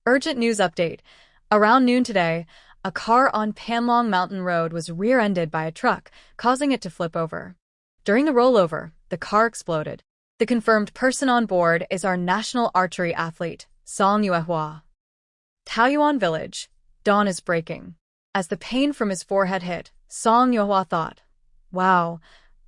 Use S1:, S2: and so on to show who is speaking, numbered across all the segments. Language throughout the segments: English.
S1: Urgent news update. Around noon today, a car on Panlong Mountain Road was rear-ended by a truck, causing it to flip over. During the rollover, the car exploded. The confirmed person on board is our national archery athlete, Song Yuehua. Taoyuan Village. Dawn is breaking. As the pain from his forehead hit, Song Yuehua thought, "Wow,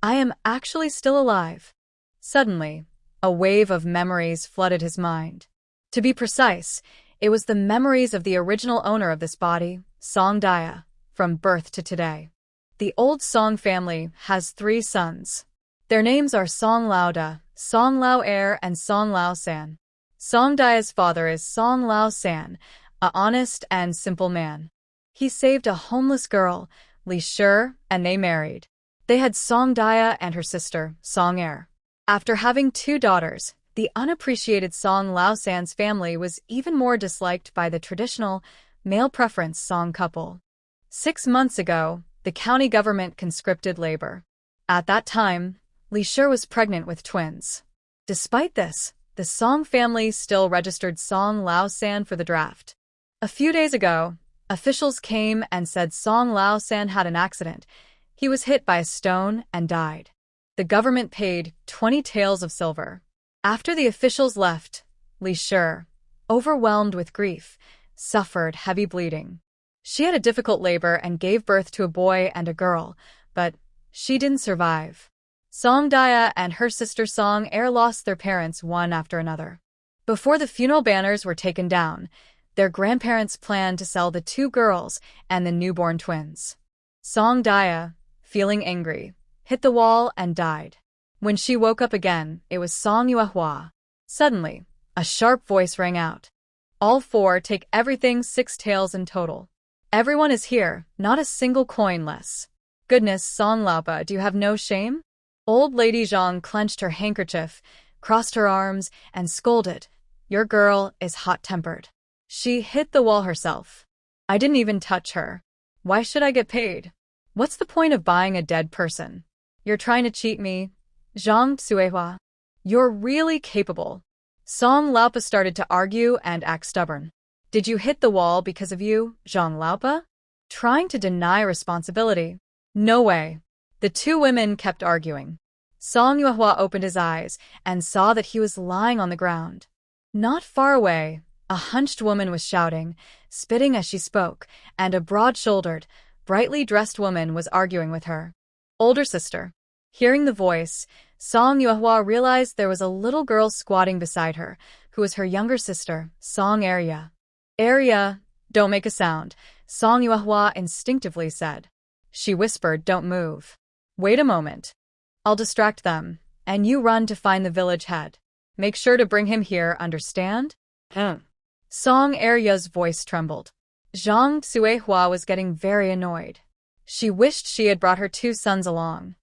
S1: I am actually still alive." Suddenly, a wave of memories flooded his mind. To be precise, it was the memories of the original owner of this body, Song Dia, from birth to today. The old Song family has 3 sons. Their names are Song Lao Da, Song Lao Air, and Song Lao San. Song Dia's father is Song Lao San, a honest and simple man. He saved a homeless girl, Li Shi, and they married. They had Song Dia and her sister, Song Air. After having 2 daughters, the unappreciated Song Lao San's family was even more disliked by the traditional, male-preference Song couple. 6 months ago, the county government conscripted labor. At that time, Li Shi was pregnant with twins. Despite this, the Song family still registered Song Lao San for the draft. A few days ago, officials came and said Song Lao San had an accident. He was hit by a stone and died. The government paid 20 taels of silver. After the officials left, Li Shi, overwhelmed with grief, suffered heavy bleeding. She had a difficult labor and gave birth to a boy and a girl, but she didn't survive. Song Dia and her sister Song Air lost their parents one after another. Before the funeral banners were taken down, their grandparents planned to sell the 2 girls and the newborn twins. Song Dia, feeling angry, hit the wall and died. When she woke up again, it was Song Yuehua. Suddenly, a sharp voice rang out. "All 4 take everything, 6 taels in total. Everyone is here, not a single coin less." "Goodness, Song Laopa, do you have no shame?" Old Lady Zhang clenched her handkerchief, crossed her arms, and scolded. "Your girl is hot-tempered. She hit the wall herself. I didn't even touch her. Why should I get paid? What's the point of buying a dead person? You're trying to cheat me, Zhang Suehua. You're really capable." Song Laopa started to argue and act stubborn. "Did you hit the wall because of you, Zhang Laopa?" Trying to deny responsibility. "No way." The 2 women kept arguing. Song Yuehua opened his eyes and saw that he was lying on the ground. Not far away, a hunched woman was shouting, spitting as she spoke, and a broad-shouldered, brightly dressed woman was arguing with her older sister. Hearing the voice, Song Yuehua realized there was a little girl squatting beside her, who was her younger sister, Song Arya. "Arya, don't make a sound," Song Yuehua instinctively said. She whispered, "Don't move. Wait a moment. I'll distract them, and you run to find the village head. Make sure to bring him here, understand?" Song Arya's voice trembled. Zhang Suehua was getting very annoyed. She wished she had brought her 2 sons along.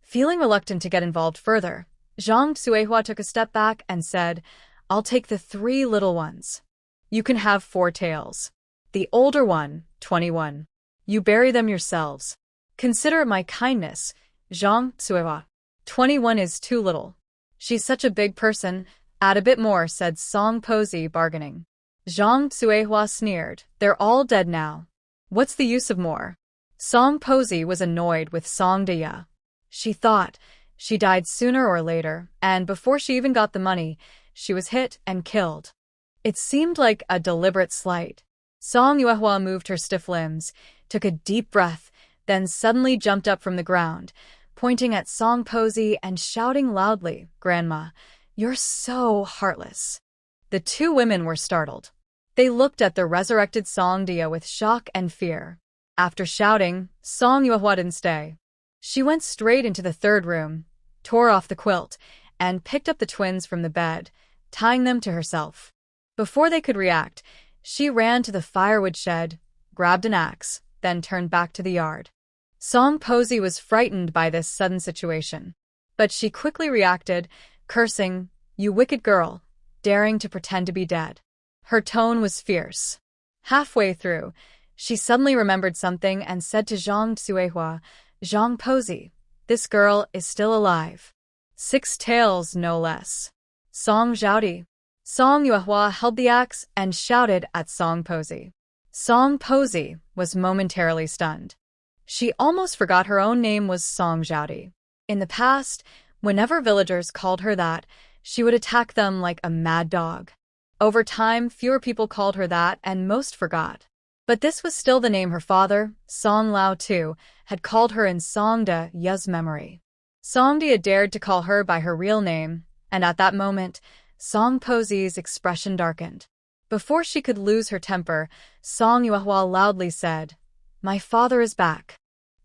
S1: Feeling reluctant to get involved further, Zhang Suehua took a step back and said, "I'll take the 3 little ones. You can have 4 taels. The older one, 21. You bury them yourselves. Consider it my kindness, Zhang Suehua. 21 is too little. She's such a big person. Add a bit more," said Song Posey, bargaining. Zhang Suehua sneered. "They're all dead now. What's the use of more?" Song Posey was annoyed with Song Dia. She thought she died sooner or later, and before she even got the money, she was hit and killed. It seemed like a deliberate slight. Song Yuehua moved her stiff limbs, took a deep breath, then suddenly jumped up from the ground, pointing at Song Posey and shouting loudly, "Grandma, you're so heartless." The 2 women were startled. They looked at the resurrected Song Dia with shock and fear. After shouting, Song Yuehua didn't stay. She went straight into the 3rd room, tore off the quilt, and picked up the twins from the bed, tying them to herself. Before they could react, she ran to the firewood shed, grabbed an axe, then turned back to the yard. Song Posey was frightened by this sudden situation. But she quickly reacted, cursing, "You wicked girl," daring to pretend to be dead. Her tone was fierce. Halfway through, she suddenly remembered something and said to Zhang Suehua, "Zhang Posey, this girl is still alive. 6 taels, no less." Song Zhaodi. Song Yuehua held the axe and shouted at Song Posey. Song Posey was momentarily stunned. She almost forgot her own name was Song Zhaodi. In the past, whenever villagers called her that, she would attack them like a mad dog. Over time, fewer people called her that and most forgot. But this was still the name her father, Song Lao Tu, had called her in Song De Ya's memory. Song De dared to call her by her real name, and at that moment, Song Posey's expression darkened. Before she could lose her temper, Song Yuehua loudly said, "My father is back.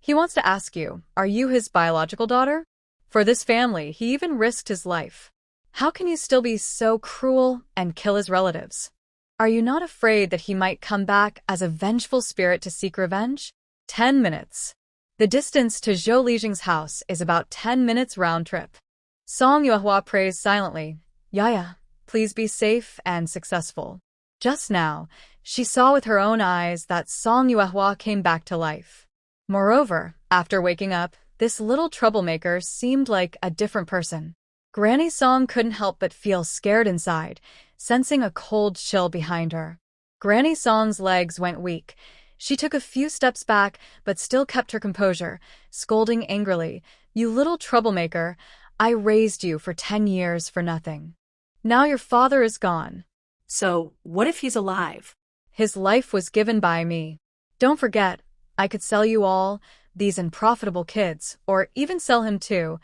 S1: He wants to ask you, are you his biological daughter? For this family, he even risked his life. How can you still be so cruel and kill his relatives? Are you not afraid that he might come back as a vengeful spirit to seek revenge?" 10 minutes. The distance to Zhou Lijing's house is about 10 minutes round trip. Song Yuehua prays silently, "Yaya, please be safe and successful." Just now, she saw with her own eyes that Song Yuehua came back to life. Moreover, after waking up, this little troublemaker seemed like a different person. Granny Song couldn't help but feel scared inside, sensing a cold chill behind her. Granny Song's legs went weak. She took a few steps back, but still kept her composure, scolding angrily, "You little troublemaker, I raised you for 10 years for nothing. Now your father is gone.
S2: So, what if he's alive?
S1: His life was given by me. Don't forget, I could sell you all, these unprofitable kids, or even sell him too.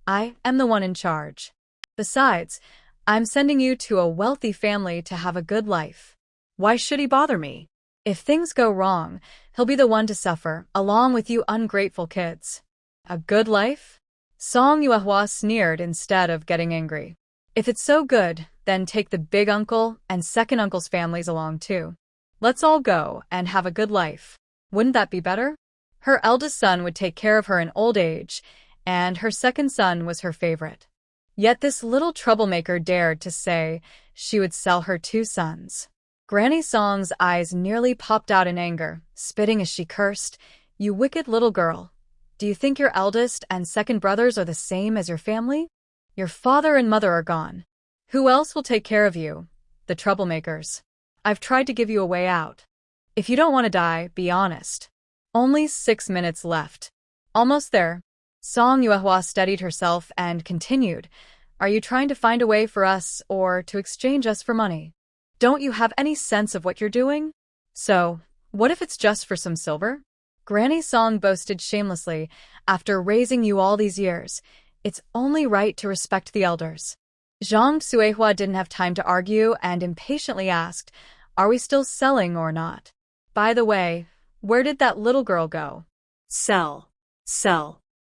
S1: I am the one in charge. Besides, I'm sending you to a wealthy family to have a good life.
S2: Why should he bother me?
S1: If things go wrong, he'll be the one to suffer, along with you ungrateful kids." A good life? Song Yuehua sneered instead of getting angry. "If it's so good, then take the big uncle and second uncle's families along too. Let's all go and have a good life. Wouldn't that be better?" Her eldest son would take care of her in old age, and her second son was her favorite. Yet this little troublemaker dared to say she would sell her 2 sons. Granny Song's eyes nearly popped out in anger, spitting as she cursed, "You wicked little girl. Do you think your eldest and second brothers are the same as your family? Your father and mother are gone. Who else will take care of you? The troublemakers. I've tried to give you a way out. If you don't want to die, be honest." Only 6 minutes left. Almost there. Song Yuehua steadied herself and continued, "Are you trying to find a way for us or to exchange us for money? Don't you have any sense of what you're doing? So, what if it's just for some silver?" Granny Song boasted shamelessly, "After raising you all these years, it's only right to respect the elders." Zhang Suehua didn't have time to argue and impatiently asked, "Are we still selling or not? By the way, where did that little girl go?"
S2: Sell.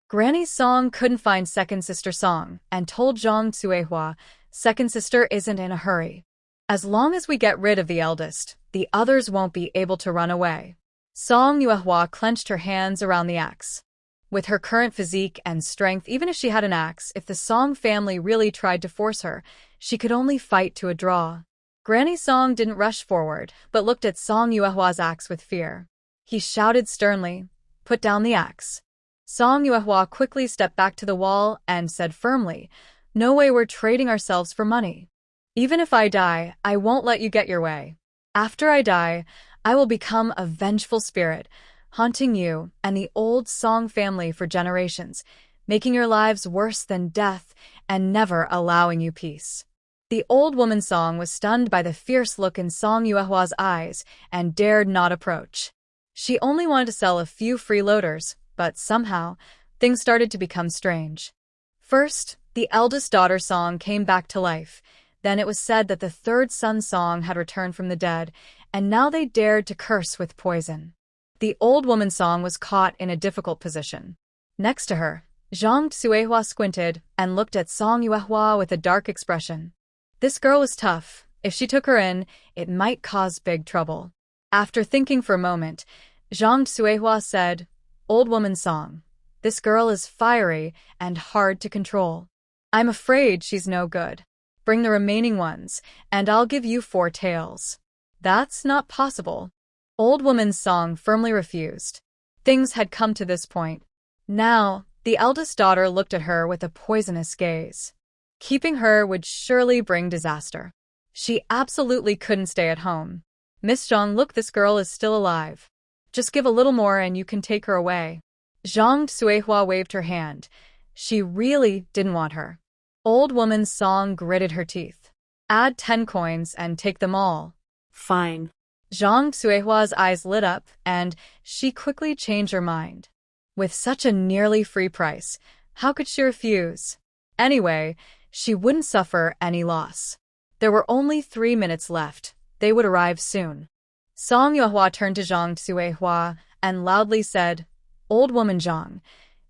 S1: Granny Song couldn't find second sister Song and told Zhang Suehua, "Second sister isn't in a hurry. As long as we get rid of the eldest, the others won't be able to run away." Song Yuehua clenched her hands around the axe. With her current physique and strength, even if she had an axe, if the Song family really tried to force her, she could only fight to a draw. Granny Song didn't rush forward, but looked at Song Yuehua's axe with fear. He shouted sternly, "Put down the axe." Song Yuehua quickly stepped back to the wall and said firmly, "No way we're trading ourselves for money. Even if I die, I won't let you get your way. After I die, I will become a vengeful spirit, haunting you and the old Song family for generations, making your lives worse than death and never allowing you peace." The old woman Song was stunned by the fierce look in Song Yuehua's eyes and dared not approach. She only wanted to sell a few freeloaders, but somehow, things started to become strange. First, the eldest daughter Song came back to life. Then it was said that the third son Song had returned from the dead, and now they dared to curse with poison. The old woman Song was caught in a difficult position. Next to her, Zhang Suehua squinted and looked at Song Yuehua with a dark expression. This girl was tough. If she took her in, it might cause big trouble. After thinking for a moment, Zhang Suehua said, "Old woman Song, this girl is fiery and hard to control. I'm afraid she's no good. Bring the remaining ones, and I'll give you 4 tails." "That's not possible." Old woman Song firmly refused. Things had come to this point. Now, the eldest daughter looked at her with a poisonous gaze. Keeping her would surely bring disaster. She absolutely couldn't stay at home. Miss Zhang, look, this girl is still alive. Just give a little more and you can take her away. Zhang Suihua waved her hand. She really didn't want her. Old woman Song gritted her teeth. Add 10 coins and take them all.
S2: Fine.
S1: Zhang Suihua's eyes lit up, and she quickly changed her mind. With such a nearly free price, how could she refuse? Anyway, she wouldn't suffer any loss. There were only 3 minutes left. They would arrive soon. Song Yuehua turned to Zhang Suihua and loudly said, Old woman Zhang,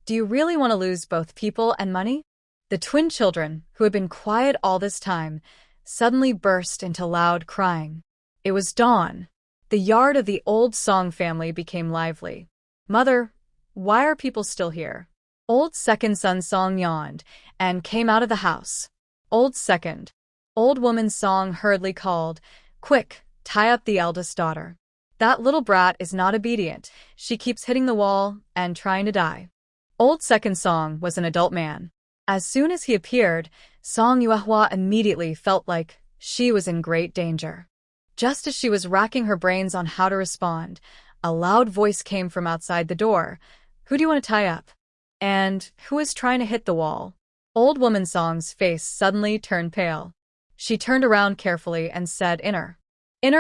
S1: do you really want to lose both people and money? The twin children, who had been quiet all this time, suddenly burst into loud crying. It was dawn. The yard of the old Song family became lively. Mother, why are people still here? Old second son Song yawned and came out of the house. Old second. Old woman Song hurriedly called, Quick, tie up the eldest daughter. That little brat is not obedient. She keeps hitting the wall and trying to die. Old second Song was an adult man. As soon as he appeared, Song Yuehua immediately felt like she was in great danger. Just as she was racking her brains on how to respond, a loud voice came from outside the door. Who do you want to tie up? And who is trying to hit the wall? Old woman Song's face suddenly turned pale. She turned around carefully and said, Inner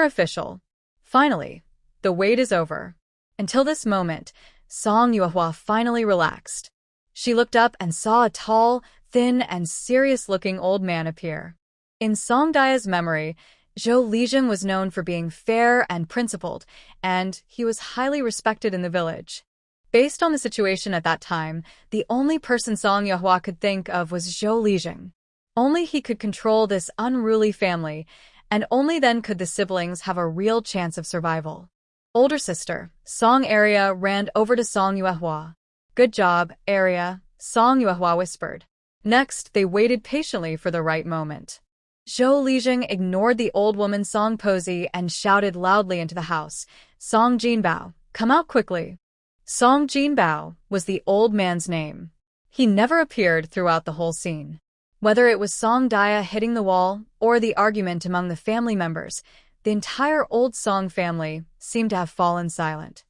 S1: official. Finally, the wait is over. Until this moment, Song Yuehua finally relaxed. She looked up and saw a tall, thin, and serious-looking old man appear. In Song Daya's memory, Zhou Lijing was known for being fair and principled, and he was highly respected in the village. Based on the situation at that time, the only person Song Yuehua could think of was Zhou Lijing. Only he could control this unruly family, and only then could the siblings have a real chance of survival. Older sister, Song Arya, ran over to Song Yuehua. Good job, Arya, Song Yuehua whispered. Next, they waited patiently for the right moment. Zhou Lijing ignored the old woman Song Posey and shouted loudly into the house, Song Jinbao, come out quickly. Song Jinbao was the old man's name. He never appeared throughout the whole scene. Whether it was Song Daya hitting the wall or the argument among the family members, the entire old Song family seemed to have fallen silent.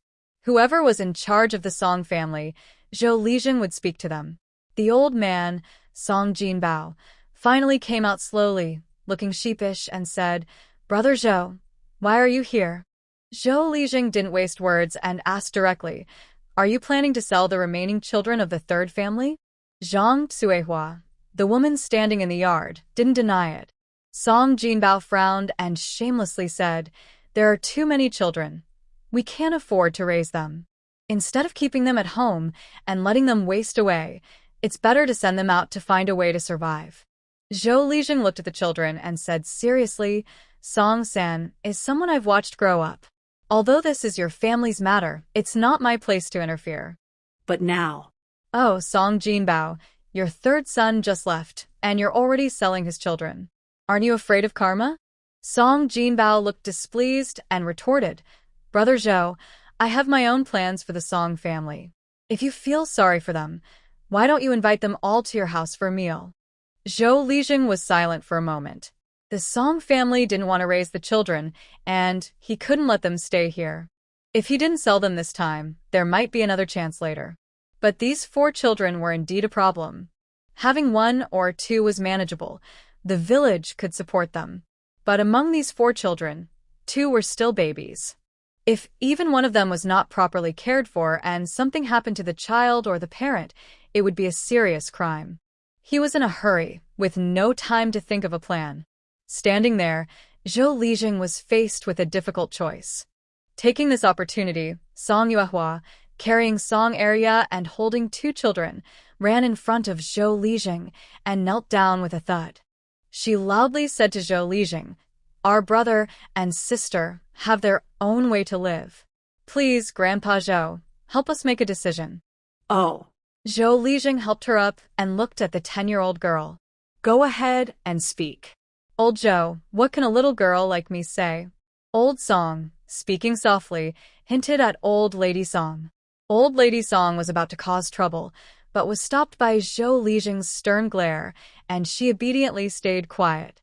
S1: Whoever was in charge of the Song family, Zhou Lijing would speak to them. The old man, Song Jinbao, finally came out slowly, looking sheepish, and said, Brother Zhou, why are you here? Zhou Lijing didn't waste words and asked directly, Are you planning to sell the remaining children of the third family? Zhang Suihua, the woman standing in the yard, didn't deny it. Song Jinbao frowned and shamelessly said, There are too many children. We can't afford to raise them. Instead of keeping them at home and letting them waste away, it's better to send them out to find a way to survive. Zhou Lijing looked at the children and said seriously, Song-san is someone I've watched grow up. Although this is your family's matter, it's not my place to interfere.
S2: But now.
S1: Oh, Song Jinbao, your third son just left, and you're already selling his children. Aren't you afraid of karma? Song Jinbao looked displeased and retorted, Brother Zhou, I have my own plans for the Song family. If you feel sorry for them, why don't you invite them all to your house for a meal? Zhou Lijing was silent for a moment. The Song family didn't want to raise the children, and he couldn't let them stay here. If he didn't sell them this time, there might be another chance later. But these 4 children were indeed a problem. Having 1 or 2 was manageable. The village could support them. But among these 4 children, 2 were still babies. If even one of them was not properly cared for and something happened to the child or the parent, it would be a serious crime. He was in a hurry, with no time to think of a plan. Standing there, Zhou Lijing was faced with a difficult choice. Taking this opportunity, Song Yuehua, carrying Song Arya and holding 2 children, ran in front of Zhou Lijing and knelt down with a thud. She loudly said to Zhou Lijing, Our brother and sister have their own way to live. Please, Grandpa Zhou, help us make a decision.
S2: Oh.
S1: Zhou Lijing helped her up and looked at the 10-year-old girl. Go ahead and speak. Old Zhou, what can a little girl like me say? Old Song, speaking softly, hinted at Old Lady Song. Old Lady Song was about to cause trouble, but was stopped by Zhou Lijing's stern glare, and she obediently stayed quiet.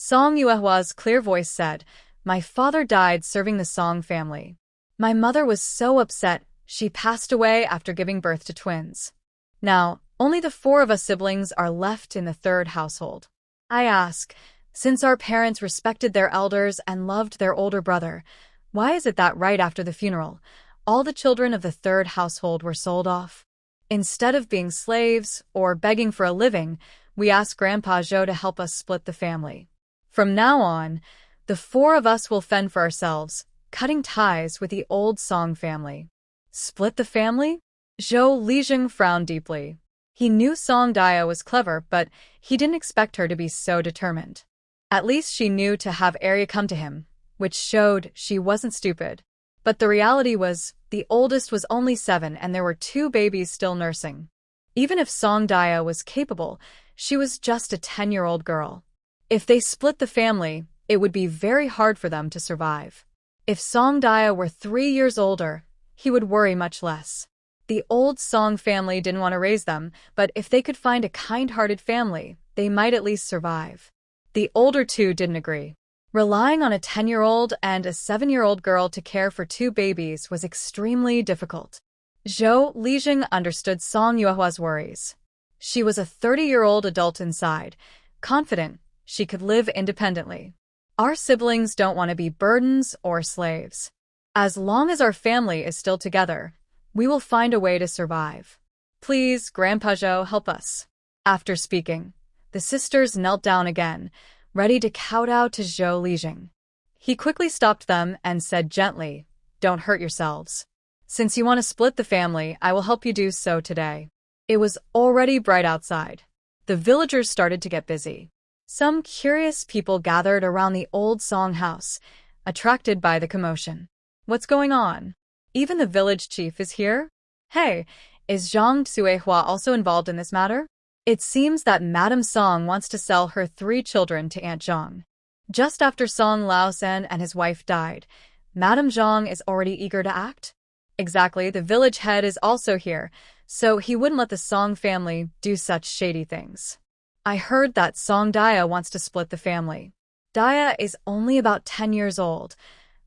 S1: Song Yuehwa's clear voice said, "My father died serving the Song family. My mother was so upset, she passed away after giving birth to twins. Now, only the four of us siblings are left in the third household. I ask, since our parents respected their elders and loved their older brother, why is it that right after the funeral, all the children of the third household were sold off? Instead of being slaves or begging for a living, we asked Grandpa Zhou to help us split the family. From now on, the four of us will fend for ourselves, cutting ties with the old Song family." Split the family? Zhou Lijing frowned deeply. He knew Song Dia was clever, but he didn't expect her to be so determined. At least she knew to have Arya come to him, which showed she wasn't stupid. But the reality was, the oldest was only 7 and there were 2 babies still nursing. Even if Song Dia was capable, she was just a 10-year-old girl. If they split the family, it would be very hard for them to survive. If Song Dia were 3 years older, he would worry much less. The old Song family didn't want to raise them, but if they could find a kind-hearted family, they might at least survive. The older two didn't agree. Relying on a 10-year-old and a 7-year-old girl to care for 2 babies was extremely difficult. Zhou Lijing understood Song Yuehwa's worries. She was a 30-year-old adult inside, confident she could live independently. Our siblings don't want to be burdens or slaves. As long as our family is still together, we will find a way to survive. Please, Grandpa Zhou, help us. After speaking, the sisters knelt down again, ready to kowtow to Zhou Lijing. He quickly stopped them and said gently, "Don't hurt yourselves. Since you want to split the family, I will help you do so today." It was already bright outside. The villagers started to get busy. Some curious people gathered around the old Song house, attracted by the commotion. "What's going on? Even the village chief is here? Hey, is Zhang Tsuehua also involved in this matter? It seems that Madame Song wants to sell her 3 children to Aunt Zhang. Just after Song Laosan and his wife died, Madame Zhang is already eager to act?" Exactly, the village head is also here, so he wouldn't let the Song family do such shady things. "I heard that Song Dia wants to split the family. Dia is only about 10 years old.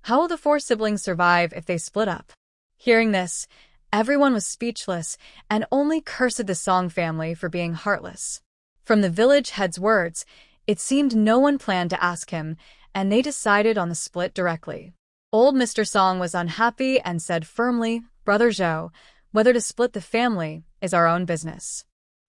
S1: How will the 4 siblings survive if they split up?" Hearing this, everyone was speechless and only cursed the Song family for being heartless. From the village head's words, it seemed no one planned to ask him, and they decided on the split directly. Old Mr. Song was unhappy and said firmly, "Brother Zhou, whether to split the family is our own business.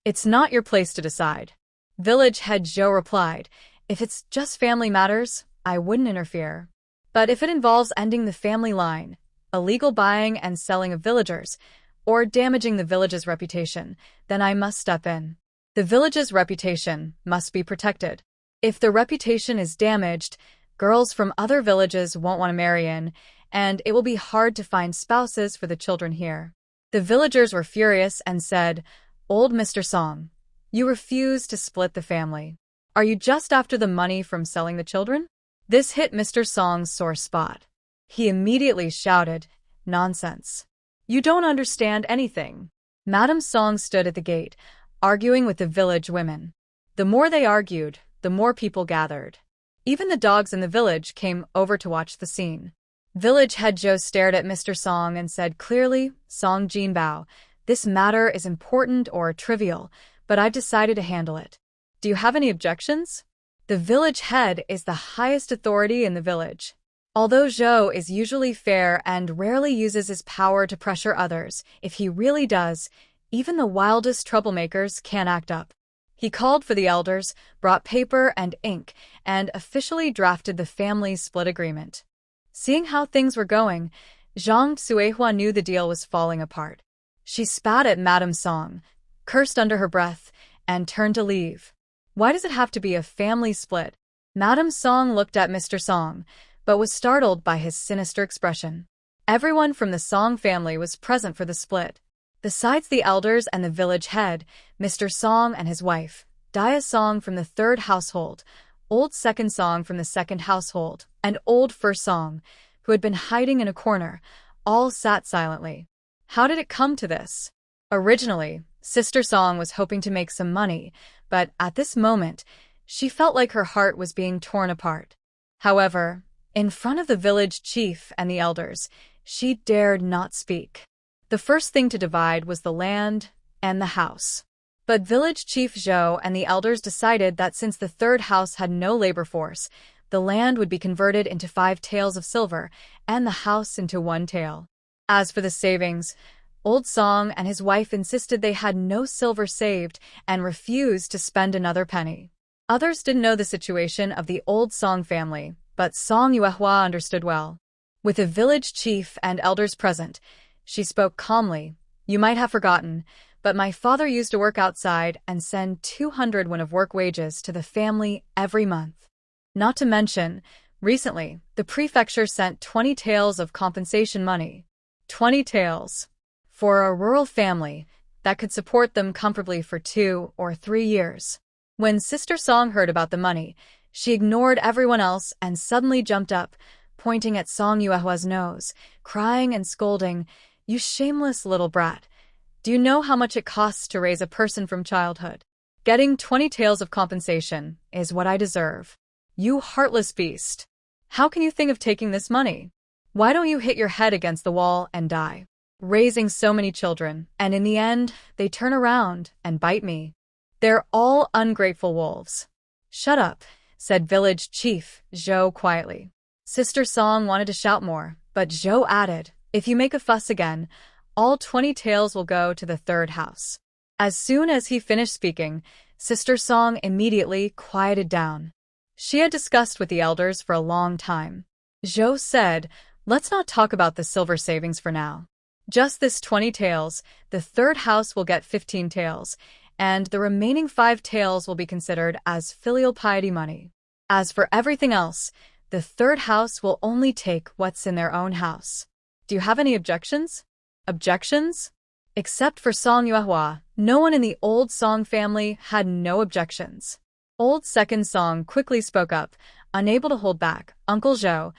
S1: It's not your place to decide." Village head Zhou replied, "If it's just family matters, I wouldn't interfere. But if it involves ending the family line, illegal buying and selling of villagers, or damaging the village's reputation, then I must step in. The village's reputation must be protected. If the reputation is damaged, girls from other villages won't want to marry in, and it will be hard to find spouses for the children here." The villagers were furious and said, "Old Mr. Song, you refuse to split the family. Are you just after the money from selling the children?" This hit Mr. Song's sore spot. He immediately shouted, "Nonsense. You don't understand anything." Madame Song stood at the gate, arguing with the village women. The more they argued, the more people gathered. Even the dogs in the village came over to watch the scene. Village head Zhou stared at Mr. Song and said clearly, "Song Jinbao, this matter is important or trivial, but I've decided to handle it. Do you have any objections?" The village head is the highest authority in the village. Although Zhou is usually fair and rarely uses his power to pressure others, if he really does, even the wildest troublemakers can act up. He called for the elders, brought paper and ink, and officially drafted the family split agreement. Seeing how things were going, Zhang Tsuehua knew the deal was falling apart. She spat at Madame Song, cursed under her breath, and turned to leave. Why does it have to be a family split? Madame Song looked at Mr. Song, but was startled by his sinister expression. Everyone from the Song family was present for the split. Besides the elders and the village head, Mr. Song and his wife, Dia Song from the 3rd household, Old Second Song from the 2nd household, and Old First Song, who had been hiding in a corner, all sat silently. How did it come to this? Originally, Sister Song was hoping to make some money, but at this moment, She felt like her heart was being torn apart. However, in front of the village chief and the elders, she dared not speak. The first thing to divide was the land and the house. But village chief Zhou and the elders decided that since the third house had no labor force, the land would be converted into 5 taels of silver and the house into 1 tael. As for the savings, Old Song and his wife insisted they had no silver saved and refused to spend another penny. Others didn't know the situation of the Old Song family, but Song Yuehua understood well. With the village chief and elders present, she spoke calmly. You might have forgotten, but my father used to work outside and send 200 won of work wages to the family every month. Not to mention, recently, the prefecture sent 20 taels of compensation money. 20 taels. For a rural family, that could support them comfortably for 2 or 3 years. When Sister Song heard about the money, she ignored everyone else and suddenly jumped up, pointing at Song Yuehua's nose, crying and scolding, "You shameless little brat. Do you know how much it costs to raise a person from childhood? Getting 20 taels of compensation is what I deserve. You heartless beast. How can you think of taking this money? Why don't you hit your head against the wall and die? Raising so many children, and in the end, they turn around and bite me. They're all ungrateful wolves." "Shut up," said village chief Zhou quietly. Sister Song wanted to shout more, but Zhou added, "If you make a fuss again, all 20 taels will go to the third house." As soon as he finished speaking, Sister Song immediately quieted down. She had discussed with the elders for a long time. Zhou said, "Let's not talk about the silver savings for now. Just this 20 taels, the third house will get 15 taels, and the remaining 5 taels will be considered as filial piety money. As for everything else, the third house will only take what's in their own house. Do you have any objections?" Objections? Except for Song Yuehua, no one in the Old Song family had no objections. Old Second Song quickly spoke up, unable to hold back. "Uncle Zhou,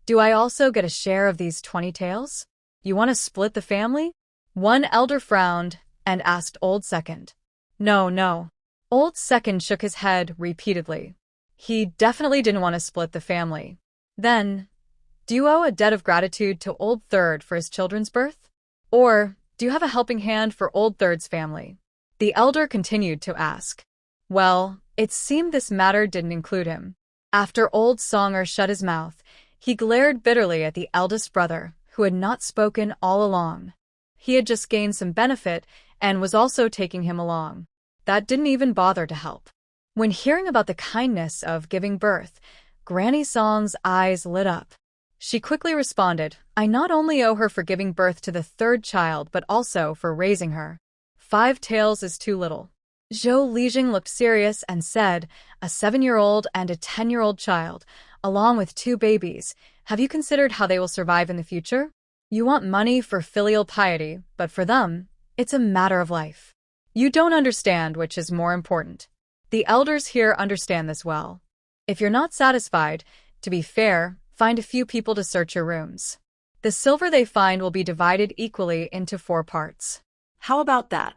S1: do I also get a share of these 20 taels? You want to split the family?" One elder frowned and asked Old Second. "No, no." Old Second shook his head repeatedly. He definitely didn't want to split the family. "Then, do you owe a debt of gratitude to Old Third for his children's birth? Or do you have a helping hand for Old Third's family?" The elder continued to ask. Well, it seemed this matter didn't include him. After Old Songer shut his mouth, he glared bitterly at the eldest brother, who had not spoken all along. He had just gained some benefit and was also taking him along. That didn't even bother to help. When hearing about the kindness of giving birth, Granny Song's eyes lit up. She quickly responded, "I not only owe her for giving birth to the third child but also for raising her. 5 taels is too little." Zhou Lijing looked serious and said, "A 7-year-old and a 10-year-old child, along with 2 babies, have you considered how they will survive in the future? You want money for filial piety, but for them, it's a matter of life. You don't understand which is more important. The elders here understand this well. If you're not satisfied, to be fair, find a few people to search your rooms. The silver they find will be divided equally into 4 parts."
S2: How about that?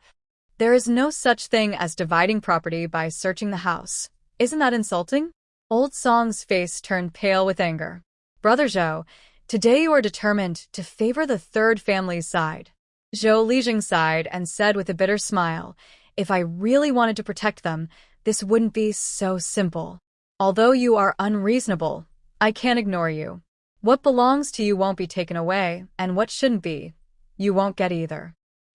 S1: "There is no such thing as dividing property by searching the house. Isn't that insulting?" Old Song's face turned pale with anger. "Brother Zhou, today you are determined to favor the third family's side." Zhou Lijing sighed and said with a bitter smile, "If I really wanted to protect them, this wouldn't be so simple. Although you are unreasonable, I can't ignore you. What belongs to you won't be taken away, and what shouldn't be, you won't get either."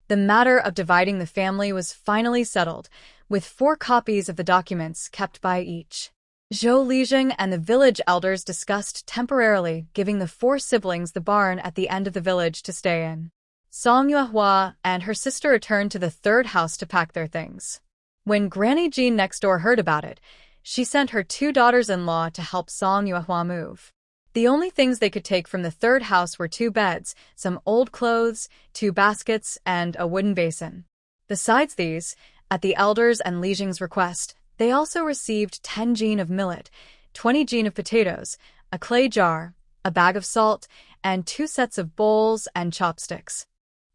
S1: The matter of dividing the family was finally settled, with 4 copies of the documents kept by each. Zhou Lijing and the village elders discussed temporarily giving the 4 siblings the barn at the end of the village to stay in. Song Yuehua and her sister returned to the third house to pack their things. When Granny Jean next door heard about it, she sent her 2 daughters-in-law to help Song Yuehua move. The only things they could take from the third house were 2 beds, some old clothes, 2 baskets, and a wooden basin. Besides these, at the elders' and Lijing's request, they also received 10 jin of millet, 20 jin of potatoes, a clay jar, a bag of salt, and 2 sets of bowls and chopsticks.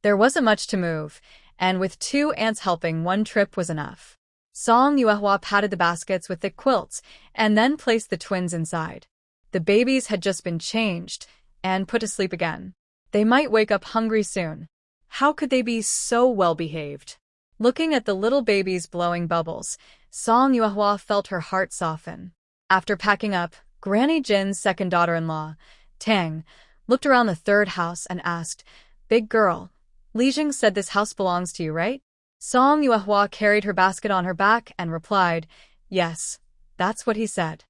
S1: There wasn't much to move, and with 2 ants helping, one trip was enough. Song Yuehua patted the baskets with thick quilts and then placed the twins inside. The babies had just been changed and put to sleep again. They might wake up hungry soon. How could they be so well-behaved? Looking at the little babies blowing bubbles, Song Yuehua felt her heart soften. After packing up, Granny Jin's second daughter-in-law, Tang, looked around the third house and asked, "Big girl, Li Jing said this house belongs to you, right?" Song Yuehua carried her basket on her back and replied, "Yes, that's what he said."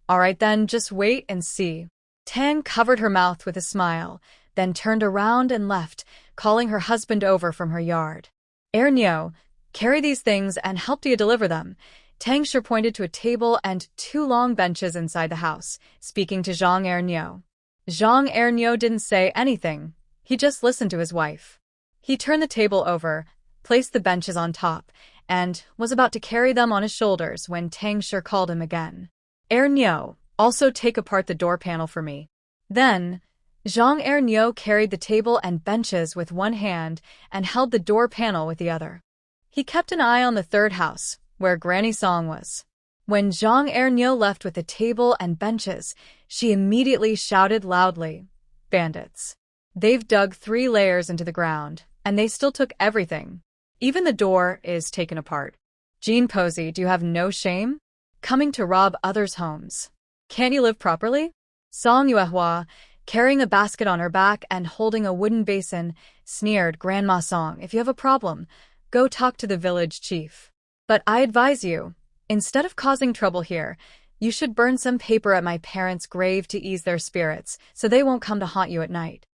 S1: "All right then, just wait and see." Tang covered her mouth with a smile, then turned around and left, calling her husband over from her yard. "Nyo, carry these things and help Dia deliver them." Tang Shi pointed to a table and 2 long benches inside the house, speaking to Zhang Nyo. Zhang Nyo didn't say anything. He just listened to his wife. He turned the table over, placed the benches on top, and was about to carry them on his shoulders when Tang Shi called him again. "Nyo, also take apart the door panel for me." Then, Zhang Nyo carried the table and benches with one hand and held the door panel with the other. He kept an eye on the third house, where Granny Song was. When Zhang Nyo left with the table and benches, she immediately shouted loudly, "Bandits! They've dug 3 layers into the ground, and they still took everything. Even the door is taken apart. Jean Posey, do you have no shame? Coming to rob others' homes. Can't you live properly?" Song Yuehua, carrying a basket on her back and holding a wooden basin, sneered, "Grandma Song, if you have a problem, go talk to the village chief. But I advise you, instead of causing trouble here, you should burn some paper at my parents' grave to ease their spirits, so they won't come to haunt you at night."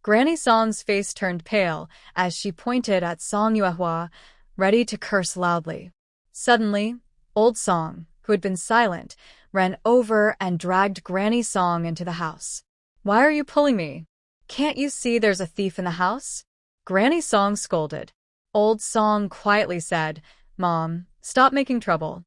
S1: Granny Song's face turned pale as she pointed at Song Yuehua, ready to curse loudly. Suddenly, Old Song, who had been silent, ran over and dragged Granny Song into the house. "Why are you pulling me? Can't you see there's a thief in the house?" Granny Song scolded. Old Song quietly said, "Mom, stop making trouble."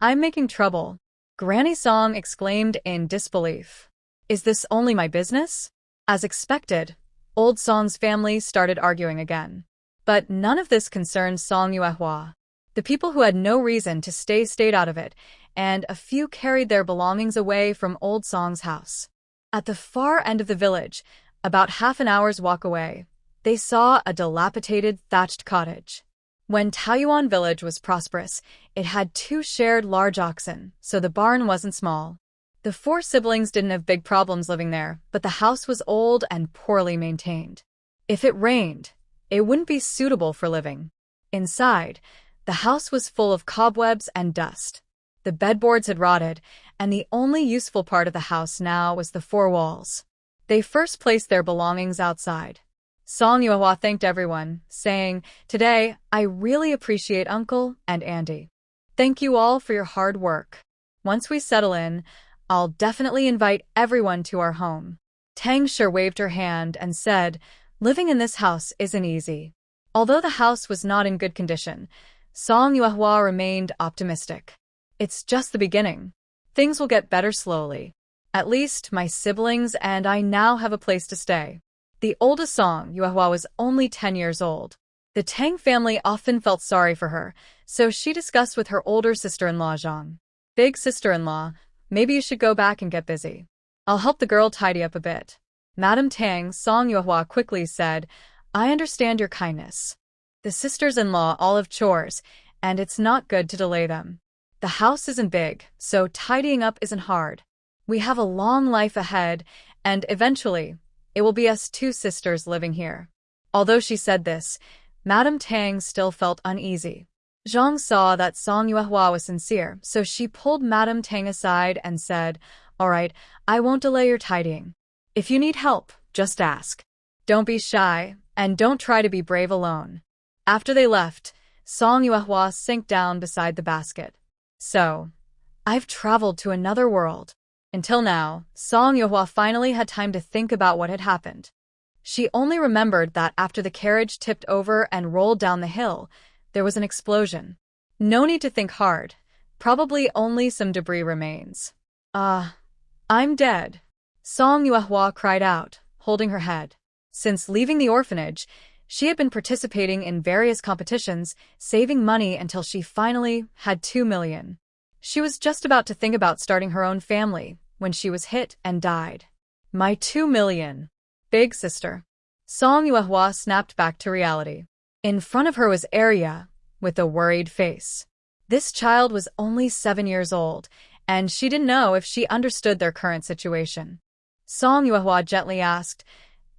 S1: "I'm making trouble," Granny Song exclaimed in disbelief. "Is this only my business?" As expected, Old Song's family started arguing again. But none of this concerned Song Yuehua. The people who had no reason to stay stayed out of it, and a few carried their belongings away from Old Song's house. At the far end of the village, about half an hour's walk away, they saw a dilapidated thatched cottage. When Taoyuan village was prosperous, it had 2 shared large oxen, so the barn wasn't small. The 4 siblings didn't have big problems living there, but the house was old and poorly maintained. If it rained, it wouldn't be suitable for living. Inside, the house was full of cobwebs and dust. The bedboards had rotted, and the only useful part of the house now was the 4 walls. They first placed their belongings outside. Song Yuehua thanked everyone, saying, "Today, I really appreciate Uncle and Auntie. Thank you all for your hard work. Once we settle in, I'll definitely invite everyone to our home." Tang Shi waved her hand and said, "Living in this house isn't easy." Although the house was not in good condition, Song Yuehua remained optimistic. "It's just the beginning. Things will get better slowly. At least my siblings and I now have a place to stay." The oldest Song Yuehua was only 10 years old. The Tang family often felt sorry for her, so she discussed with her older sister-in-law Zhang. "Big sister-in-law, maybe you should go back and get busy. I'll help the girl tidy up a bit." Madame Tang, Song Yuehua quickly said, "I understand your kindness. The sisters-in-law all have chores, and it's not good to delay them. The house isn't big, so tidying up isn't hard. We have a long life ahead, and eventually, it will be us 2 sisters living here." Although she said this, Madame Tang still felt uneasy. Zhang saw that Song Yuehua was sincere, so she pulled Madame Tang aside and said, "All right, I won't delay your tidying. If you need help, just ask. Don't be shy, and don't try to be brave alone." After they left, Song Yuehua sank down beside the basket. "So, I've traveled to another world." Until now, Song Yuehua finally had time to think about what had happened. She only remembered that after the carriage tipped over and rolled down the hill, there was an explosion. No need to think hard. Probably only some debris remains. I'm dead," Song Yuehua cried out, holding her head. Since leaving the orphanage, She had been participating in various competitions, saving money until she finally had 2 million. She was just about to think about starting her own family when she was hit and died. My 2 million. Big sister. Song Yuehua snapped back to reality. In front of her was Arya, with a worried face. This child was only 7 years old, and she didn't know if she understood their current situation. Song Yuehua gently asked,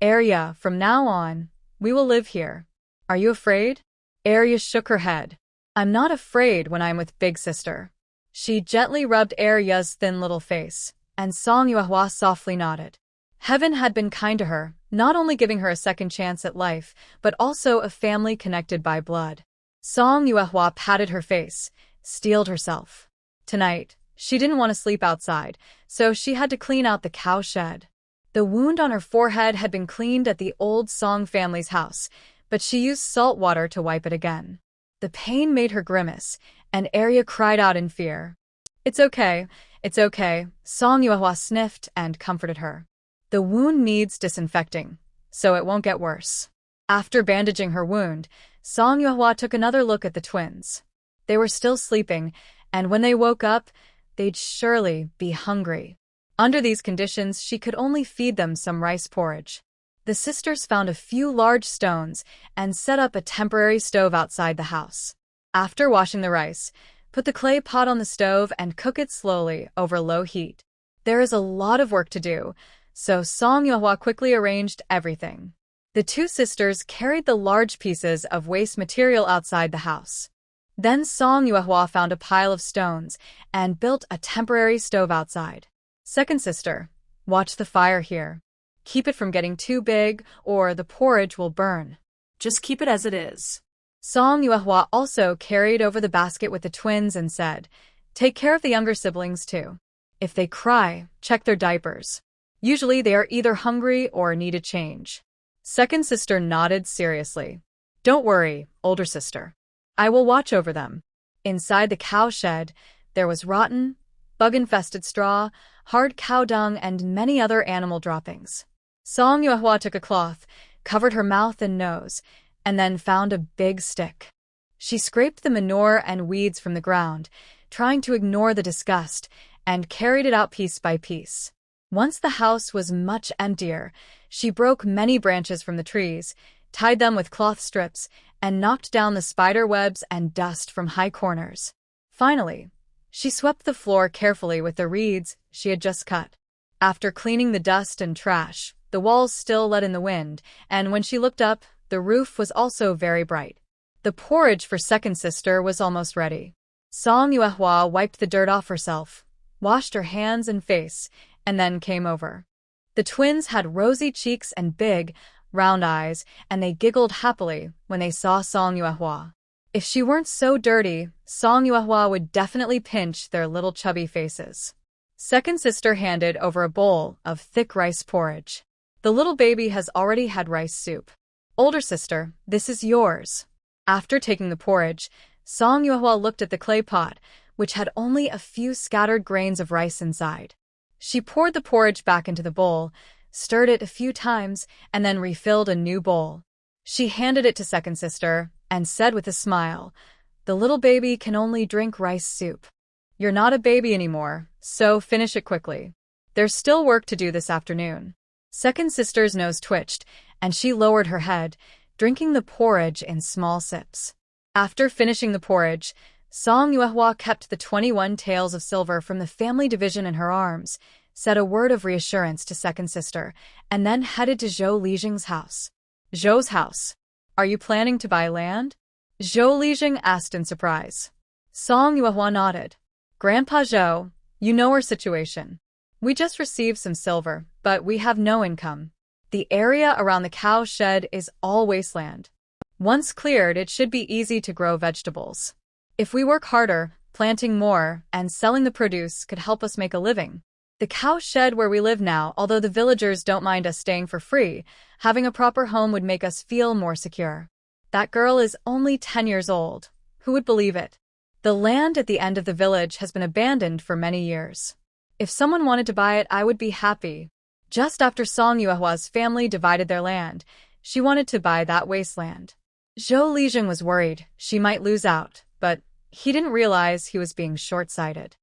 S1: Arya, from now on, we will live here. Are you afraid? Arya shook her head. I'm not afraid when I'm with big sister. She gently rubbed Arya's thin little face, and Song Yuehua softly nodded. Heaven had been kind to her, not only giving her a second chance at life, but also a family connected by blood. Song Yuehua patted her face, steeled herself. Tonight, she didn't want to sleep outside, so she had to clean out the cow shed. The wound on her forehead had been cleaned at the old Song family's house, but she used salt water to wipe it again. The pain made her grimace, and Arya cried out in fear. It's okay, Song Yuehua sniffed and comforted her. The wound needs disinfecting, so it won't get worse. After bandaging her wound, Song Yuehua took another look at the twins. They were still sleeping, and when they woke up, they'd surely be hungry. Under these conditions, she could only feed them some rice porridge. The sisters found a few large stones and set up a temporary stove outside the house. After washing the rice, put the clay pot on the stove and cook it slowly over low heat. There is a lot of work to do, so Song Yuehua quickly arranged everything. The two sisters carried the large pieces of waste material outside the house. Then Song Yuehua found a pile of stones and built a temporary stove outside. Second sister, watch the fire here. Keep it from getting too big or the porridge will burn.
S2: Just keep it as it is.
S1: Song Yuehua also carried over the basket with the twins and said, take care of the younger siblings too. If they cry, check their diapers. Usually they are either hungry or need a change. Second sister nodded seriously. Don't worry, older sister. I will watch over them. Inside the cow shed, there was rotten, bug-infested straw, hard cow dung, and many other animal droppings. Song Yuehua took a cloth, covered her mouth and nose, and then found a big stick. She scraped the manure and weeds from the ground, trying to ignore the disgust, and carried it out piece by piece. Once the house was much emptier, she broke many branches from the trees, tied them with cloth strips, and knocked down the spider webs and dust from high corners. Finally, she swept the floor carefully with the reeds she had just cut. After cleaning the dust and trash, the walls still let in the wind, and when she looked up, the roof was also very bright. The porridge for second sister was almost ready. Song Yuehua wiped the dirt off herself, washed her hands and face, and then came over. The twins had rosy cheeks and big, round eyes, and they giggled happily when they saw Song Yuehua. If she weren't so dirty, Song Yuehua would definitely pinch their little chubby faces. Second sister handed over a bowl of thick rice porridge. The little baby has already had rice soup. Older sister, this is yours. After taking the porridge, Song Yuehua looked at the clay pot, which had only a few scattered grains of rice inside. She poured the porridge back into the bowl, stirred it a few times, and then refilled a new bowl. She handed it to second sister and said with a smile, the little baby can only drink rice soup. You're not a baby anymore, so finish it quickly. There's still work to do this afternoon. Second sister's nose twitched, and she lowered her head, drinking the porridge in small sips. After finishing the porridge, Song Yuehua kept the 21 taels of silver from the family division in her arms, said a word of reassurance to second sister, and then headed to Zhou Lijing's house. Zhou's house. Are you planning to buy land? Zhou Lijing asked in surprise. Song Yuehua nodded. Grandpa Zhou, you know our situation. We just received some silver, but we have no income. The area around the cow shed is all wasteland. Once cleared, it should be easy to grow vegetables. If we work harder, planting more, and selling the produce could help us make a living. The cow shed where we live now, although the villagers don't mind us staying for free, having a proper home would make us feel more secure. That girl is only 10 years old. Who would believe it? The land at the end of the village has been abandoned for many years. If someone wanted to buy it, I would be happy. Just after Song Yuehua's family divided their land, She wanted to buy that wasteland. Zhou Lijing was worried she might lose out, but he didn't realize he was being short-sighted.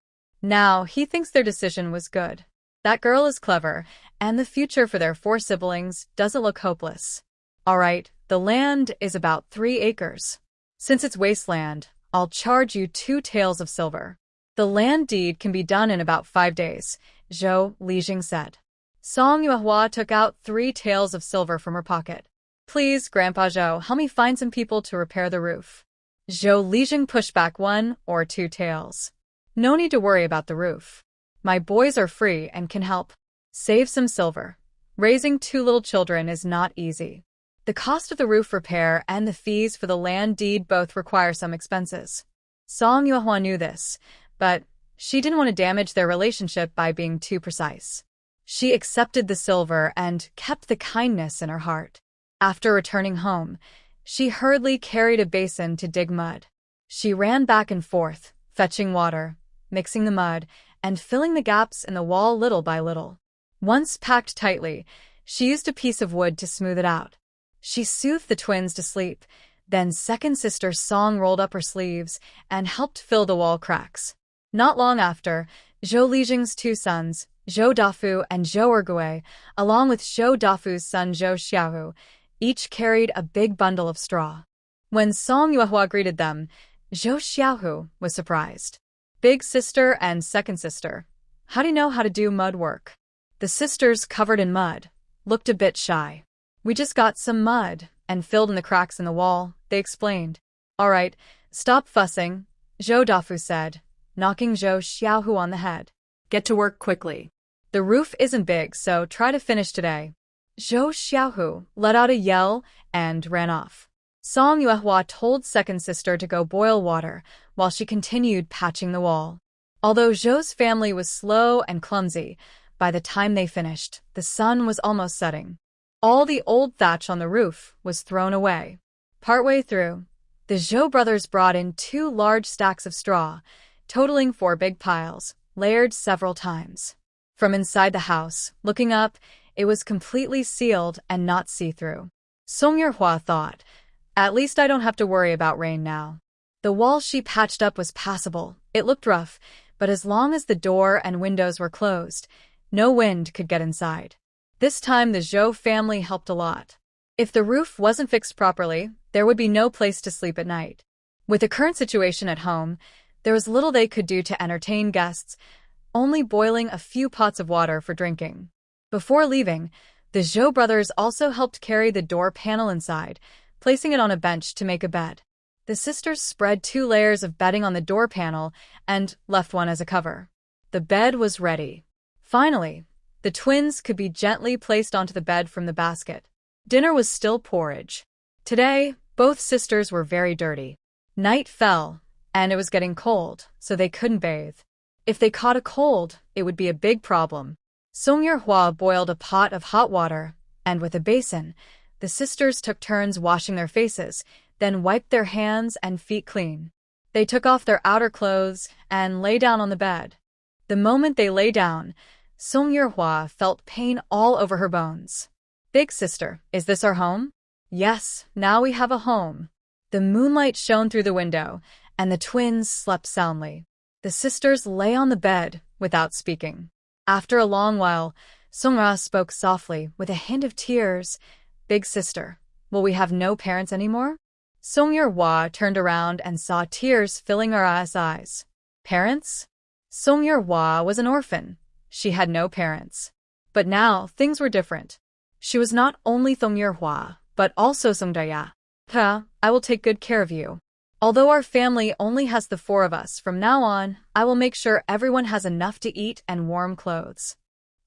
S1: Now, he thinks their decision was good. That girl is clever, and the future for their 4 siblings doesn't look hopeless. Alright, the land is about 3 acres. Since it's wasteland, I'll charge you 2 taels of silver. The land deed can be done in about 5 days, Zhou Lijing said. Song Yuehua took out 3 taels of silver from her pocket. Please, Grandpa Zhou, help me find some people to repair the roof. Zhou Lijing pushed back 1 or 2 taels. No need to worry about the roof. My boys are free and can help. Save some silver. Raising 2 little children is not easy. The cost of the roof repair and the fees for the land deed both require some expenses. Song Yuehua knew this, but she didn't want to damage their relationship by being too precise. She accepted the silver and kept the kindness in her heart. After returning home, she hurriedly carried a basin to dig mud. She ran back and forth, fetching water, mixing the mud, and filling the gaps in the wall little by little. Once packed tightly, she used a piece of wood to smooth it out. She soothed the twins to sleep, then second sister Song rolled up her sleeves and helped fill the wall cracks. Not long after, Zhou Lijing's 2 sons, Zhou Dafu and Zhou Ergui, along with Zhou Dafu's son Zhou Xiaohu, each carried a big bundle of straw. When Song Yuehua greeted them, Zhou Xiaohu was surprised. Big sister and second sister, how do you know how to do mud work? The sisters, covered in mud, looked a bit shy. We just got some mud and filled in the cracks in the wall, they explained. Alright, stop fussing, Zhou Dafu said, knocking Zhou Xiaohu on the head.
S2: Get to work quickly.
S1: The roof isn't big, so try to finish today. Zhou Xiaohu let out a yell and ran off. Song Yuehua told second sister to go boil water while she continued patching the wall. Although Zhou's family was slow and clumsy, by the time they finished, the sun was almost setting. All the old thatch on the roof was thrown away. Partway through, the Zhou brothers brought in 2 large stacks of straw, totaling 4 big piles, layered several times. From inside the house, looking up, it was completely sealed and not see-through. Song Yuehua thought, at least I don't have to worry about rain now. The wall she patched up was passable. It looked rough, but as long as the door and windows were closed, no wind could get inside. This time the Zhou family helped a lot. If the roof wasn't fixed properly, there would be no place to sleep at night. With the current situation at home, there was little they could do to entertain guests, only boiling a few pots of water for drinking. Before leaving, the Zhou brothers also helped carry the door panel inside, placing it on a bench to make a bed. The sisters spread 2 layers of bedding on the door panel and left one as a cover. The bed was ready. Finally, the twins could be gently placed onto the bed from the basket. Dinner was still porridge. Today, both sisters were very dirty. Night fell, and it was getting cold, so they couldn't bathe. If they caught a cold, it would be a big problem. Song Yuehua boiled a pot of hot water, and with a basin, the sisters took turns washing their faces, then wiped their hands and feet clean. They took off their outer clothes and lay down on the bed. The moment they lay down, Song Yuehua felt pain all over her bones. Big sister, is this our home? Yes, now we have a home. The moonlight shone through the window, and the twins slept soundly. The sisters lay on the bed without speaking. After a long while, Song Ra spoke softly with a hint of tears. Big sister, will we have no parents anymore? Song Yuehua turned around and saw tears filling her eyes. Parents? Song Yuehua was an orphan. She had no parents. But now, things were different. She was not only Song Yuehua, but also Song Daya. I will take good care of you. Although our family only has the 4 of us, from now on, I will make sure everyone has enough to eat and warm clothes.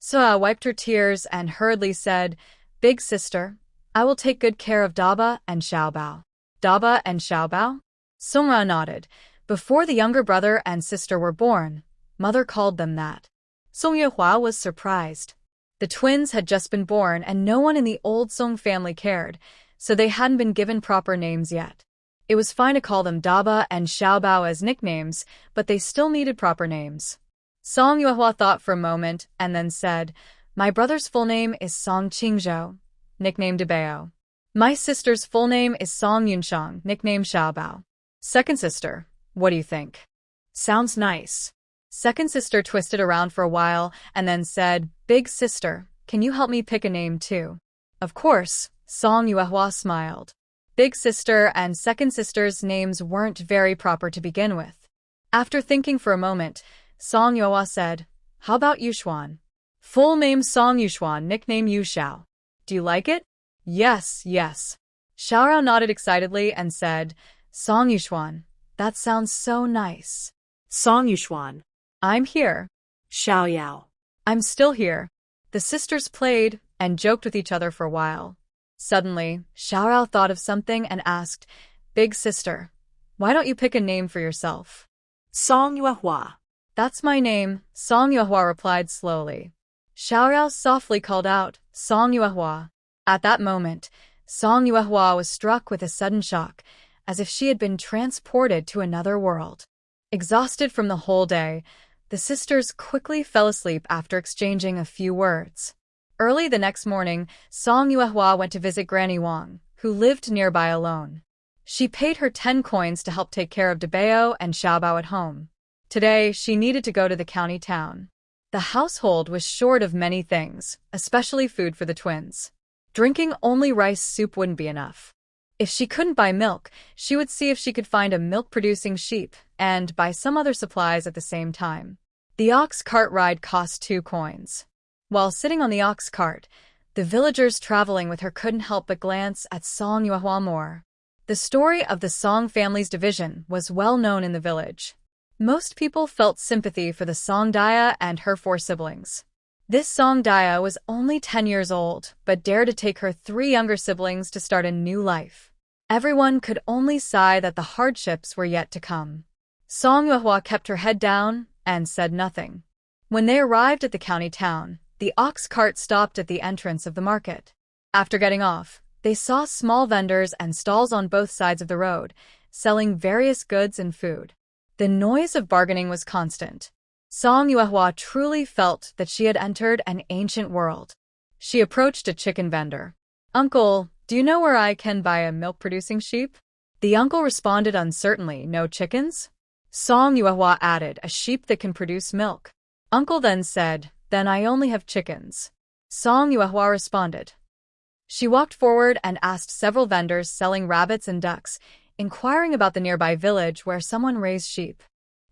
S1: Suha wiped her tears and hurriedly said, Big sister, I will take good care of Daba and Xiaobao. Daba and Xiaobao? Song Ra nodded. Before the younger brother and sister were born, mother called them that. Song Yuehua was surprised. The twins had just been born and no one in the old Song family cared, so they hadn't been given proper names yet. It was fine to call them Daba and Xiaobao as nicknames, but they still needed proper names. Song Yuehua thought for a moment and then said, My brother's full name is Song Qingzhou, nicknamed Dabao. My sister's full name is Song Yunshang, nicknamed Xiaobao. Second sister, what do you think?
S2: Sounds nice.
S1: Second sister twisted around for a while and then said, Big sister, can you help me pick a name too? Of course, Song Yuehua smiled. Big sister and second sister's names weren't very proper to begin with. After thinking for a moment, Song Yuehua said, How about Yushuan? Full name Song Yushuan, nickname Yu Xiao. Do you like it? Yes, yes. Xiaorao nodded excitedly and said, Song Yushuan, that sounds so nice.
S2: Song Yushuan.
S1: I'm here.
S2: Xiao Yao.
S1: I'm still here. The sisters played and joked with each other for a while. Suddenly, Xiaorao thought of something and asked, Big sister, why don't you pick a name for yourself?
S2: Song Yuehua.
S1: That's my name, Song Yuehua replied slowly. Xiaorao softly called out, Song Yuehua. At that moment, Song Yuehua was struck with a sudden shock, as if she had been transported to another world. Exhausted from the whole day, the sisters quickly fell asleep after exchanging a few words. Early the next morning, Song Yuehua went to visit Granny Wang, who lived nearby alone. She paid her 10 coins to help take care of Debao and Xiaobao at home. Today, she needed to go to the county town. The household was short of many things, especially food for the twins. Drinking only rice soup wouldn't be enough. If she couldn't buy milk, she would see if she could find a milk-producing sheep and buy some other supplies at the same time. The ox cart ride cost 2 coins. While sitting on the ox cart, the villagers traveling with her couldn't help but glance at Song Yuehua more. The story of the Song family's division was well known in the village. Most people felt sympathy for the Song Daya and her 4 siblings. This Song Daya was only 10 years old, but dared to take her 3 younger siblings to start a new life. Everyone could only sigh that the hardships were yet to come. Song Yuehua kept her head down and said nothing. When they arrived at the county town, the ox cart stopped at the entrance of the market. After getting off, they saw small vendors and stalls on both sides of the road, selling various goods and food. The noise of bargaining was constant. Song Yuehua truly felt that she had entered an ancient world. She approached a chicken vendor. Uncle, do you know where I can buy a milk-producing sheep? The uncle responded uncertainly, No chickens? Song Yuehua added, A sheep that can produce milk. Uncle then said, Then I only have chickens. Song Yuehua responded. She walked forward and asked several vendors selling rabbits and ducks, inquiring about the nearby village where someone raised sheep.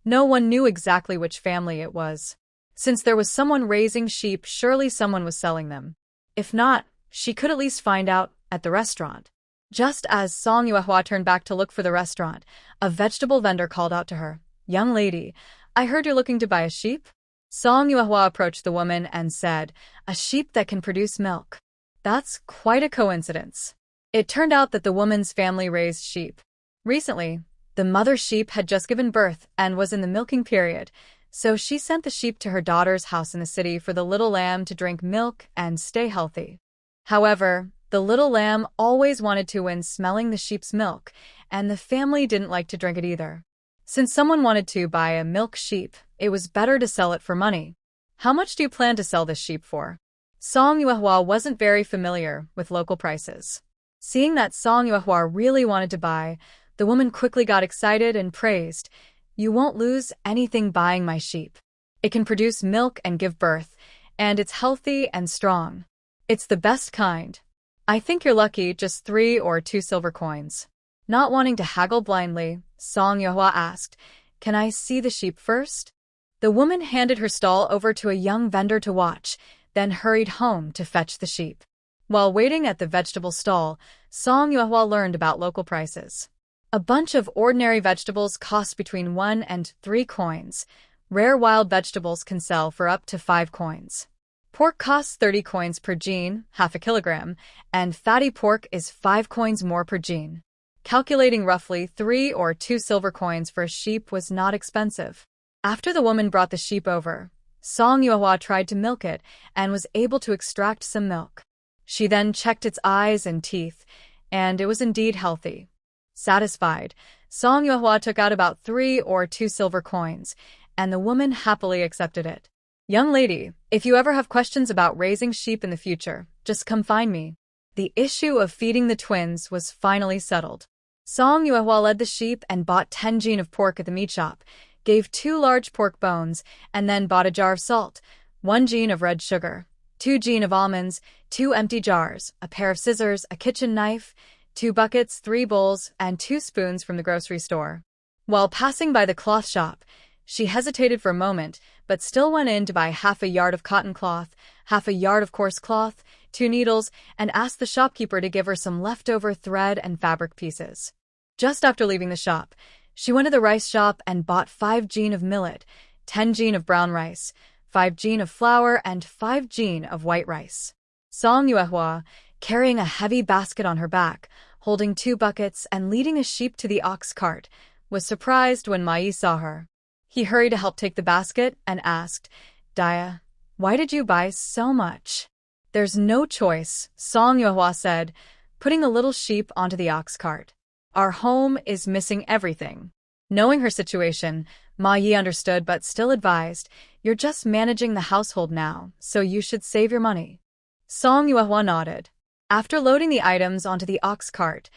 S1: No one knew exactly which family it was. Since there was someone raising sheep, surely someone was selling them. If not, she could at least find out at the restaurant. Just as Song Yuehua turned back to look for the restaurant, a vegetable vendor called out to her, Young lady, I heard you're looking to buy a sheep? Song Yuehua approached the woman and said, A sheep that can produce milk. That's quite a coincidence. It turned out that the woman's family raised sheep. Recently, the mother sheep had just given birth and was in the milking period, so she sent the sheep to her daughter's house in the city for the little lamb to drink milk and stay healthy. However, the little lamb always wanted to when smelling the sheep's milk, and the family didn't like to drink it either. Since someone wanted to buy a milk sheep, it was better to sell it for money. How much do you plan to sell this sheep for? Song Yuehua wasn't very familiar with local prices. Seeing that Song Yuehua really wanted to buy, the woman quickly got excited and praised, You won't lose anything buying my sheep. It can produce milk and give birth, and it's healthy and strong. It's the best kind. I think you're lucky, just 3 or 2 silver coins. Not wanting to haggle blindly, Song Yuehua asked, Can I see the sheep first? The woman handed her stall over to a young vendor to watch, then hurried home to fetch the sheep. While waiting at the vegetable stall, Song Yuehua learned about local prices. A bunch of ordinary vegetables cost between 1 and 3 coins. Rare wild vegetables can sell for up to 5 coins. Pork costs 30 coins per jean, half a kilogram, and fatty pork is 5 coins more per jean. Calculating roughly 3 or 2 silver coins for a sheep was not expensive. After the woman brought the sheep over, Song Yuehua tried to milk it and was able to extract some milk. She then checked its eyes and teeth, and it was indeed healthy. Satisfied, Song Yuehua took out about 3 or 2 silver coins, and the woman happily accepted it. Young lady, if you ever have questions about raising sheep in the future, just come find me. The issue of feeding the twins was finally settled. Song Yuehua led the sheep and bought 10 jin of pork at the meat shop, gave 2 large pork bones, and then bought a jar of salt, 1 jin of red sugar, 2 jin of almonds, 2 empty jars, a pair of scissors, a kitchen knife, 2 buckets, 3 bowls, and 2 spoons from the grocery store. While passing by the cloth shop, she hesitated for a moment, but still went in to buy half a yard of cotton cloth, half a yard of coarse cloth, 2 needles, and asked the shopkeeper to give her some leftover thread and fabric pieces. Just after leaving the shop, she went to the rice shop and bought 5 jin of millet, 10 jin of brown rice, 5 jin of flour, and 5 jin of white rice. Song Yuehua, carrying a heavy basket on her back, holding 2 buckets and leading a sheep to the ox cart, was surprised when Ma Yi saw her. He hurried to help take the basket and asked, "Dia, why did you buy so much?" "There's no choice," Song Yuehua said, putting the little sheep onto the ox cart. "Our home is missing everything." Knowing her situation, Ma Yi understood but still advised, "You're just managing the household now, so you should save your money." Song Yuehua nodded. After loading the items onto the ox cart,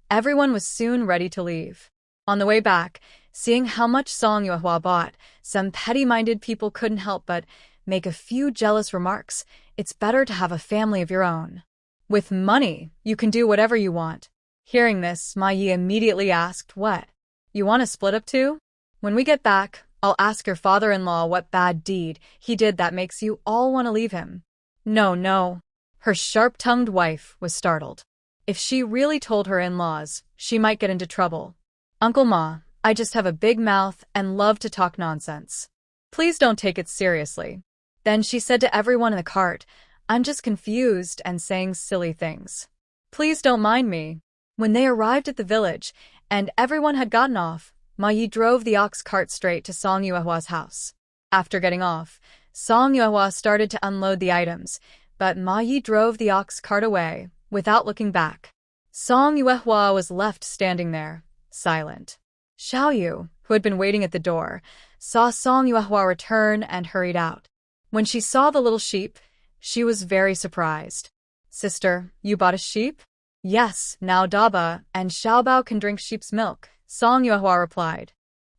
S1: everyone was soon ready to leave. On the way back, seeing how much Song Yuehua bought, some petty-minded people couldn't help but make a few jealous remarks. "It's better to have a family of your own. With money, you can do whatever you want." Hearing this, Ma Yi immediately asked, "What? You want to split up too? When we get back, I'll ask your father-in-law what bad deed he did that makes you all want to leave him." "No, no." Her sharp-tongued wife was startled. If she really told her in-laws, she might get into trouble. "Uncle Ma, I just have a big mouth and love to talk nonsense. Please don't take it seriously." Then she said to everyone in the cart, "I'm just confused and saying silly things. Please don't mind me." When they arrived at the village and everyone had gotten off, Ma Yi drove the ox cart straight to Song Yuehua's house. After getting off, Song Yuehua started to unload the items, but Ma Yi drove the ox cart away without looking back. Song Yuehua was left standing there, silent. Xiaoyu, who had been waiting at the door, saw Song Yuehua return and hurried out. When she saw the little sheep, she was very surprised. "Sister, you bought a sheep?" "Yes, now Daba and Xiaobao can drink sheep's milk," Song Yuehua replied.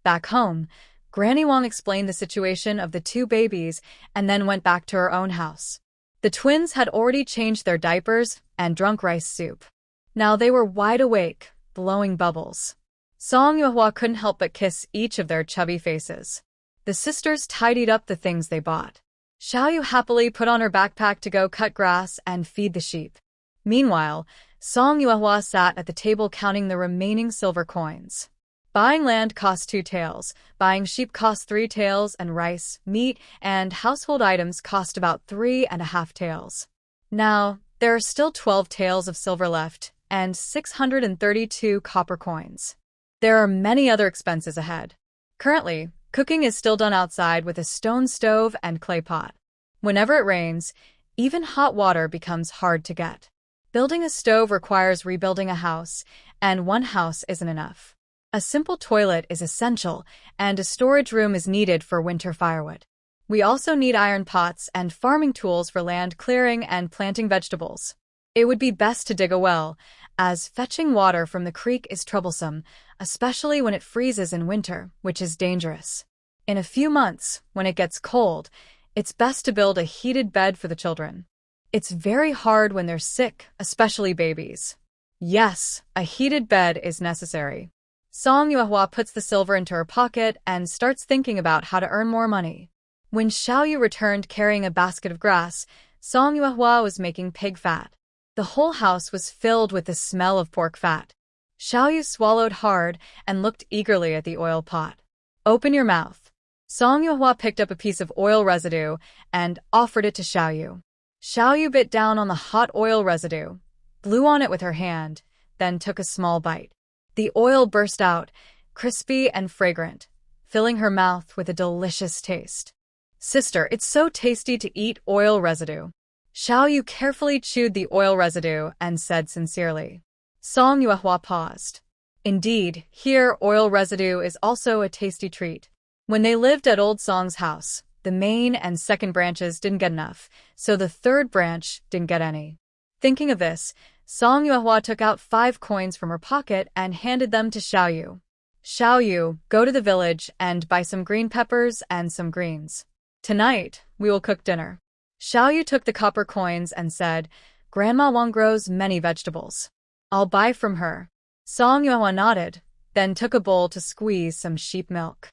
S1: Back home, Granny Wang explained the situation of the 2 babies and then went back to her own house. The twins had already changed their diapers and drunk rice soup. Now they were wide awake, blowing bubbles. Song Yuehua couldn't help but kiss each of their chubby faces. The sisters tidied up the things they bought. Xiaoyu happily put on her backpack to go cut grass and feed the sheep. Meanwhile, Song Yuehua sat at the table counting the remaining silver coins. Buying land cost 2 taels, buying sheep cost 3 taels, and rice, meat, and household items cost about 3.5 taels. Now, there are still 12 taels of silver left, and 632 copper coins. There are many other expenses ahead. Currently, cooking is still done outside with a stone stove and clay pot. Whenever it rains, even hot water becomes hard to get. Building a stove requires rebuilding a house, and one house isn't enough. A simple toilet is essential, and a storage room is needed for winter firewood. We also need iron pots and farming tools for land clearing and planting vegetables. It would be best to dig a well, as fetching water from the creek is troublesome, especially when it freezes in winter, which is dangerous. In a few months, when it gets cold, it's best to build a heated bed for the children. It's very hard when they're sick, especially babies. Yes, a heated bed is necessary. Song Yuehua puts the silver into her pocket and starts thinking about how to earn more money. When Xiaoyu returned carrying a basket of grass, Song Yuehua was making pig fat. The whole house was filled with the smell of pork fat. Xiaoyu swallowed hard and looked eagerly at the oil pot. "Open your mouth." Song Yuehua picked up a piece of oil residue and offered it to Xiaoyu. Xiaoyu bit down on the hot oil residue, blew on it with her hand, then took a small bite. The oil burst out, crispy and fragrant, filling her mouth with a delicious taste. "Sister, it's so tasty to eat oil residue." Xiaoyu carefully chewed the oil residue and said sincerely. Song Yuehua paused. Indeed, here oil residue is also a tasty treat. When they lived at Old Song's house, the main and second branches didn't get enough, so the third branch didn't get any. Thinking of this, Song Yuehua took out 5 coins from her pocket and handed them to Xiaoyu. Xiaoyu, go to the village and buy some green peppers and some greens. Tonight, we will cook dinner. Xiaoyu took the copper coins and said, Grandma Wang grows many vegetables. I'll buy from her. Song Yuehua nodded, then took a bowl to squeeze some sheep milk.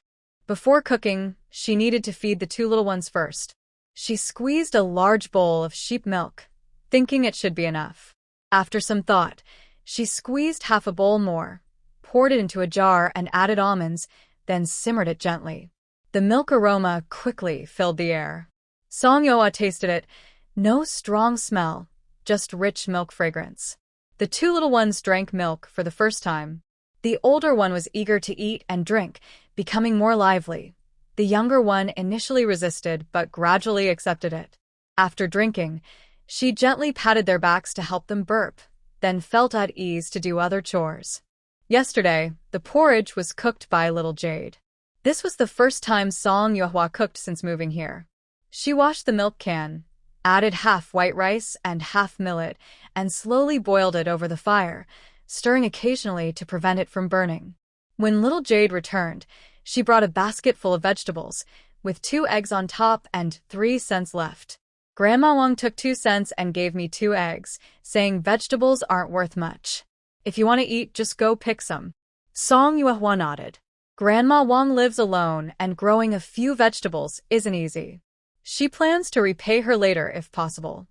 S1: Before cooking, she needed to feed the 2 little ones first. She squeezed a large bowl of sheep milk, thinking it should be enough. After some thought, she squeezed half a bowl more, poured it into a jar and added almonds, then simmered it gently. The milk aroma quickly filled the air. Song Yuehua tasted it. No strong smell, just rich milk fragrance. The 2 little ones drank milk for the first time. The older one was eager to eat and drink, becoming more lively. The younger one initially resisted but gradually accepted it. After drinking, she gently patted their backs to help them burp, then felt at ease to do other chores. Yesterday, the porridge was cooked by little Jade. This was the first time Song Yuehua cooked since moving here. She washed the milk can, added half white rice and half millet, and slowly boiled it over the fire, stirring occasionally to prevent it from burning. When little Jade returned, she brought a basket full of vegetables, with 2 eggs on top and 3 cents left. Grandma Wang took 2 cents and gave me 2 eggs, saying vegetables aren't worth much. If you want to eat, just go pick some.
S2: Song Yuehua nodded.
S1: Grandma Wang lives alone and growing a few vegetables isn't easy. She plans to repay her later if possible.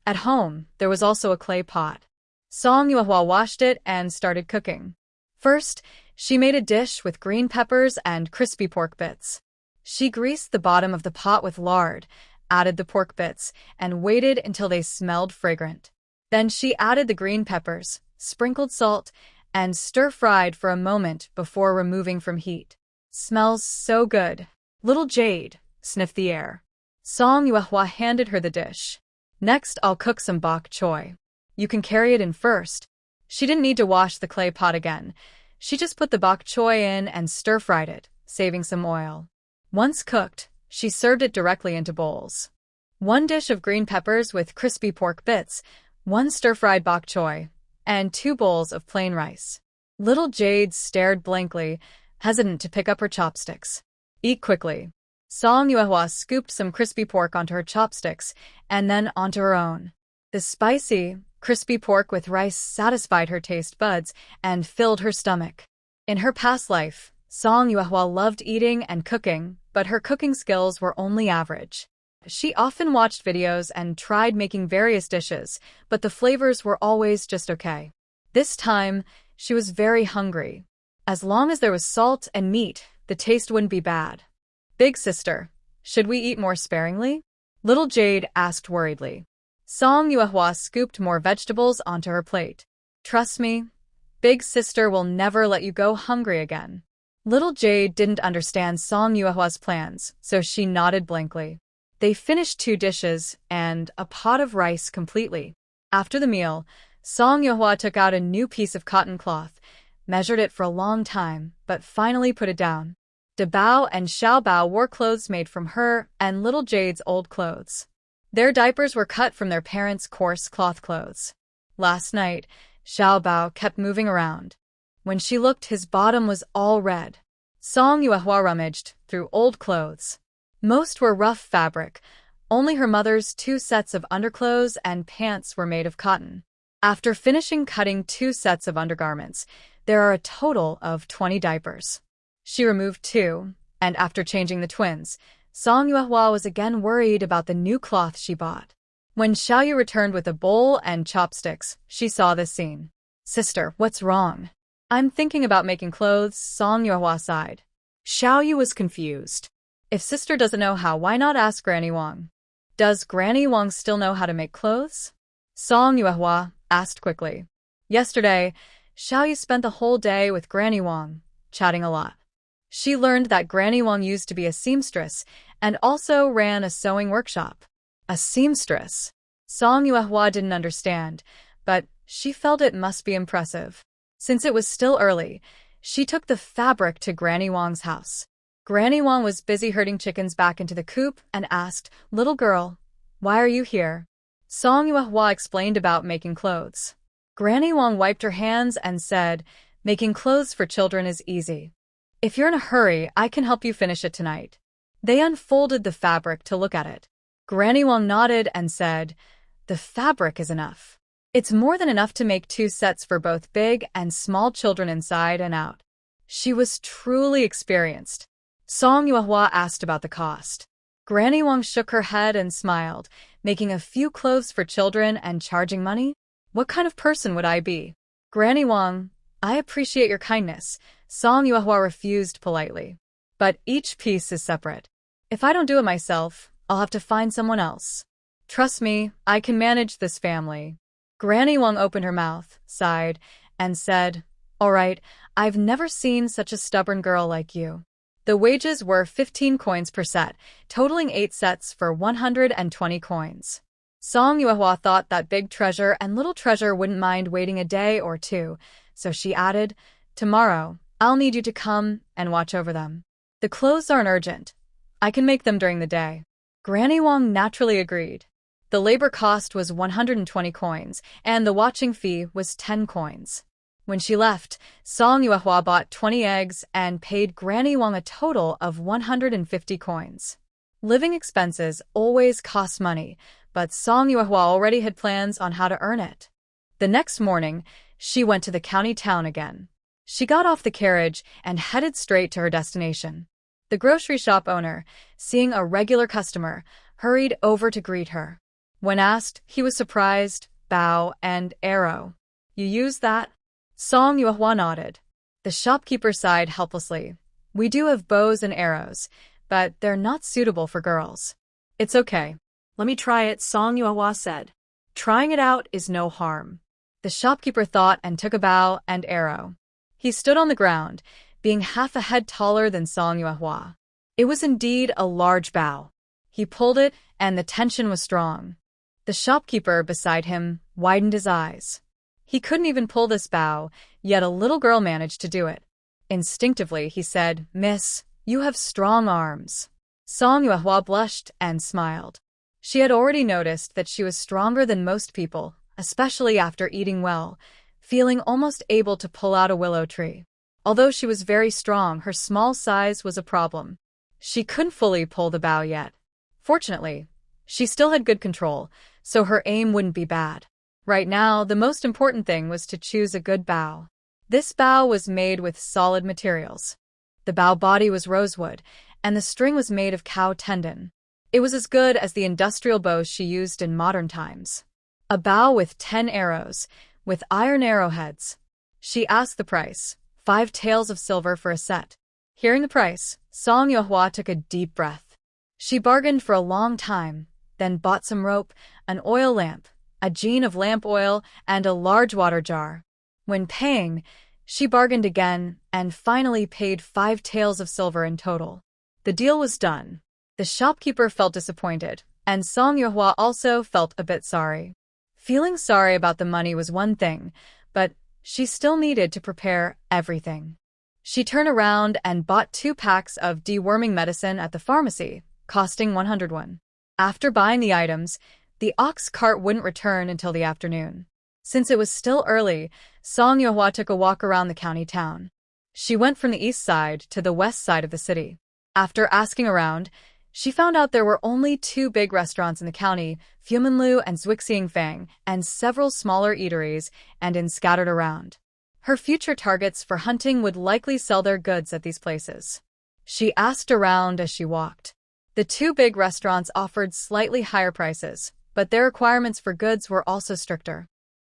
S1: At home, there was also a clay pot. Song Yuehua washed it and started cooking. First, she made a dish with green peppers and crispy pork bits. She greased the bottom of the pot with lard, added the pork bits, and waited until they smelled fragrant. Then she added the green peppers, sprinkled salt, and stir-fried for a moment before removing from heat. Smells so good. Little Jade sniffed the air. Song Yuehua handed her the dish. Next, I'll cook some bok choy. You can carry it in first. She didn't need to wash the clay pot again. She just put the bok choy in and stir-fried it, saving some oil. Once cooked, she served it directly into bowls. 1 dish of green peppers with crispy pork bits, 1 stir-fried bok choy, and 2 bowls of plain rice. Little Jade stared blankly, hesitant to pick up her chopsticks. Eat quickly. Song Yuehua scooped some crispy pork onto her chopsticks, and then onto her own. The spicy, crispy pork with rice satisfied her taste buds and filled her stomach. In her past life, Song Yuehua loved eating and cooking, but her cooking skills were only average. She often watched videos and tried making various dishes, but the flavors were always just okay. This time, she was very hungry. As long as there was salt and meat, the taste wouldn't be bad. Big sister, should we eat more sparingly? Little Jade asked worriedly. Song Yuehua scooped more vegetables onto her plate. Trust me, Big sister will never let you go hungry again. Little Jade didn't understand Song Yuehua's plans, so she nodded blankly. They finished 2 dishes and a pot of rice completely. After the meal, Song Yuehua took out a new piece of cotton cloth, measured it for a long time, but finally put it down. De Bao and Xiao Bao wore clothes made from her and Little Jade's old clothes. Their diapers were cut from their parents' coarse cloth clothes. Last night, Xiao Bao kept moving around. When she looked, his bottom was all red. Song Yuehua rummaged through old clothes. Most were rough fabric. Only her mother's 2 sets of underclothes and pants were made of cotton. After finishing cutting 2 sets of undergarments, there are a total of 20 diapers. She removed 2, and after changing the twins, Song Yuehua was again worried about the new cloth she bought. When Xiaoyu returned with a bowl and chopsticks, she saw this scene. "Sister, what's wrong?" "I'm thinking about making clothes," Song Yuehua sighed.
S2: Xiaoyu was confused.
S1: "If sister doesn't know how, why not ask Granny Wang?" "Does Granny Wang still know how to make clothes?" Song Yuehua asked quickly. Yesterday, Xiaoyu spent the whole day with Granny Wang, chatting a lot. She learned that Granny Wang used to be a seamstress and also ran a sewing workshop. A seamstress? Song Yuehua didn't understand, but she felt it must be impressive. Since it was still early, she took the fabric to Granny Wang's house. Granny Wang was busy herding chickens back into the coop and asked, "Little girl, why are you here?" Song Yuehua explained about making clothes. Granny Wang wiped her hands and said, "Making clothes for children is easy. If you're in a hurry, I can help you finish it tonight." They unfolded the fabric to look at it. Granny Wang nodded and said, "The fabric is enough. It's more than enough to make 2 sets for both big and small children inside and out." She was truly experienced. Song Yuehua asked about the cost. Granny Wang shook her head and smiled, making a few clothes for children and charging money? What kind of person would I be? Granny Wang, I appreciate your kindness. Song Yuehua refused politely. But each piece is separate. If I don't do it myself, I'll have to find someone else. Trust me, I can manage this family. Granny Wang opened her mouth, sighed, and said, "All right, I've never seen such a stubborn girl like you." The wages were 15 coins per set, totaling 8 sets for 120 coins. Song Yuehua thought that Big Treasure and Little Treasure wouldn't mind waiting a day or two, so she added, "Tomorrow, I'll need you to come and watch over them. The clothes aren't urgent. I can make them during the day." Granny Wang naturally agreed. The labor cost was 120 coins, and the watching fee was 10 coins. When she left, Song Yuehua bought 20 eggs and paid Granny Wang a total of 150 coins. Living expenses always cost money, but Song Yuehua already had plans on how to earn it. The next morning, she went to the county town again. She got off the carriage and headed straight to her destination. The grocery shop owner, seeing a regular customer, hurried over to greet her. When asked, he was surprised, bow, and arrow. "You use that?" Song Yuehua nodded. The shopkeeper sighed helplessly. "We do have bows and arrows, but they're not suitable for girls." "It's okay.
S2: Let me try it," Song Yuehua said. "Trying it out is no harm."
S1: The shopkeeper thought and took a bow and arrow. He stood on the ground, being half a head taller than Song Yuehua. It was indeed a large bow. He pulled it, and the tension was strong. The shopkeeper beside him widened his eyes. He couldn't even pull this bow, yet a little girl managed to do it. Instinctively, he said, "Miss, you have strong arms." Song Yuehua blushed and smiled. She had already noticed that she was stronger than most people, especially after eating well, feeling almost able to pull out a willow tree. Although she was very strong, her small size was a problem. She couldn't fully pull the bow yet. Fortunately, she still had good control, so her aim wouldn't be bad. Right now, the most important thing was to choose a good bow. This bow was made with solid materials. The bow body was rosewood, and the string was made of cow tendon. It was as good as the industrial bows she used in modern times. A bow with 10 arrows, with iron arrowheads. She asked the price, 5 taels of silver for a set. Hearing the price, Song Yuehua took a deep breath. She bargained for a long time, then bought some rope, an oil lamp, a jean of lamp oil, and a large water jar. When paying, she bargained again and finally paid 5 taels of silver in total. The deal was done. The shopkeeper felt disappointed, and Song Yuehua also felt a bit sorry. Feeling sorry about the money was one thing, but she still needed to prepare everything. She turned around and bought 2 packs of deworming medicine at the pharmacy, costing 100 won. After buying the items, the ox cart wouldn't return until the afternoon. Since it was still early, Song Yuehua took a walk around the county town. She went from the east side to the west side of the city. After asking around, she found out there were only 2 big restaurants in the county, Fumanlu and Zwixiangfang, and several smaller eateries and scattered around. Her future targets for hunting would likely sell their goods at these places. She asked around as she walked. The 2 big restaurants offered slightly higher prices, but their requirements for goods were also stricter.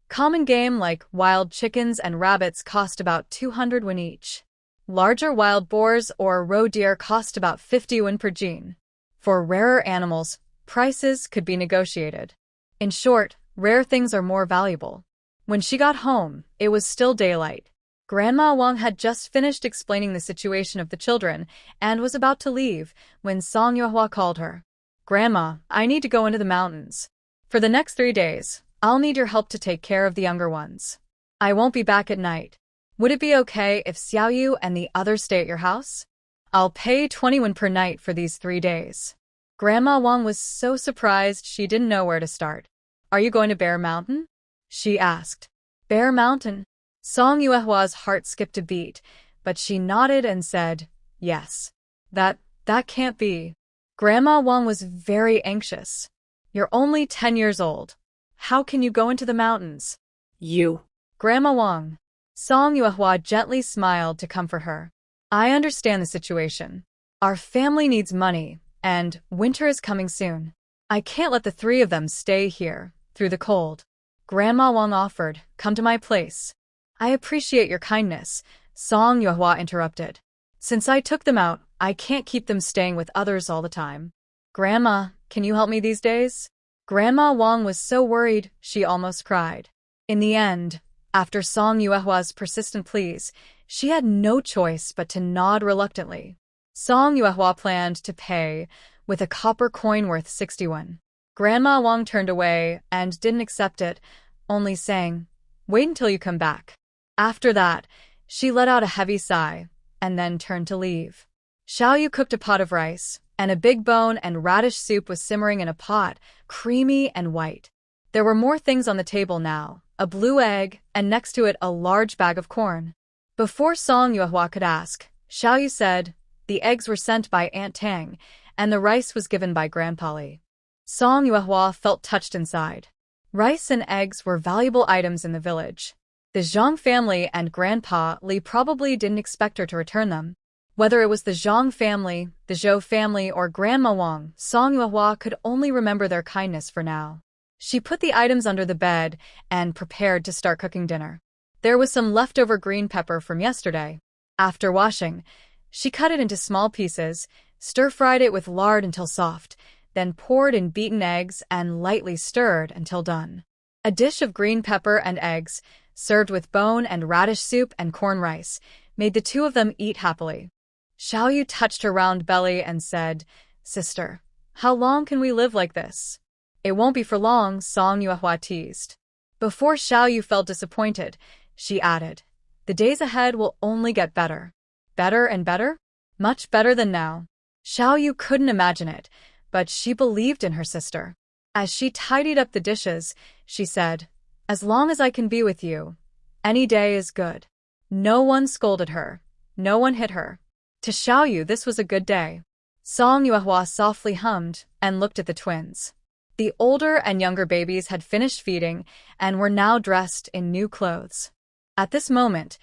S1: Common game like wild chickens and rabbits cost about 200 won each. Larger wild boars or roe deer cost about 50 won per jean. For rarer animals, prices could be negotiated. In short, rare things are more valuable. When she got home, it was still daylight. Grandma Wang had just finished explaining the situation of the children and was about to leave when Song Yuehua called her. "Grandma, I need to go into the mountains. For the next 3 days, I'll need your help to take care of the younger ones. I won't be back at night. Would it be okay if Xiaoyu and the others stay at your house? I'll pay 20 won per night for these 3 days. Grandma Wang was so surprised she didn't know where to start. "Are you going to Bear Mountain?" she asked. Bear Mountain. Song Yuehua's heart skipped a beat, but she nodded and said, yes. That can't be. Grandma Wang was very anxious. You're only 10 years old. How can you go into the mountains?
S2: You.
S1: Grandma Wang. Song Yuehua gently smiled to comfort her. I understand the situation. Our family needs money, and winter is coming soon. I can't let the three of them stay here, through the cold. Grandma Wang offered, come to my place. I appreciate your kindness, Song Yuehua interrupted. Since I took them out, I can't keep them staying with others all the time. Grandma, can you help me these days? Grandma Wang was so worried, she almost cried. In the end, after Song Yuehua's persistent pleas, she had no choice but to nod reluctantly. Song Yuehua planned to pay with a copper coin worth 61. Grandma Wang turned away and didn't accept it, only saying, wait until you come back. After that, she let out a heavy sigh, and then turned to leave. Xiaoyu cooked a pot of rice, and a big bone and radish soup was simmering in a pot, creamy and white. There were more things on the table now, a blue egg, and next to it a large bag of corn. Before Song Yuehua could ask, Xiaoyu said, the eggs were sent by Aunt Tang, and the rice was given by Grandpa Li. Song Yuehua felt touched inside. Rice and eggs were valuable items in the village. The Zhang family and Grandpa Li probably didn't expect her to return them. Whether it was the Zhang family, the Zhou family, or Grandma Wang, Song Yuehua could only remember their kindness for now. She put the items under the bed and prepared to start cooking dinner. There was some leftover green pepper from yesterday. After washing, she cut it into small pieces, stir-fried it with lard until soft, then poured in beaten eggs and lightly stirred until done. A dish of green pepper and eggs, served with bone and radish soup and corn rice, made the two of them eat happily. Xiaoyu touched her round belly and said, Sister, how long can we live like this? It won't be for long, Song Yuehua teased. Before Xiaoyu felt disappointed, she added, the days ahead will only get better. Better and better? Much better than now. Xiaoyu couldn't imagine it, but she believed in her sister. As she tidied up the dishes, she said, as long as I can be with you, any day is good. No one scolded her. No one hit her. To Xiaoyu, this was a good day. Song Yuehua softly hummed and looked at the twins. The older and younger babies had finished feeding and were now dressed in new clothes. At this moment,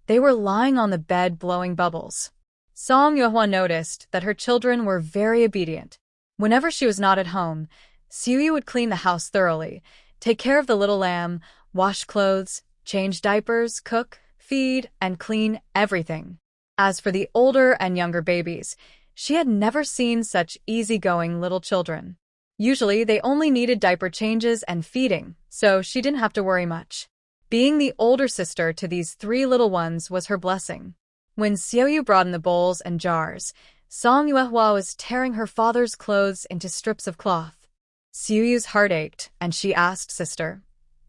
S1: they were lying on the bed blowing bubbles. Song Yuehua noticed that her children were very obedient. Whenever she was not at home, Xiuyu would clean the house thoroughly, take care of the little lamb, wash clothes, change diapers, cook, feed, and clean everything. As for the older and younger babies, she had never seen such easygoing little children. Usually, they only needed diaper changes and feeding, so she didn't have to worry much. Being the older sister to these three little ones was her blessing. When Xiuyu brought in the bowls and jars, Song Yuehua was tearing her father's clothes into strips of cloth. Xiuyu's heart ached, and she asked Sister,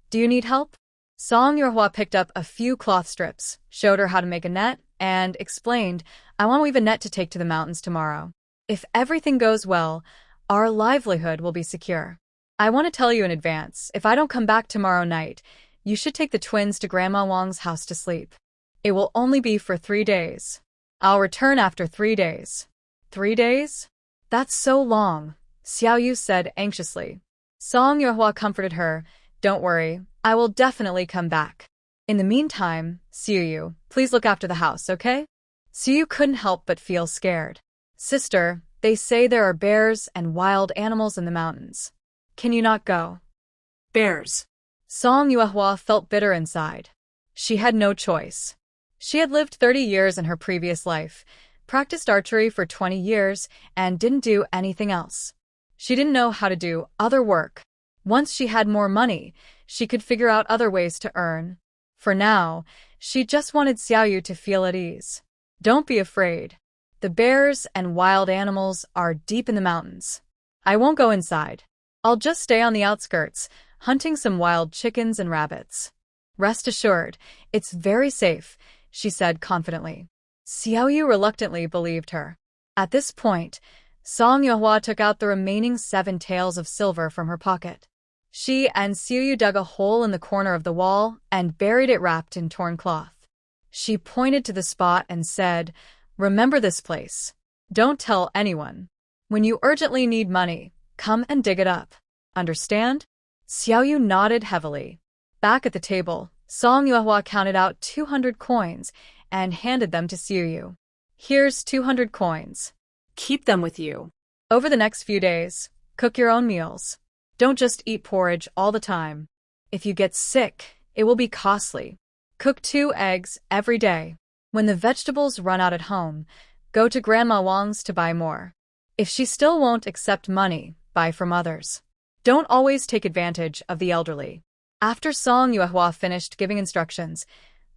S1: do you need help? Song Yuehua picked up a few cloth strips, showed her how to make a net, and explained, I want to weave a net to take to the mountains tomorrow. If everything goes well, our livelihood will be secure. I want to tell you in advance, if I don't come back tomorrow night, you should take the twins to Grandma Wang's house to sleep. It will only be for 3 days. I'll return after 3 days. 3 days? That's so long, Xiaoyu said anxiously. Song Yuehua comforted her, don't worry, I will definitely come back. In the meantime, Xiuyu, please look after the house, okay? Xiuyu couldn't help but feel scared. Sister, they say there are bears and wild animals in the mountains. Can you not go?
S2: Bears.
S1: Song Yuehua felt bitter inside. She had no choice. She had lived 30 years in her previous life, practiced archery for 20 years, and didn't do anything else. She didn't know how to do other work. Once she had more money, she could figure out other ways to earn. For now, she just wanted Xiaoyu to feel at ease. Don't be afraid. The bears and wild animals are deep in the mountains. I won't go inside. I'll just stay on the outskirts, hunting some wild chickens and rabbits. Rest assured, it's very safe, she said confidently. Xiaoyu reluctantly believed her. At this point, Song Yuehua took out the remaining 7 taels of silver from her pocket. She and Xiuyu dug a hole in the corner of the wall and buried it wrapped in torn cloth. She pointed to the spot and said, "Remember this place. Don't tell anyone. When you urgently need money, come and dig it up. Understand?" Xiaoyu nodded heavily. Back at the table, Song Yuehua counted out 200 coins and handed them to Xiuyu. "Here's 200 coins.
S2: Keep them with you.
S1: Over the next few days, cook your own meals. Don't just eat porridge all the time. If you get sick, it will be costly. Cook 2 eggs every day. When the vegetables run out at home, go to Grandma Wang's to buy more. If she still won't accept money, buy from others. Don't always take advantage of the elderly." After Song Yuehua finished giving instructions,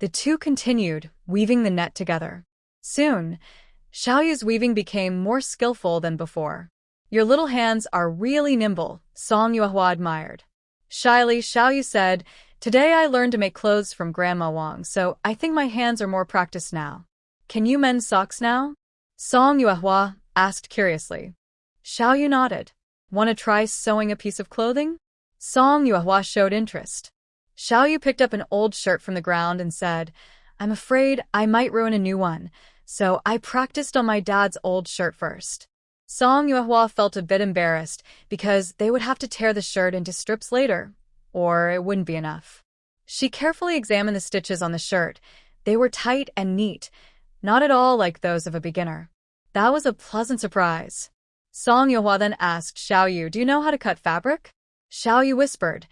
S1: the two continued weaving the net together. Soon, Xiaoyu's weaving became more skillful than before. "Your little hands are really nimble," Song Yuehua admired. Shyly, Xiaoyu said, "Today I learned to make clothes from Grandma Wang, so I think my hands are more practiced now. Can you mend socks now?" Song Yuehua asked curiously. Xiaoyu nodded. "Want to try sewing a piece of clothing?" Song Yuehua showed interest. Xiaoyu picked up an old shirt from the ground and said, "I'm afraid I might ruin a new one, so I practiced on my dad's old shirt first." Song Yuehua felt a bit embarrassed because they would have to tear the shirt into strips later, or it wouldn't be enough. She carefully examined the stitches on the shirt. They were tight and neat, not at all like those of a beginner. That was a pleasant surprise. Song Yuehua then asked Xiaoyu, "Do you know how to cut fabric?" Xiaoyu whispered,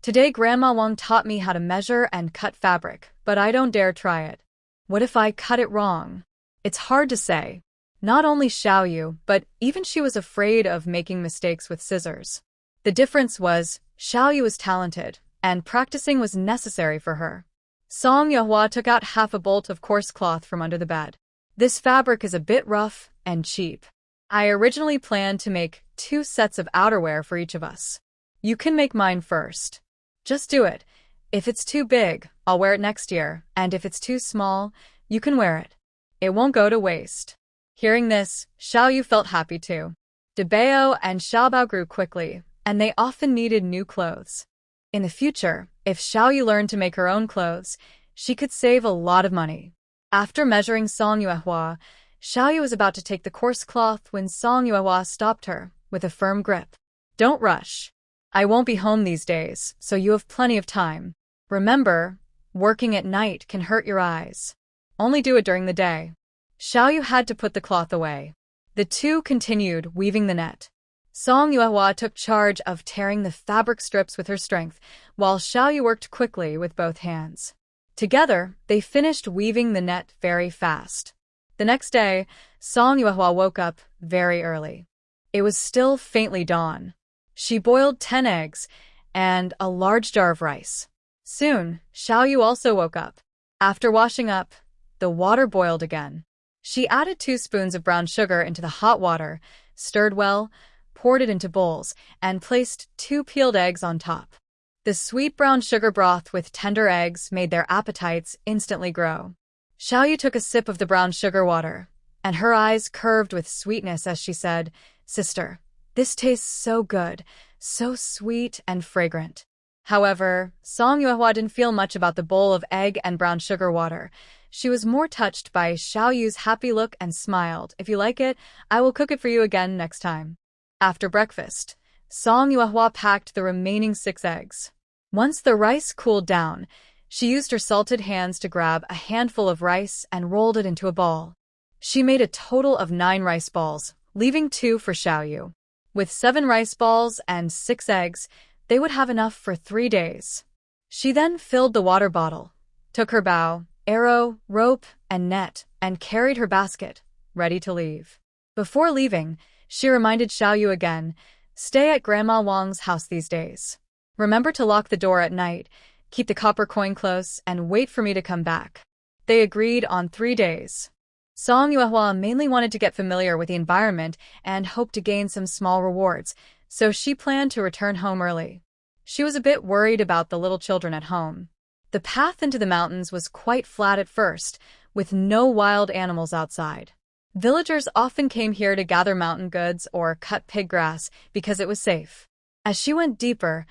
S1: "Today Grandma Wang taught me how to measure and cut fabric, but I don't dare try it. What if I cut it wrong?" It's hard to say. Not only Xiaoyu, but even she was afraid of making mistakes with scissors. The difference was, Xiaoyu was talented, and practicing was necessary for her. Song Yuehua took out half a bolt of coarse cloth from under the bed. "This fabric is a bit rough and cheap. I originally planned to make 2 sets of outerwear for each of us. You can make mine first. Just do it. If it's too big, I'll wear it next year, and if it's too small, you can wear it. It won't go to waste." Hearing this, Xiaoyu felt happy too. Debao and Xiaobao grew quickly, and they often needed new clothes. In the future, if Xiaoyu learned to make her own clothes, she could save a lot of money. After measuring Song Yuehua, Xiaoyu was about to take the coarse cloth when Song Yuehua stopped her with a firm grip. "Don't rush. I won't be home these days, so you have plenty of time. Remember, working at night can hurt your eyes. Only do it during the day." Xiaoyu had to put the cloth away. The two continued weaving the net. Song Yuehua took charge of tearing the fabric strips with her strength, while Xiaoyu worked quickly with both hands. Together, they finished weaving the net very fast. The next day, Song Yuehua woke up very early. It was still faintly dawn. She boiled 10 eggs and a large jar of rice. Soon, Xiaoyu also woke up. After washing up, the water boiled again. She added 2 spoons of brown sugar into the hot water, stirred well, poured it into bowls, and placed 2 peeled eggs on top. The sweet brown sugar broth with tender eggs made their appetites instantly grow. Xiaoyu took a sip of the brown sugar water, and her eyes curved with sweetness as she said, "Sister, this tastes so good, so sweet and fragrant." However, Song Yuehua didn't feel much about the bowl of egg and brown sugar water. She was more touched by Xiaoyu's happy look and smiled. "If you like it, I will cook it for you again next time." After breakfast, Song Yuehua packed the remaining 6 eggs. Once the rice cooled down, she used her salted hands to grab a handful of rice and rolled it into a ball. She made a total of 9 rice balls, leaving 2 for Xiaoyu. With 7 rice balls and 6 eggs, they would have enough for 3 days. She then filled the water bottle, took her bow, arrow, rope, and net, and carried her basket, ready to leave. Before leaving, she reminded Xiaoyu again, "Stay at Grandma Wang's house these days. Remember to lock the door at night, keep the copper coin close, and wait for me to come back." They agreed on 3 days. Song Yuehua mainly wanted to get familiar with the environment and hoped to gain some small rewards, so she planned to return home early. She was a bit worried about the little children at home. The path into the mountains was quite flat at first, with no wild animals outside. Villagers often came here to gather mountain goods or cut pig grass because it was safe. As she went deeper,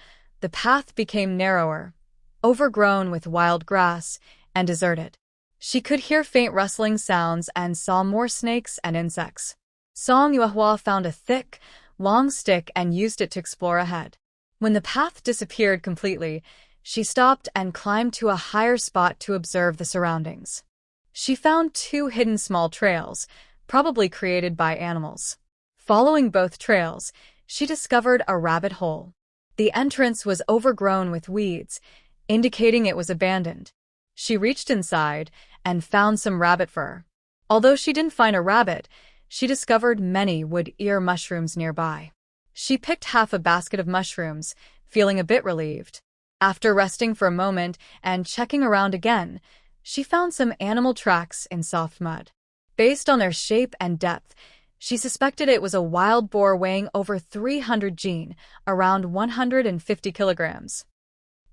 S1: The path became narrower, overgrown with wild grass, and deserted. She could hear faint rustling sounds and saw more snakes and insects. Song Yuehua found a thick, long stick and used it to explore ahead. When the path disappeared completely, she stopped and climbed to a higher spot to observe the surroundings. She found two hidden small trails, probably created by animals. Following both trails, she discovered a rabbit hole. The entrance was overgrown with weeds, indicating it was abandoned. She reached inside and found some rabbit fur. Although she didn't find a rabbit, she discovered many wood-ear mushrooms nearby. She picked half a basket of mushrooms, feeling a bit relieved. After resting for a moment and checking around again, she found some animal tracks in soft mud. Based on their shape and depth, she suspected it was a wild boar weighing over 300 jin, around 150 kilograms.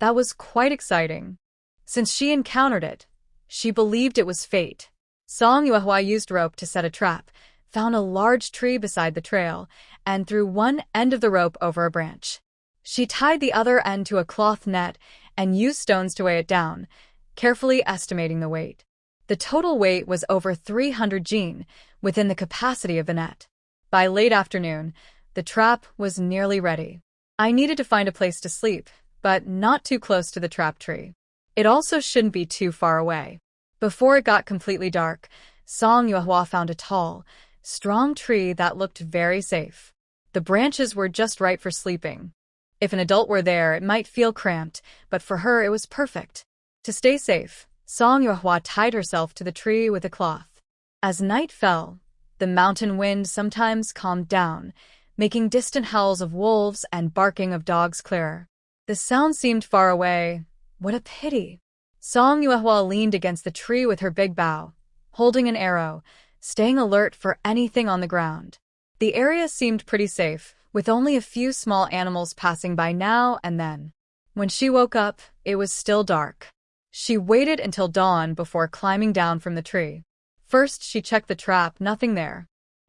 S1: That was quite exciting. Since she encountered it, she believed it was fate. Song Yuehua used rope to set a trap, found a large tree beside the trail, and threw one end of the rope over a branch. She tied the other end to a cloth net and used stones to weigh it down, carefully estimating the weight. The total weight was over 300 jin, within the capacity of the net. By late afternoon, the trap was nearly ready. I needed to find a place to sleep, but not too close to the trap tree. It also shouldn't be too far away. Before it got completely dark, Song Yuehua found a tall, strong tree that looked very safe. The branches were just right for sleeping. If an adult were there, it might feel cramped, but for her it was perfect. To stay safe, Song Yuehua tied herself to the tree with a cloth. As night fell, the mountain wind sometimes calmed down, making distant howls of wolves and barking of dogs clearer. The sound seemed far away. What a pity! Song Yuehua leaned against the tree with her big bow, holding an arrow, staying alert for anything on the ground. The area seemed pretty safe, with only a few small animals passing by now and then. When she woke up, it was still dark. She waited until dawn before climbing down from the tree. First, she checked the trap, nothing there.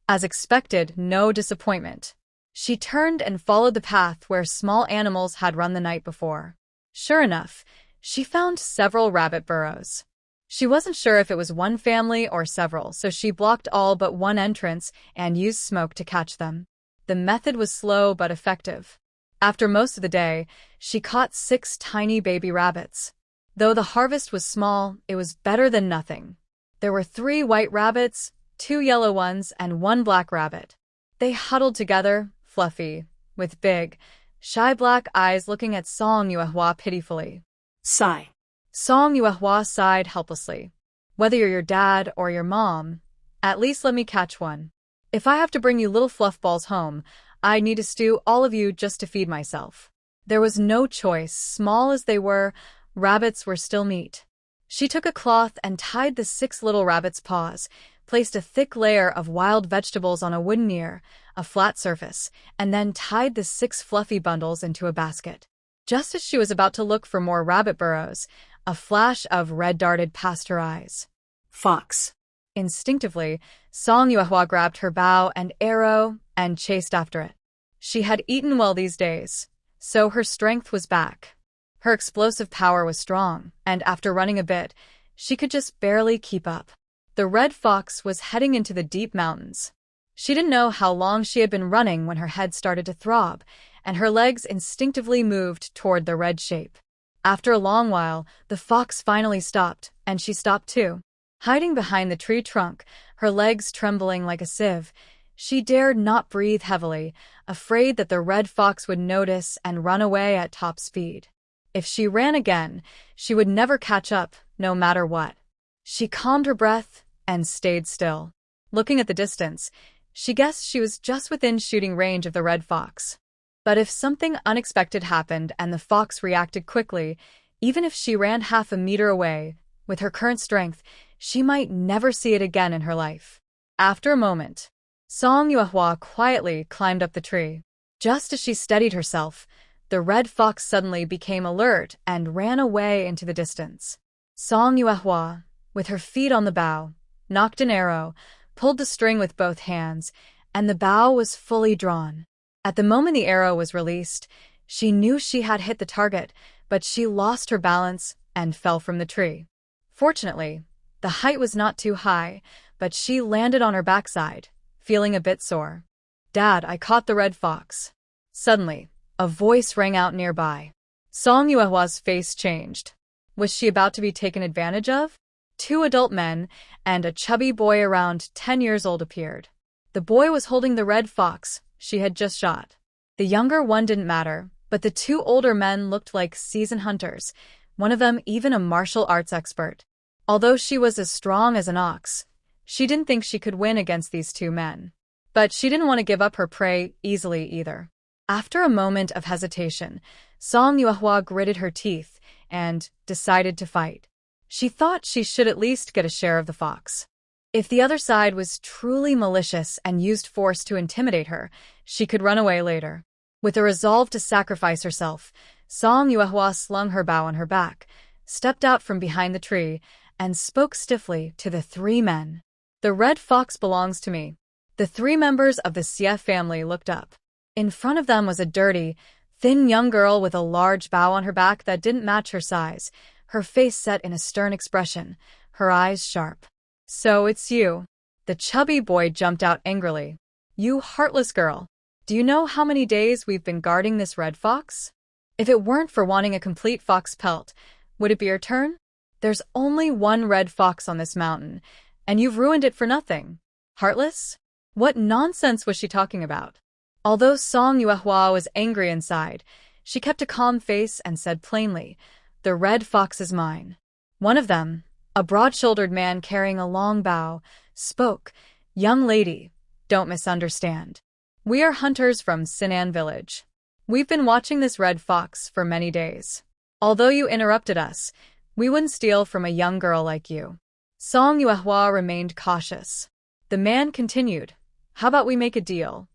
S1: As expected, no disappointment. She turned and followed the path where small animals had run the night before. Sure enough, she found several rabbit burrows. She wasn't sure if it was one family or several, so she blocked all but one entrance and used smoke to catch them. The method was slow but effective. After most of the day, she caught 6 tiny baby rabbits. Though the harvest was small, it was better than nothing. There were 3 white rabbits, 2 yellow ones, and 1 black rabbit. They huddled together, fluffy, with big, shy black eyes looking at Song Yuehua pitifully.
S2: Sigh.
S1: Song Yuehua sighed helplessly. Whether you're your dad or your mom, at least let me catch one. If I have to bring you little fluff balls home, I need to stew all of you just to feed myself. There was no choice. Small as they were, rabbits were still meat. She took a cloth and tied the 6 little rabbits' paws, placed a thick layer of wild vegetables on a wooden ear, a flat surface, and then tied the 6 fluffy bundles into a basket. Just as she was about to look for more rabbit burrows, a flash of red darted past her eyes.
S2: Fox.
S1: Instinctively, Song Yuehua grabbed her bow and arrow and chased after it. She had eaten well these days, so her strength was back. Her explosive power was strong, and after running a bit, she could just barely keep up. The red fox was heading into the deep mountains. She didn't know how long she had been running when her head started to throb, and her legs instinctively moved toward the red shape. After a long while, the fox finally stopped, and she stopped too. Hiding behind the tree trunk, her legs trembling like a sieve, she dared not breathe heavily, afraid that the red fox would notice and run away at top speed. If she ran again, she would never catch up, no matter what. She calmed her breath and stayed still. Looking at the distance, she guessed she was just within shooting range of the red fox. But if something unexpected happened and the fox reacted quickly, even if she ran half a meter away, with her current strength, she might never see it again in her life. After a moment, Song Yuehua quietly climbed up the tree. Just as she steadied herself, the red fox suddenly became alert and ran away into the distance. Song Yuehua, with her feet on the bough, knocked an arrow, pulled the string with both hands, and the bow was fully drawn. At the moment the arrow was released, She knew she had hit the target, but she lost her balance and fell from the tree. Fortunately, the height was not too high, but she landed on her backside, feeling a bit sore. "Dad, I caught the red fox." Suddenly, a voice rang out nearby. Song Yuehwa's face changed. Was she about to be taken advantage of? Two adult men and a chubby boy around 10 years old appeared. The boy was holding the red fox she had just shot. The younger one didn't matter, but the two older men looked like seasoned hunters, one of them even a martial arts expert. Although she was as strong as an ox, she didn't think she could win against these two men. But she didn't want to give up her prey easily either. After a moment of hesitation, Song Yuehwa gritted her teeth and decided to fight. She thought she should at least get a share of the fox. If the other side was truly malicious and used force to intimidate her, she could run away later. With a resolve to sacrifice herself, Song Yuehwa slung her bow on her back, stepped out from behind the tree, and spoke stiffly to the three men. "The red fox belongs to me." The three members of the Xie family looked up. In front of them was a dirty, thin young girl with a large bow on her back that didn't match her size, her face set in a stern expression, her eyes sharp. "So it's you." The chubby boy jumped out angrily. "You heartless girl. Do you know how many days we've been guarding this red fox? If it weren't for wanting a complete fox pelt, would it be your turn? There's only one red fox on this mountain, and you've ruined it for nothing. Heartless?" What nonsense was she talking about? Although Song Yuehwa was angry inside, she kept a calm face and said plainly, "The red fox is mine." One of them, a broad-shouldered man carrying a long bow, spoke, "Young lady, don't misunderstand. We are hunters from Sinan village. We've been watching this red fox for many days. Although you interrupted us, we wouldn't steal from a young girl like you." Song Yuehwa remained cautious. The man continued, "How about we make a deal?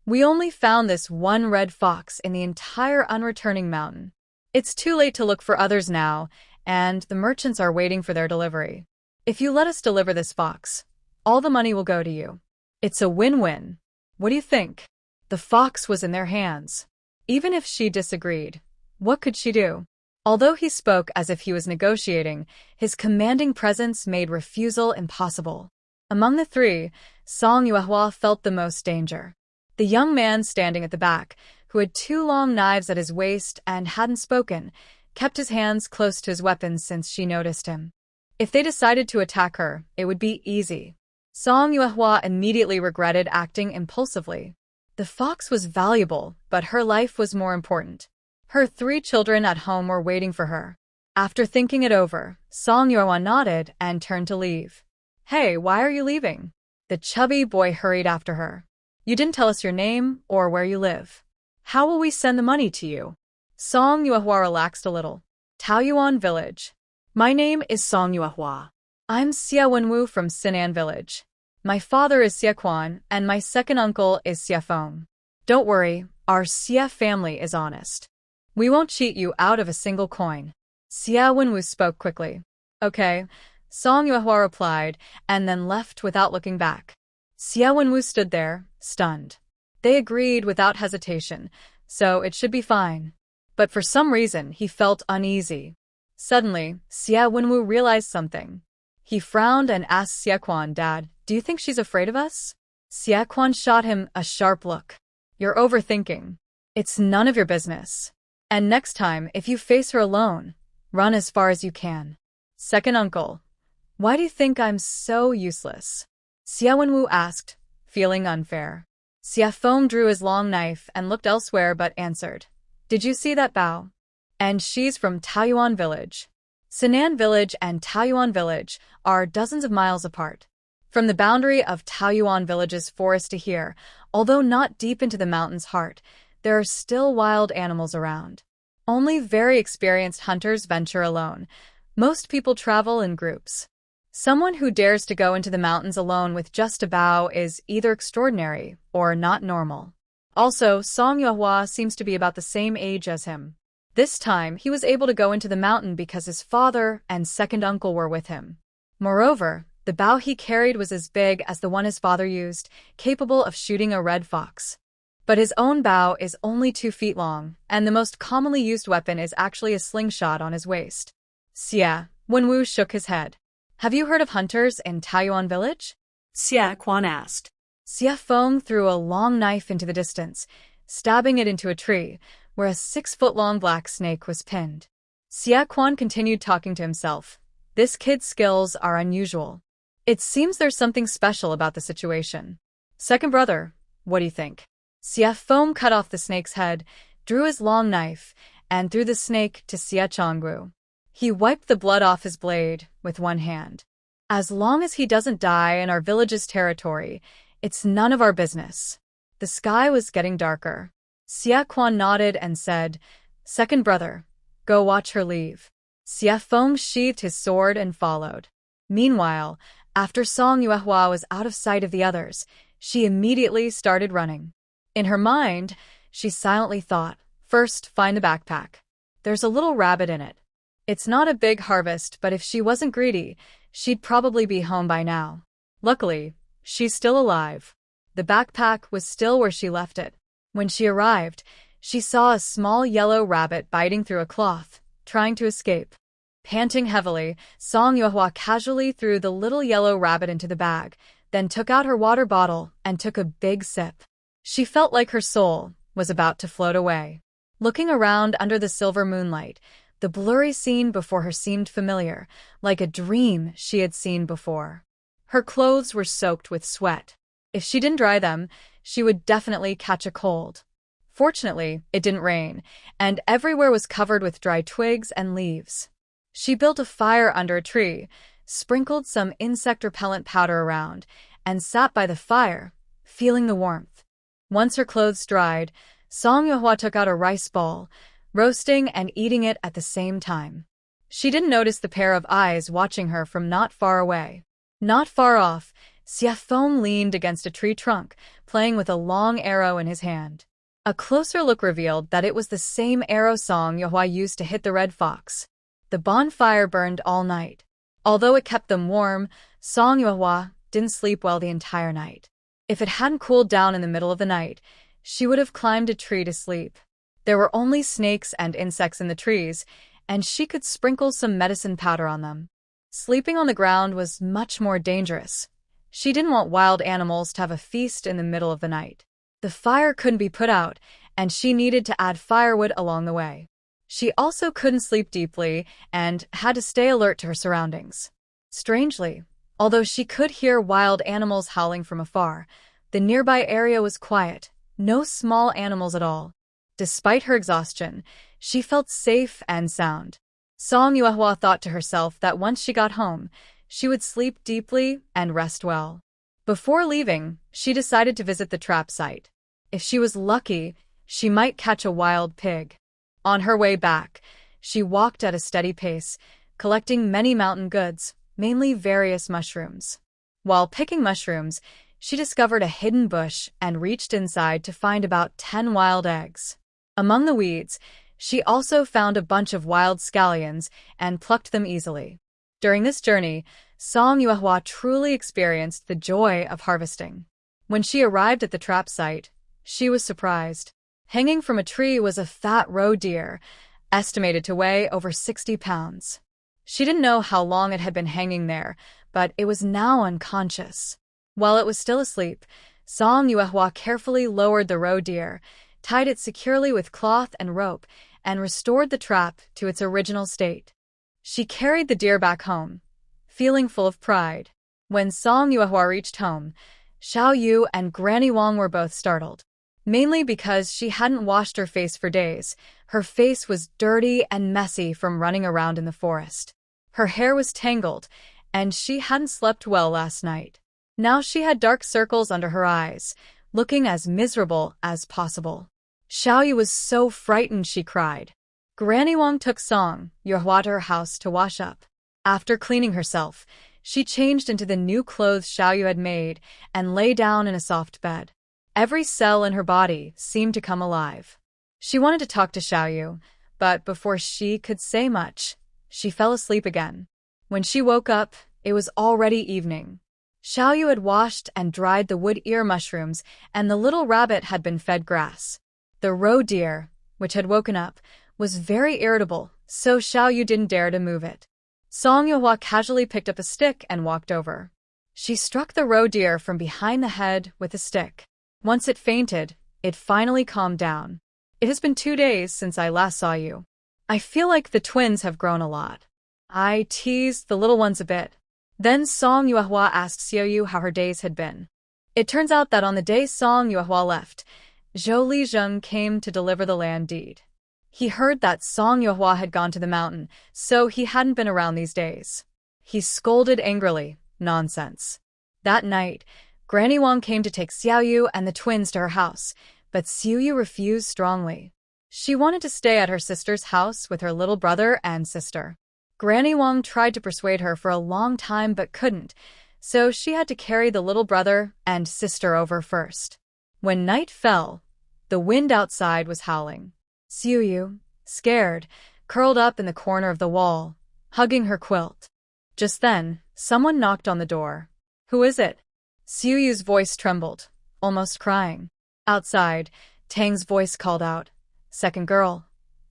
S1: We only found this one red fox in the entire unreturning mountain. It's too late to look for others now, and the merchants are waiting for their delivery. If you let us deliver this fox, all the money will go to you. It's a win-win. What do you think?" The fox was in their hands. Even if she disagreed, what could she do? Although he spoke as if he was negotiating, his commanding presence made refusal impossible. Among the three, Song Yuehwa felt the most danger. The young man standing at the back, who had two long knives at his waist and hadn't spoken, kept his hands close to his weapons since she noticed him. If they decided to attack her, it would be easy. Song Yuehwa immediately regretted acting impulsively. The fox was valuable, but her life was more important. Her 3 children at home were waiting for her. After thinking it over, Song Yuehwa nodded and turned to leave. "Hey, why are you leaving?" The chubby boy hurried after her. "You didn't tell us your name or where you live. How will we send the money to you?" Song Yuehwa relaxed a little. "Taoyuan village.
S2: My name is Song Yuehwa.
S1: I'm Xie Wenwu from Sinan village. My father is Xie Quan, and my second uncle is Xie Feng. Don't worry, our Xie family is honest. We won't cheat you out of a single coin." Xie Wenwu spoke quickly. "Okay," Song Yuehwa replied, and then left without looking back. Xie Wenwu stood there, stunned. They agreed without hesitation, so it should be fine. But for some reason, he felt uneasy. Suddenly, Xie Wenwu realized something. He frowned and asked Xie Quan, "Dad, do you think she's afraid of us?" Xie Quan shot him a sharp look. "You're overthinking. It's none of your business. And next time, if you face her alone, run as far as you can." "Second uncle, why do you think I'm so useless?" Xie Wenwu asked, feeling unfair. Xie Feng drew his long knife and looked elsewhere but answered, "Did you see that bow? And she's from Taoyuan village." Sinan village and Taoyuan village are dozens of miles apart. From the boundary of Taoyuan village's forest to here, although not deep into the mountain's heart, there are still wild animals around. Only very experienced hunters venture alone. Most people travel in groups. Someone who dares to go into the mountains alone with just a bow is either extraordinary or not normal. Also, Song Yuehwa seems to be about the same age as him. This time, he was able to go into the mountain because his father and second uncle were with him. Moreover, the bow he carried was as big as the one his father used, capable of shooting a red fox. But his own bow is only 2 feet long, and the most commonly used weapon is actually a slingshot on his waist. Xia, Wenwu shook his head. Have you heard of hunters in Taiyuan village?
S2: Xia Quan asked.
S1: Xia Feng threw a long knife into the distance, stabbing it into a tree, where a 6-foot-long black snake was pinned. Xia Quan continued talking to himself. This kid's skills are unusual. It seems there's something special about the situation. Second brother, what do you think? Xia Feng cut off the snake's head, drew his long knife, and threw the snake to Xia Chongwu. He wiped the blood off his blade with one hand. As long as he doesn't die in our village's territory, it's none of our business. The sky was getting darker. Xia Quan nodded and said, Second brother, go watch her leave. Xia Feng sheathed his sword and followed. Meanwhile, after Song Yuehua was out of sight of the others, she immediately started running. In her mind, she silently thought, first, find the backpack. There's a little rabbit in it. It's not a big harvest, but if she wasn't greedy, she'd probably be home by now. Luckily, she's still alive. The backpack was still where she left it. When she arrived, she saw a small yellow rabbit biting through a cloth, trying to escape. Panting heavily, Song Yuehua casually threw the little yellow rabbit into the bag, then took out her water bottle and took a big sip. She felt like her soul was about to float away. Looking around under the silver moonlight, the blurry scene before her seemed familiar, like a dream she had seen before. Her clothes were soaked with sweat. If she didn't dry them, she would definitely catch a cold. Fortunately, it didn't rain, and everywhere was covered with dry twigs and leaves. She built a fire under a tree, sprinkled some insect repellent powder around, and sat by the fire, feeling the warmth. Once her clothes dried, Song Yuehua took out a rice ball, roasting and eating it at the same time. She didn't notice the pair of eyes watching her from not far away. Not far off, Xia Feng leaned against a tree trunk, playing with a long arrow in his hand. A closer look revealed that it was the same arrow Song Yuehua used to hit the red fox. The bonfire burned all night. Although it kept them warm, Song Yuehua didn't sleep well the entire night. If it hadn't cooled down in the middle of the night, she would have climbed a tree to sleep. There were only snakes and insects in the trees, and she could sprinkle some medicine powder on them. Sleeping on the ground was much more dangerous. She didn't want wild animals to have a feast in the middle of the night. The fire couldn't be put out, and she needed to add firewood along the way. She also couldn't sleep deeply and had to stay alert to her surroundings. Strangely, although she could hear wild animals howling from afar, the nearby area was quiet, no small animals at all. Despite her exhaustion, she felt safe and sound. Song Yuehua thought to herself that once she got home, she would sleep deeply and rest well. Before leaving, she decided to visit the trap site. If she was lucky, she might catch a wild pig. On her way back, she walked at a steady pace, collecting many mountain goods, mainly various mushrooms. While picking mushrooms, she discovered a hidden bush and reached inside to find about 10 wild eggs. Among the weeds, she also found a bunch of wild scallions and plucked them easily. During this journey, Song Yuehua truly experienced the joy of harvesting. When she arrived at the trap site, she was surprised. Hanging from a tree was a fat roe deer, estimated to weigh over 60 pounds. She didn't know how long it had been hanging there, but it was now unconscious. While it was still asleep, Song Yuehua carefully lowered the roe deer, tied it securely with cloth and rope, and restored the trap to its original state. She carried the deer back home, feeling full of pride. When Song Yuehua reached home, Xiao Yu and Granny Wang were both startled. Mainly because she hadn't washed her face for days. Her face was dirty and messy from running around in the forest. Her hair was tangled, and she hadn't slept well last night. Now she had dark circles under her eyes, looking as miserable as possible. Xiao Yu was so frightened she cried. Granny Wang took Song Yuehua to her house to wash up. After cleaning herself, she changed into the new clothes Xiao Yu had made and lay down in a soft bed. Every cell in her body seemed to come alive. She wanted to talk to Xiao Yu, but before she could say much, she fell asleep again. When she woke up, it was already evening. Xiaoyu had washed and dried the wood ear mushrooms, and the little rabbit had been fed grass. The roe deer, which had woken up, was very irritable, so Xiaoyu didn't dare to move it. Song Yuehua casually picked up a stick and walked over. She struck the roe deer from behind the head with a stick. Once it fainted, it finally calmed down. It has been 2 days since I last saw you. I feel like the twins have grown a lot. I teased the little ones a bit. Then Song Yuehua asked Xiaoyu how her days had been. It turns out that on the day Song Yuehua left, Zhou Lizheng came to deliver the land deed. He heard that Song Yuehua had gone to the mountain, so he hadn't been around these days. He scolded angrily. Nonsense. That night, Granny Wang came to take Xiaoyu and the twins to her house, but Xiaoyu refused strongly. She wanted to stay at her sister's house with her little brother and sister. Granny Wang tried to persuade her for a long time but couldn't, so she had to carry the little brother and sister over first. When night fell, the wind outside was howling. Xiaoyu, scared, curled up in the corner of the wall, hugging her quilt. Just then, someone knocked on the door. Who is it? Xiaoyu's voice trembled, almost crying. Outside, Tang's voice called out, "Second girl,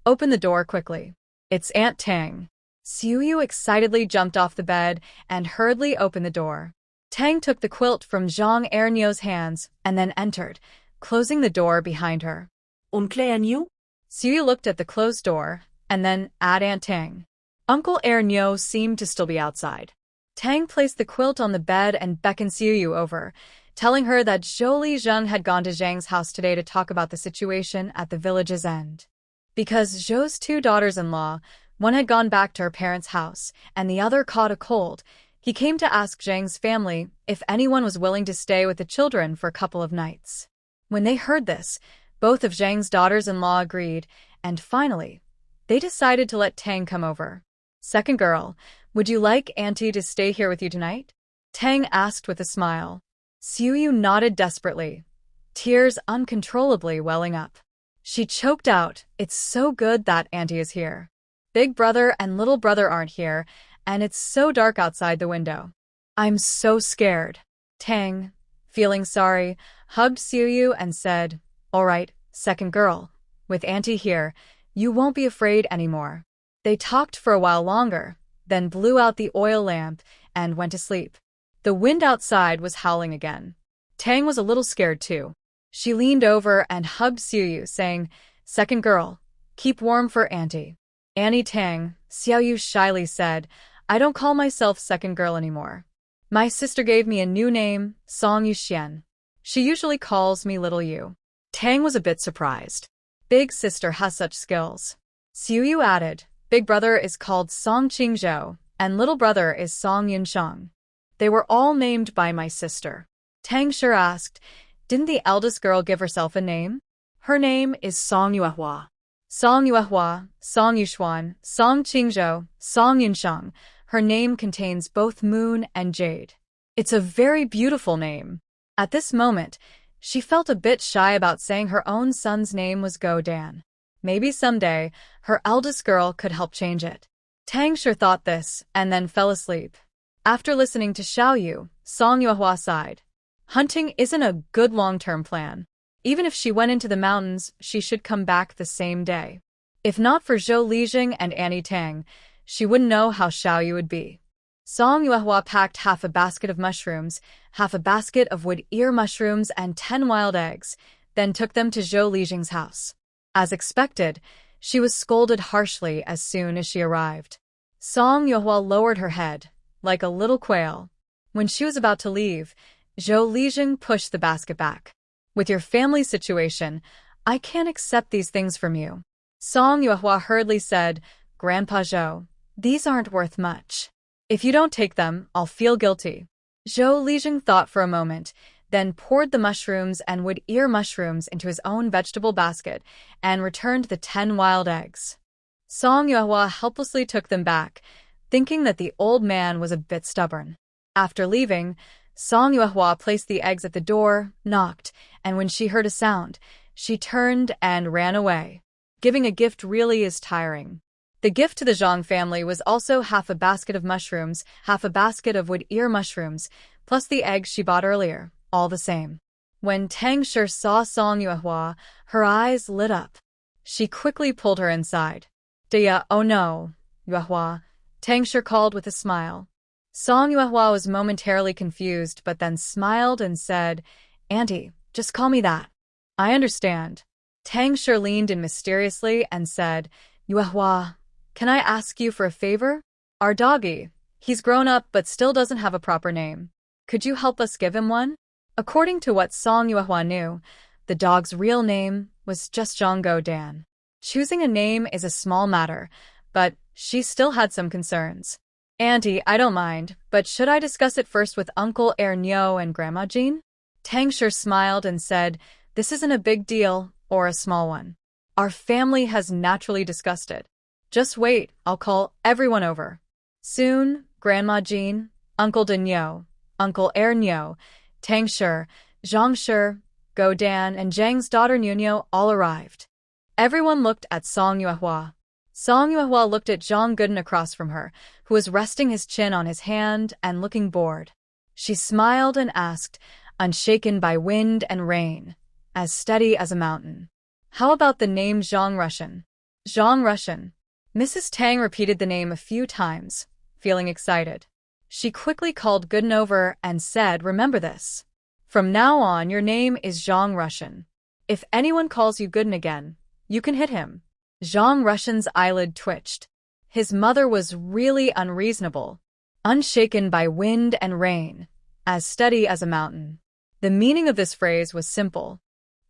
S1: open the door quickly. It's Aunt Tang." Xiaoyu excitedly jumped off the bed and hurriedly opened the door. Tang took the quilt from Zhang Ernio's hands and then entered, closing the door behind her.
S2: Oncle Ernio?
S1: Xiaoyu looked at the closed door and then at Aunt Tang. Uncle Ernio seemed to still be outside. Tang placed the quilt on the bed and beckoned Xiaoyu over, telling her that Zhou Lizheng had gone to Zhang's house today to talk about the situation at the village's end. Because Zhou's 2 daughters-in-law, one had gone back to her parents' house, and the other caught a cold, he came to ask Zhang's family if anyone was willing to stay with the children for a couple of nights. When they heard this, both of Zhang's daughters-in-law agreed, and finally, they decided to let Tang come over. "Second girl, would you like Auntie to stay here with you tonight?" Tang asked with a smile. Xiaoyu nodded desperately, tears uncontrollably welling up. She choked out, "It's so good that Auntie is here. Big brother and little brother aren't here, and it's so dark outside the window. I'm so scared." Tang, feeling sorry, hugged Xiaoyu and said, "All right, second girl, with Auntie here, you won't be afraid anymore." They talked for a while longer, then blew out the oil lamp and went to sleep. The wind outside was howling again. Tang was a little scared too. She leaned over and hugged Xiaoyu, saying, "Second girl, keep warm for Auntie." "Annie Tang," Xiaoyu shyly said, "I don't call myself second girl anymore. My sister gave me a new name, Song Yuxian. She usually calls me Little Yu." Tang was a bit surprised. Big sister has such skills. Xiaoyu added, "Big brother is called Song Qingzhou, and little brother is Song Yunsheng. They were all named by my sister." Tang sure asked, "Didn't the eldest girl give herself a name?"
S2: Her name is Song Yuehua.
S1: Song Yuehua, Song Yushuan, Song Qingzhou, Song Yunsheng. Her name contains both moon and jade. It's a very beautiful name. At this moment, she felt a bit shy about saying her own son's name was Go Dan. Maybe someday, her eldest girl could help change it. Tang sure thought this, and then fell asleep. After listening to Xiaoyu, Song Yuehua sighed. Hunting isn't a good long-term plan. Even if she went into the mountains, she should come back the same day. If not for Zhou Lizheng and Annie Tang, she wouldn't know how Xiaoyu would be. Song Yuehua packed half a basket of mushrooms, half a basket of wood ear mushrooms, and 10 wild eggs, then took them to Zhou Lizheng's house. As expected, she was scolded harshly as soon as she arrived. Song Yuehua lowered her head, like a little quail. When she was about to leave, Zhou Lizheng pushed the basket back. "With your family situation, I can't accept these things from you." Song Yuehua hurriedly said, "Grandpa Zhou, these aren't worth much. If you don't take them, I'll feel guilty." Zhou Lizheng thought for a moment, then poured the mushrooms and wood ear mushrooms into his own vegetable basket and returned the 10 wild eggs. Song Yuehua helplessly took them back, thinking that the old man was a bit stubborn. After leaving, Song Yuehua placed the eggs at the door, knocked, and when she heard a sound, she turned and ran away. Giving a gift really is tiring. The gift to the Zhang family was also half a basket of mushrooms, half a basket of wood ear mushrooms, plus the eggs she bought earlier, all the same. When Tang Shi saw Song Yuehua, her eyes lit up. She quickly pulled her inside. Dia, oh no, Yuehua, Tang Shi called with a smile. Song Yuehua was momentarily confused but then smiled and said, Auntie, just call me that. I understand. Tang Shi leaned in mysteriously and said, Yuehua, can I ask you for a favor? Our doggy, he's grown up but still doesn't have a proper name. Could you help us give him one? According to what Song Yuehua knew, the dog's real name was just Zhonggo Dan. Choosing a name is a small matter, but she still had some concerns. Auntie, I don't mind, but should I discuss it first with Uncle Nyo and Grandma Jean? Tang Shi smiled and said, this isn't a big deal or a small one. Our family has naturally discussed it. Just wait, I'll call everyone over. Soon, Grandma Jean, Uncle Nyo, Uncle Nyo, Tang Shi, Zhang Shi, Go Dan, and Zhang's daughter Nyo all arrived. Everyone looked at Song Yuehua. Song Yuehua looked at Zhang Gooden across from her, who was resting his chin on his hand and looking bored. She smiled and asked, unshaken by wind and rain, as steady as a mountain. How about the name Zhang Russian? Zhang Russian. Mrs. Tang repeated the name a few times, feeling excited. She quickly called Gooden over and said, remember this. From now on, your name is Zhang Russian. If anyone calls you Gooden again, you can hit him. Zhang Russian's eyelid twitched. His mother was really unreasonable. Unshaken by wind and rain, as steady as a mountain. The meaning of this phrase was simple.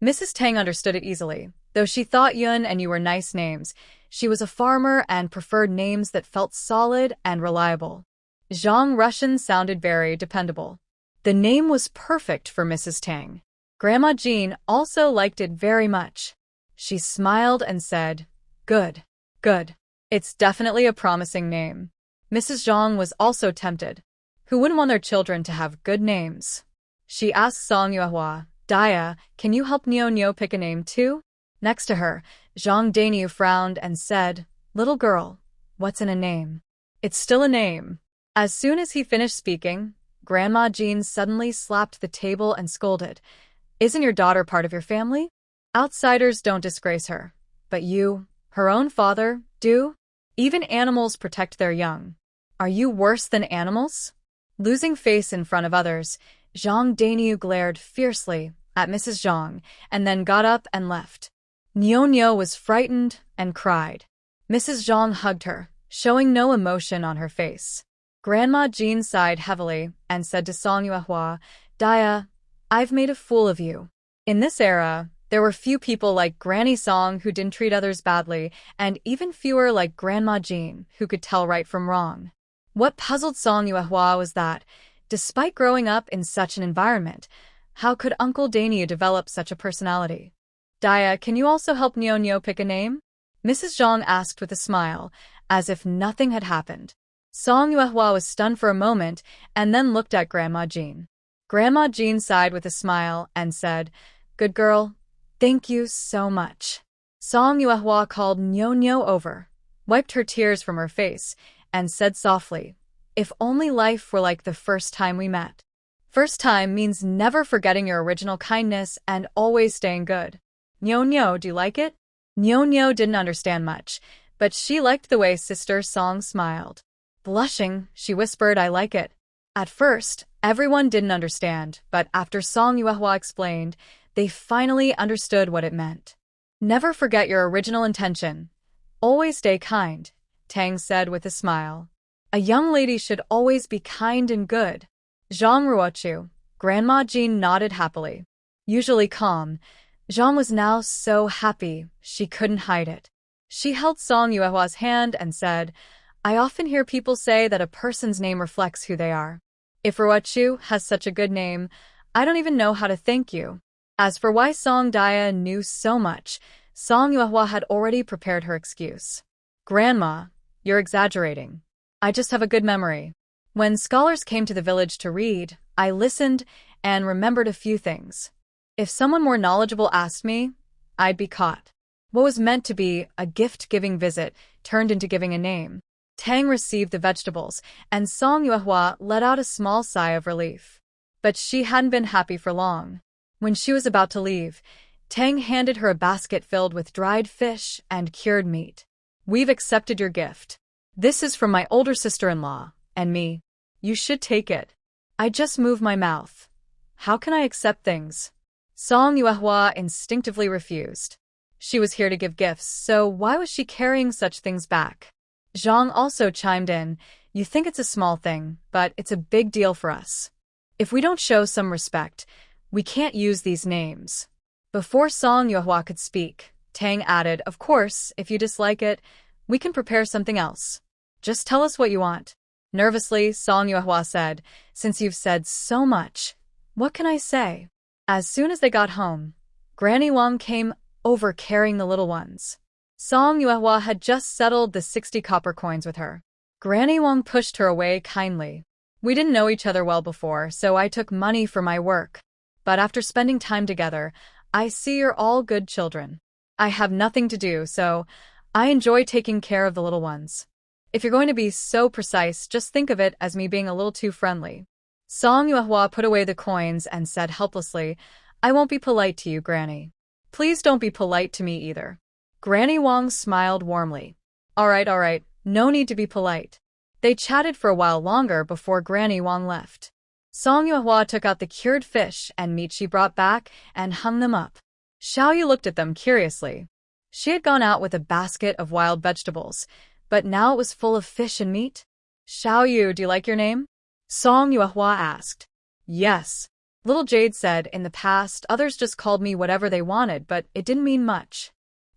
S1: Mrs. Tang understood it easily. Though she thought Yun and Yu were nice names, she was a farmer and preferred names that felt solid and reliable. Zhang Russian sounded very dependable. The name was perfect for Mrs. Tang. Grandma Jean also liked it very much. She smiled and said, good, good. It's definitely a promising name. Mrs. Zhang was also tempted. Who wouldn't want their children to have good names? She asked Song Yuehua, Dia, can you help Nyo pick a name too? Next to her, Zhang Danyu frowned and said, little girl, what's in a name? It's still a name. As soon as he finished speaking, Grandma Jean suddenly slapped the table and scolded, isn't your daughter part of your family? Outsiders don't disgrace her, but you, her own father, do? Even animals protect their young. Are you worse than animals? Losing face in front of others, Zhang Danyu glared fiercely at Mrs. Zhang and then got up and left. Nyo was frightened and cried. Mrs. Zhang hugged her, showing no emotion on her face. Grandma Jean sighed heavily and said to Song Yuehua, Dia, I've made a fool of you. In this era, there were few people like Granny Song who didn't treat others badly, and even fewer like Grandma Jean who could tell right from wrong. What puzzled Song Yuehua was that, despite growing up in such an environment, how could Uncle Danyu develop such a personality? Dia, can you also help Nyo pick a name? Mrs. Zhang asked with a smile, as if nothing had happened. Song Yuehua was stunned for a moment and then looked at Grandma Jean. Grandma Jean sighed with a smile and said, good girl, thank you so much. Song Yuehua called Nyo over, wiped her tears from her face, and said softly, if only life were like the first time we met. First time means never forgetting your original kindness and always staying good. Nyo, do you like it? Nyo didn't understand much, but she liked the way Sister Song smiled. Blushing, she whispered, I like it. At first, everyone didn't understand, but after Song Yuehua explained, they finally understood what it meant. Never forget your original intention. Always stay kind, Tang said with a smile. A young lady should always be kind and good. Zhang Ruochu, Grandma Jean nodded happily. Usually calm, Zhang was now so happy she couldn't hide it. She held Song Yuehua's hand and said, I often hear people say that a person's name reflects who they are. If Ruochu has such a good name, I don't even know how to thank you. As for why Song Dia knew so much, Song Yuehua had already prepared her excuse. Grandma, you're exaggerating. I just have a good memory. When scholars came to the village to read, I listened and remembered a few things. If someone more knowledgeable asked me, I'd be caught. What was meant to be a gift-giving visit turned into giving a name. Tang received the vegetables, and Song Yuehua let out a small sigh of relief. But she hadn't been happy for long. When she was about to leave, Tang handed her a basket filled with dried fish and cured meat. "We've accepted your gift. This is from my older sister-in-law, and me. You should take it." I just moved my mouth. How can I accept things? Song Yuehua instinctively refused. She was here to give gifts, so why was she carrying such things back? Zhang also chimed in. "You think it's a small thing, but it's a big deal for us. If we don't show some respect, we can't use these names." Before Song Yuehua could speak, Tang added, "Of course, if you dislike it, we can prepare something else. Just tell us what you want." Nervously, Song Yuehua said, "Since you've said so much, what can I say?" As soon as they got home, Granny Wang came over carrying the little ones. Song Yuehua had just settled the 60 copper coins with her. Granny Wang pushed her away kindly. "We didn't know each other well before, so I took money for my work. But after spending time together, I see you're all good children. I have nothing to do, so I enjoy taking care of the little ones. If you're going to be so precise, just think of it as me being a little too friendly." Song Yuehua put away the coins and said helplessly, "I won't be polite to you, Granny. Please don't be polite to me either." Granny Wang smiled warmly. All right, no need to be polite." They chatted for a while longer before Granny Wang left. Song Yuehua took out the cured fish and meat she brought back and hung them up. Xiaoyu looked at them curiously. She had gone out with a basket of wild vegetables, but now it was full of fish and meat. "Xiaoyu, do you like your name?" Song Yuehua asked. "Yes." Little Jade said, "In the past, others just called me whatever they wanted, but it didn't mean much.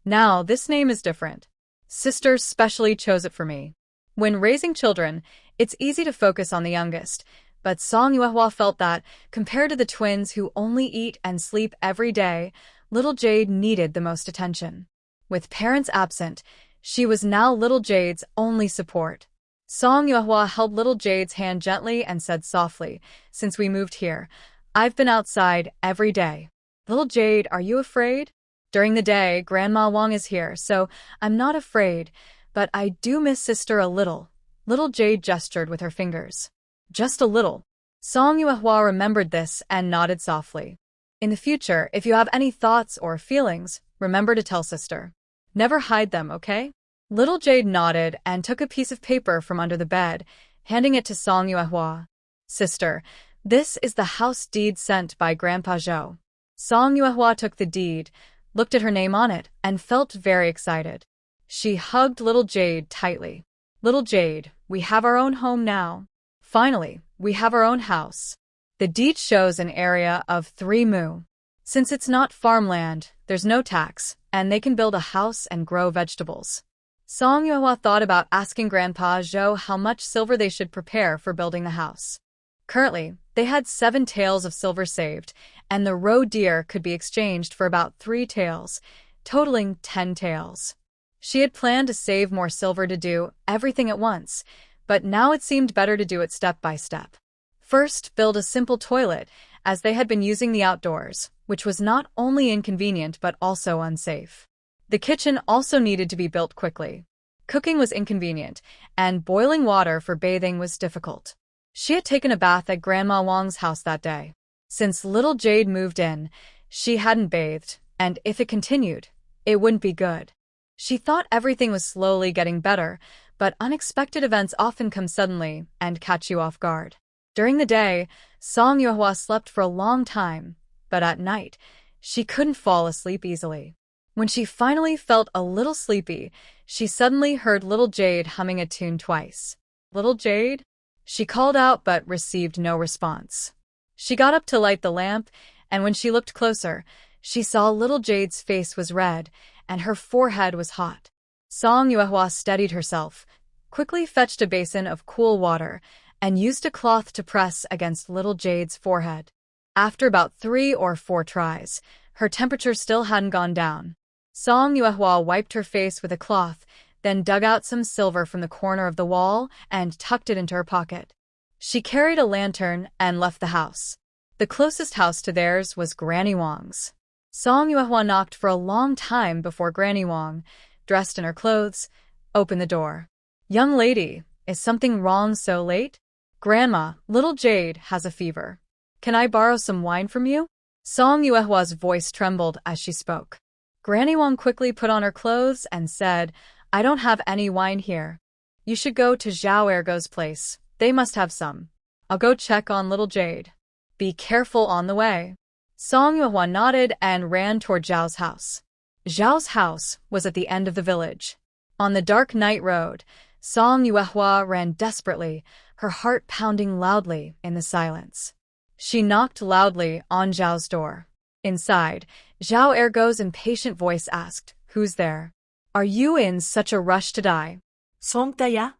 S1: Now, this name is different. Sister specially chose it for me." When raising children, it's easy to focus on the youngest, but Song Yuehua felt that, compared to the twins who only eat and sleep every day, little Jade needed the most attention. With parents absent, she was now little Jade's only support. Song Yuehua held little Jade's hand gently and said softly, "Since we moved here, I've been outside every day. Little Jade, are you afraid? During the day, Grandma Wang is here, so I'm not afraid, but I do miss sister a little." Little Jade gestured with her fingers. "Just a little." Song Yuehua remembered this and nodded softly. "In the future, if you have any thoughts or feelings, remember to tell sister. Never hide them, okay?" Little Jade nodded and took a piece of paper from under the bed, handing it to Song Yuehua. "Sister, this is the house deed sent by Grandpa Zhou." Song Yuehua took the deed, looked at her name on it, and felt very excited. She hugged little Jade tightly. "Little Jade, we have our own home now. Finally, we have our own house." The deed shows an area of 3 mu. Since it's not farmland, there's no tax, and they can build a house and grow vegetables. Song Yuehua thought about asking Grandpa Zhou how much silver they should prepare for building the house. Currently, they had 7 taels of silver saved, and the roe deer could be exchanged for about 3 taels, totaling 10 taels. She had planned to save more silver to do everything at once, but now it seemed better to do it step by step. First, build a simple toilet, as they had been using the outdoors, which was not only inconvenient but also unsafe. The kitchen also needed to be built quickly. Cooking was inconvenient, and boiling water for bathing was difficult. She had taken a bath at Grandma Wang's house that day. Since little Jade moved in, she hadn't bathed, and if it continued, it wouldn't be good. She thought everything was slowly getting better, but unexpected events often come suddenly and catch you off guard. During the day, Song Yuehua slept for a long time, but at night, she couldn't fall asleep easily. When she finally felt a little sleepy, she suddenly heard little Jade humming a tune twice. "Little Jade?" She called out but received no response. She got up to light the lamp, and when she looked closer, she saw little Jade's face was red, and her forehead was hot. Song Yuehua steadied herself, quickly fetched a basin of cool water, and used a cloth to press against little Jade's forehead. After about 3 or 4 tries, her temperature still hadn't gone down. Song Yuehua wiped her face with a cloth, then dug out some silver from the corner of the wall and tucked it into her pocket. She carried a lantern and left the house. The closest house to theirs was Granny Wang's. Song Yuehua knocked for a long time before Granny Wang, dressed in her clothes, opened the door. "Young lady, is something wrong so late?" "Grandma, little Jade has a fever. Can I borrow some wine from you?" Song Yuehua's voice trembled as she spoke. Granny Wang quickly put on her clothes and said, "I don't have any wine here. You should go to Zhao Ergo's place. They must have some. I'll go check on little Jade. Be careful on the way." Song Yuehua nodded and ran toward Zhao's house. Zhao's house was at the end of the village. On the dark night road, Song Yuehua ran desperately, her heart pounding loudly in the silence. She knocked loudly on Zhao's door. Inside, Zhao Ergo's impatient voice asked, "Who's there? Are you in such a rush to die?"
S2: "송따야?"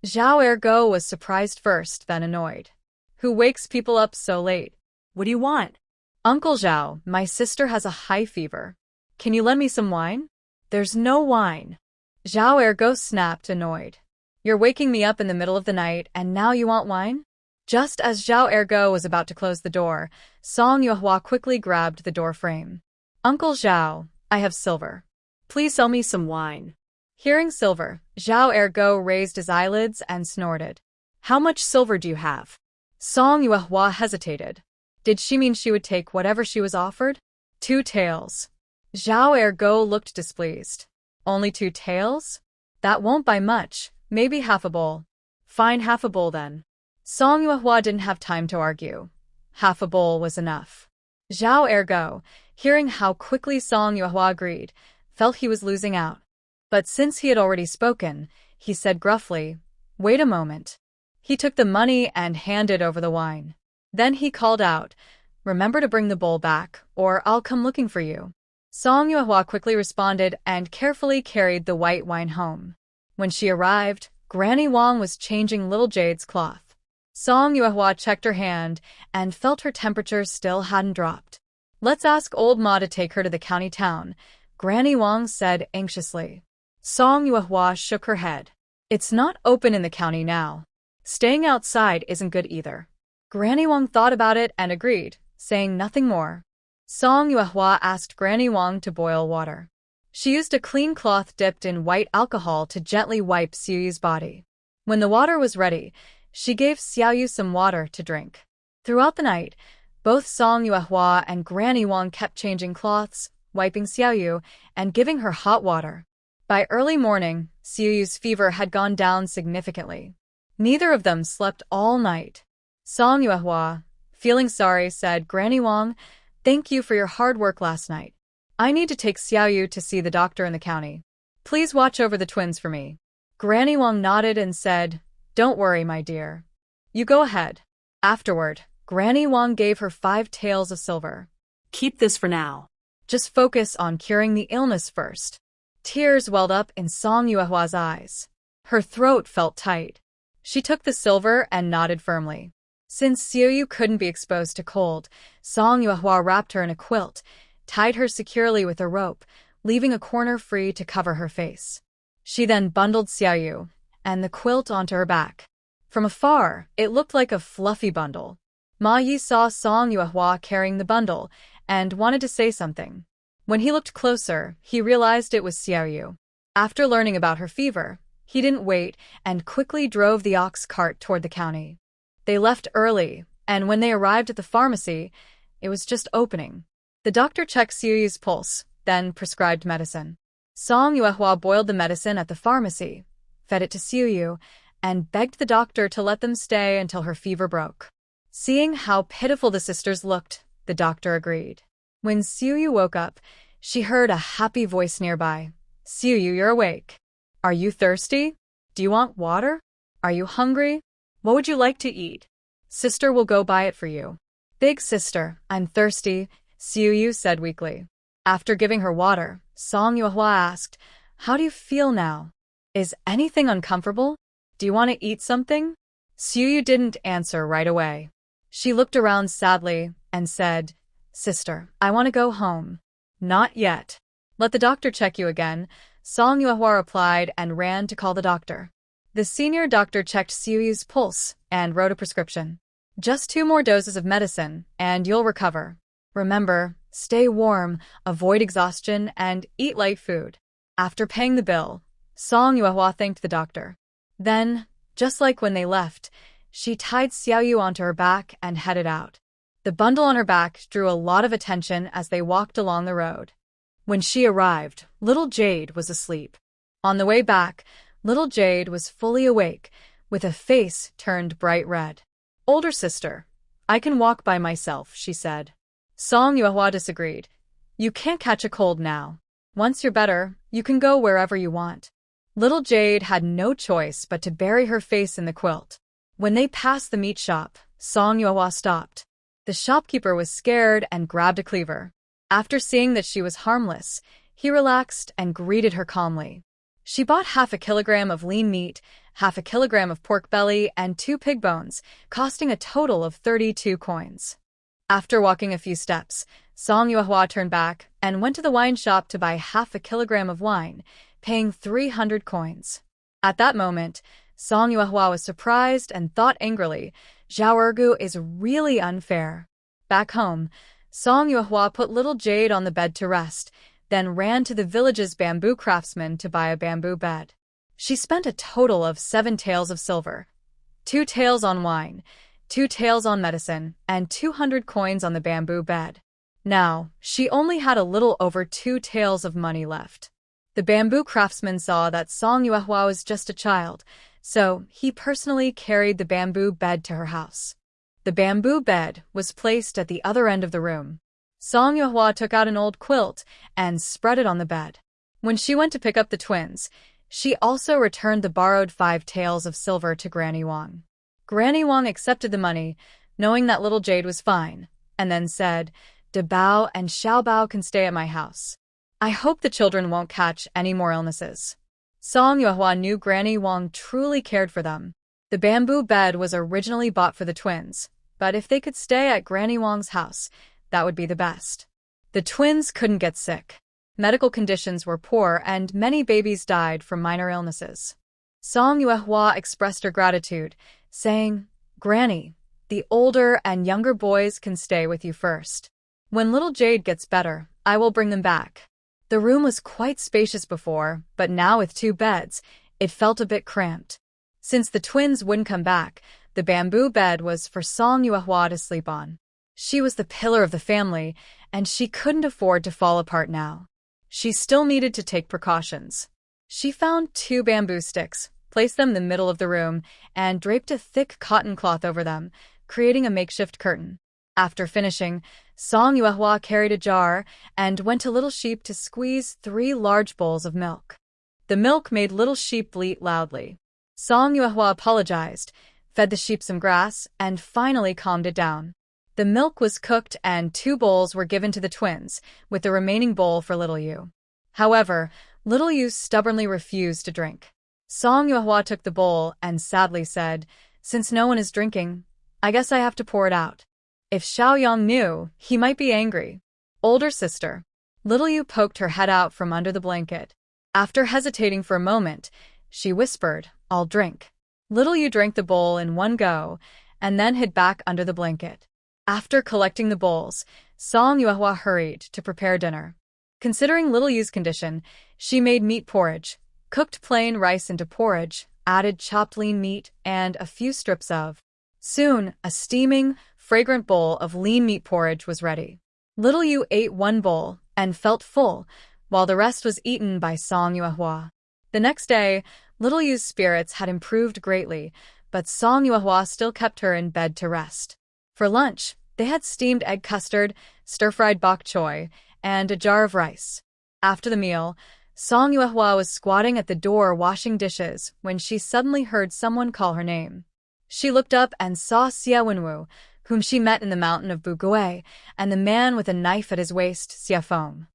S1: Zhao Ergo was surprised first, then annoyed. "Who wakes people up so late?"
S2: "What do you want?"
S1: "Uncle Zhao, my sister has a high fever. Can you lend me some wine?" "There's no wine." Zhao Ergo snapped, annoyed. "You're waking me up in the middle of the night, and now you want wine?" Just as Zhao Ergo was about to close the door, Song Yuehua quickly grabbed the door frame. "Uncle Zhao, I have silver. Please sell me some wine." Hearing silver, Zhao Ergo raised his eyelids and snorted. "How much silver do you have?" Song Yuehua hesitated. Did she mean she would take whatever she was offered? 2 taels. Zhao Ergo looked displeased. "Only 2 taels? That won't buy much, maybe half a bowl." "Fine, half a bowl then." Song Yuehua didn't have time to argue. Half a bowl was enough. Zhao Ergo, hearing how quickly Song Yuehua agreed, felt he was losing out. But since he had already spoken, he said gruffly, "Wait a moment." He took the money and handed over the wine. Then he called out, "Remember to bring the bowl back, or I'll come looking for you." Song Yuehua quickly responded and carefully carried the white wine home. When she arrived, Granny Wang was changing little Jade's cloth. Song Yuehua checked her hand and felt her temperature still hadn't dropped. "Let's ask old Ma to take her to the county town," Granny Wang said anxiously. Song Yuehua shook her head. "It's not open in the county now. Staying outside isn't good either." Granny Wang thought about it and agreed, saying nothing more. Song Yuehua asked Granny Wang to boil water. She used a clean cloth dipped in white alcohol to gently wipe Xiaoyu's body. When the water was ready, she gave Xiaoyu some water to drink. Throughout the night, both Song Yuehua and Granny Wang kept changing cloths, wiping Xiaoyu, and giving her hot water. By early morning, Xiaoyu's fever had gone down significantly. Neither of them slept all night. Song Yuehua, feeling sorry, said, "Granny Wang, thank you for your hard work last night. I need to take Xiaoyu to see the doctor in the county. Please watch over the twins for me." Granny Wang nodded and said, "Don't worry, my dear. You go ahead." Afterward, Granny Wang gave her 5 taels of silver.
S2: "Keep this for now.
S1: Just focus on curing the illness first." Tears welled up in Song Yuehua's eyes. Her throat felt tight. She took the silver and nodded firmly. Since Xiaoyu couldn't be exposed to cold, Song Yuehua wrapped her in a quilt, tied her securely with a rope, leaving a corner free to cover her face. She then bundled Xiaoyu and the quilt onto her back. From afar, it looked like a fluffy bundle. Ma Yi saw Song Yuehua carrying the bundle and wanted to say something. When he looked closer, he realized it was Xiaoyu. After learning about her fever, he didn't wait and quickly drove the ox cart toward the county. They left early, and when they arrived at the pharmacy, it was just opening. The doctor checked Xiaoyu's pulse, then prescribed medicine. Song Yuehua boiled the medicine at the pharmacy, fed it to Xiaoyu, and begged the doctor to let them stay until her fever broke. Seeing how pitiful the sisters looked, the doctor agreed. When Xiaoyu woke up, she heard a happy voice nearby. "Xiaoyu, you're awake. Are you thirsty? Do you want water? Are you hungry? What would you like to eat? Sister will go buy it for you." "Big sister, I'm thirsty," Xiaoyu said weakly. After giving her water, Song Yuehua asked, "How do you feel now? Is anything uncomfortable? Do you want to eat something?" Xiaoyu didn't answer right away. She looked around sadly and said, "Sister, I want to go home." "Not yet. Let the doctor check you again," Song Yuehua replied and ran to call the doctor. The senior doctor checked Xiaoyu's pulse and wrote a prescription. "Just 2 more doses of medicine, and you'll recover." Remember, stay warm, avoid exhaustion, and eat light food. After paying the bill, Song Yuehua thanked the doctor. Then, just like when they left, she tied Xiaoyu onto her back and headed out. The bundle on her back drew a lot of attention as they walked along the road. When she arrived, little Jade was asleep. On the way back, little Jade was fully awake, with a face turned bright red. "Older sister, I can walk by myself," she said. Song Yuehua disagreed. "You can't catch a cold now. Once you're better, you can go wherever you want." Little Jade had no choice but to bury her face in the quilt. When they passed the meat shop, Song Yuehua stopped. The shopkeeper was scared and grabbed a cleaver. After seeing that she was harmless, he relaxed and greeted her calmly. She bought half a kilogram of lean meat, half a kilogram of pork belly, and 2 pig bones, costing a total of 32 coins. After walking a few steps, Song Yuehua turned back and went to the wine shop to buy half a kilogram of wine, paying 300 coins. At that moment, Song Yuehua was surprised and thought angrily, "Zhao Ergu is really unfair." Back home, Song Yuehua put little Jade on the bed to rest, then ran to the village's bamboo craftsman to buy a bamboo bed. She spent a total of 7 taels of silver, 2 taels on wine, 2 taels on medicine, and 200 coins on the bamboo bed. Now, she only had a little over 2 taels of money left. The bamboo craftsman saw that Song Yuehua was just a child, so he personally carried the bamboo bed to her house. The bamboo bed was placed at the other end of the room. Song Yuehua took out an old quilt and spread it on the bed. When she went to pick up the twins, she also returned the borrowed 5 taels of silver to Granny Wang. Granny Wang accepted the money, knowing that little Jade was fine, and then said, "De Bao and Xiao Bao can stay at my house. I hope the children won't catch any more illnesses." Song Yuehua knew Granny Wang truly cared for them. The bamboo bed was originally bought for the twins, but if they could stay at Granny Wang's house, that would be the best. The twins couldn't get sick. Medical conditions were poor and many babies died from minor illnesses. Song Yuehua expressed her gratitude, saying, "Granny, the older and younger boys can stay with you first. When little Jade gets better, I will bring them back." The room was quite spacious before, but now with 2 beds, it felt a bit cramped. Since the twins wouldn't come back, the bamboo bed was for Song Yuehua to sleep on. She was the pillar of the family, and she couldn't afford to fall apart now. She still needed to take precautions. She found 2 bamboo sticks, placed them in the middle of the room, and draped a thick cotton cloth over them, creating a makeshift curtain. After finishing, Song Yuehua carried a jar and went to Little Sheep to squeeze 3 large bowls of milk. The milk made Little Sheep bleat loudly. Song Yuehua apologized, fed the sheep some grass, and finally calmed it down. The milk was cooked and 2 bowls were given to the twins, with the remaining bowl for Little Yu. However, Little Yu stubbornly refused to drink. Song Yuehua took the bowl and sadly said, "Since no one is drinking, I guess I have to pour it out." If Xiaoyang knew, he might be angry. "Older sister." Little Yu poked her head out from under the blanket. After hesitating for a moment, she whispered, "I'll drink." Little Yu drank the bowl in one go, and then hid back under the blanket. After collecting the bowls, Song Yuehua hurried to prepare dinner. Considering Little Yu's condition, she made meat porridge, cooked plain rice into porridge, added chopped lean meat, and a few strips of. Soon, a steaming, fragrant bowl of lean meat porridge was ready. Little Yu ate 1 bowl and felt full, while the rest was eaten by Song Yuehua. The next day, Little Yu's spirits had improved greatly, but Song Yuehua still kept her in bed to rest. For lunch, they had steamed egg custard, stir-fried bok choy, and a jar of rice. After the meal, Song Yuehua was squatting at the door washing dishes when she suddenly heard someone call her name. She looked up and saw Xia Wenwu, whom she met in the mountain of Bugui, and the man with a knife at his waist, Xia Feng.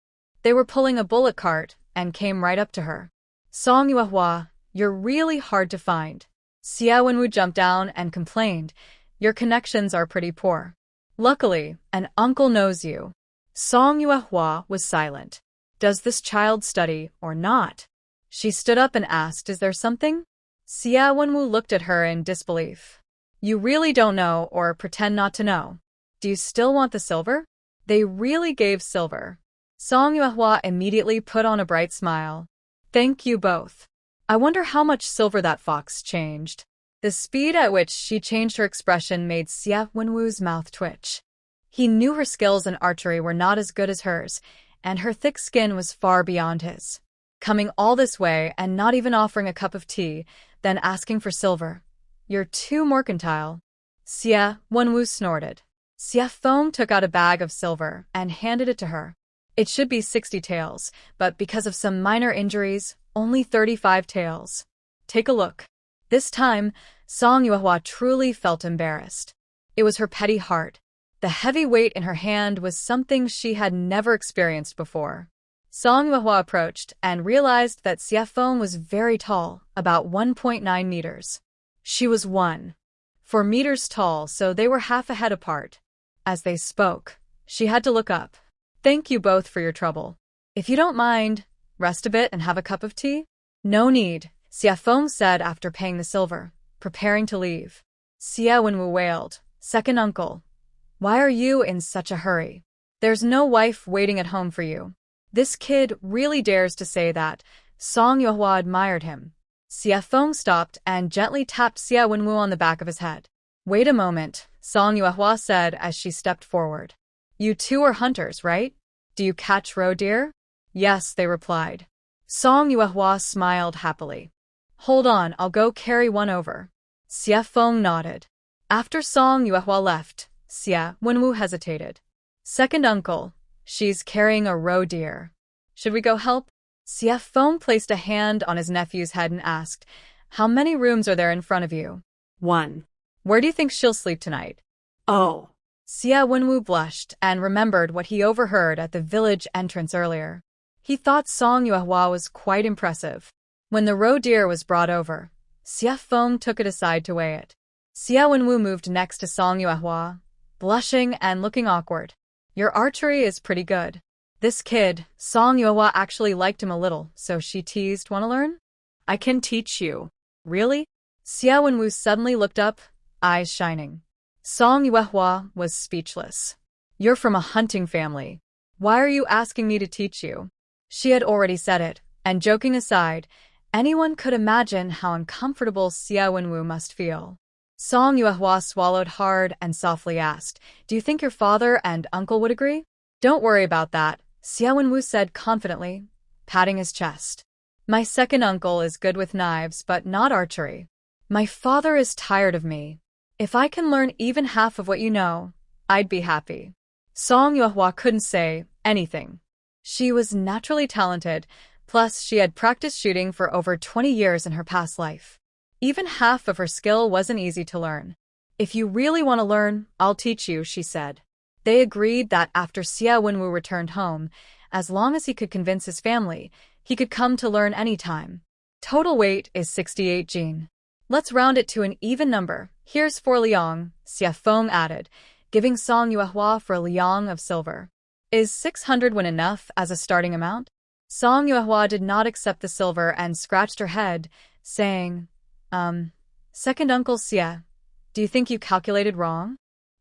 S1: They were pulling a bullock cart and came right up to her. "Song Yuehua, you're really hard to find." Xia Wenwu jumped down and complained, "Your connections are pretty poor. Luckily, an uncle knows you." Song Yuehua was silent. Does this child study or not? She stood up and asked, "Is there something?" Xia Wenwu looked at her in disbelief. "You really don't know or pretend not to know. Do you still want the silver?" They really gave silver. Song Yuehua immediately put on a bright smile. Thank you both. I wonder how much silver that fox changed. The speed at which she changed her expression made Xie Wenwu's mouth twitch. He knew her skills in archery were not as good as hers, and her thick skin was far beyond his. Coming all this way and not even offering a cup of tea, then asking for silver. You're too mercantile. Xie Wenwu snorted. Xie Feng took out a bag of silver and handed it to her. It should be 60 taels, but because of some minor injuries, only 35 taels. Take a look. This time, Song Yuehua truly felt embarrassed. It was her petty heart. The heavy weight in her hand was something she had never experienced before. Song Yuehua approached and realized that Xie Feng was very tall, about 1.9 meters. She was 1.4 meters tall, so they were half a head apart. As they spoke, she had to look up. Thank you both for your trouble. If you don't mind, rest a bit and have a cup of tea? No need, Xie Feng said after paying the silver, preparing to leave. Xie Wenwu wailed, Second uncle. Why are you in such a hurry? There's no wife waiting at home for you. This kid really dares to say that. Song Yuehua admired him. Xie Feng stopped and gently tapped Xie Wenwu on the back of his head. Wait a moment, Song Yuehua said as she stepped forward. You two are hunters, right? Do you catch roe deer? Yes, they replied. Song Yuehua smiled happily. Hold on, I'll go carry one over. Xie Feng nodded. After Song Yuehua left, Xie Wenwu hesitated. Second uncle, she's carrying a roe deer. Should we go help? Xie Feng placed a hand on his nephew's head and asked, How many rooms are there in front of you?
S2: 1.
S1: Where do you think she'll sleep tonight?
S2: Oh.
S1: Xie Wenwu blushed and remembered what he overheard at the village entrance earlier. He thought Song Yuehua was quite impressive. When the roe deer was brought over, Xie Feng took it aside to weigh it. Xie Wenwu moved next to Song Yuehua, blushing and looking awkward. Your archery is pretty good. This kid, Song Yuehua actually liked him a little, so she teased, wanna learn?
S2: I can teach you.
S1: Really? Xie Wenwu suddenly looked up, eyes shining. Song Yuehua was speechless. You're from a hunting family. Why are you asking me to teach you? She had already said it, and joking aside, anyone could imagine how uncomfortable Xie Wenwu must feel. Song Yuehua swallowed hard and softly asked, Do you think your father and uncle would agree? Don't worry about that, Xie Wenwu said confidently, patting his chest. My second uncle is good with knives but not archery. My father is tired of me. If I can learn even half of what you know, I'd be happy. Song Yuehua couldn't say anything. She was naturally talented, plus she had practiced shooting for over 20 years in her past life. Even half of her skill wasn't easy to learn. If you really want to learn, I'll teach you, she said. They agreed that after Xie Wenwu returned home, as long as he could convince his family, he could come to learn any time. Total weight is 68 jin. Let's round it to an even number. Here's 4 liang, Xie Feng added, giving Song Yuehua for a liang of silver. Is 600 won enough as a starting amount? Song Yuehua did not accept the silver and scratched her head, saying, Second uncle Xie, do you think you calculated wrong?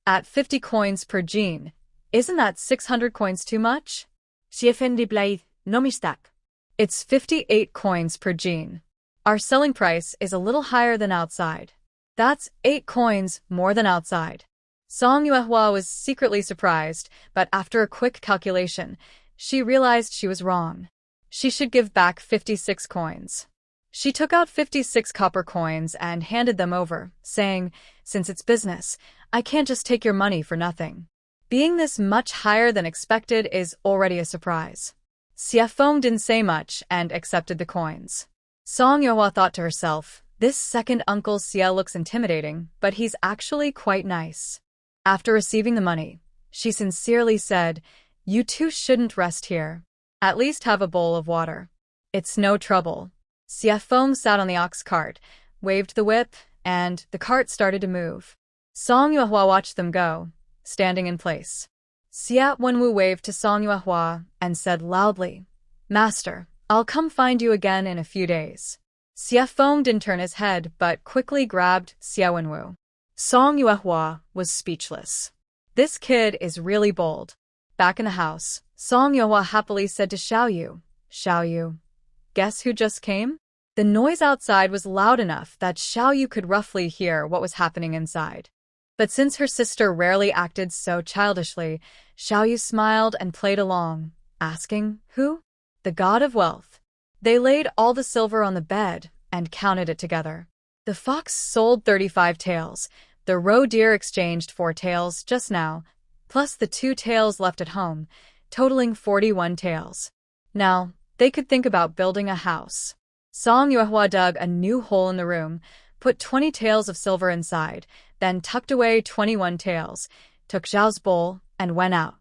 S1: At 50 coins per jin, isn't that 600 coins too much?
S2: Xie blade, no mistake.
S1: It's 58 coins per jin. Our selling price is a little higher than outside. That's 8 coins more than outside. Song Yuehua was secretly surprised, but after a quick calculation, she realized she was wrong. She should give back 56 coins. She took out 56 copper coins and handed them over, saying, Since it's business, I can't just take your money for nothing. Being this much higher than expected is already a surprise. Xie Feng didn't say much and accepted the coins. Song Yuehua thought to herself, This second uncle Xie looks intimidating, but he's actually quite nice. After receiving the money, she sincerely said, You two shouldn't rest here. At least have a bowl of water. It's no trouble. Xie Feng sat on the ox cart, waved the whip, and the cart started to move. Song Yuehua watched them go, standing in place. Xie Wenwu waved to Song Yuehua and said loudly, Master, I'll come find you again in a few days. Xie Feng didn't turn his head but quickly grabbed Xie Wenwu. Song Yuehua was speechless. This kid is really bold. Back in the house, Song Yuehua happily said to Xiao Yu, guess who just came? The noise outside was loud enough that Xiao Yu could roughly hear what was happening inside. But since her sister rarely acted so childishly, Xiao Yu smiled and played along, asking, who? The god of wealth. They laid all the silver on the bed and counted it together. The fox sold 35 taels, the roe deer exchanged 4 taels just now, plus the 2 taels left at home, totaling 41 taels. Now, they could think about building a house. Song Yuehua dug a new hole in the room, put 20 taels of silver inside, then tucked away 21 taels, took Zhao's bowl, and went out.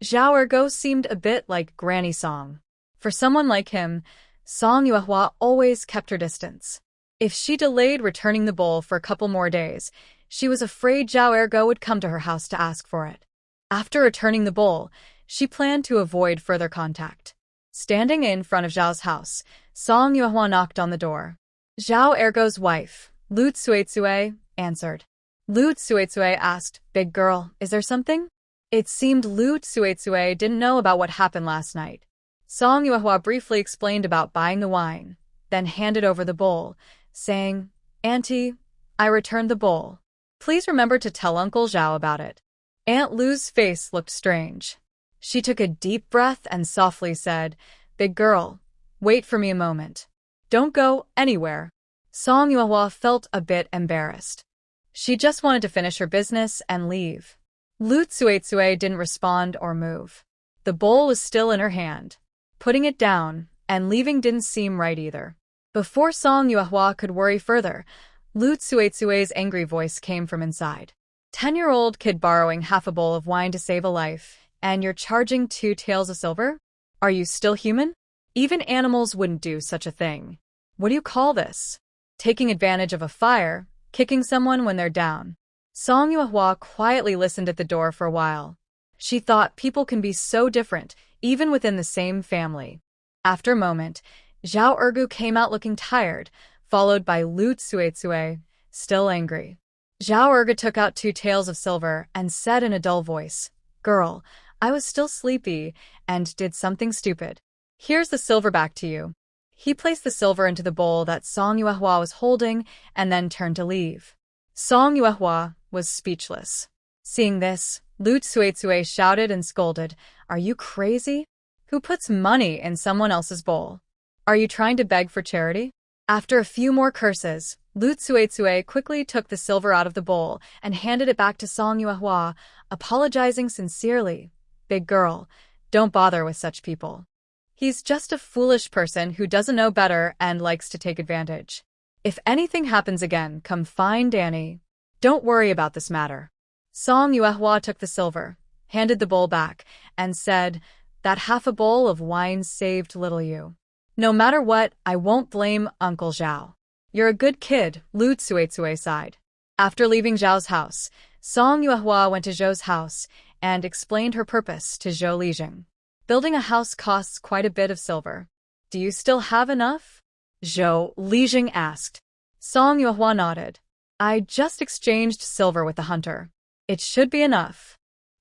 S1: Zhao Ergo seemed a bit like Granny Song. For someone like him, Song Yuehua always kept her distance. If she delayed returning the bowl for a couple more days, she was afraid Zhao Ergo would come to her house to ask for it. After returning the bowl, she planned to avoid further contact. Standing in front of Zhao's house, Song Yuehua knocked on the door. Zhao Ergo's wife, Lu Tsuetsue, answered. Lu Tsuetsue asked, Big girl, is there something? It seemed Lu Tsuetsue didn't know about what happened last night. Song Yuehua briefly explained about buying the wine, then handed over the bowl, saying, Auntie, I returned the bowl. Please remember to tell Uncle Zhao about it. Aunt Lu's face looked strange. She took a deep breath and softly said, Big girl, wait for me a moment. Don't go anywhere. Song Yuehua felt a bit embarrassed. She just wanted to finish her business and leave. Lu Tsuetsue didn't respond or move. The bowl was still in her hand. Putting it down and leaving didn't seem right either. Before Song Yuehua could worry further, Lu Tsuetsue's angry voice came from inside. 10-year-old kid borrowing half a bowl of wine to save a life, and you're charging 2 taels of silver? Are you still human? Even animals wouldn't do such a thing. What do you call this? Taking advantage of a fire, kicking someone when they're down. Song Yuehua quietly listened at the door for a while. She thought people can be so different, even within the same family. After a moment, Zhao Ergu came out looking tired, followed by Lu Tsuetsue, still angry. Zhao Ergu took out 2 taels of silver and said in a dull voice, Girl, I was still sleepy and did something stupid. Here's the silver back to you. He placed the silver into the bowl that Song Yuehua was holding and then turned to leave. Song Yuehua was speechless. Seeing this, Lu Tsuetsue shouted and scolded, Are you crazy? Who puts money in someone else's bowl? Are you trying to beg for charity? After a few more curses, Lu Tsuetsue quickly took the silver out of the bowl and handed it back to Song Yuehua, apologizing sincerely. Big girl, don't bother with such people. He's just a foolish person who doesn't know better and likes to take advantage. If anything happens again, come find Danny. Don't worry about this matter. Song Yuehua took the silver, handed the bowl back, and said, That half a bowl of wine saved little you. No matter what, I won't blame Uncle Zhao. You're a good kid, Lu Tsuetsue sighed. After leaving Zhao's house, Song Yuehua went to Zhou's house and explained her purpose to Zhou Lijing. Building a house costs quite a bit of silver. Do you still have enough? Zhou Lijing asked. Song Yuehua nodded. I just exchanged silver with the hunter. It should be enough.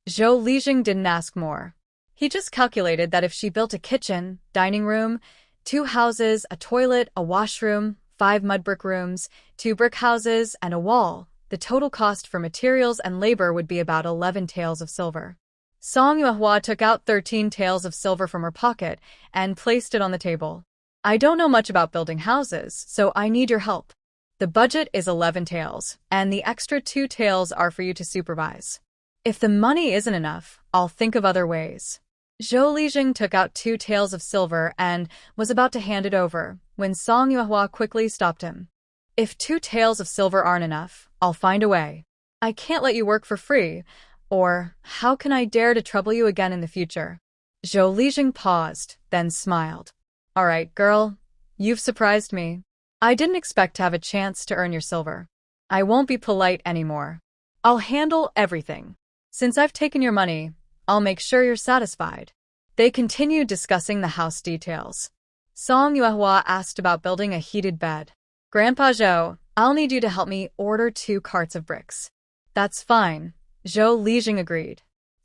S1: Zhou Lijing didn't ask more. He just calculated that if she built a kitchen, dining room, 2 houses, a toilet, a washroom, 5 mud brick rooms, 2 brick houses, and a wall, the total cost for materials and labor would be about 11 taels of silver. Song Yuehua took out 13 taels of silver from her pocket and placed it on the table. I don't know much about building houses, so I need your help. The budget is 11 taels, and the extra 2 taels are for you to supervise. If the money isn't enough, I'll think of other ways. Zhou Lijing took out 2 taels of silver and was about to hand it over, when Song Yuehua quickly stopped him. If 2 taels of silver aren't enough, I'll find a way. I can't let you work for free, or how can I dare to trouble you again in the future? Zhou Lijing paused, then smiled. All right, girl, you've surprised me. I didn't expect to have a chance to earn your silver. I won't be polite anymore. I'll handle everything. Since I've taken your money, I'll make sure you're satisfied. They continued discussing the house details. Song Yuehua asked about building a heated bed. Grandpa Zhou, I'll need you to help me order 2 carts of bricks. That's fine, Zhou Lijing agreed.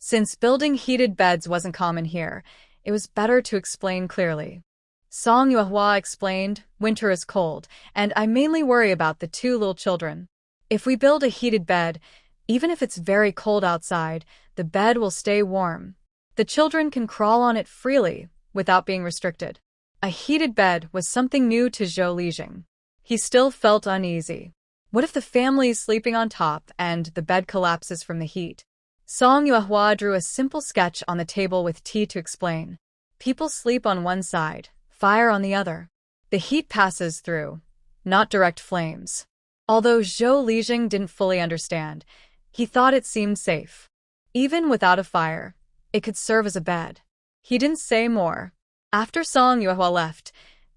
S1: Since building heated beds wasn't common here, it was better to explain clearly. Song Yuehua explained, winter is cold, and I mainly worry about the two little children. If we build a heated bed, even if it's very cold outside, the bed will stay warm. The children can crawl on it freely, without being restricted. A heated bed was something new to Zhou Lijing. He still felt uneasy. What if the family is sleeping on top and the bed collapses from the heat? Song Yuehua drew a simple sketch on the table with tea to explain. People sleep on one side, fire on the other. The heat passes through, not direct flames. Although Zhou Lijing didn't fully understand, he thought it seemed safe. Even without a fire, it could serve as a bed. He didn't say more. After Song Yuehua left,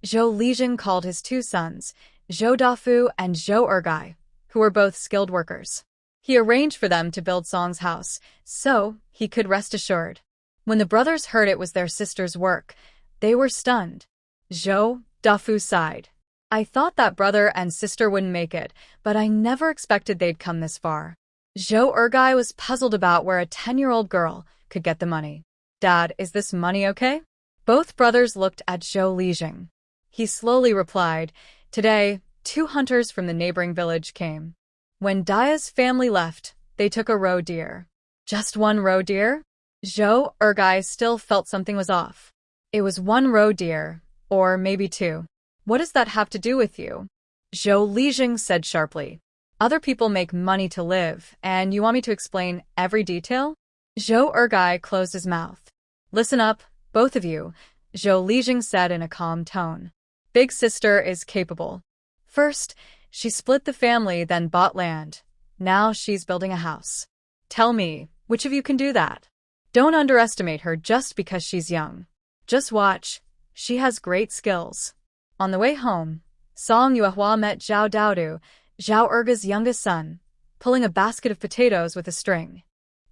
S1: Zhou Lijing called his two sons, Zhou Dafu and Zhou Ergai, who were both skilled workers. He arranged for them to build Song's house, so he could rest assured. When the brothers heard it was their sister's work, they were stunned. Zhou Dafu sighed. I thought that brother and sister wouldn't make it, but I never expected they'd come this far. Zhou Ergai was puzzled about where a 10-year-old girl could get the money. Dad, is this money okay? Both brothers looked at Zhou Lijing. He slowly replied, Today, 2 hunters from the neighboring village came. When Daya's family left, they took a roe deer. Just one roe deer? Zhou Ergai still felt something was off. It was one roe deer, or maybe 2. What does that have to do with you? Zhou Lijing said sharply. Other people make money to live, and you want me to explain every detail? Zhou Ergai closed his mouth. Listen up, both of you, Zhou Lijing said in a calm tone. Big sister is capable. First, she split the family, then bought land. Now she's building a house. Tell me, which of you can do that? Don't underestimate her just because she's young. Just watch. She has great skills. On the way home, Song Yuehua met Zhao Daodu, Zhao Erga's youngest son, pulling a basket of potatoes with a string.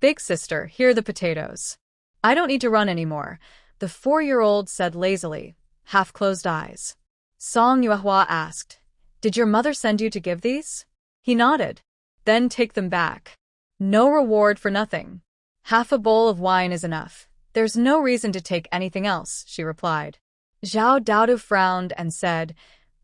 S1: Big sister, here are the potatoes. I don't need to run anymore, the 4-year-old said lazily, half-closed eyes. Song Yuehua asked, Did your mother send you to give these? He nodded. Then take them back. No reward for nothing. Half a bowl of wine is enough. There's no reason to take anything else, she replied. Zhao Daodu frowned and said,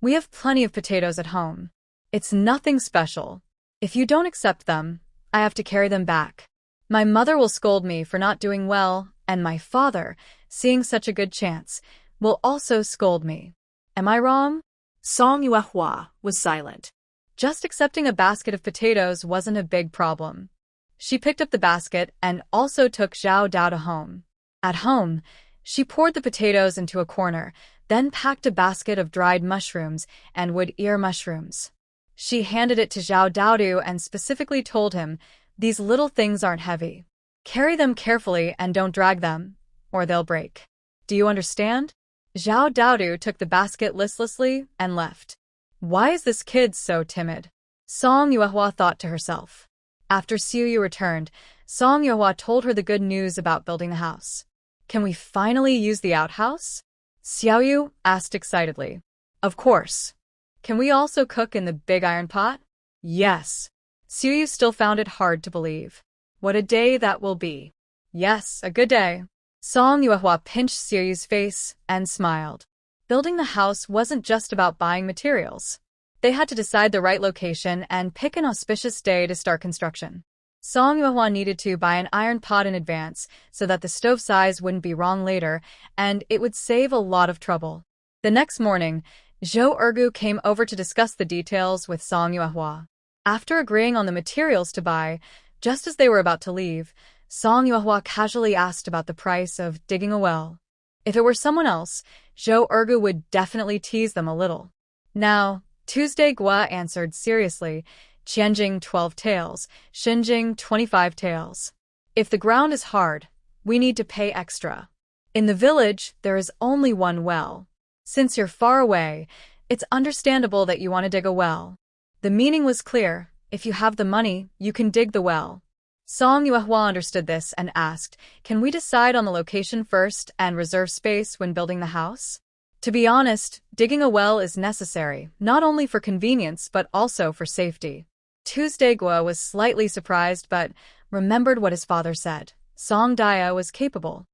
S1: We have plenty of potatoes at home. It's nothing special. If you don't accept them, I have to carry them back. My mother will scold me for not doing well, and my father, seeing such a good chance, will also scold me. Am I wrong?
S2: Song Yuehua was silent.
S1: Just accepting a basket of potatoes wasn't a big problem. She picked up the basket and also took Zhao Daodu home. At home, she poured the potatoes into a corner, then packed a basket of dried mushrooms and wood ear mushrooms. She handed it to Zhao Daodu and specifically told him, These little things aren't heavy. Carry them carefully and don't drag them, or they'll break. Do you understand? Zhao Daodu took the basket listlessly and left. Why is this kid so timid? Song Yuehua thought to herself. After Xiuyu returned, Song Yuehua told her the good news about building the house. Can we finally use the outhouse? Xiaoyu asked excitedly. Of course. Can we also cook in the big iron pot? Yes. Xiuyu still found it hard to believe. What a day that will be. Yes, a good day. Song Yuehua pinched Xiuyu's face and smiled. Building the house wasn't just about buying materials. They had to decide the right location and pick an auspicious day to start construction. Song Yuehua needed to buy an iron pot in advance so that the stove size wouldn't be wrong later, and it would save a lot of trouble. The next morning, Zhou Ergu came over to discuss the details with Song Yuehua. After agreeing on the materials to buy, just as they were about to leave, Song Yuehua casually asked about the price of digging a well. If it were someone else, Zhou Ergu would definitely tease them a little. Now, Tuesday Gua answered seriously, Qianjing 12 taels, Xinjing 25 taels. If the ground is hard, we need to pay extra. In the village, there is only one well. Since you're far away, it's understandable that you want to dig a well. The meaning was clear. If you have the money, you can dig the well. Song Yuehua understood this and asked, Can we decide on the location first and reserve space when building the house? To be honest, digging a well is necessary, not only for convenience but also for safety. Tuesday Gua was slightly surprised but remembered what his father said, Song Dia was capable.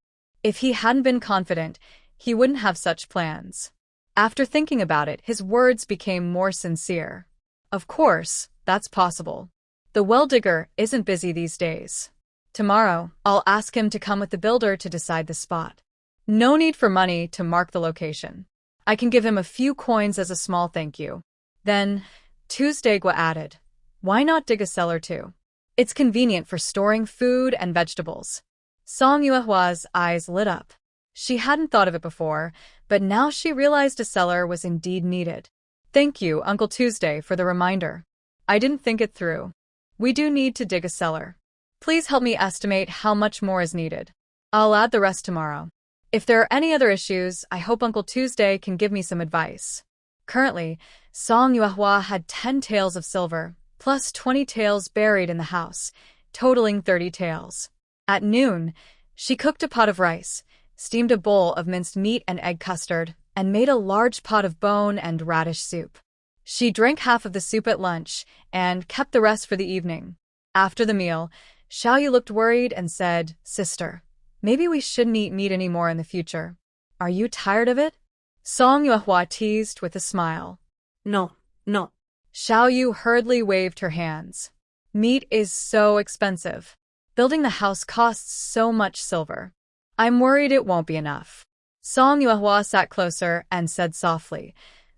S1: If he hadn't been confident, he wouldn't have such plans. After thinking about it, his words became more sincere. Of course, that's possible. The well digger isn't busy these days. Tomorrow, I'll ask him to come with the builder to decide the spot. No need for money to mark the location. I can give him a few coins as a small thank you. Then, Tuesday Gua added, why not dig a cellar too? It's convenient for storing food and vegetables. Song Yuehua's eyes lit up. She hadn't thought of it before, but now she realized a cellar was indeed needed. Thank you, Uncle Tuesday, for the reminder. I didn't think it through. We do need to dig a cellar. Please help me estimate how much more is needed. I'll add the rest tomorrow. If there are any other issues, I hope Uncle Tuesday can give me some advice. Currently, Song Yuehua had 10 taels of silver, plus 20 taels buried in the house, totaling 30 taels. At noon, she cooked a pot of rice, steamed a bowl of minced meat and egg custard, and made a large pot of bone and radish soup. She drank half of the soup at lunch and kept the rest for the evening. After the meal, Xiaoyu looked worried and said, Sister, maybe we shouldn't eat meat anymore in the future. Are you tired of it? Song Yuehua teased with a smile.
S2: No, no.
S1: Xiaoyu hurriedly waved her hands. Meat is so expensive. Building the house costs so much silver. I'm worried it won't be enough. Song Yuehua sat closer and said softly,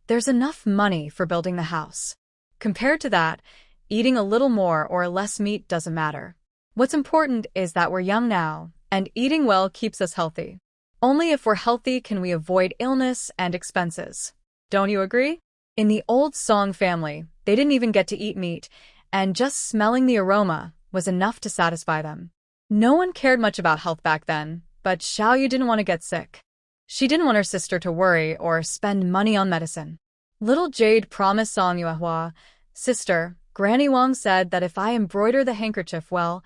S1: there's enough money for building the house. Compared to that, eating a little more or less meat doesn't matter. What's important is that we're young now, and eating well keeps us healthy. Only if we're healthy can we avoid illness and expenses. Don't you agree? In the old Song family, they didn't even get to eat meat, and just smelling the aroma was enough to satisfy them. No one cared much about health back then, but Xiaoyu didn't want to get sick. She didn't want her sister to worry or spend money on medicine. Little Jade promised Song Yuehua, Sister, Granny Wang said that if I embroider the handkerchief well,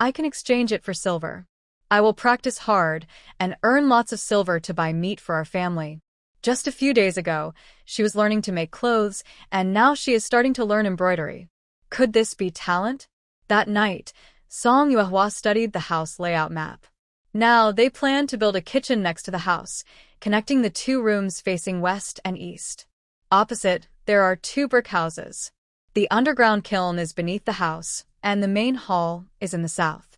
S1: I can exchange it for silver. I will practice hard and earn lots of silver to buy meat for our family. Just a few days ago, she was learning to make clothes, and now she is starting to learn embroidery. Could this be talent? That night, Song Yuehua studied the house layout map. Now, they plan to build a kitchen next to the house, connecting the two rooms facing west and east. Opposite, there are two brick houses. The underground kiln is beneath the house, and the main hall is in the south.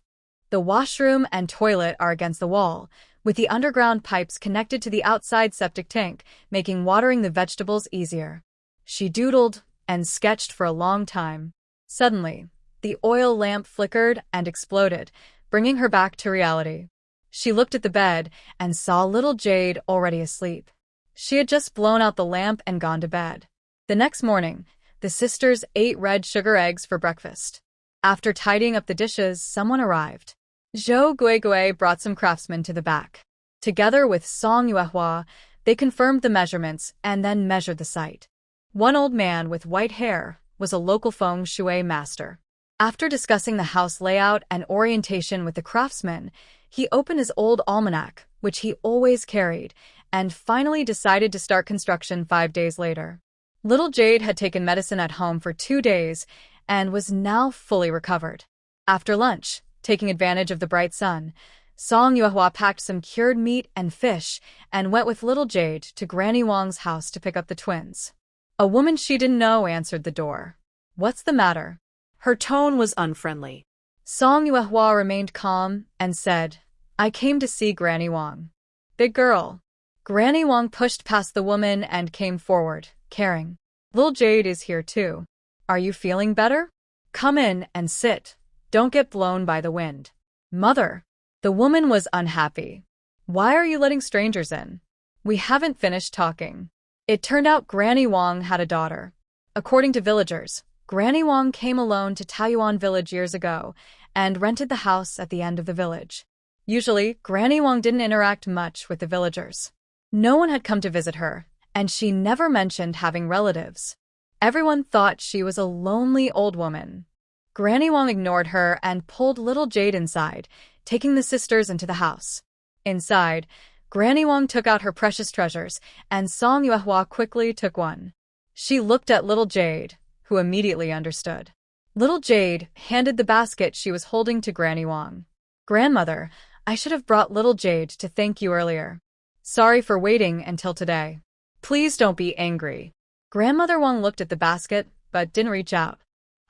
S1: The washroom and toilet are against the wall, with the underground pipes connected to the outside septic tank, making watering the vegetables easier. She doodled and sketched for a long time. Suddenly, the oil lamp flickered and exploded, bringing her back to reality. She looked at the bed and saw little Jade already asleep. She had just blown out the lamp and gone to bed. The next morning, the sisters ate red sugar eggs for breakfast. After tidying up the dishes, someone arrived. Zhou Guigui brought some craftsmen to the back. Together with Song Yuehua, they confirmed the measurements and then measured the site. One old man with white hair was a local feng shui master. After discussing the house layout and orientation with the craftsmen, he opened his old almanac, which he always carried, and finally decided to start construction 5 days later. Little Jade had taken medicine at home for 2 days and was now fully recovered. After lunch, taking advantage of the bright sun, Song Yuehua packed some cured meat and fish and went with little Jade to Granny Wang's house to pick up the twins. A woman she didn't know answered the door. What's the matter?
S2: Her tone was unfriendly.
S1: Song Yuehua remained calm and said, I came to see Granny Wang. Big girl. Granny Wang pushed past the woman and came forward, carrying. Little Jade is here too. Are you feeling better? Come in and sit. Don't get blown by the wind. Mother. The woman was unhappy. Why are you letting strangers in? We haven't finished talking. It turned out Granny Wang had a daughter. According to villagers, Granny Wang came alone to Taiyuan village years ago and rented the house at the end of the village. Usually, Granny Wang didn't interact much with the villagers. No one had come to visit her, and she never mentioned having relatives. Everyone thought she was a lonely old woman. Granny Wang ignored her and pulled little Jade inside, taking the sisters into the house. Inside, Granny Wang took out her precious treasures, and Song Yuehua quickly took one. She looked at little Jade, who immediately understood. Little Jade handed the basket she was holding to Granny Wang. Grandmother, I should have brought little Jade to thank you earlier. Sorry for waiting until today. Please don't be angry. Grandmother Wang looked at the basket, but didn't reach out.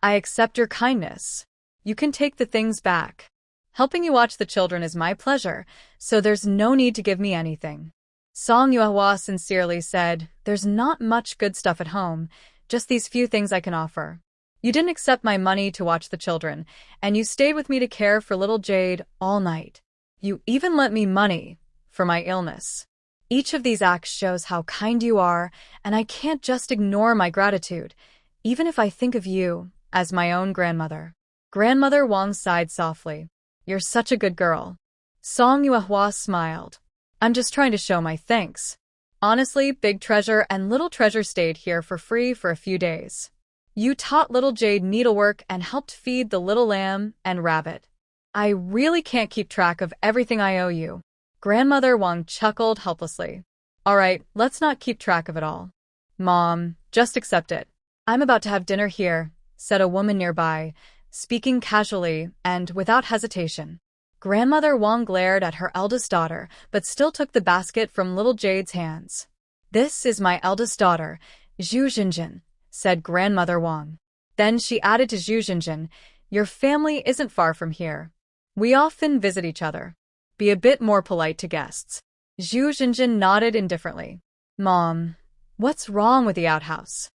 S1: I accept your kindness. You can take the things back. Helping you watch the children is my pleasure, so there's no need to give me anything. Song Yuehua sincerely said, there's not much good stuff at home, just these few things I can offer. You didn't accept my money to watch the children, and you stayed with me to care for little Jade all night. You even lent me money for my illness. Each of these acts shows how kind you are, and I can't just ignore my gratitude, even if I think of you as my own grandmother. Grandmother Wang sighed softly. You're such a good girl. Song Yuehua smiled. I'm just trying to show my thanks. Honestly, Big Treasure and Little Treasure stayed here for free for a few days. You taught little Jade needlework and helped feed the little lamb and rabbit. I really can't keep track of everything I owe you. Grandmother Wang chuckled helplessly. All right, let's not keep track of it all. Mom, just accept it. I'm about to have dinner here, said a woman nearby, speaking casually and without hesitation. Grandmother Wang glared at her eldest daughter, but still took the basket from little Jade's hands. This is my eldest daughter, Zhu Jinjin, said Grandmother Wang. Then she added to Zhu Jinjin, your family isn't far from here. We often visit each other. Be a bit more polite to guests. Zhu Jinjin nodded indifferently. Mom, what's wrong with the outhouse?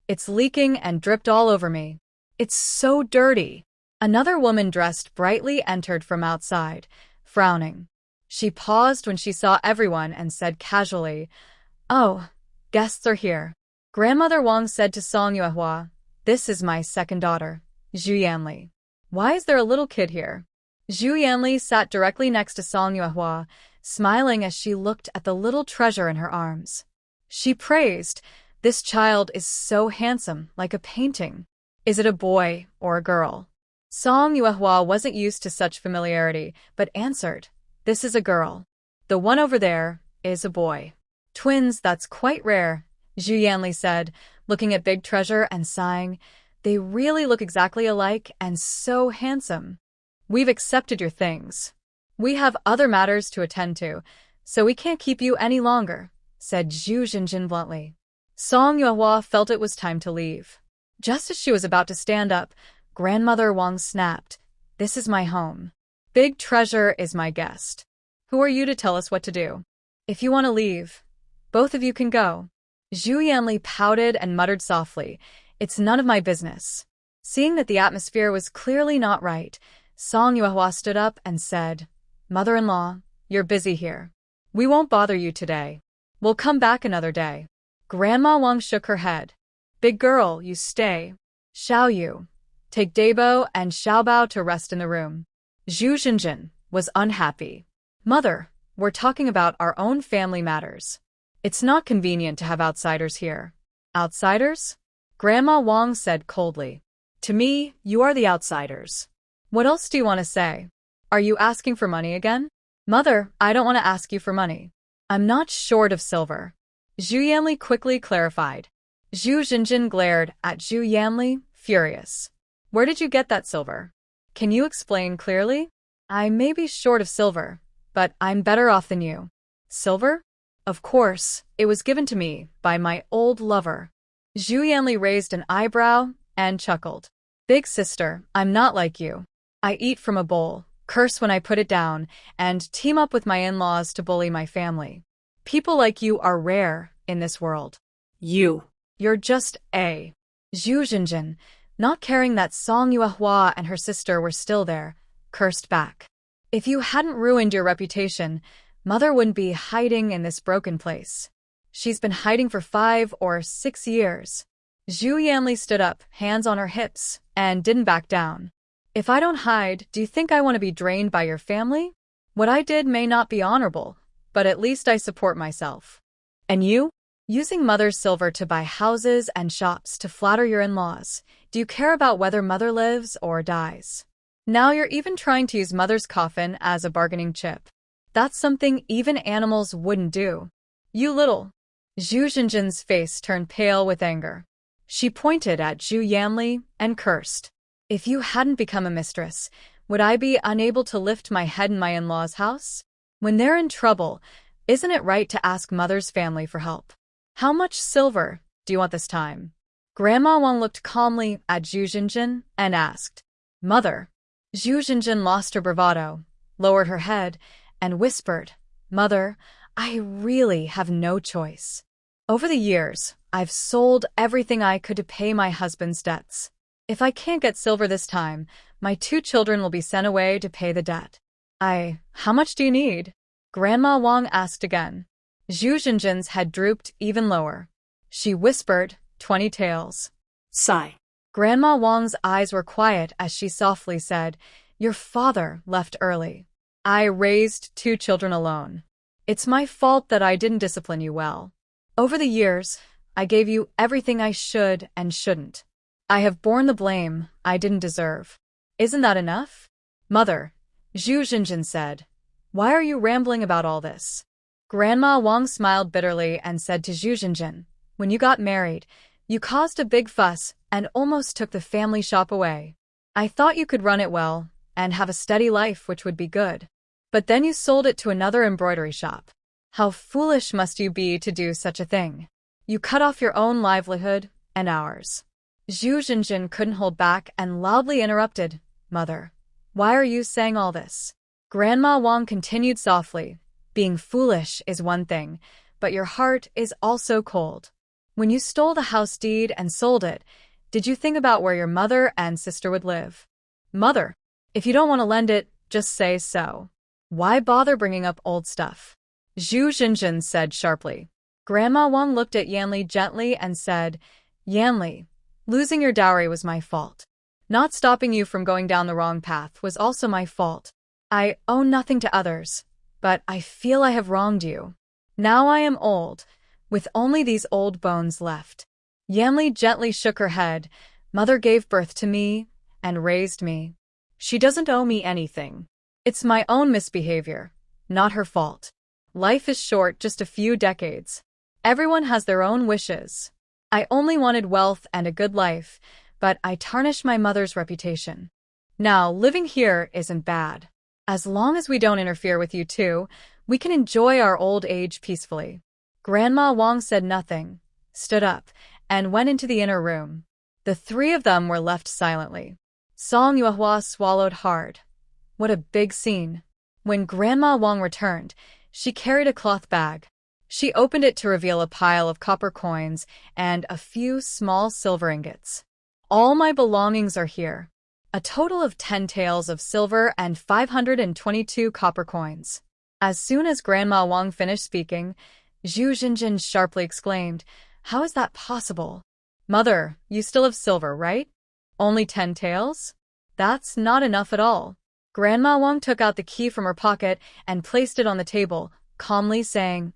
S1: It's leaking and dripped all over me. It's so dirty. Another woman dressed brightly entered from outside, frowning. She paused when she saw everyone and said casually, Oh, guests are here. Grandmother Wang said to Song Yuehua, This is my second daughter, Zhu Yanli. Why is there a little kid here? Zhu Yanli sat directly next to Song Yuehua, smiling as she looked at the little treasure in her arms. She praised, This child is so handsome, like a painting. Is it a boy or a girl? Song Yuehua wasn't used to such familiarity, but answered, This is a girl. The one over there is a boy. Twins, that's quite rare, Zhu Yanli said, looking at Big Treasure and sighing. They really look exactly alike and so handsome. We've accepted your things. We have other matters to attend to, so we can't keep you any longer, said Zhu Jinjin bluntly. Song Yuehua felt it was time to leave. Just as she was about to stand up, Grandmother Wang snapped, This is my home. Big Treasure is my guest. Who are you to tell us what to do? If you want to leave, both of you can go. Zhu Yanli pouted and muttered softly, It's none of my business. Seeing that the atmosphere was clearly not right, Song Yuehua stood up and said, Mother-in-law, you're busy here. We won't bother you today. We'll come back another day. Grandma Wang shook her head. Big girl, you stay. Xiao Yu, take Dabo and Xiaobao to rest in the room. Zhu Jinjin was unhappy. Mother, we're talking about our own family matters. It's not convenient to have outsiders here. Outsiders? Grandma Wang said coldly. To me, you are the outsiders. What else do you want to say? Are you asking for money again? Mother, I don't want to ask you for money. I'm not short of silver. Zhu Yanli quickly clarified. Zhu Jinjin glared at Zhu Yanli, furious. Where did you get that silver? Can you explain clearly? I may be short of silver, but I'm better off than you. Silver? Of course, it was given to me by my old lover. Zhu Yanli raised an eyebrow and chuckled. Big sister, I'm not like you. I eat from a bowl, curse when I put it down, and team up with my in-laws to bully my family. People like you are rare in this world. You're just a. Zhu Jinjin, not caring that Song Yuehua and her sister were still there, cursed back. If you hadn't ruined your reputation, Mother wouldn't be hiding in this broken place. She's been hiding for 5 or 6 years. Zhu Yanli stood up, hands on her hips, and didn't back down. If I don't hide, do you think I want to be drained by your family? What I did may not be honorable, but at least I support myself. And you? Using Mother's silver to buy houses and shops to flatter your in-laws, do you care about whether Mother lives or dies? Now you're even trying to use Mother's coffin as a bargaining chip. That's something even animals wouldn't do. You little. Zhu Jinjin's face turned pale with anger. She pointed at Zhu Yanli and cursed. If you hadn't become a mistress, Would I be unable to lift my head in my in-laws' house? When they're in trouble, isn't it right to ask mother's family for help? How much silver do you want this time? Grandma Wang looked calmly at Zhu Jinjin and asked, Mother. Zhu Jinjin lost her bravado, lowered her head, and whispered, Mother, I really have no choice. Over the years, I've sold everything I could to pay my husband's debts. If I can't get silver this time, my 2 children will be sent away to pay the debt. How much do you need? Grandma Wang asked again. Zhu Jinjin's head drooped even lower. She whispered, 20 taels.
S2: Sigh.
S1: Grandma Wang's eyes were quiet as she softly said, Your father left early. I raised 2 children alone. It's my fault that I didn't discipline you well. Over the years, I gave you everything I should and shouldn't. I have borne the blame I didn't deserve. Isn't that enough? Mother, Zhu Jinjin said, why are you rambling about all this? Grandma Wang smiled bitterly and said to Zhu Jinjin, when you got married, you caused a big fuss and almost took the family shop away. I thought you could run it well and have a steady life which would be good. But then you sold it to another embroidery shop. How foolish must you be to do such a thing? You cut off your own livelihood and ours. Zhu Jinjin couldn't hold back and loudly interrupted, Mother, why are you saying all this? Grandma Wang continued softly, being foolish is one thing, but your heart is also cold. When you stole the house deed and sold it, did you think about where your mother and sister would live? Mother, if you don't want to lend it, just say so. Why bother bringing up old stuff? Zhu Jinjin said sharply. Grandma Wang looked at Yanli gently and said, Yanli, losing your dowry was my fault. Not stopping you from going down the wrong path was also my fault. I owe nothing to others, but I feel I have wronged you. Now I am old, with only these old bones left. Yanli gently shook her head. Mother gave birth to me and raised me. She doesn't owe me anything. It's my own misbehavior, not her fault. Life is short, just a few decades. Everyone has their own wishes. I only wanted wealth and a good life, but I tarnished my mother's reputation. Now, living here isn't bad. As long as we don't interfere with you two, we can enjoy our old age peacefully. Grandma Wang said nothing, stood up, and went into the inner room. The 3 of them were left silently. Song Yuehua swallowed hard. What a big scene. When Grandma Wang returned, she carried a cloth bag. She opened it to reveal a pile of copper coins and a few small silver ingots. All my belongings are here. A total of 10 taels of silver and 522 copper coins. As soon as Grandma Wang finished speaking, Zhu Jinjin sharply exclaimed, How is that possible? Mother, you still have silver, right? Only 10 taels? That's not enough at all. Grandma Wang took out the key from her pocket and placed it on the table, calmly saying,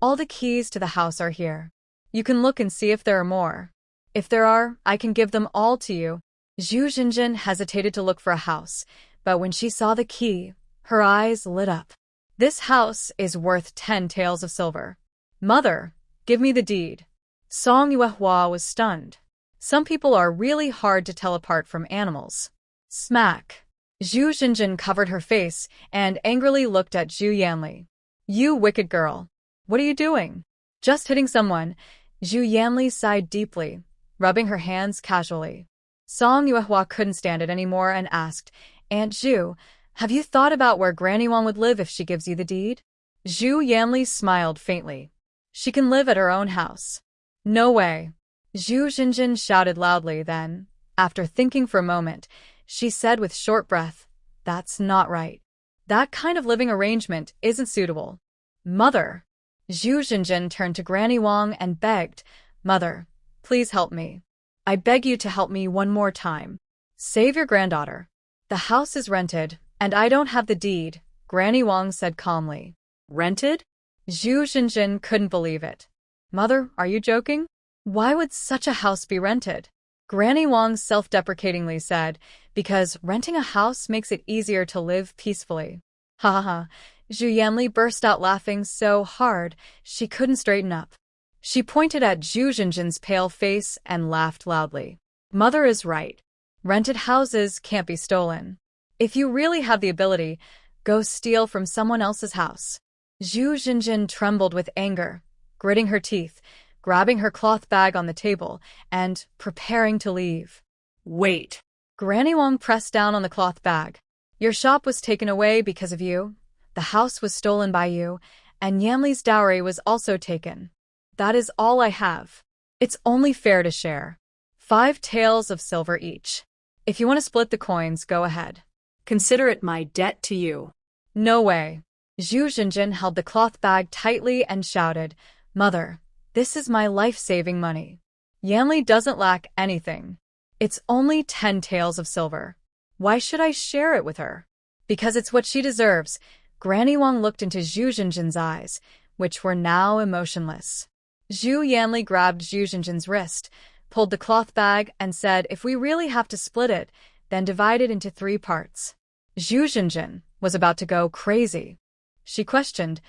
S1: All the keys to the house are here. You can look and see if there are more. If there are, I can give them all to you. Zhu Jinjin hesitated to look for a house, but when she saw the key, her eyes lit up. This house is worth 10 taels of silver. Mother, give me the deed. Song Yuehua was stunned. Some people are really hard to tell apart from animals. Smack. Zhu Jinjin covered her face and angrily looked at Zhu Yanli. You wicked girl. What are you doing? Just hitting someone. Zhu Yanli sighed deeply, rubbing her hands casually. Song Yuehua couldn't stand it anymore and asked, Aunt Zhu, have you thought about where Granny Wang would live if she gives you the deed? Zhu Yanli smiled faintly. She can live at her own house. No way. Zhu Jinjin shouted loudly then, after thinking for a moment, she said with short breath, That's not right. That kind of living arrangement isn't suitable. Mother. Zhu Jinjin turned to Granny Wang and begged, Mother, please help me. I beg you to help me one more time. Save your granddaughter. The house is rented, and I don't have the deed, Granny Wang said calmly. Rented? Zhu Jinjin couldn't believe it. Mother, are you joking? Why would such a house be rented? Granny Wang self-deprecatingly said, Because renting a house makes it easier to live peacefully. Ha ha ha. Zhu Yanli burst out laughing so hard she couldn't straighten up. She pointed at Zhu Jinjin's pale face and laughed loudly. Mother is right. Rented houses can't be stolen. If you really have the ability, go steal from someone else's house. Zhu Jinjin trembled with anger, gritting her teeth, grabbing her cloth bag on the table, and preparing to leave.
S2: Wait.
S1: Granny Wang pressed down on the cloth bag. Your shop was taken away because of you, the house was stolen by you, and Yamli's dowry was also taken. That is all I have. It's only fair to share. 5 taels of silver each. If you want to split the coins, go ahead.
S2: Consider it my debt to you.
S1: No way. Zhu Jinjin held the cloth bag tightly and shouted, Mother, this is my life-saving money. Yanli doesn't lack anything. It's only 10 taels of silver. Why should I share it with her? Because it's what she deserves. Granny Wang looked into Zhu Jinjin's eyes, which were now emotionless. Zhu Yanli grabbed Zhu Jinjin's wrist, pulled the cloth bag, and said, if we really have to split it, then divide it into 3 parts. Zhu Jinjin was about to go crazy. She questioned,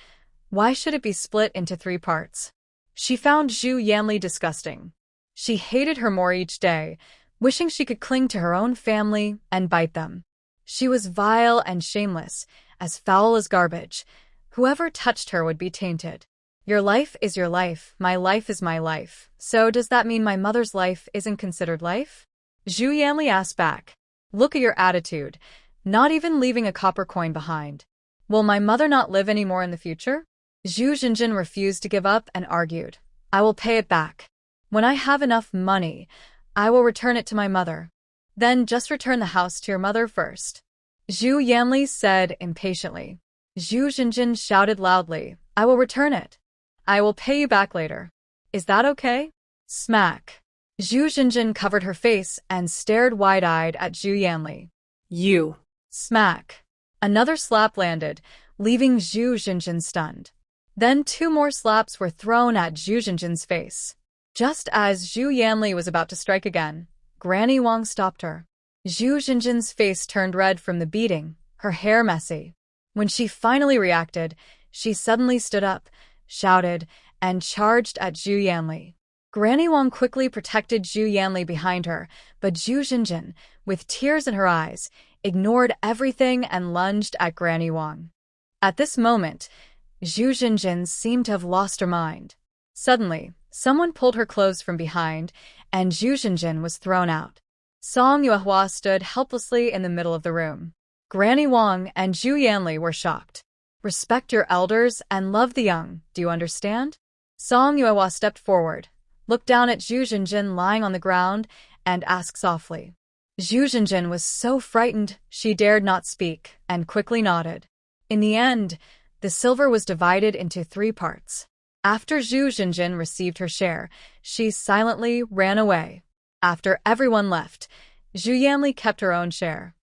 S1: why should it be split into 3 parts? She found Zhu Yanli disgusting. She hated her more each day, wishing she could cling to her own family and bite them. She was vile and shameless, as foul as garbage. Whoever touched her would be tainted. Your life is your life, my life is my life. So does that mean my mother's life isn't considered life? Zhu Yanli asked back. Look at your attitude, not even leaving a copper coin behind. Will my mother not live anymore in the future? Zhu Jinjin refused to give up and argued. I will pay it back. When I have enough money, I will return it to my mother. Then just return the house to your mother first. Zhu Yanli said impatiently. Zhu Jinjin shouted loudly, I will return it. I will pay you back later. Is that okay? Smack. Zhu Jinjin covered her face and stared wide-eyed at Zhu Yanli.
S2: You.
S1: Smack. Another slap landed, leaving Zhu Jinjin stunned. Then 2 more slaps were thrown at Zhu Jinjin's face. Just as Zhu Yanli was about to strike again, Granny Wang stopped her. Zhu Jinjin's face turned red from the beating, her hair messy. When she finally reacted, she suddenly stood up, shouted, and charged at Zhu Yanli. Granny Wang quickly protected Zhu Yanli behind her, but Zhu Jinjin, with tears in her eyes, ignored everything and lunged at Granny Wang. At this moment, Zhu Jinjin seemed to have lost her mind. Suddenly, someone pulled her clothes from behind, and Zhu Jinjin was thrown out. Song Yuehua stood helplessly in the middle of the room. Granny Wang and Zhu Yanli were shocked. Respect your elders and love the young, do you understand? Song Yuehua stepped forward, looked down at Zhu Jinjin lying on the ground, and asked softly. Zhu Jinjin was so frightened she dared not speak, and quickly nodded. In the end, the silver was divided into 3 parts. After Zhu Jinjin received her share, she silently ran away. After everyone left, Zhu Yanli kept her own share.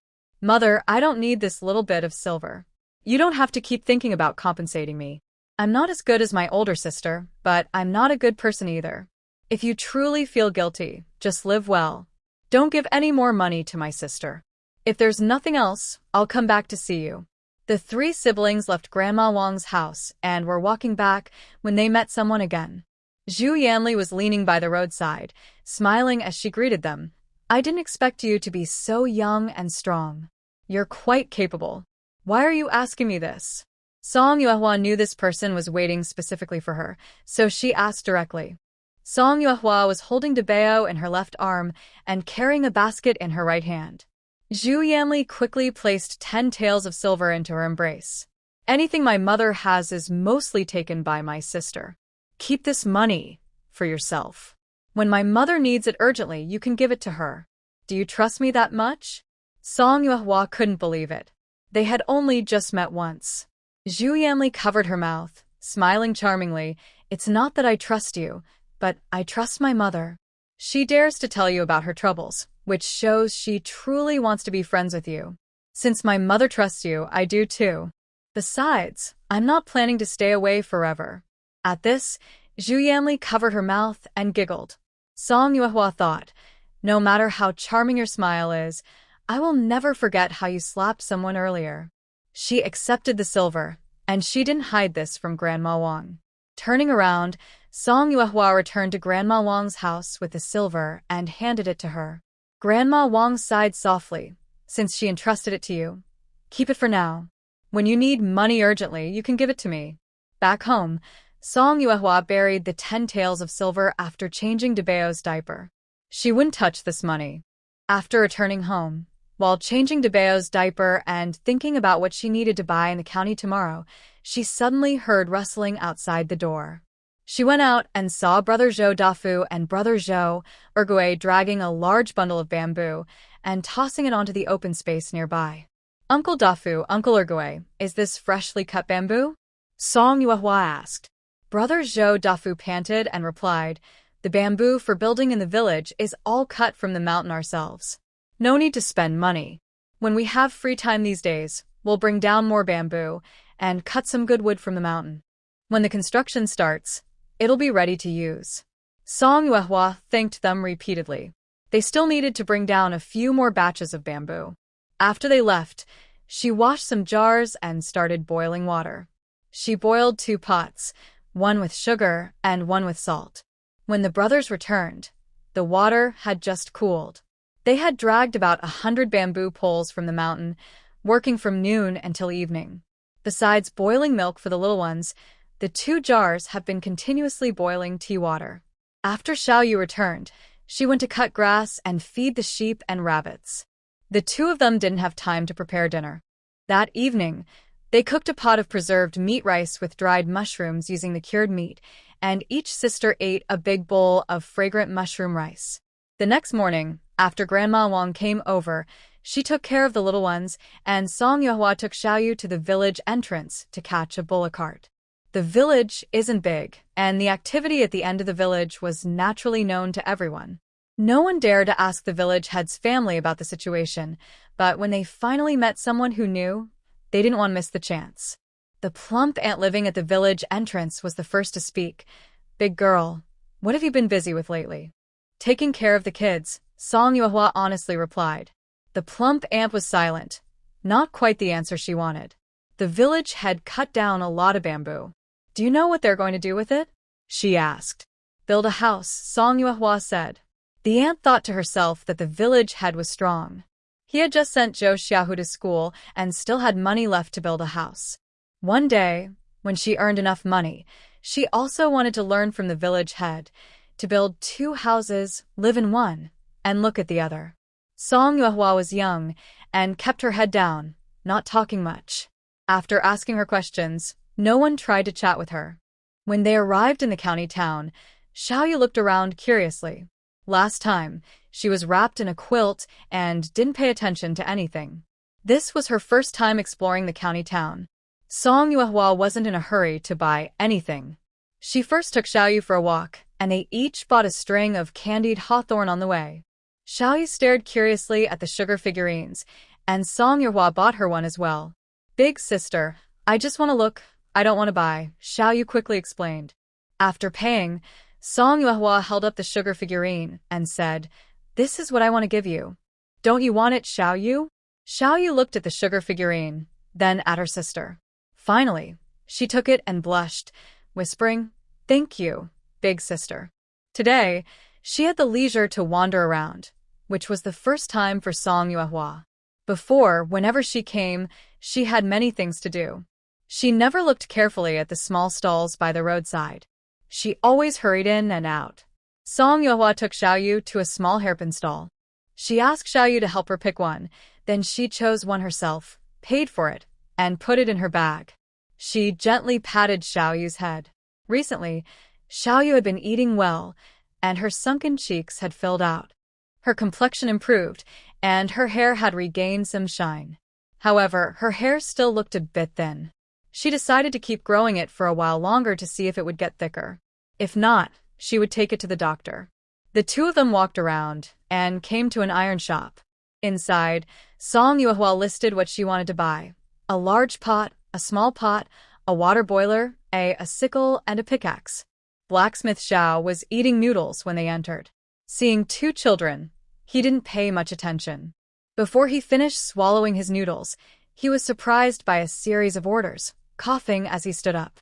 S1: Mother, I don't need this little bit of silver. You don't have to keep thinking about compensating me. I'm not as good as my older sister, but I'm not a good person either. If you truly feel guilty, just live well. Don't give any more money to my sister. If there's nothing else, I'll come back to see you. The 3 siblings left Grandma Wang's house and were walking back when they met someone again. Zhu Yanli was leaning by the roadside, smiling as she greeted them. I didn't expect you to be so young and strong. You're quite capable. Why are you asking me this? Song Yuehua knew this person was waiting specifically for her, so she asked directly. Song Yuehua was holding Debao in her left arm and carrying a basket in her right hand. Zhu Yanli quickly placed 10 taels of silver into her embrace. Anything my mother has is mostly taken by my sister. Keep this money for yourself. When my mother needs it urgently, you can give it to her. Do you trust me that much? Song Yuehua couldn't believe it. They had only just met once. Zhu Yanli covered her mouth, smiling charmingly. It's not that I trust you, but I trust my mother. She dares to tell you about her troubles, which shows she truly wants to be friends with you. Since my mother trusts you, I do too. Besides, I'm not planning to stay away forever. At this, Zhu Yanli covered her mouth and giggled. Song Yuehua thought, no matter how charming your smile is, I will never forget how you slapped someone earlier. She accepted the silver, and she didn't hide this from Grandma Wang. Turning around, Song Yuehua returned to Grandma Wang's house with the silver and handed it to her. Grandma Wang sighed softly, since she entrusted it to you. Keep it for now. When you need money urgently, you can give it to me. Back home, Song Yuehua buried the 10 taels of silver after changing Debeo's diaper. She wouldn't touch this money. After returning home, while changing Debeo's diaper and thinking about what she needed to buy in the county tomorrow, she suddenly heard rustling outside the door. She went out and saw Brother Zhou Dafu and Brother Zhou Ergui dragging a large bundle of bamboo and tossing it onto the open space nearby. Uncle Dafu, Uncle Ergui, is this freshly cut bamboo?
S2: Song Yuehua asked.
S1: Brother Zhou Dafu panted and replied, the bamboo for building in the village is all cut from the mountain ourselves. No need to spend money. When we have free time these days, we'll bring down more bamboo and cut some good wood from the mountain. When the construction starts, it'll be ready to use. Song Yuehua thanked them repeatedly. They still needed to bring down a few more batches of bamboo. After they left, she washed some jars and started boiling water. She boiled 2 pots, one with sugar and one with salt. When the brothers returned, the water had just cooled. They had dragged about 100 bamboo poles from the mountain, working from noon until evening. Besides boiling milk for the little ones, the 2 jars have been continuously boiling tea water. After Xiaoyu returned, she went to cut grass and feed the sheep and rabbits. The 2 of them didn't have time to prepare dinner. That evening, they cooked a pot of preserved meat rice with dried mushrooms using the cured meat, and each sister ate a big bowl of fragrant mushroom rice. The next morning, after Grandma Wang came over, she took care of the little ones, and Song Yuehua took Xiaoyu to the village entrance to catch a bullock cart. The village isn't big, and the activity at the end of the village was naturally known to everyone. No one dared to ask the village head's family about the situation, but when they finally met someone who knew, they didn't want to miss the chance. The plump aunt living at the village entrance was the first to speak. Big girl, what have you been busy with lately? Taking care of the kids, Song Yuehua honestly replied. The plump aunt was silent. Not quite the answer she wanted. The village had cut down a lot of bamboo. Do you know what they're going to do with it? She asked. Build a house, Song Yuehua said. The aunt thought to herself that the village head was strong. He had just sent Zhou Xiaohu to school and still had money left to build a house. One day, when she earned enough money, she also wanted to learn from the village head to build 2 houses, live in one, and look at the other. Song Yuehua was young and kept her head down, not talking much. After asking her questions, no one tried to chat with her. When they arrived in the county town, Xiaoyu looked around curiously. Last time, she was wrapped in a quilt and didn't pay attention to anything. This was her first time exploring the county town. Song Yuehua wasn't in a hurry to buy anything. She first took Xiaoyu for a walk, and they each bought a string of candied hawthorn on the way. Xiaoyu stared curiously at the sugar figurines, and Song Yuehua bought her one as well. Big sister, I just want to look, I don't want to buy, Xiaoyu quickly explained. After paying, Song Yuehua held up the sugar figurine and said, This is what I want to give you. Don't you want it, Xiaoyu? Xiaoyu looked at the sugar figurine, then at her sister. Finally, she took it and blushed, whispering, Thank you, big sister. Today, she had the leisure to wander around, which was the first time for Song Yuehua. Before, whenever she came, she had many things to do. She never looked carefully at the small stalls by the roadside. She always hurried in and out. Song Yuehua took Xiaoyu to a small hairpin stall. She asked Xiaoyu to help her pick one, then she chose one herself, paid for it, and put it in her bag. She gently patted Xiaoyu's head. Recently, Xiaoyu had been eating well, and her sunken cheeks had filled out. Her complexion improved, and her hair had regained some shine. However, her hair still looked a bit thin. She decided to keep growing it for a while longer to see if it would get thicker. If not, she would take it to the doctor. The 2 of them walked around and came to an iron shop. Inside, Song Yuehua listed what she wanted to buy. A large pot, a small pot, a water boiler, a sickle, and a pickaxe. Blacksmith Xiao was eating noodles when they entered. Seeing 2 children, he didn't pay much attention. Before he finished swallowing his noodles, he was surprised by a series of orders, coughing as he stood up.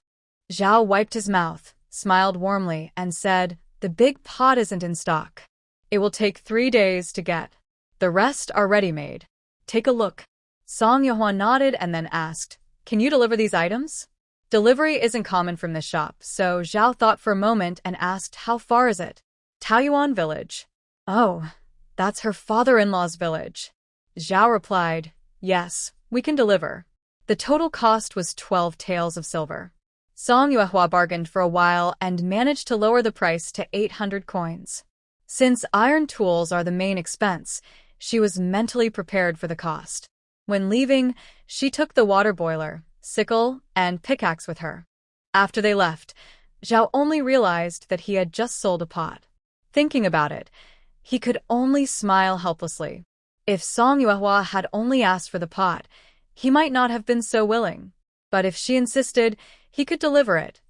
S1: Zhao wiped his mouth, smiled warmly, and said, The big pot isn't in stock. It will take 3 days to get. The rest are ready-made.
S2: Take a look.
S1: Song Yuhua nodded and then asked, "Can you deliver these items?" Delivery isn't common from this shop, so Zhao thought for a moment and asked, "How far is it?" "Taoyuan village." "Oh, that's her father-in-law's village." Zhao replied, "Yes, we can deliver." The total cost was 12 taels of silver. Song Yuehua bargained for a while and managed to lower the price to 800 coins. Since iron tools are the main expense, she was mentally prepared for the cost. When leaving, she took the water boiler, sickle, and pickaxe with her. After they left, Zhao only realized that he had just sold a pot. Thinking about it, he could only smile helplessly. If Song Yuehua had only asked for the pot, he might not have been so willing. But if she insisted, he could deliver it,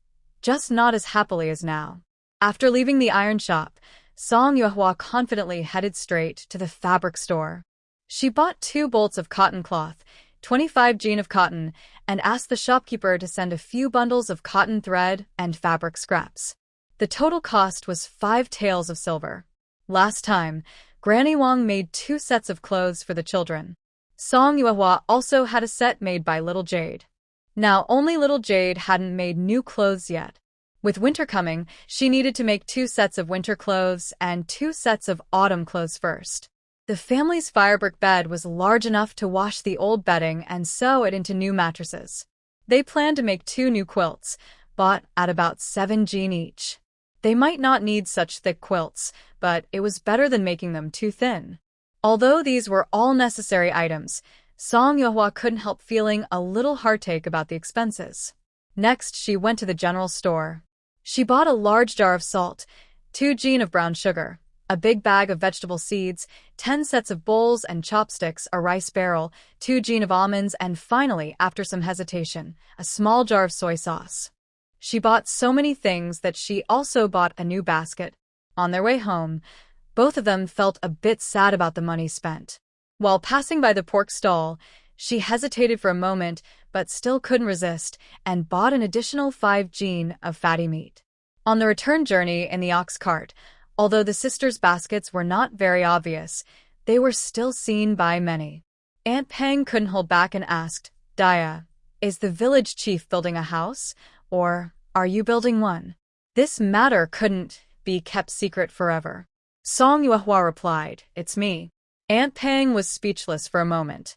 S1: just not as happily as now. After leaving the iron shop, Song Yuehua confidently headed straight to the fabric store. She bought 2 bolts of cotton cloth, 25 jean of cotton, and asked the shopkeeper to send a few bundles of cotton thread and fabric scraps. The total cost was 5 taels of silver. Last time, Granny Wang made 2 sets of clothes for the children. Song Yuehua also had a set made by Little Jade. Now only Little Jade hadn't made new clothes yet. With winter coming, she needed to make 2 sets of winter clothes and 2 sets of autumn clothes first. The family's firebrick bed was large enough to wash the old bedding and sew it into new mattresses. They planned to make 2 new quilts, bought at about 7 jean each. They might not need such thick quilts, but it was better than making them too thin. Although these were all necessary items, Song Yuehua couldn't help feeling a little heartache about the expenses. Next, she went to the general store. She bought a large jar of salt, 2 jean of brown sugar, a big bag of vegetable seeds, 10 sets of bowls and chopsticks, a rice barrel, 2 jean of almonds, and finally, after some hesitation, a small jar of soy sauce. She bought so many things that she also bought a new basket. On their way home, both of them felt a bit sad about the money spent. While passing by the pork stall, she hesitated for a moment but still couldn't resist and bought an additional 5 jean of fatty meat. On the return journey in the ox cart, although the sisters' baskets were not very obvious, they were still seen by many. Aunt Pang couldn't hold back and asked, "Dia, is the village chief building a house, or are you building one?" This matter couldn't be kept secret forever. Song Yuehua replied, "It's me." Aunt Pang was speechless for a moment.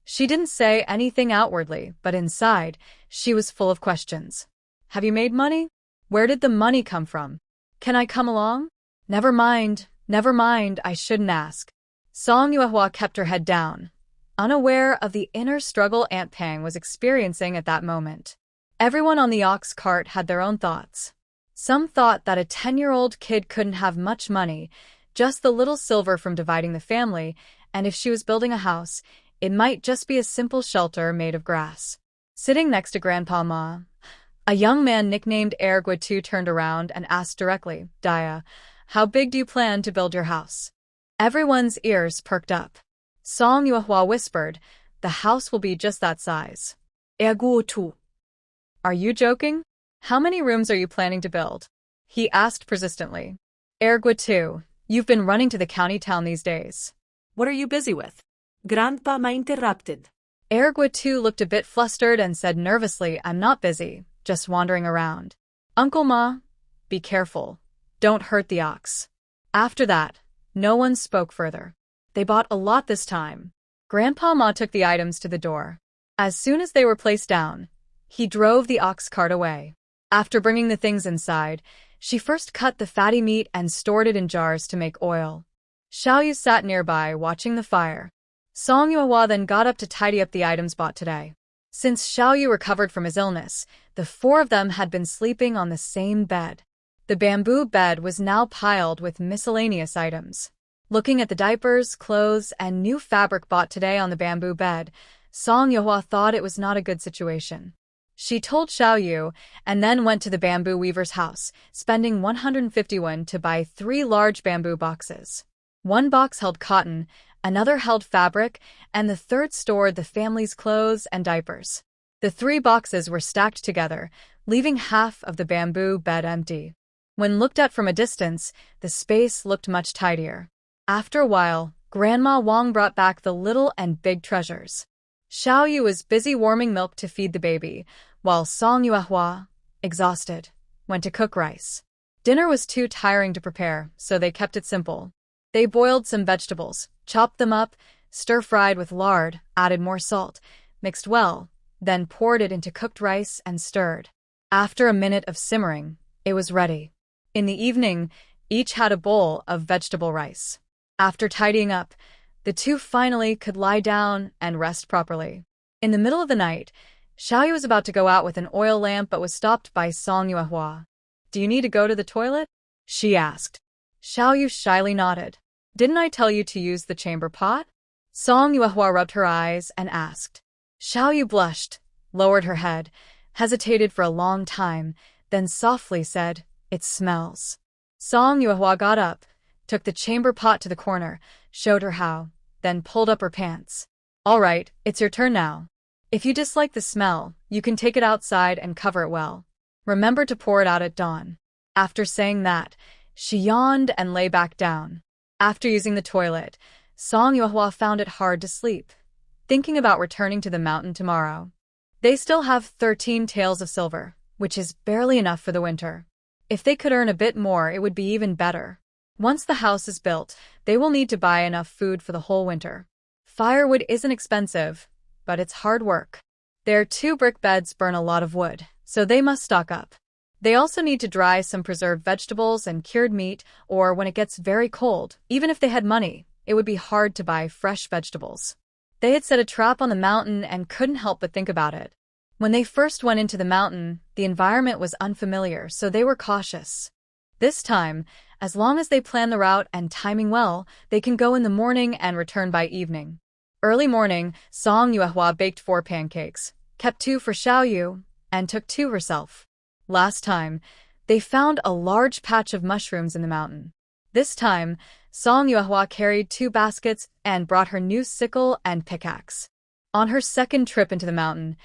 S1: She didn't say anything outwardly, but inside, she was full of questions. "Have you made money? Where did the money come from? Can I come along?" Never mind, I shouldn't ask." Song Yuehua kept her head down, unaware of the inner struggle Aunt Pang was experiencing at that moment. Everyone on the ox cart had their own thoughts. Some thought that a 10-year-old kid couldn't have much money, just the little silver from dividing the family, and if she was building a house, it might just be a simple shelter made of grass. Sitting next to Grandpa Ma, a young man nicknamed Erguitu turned around and asked directly, "Dia, how big do you plan to build your house?" Everyone's ears perked up. Song Yuehua whispered, "The house will be just that size." "Erguitu. Are you joking? How many rooms are you planning to build?" he asked persistently. "Erguitu, you've been running to the county town these days.
S2: What are you busy with?" Grandpa Ma interrupted.
S1: Erguitu looked a bit flustered and said nervously, "I'm not busy, just wandering around." "Uncle Ma, be careful. Don't hurt the ox." After that, no one spoke further. They bought a lot this time. Grandpa Ma took the items to the door. As soon as they were placed down, he drove the ox cart away. After bringing the things inside, she first cut the fatty meat and stored it in jars to make oil. Xiaoyu sat nearby, watching the fire. Song Yuehua then got up to tidy up the items bought today. Since Xiaoyu recovered from his illness, the 4 of them had been sleeping on the same bed. The bamboo bed was now piled with miscellaneous items. Looking at the diapers, clothes, and new fabric bought today on the bamboo bed, Song Yuehua thought it was not a good situation. She told Xiaoyu and then went to the bamboo weaver's house, spending 150 won to buy 3 large bamboo boxes. One box held cotton, another held fabric, and the third stored the family's clothes and diapers. The 3 boxes were stacked together, leaving half of the bamboo bed empty. When looked at from a distance, the space looked much tidier. After a while, Grandma Wang brought back the little and big treasures. Xiao Yu was busy warming milk to feed the baby, while Song Yuehua, exhausted, went to cook rice. Dinner was too tiring to prepare, so they kept it simple. They boiled some vegetables, chopped them up, stir-fried with lard, added more salt, mixed well, then poured it into cooked rice and stirred. After a minute of simmering, it was ready. In the evening, each had a bowl of vegetable rice. After tidying up, the two finally could lie down and rest properly. In the middle of the night, Xiaoyu was about to go out with an oil lamp but was stopped by Song Yuehua. "Do you need to go to the toilet?" she asked. Xiaoyu shyly nodded. "Didn't I tell you to use the chamber pot?" Song Yuehua rubbed her eyes and asked. Xiaoyu blushed, lowered her head, hesitated for a long time, then softly said, "It smells." Song Yuehua got up, took the chamber pot to the corner, showed her how, then pulled up her pants. "All right, it's your turn now. If you dislike the smell, you can take it outside and cover it well. Remember to pour it out at dawn." After saying that, she yawned and lay back down. After using the toilet, Song Yuehua found it hard to sleep, thinking about returning to the mountain tomorrow. They still have 13 taels of silver, which is barely enough for the winter. If they could earn a bit more, it would be even better. Once the house is built, they will need to buy enough food for the whole winter. Firewood isn't expensive, but it's hard work. Their 2 brick beds burn a lot of wood, so they must stock up. They also need to dry some preserved vegetables and cured meat, or when it gets very cold, even if they had money, it would be hard to buy fresh vegetables. They had set a trap on the mountain and couldn't help but think about it. When they first went into the mountain, the environment was unfamiliar, so they were cautious. This time, as long as they plan the route and timing well, they can go in the morning and return by evening. Early morning, Song Yuehua baked 4 pancakes, kept 2 for Xiaoyu, and took 2 herself. Last time, they found a large patch of mushrooms in the mountain. This time, Song Yuehua carried 2 baskets and brought her new sickle and pickaxe. On her second trip into the mountain,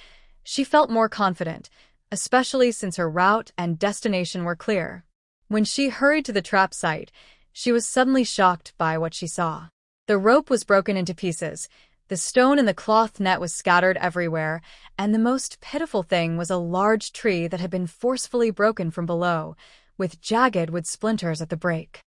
S1: she felt more confident, especially since her route and destination were clear. When she hurried to the trap site, she was suddenly shocked by what she saw. The rope was broken into pieces, the stone and the cloth net was scattered everywhere, and the most pitiful thing was a large tree that had been forcefully broken from below, with jagged wood splinters at the break.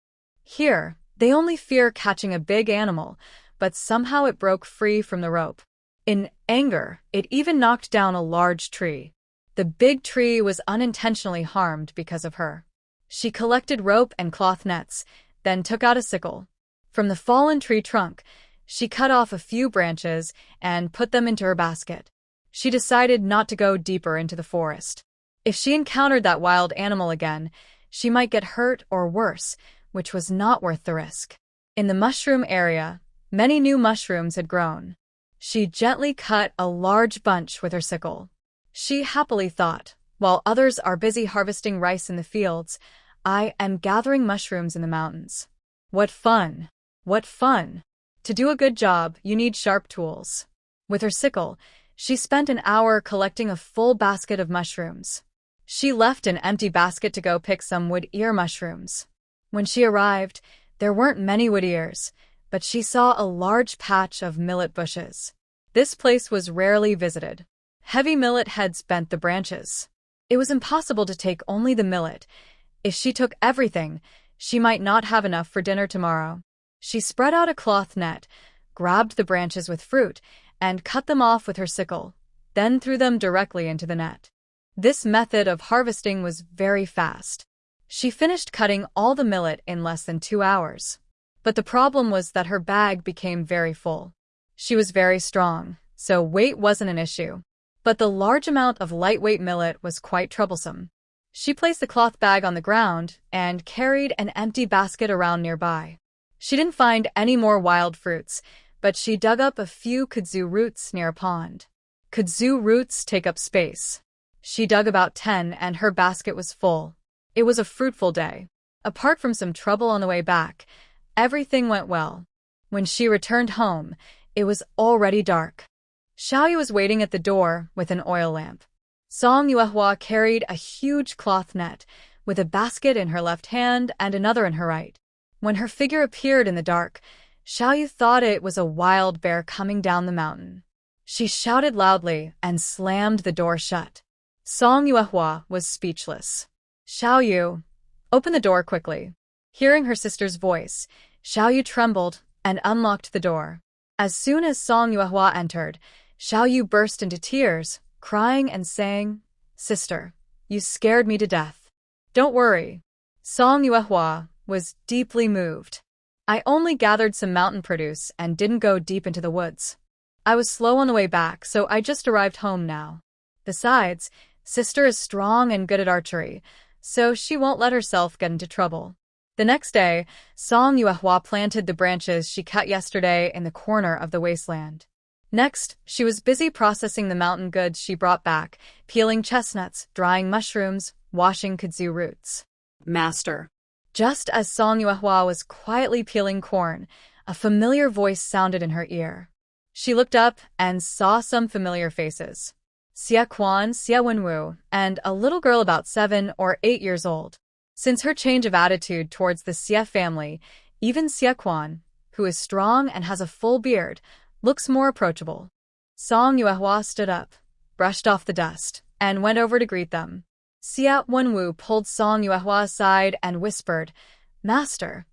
S1: Here, they only fear catching a big animal, but somehow it broke free from the rope. In anger, it even knocked down a large tree. The big tree was unintentionally harmed because of her. She collected rope and cloth nets, then took out a sickle. From the fallen tree trunk, she cut off a few branches and put them into her basket. She decided not to go deeper into the forest. If she encountered that wild animal again, she might get hurt or worse, which was not worth the risk. In the mushroom area, many new mushrooms had grown. She gently cut a large bunch with her sickle. She happily thought, "While others are busy harvesting rice in the fields, I am gathering mushrooms in the mountains. What fun! What fun! To do a good job, you need sharp tools." With her sickle, she spent an hour collecting a full basket of mushrooms. She left an empty basket to go pick some wood ear mushrooms. When she arrived, there weren't many wood ears, but she saw a large patch of millet bushes. This place was rarely visited. Heavy millet heads bent the branches. It was impossible to take only the millet. If she took everything, she might not have enough for dinner tomorrow. She spread out a cloth net, grabbed the branches with fruit, and cut them off with her sickle, then threw them directly into the net. This method of harvesting was very fast. She finished cutting all the millet in less than 2 hours. But the problem was that her bag became very full. She was very strong, so weight wasn't an issue. But the large amount of lightweight millet was quite troublesome. She placed the cloth bag on the ground and carried an empty basket around nearby. She didn't find any more wild fruits, but she dug up a few kudzu roots near a pond. Kudzu roots take up space. She dug about 10 and her basket was full. It was a fruitful day. Apart from some trouble on the way back, everything went well. When she returned home, it was already dark. Xiaoyu was waiting at the door with an oil lamp. Song Yuehua carried a huge cloth net, with a basket in her left hand and another in her right. When her figure appeared in the dark, Xiaoyu thought it was a wild bear coming down the mountain. She shouted loudly and slammed the door shut. Song Yuehua was speechless. Xiaoyu, open the door quickly. Hearing her sister's voice, Xiaoyu trembled and unlocked the door. As soon as Song Yuehua entered, Xiaoyu burst into tears, crying and saying, "Sister, you scared me to death." "Don't worry." Song Yuehua was deeply moved. "I only gathered some mountain produce and didn't go deep into the woods. I was slow on the way back, so I just arrived home now. Besides, sister is strong and good at archery, so she won't let herself get into trouble." The next day, Song Yuehua planted the branches she cut yesterday in the corner of the wasteland. Next, she was busy processing the mountain goods she brought back, peeling chestnuts, drying mushrooms, washing kudzu roots.
S2: Master.
S1: Just as Song Yuehua was quietly peeling corn, a familiar voice sounded in her ear. She looked up and saw some familiar faces. Xia Quan, Xia Wenwu, and a little girl about 7 or 8 years old. Since her change of attitude towards the Xia family, even Xia Quan, who is strong and has a full beard, looks more approachable. Song Yuehua stood up, brushed off the dust, and went over to greet them. Xia Wenwu pulled Song Yuehua aside and whispered, "Master,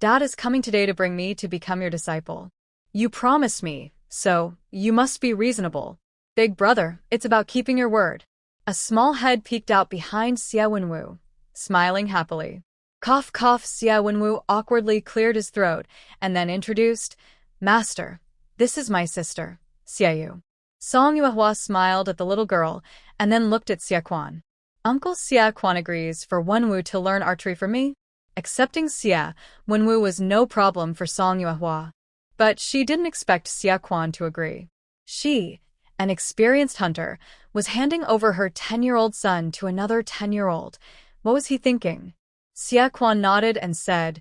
S1: Dad is coming today to bring me to become your disciple. You promised me, so you must be reasonable. Big brother, it's about keeping your word." A small head peeked out behind Xia Wenwu, smiling happily. Cough cough, Xia Wenwu awkwardly cleared his throat and then introduced, "Master, this is my sister, Xiaoyu." Song Yuehua smiled at the little girl and then looked at Xia Quan. "Uncle Xia Quan agrees for Wenwu to learn archery for me?" Accepting Xia Wenwu was no problem for Song Yuehua. But she didn't expect Xia Quan to agree. She, an experienced hunter, was handing over her 10-year-old son to another 10-year-old. What was he thinking? Xia Quan nodded and said,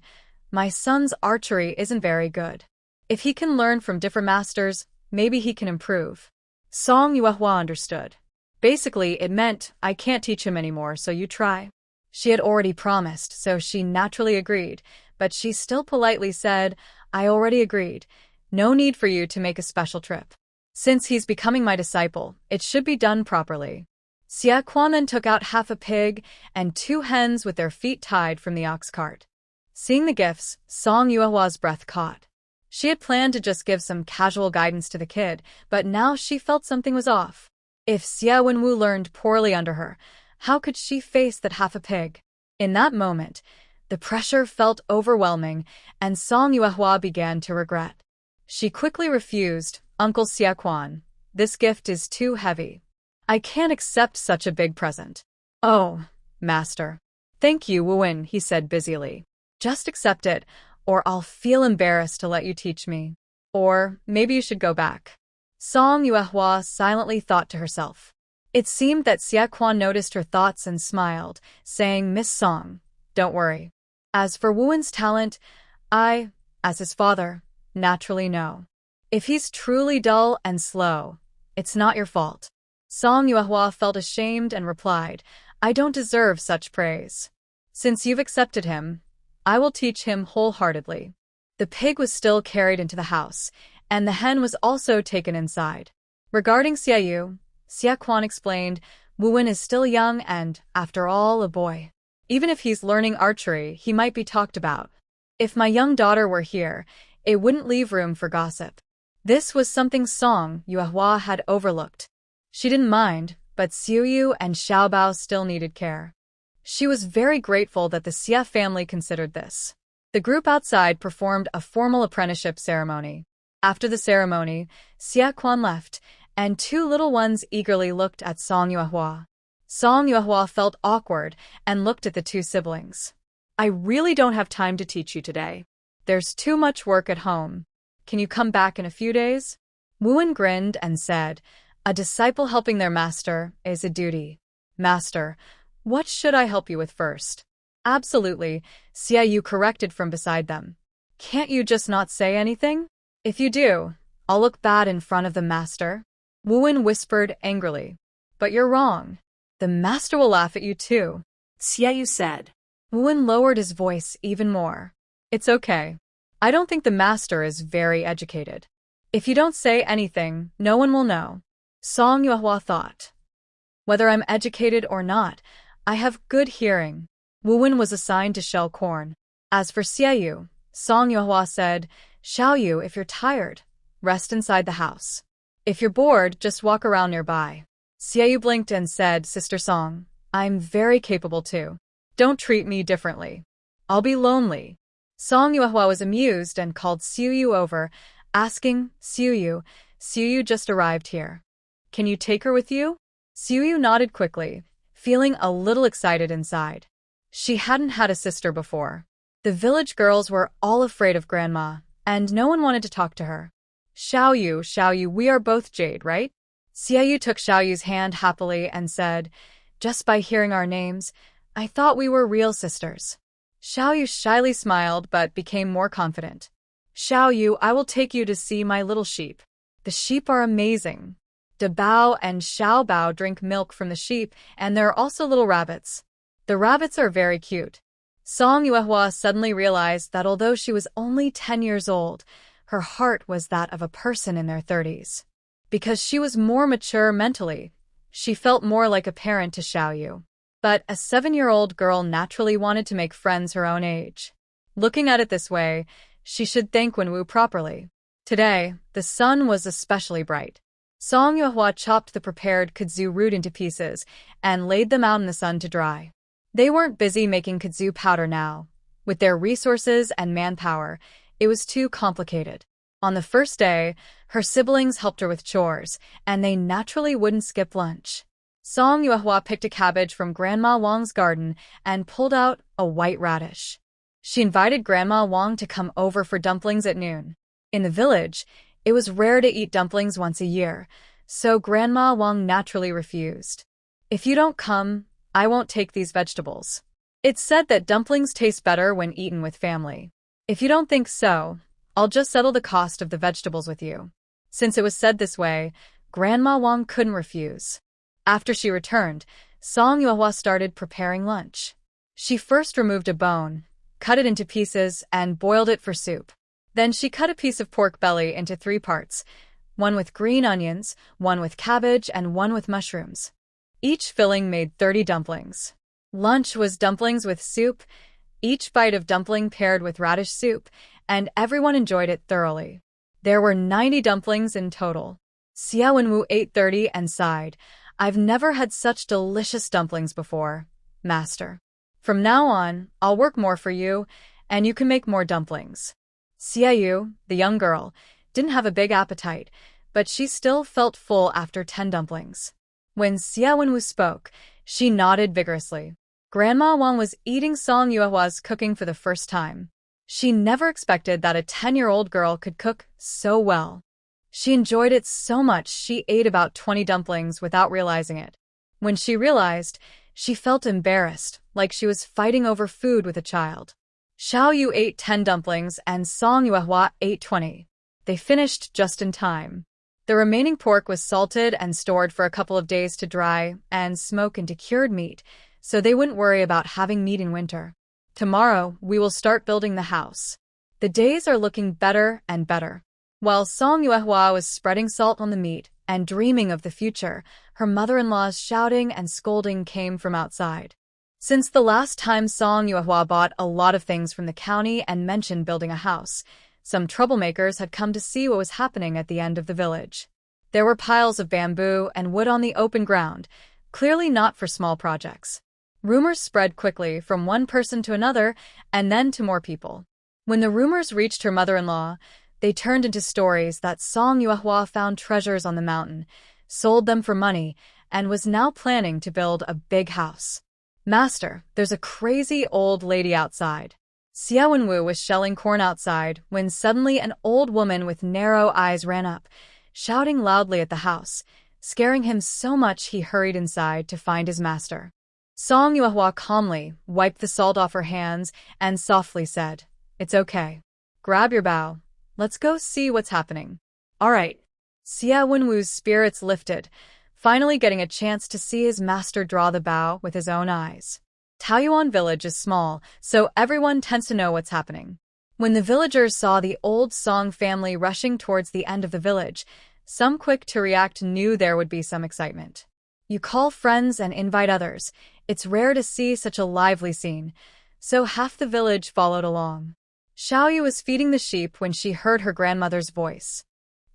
S1: "My son's archery isn't very good. If he can learn from different masters, maybe he can improve." Song Yuehua understood. Basically, it meant, "I can't teach him anymore, so you try." She had already promised, so she naturally agreed, but she still politely said, "I already agreed. No need for you to make a special trip. Since he's becoming my disciple, it should be done properly." Xia Quan then took out half a pig and 2 hens with their feet tied from the ox cart. Seeing the gifts, Song Yuehua's breath caught. She had planned to just give some casual guidance to the kid, but now she felt something was off. If Xia Wenwu learned poorly under her, how could she face that half a pig? In that moment, the pressure felt overwhelming, and Song Yuehua began to regret. She quickly refused, "Uncle Xia Quan, this gift is too heavy. I can't accept such a big present." "Oh, master." "Thank you, Wuwen," he said busily. "Just accept it, or I'll feel embarrassed to let you teach me. Or maybe you should go back." Song Yuehua silently thought to herself. It seemed that Xia Quan noticed her thoughts and smiled, saying, "Miss Song, don't worry. As for Wuwen's talent, I, as his father, naturally know. If he's truly dull and slow, it's not your fault." Song Yuehua felt ashamed and replied, "I don't deserve such praise. Since you've accepted him, I will teach him wholeheartedly." The pig was still carried into the house, and the hen was also taken inside. Regarding Xiaoyu, Xia Quan explained, "Wuwen is still young and, after all, a boy. Even if he's learning archery, he might be talked about. If my young daughter were here, it wouldn't leave room for gossip." This was something Song Yuehua had overlooked. She didn't mind, but Xiuyu and Xiaobao still needed care. She was very grateful that the Xia family considered this. The group outside performed a formal apprenticeship ceremony. After the ceremony, Xia Quan left, and 2 little ones eagerly looked at Song Yuehua. Song Yuehua felt awkward and looked at the 2 siblings. "I really don't have time to teach you today. There's too much work at home. Can you come back in a few days?" Wuwen grinned and said, "A disciple helping their master is a duty. Master, what should I help you with first?" "Absolutely," Xiaoyu corrected from beside them. "Can't you just not say anything? If you do, I'll look bad in front of the master." Wuwen whispered angrily. "But you're wrong. The master will laugh at you too,"
S2: Xiaoyu said.
S1: Wuwen lowered his voice even more. "It's okay. I don't think the master is very educated. If you don't say anything, no one will know. Song Yuehua thought. Whether I'm educated or not, I have good hearing. Wu Wen was assigned to shell corn. As for Xiaoyu, Song Yuehua said, Xiaoyu, if you're tired, rest inside the house. If you're bored, just walk around nearby. Xiaoyu blinked and said, Sister Song, I'm very capable too. Don't treat me differently. I'll be lonely. Song Yuehua was amused and called Xiuyu over, asking, Xiuyu just arrived here. Can you take her with you? Xiuyu nodded quickly, feeling a little excited inside. She hadn't had a sister before. The village girls were all afraid of Grandma, and no one wanted to talk to her. Xiaoyu, we are both Jade, right? Xiaoyu took Xiaoyu's hand happily and said, Just by hearing our names, I thought we were real sisters. Xiaoyu shyly smiled but became more confident. Xiaoyu, I will take you to see my little sheep. The sheep are amazing. De Bao and Xiao Bao drink milk from the sheep, and there are also little rabbits. The rabbits are very cute. Song Yuehua suddenly realized that although she was only 10 years old, her heart was that of a person in their 30s. Because she was more mature mentally, she felt more like a parent to Xiaoyu. But a 7-year-old girl naturally wanted to make friends her own age. Looking at it this way, she should thank Wenwu properly. Today, the sun was especially bright. Song Yuehua chopped the prepared kudzu root into pieces and laid them out in the sun to dry. They weren't busy making kudzu powder now. With their resources and manpower, it was too complicated. On the first day, her siblings helped her with chores, and they naturally wouldn't skip lunch. Song Yuehua picked a cabbage from Grandma Wang's garden and pulled out a white radish. She invited Grandma Wang to come over for dumplings at noon. In the village, it was rare to eat dumplings once a year, so Grandma Wang naturally refused. If you don't come, I won't take these vegetables. It's said that dumplings taste better when eaten with family. If you don't think so, I'll just settle the cost of the vegetables with you. Since it was said this way, Grandma Wang couldn't refuse. After she returned, Song Yuehua started preparing lunch. She first removed a bone, cut it into pieces, and boiled it for soup. Then she cut a piece of pork belly into 3 parts, one with green onions, one with cabbage, and one with mushrooms. Each filling made 30 dumplings. Lunch was dumplings with soup, each bite of dumpling paired with radish soup, and everyone enjoyed it thoroughly. There were 90 dumplings in total. Xia Wenwu ate 30 and sighed, I've never had such delicious dumplings before, Master. From now on, I'll work more for you, and you can make more dumplings. Xiaoyu, the young girl, didn't have a big appetite, but she still felt full after 10 dumplings. When Xia Wenwu spoke, she nodded vigorously. Grandma Wang was eating Song Yuehua's cooking for the first time. She never expected that a 10-year-old girl could cook so well. She enjoyed it so much she ate about 20 dumplings without realizing it. When she realized, she felt embarrassed, like she was fighting over food with a child. Xiaoyu ate 10 dumplings and Song Yuehua ate 20. They finished just in time. The remaining pork was salted and stored for a couple of days to dry and smoke into cured meat, so they wouldn't worry about having meat in winter. Tomorrow, we will start building the house. The days are looking better and better. While Song Yuehua was spreading salt on the meat and dreaming of the future, her mother-in-law's shouting and scolding came from outside. Since the last time Song Yuehua bought a lot of things from the county and mentioned building a house, some troublemakers had come to see what was happening at the end of the village. There were piles of bamboo and wood on the open ground, clearly not for small projects. Rumors spread quickly from one person to another and then to more people. When the rumors reached her mother-in-law, they turned into stories that Song Yuehua found treasures on the mountain, sold them for money, and was now planning to build a big house. Master, there's a crazy old lady outside. Xia Wenwu was shelling corn outside when suddenly an old woman with narrow eyes ran up, shouting loudly at the house, scaring him so much he hurried inside to find his master. Song Yuehua calmly wiped the salt off her hands and softly said, It's okay. Grab your bow. Let's go see what's happening. All right. Xia Wenwu's spirits lifted, finally getting a chance to see his master draw the bow with his own eyes. Taoyuan village is small, so everyone tends to know what's happening. When the villagers saw the old Song family rushing towards the end of the village, some quick to react knew there would be some excitement. You call friends and invite others. It's rare to see such a lively scene, so half the village followed along. Xiaoyu was feeding the sheep when she heard her grandmother's voice.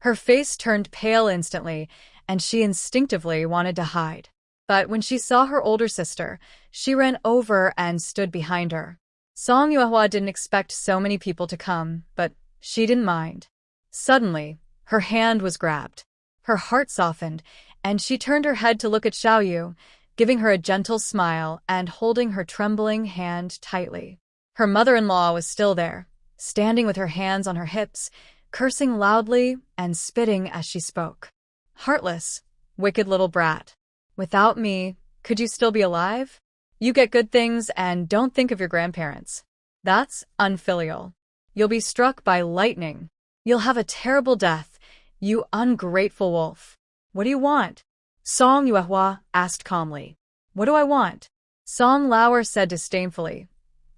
S1: Her face turned pale instantly, and she instinctively wanted to hide. But when she saw her older sister, she ran over and stood behind her. Song Yuehua didn't expect so many people to come, but she didn't mind. Suddenly, her hand was grabbed. Her heart softened, and she turned her head to look at Xiaoyu, giving her a gentle smile and holding her trembling hand tightly. Her mother-in-law was still there, standing with her hands on her hips, cursing loudly and spitting as she spoke. Heartless, wicked little brat. Without me, could you still be alive? You get good things and don't think of your grandparents. That's unfilial. You'll be struck by lightning. You'll have a terrible death, you ungrateful wolf. What do you want?
S2: Song Yuehua asked calmly.
S1: What do I want? Song Lauer said disdainfully.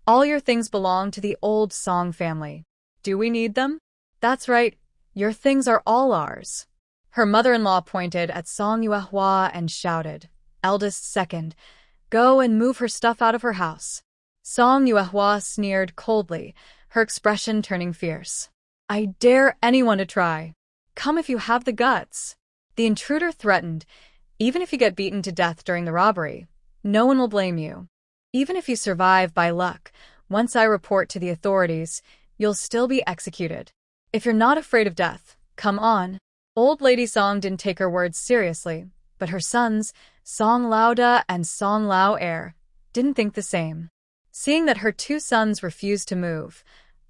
S1: All your things belong to the old Song family. Do we need them? That's right, your things are all ours. Her mother-in-law pointed at Song Yuehua and shouted, Eldest second, go and move her stuff out of her house. Song Yuehua sneered coldly, her expression turning fierce. I dare anyone to try. Come if you have the guts. The intruder threatened, even if you get beaten to death during the robbery, no one will blame you. Even if you survive by luck, once I report to the authorities, you'll still be executed. If you're not afraid of death, come on. Old Lady Song didn't take her words seriously, but her sons, Song Lauda and Song Lao Air, didn't think the same. Seeing that her two sons refused to move,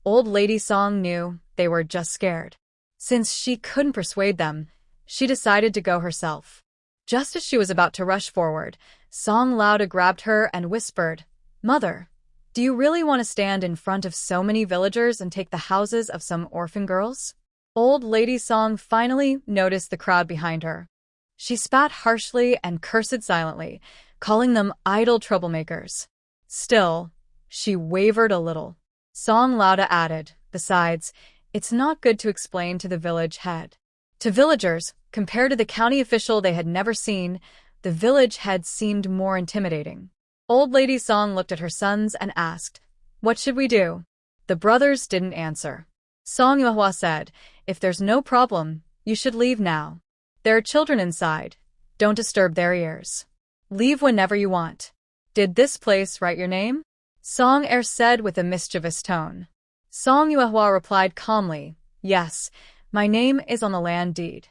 S1: Old Lady Song knew they were just scared. Since she couldn't persuade them, she decided to go herself. Just as she was about to rush forward, Song Lauda grabbed her and whispered, Mother, do you really want to stand in front of so many villagers and take the houses of some orphan girls? Old Lady Song finally noticed the crowd behind her. She spat harshly and cursed silently, calling them idle troublemakers. Still, she wavered a little. Song Lauda added, Besides, it's not good to explain to the village head. To villagers, compared to the county official they had never seen, the village head seemed more intimidating. Old Lady Song looked at her sons and asked, What should we do? The brothers didn't answer. Song Yuehua said, If there's no problem, you should leave now. There are children inside. Don't disturb their ears. Leave whenever you want. Did this place write your name? Song Er said with a mischievous tone. Song Yuehua replied calmly, Yes, my name is on the land deed.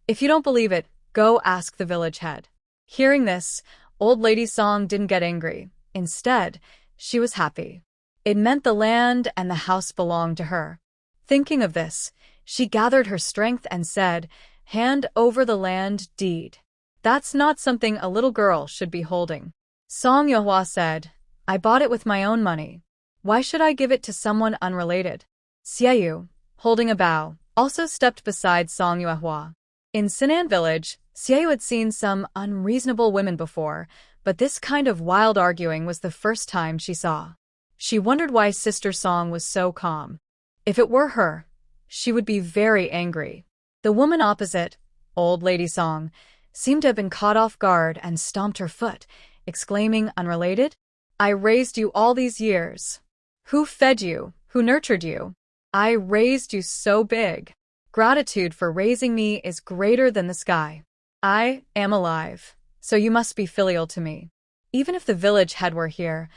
S1: If you don't believe it, go ask the village head. Hearing this, Old Lady Song didn't get angry. Instead, she was happy. It meant the land and the house belonged to her. Thinking of this, she gathered her strength and said, Hand over the land deed. That's not something a little girl should be holding. Song Yuehua said, I bought it with my own money. Why should I give it to someone unrelated? Xiaoyu, holding a bow, also stepped beside Song Yuehua. In Sinan village, Xiaoyu had seen some unreasonable women before, but this kind of wild arguing was the first time she saw. She wondered why Sister Song was so calm. If it were her, she would be very angry. The woman opposite, Old Lady Song, seemed to have been caught off guard and stomped her foot, exclaiming, Unrelated? I raised you all these years. Who fed you? Who nurtured you? I raised you so big. Gratitude for raising me is greater than the sky. I am alive, so you must be filial to me. Even if the village head were here,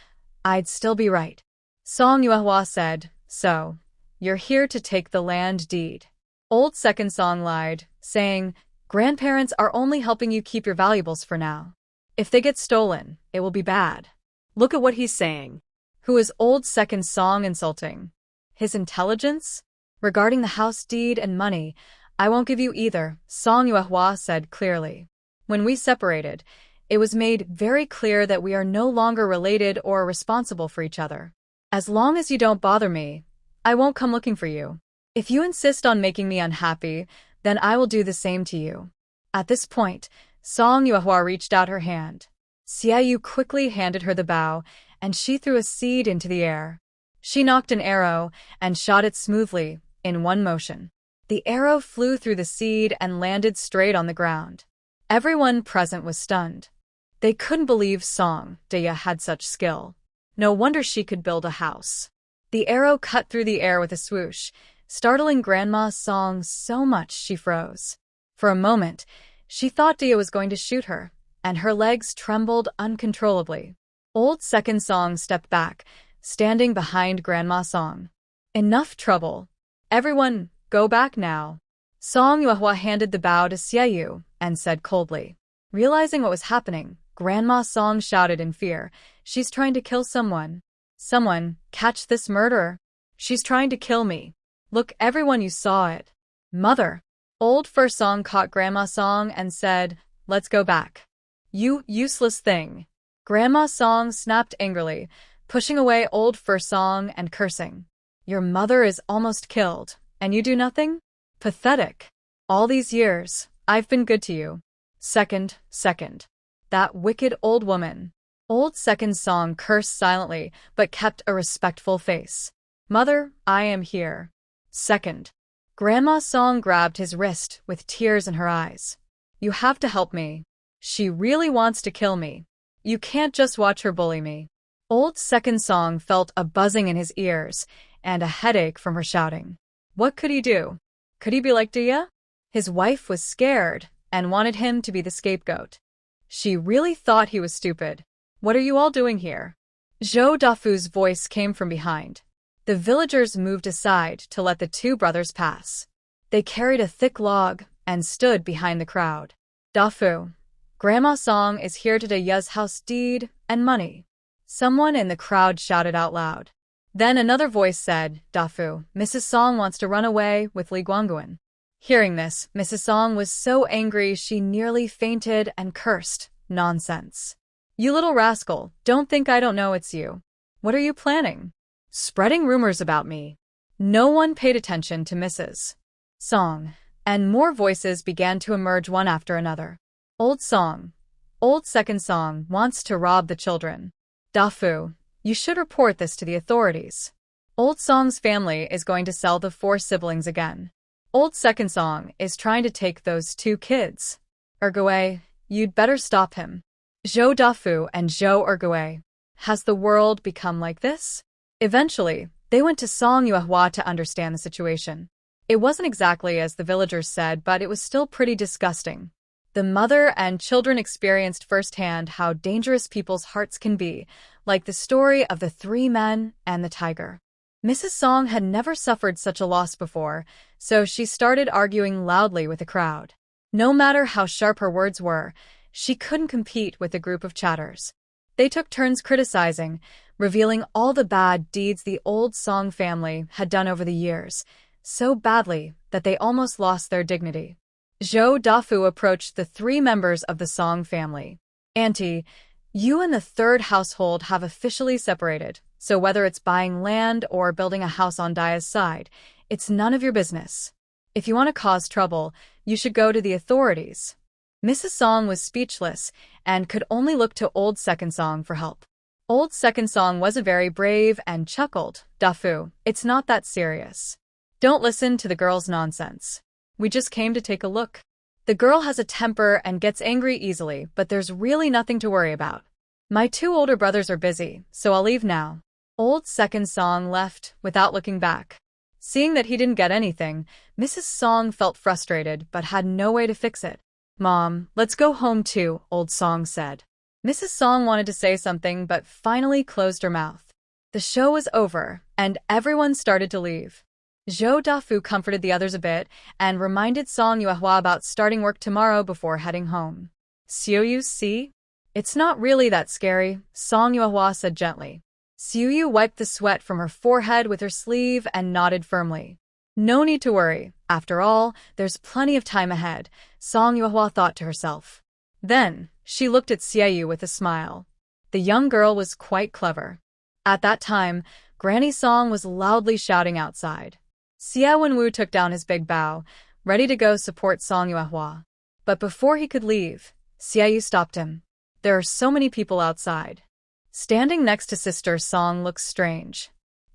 S1: I'd still be right. Song Yuehua said, So, you're here to take the land deed. Old Second Song lied, saying, Grandparents are only helping you keep your valuables for now. If they get stolen, it will be bad.
S2: Look at what he's saying.
S1: Who is Old Second Song insulting? His intelligence? Regarding the house deed and money, I won't give you either, Song Yuehua said clearly. When we separated, it was made very clear that we are no longer related or responsible for each other. As long as you don't bother me, I won't come looking for you. If you insist on making me unhappy, then I will do the same to you. At this point, Song Yuehua reached out her hand. Xiaoyu quickly handed her the bow, and she threw a seed into the air. She nocked an arrow and shot it smoothly, in one motion. The arrow flew through the seed and landed straight on the ground. Everyone present was stunned. They couldn't believe Song Daya had such skill. No wonder she could build a house. The arrow cut through the air with a swoosh, startling Grandma Song so much she froze. For a moment, she thought Daya was going to shoot her, and her legs trembled uncontrollably. Old Second Song stepped back, standing behind Grandma Song. Enough trouble. Everyone, go back now. Song Yuehua handed the bow to Xiaoyu and said coldly. Realizing what was happening, Grandma Song shouted in fear, "She's trying to kill someone. Someone, catch this murderer. She's trying to kill me. Look, everyone, you saw it." Mother. Old First Song caught Grandma Song and said, "Let's go back." "You useless thing." Grandma Song snapped angrily, pushing away Old First Song and cursing. "Your mother is almost killed, and you do nothing? Pathetic. All these years, I've been good to you. Second. That wicked old woman." Old Second Song cursed silently, but kept a respectful face. "Mother, I am here." Second. Grandma Song grabbed his wrist with tears in her eyes. "You have to help me. She really wants to kill me. You can't just watch her bully me." Old Second Song felt a buzzing in his ears and a headache from her shouting. What could he do? Could he be like Dia? His wife was scared and wanted him to be the scapegoat. She really thought he was stupid. "What are you all doing here?" Zhou Dafu's voice came from behind. The villagers moved aside to let the two brothers pass. They carried a thick log and stood behind the crowd. "Dafu, Grandma Song is here to Daya's house deed and money." Someone in the crowd shouted out loud. Then another voice said, "Dafu, Mrs. Song wants to run away with Li Guangguan." Hearing this, Mrs. Song was so angry she nearly fainted and cursed. "Nonsense. You little rascal, don't think I don't know it's you. What are you planning? Spreading rumors about me." No one paid attention to Mrs. Song, and more voices began to emerge one after another. Old Second Song wants to rob the children. "Dafu, you should report this to the authorities." Old Song's family is going to sell the 4 siblings again. Old Second Song is trying to take those 2 kids. "Ergue, you'd better stop him." Zhou Dafu and Zhou Ergue. Has the world become like this? Eventually, they went to Song Yuehua to understand the situation. It wasn't exactly as the villagers said, but it was still pretty disgusting. The mother and children experienced firsthand how dangerous people's hearts can be, like the story of the 3 men and the tiger. Mrs. Song had never suffered such a loss before, so she started arguing loudly with the crowd. No matter how sharp her words were, she couldn't compete with the group of chatters. They took turns criticizing, revealing all the bad deeds the old Song family had done over the years, so badly that they almost lost their dignity. Zhou Dafu approached the 3 members of the Song family. "Auntie, you and the 3rd household have officially separated, so whether it's buying land or building a house on Daya's side, it's none of your business. If you want to cause trouble, you should go to the authorities." Mrs. Song was speechless and could only look to Old Second Song for help. Old Second Song wasn't very brave and chuckled. "Dafu, it's not that serious. Don't listen to the girl's nonsense. We just came to take a look. The girl has a temper and gets angry easily, but there's really nothing to worry about. My 2 older brothers are busy, so I'll leave now." Old Second Song left without looking back. Seeing that he didn't get anything, Mrs. Song felt frustrated but had no way to fix it. "Mom, let's go home too," Old Song said. Mrs. Song wanted to say something but finally closed her mouth. The show was over, and everyone started to leave. Zhou Dafu comforted the others a bit and reminded Song Yuehua about starting work tomorrow before heading home. "Xiuyu, see? It's not really that scary," Song Yuehua said gently. Xiuyu wiped the sweat from her forehead with her sleeve and nodded firmly. "No need to worry. After all, there's plenty of time ahead," Song Yuehua thought to herself. Then, she looked at Xiaoyu with a smile. The young girl was quite clever. At that time, Granny Song was loudly shouting outside. Xia Wenwu took down his big bow, ready to go support Song Yuehua. But before he could leave, Xiaoyu stopped him. "There are so many people outside." Standing next to Sister Song looks strange.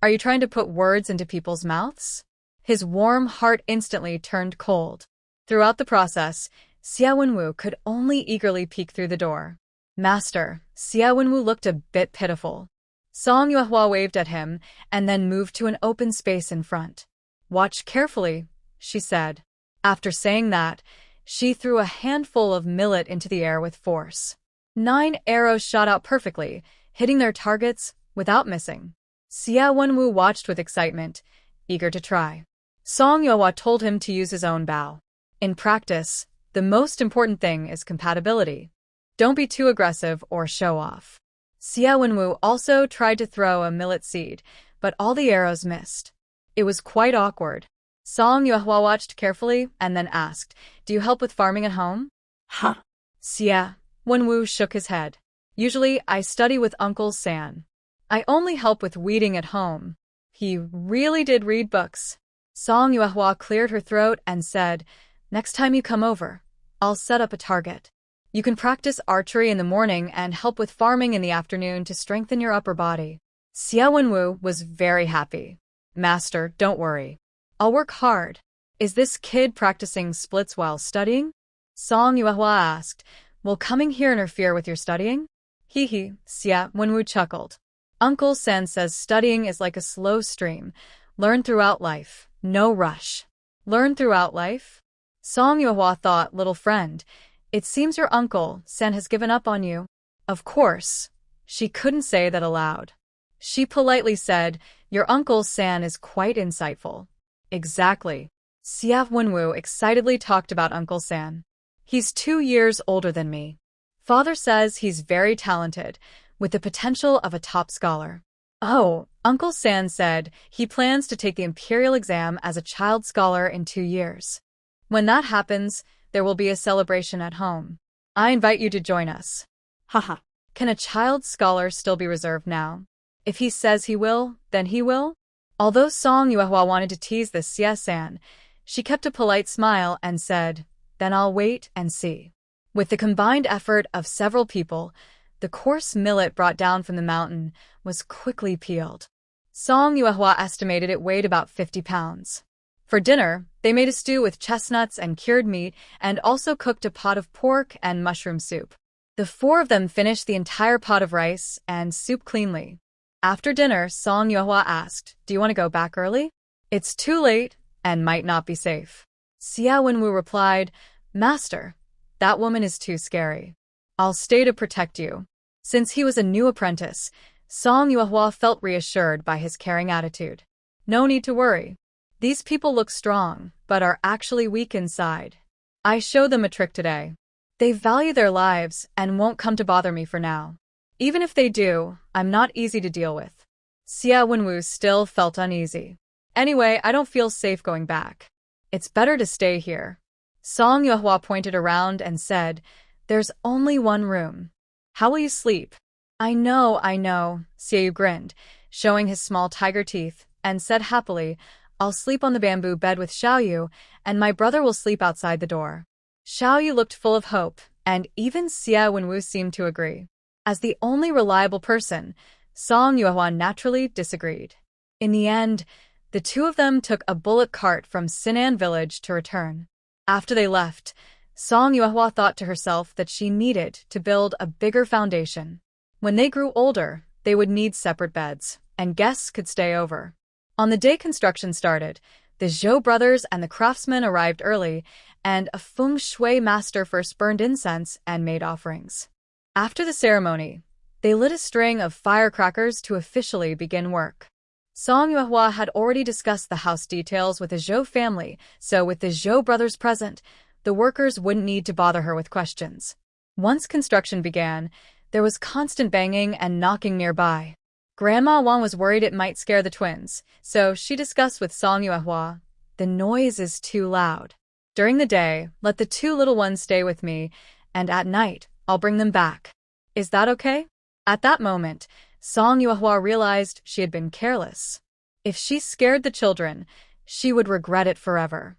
S1: Are you trying to put words into people's mouths? His warm heart instantly turned cold. Throughout the process, Xia Wenwu could only eagerly peek through the door. Master, Xia Wenwu looked a bit pitiful. Song Yuehua waved at him and then moved to an open space in front. Watch carefully, she said. After saying that, she threw a handful of millet into the air with force. 9 arrows shot out perfectly, hitting their targets without missing. Xia Wenwu watched with excitement, eager to try. Song Yuehua told him to use his own bow. In practice, the most important thing is compatibility. Don't be too aggressive or show off. Xia Wenwu also tried to throw a millet seed, but all the arrows missed. It was quite awkward. Song Yuehua watched carefully and then asked, "Do you help with farming at home?"
S2: Huh.
S1: Xia Wenwu shook his head. "Usually, I study with Uncle San. I only help with weeding at home." He really did read books. Song Yuehua cleared her throat and said, "Next time you come over, I'll set up a target. You can practice archery in the morning and help with farming in the afternoon to strengthen your upper body." Xia Wenwu was very happy. "Master, don't worry. I'll work hard." "Is this kid practicing splits while studying?" Song Yuehua asked. "Will coming here interfere with your studying?" Hee, Xia Wenwu chuckled. "Uncle Sen says studying is like a slow stream. Learn throughout life, no rush." Learn throughout life? Song Yuehua thought, "Little friend, it seems your uncle, Sen, has given up on you." Of course, she couldn't say that aloud. She politely said, "Your uncle San is quite insightful." Exactly. Xia Wenwu excitedly talked about Uncle San. "He's 2 years older than me. Father says he's very talented, with the potential of a top scholar." "Oh," Uncle San said, "he plans to take the imperial exam as a child scholar in 2 years. When that happens, there will be a celebration at home. I invite you to join us."
S2: Haha.
S1: Can a child scholar still be reserved now? If he says he will, then he will? Although Song Yuehua wanted to tease the Xia-san, she kept a polite smile and said, "Then I'll wait and see." With the combined effort of several people, the coarse millet brought down from the mountain was quickly peeled. Song Yuehua estimated it weighed about 50 pounds. For dinner, they made a stew with chestnuts and cured meat and also cooked a pot of pork and mushroom soup. The 4 of them finished the entire pot of rice and soup cleanly. After dinner, Song Yuehua asked, "Do you want to go back early? It's too late and might not be safe." Xia Wenwu replied, "Master, that woman is too scary. I'll stay to protect you." Since he was a new apprentice, Song Yuehua felt reassured by his caring attitude. No need to worry. These people look strong, but are actually weak inside. I showed them a trick today. They value their lives and won't come to bother me for now. Even if they do, I'm not easy to deal with. Xia Wenwu still felt uneasy. "Anyway, I don't feel safe going back. It's better to stay here." Song Yuehua pointed around and said, "There's only one room. How will you sleep?" I know, Xiaoyu grinned, showing his small tiger teeth, and said happily, "I'll sleep on the bamboo bed with Xiaoyu, and my brother will sleep outside the door." Xiaoyu looked full of hope, and even Xia Wenwu seemed to agree. As the only reliable person, Song Yuehua naturally disagreed. In the end, the 2 of them took a bullock cart from Sinan village to return. After they left, Song Yuehua thought to herself that she needed to build a bigger foundation. When they grew older, they would need separate beds, and guests could stay over. On the day construction started, the Zhou brothers and the craftsmen arrived early, and a feng shui master first burned incense and made offerings. After the ceremony, they lit a string of firecrackers to officially begin work. Song Yuehua had already discussed the house details with the Zhou family, so with the Zhou brothers present, the workers wouldn't need to bother her with questions. Once construction began, there was constant banging and knocking nearby. Grandma Wang was worried it might scare the twins, so she discussed with Song Yuehua, "The noise is too loud. During the day, let the 2 little ones stay with me, and at night, I'll bring them back. Is that okay?" At that moment, Song Yuehua realized she had been careless. If she scared the children, she would regret it forever.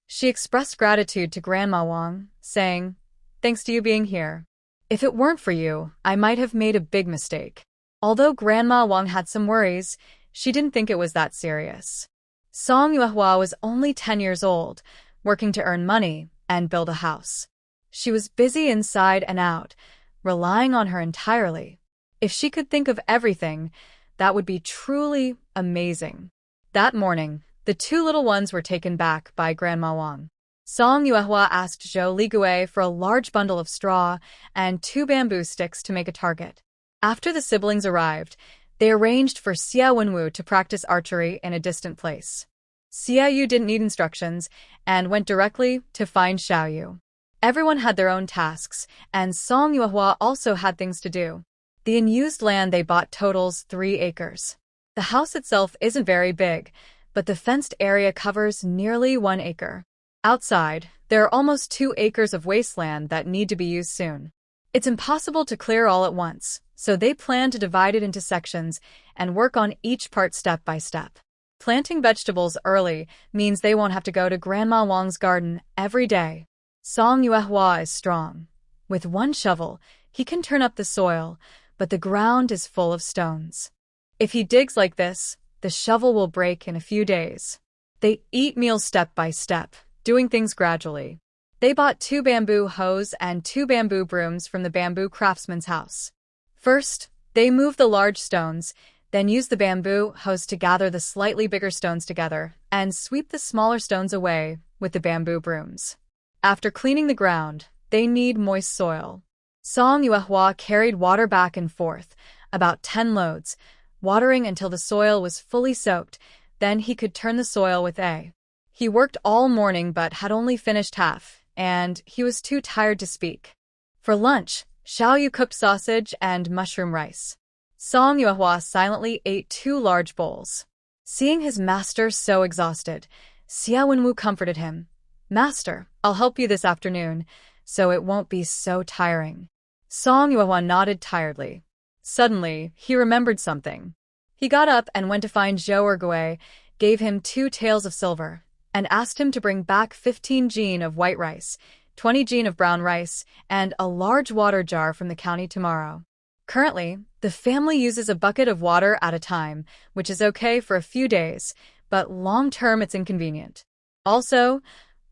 S1: She expressed gratitude to Grandma Wang, saying, "Thanks to you being here. If it weren't for you, I might have made a big mistake." Although Grandma Wang had some worries, She didn't think it was that serious. Song Yuehua was only 10 years old, working to earn money and build a house. She was busy inside and out, relying on her entirely. If she could think of everything, that would be truly amazing. That morning, the two little ones were taken back by Grandma Wang. Song Yuehua asked Zhou Ligui for a large bundle of straw and 2 bamboo sticks to make a target. After the siblings arrived, they arranged for Xia Wenwu to practice archery in a distant place. Xia Yu didn't need instructions and went directly to find Xiao Yu. Everyone had their own tasks, and Song Yuehua also had things to do. The unused land they bought totals 3 acres. The house itself isn't very big, but the fenced area covers nearly 1 acre. Outside, there are almost 2 acres of wasteland that need to be used soon. It's impossible to clear all at once, so they plan to divide it into sections and work on each part step by step. Planting vegetables early means they won't have to go to Grandma Wang's garden every day. Song Yuehua is strong. With 1 shovel, he can turn up the soil, but the ground is full of stones. If he digs like this, the shovel will break in a few days. They eat meals step by step, doing things gradually. They bought 2 bamboo hoes and 2 bamboo brooms from the bamboo craftsman's house. First, they moved the large stones, then used the bamboo hoes to gather the slightly bigger stones together and sweep the smaller stones away with the bamboo brooms. After cleaning the ground, they need moist soil. Song Yuehua carried water back and forth, about 10 loads, watering until the soil was fully soaked, then he could turn the soil with A. He worked all morning but had only finished half, and he was too tired to speak. For lunch, Xiao Yu cooked sausage and mushroom rice. Song Yuehua silently ate 2 large bowls. Seeing his master so exhausted, Xia Wenwu comforted him. "Master, I'll help you this afternoon, so it won't be so tiring." Song Yuehua nodded tiredly. Suddenly, he remembered something. He got up and went to find Zhou Ergui, gave him 2 taels of silver, and asked him to bring back 15 jin of white rice, 20 jin of brown rice, and a large water jar from the county tomorrow. Currently, the family uses a bucket of water at a time, which is okay for a few days, but long-term it's inconvenient. Also,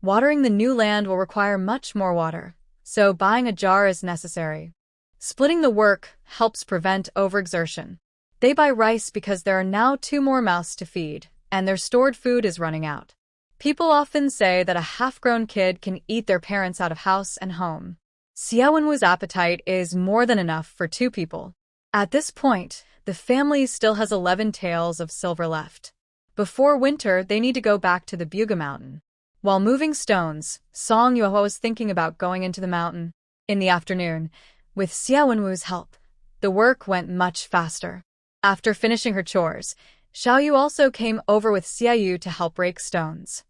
S1: watering the new land will require much more water, so buying a jar is necessary. Splitting the work helps prevent overexertion. They buy rice because there are now 2 more mouths to feed, and their stored food is running out. People often say that a half-grown kid can eat their parents out of house and home. Xia Wenwu's appetite is more than enough for 2 people. At this point, the family still has 11 taels of silver left. Before winter, they need to go back to the Buga Mountain. While moving stones, Song Yuehua was thinking about going into the mountain. In the afternoon, with Xia Wenwu's help, the work went much faster. After finishing her chores, Xiao Yu also came over with Xia Yu to help rake stones.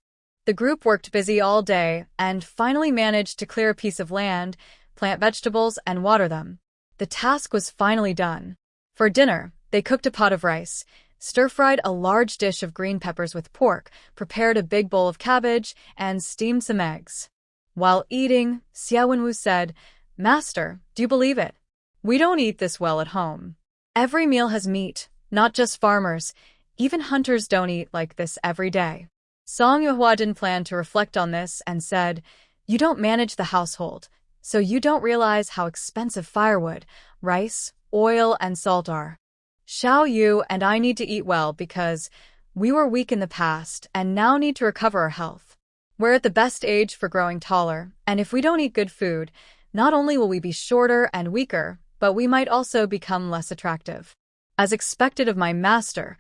S1: The group worked busy all day and finally managed to clear a piece of land, plant vegetables, and water them. The task was finally done. For dinner, they cooked a pot of rice, stir-fried a large dish of green peppers with pork, prepared a big bowl of cabbage, and steamed some eggs. While eating, Xia Wenwu said, "Master, do you believe it? We don't eat this well at home. Every meal has meat, not just farmers. Even hunters don't eat like this every day." Song Yuehua didn't plan to reflect on this and said, "You don't manage the household, so you don't realize how expensive firewood, rice, oil, and salt are. Xiao Yu and I need to eat well because we were weak in the past and now need to recover our health. We're at the best age for growing taller, and if we don't eat good food, not only will we be shorter and weaker, but we might also become less attractive. As expected of my master,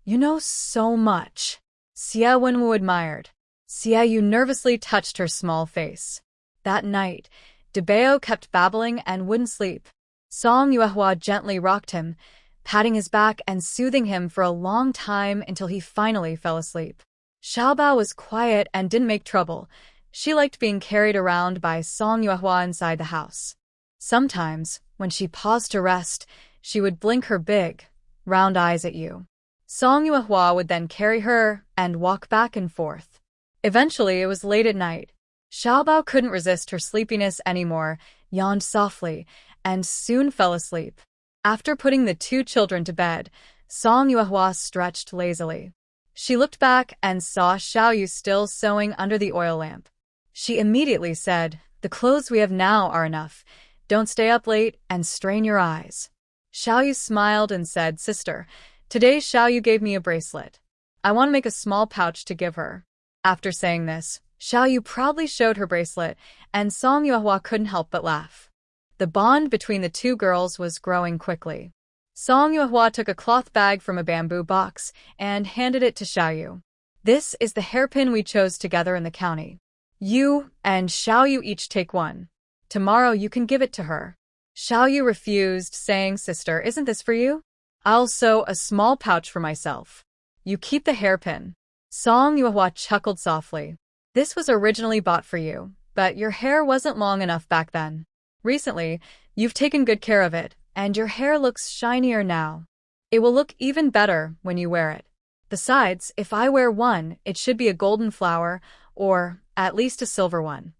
S1: you know so much." Xia Wenwu admired. Xia Yu nervously touched her small face. That night, Debao kept babbling and wouldn't sleep. Song Yuehua gently rocked him, patting his back and soothing him for a long time until he finally fell asleep. Xiaobao was quiet and didn't make trouble. She liked being carried around by Song Yuehua inside the house. Sometimes, when she paused to rest, she would blink her big, round eyes at you. Song Yuehua would then carry her and walk back and forth. Eventually, it was late at night. Xiaobao couldn't resist her sleepiness anymore, yawned softly, and soon fell asleep. After putting the 2 children to bed, Song Yuehua stretched lazily. She looked back and saw Xiao Yu still sewing under the oil lamp. She immediately said, "The clothes we have now are enough. Don't stay up late and strain your eyes." Xiao Yu smiled and said, "Sister, today Xiao Yu gave me a bracelet. I want to make a small pouch to give her." After saying this, Xiao Yu proudly showed her bracelet, and Song Yuehua couldn't help but laugh. The bond between the two girls was growing quickly. Song Yuehua took a cloth bag from a bamboo box and handed it to Xiao Yu. "This is the hairpin we chose together in the county. You and Xiao Yu each take one. Tomorrow you can give it to her." Xiao Yu refused, saying, "Sister, isn't this for you? I'll sew a small pouch for myself. You keep the hairpin." Song Yuehua chuckled softly. "This was originally bought for you, but your hair wasn't long enough back then. Recently, you've taken good care of it, and your hair looks shinier now. It will look even better when you wear it. Besides, if I wear one, it should be a golden flower, or at least a silver one.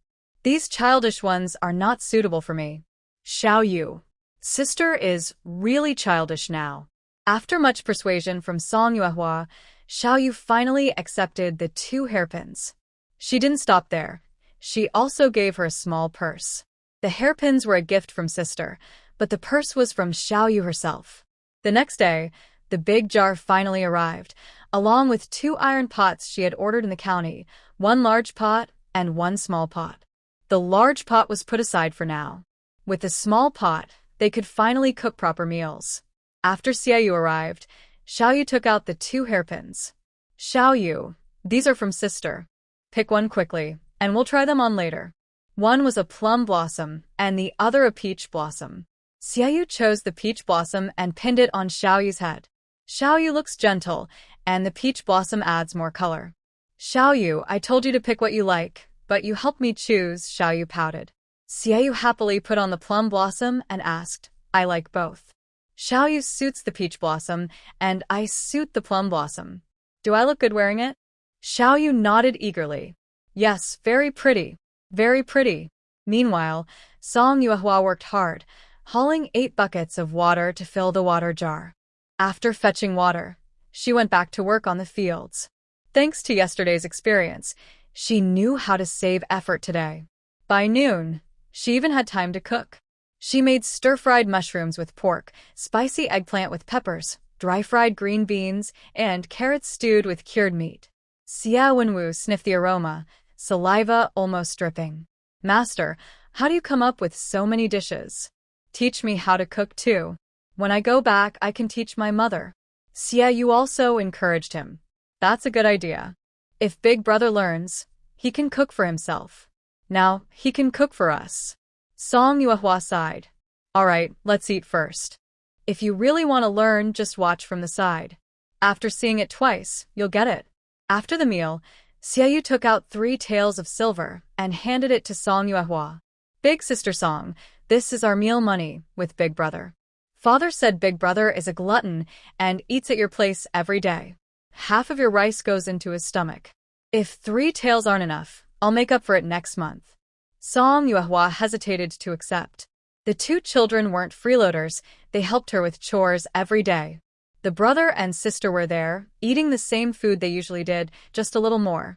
S1: These childish ones are not suitable for me." Xiao Yu. Sister is really childish now. After much persuasion from Song Yuehua, Xiao Yu finally accepted the 2 hairpins. She didn't stop there. She also gave her a small purse. The hairpins were a gift from sister, but the purse was from Xiao Yu herself. The next day, the big jar finally arrived, along with 2 iron pots she had ordered in the county, 1 large pot and 1 small pot. The large pot was put aside for now. With the small pot, they could finally cook proper meals. After Xiao Yu arrived, Xiao Yu took out the 2 hairpins. "Xiao Yu, these are from sister. Pick one quickly, and we'll try them on later." One was a plum blossom, and the other a peach blossom. Xiao Yu chose the peach blossom and pinned it on Xiao Yu's head. Xiao Yu looks gentle, and the peach blossom adds more color. "Xiao Yu, I told you to pick what you like, but you helped me choose," Xiao Yu pouted. Xiao Yu happily put on the plum blossom and asked, "I like both. Xiao Yu suits the peach blossom, and I suit the plum blossom. Do I look good wearing it?" Xiao Yu nodded eagerly. "Yes, very pretty. Very pretty." Meanwhile, Song Yuehua worked hard, hauling 8 buckets of water to fill the water jar. After fetching water, she went back to work on the fields. Thanks to yesterday's experience, she knew how to save effort today. By noon, she even had time to cook. She made stir-fried mushrooms with pork, spicy eggplant with peppers, dry-fried green beans, and carrots stewed with cured meat. Xia Wenwu sniffed the aroma, saliva almost dripping. "Master, how do you come up with so many dishes? Teach me how to cook too. When I go back, I can teach my mother." Xia Yu also encouraged him. "That's a good idea. If Big Brother learns, he can cook for himself. Now, he can cook for us." Song Yuehua sighed. "All right, let's eat first. If you really want to learn, just watch from the side. After seeing it twice, you'll get it." After the meal, Xia Yu took out 3 taels of silver and handed it to Song Yuehua. "Big sister Song, this is our meal money with Big Brother. Father said Big Brother is a glutton and eats at your place every day. Half of your rice goes into his stomach. If 3 taels aren't enough, I'll make up for it next month." Song Yuehua hesitated to accept. The 2 children weren't freeloaders, they helped her with chores every day. The brother and sister were there, eating the same food they usually did, just a little more.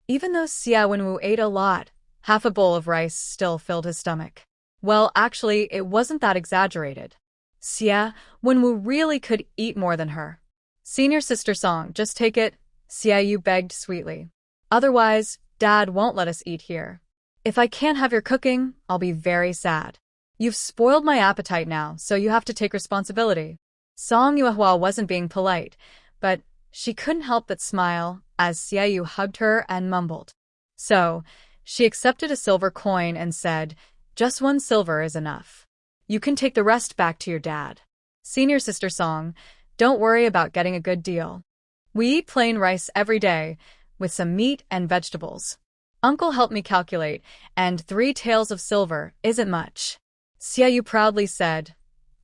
S1: Even though Xia Wenwu ate a lot, half a bowl of rice still filled his stomach. Well, actually, it wasn't that exaggerated. Xia Wenwu really could eat more than her. "Senior sister Song, just take it," Xia Yu begged sweetly. "Otherwise, Dad won't let us eat here. If I can't have your cooking, I'll be very sad. You've spoiled my appetite now, so you have to take responsibility." Song Yuehua wasn't being polite, but she couldn't help but smile as Xia Yu hugged her and mumbled. So, she accepted a silver coin and said, "Just 1 silver is enough. You can take the rest back to your dad. Senior sister Song, don't worry about getting a good deal. We eat plain rice every day, with some meat and vegetables. Uncle helped me calculate, and 3 taels of silver isn't much." Xia Yu proudly said,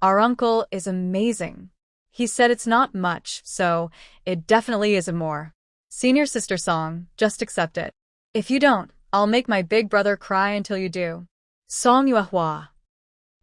S1: "Our uncle is amazing. He said it's not much, so it definitely isn't more. Senior sister Song, just accept it. If you don't, I'll make my big brother cry until you do." Song Yuehua.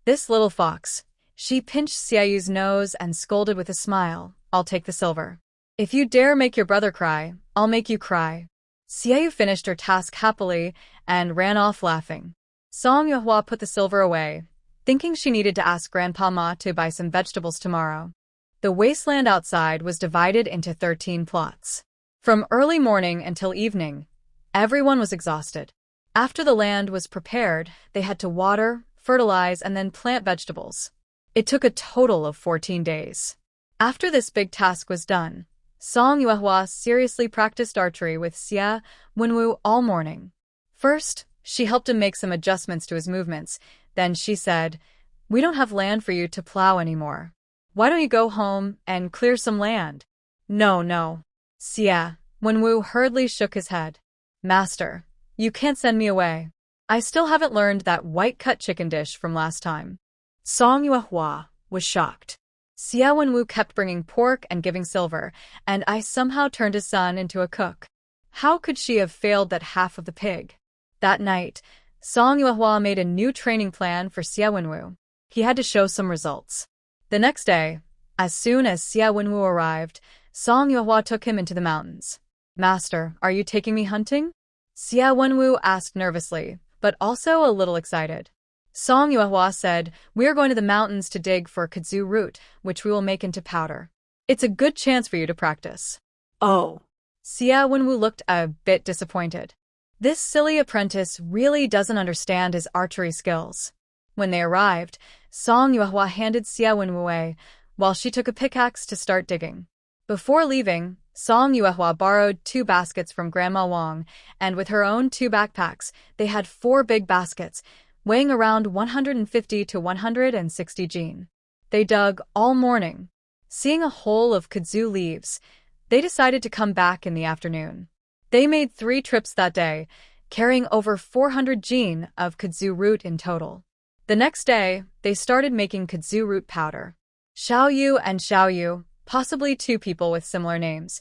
S1: "This little fox, She pinched Xiaoyu's nose and scolded with a smile, "I'll take the silver. If you dare make your brother cry, I'll make you cry." Xiaoyu finished her task happily and ran off laughing. Song Yuehua put the silver away, thinking she needed to ask Grandpa Ma to buy some vegetables tomorrow. The wasteland outside was divided into 13 plots. From early morning until evening, everyone was exhausted. After the land was prepared, they had to water, fertilize, and then plant vegetables. It took a total of 14 days. After this big task was done, Song Yuehua seriously practiced archery with Xia Wenwu all morning. First, she helped him make some adjustments to his movements. Then she said, "We don't have land for you to plow anymore. Why don't you go home and clear some land?" No. Xia Wenwu hurriedly shook his head. "Master, you can't send me away. I still haven't learned that white-cut chicken dish from last time."
S2: Song Yuehua was shocked.
S1: Xia Wenwu kept bringing pork and giving silver, and I somehow turned his son into a cook. How could she have failed that half of the pig? That night, Song Yuehua made a new training plan for Xia Wenwu. He had to show some results. The next day, as soon as Xia Wenwu arrived, Song Yuehua took him into the mountains. "Master, are you taking me hunting?" Xia Wenwu asked nervously, but also a little excited. Song Yuehua said, "We are going to the mountains to dig for kudzu root, which we will make into powder. It's a good chance for you to practice."
S2: Oh.
S1: Xia Wenwu looked a bit disappointed. This silly apprentice really doesn't understand his archery skills. When they arrived, Song Yuehua handed Xia Wenwu away, while she took a pickaxe to start digging. Before leaving, Song Yuehua borrowed 2 baskets from Grandma Wang, and with her own 2 backpacks, they had 4 big baskets, weighing around 150 to 160 jin. They dug all morning. Seeing a hole of kudzu leaves, they decided to come back in the afternoon. They made 3 trips that day, carrying over 400 jin of kudzu root in total. The next day, they started making kudzu root powder. Xiaoyu and Xiaoyu, possibly 2 people with similar names,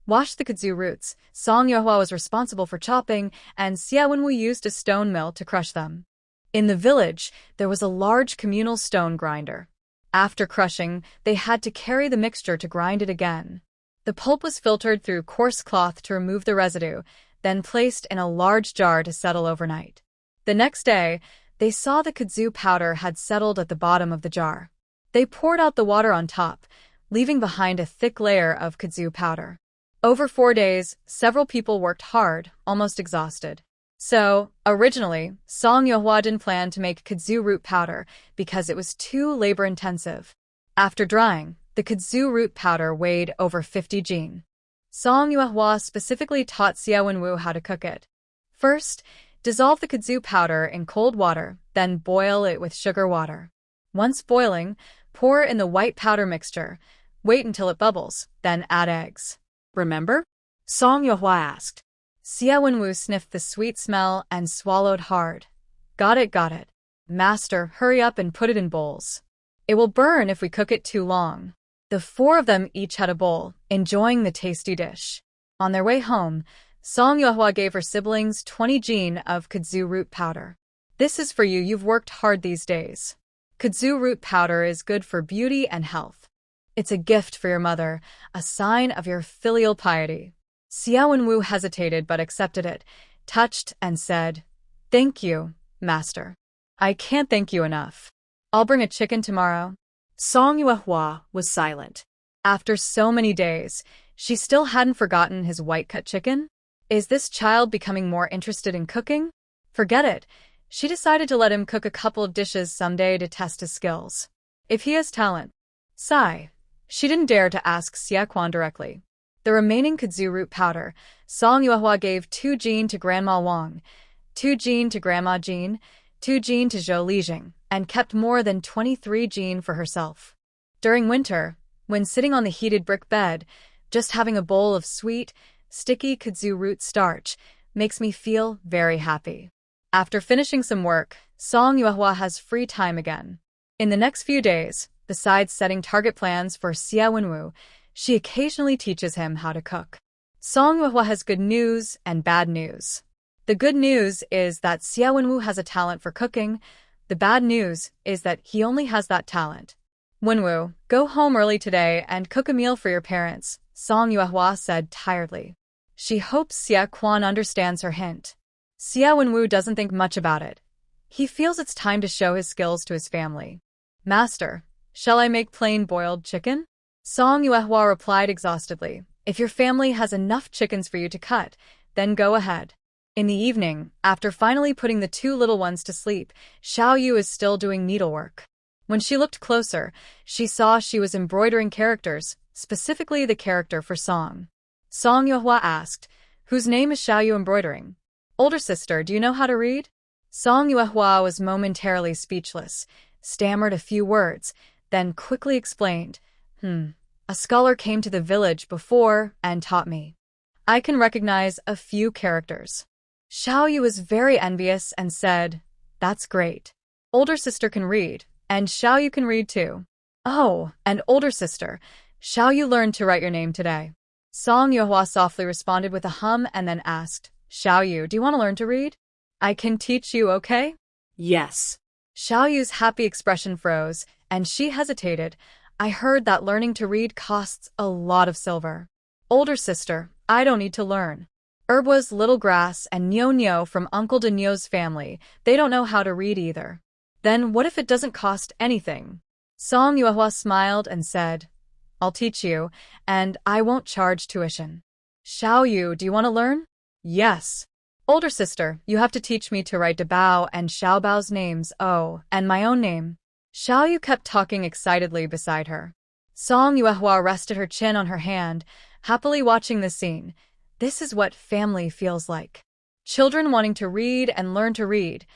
S1: washed the kudzu roots. Song Yuehua was responsible for chopping, and Xia Wenwu used a stone mill to crush them. In the village, there was a large communal stone grinder. After crushing, they had to carry the mixture to grind it again. The pulp was filtered through coarse cloth to remove the residue, then placed in a large jar to settle overnight. The next day, they saw the kudzu powder had settled at the bottom of the jar. They poured out the water on top, leaving behind a thick layer of kudzu powder. Over 4 days, several people worked hard, almost exhausted. So, originally, Song Yuehua didn't plan to make kudzu root powder because it was too labor-intensive. After drying, the kudzu root powder weighed over 50 jin. Song Yuehua specifically taught Xia Wenwu how to cook it. First, dissolve the kudzu powder in cold water, then boil it with sugar water. Once boiling, pour in the white powder mixture. Wait until it bubbles, then add eggs.
S2: "Remember?" Song Yuehua asked.
S1: Xia Wenwu sniffed the sweet smell and swallowed hard. Got it. Master, hurry up and put it in bowls. It will burn if we cook it too long." The 4 of them each had a bowl, enjoying the tasty dish. On their way home, Song Yuehua gave her siblings 20 jin of kudzu root powder. "This is for you, you've worked hard these days. Kudzu root powder is good for beauty and health. It's a gift for your mother, a sign of your filial piety." Xia Wenwu hesitated but accepted it, touched, and said, "Thank you, Master. I can't thank you enough. I'll bring a chicken tomorrow."
S2: Song Yuehua was silent.
S1: After so many days, she still hadn't forgotten his white-cut chicken? Is this child becoming more interested in cooking? Forget it. She decided to let him cook a couple of dishes someday to test his skills. If he has talent. Sigh. She didn't dare to ask Xia Quan directly. The remaining kudzu root powder, Song Yuehua gave 2 jin to Grandma Wang, 2 jin to Grandma Jean, 2 jin to Zhou Lijing, and kept more than 23 jin for herself. During winter, when sitting on the heated brick bed, just having a bowl of sweet, sticky kudzu root starch makes me feel very happy. After finishing some work, Song Yuehua has free time again. In the next few days, besides setting target plans for Xia Wenwu, she occasionally teaches him how to cook. Song Yuehua has good news and bad news. The good news is that Xia Wenwu has a talent for cooking. The bad news is that he only has that talent, Wenwu, go home early today and cook a meal for your parents, Song Yuehua said tiredly. She hopes Xie Quan understands her hint. Xie Wenwu doesn't think much about it. He feels it's time to show his skills to his family. Master, shall I make plain boiled chicken? Song Yuehua replied exhaustedly. If your family has enough chickens for you to cut, then go ahead. In the evening, after finally putting the two little ones to sleep, Xiao Yu is still doing needlework. When she looked closer, she saw she was embroidering characters, specifically the character for Song. Song Yuehua asked, "Whose name is Xiao Yu embroidering?" "Older sister, do you know how to read?" Song Yuehua was momentarily speechless, stammered a few words, then quickly explained, A scholar came to the village before and taught me. I can recognize a few characters." Xiao Yu was very envious and said, "That's great. Older sister can read, and Xiao Yu can read too." "Oh, and older sister, Xiao Yu learned to write your name today." Song Yuehua softly responded with a hum and then asked, "Xiao Yu, do you want to learn to read? I can teach you, okay?"
S2: Yes.
S1: Xiao Yu's happy expression froze, and she hesitated. "I heard that learning to read costs a lot of silver." "Older sister, I don't need to learn. Erbua's Little Grass and Nyo Nyo from Uncle De Nyo's family, they don't know how to read either." "Then what if it doesn't cost anything?" Song Yuehua smiled and said, "I'll teach you, and I won't charge tuition." "Xiao Yu, do you want to learn?" "Yes." "Older sister, you have to teach me to write Dabao and Xiaobao's names, oh, and my own name." Xiao Yu kept talking excitedly beside her. Song Yuehua rested her chin on her hand, happily watching the scene. This is what family feels like. Children wanting to read and learn to read.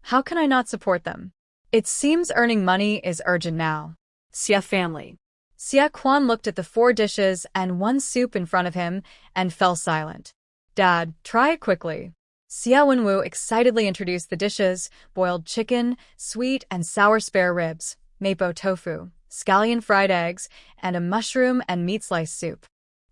S1: How can I not support them? It seems earning money is urgent now.
S2: Xie family.
S1: Xie Quan looked at the 4 dishes and 1 soup in front of him and fell silent. "Dad, try it quickly." Xie Wenwu excitedly introduced the dishes: boiled chicken, sweet and sour spare ribs, mapo tofu, scallion fried eggs, and a mushroom and meat slice soup.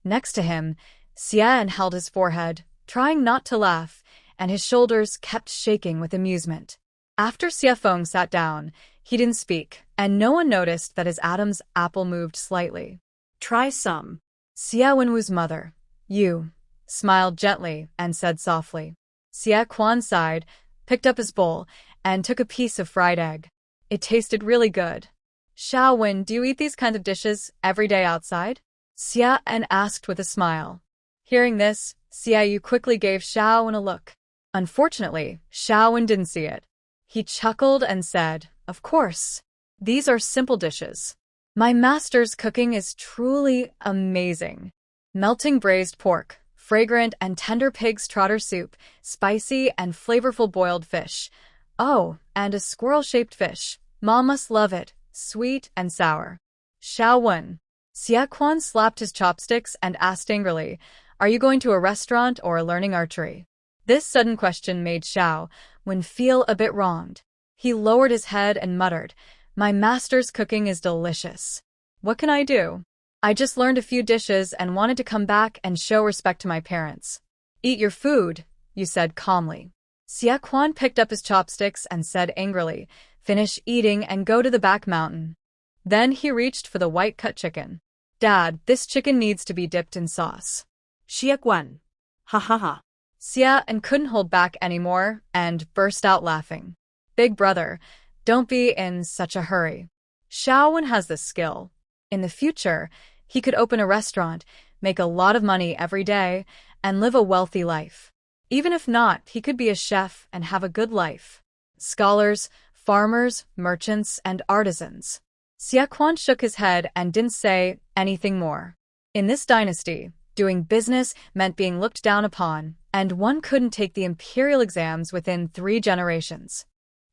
S1: Next to him, Xie held his forehead, trying not to laugh, and his shoulders kept shaking with amusement. After Xie Feng sat down, he didn't speak, and no one noticed that his Adam's apple moved slightly.
S2: Try some.
S1: Xie Wenwu's mother, Yu, smiled gently and said softly. Xie Quan sighed, picked up his bowl, and took a piece of fried egg. It tasted really good. "Xiao Wen, do you eat these kinds of dishes every day outside?" Xie asked with a smile. Hearing this, Xie Yu quickly gave Xiao Wen a look. Unfortunately, Xiao Wen didn't see it. He chuckled and said, "Of course. These are simple dishes. My master's cooking is truly amazing. Melting braised pork, fragrant and tender pig's trotter soup, spicy and flavorful boiled fish. Oh, and a squirrel-shaped fish. Mom must love it, sweet and sour." "Xiao Wen." Xie Quan slapped his chopsticks and asked angrily, "Are you going to a restaurant or learning archery?" This sudden question made Xiao Wen feel a bit wronged. He lowered his head and muttered, "My master's cooking is delicious. What can I do? I just learned a few dishes and wanted to come back and show respect to my parents." "Eat your food," you said calmly. Xie Quan picked up his chopsticks and said angrily, "Finish eating and go to the back mountain." Then he reached for the white-cut chicken. "Dad, this chicken needs to be dipped in sauce."
S2: Xie Quan. Ha ha ha.
S1: Xie couldn't hold back anymore and burst out laughing. "Big brother, don't be in such a hurry. Xiao Wen has the skill. In the future, he could open a restaurant, make a lot of money every day, and live a wealthy life. Even if not, he could be a chef and have a good life. Scholars, farmers, merchants, and artisans." Xie Quan shook his head and didn't say anything more. In this dynasty, doing business meant being looked down upon, and one couldn't take the imperial exams within 3 generations.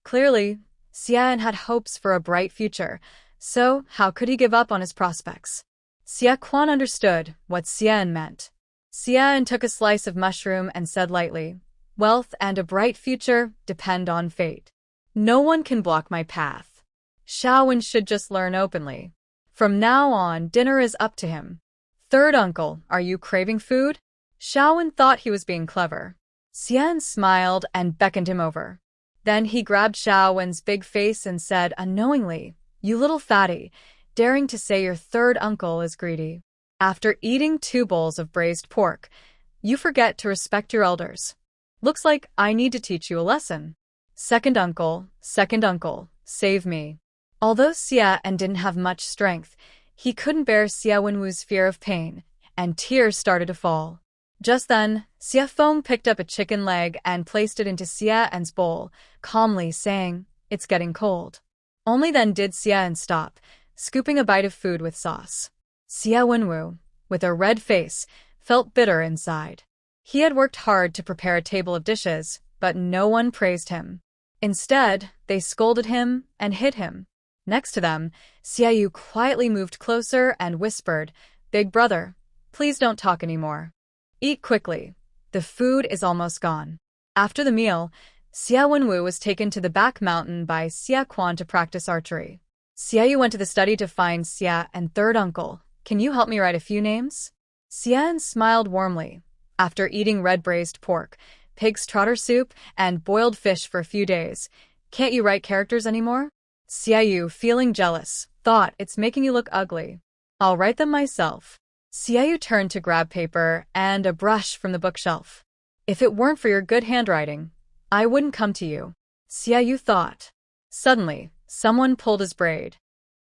S1: Clearly, Xie had hopes for a bright future, so how could he give up on his prospects? Xie Quan understood what Xie meant. Xie took a slice of mushroom and said lightly, "Wealth and a bright future depend on fate. No one can block my path. Xiao Wen should just learn openly. From now on, dinner is up to him." "Third uncle, are you craving food?" Xiao Wen thought he was being clever. Xie smiled and beckoned him over. Then he grabbed Xiao Wen's big face and said unknowingly, "You little fatty, daring to say your third uncle is greedy. After eating 2 bowls of braised pork, you forget to respect your elders. Looks like I need to teach you a lesson. Second uncle, save me. Although Xia didn't have much strength, he couldn't bear Xia Wenwu's fear of pain, and tears started to fall. Just then, Xia Feng picked up a chicken leg and placed it into Xia's bowl, calmly saying, "It's getting cold." Only then did Xia stop, scooping a bite of food with sauce. Xia Wenwu, with a red face, felt bitter inside. He had worked hard to prepare a table of dishes, but no one praised him. Instead, they scolded him and hit him. Next to them, Xiaoyu quietly moved closer and whispered, "Big brother, please don't talk anymore. Eat quickly. The food is almost gone." After the meal, Xia Wenwu was taken to the back mountain by Xia Quan to practice archery. Xiaoyu went to the study to find Xia and third uncle. "Can you help me write a few names?" Xia smiled warmly. After eating red braised pork, pig's trotter soup, and boiled fish for a few days, "Can't you write characters anymore?" Xiaoyu, feeling jealous, thought, "It's making you look ugly. I'll write them myself." Xiaoyu turned to grab paper and a brush from the bookshelf. "If it weren't for your good handwriting, I wouldn't come to you," Xiaoyu thought. Suddenly, someone pulled his braid.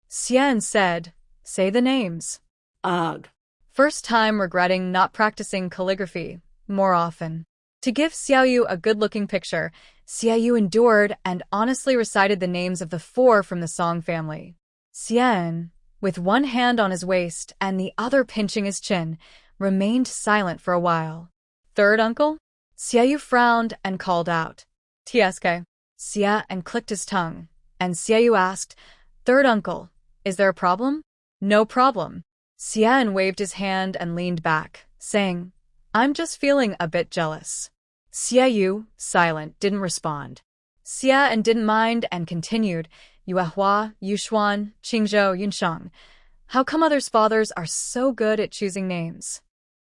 S1: Xian said, "Say the names."
S2: Ugh.
S1: First time regretting not practicing calligraphy more often. To give Xiaoyu a good-looking picture, Xiaoyu endured and honestly recited the names of the 4 from the Song family. Xian, with one hand on his waist and the other pinching his chin, remained silent for a while. "Third uncle?" Xiaoyu frowned and called out, "TSK." Xia and clicked his tongue, and Xiaoyu asked, "Third uncle, is there a problem?" "No problem." Xia waved his hand and leaned back, saying, "I'm just feeling a bit jealous." Xiaoyu, silent, didn't respond. Xia didn't mind and continued, "Yuehua, Yushuan, Qingzhou, Yunsheng. How come others' fathers are so good at choosing names?"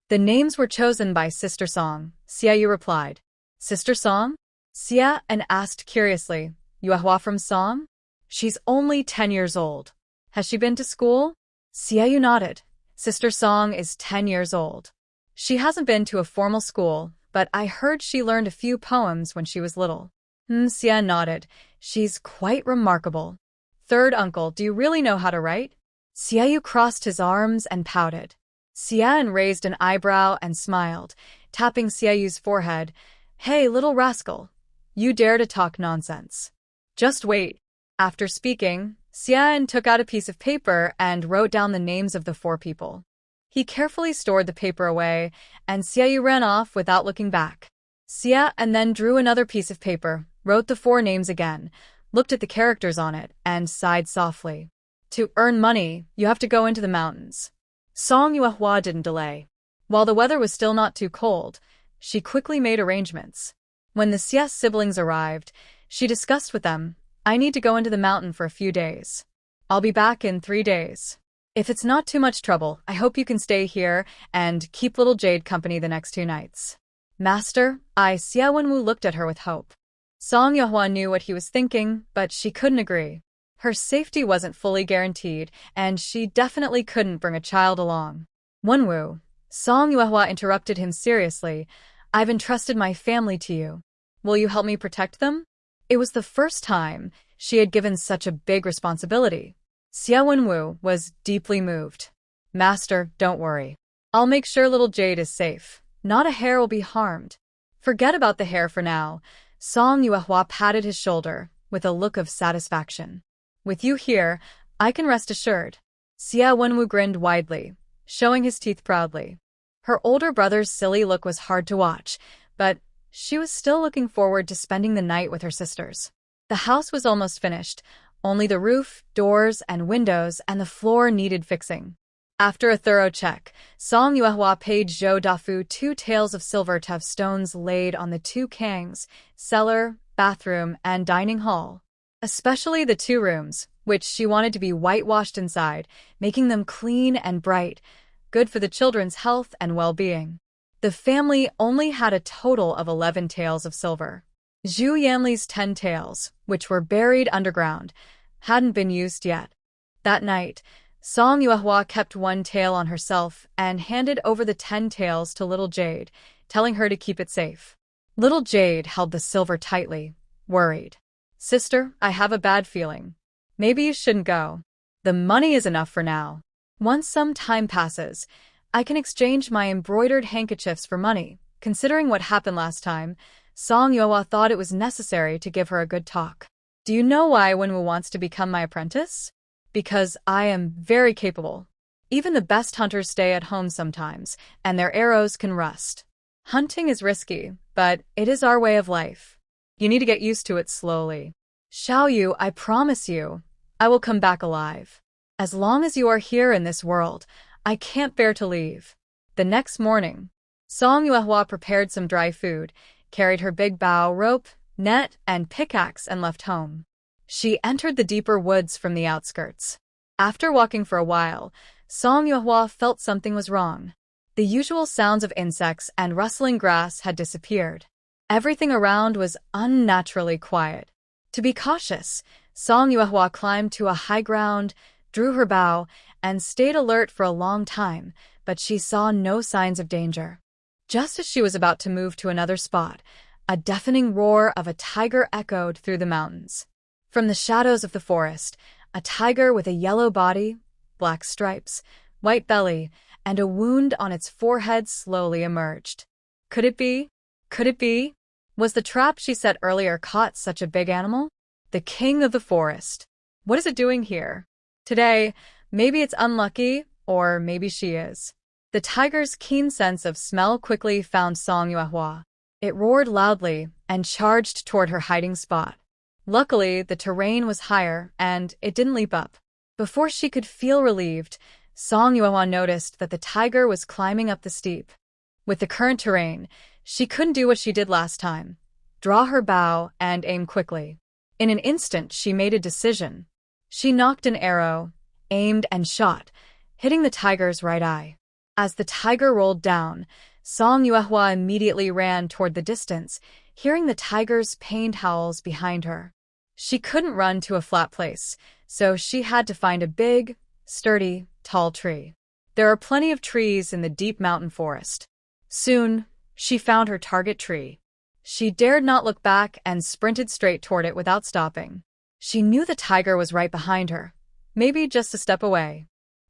S1: "The names were chosen by Sister Song," Xiaoyu replied. "Sister Song?" Xia asked curiously, "Yuehua from Song? She's only 10 years old. Has she been to school?" Xiaoyu nodded. "Sister Song is 10 years old. She hasn't been to a formal school, but I heard she learned a few poems when she was little." Xia nodded. "She's quite remarkable." "Third uncle, do you really know how to write?" Xiaoyu crossed his arms and pouted. Xia raised an eyebrow and smiled, tapping Xiaoyu's forehead. "Hey, little rascal, you dare to talk nonsense. Just wait." After speaking, Xia took out a piece of paper and wrote down the names of the 4 people. He carefully stored the paper away, and Xiaoyu ran off without looking back. Xia then drew another piece of paper, wrote the 4 names again, looked at the characters on it, and sighed softly. "To earn money, you have to go into the mountains." Song Yuehua didn't delay. While the weather was still not too cold, she quickly made arrangements. When the Xia siblings arrived, she discussed with them, "I need to go into the mountain for a few days. I'll be back in 3 days. If it's not too much trouble, I hope you can stay here and keep little Jade company the next 2 nights. "Master," Xia Wenwu looked at her with hope. Song Yuehua knew what he was thinking, but she couldn't agree. Her safety wasn't fully guaranteed, and she definitely couldn't bring a child along. "Wenwu," Song Yuehua interrupted him seriously, "I've entrusted my family to you. Will you help me protect them?" It was the first time she had given such a big responsibility. Xia Wenwu was deeply moved. "Master, don't worry. I'll make sure little Jade is safe. Not a hair will be harmed." "Forget about the hair for now." Song Yuehua patted his shoulder with a look of satisfaction. "With you here, I can rest assured." Xia Wenwu grinned widely, showing his teeth proudly. Her older brother's silly look was hard to watch, but she was still looking forward to spending the night with her sisters. The house was almost finished. Only the roof, doors, and windows, and the floor needed fixing. After a thorough check, Song Yuehua paid Zhou Dafu 2 taels of silver to have stones laid on the 2 kangs, cellar, bathroom, and dining hall. Especially the 2 rooms, which she wanted to be whitewashed inside, making them clean and bright, good for the children's health and well-being. The family only had a total of 11 taels of silver. Zhu Yanli's 10 taels, which were buried underground, hadn't been used yet. That night, Song Yuehua kept one tail on herself and handed over the 10 tails to little Jade, telling her to keep it safe. Little Jade held the silver tightly, worried. Sister, I have a bad feeling. Maybe you shouldn't go. The money is enough for now. Once some time passes, I can exchange my embroidered handkerchiefs for money. Considering what happened last time, Song Yuehua thought it was necessary to give her a good talk. Do you know why Wenwu wants to become my apprentice? Because I am very capable. Even the best hunters stay at home sometimes, and their arrows can rust. Hunting is risky, but it is our way of life. You need to get used to it slowly. Xiao Yu, I promise you, I will come back alive. As long as you are here in this world, I can't bear to leave. The next morning, Song Yuehua prepared some dry food, carried her big bow, rope, net, and pickaxe and left home. She entered the deeper woods from the outskirts. After walking for a while, Song Yuehua felt something was wrong. The usual sounds of insects and rustling grass had disappeared. Everything around was unnaturally quiet. To be cautious, Song Yuehua climbed to a high ground, drew her bow, and stayed alert for a long time, but she saw no signs of danger. Just as she was about to move to another spot, a deafening roar of a tiger echoed through the mountains. From the shadows of the forest, a tiger with a yellow body, black stripes, white belly, and a wound on its forehead slowly emerged. Could it be? Could it be? Was the trap she set earlier caught such a big animal? The king of the forest. What is it doing here? Today, maybe it's unlucky, or maybe she is. The tiger's keen sense of smell quickly found Song Yuehua. It roared loudly and charged toward her hiding spot. Luckily, the terrain was higher, and it didn't leap up. Before she could feel relieved, Song Yuehua noticed that the tiger was climbing up the steep. With the current terrain, she couldn't do what she did last time. Draw her bow and aim quickly. In an instant, she made a decision. She nocked an arrow, aimed and shot, hitting the tiger's right eye. As the tiger rolled down, Song Yuehua immediately ran toward the distance, hearing the tiger's pained howls behind her. She couldn't run to a flat place, so she had to find a big, sturdy, tall tree. There are plenty of trees in the deep mountain forest. Soon, she found her target tree. She dared not look back and sprinted straight toward it without stopping. She knew the tiger was right behind her, maybe just a step away.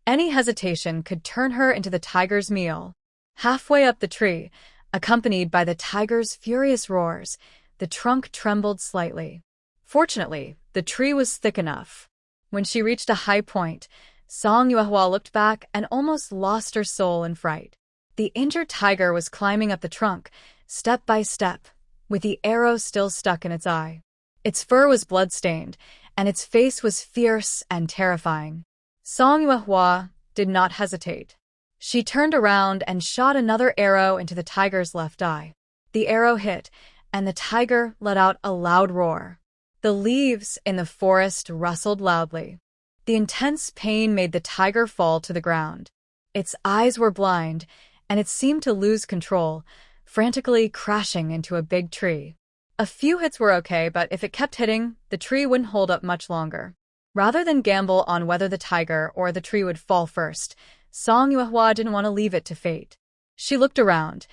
S1: Any hesitation could turn her into the tiger's meal. Halfway up the tree, accompanied by the tiger's furious roars, the trunk trembled slightly. Fortunately, the tree was thick enough. When she reached a high point, Song Yuehua looked back and almost lost her soul in fright. The injured tiger was climbing up the trunk, step by step, with the arrow still stuck in its eye. Its fur was blood-stained, and its face was fierce and terrifying. Song Yuehua did not hesitate. She turned around and shot another arrow into the tiger's left eye. The arrow hit, and the tiger let out a loud roar. The leaves in the forest rustled loudly. The intense pain made the tiger fall to the ground. Its eyes were blind, and it seemed to lose control, frantically crashing into a big tree. A few hits were okay, but if it kept hitting, the tree wouldn't hold up much longer. Rather than gamble on whether the tiger or the tree would fall first, Song Yuehua didn't want to leave it to fate. She looked around.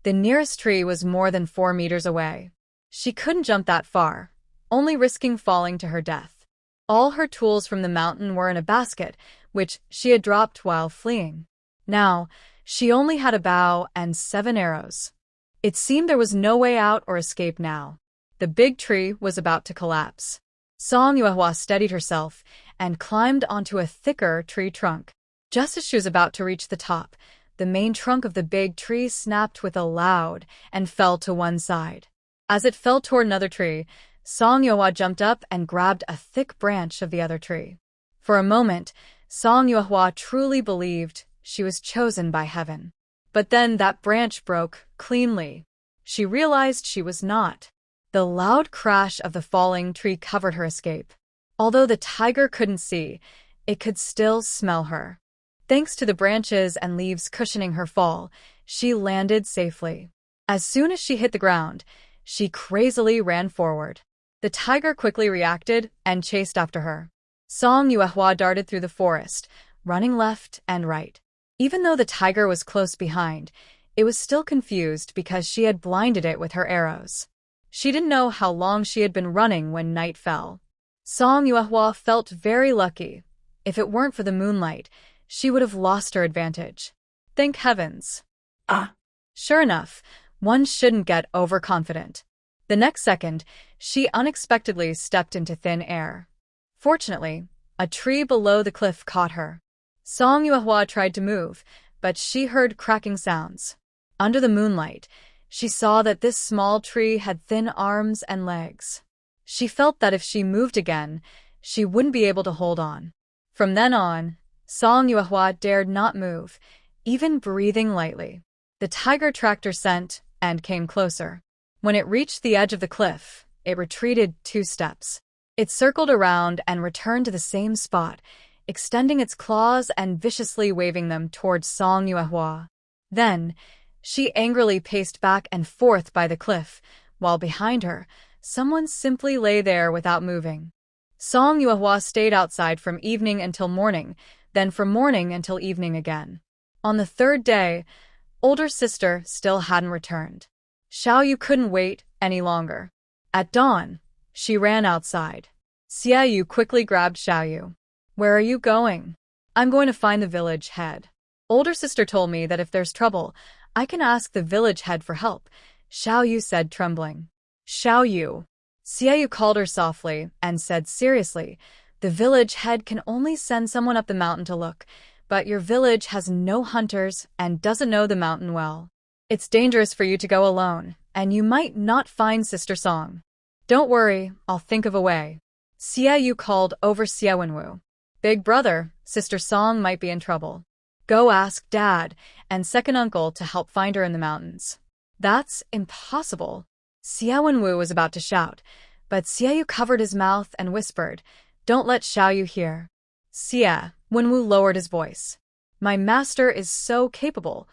S1: The nearest tree was more than 4 meters away. She couldn't jump that far, only risking falling to her death. All her tools from the mountain were in a basket, which she had dropped while fleeing. Now, she only had a bow and 7 arrows. It seemed there was no way out or escape now. The big tree was about to collapse. Song Yuehua steadied herself and climbed onto a thicker tree trunk. Just as she was about to reach the top, the main trunk of the big tree snapped with a loud and fell to one side. As it fell toward another tree, Song Yuehua jumped up and grabbed a thick branch of the other tree. For a moment, Song Yuehua truly believed she was chosen by heaven. But then that branch broke cleanly. She realized she was not. The loud crash of the falling tree covered her escape. Although the tiger couldn't see, it could still smell her. Thanks to the branches and leaves cushioning her fall, she landed safely. As soon as she hit the ground, she crazily ran forward. The tiger quickly reacted and chased after her. Song Yuehua darted through the forest, running left and right. Even though the tiger was close behind, it was still confused because she had blinded it with her arrows. She didn't know how long she had been running when night fell. Song Yuehua felt very lucky. If it weren't for the moonlight, she would have lost her advantage. Thank heavens.
S2: Ah.
S1: Sure enough, one shouldn't get overconfident. The next second, she unexpectedly stepped into thin air. Fortunately, a tree below the cliff caught her. Song Yuehua tried to move, but she heard cracking sounds. Under the moonlight, she saw that this small tree had thin arms and legs. She felt that if she moved again, she wouldn't be able to hold on. From then on, Song Yuehua dared not move, even breathing lightly. The tiger tracked her scent and came closer. When it reached the edge of the cliff, it retreated 2 steps. It circled around and returned to the same spot, extending its claws and viciously waving them towards Song Yuehua. Then, she angrily paced back and forth by the cliff, while behind her, someone simply lay there without moving. Song Yuehua stayed outside from evening until morning, then from morning until evening again. On the 3rd day, older sister still hadn't returned. Xiaoyu couldn't wait any longer. At dawn, she ran outside. Xiaoyu quickly grabbed Xiaoyu. Where are you going? I'm going to find the village head. Older sister told me that if there's trouble, I can ask the village head for help, Xiaoyu said, trembling. Xiaoyu. Xiaoyu called her softly and said seriously, the village head can only send someone up the mountain to look, but your village has no hunters and doesn't know the mountain well. It's dangerous for you to go alone, and you might not find Sister Song. Don't worry, I'll think of a way. Xiaoyu called over Xiaowenwu. Big brother, Sister Song might be in trouble. Go ask Dad and second uncle to help find her in the mountains. That's impossible. Xiaowenwu was about to shout, but Xiaoyu covered his mouth and whispered, Don't let Xiaoyu hear. Wenwu lowered his voice. My master is so capable.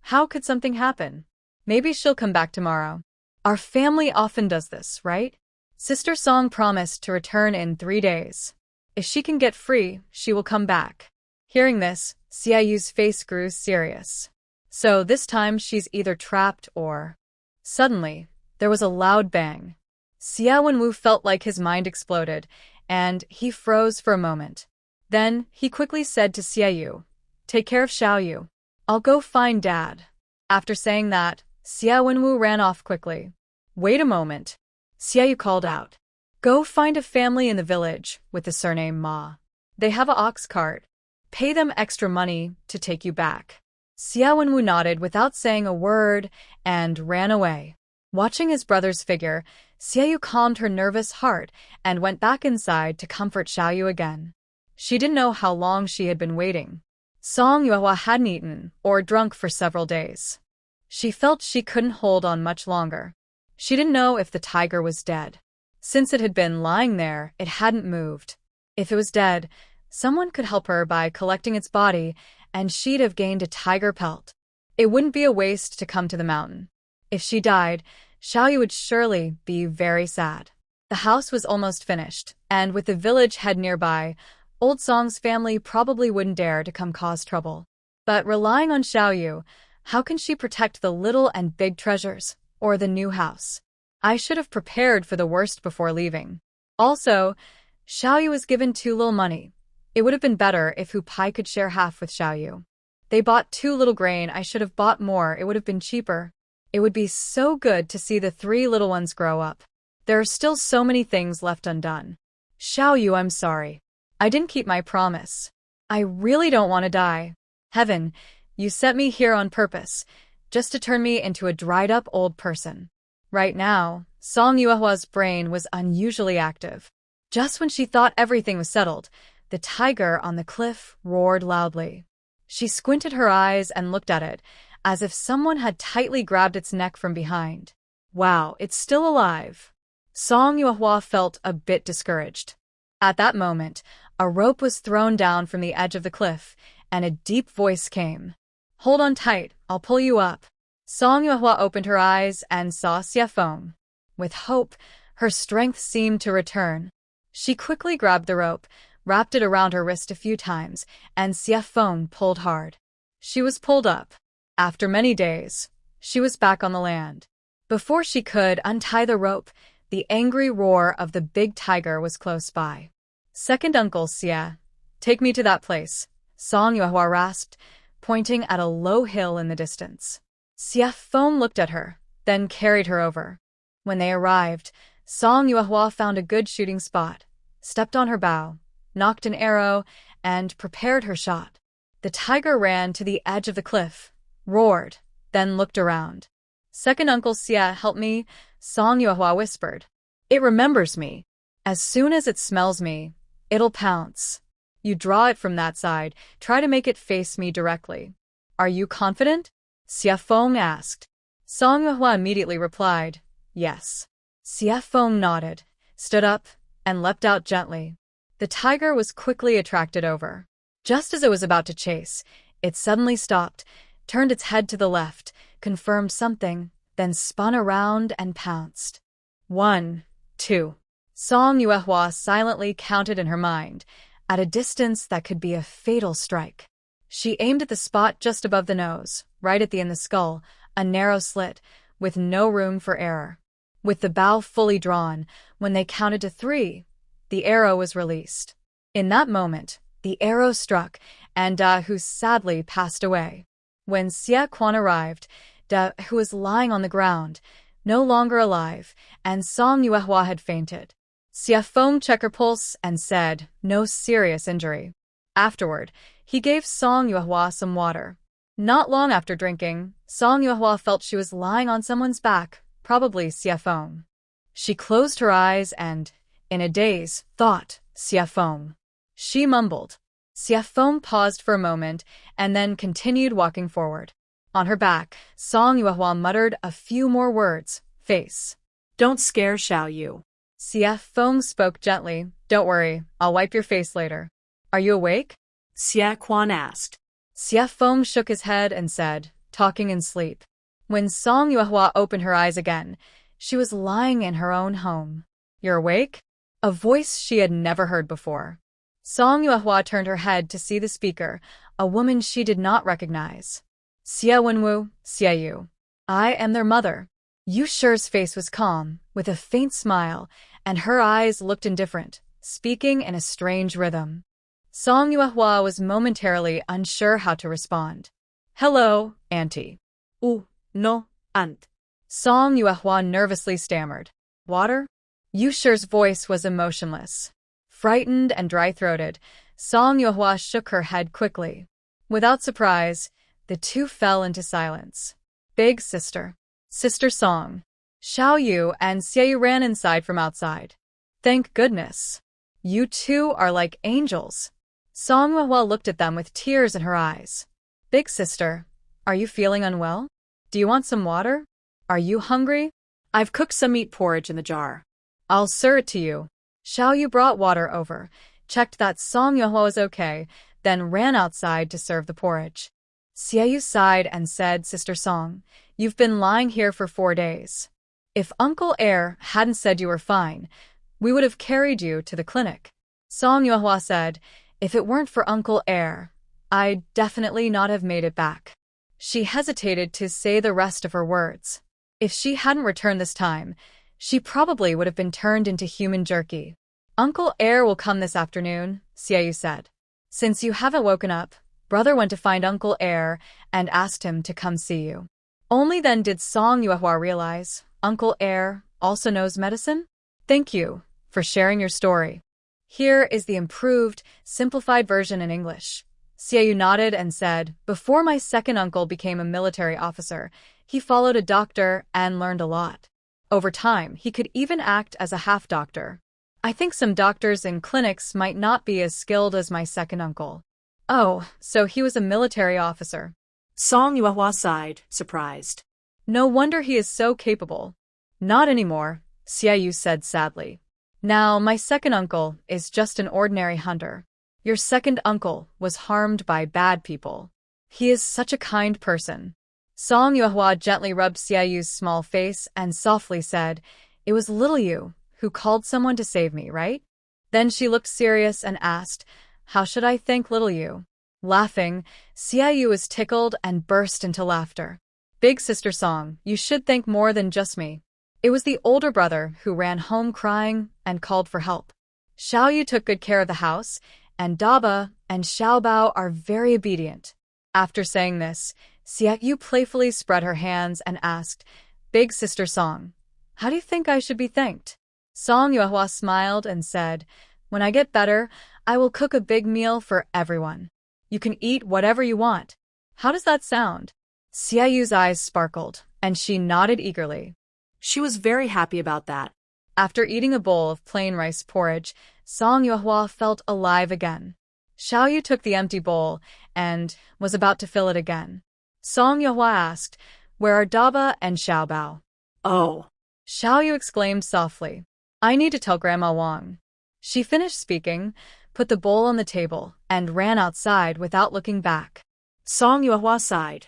S1: How could something happen? Maybe she'll come back tomorrow. Our family often does this, right? Sister Song promised to return in 3 days. If she can get free, she will come back. Hearing this, Xiaoyu's face grew serious. So this time she's either trapped or... Suddenly, there was a loud bang. Xiaowenwu felt like his mind exploded, and he froze for a moment. Then, he quickly said to Xiaoyu, Take care of Xiaoyu. I'll go find Dad. After saying that, Xiaowenwu ran off quickly. Wait a moment. Xiaoyu called out. Go find a family in the village with the surname Ma. They have an ox cart. Pay them extra money to take you back. Xiaowenwu nodded without saying a word and ran away. Watching his brother's figure, Xiaoyu calmed her nervous heart and went back inside to comfort Xiaoyu again. She didn't know how long she had been waiting. Song Yuehua hadn't eaten or drunk for several days. She felt she couldn't hold on much longer. She didn't know if the tiger was dead. Since it had been lying there, it hadn't moved. If it was dead, someone could help her by collecting its body, and she'd have gained a tiger pelt. It wouldn't be a waste to come to the mountain. If she died, Xiaoyu would surely be very sad. The house was almost finished, and with the village head nearby, Old Song's family probably wouldn't dare to come cause trouble. But relying on Xiaoyu, how can she protect the little and big treasures, or the new house? I should have prepared for the worst before leaving. Also, Xiaoyu was given too little money. It would have been better if Hu Pai could share half with Xiaoyu. They bought too little grain. I should have bought more. It would have been cheaper. It would be so good to see the 3 little ones grow up. There are still so many things left undone. Xiaoyu, I'm sorry. I didn't keep my promise. I really don't want to die. Heaven, you set me here on purpose, just to turn me into a dried-up old person. Right now, Song Yuehua's brain was unusually active. Just when she thought everything was settled, the tiger on the cliff roared loudly. She squinted her eyes and looked at it, as if someone had tightly grabbed its neck from behind. Wow, it's still alive. Song Yuehua felt a bit discouraged. At that moment, a rope was thrown down from the edge of the cliff, and a deep voice came. Hold on tight, I'll pull you up. Song Yuehua opened her eyes and saw Xie Feng. With hope, her strength seemed to return. She quickly grabbed the rope, wrapped it around her wrist a few times, and Xie Feng pulled hard. She was pulled up. After many days, she was back on the land. Before she could untie the rope, the angry roar of the big tiger was close by. Second Uncle Xie, take me to that place, Song Yuehua rasped, pointing at a low hill in the distance. Xie Feng looked at her, then carried her over. When they arrived, Song Yuehua found a good shooting spot, stepped on her bow, knocked an arrow, and prepared her shot. The tiger ran to the edge of the cliff, roared, then looked around. Second Uncle Xie, help me, Song Yuehua whispered. It remembers me. As soon as it smells me, it'll pounce. You draw it from that side, try to make it face me directly. Are you confident? Xie Feng asked. Song Yuehua immediately replied, yes. Xie Feng nodded, stood up, and leapt out gently. The tiger was quickly attracted over. Just as it was about to chase, it suddenly stopped, turned its head to the left, confirmed something, then spun around and pounced. 1, 2. Song Yuehua silently counted in her mind, at a distance that could be a fatal strike. She aimed at the spot just above the nose, right at the in the skull, a narrow slit, with no room for error. With the bow fully drawn, when they counted to 3, the arrow was released. In that moment, the arrow struck, and Da Hu sadly passed away. When Xie Quan arrived, Da Hu was lying on the ground, no longer alive, and Song Yuehua had fainted. Xie Feng checked her pulse and said, no serious injury. Afterward, he gave Song Yuehua some water. Not long after drinking, Song Yuehua felt she was lying on someone's back, probably Xie Feng. She closed her eyes and, in a daze, thought, Xie Feng. She mumbled. Xie Feng paused for a moment and then continued walking forward. On her back, Song Yuehua muttered a few more words, face.
S2: Don't scare Xiao Yu.
S1: Xie Feng spoke gently, don't worry, I'll wipe your face later. Are you awake?
S2: Xie Quan asked.
S1: Xie Feng shook his head and said, talking in sleep. When Song Yuehua opened her eyes again, she was lying in her own home. You're awake? A voice she had never heard before. Song Yuehua turned her head to see the speaker, a woman she did not recognize. Xie Wenwu, Xie Yu. I am their mother. Yu Shi's face was calm, with a faint smile, and her eyes looked indifferent, speaking in a strange rhythm. Song Yuehua was momentarily unsure how to respond. Hello, Auntie.
S2: No, Aunt.
S1: Song Yuehua nervously stammered. Water? Yu Shi's voice was emotionless. Frightened and dry-throated, Song Yuehua shook her head quickly. Without surprise, the two fell into silence. Big sister. Sister Song. Xiao Yu and Xie Yu ran inside from outside. Thank goodness. You two are like angels. Song Yuehua looked at them with tears in her eyes. Big sister, are you feeling unwell? Do you want some water? Are you hungry?
S2: I've cooked some meat porridge in the jar.
S1: I'll serve it to you. Xiao Yu brought water over, checked that Song Yuehua was okay, then ran outside to serve the porridge. Xie Yu sighed and said, Sister Song, you've been lying here for 4 days. If Uncle Air hadn't said you were fine, we would have carried you to the clinic. Song Yuehua said, if it weren't for Uncle Air, I'd definitely not have made it back. She hesitated to say the rest of her words. If she hadn't returned this time, she probably would have been turned into human jerky. Uncle Air will come this afternoon, Xie Yu said. Since you haven't woken up, Brother went to find Uncle Air and asked him to come see you. Only then did Song Yuehua realize Uncle Air also knows medicine? Thank you for sharing your story. Here is the improved, simplified version in English. Xie Yu nodded and said, before my second uncle became a military officer, he followed a doctor and learned a lot. Over time, he could even act as a half-doctor. I think some doctors in clinics might not be as skilled as my second uncle. Oh, so he was a military officer.
S2: Song Yuehua sighed, surprised.
S1: No wonder he is so capable. Not anymore, Xie Yu said sadly. Now, my second uncle is just an ordinary hunter. Your second uncle was harmed by bad people. He is such a kind person. Song Yuehua gently rubbed Xie Yu's small face and softly said, it was little you who called someone to save me, right? Then she looked serious and asked, "How should I thank little you?" Laughing, Xiaoyu was tickled and burst into laughter. "Big sister Song, you should thank more than just me." It was the older brother who ran home crying and called for help. Xiaoyu took good care of the house, and Daba and Xiaobao are very obedient. After saying this, Xiaoyu playfully spread her hands and asked, "Big sister Song, how do you think I should be thanked?" Song Yuehua smiled and said, "When I get better, I will cook a big meal for everyone. You can eat whatever you want. How does that sound?" Xiaoyu's eyes sparkled, and she nodded eagerly.
S2: She was very happy about that.
S1: After eating a bowl of plain rice porridge, Song Yuehua felt alive again. Xiaoyu took the empty bowl and was about to fill it again. Song Yuehua asked, "Where are Daba and Xiaobao?"
S2: Oh.
S1: Xiaoyu exclaimed softly, "I need to tell Grandma Wang." She finished speaking, put the bowl on the table, and ran outside without looking back.
S2: Song Yuehua sighed.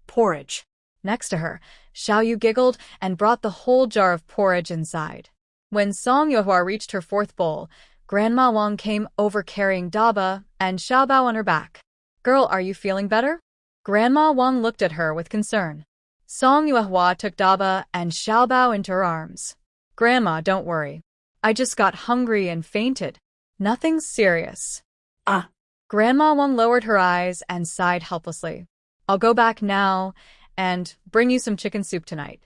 S2: Porridge.
S1: Next to her, Xiaoyu giggled and brought the whole jar of porridge inside. When Song Yuehua reached her fourth bowl, Grandma Wang came over carrying Daba and Xiaobao on her back. "Girl, are you feeling better?" Grandma Wang looked at her with concern. Song Yuehua took Daba and Xiaobao into her arms. "Grandma, don't worry. I just got hungry and fainted. Nothing serious." Grandma Wang lowered her eyes and sighed helplessly. "I'll go back now and bring you some chicken soup tonight."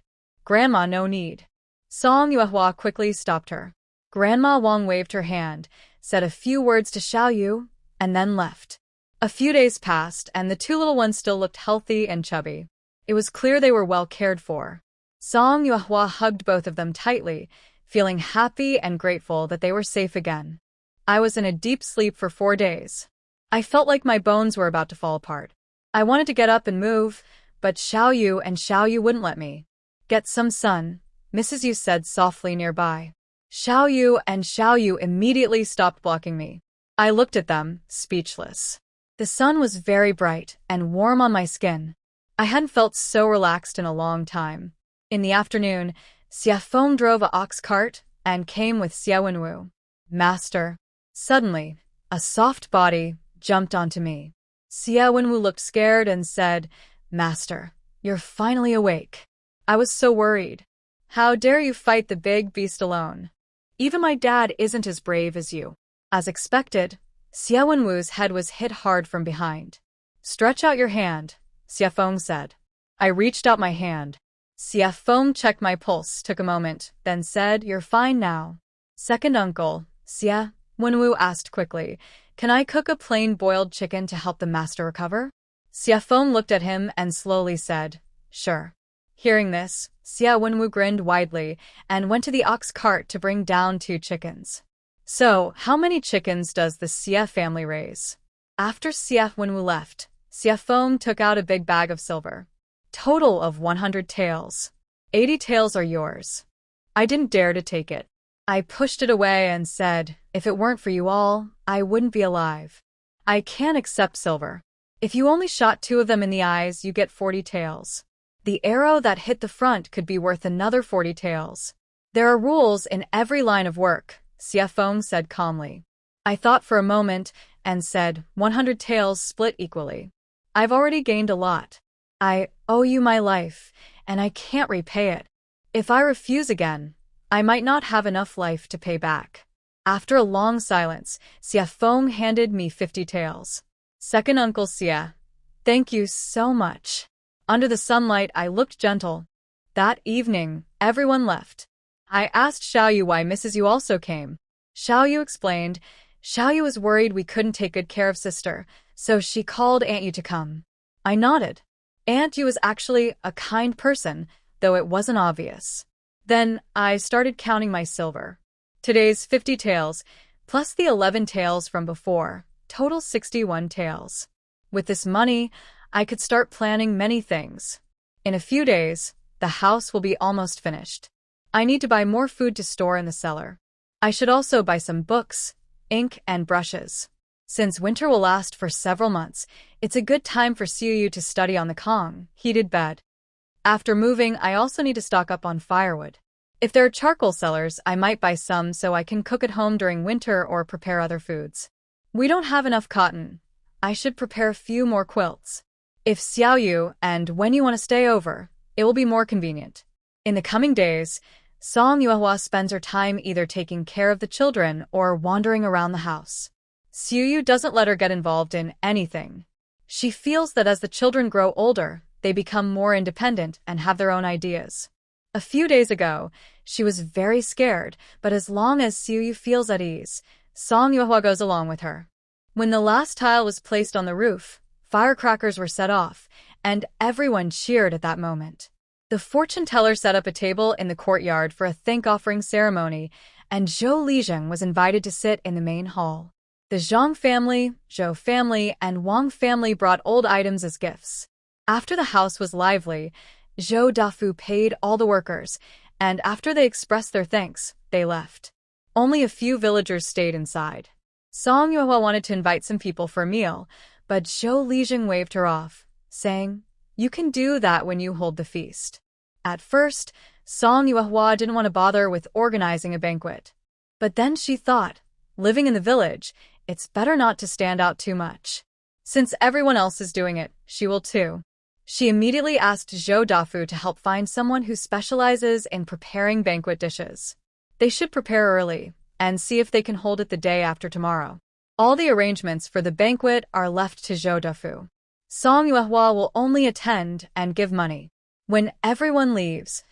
S1: "Grandma, no need." Song Yuehua quickly stopped her. Grandma Wang waved her hand, said a few words to Xiaoyu, and then left. A few days passed, and the two little ones still looked healthy and chubby. It was clear they were well cared for. Song Yuehua hugged both of them tightly, feeling happy and grateful that they were safe again. "I was in a deep sleep for 4 days. I felt like my bones were about to fall apart. I wanted to get up and move, but Xiaoyu wouldn't let me." "Get some sun," Mrs. Yu said softly nearby. Xiaoyu immediately stopped blocking me. I looked at them, speechless. The sun was very bright and warm on my skin. I hadn't felt so relaxed in a long time. In the afternoon, Xia Feng drove a ox cart and came with Xia Wenwu. "Master." Suddenly, a soft body jumped onto me. Xia Wenwu looked scared and said, "Master, you're finally awake." I was so worried. "How dare you fight the big beast alone? Even my dad isn't as brave as you." As expected, Xia Wenwu's head was hit hard from behind. "Stretch out your hand," Xia Feng said. I reached out my hand. Xia Feng checked my pulse, took a moment, then said, "You're fine now." "Second uncle," Xia Wenwu asked quickly, "can I cook a plain boiled chicken to help the master recover?" Xia Feng looked at him and slowly said, "Sure." Hearing this, Xia Wenwu grinned widely and went to the ox cart to bring down 2 chickens. "So, how many chickens does the Xia family raise?" After Xia Wenwu left, Xia Feng took out a big bag of silver. "Total of 100 taels. 80 taels are yours." I didn't dare to take it. I pushed it away and said, "If it weren't for you all, I wouldn't be alive. I can't accept silver. If you only shot 2 of them in the eyes, you get 40 taels. The arrow that hit the front could be worth another 40 taels. There are rules in every line of work," Xia Feng said calmly. I thought for a moment and said, 100 taels split equally. I've already gained a lot. I owe you my life, and I can't repay it. If I refuse again, I might not have enough life to pay back." After a long silence, Xia Feng handed me 50 taels. "Second uncle Xia, thank you so much." Under the sunlight, I looked gentle. That evening, everyone left. I asked Xiaoyu why Mrs. Yu also came. Xiaoyu explained, "Xiaoyu was worried we couldn't take good care of sister, so she called Aunt Yu to come." I nodded. Aunt Yu was actually a kind person, though it wasn't obvious. Then I started counting my silver. Today's 50 taels, plus the 11 taels from before, total 61 taels. With this money, I could start planning many things. In a few days, the house will be almost finished. I need to buy more food to store in the cellar. I should also buy some books, ink, and brushes. Since winter will last for several months, it's a good time for Xiaoyu to study on the Kong heated bed. After moving, I also need to stock up on firewood. If there are charcoal cellars, I might buy some so I can cook at home during winter or prepare other foods. We don't have enough cotton. I should prepare a few more quilts. If Xiaoyu and when you want to stay over, it will be more convenient. In the coming days, Song Yuehua spends her time either taking care of the children or wandering around the house. Xiuyu doesn't let her get involved in anything. She feels that as the children grow older, they become more independent and have their own ideas. A few days ago, she was very scared, but as long as Xiuyu feels at ease, Song Yuehua goes along with her. When the last tile was placed on the roof, firecrackers were set off, and everyone cheered at that moment. The fortune teller set up a table in the courtyard for a thank-offering ceremony, and Zhou Lijing was invited to sit in the main hall. The Zhang family, Zhou family, and Wang family brought old items as gifts. After the house was lively, Zhou Dafu paid all the workers, and after they expressed their thanks, they left. Only a few villagers stayed inside. Song Yuehua wanted to invite some people for a meal, but Zhou Lijing waved her off, saying, "You can do that when you hold the feast." At first, Song Yuehua didn't want to bother with organizing a banquet. But then she thought, living in the village, it's better not to stand out too much. Since everyone else is doing it, she will too. She immediately asked Zhou Dafu to help find someone who specializes in preparing banquet dishes. They should prepare early and see if they can hold it the day after tomorrow. All the arrangements for the banquet are left to Zhou Dafu. Song Yuehua will only attend and give money. When everyone leaves,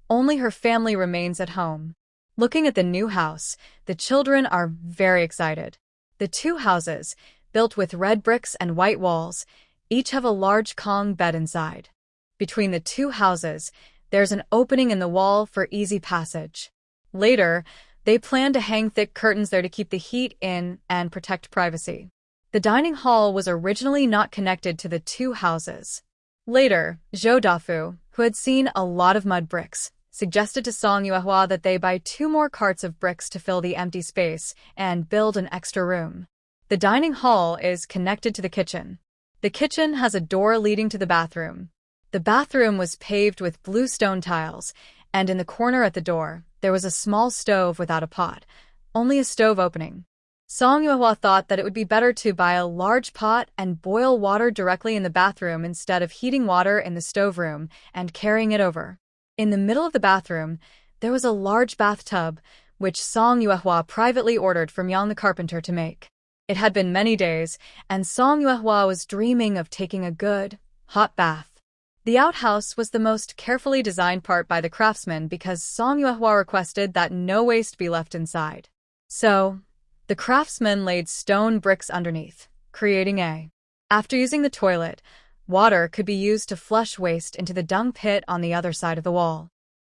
S1: only her family remains at home. Looking at the new house, the children are very excited. The two houses, built with red bricks and white walls, each have a large Kong bed inside. Between the two houses, there's an opening in the wall for easy passage. Later, they plan to hang thick curtains there to keep the heat in and protect privacy. The dining hall was originally not connected to the two houses. Later, Zhou Dafu, who had seen a lot of mud bricks, suggested to Song Yuehua that they buy 2 more carts of bricks to fill the empty space and build an extra room. The dining hall is connected to the kitchen. The kitchen has a door leading to the bathroom. The bathroom was paved with blue stone tiles, and in the corner at the door, there was a small stove without a pot, only a stove opening. Song Yuehua thought that it would be better to buy a large pot and boil water directly in the bathroom instead of heating water in the stove room and carrying it over. In the middle of the bathroom, there was a large bathtub, which Song Yuehua privately ordered from Yang the carpenter to make. It had been many days, and Song Yuehua was dreaming of taking a good, hot bath. The outhouse was the most carefully designed part by the craftsman because Song Yuehua requested that no waste be left inside. So, the craftsman laid stone bricks underneath, creating a. After using the toilet, water could be used to flush waste into the dung pit on the other side of the wall.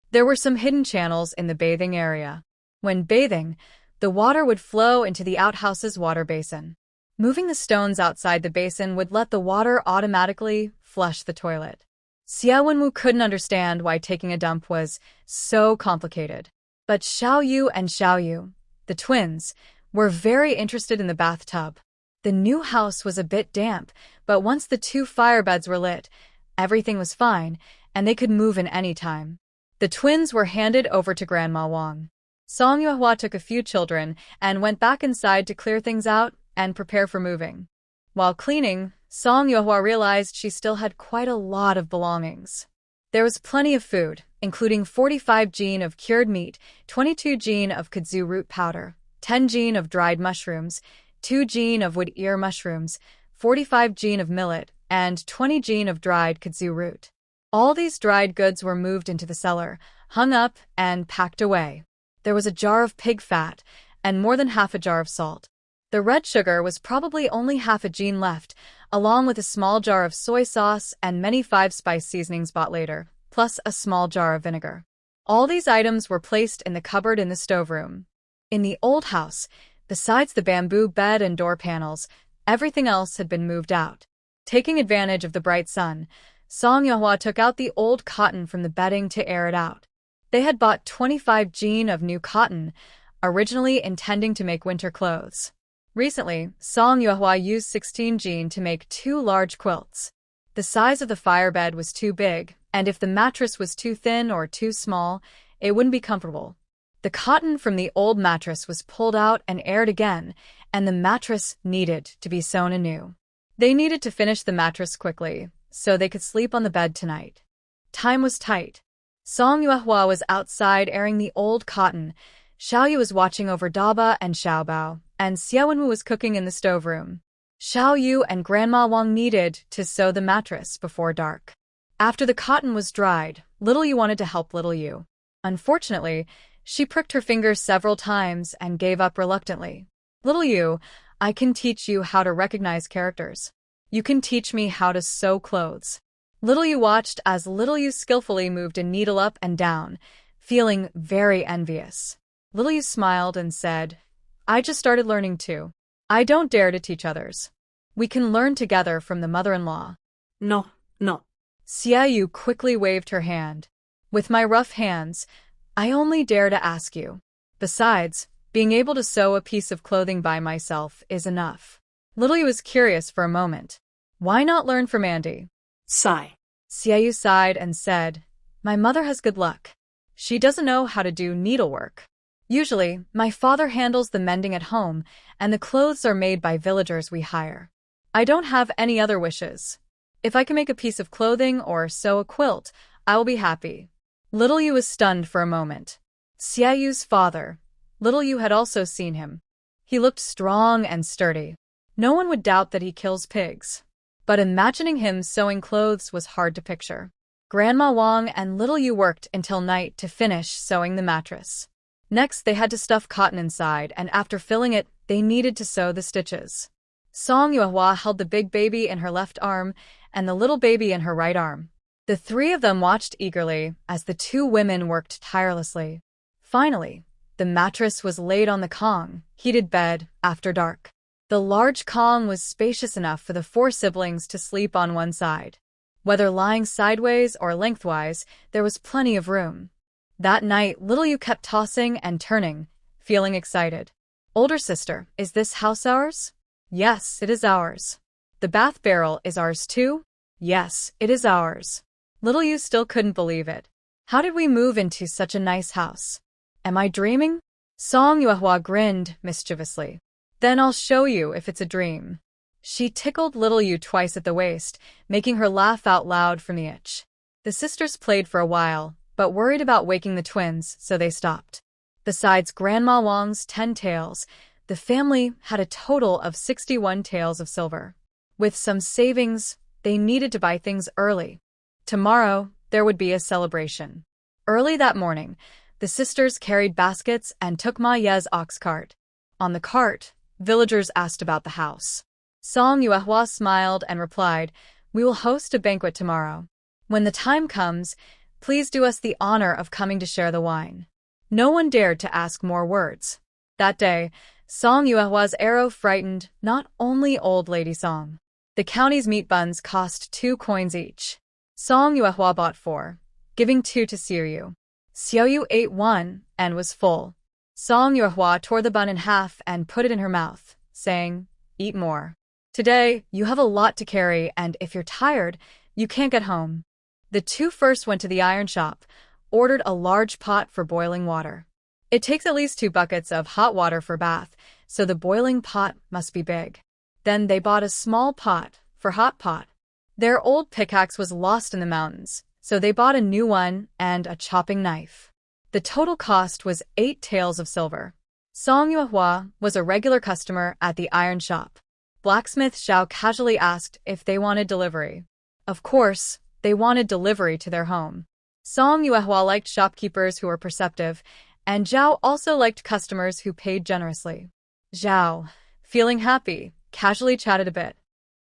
S1: There were some hidden channels in the bathing area. When bathing, the water would flow into the outhouse's water basin. Moving the stones outside the basin would let the water automatically flush the toilet. Xia Wenwu couldn't understand why taking a dump was so complicated. But Xiaoyu and Xiaoyu, the twins, were very interested in the bathtub. The new house was a bit damp, but once the 2 fire beds were lit, everything was fine, and they could move in any time. The twins were handed over to Grandma Wang. Song Yuehua took a few children and went back inside to clear things out and prepare for moving. While cleaning, Song Yuehua realized she still had quite a lot of belongings. There was plenty of food, including 45 jin of cured meat, 22 jin of kudzu root powder, 10 jin of dried mushrooms, 2 jin of wood ear mushrooms, 45 jin of millet, and 20 jin of dried kudzu root. All these dried goods were moved into the cellar, hung up, and packed away. There was a jar of pig fat, and more than half a jar of salt. The red sugar was probably only half a jin left, along with a small jar of soy sauce and many 5-spice seasonings bought later, plus a small jar of vinegar. All these items were placed in the cupboard in the stoveroom. In the old house, besides the bamboo bed and door panels, everything else had been moved out. Taking advantage of the bright sun, Song Yuehua took out the old cotton from the bedding to air it out. They had bought 25 jin of new cotton, originally intending to make winter clothes. Recently, Song Yuehua used 16 jin to make 2 large quilts. The size of the firebed was too big, and if the mattress was too thin or too small, it wouldn't be comfortable. The cotton from the old mattress was pulled out and aired again, and the mattress needed to be sewn anew. They needed to finish the mattress quickly, so they could sleep on the bed tonight. Time was tight. Song Yuehua was outside airing the old cotton. Xiaoyu was watching over Daba and Xiaobao, and Xiaowenwu was cooking in the stoveroom. Xiaoyu and Grandma Wang needed to sew the mattress before dark. After the cotton was dried, Little Yu wanted to help Little Yu. Unfortunately, she pricked her fingers several times and gave up reluctantly. Little Yu, I can teach you how to recognize characters. You can teach me how to sew clothes. Little Yu watched as Little Yu skillfully moved a needle up and down, feeling very envious. Little Yu smiled and said, I just started learning too. I don't dare to teach others. We can learn together from the mother-in-law.
S2: No, no.
S1: Xiaoyu quickly waved her hand. With my rough hands, I only dare to ask you. Besides, being able to sew a piece of clothing by myself is enough. Little Yu was curious for a moment. Why not learn from Andy?
S2: Sigh.
S1: Xiaoyu sighed and said, My mother has good luck. She doesn't know how to do needlework. Usually, my father handles the mending at home, and the clothes are made by villagers we hire. I don't have any other wishes. If I can make a piece of clothing or sew a quilt, I will be happy. Little Yu was stunned for a moment. Xiaoyu's father. Little Yu had also seen him. He looked strong and sturdy. No one would doubt that he kills pigs. But imagining him sewing clothes was hard to picture. Grandma Wang and Little Yu worked until night to finish sewing the mattress. Next, they had to stuff cotton inside, and after filling it, they needed to sew the stitches. Song Yuehua held the big baby in her left arm and the little baby in her right arm. The three of them watched eagerly as the two women worked tirelessly. Finally, the mattress was laid on the Kong, heated bed, after dark. The large Kong was spacious enough for the four siblings to sleep on one side. Whether lying sideways or lengthwise, there was plenty of room. That night, Little Yu kept tossing and turning, feeling excited. Older sister, is this house ours? Yes, it is ours. The bath barrel is ours too? Yes, it is ours. Little Yu still couldn't believe it. How did we move into such a nice house? Am I dreaming? Song Yuehua grinned mischievously. Then I'll show you if it's a dream. She tickled Little Yu twice at the waist, making her laugh out loud from the itch. The sisters played for a while, but worried about waking the twins, so they stopped. Besides Grandma Wang's 10 taels, the family had a total of 61 taels of silver. With some savings, they needed to buy things early. Tomorrow, there would be a celebration. Early that morning, the sisters carried baskets and took Ma Ye's ox cart. On the cart, villagers asked about the house. Song Yuehua smiled and replied, We will host a banquet tomorrow. When the time comes, please do us the honor of coming to share the wine. No one dared to ask more words. That day, Song Yuehua's arrow frightened not only old lady Song. The county's meat buns cost 2 coins each. Song Yuehua bought 4, giving 2 to Xiaoyu. Xiaoyu ate 1 and was full. Song Yuehua tore the bun in half and put it in her mouth, saying, Eat more. Today, you have a lot to carry, and if you're tired, you can't get home. The two first went to the iron shop, ordered a large pot for boiling water. It takes at least 2 buckets of hot water for bath, so the boiling pot must be big. Then they bought a small pot for hot pot. Their old pickaxe was lost in the mountains, so they bought a new one and a chopping knife. The total cost was 8 taels of silver. Song Yuehua was a regular customer at the iron shop. Blacksmith Zhao casually asked if they wanted delivery. Of course, they wanted delivery to their home. Song Yuehua liked shopkeepers who were perceptive, and Zhao also liked customers who paid generously. Zhao, feeling happy, casually chatted a bit.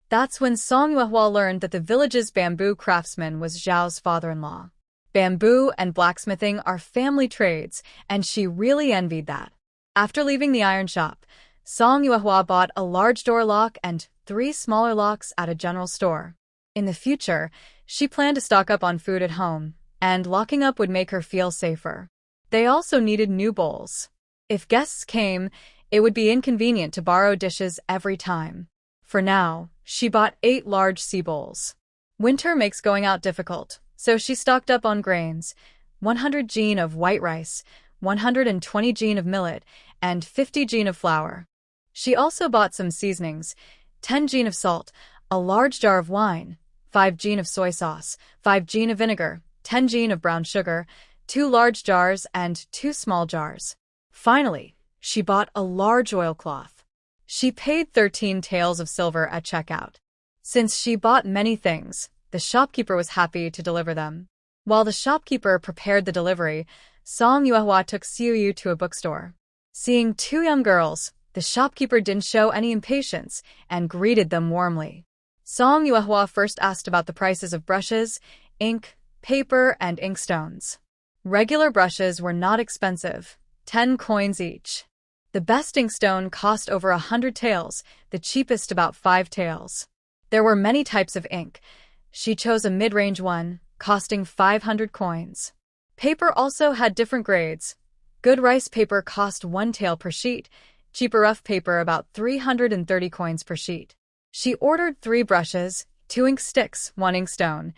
S1: That's when Song Yuehua learned that the village's bamboo craftsman was Zhao's father-in-law. Bamboo and blacksmithing are family trades, and she really envied that. After leaving the iron shop, Song Yuehua bought a large door lock and 3 smaller locks at a general store. In the future, she planned to stock up on food at home, and locking up would make her feel safer. They also needed new bowls. If guests came, it would be inconvenient to borrow dishes every time. For now, she bought 8 large sea bowls. Winter makes going out difficult, so she stocked up on grains, 100 jin of white rice, 120 jin of millet, and 50 jin of flour. She also bought some seasonings, 10 jin of salt, a large jar of wine, 5 jin of soy sauce, 5 jin of vinegar, 10 jin of brown sugar, 2 large jars and 2 small jars. Finally, she bought a large oilcloth. She paid 13 taels of silver at checkout. Since she bought many things, the shopkeeper was happy to deliver them. While the shopkeeper prepared the delivery, Song Yuehua took Xiuyu to a bookstore. Seeing 2 young girls, the shopkeeper didn't show any impatience and greeted them warmly. Song Yuehua first asked about the prices of brushes, ink, paper, and inkstones. Regular brushes were not expensive, 10 coins each. The best inkstone cost over 100 taels, the cheapest about 5 taels. There were many types of ink. She chose a mid-range one, costing 500 coins. Paper also had different grades. Good rice paper cost 1 tael per sheet, cheaper rough paper about 330 coins per sheet. She ordered 3 brushes, 2 ink sticks, 1 inkstone,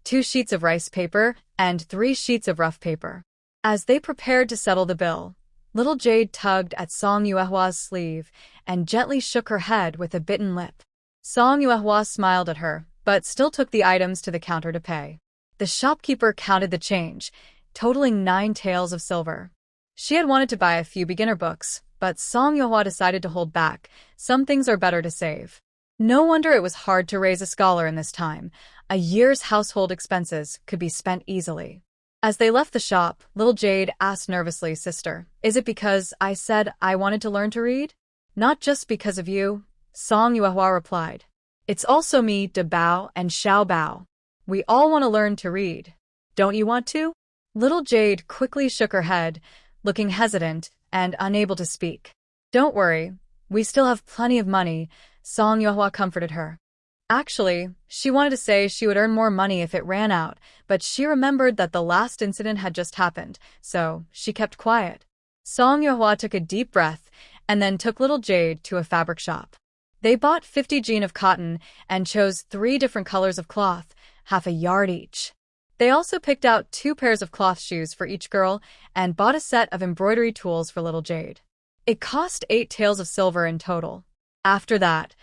S1: 2 sheets of rice paper, and 3 sheets of rough paper. As they prepared to settle the bill, little Jade tugged at Song Yuehua's sleeve and gently shook her head with a bitten lip. Song Yuehua smiled at her, but still took the items to the counter to pay. The shopkeeper counted the change, totaling 9 taels of silver. She had wanted to buy a few beginner books, but Song Yuehua decided to hold back. Some things are better to save. No wonder it was hard to raise a scholar in this time. A year's household expenses could be spent easily. As they left the shop, little Jade asked nervously, "Sister, is it because I said I wanted to learn to read?" "Not just because of you," Song Yuehua replied. "It's also me, De Bao and Xiao Bao. We all want to learn to read. Don't you want to?" Little Jade quickly shook her head, looking hesitant and unable to speak. "Don't worry, we still have plenty of money," Song Yuehua comforted her. Actually, she wanted to say she would earn more money if it ran out, but she remembered that the last incident had just happened, so she kept quiet. Song Yuehua took a deep breath and then took little Jade to a fabric shop. They bought 50 jin of cotton and chose 3 different colors of cloth, half a yard each. They also picked out 2 pairs of cloth shoes for each girl and bought a set of embroidery tools for little Jade. It cost 8 taels of silver in total. After that,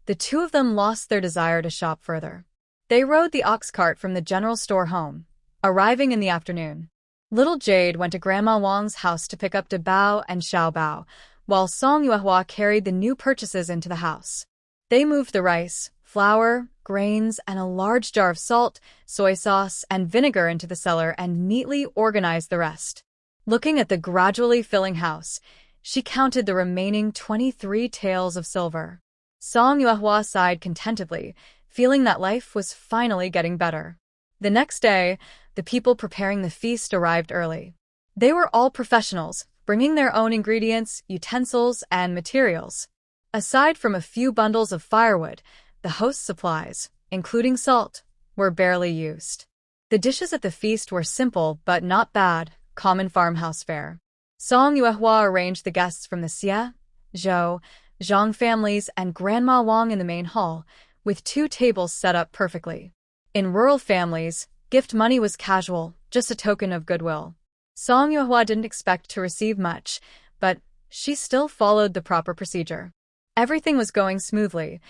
S1: the 2 of them lost their desire to shop further. They rode the ox cart from the general store home, arriving in the afternoon. Little Jade went to Grandma Wang's house to pick up De Bao and Xiao Bao, while Song Yuehua carried the new purchases into the house. They moved the rice, flour, grains, and a large jar of salt, soy sauce, and vinegar into the cellar and neatly organized the rest. Looking at the gradually filling house, she counted the remaining 23 taels of silver. Song Yuehua sighed contentedly, feeling that life was finally getting better. The next day, the people preparing the feast arrived early. They were all professionals, bringing their own ingredients, utensils, and materials. Aside from a few bundles of firewood, the host's supplies, including salt, were barely used. The dishes at the feast were simple but not bad, common farmhouse fare. Song Yuehua arranged the guests from the Xie, Zhou, Zhang families and Grandma Wang in the main hall, with 2 tables set up perfectly. In rural families, gift money was casual, just a token of goodwill. Song Yuehua didn't expect to receive much, but she still followed the proper procedure. Everything was going smoothly.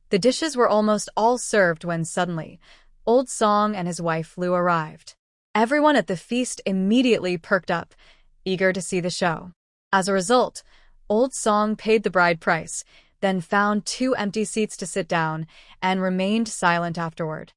S1: The dishes were almost all served when suddenly, Old Song and his wife Lu arrived. Everyone at the feast immediately perked up, eager to see the show. As a result, Old Song paid the bride price, then found 2 empty seats to sit down, and remained silent afterward.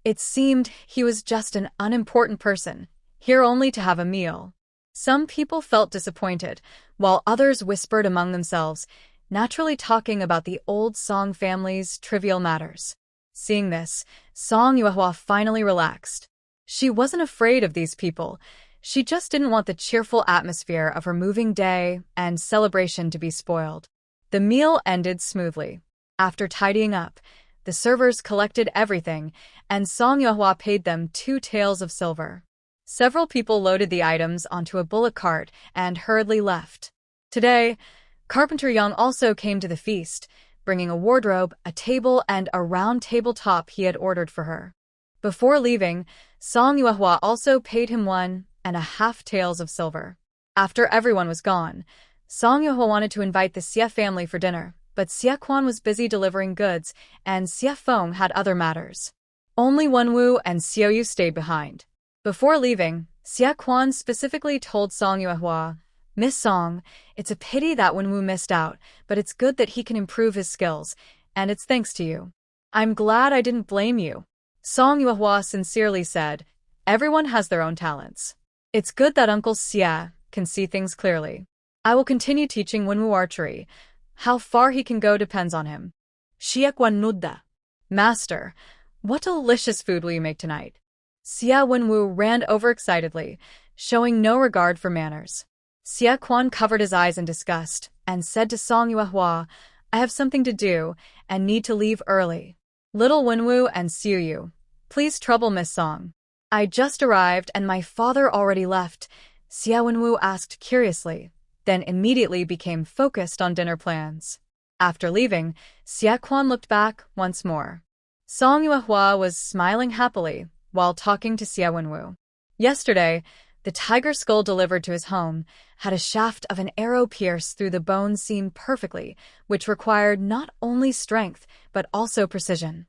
S1: It seemed he was just an unimportant person, here only to have a meal. Some people felt disappointed, while others whispered among themselves, naturally talking about the Old Song family's trivial matters. Seeing this, Song Yuehua finally relaxed. She wasn't afraid of these people. She just didn't want the cheerful atmosphere of her moving day and celebration to be spoiled. The meal ended smoothly. After tidying up, the servers collected everything, and Song Yuehua paid them 2 taels of silver. Several people loaded the items onto a bullock cart and hurriedly left. Today, Carpenter Young also came to the feast, bringing a wardrobe, a table, and a round tabletop he had ordered for her. Before leaving, Song Yuehua also paid him 1 and a half taels of silver. After everyone was gone, Song Yuhua wanted to invite the Xie family for dinner, but Xie Quan was busy delivering goods, and Xie Feng had other matters. Only Wenwu and Xiao Yu stayed behind. Before leaving, Xie Quan specifically told Song Yuhua, "Miss Song, it's a pity that Wenwu missed out, but it's good that he can improve his skills, and it's thanks to you. I'm glad I didn't blame you." Song Yuhua sincerely said, "Everyone has their own talents. It's good that Uncle Xie can see things clearly. I will continue teaching Wenwu archery. How far he can go depends on him."
S2: Xie Quan nudda.
S1: "Master, what delicious food will you make tonight?" Xie Wenwu ran over excitedly, showing no regard for manners. Xie Quan covered his eyes in disgust and said to Song Yuhua, "I have something to do and need to leave early. Little Wenwu and Xiu Yu, please trouble Miss Song." "I just arrived and my father already left," Xie Wenwu asked curiously, then immediately became focused on dinner plans. After leaving, Xie Quan looked back once more. Song Yuhua was smiling happily while talking to Xie Wenwu. Yesterday, the tiger skull delivered to his home had a shaft of an arrow pierce through the bone seam perfectly, which required not only strength but also precision.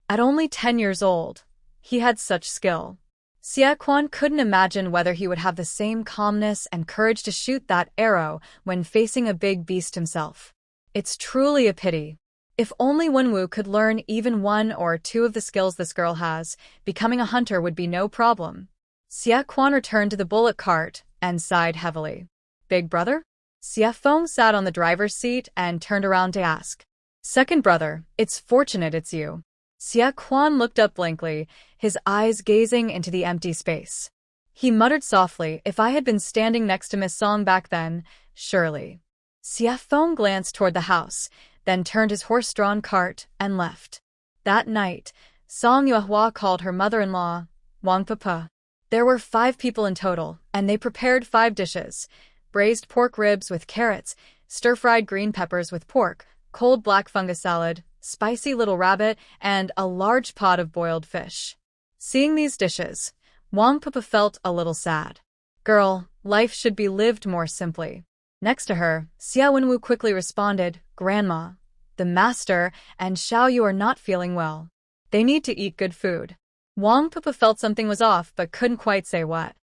S1: At only 10 years old, he had such skill. Xie Quan couldn't imagine whether he would have the same calmness and courage to shoot that arrow when facing a big beast himself. It's truly a pity. If only Wenwu could learn even one or two of the skills this girl has, becoming a hunter would be no problem. Xie Quan returned to the bullock cart and sighed heavily. "Big brother?" Xie Feng sat on the driver's seat and turned around to ask. "Second brother, it's fortunate it's you." Xie Quan looked up blankly, his eyes gazing into the empty space. He muttered softly, "If I had been standing next to Miss Song back then, surely." Xie Feng glanced toward the house, then turned his horse-drawn cart and left. That night, Song Yuhua called her mother-in-law, Wang Papa. There were 5 people in total, and they prepared 5 dishes: braised pork ribs with carrots, stir-fried green peppers with pork, cold black fungus salad, spicy little rabbit, and a large pot of boiled fish. Seeing these dishes, Wang Papa felt a little sad. "Girl, life should be lived more simply." Next to her, Xie Wenwu quickly responded, "Grandma, the master and Xiao Yu are not feeling well. They need to eat good food." Wang Papa felt something was off but couldn't quite say what.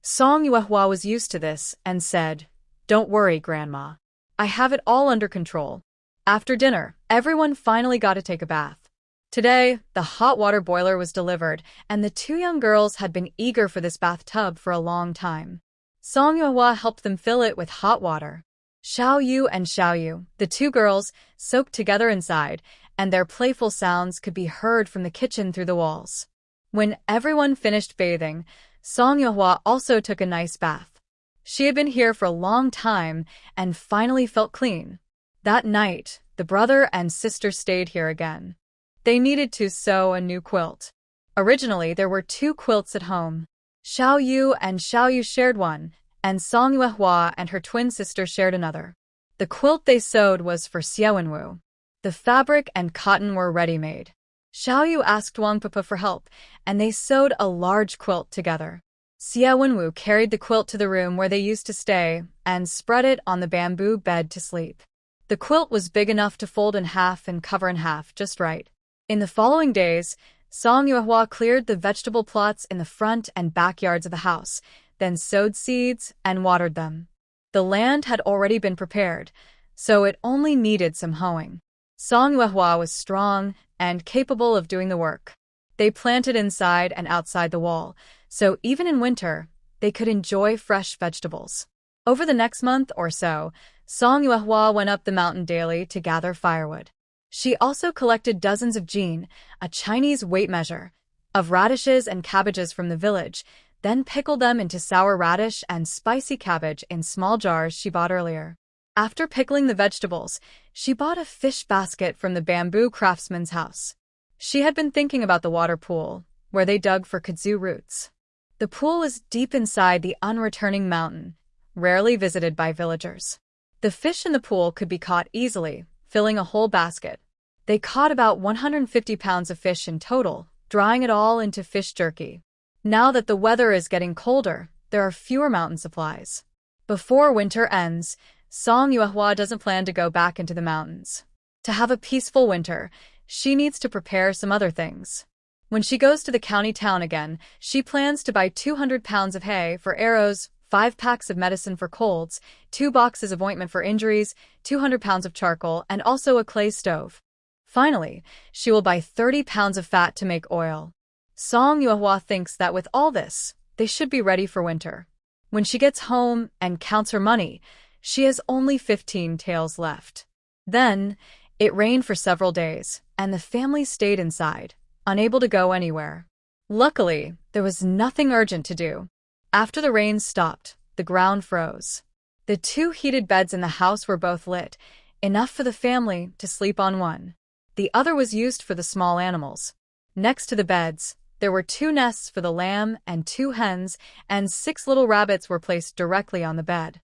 S1: Song Yuhua was used to this and said, "Don't worry, Grandma. I have it all under control." After dinner, everyone finally got to take a bath. Today, the hot water boiler was delivered, and the 2 young girls had been eager for this bathtub for a long time. Song Yuhua helped them fill it with hot water. Xiao Yu and Xiao Yu, the 2 girls, soaked together inside, and their playful sounds could be heard from the kitchen through the walls. When everyone finished bathing, Song Yuhua also took a nice bath. She had been here for a long time and finally felt clean. That night, the brother and sister stayed here again. They needed to sew a new quilt. Originally, there were 2 quilts at home. Xiao Yu and Xiao Yu shared one, and Song Yuhua and her twin sister shared another. The quilt they sewed was for Xie Wenwu. The fabric and cotton were ready-made. Xiao Yu asked Wang Papa for help, and they sewed a large quilt together. Xie Wenwu carried the quilt to the room where they used to stay and spread it on the bamboo bed to sleep. The quilt was big enough to fold in half and cover in half just right. In the following days, Song Yuhua cleared the vegetable plots in the front and backyards of the house, then sowed seeds and watered them. The land had already been prepared, so it only needed some hoeing. Song Yuhua was strong and capable of doing the work. They planted inside and outside the wall, so even in winter, they could enjoy fresh vegetables. Over the next month or so, Song Yuhua went up the mountain daily to gather firewood. She also collected dozens of jin, a Chinese weight measure, of radishes and cabbages from the village, then pickled them into sour radish and spicy cabbage in small jars she bought earlier. After pickling the vegetables, she bought a fish basket from the bamboo craftsman's house. She had been thinking about the water pool, where they dug for kudzu roots. The pool was deep inside the unreturning mountain, rarely visited by villagers. The fish in the pool could be caught easily, filling a whole basket. They caught about 150 pounds of fish in total, drying it all into fish jerky. Now that the weather is getting colder, there are fewer mountain supplies. Before winter ends, Song Yuehua doesn't plan to go back into the mountains. To have a peaceful winter, she needs to prepare some other things. When she goes to the county town again, she plans to buy 200 pounds of hay for arrows, 5 packs of medicine for colds, 2 boxes of ointment for injuries, 200 pounds of charcoal, and also a clay stove. Finally, she will buy 30 pounds of fat to make oil. Song Yuehua thinks that with all this, they should be ready for winter. When she gets home and counts her money, she has only 15 taels left. Then, it rained for several days, and the family stayed inside, unable to go anywhere. Luckily, there was nothing urgent to do. After the rain stopped, the ground froze. The 2 heated beds in the house were both lit, enough for the family to sleep on one. The other was used for the small animals. Next to the beds, there were 2 nests for the lamb and 2 hens, and 6 little rabbits were placed directly on the bed.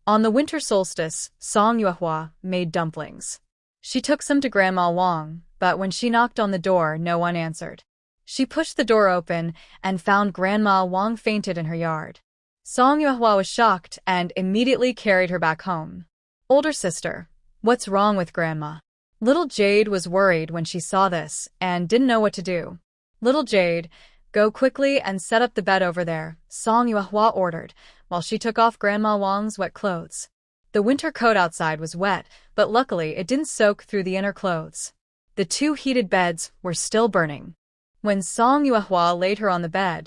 S1: On the winter solstice, Song Yuehua made dumplings. She took some to Grandma Wang, but when she knocked on the door, no one answered. She pushed the door open and found Grandma Wang fainted in her yard. Song Yuehua was shocked and immediately carried her back home. Older sister, what's wrong with Grandma? Little Jade was worried when she saw this and didn't know what to do. Little Jade, go quickly and set up the bed over there, Song Yuehua ordered, while she took off Grandma Wang's wet clothes. The winter coat outside was wet, but luckily it didn't soak through the inner clothes. The 2 heated beds were still burning. When Song Yuehua laid her on the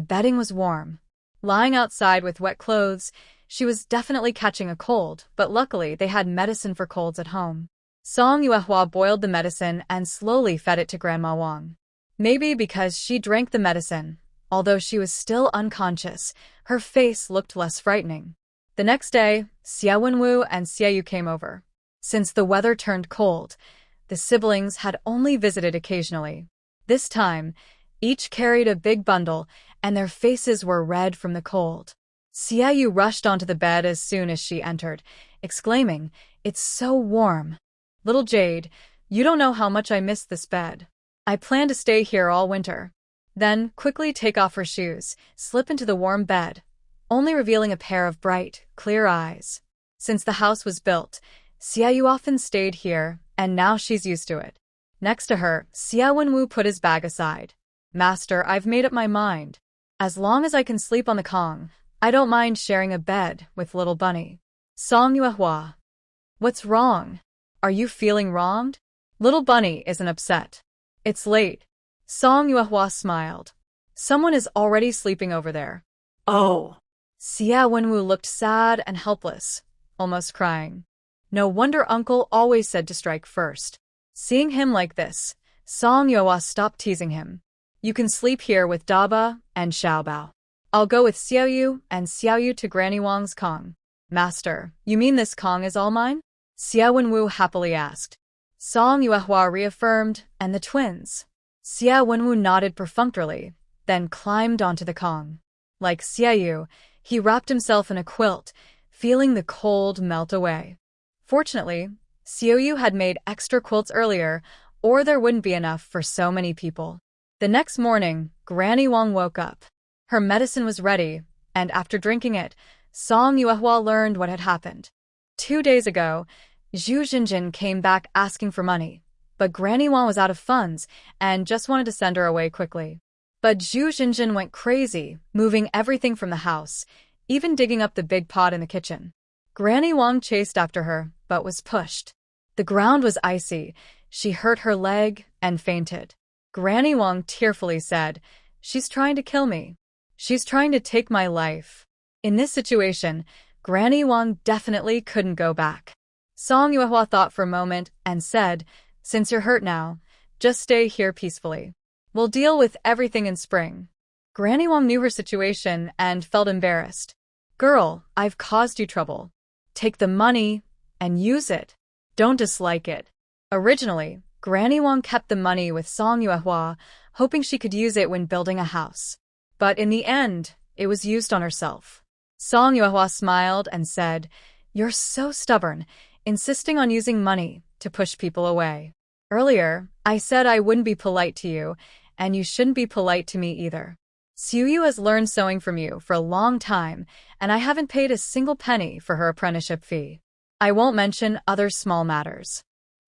S1: bedding was warm. Lying outside with wet clothes, she was definitely catching a cold, but luckily they had medicine for colds at home. Song Yuehua boiled the medicine and slowly fed it to Grandma Wang. Maybe because she drank the medicine, although she was still unconscious, her face looked less frightening. The next day, Xia Wenwu and Xia Yu came over. Since the weather turned cold, the siblings had only visited occasionally. This time, each carried a big bundle, and their faces were red from the cold. Xia Yu rushed onto the bed as soon as she entered, exclaiming, "It's so warm. Little Jade, you don't know how much I miss this bed. I plan to stay here all winter." Then, quickly take off her shoes, slip into the warm bed, only revealing a pair of bright, clear eyes. Since the house was built, Xia Yu often stayed here, and now she's used to it. Next to her, Xia Wenwu put his bag aside. "Master, I've made up my mind. As long as I can sleep on the Kong, I don't mind sharing a bed with little Bunny." Song Yuehua. What's wrong? Are you feeling wronged? Little Bunny isn't upset. It's late. Song Yuehua smiled. Someone is already sleeping over there.
S2: Oh.
S1: Xia Wenwu looked sad and helpless, almost crying. No wonder Uncle always said to strike first. Seeing him like this, Song Yuehua stopped teasing him. "You can sleep here with Daba and Xiaobao. I'll go with Xiao Yu and Xiao Yu to Granny Wang's Kong." "Master, you mean this Kong is all mine?" Xia Wenwu happily asked. Song Yuehua reaffirmed, and the twins. Xia Wenwu nodded perfunctorily, then climbed onto the Kong. Like Xia Yu, he wrapped himself in a quilt, feeling the cold melt away. Fortunately, Xiao Yu had made extra quilts earlier, or there wouldn't be enough for so many people. The next morning, Granny Wang woke up. Her medicine was ready, and after drinking it, Song Yuehua learned what had happened. 2 days ago, Zhu Jinjin came back asking for money, but Granny Wang was out of funds and just wanted to send her away quickly. But Zhu Jinjin went crazy, moving everything from the house, even digging up the big pot in the kitchen. Granny Wang chased after her, but was pushed. The ground was icy. She hurt her leg and fainted. Granny Wang tearfully said, "She's trying to kill me. She's trying to take my life." In this situation, Granny Wang definitely couldn't go back. Song Yuehua thought for a moment and said, "Since you're hurt now, just stay here peacefully. We'll deal with everything in spring." Granny Wang knew her situation and felt embarrassed. "Girl, I've caused you trouble. Take the money and use it. Don't dislike it." Originally, Granny Wang kept the money with Song Yuehua, hoping she could use it when building a house. But in the end, it was used on herself. Song Yuehua smiled and said, "You're so stubborn, insisting on using money to push people away. Earlier, I said I wouldn't be polite to you, and you shouldn't be polite to me either. Xiaoyu has learned sewing from you for a long time, and I haven't paid a single penny for her apprenticeship fee. I won't mention other small matters.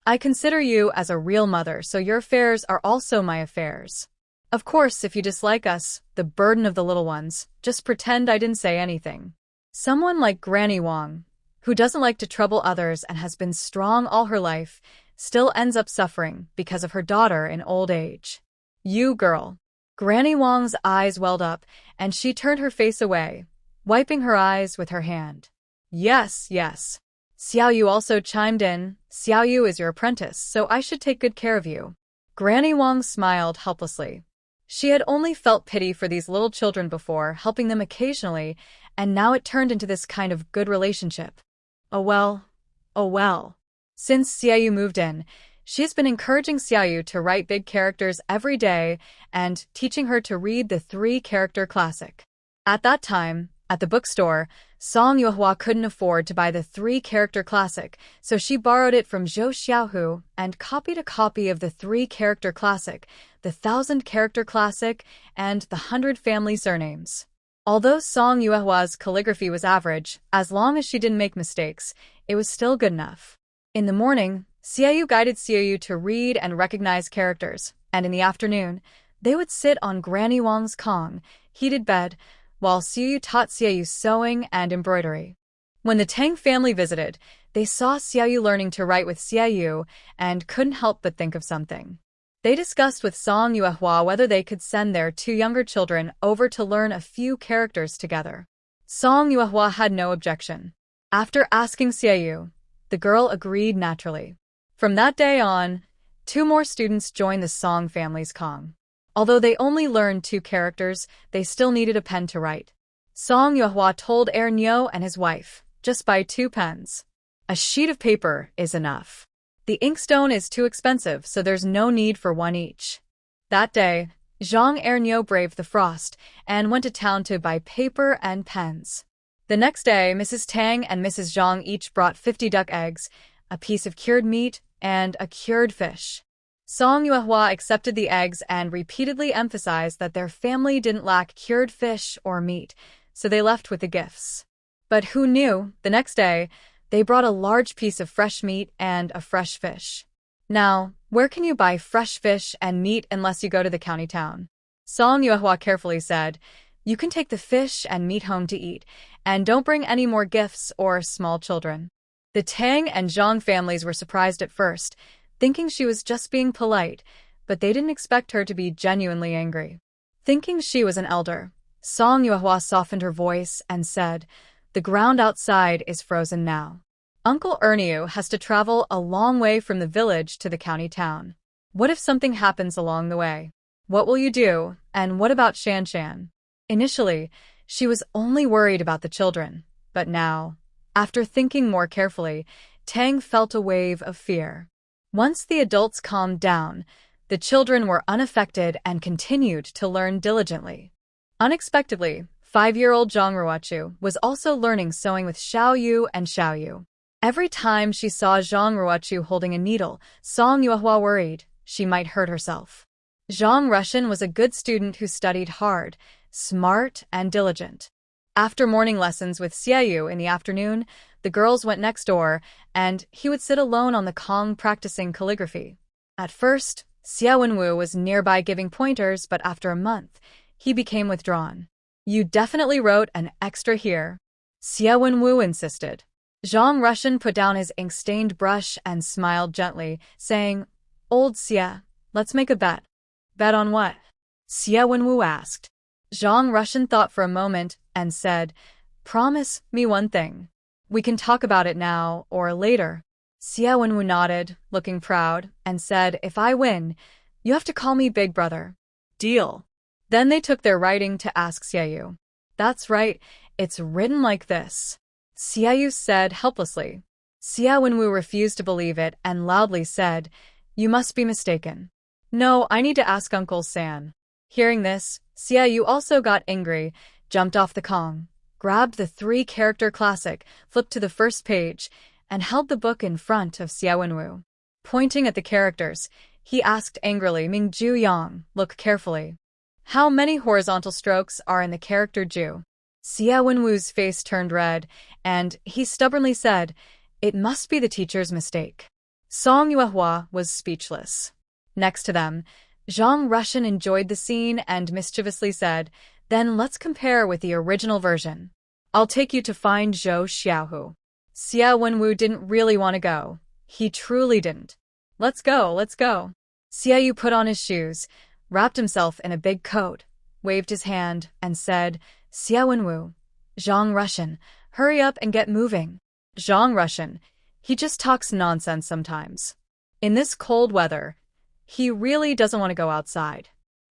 S1: I consider you as a real mother, so your affairs are also my affairs. Of course, if you dislike us, the burden of the little ones, just pretend I didn't say anything. Someone like Granny Wang, who doesn't like to trouble others and has been strong all her life, still ends up suffering because of her daughter in old age. You girl. Granny Wang's eyes welled up, and she turned her face away, wiping her eyes with her hand. Yes, yes. Xiaoyu also chimed in. Xiaoyu is your apprentice, so I should take good care of you. Granny Wang smiled helplessly. She had only felt pity for these little children before, helping them occasionally, and now it turned into this kind of good relationship. Oh well. Oh well. Since Xiaoyu moved in, she has been encouraging Xiaoyu to write big characters every day and teaching her to read the 3-character classic. At that time, at the bookstore, Song Yuehua couldn't afford to buy the 3-character classic, so she borrowed it from Zhou Xiaohu and copied a copy of the 3-character classic, the 1,000-character classic, and the 100 family surnames. Although Song Yuehua's calligraphy was average, as long as she didn't make mistakes, it was still good enough. In the morning, Xiaoyu guided Xiaoyu to read and recognize characters, and in the afternoon, they would sit on Granny Wang's Kong, heated bed, while Xiaoyu taught Xiaoyu sewing and embroidery. When the Tang family visited, they saw Xiaoyu learning to write with Xiaoyu and couldn't help but think of something. They discussed with Song Yuehua whether they could send their 2 younger children over to learn a few characters together. Song Yuehua had no objection. After asking Xiaoyu, the girl agreed naturally. From that day on, 2 more students joined the Song family's Kong. Although they only learned 2 characters, they still needed a pen to write. Song Yuehua told Nyo and his wife, just buy 2 pens. A sheet of paper is enough. The inkstone is too expensive, so there's no need for 1 each. That day, Zhang Nyo braved the frost and went to town to buy paper and pens. The next day, Mrs. Tang and Mrs. Zhang each brought 50 duck eggs, a piece of cured meat, and a cured fish. Song Yuehua accepted the eggs and repeatedly emphasized that their family didn't lack cured fish or meat, so they left with the gifts. But who knew, the next day, they brought a large piece of fresh meat and a fresh fish. Now, where can you buy fresh fish and meat unless you go to the county town? Song Yuehua carefully said, you can take the fish and meat home to eat, and don't bring any more gifts or small children. The Tang and Zhang families were surprised at first, thinking she was just being polite, but they didn't expect her to be genuinely angry. Thinking she was an elder, Song Yuehua softened her voice and said, the ground outside is frozen now. Uncle Erniu has to travel a long way from the village to the county town. What if something happens along the way? What will you do, and what about Shan Shan? Initially, she was only worried about the children, but now, after thinking more carefully, Tang felt a wave of fear. Once the adults calmed down, the children were unaffected and continued to learn diligently. Unexpectedly, 5-year-old Zhang Ruochu was also learning sewing with Xiaoyu and Xiaoyu. Every time she saw Zhang Ruochu holding a needle, Song Yuehua worried she might hurt herself. Zhang Russian was a good student who studied hard, smart, and diligent. After morning lessons with Xiaoyu in the afternoon, the girls went next door, and he would sit alone on the Kong practicing calligraphy. At first, Xia Wenwu was nearby giving pointers, but after a month, he became withdrawn. You definitely wrote an extra here, Xia Wenwu insisted. Zhang Russian put down his ink-stained brush and smiled gently, saying, Old Xia, let's make a bet. Bet on what? Xia Wenwu asked. Zhang Russian thought for a moment and said, promise me one thing. We can talk about it now or later. Xia Wenwu nodded, looking proud, and said, if I win, you have to call me Big Brother. Deal. Then they took their writing to ask Xiaoyu. That's right, it's written like this, Xiaoyu said helplessly. Xia Wenwu refused to believe it and loudly said, you must be mistaken. No, I need to ask Uncle San. Hearing this, Xiaoyu also got angry, jumped off the Kong, grabbed the 3-character classic, flipped to the first page, and held the book in front of Xia Wenwu. Pointing at the characters, he asked angrily, Mingju Yang, look carefully. How many horizontal strokes are in the character Ju? Xia Wenwu's face turned red, and he stubbornly said, "It must be the teacher's mistake." Song Yuehua was speechless. Next to them, Zhang Russian enjoyed the scene and mischievously said, "Then let's compare with the original version. I'll take you to find Zhou Xiaohu." Xia Wenwu didn't really want to go. He truly didn't. "Let's go, let's go." Xia Yu put on his shoes, wrapped himself in a big coat, waved his hand, and said, "Xia Wenwu, Zhang Russian, hurry up and get moving." Zhang Russian, he just talks nonsense sometimes. In this cold weather, he really doesn't want to go outside.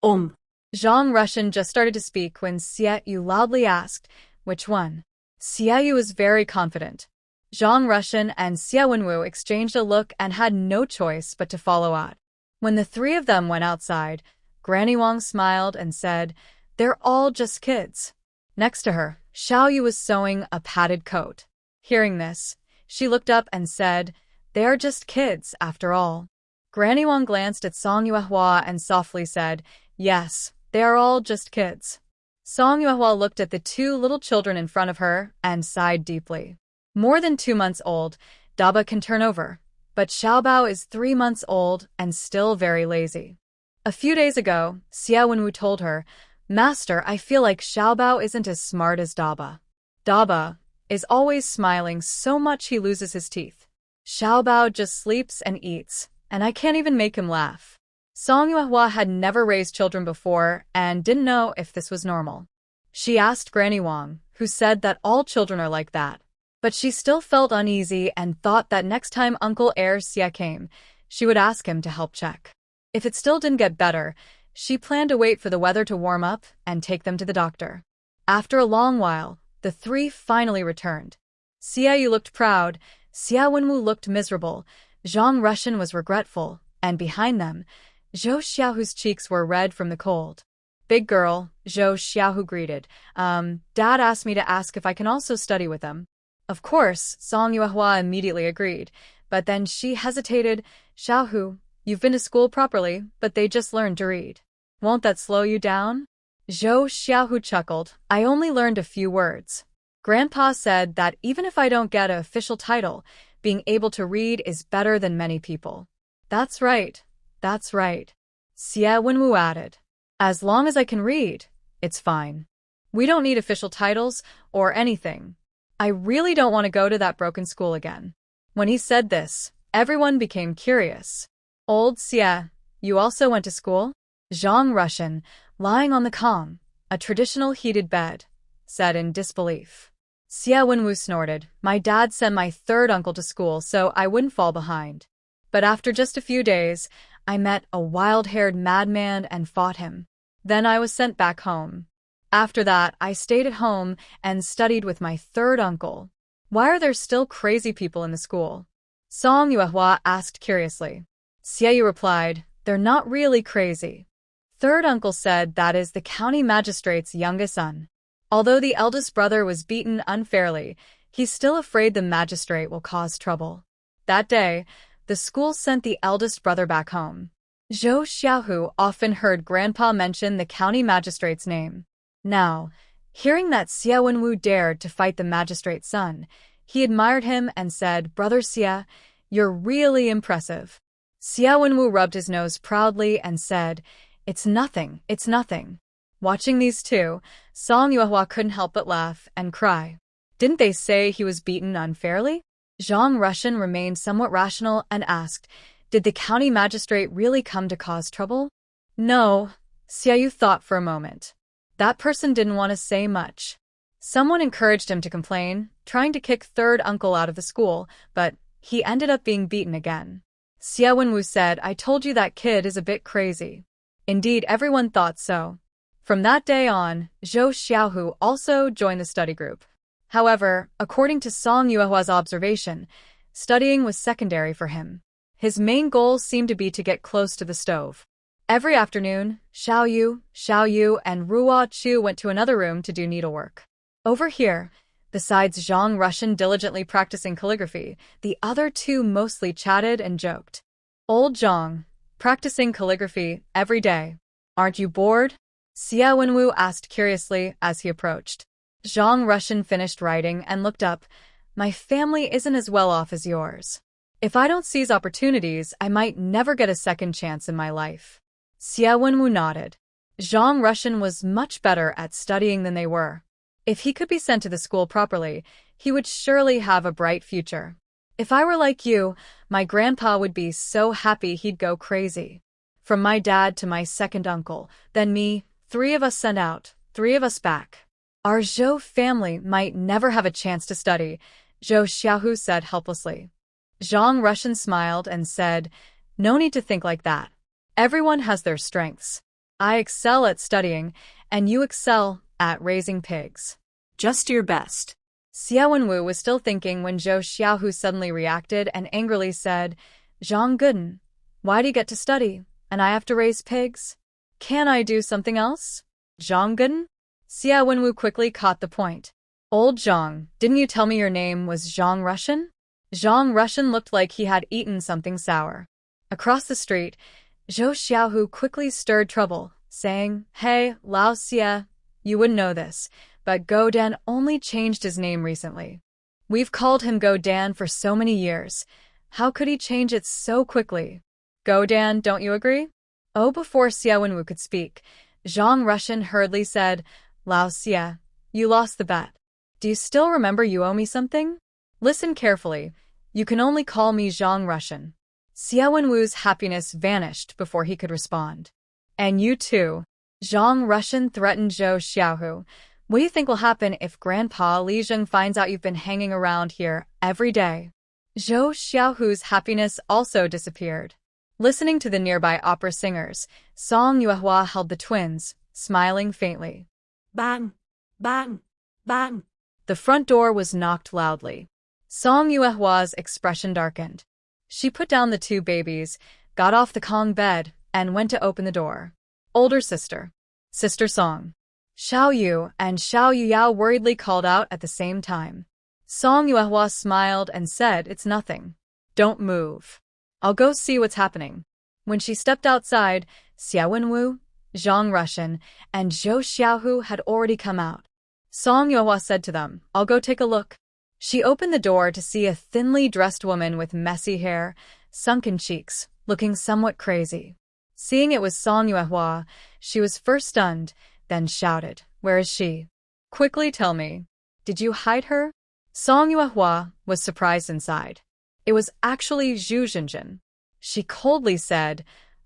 S1: Zhang Russian just started to speak when Xia Yu loudly asked, "Which one?" Xia Yu was very confident. Zhang Russian and Xia Wenwu exchanged a look and had no choice but to follow out. When the three of them went outside, Granny Wang smiled and said, "They're all just kids." Next to her, Xiao Yu was sewing a padded coat. Hearing this, she looked up and said, "They are just kids, after all." Granny Wang glanced at Song Yuehua and softly said, "Yes, they are all just kids." Song Yuehua looked at the two little children in front of her and sighed deeply. More than 2 months old, Daba can turn over, but Xiaobao is 3 months old and still very lazy. A few days ago, Xia Wenwu told her, "Master, I feel like Xiaobao isn't as smart as Daba. Daba is always smiling so much he loses his teeth. Xiaobao just sleeps and eats, and I can't even make him laugh." Song Yuehua had never raised children before and didn't know if this was normal. She asked Granny Wang, who said that all children are like that. But she still felt uneasy and thought that next time Uncle Air Xia came, she would ask him to help check. If it still didn't get better, she planned to wait for the weather to warm up and take them to the doctor. After a long while, the three finally returned. Xia Yu looked proud, Xia Wenwu looked miserable, Zhang Russian was regretful, and behind them, Zhou Xiaohu's cheeks were red from the cold. "Big girl," Zhou Xiaohu greeted. Dad asked me to ask if I can also study with them." Of course, Song Yuehua immediately agreed, but then she hesitated. "Xiaohu, you've been to school properly, but they just learned to read. Won't that slow you down?" Zhou Xiaohu chuckled. "I only learned a few words. Grandpa said that even if I don't get an official title, being able to read is better than many people." "That's right, that's right," Xia Wenwu added. "As long as I can read, it's fine. We don't need official titles or anything. I really don't want to go to that broken school again." When he said this, everyone became curious. "Old Xia, you also went to school?" Zhang Russian, lying on the kong, a traditional heated bed, said in disbelief. Xia Wenwu snorted. "My dad sent my third uncle to school so I wouldn't fall behind. But after just a few days, I met a wild-haired madman and fought him. Then I was sent back home. After that, I stayed at home and studied with my third uncle." "Why are there still crazy people in the school?" Song Yuehua asked curiously. Xia Yu replied, "They're not really crazy. Third uncle said that is the county magistrate's youngest son. Although the eldest brother was beaten unfairly, he's still afraid the magistrate will cause trouble. That day, the school sent the eldest brother back home." Zhou Xiaohu often heard Grandpa mention the county magistrate's name. Now, hearing that Xia Wenwu dared to fight the magistrate's son, he admired him and said, "Brother Xia, you're really impressive." Xia Wenwu rubbed his nose proudly and said, "It's nothing, it's nothing." Watching these two, Song Yuehua couldn't help but laugh and cry. Didn't they say he was beaten unfairly? Zhang Russian remained somewhat rational and asked, "Did the county magistrate really come to cause trouble?" "No," Xia Yu thought for a moment. That person didn't want to say much. Someone encouraged him to complain, trying to kick third uncle out of the school, but he ended up being beaten again. Xia Wenwu said, "I told you that kid is a bit crazy." Indeed, everyone thought so. From that day on, Zhou Xiaohu also joined the study group. However, according to Song Yuehua's observation, studying was secondary for him. His main goal seemed to be to get close to the stove. Every afternoon, Xiao Yu, and Ruo Chu went to another room to do needlework. Over here, besides Zhang Russian diligently practicing calligraphy, the other two mostly chatted and joked. "Old Zhang, practicing calligraphy every day. Aren't you bored?" Xia Wenwu asked curiously as he approached. Zhang Russian finished writing and looked up. My family isn't as well off as yours. If I don't seize opportunities, I might never get a second chance in my life. Xia Wenwu nodded. Zhang Russian was much better at studying than they were. If he could be sent to the school properly, he would surely have a bright future. If I were like you, my grandpa would be so happy he'd go crazy. From my dad to my second uncle, then me, 3 of us sent out, 3 of us back. Our Zhou family might never have a chance to study, Zhou Xiaohu said helplessly. Zhang Russian smiled and said, no need to think like that. Everyone has their strengths. I excel at studying, and you excel at raising pigs.
S2: Just do your best.
S1: Xia Wenwu was still thinking when Zhou Xiaohu suddenly reacted and angrily said, Zhang Guden, why do you get to study, and I have to raise pigs? Can I do something else? Zhang Guden? Xia Wenwu quickly caught the point. Old Zhang, didn't you tell me your name was Zhang Russian? Zhang Russian looked like he had eaten something sour. Across the street, Zhou Xiaohu quickly stirred trouble, saying, Hey, Lao Xia, you wouldn't know this, but Go Dan only changed his name recently. We've called him Go Dan for so many years. How could he change it so quickly? Go Dan, don't you agree? Oh, before Xia Wenwu could speak, Zhang Russian hurriedly said, Lao Xia, you lost the bet. Do you still remember you owe me something? Listen carefully. You can only call me Zhang Russian. Xia Wenwu's happiness vanished before he could respond. And you too. Zhang Russian threatened Zhou Xiaohu. What do you think will happen if Grandpa Li Zheng finds out you've been hanging around here every day? Zhou Xiaohu's happiness also disappeared. Listening to the nearby opera singers, Song Yuehua held the twins, smiling faintly.
S2: Bang! Bang! Bang!
S1: The front door was knocked loudly. Song Yuehua's expression darkened. She put down the 2 babies, got off the Kong bed, and went to open the door. Older sister. Sister Song. Xiao Yu and Xiao Yuyao worriedly called out at the same time. Song Yuehua smiled and said, It's nothing. Don't move. I'll go see what's happening. When she stepped outside, Xia Wenwu, Zhang Russian, and Zhou Xiaohu had already come out. Song Yuehua said to them, I'll go take a look. She opened the door to see a thinly dressed woman with messy hair, sunken cheeks, looking somewhat crazy. Seeing it was Song Yuehua, she was first stunned, then shouted, Where is she? Quickly tell me. Did you hide her? Song Yuehua was surprised inside. It was actually Zhu Zhenjin. She coldly said,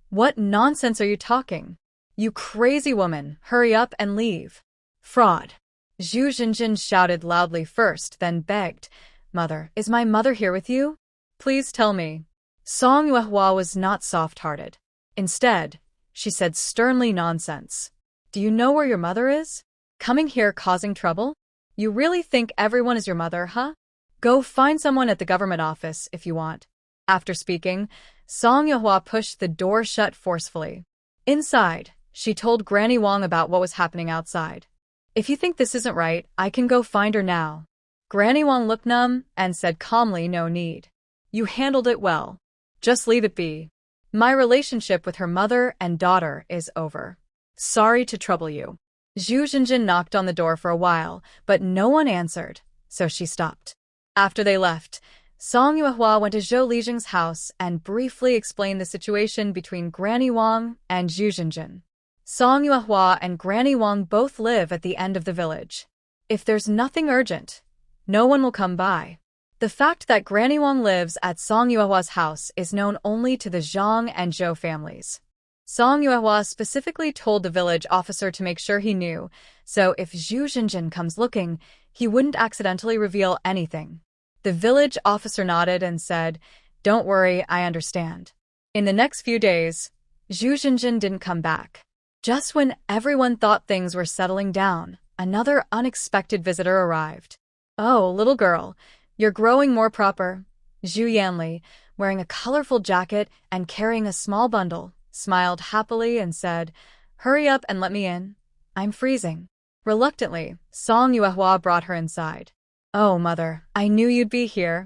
S1: What nonsense are you talking? You crazy woman, hurry up and leave. Fraud. Zhu Zhenjin shouted loudly first, then begged, Mother, is my mother here with you? Please tell me. Song Yuehua was not soft-hearted. Instead, she said sternly, Nonsense. Do you know where your mother is? Coming here causing trouble? You really think everyone is your mother, huh? Go find someone at the government office if you want. After speaking, Song Yuehua pushed the door shut forcefully. Inside, she told Granny Wang about what was happening outside. If you think this isn't right, I can go find her now. Granny Wang looked numb and said calmly, No need. You handled it well. Just leave it be. My relationship with her mother and daughter is over. Sorry to trouble you. Zhu Zhenjin knocked on the door for a while, but no one answered, so she stopped. After they left, Song Yuehua went to Zhou Lijing's house and briefly explained the situation between Granny Wang and Zhu Zhenjin. Song Yuehua and Granny Wang both live at the end of the village. If there's nothing urgent, no one will come by. The fact that Granny Wang lives at Song Yuehua's house is known only to the Zhang and Zhou families. Song Yuehua specifically told the village officer to make sure he knew, so if Zhu Zhenjin comes looking, he wouldn't accidentally reveal anything. The village officer nodded and said, Don't worry, I understand. In the next few days, Zhu Zhenjin didn't come back. Just when everyone thought things were settling down, another unexpected visitor arrived. Oh, little girl, you're growing more proper. Zhu Yanli, wearing a colorful jacket and carrying a small bundle, smiled happily and said, Hurry up and let me in. I'm freezing. Reluctantly, Song Yuehua brought her inside. Oh, mother, I knew you'd be here.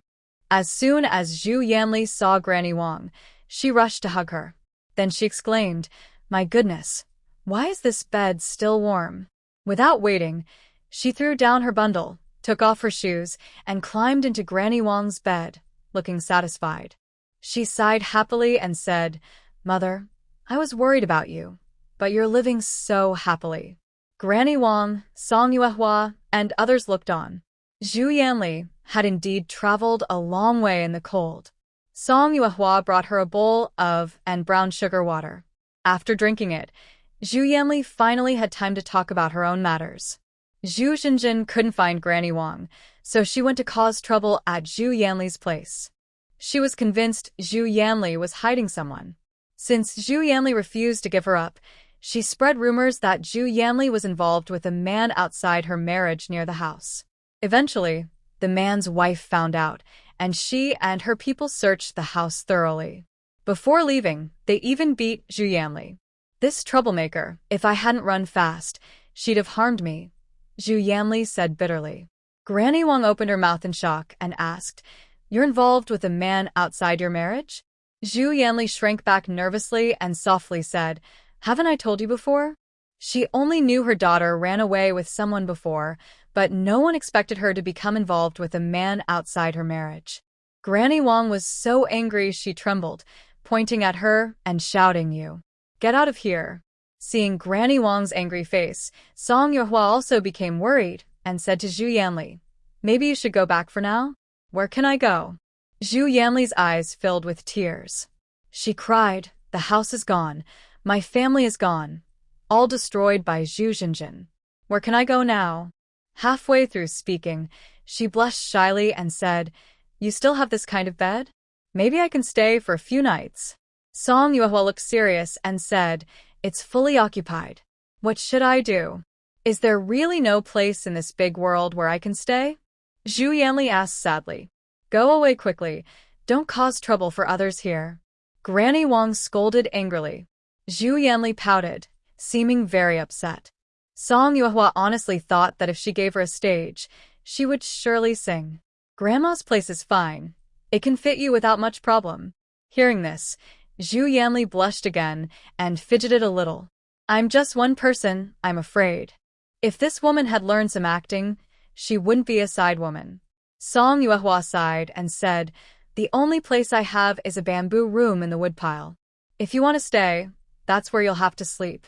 S1: As soon as Zhu Yanli saw Granny Wang, she rushed to hug her. Then she exclaimed, My goodness, Why is this bed still warm? Without waiting, she threw down her bundle, took off her shoes, and climbed into Granny Wang's bed, looking satisfied. She sighed happily and said, "Mother, I was worried about you, but you're living so happily." Granny Wang, Song Yuehua, and others looked on. Zhu Yanli had indeed traveled a long way in the cold. Song Yuehua brought her a bowl of and brown sugar water. After drinking it, Zhu Yanli finally had time to talk about her own matters. Zhu Xinjin couldn't find Granny Wang, so she went to cause trouble at Zhu Yanli's place. She was convinced Zhu Yanli was hiding someone. Since Zhu Yanli refused to give her up, she spread rumors that Zhu Yanli was involved with a man outside her marriage near the house. Eventually, the man's wife found out, and she and her people searched the house thoroughly. Before leaving, they even beat Zhu Yanli. "This troublemaker, if I hadn't run fast, she'd have harmed me," Zhu Yanli said bitterly. Granny Wang opened her mouth in shock and asked, "You're involved with a man outside your marriage?" Zhu Yanli shrank back nervously and softly said, "Haven't I told you before?" She only knew her daughter ran away with someone before, but no one expected her to become involved with a man outside her marriage. Granny Wang was so angry she trembled, pointing at her and shouting, "You! Get out of here!" Seeing Granny Wang's angry face, Song Yuehua also became worried and said to Zhu Yanli, "Maybe you should go back for now? Where can I go?" Zhu Yanli's eyes filled with tears. She cried, "The house is gone. My family is gone. All destroyed by Zhu Xinjin. Where can I go now?" Halfway through speaking, she blushed shyly and said, "You still have this kind of bed? Maybe I can stay for a few nights." Song Yuehua looked serious and said, "It's fully occupied. What should I do? Is there really no place in this big world where I can stay?" Zhu Yanli asked sadly. "Go away quickly. Don't cause trouble for others here." Granny Wang scolded angrily. Zhu Yanli pouted, seeming very upset. Song Yuehua honestly thought that if she gave her a stage, she would surely sing. "Grandma's place is fine. It can fit you without much problem." Hearing this, Zhu Yanli blushed again and fidgeted a little. "I'm just one person, I'm afraid. If this woman had learned some acting, she wouldn't be a side woman." Song Yuehua sighed and said, "The only place I have is a bamboo room in the woodpile. If you want to stay, that's where you'll have to sleep."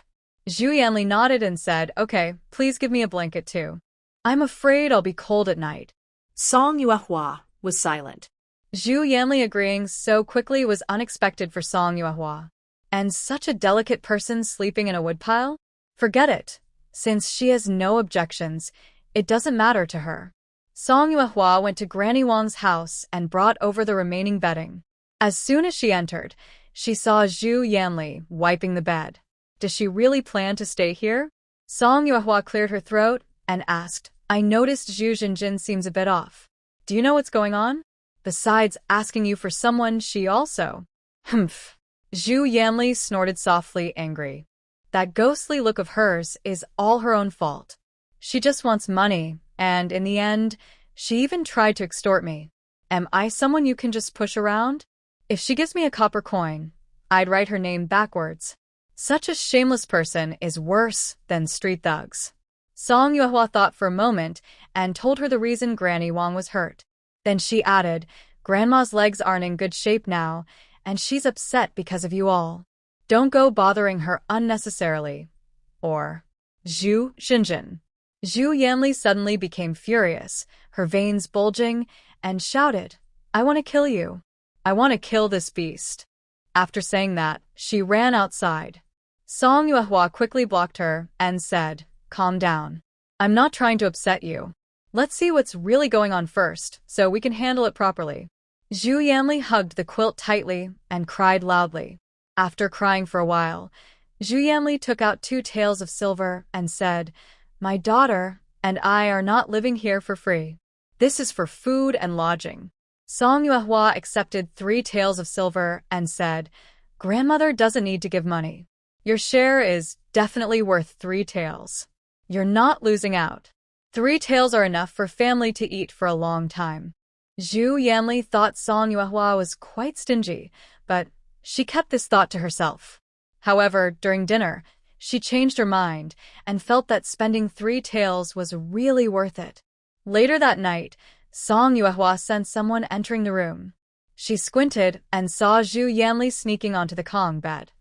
S1: Zhu Yanli nodded and said, "Okay, please give me a blanket too. I'm afraid I'll be cold at night."
S2: Song Yuehua was silent.
S1: Zhu Yanli agreeing so quickly was unexpected for Song Yuehua. And such a delicate person sleeping in a woodpile? Forget it. Since she has no objections, it doesn't matter to her. Song Yuehua went to Granny Wang's house and brought over the remaining bedding. As soon as she entered, she saw Zhu Yanli wiping the bed. Does she really plan to stay here? Song Yuehua cleared her throat and asked, "I noticed Zhu Xinjin seems a bit off. Do you know what's going on? Besides asking you for someone, she also..." "Humph." Zhu Yanli snorted softly, angry. "That ghostly look of hers is all her own fault. She just wants money, and in the end, she even tried to extort me. Am I someone you can just push around? If she gives me a copper coin, I'd write her name backwards. Such a shameless person is worse than street thugs." Song Yuehua thought for a moment and told her the reason Granny Wang was hurt. Then she added, "Grandma's legs aren't in good shape now, and she's upset because of you all. Don't go bothering her unnecessarily. Or..." Zhu Xinjin. Zhu Yanli suddenly became furious, her veins bulging, and shouted, "I want to kill you. I want to kill this beast." After saying that, she ran outside. Song Yuehua quickly blocked her and said, "Calm down. I'm not trying to upset you. Let's see what's really going on first, so we can handle it properly." Zhu Yanli hugged the quilt tightly and cried loudly. After crying for a while, Zhu Yanli took out 2 taels of silver and said, "My daughter and I are not living here for free. This is for food and lodging." Song Yuehua accepted 3 taels of silver and said, "Grandmother doesn't need to give money. Your share is definitely worth 3 taels. You're not losing out. 3 taels are enough for family to eat for a long time." Zhu Yanli thought Song Yuehua was quite stingy, but she kept this thought to herself. However, during dinner, She changed her mind and felt that spending 3 taels was really worth it. Later that night, Song Yuehua sensed someone entering the room. She squinted and saw Zhu Yanli sneaking onto the Kong bed.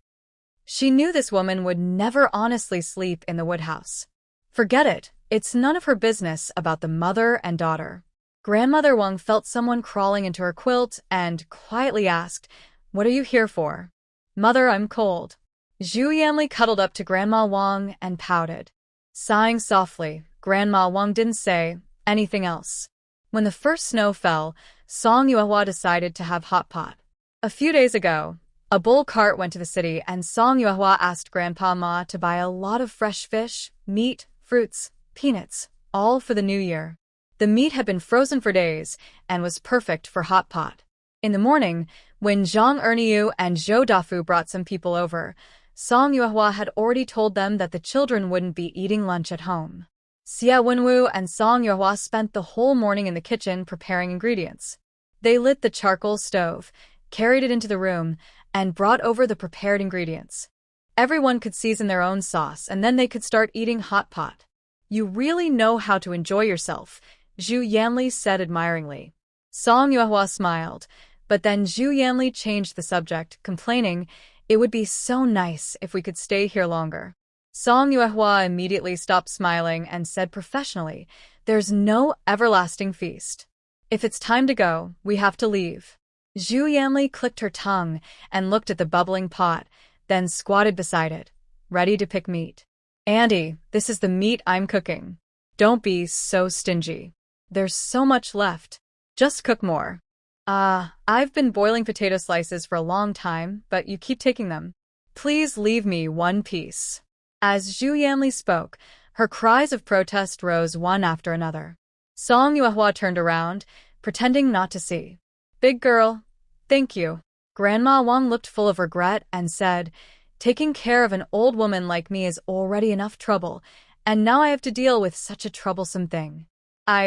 S1: She knew this woman would never honestly sleep in the woodhouse. Forget it, it's none of her business about the mother and daughter. Grandmother Wang felt someone crawling into her quilt and quietly asked, "What are you here for?" "Mother, I'm cold." Zhu Yanli cuddled up to Grandma Wang and pouted. Sighing softly, Grandma Wang didn't say anything else. When the first snow fell, Song Yuehua decided to have hot pot. A few days ago, a bull cart went to the city and Song Yuehua asked Grandpa Ma to buy a lot of fresh fish, meat, fruits, peanuts, all for the new year. The meat had been frozen for days and was perfect for hot pot. In the morning, when Zhang Erniu and Zhou Dafu brought some people over, Song Yuehua had already told them that the children wouldn't be eating lunch at home. Xia Wenwu and Song Yuehua spent the whole morning in the kitchen preparing ingredients. They lit the charcoal stove, carried it into the room, and brought over the prepared ingredients. Everyone could season their own sauce, and then they could start eating hot pot. "You really know how to enjoy yourself," Zhu Yanli said admiringly. Song Yuehua smiled, but then Zhu Yanli changed the subject, complaining, "It would be so nice if we could stay here longer." Song Yuehua immediately stopped smiling and said professionally, "There's no everlasting feast. If it's time to go, we have to leave." Zhu Yanli clicked her tongue and looked at the bubbling pot, then squatted beside it, ready to pick meat. "Andy, this is the meat I'm cooking. Don't be so stingy. There's so much left. Just cook more." I've been boiling potato slices for a long time, but you keep taking them. Please leave me one piece." As Zhu Yanli spoke, her cries of protest rose one after another. Song Yuehua turned around, pretending not to see. "Big girl, thank you." Grandma Wang looked full of regret and said, "Taking care of an old woman like me is already enough trouble, and now I have to deal with such a troublesome thing."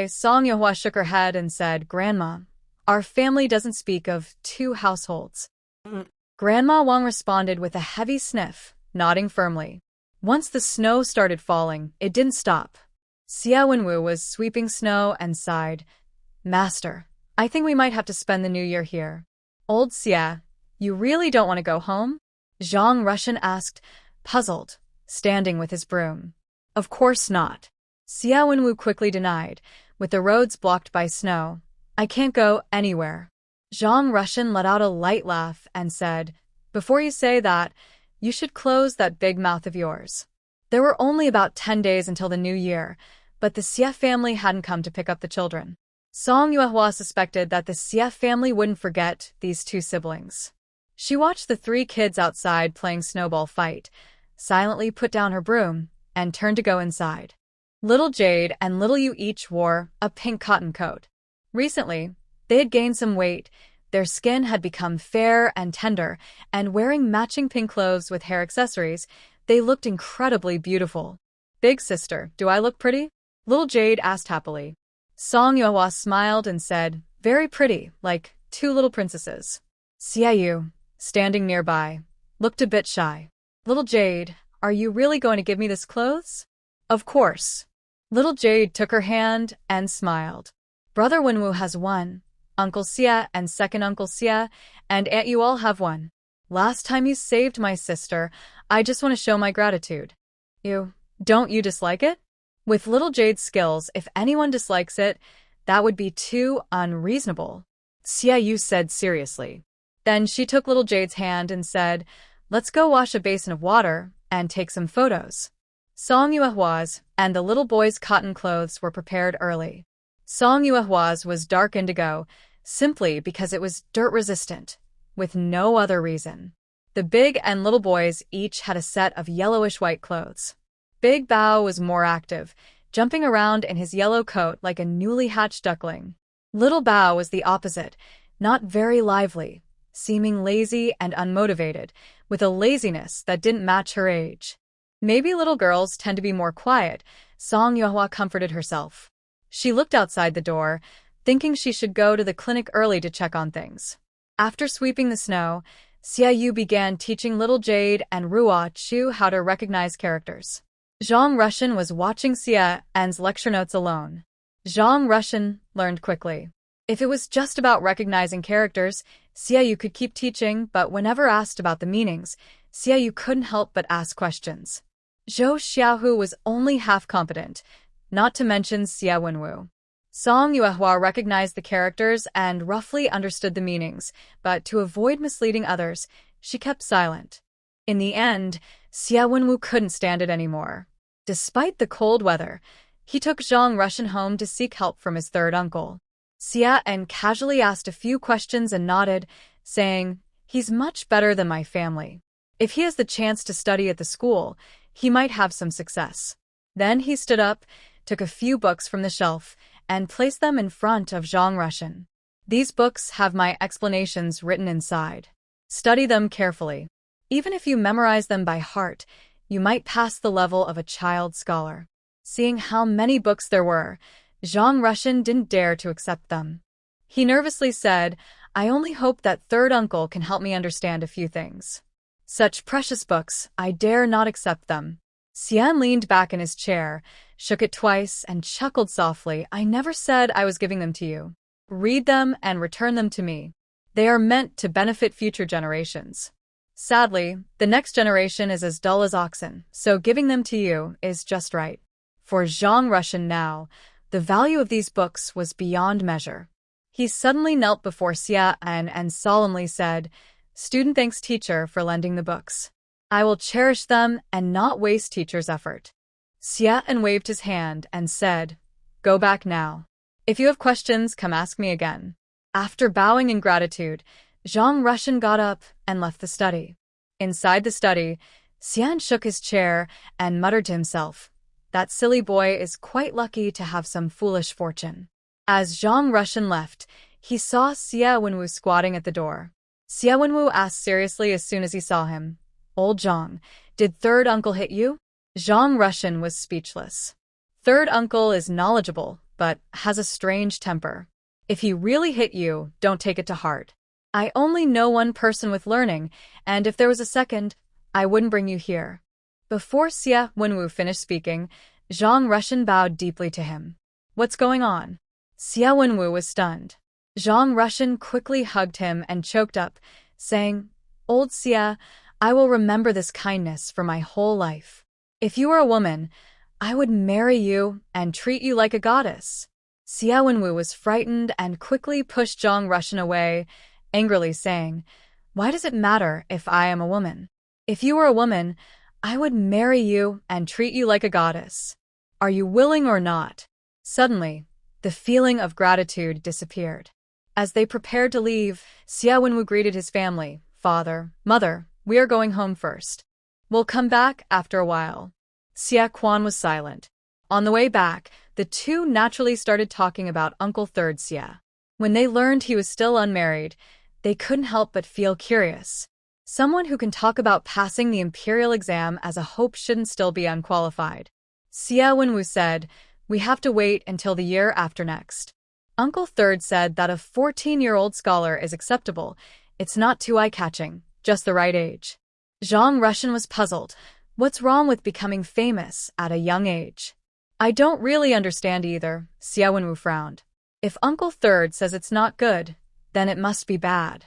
S1: Song Yuehua shook her head and said, "Grandma, our family doesn't speak of 2 households." Grandma Wang responded with a heavy sniff, nodding firmly. Once the snow started falling, it didn't stop. Xia Wenwu was sweeping snow and sighed, "Master, I think we might have to spend the new year here." "Old Xia, you really don't want to go home?" Zhang Russian asked, puzzled, standing with his broom. "Of course not." Xia Wenwu quickly denied, with the roads blocked by snow. "I can't go anywhere." Zhang Russian let out a light laugh and said, "Before you say that, you should close that big mouth of yours." There were only about 10 days until the new year, but the Xie family hadn't come to pick up the children. Song Yuehua suspected that the Xie family wouldn't forget these 2 siblings. She watched the 3 kids outside playing snowball fight, silently put down her broom, and turned to go inside. Little Jade and Little Yu each wore a pink cotton coat. Recently, they had gained some weight. Their skin had become fair and tender, and wearing matching pink clothes with hair accessories, they looked incredibly beautiful. "Big sister, do I look pretty?" Little Jade asked happily. Song Yuehua smiled and said, "Very pretty, like 2 little princesses." Xia Yu, standing nearby, looked a bit shy. "Little Jade, are you really going to give me this clothes?" "Of course." Little Jade took her hand and smiled. "Brother Wenwu has one. Uncle Xia and second Uncle Xia, and Aunt you all have one. Last time you saved my sister, I just want to show my gratitude." Don't you dislike it?" With Little Jade's skills, if anyone dislikes it, that would be too unreasonable, Xia Yu said seriously. Then she took Little Jade's hand and said, "Let's go wash a basin of water and take some photos." Song Yuehua's and the little boy's cotton clothes were prepared early. Song Yuehua's was dark indigo, simply because it was dirt-resistant, with no other reason. The big and little boys each had a set of yellowish-white clothes. Big Bao was more active, jumping around in his yellow coat like a newly hatched duckling. Little Bao was the opposite, not very lively, seeming lazy and unmotivated, with a laziness that didn't match her age. Maybe little girls tend to be more quiet, Song Yuehua comforted herself. She looked outside the door, thinking she should go to the clinic early to check on things. After sweeping the snow, Xia Yu began teaching little Jade and Ruo Chu how to recognize characters. Zhang Russian was watching Xia An's lecture notes alone. Zhang Russian learned quickly. If it was just about recognizing characters, Xia Yu could keep teaching, but whenever asked about the meanings, Xia Yu couldn't help but ask questions. Zhou Xiaohu was only half competent, not to mention Xia Wenwu. Song Yuehua recognized the characters and roughly understood the meanings, but to avoid misleading others, she kept silent. In the end, Xia Wenwu couldn't stand it anymore. Despite the cold weather, he took Zhang Russian home to seek help from his third uncle. Xia An casually asked a few questions and nodded, saying, "He's much better than my family. If he has the chance to study at the school, he might have some success." Then he stood up, took a few books from the shelf, and placed them in front of Zhang Russian. "These books have my explanations written inside. Study them carefully. Even if you memorize them by heart, you might pass the level of a child scholar." Seeing how many books there were, Zhang Russian didn't dare to accept them. He nervously said, "I only hope that third uncle can help me understand a few things. Such precious books, I dare not accept them." Xian leaned back in his chair, shook it twice, and chuckled softly. "I never said I was giving them to you. Read them and return them to me. They are meant to benefit future generations. Sadly, the next generation is as dull as oxen, so giving them to you is just right." For Zhang Russian now, the value of these books was beyond measure. He suddenly knelt before Xia An and solemnly said, "Student thanks teacher for lending the books. I will cherish them and not waste teacher's effort." Xia An waved his hand and said, "Go back now. If you have questions, come ask me again." After bowing in gratitude, Zhang Russian got up and left the study. Inside the study, Xian shook his chair and muttered to himself, "That silly boy is quite lucky to have some foolish fortune." As Zhang Russian left, he saw Xia Wenwu squatting at the door. Xia Wenwu asked seriously as soon as he saw him, "Old Zhang, did third uncle hit you?" Zhang Russian was speechless. Third uncle is knowledgeable, but has a strange temper. If he really hit you, don't take it to heart. I only know one person with learning, and if there was a second, I wouldn't bring you here. Before Xia Wenwu finished speaking, Zhang Russian bowed deeply to him. "What's going on?" Xia Wenwu was stunned. Zhang Russian quickly hugged him and choked up, saying, "Old Xia, I will remember this kindness for my whole life. If you were a woman, I would marry you and treat you like a goddess." Xia Wenwu was frightened and quickly pushed Zhang Russian away, angrily saying, "Why does it matter if I am a woman? If you were a woman, I would marry you and treat you like a goddess. Are you willing or not?" Suddenly, the feeling of gratitude disappeared. As they prepared to leave, Xia Wenwu greeted his family. "Father, mother, we are going home first. We'll come back after a while." Xia Quan was silent. On the way back, the two naturally started talking about Uncle Third Xia. When they learned he was still unmarried, they couldn't help but feel curious. Someone who can talk about passing the imperial exam as a hope shouldn't still be unqualified. Xia Wenwu said, "We have to wait until the year after next." Uncle Third said that a 14-year-old scholar is acceptable. It's not too eye-catching, just the right age. Zhang Russian was puzzled. What's wrong with becoming famous at a young age? "I don't really understand either," Xia Wenwu frowned. "If Uncle Third says it's not good, then it must be bad."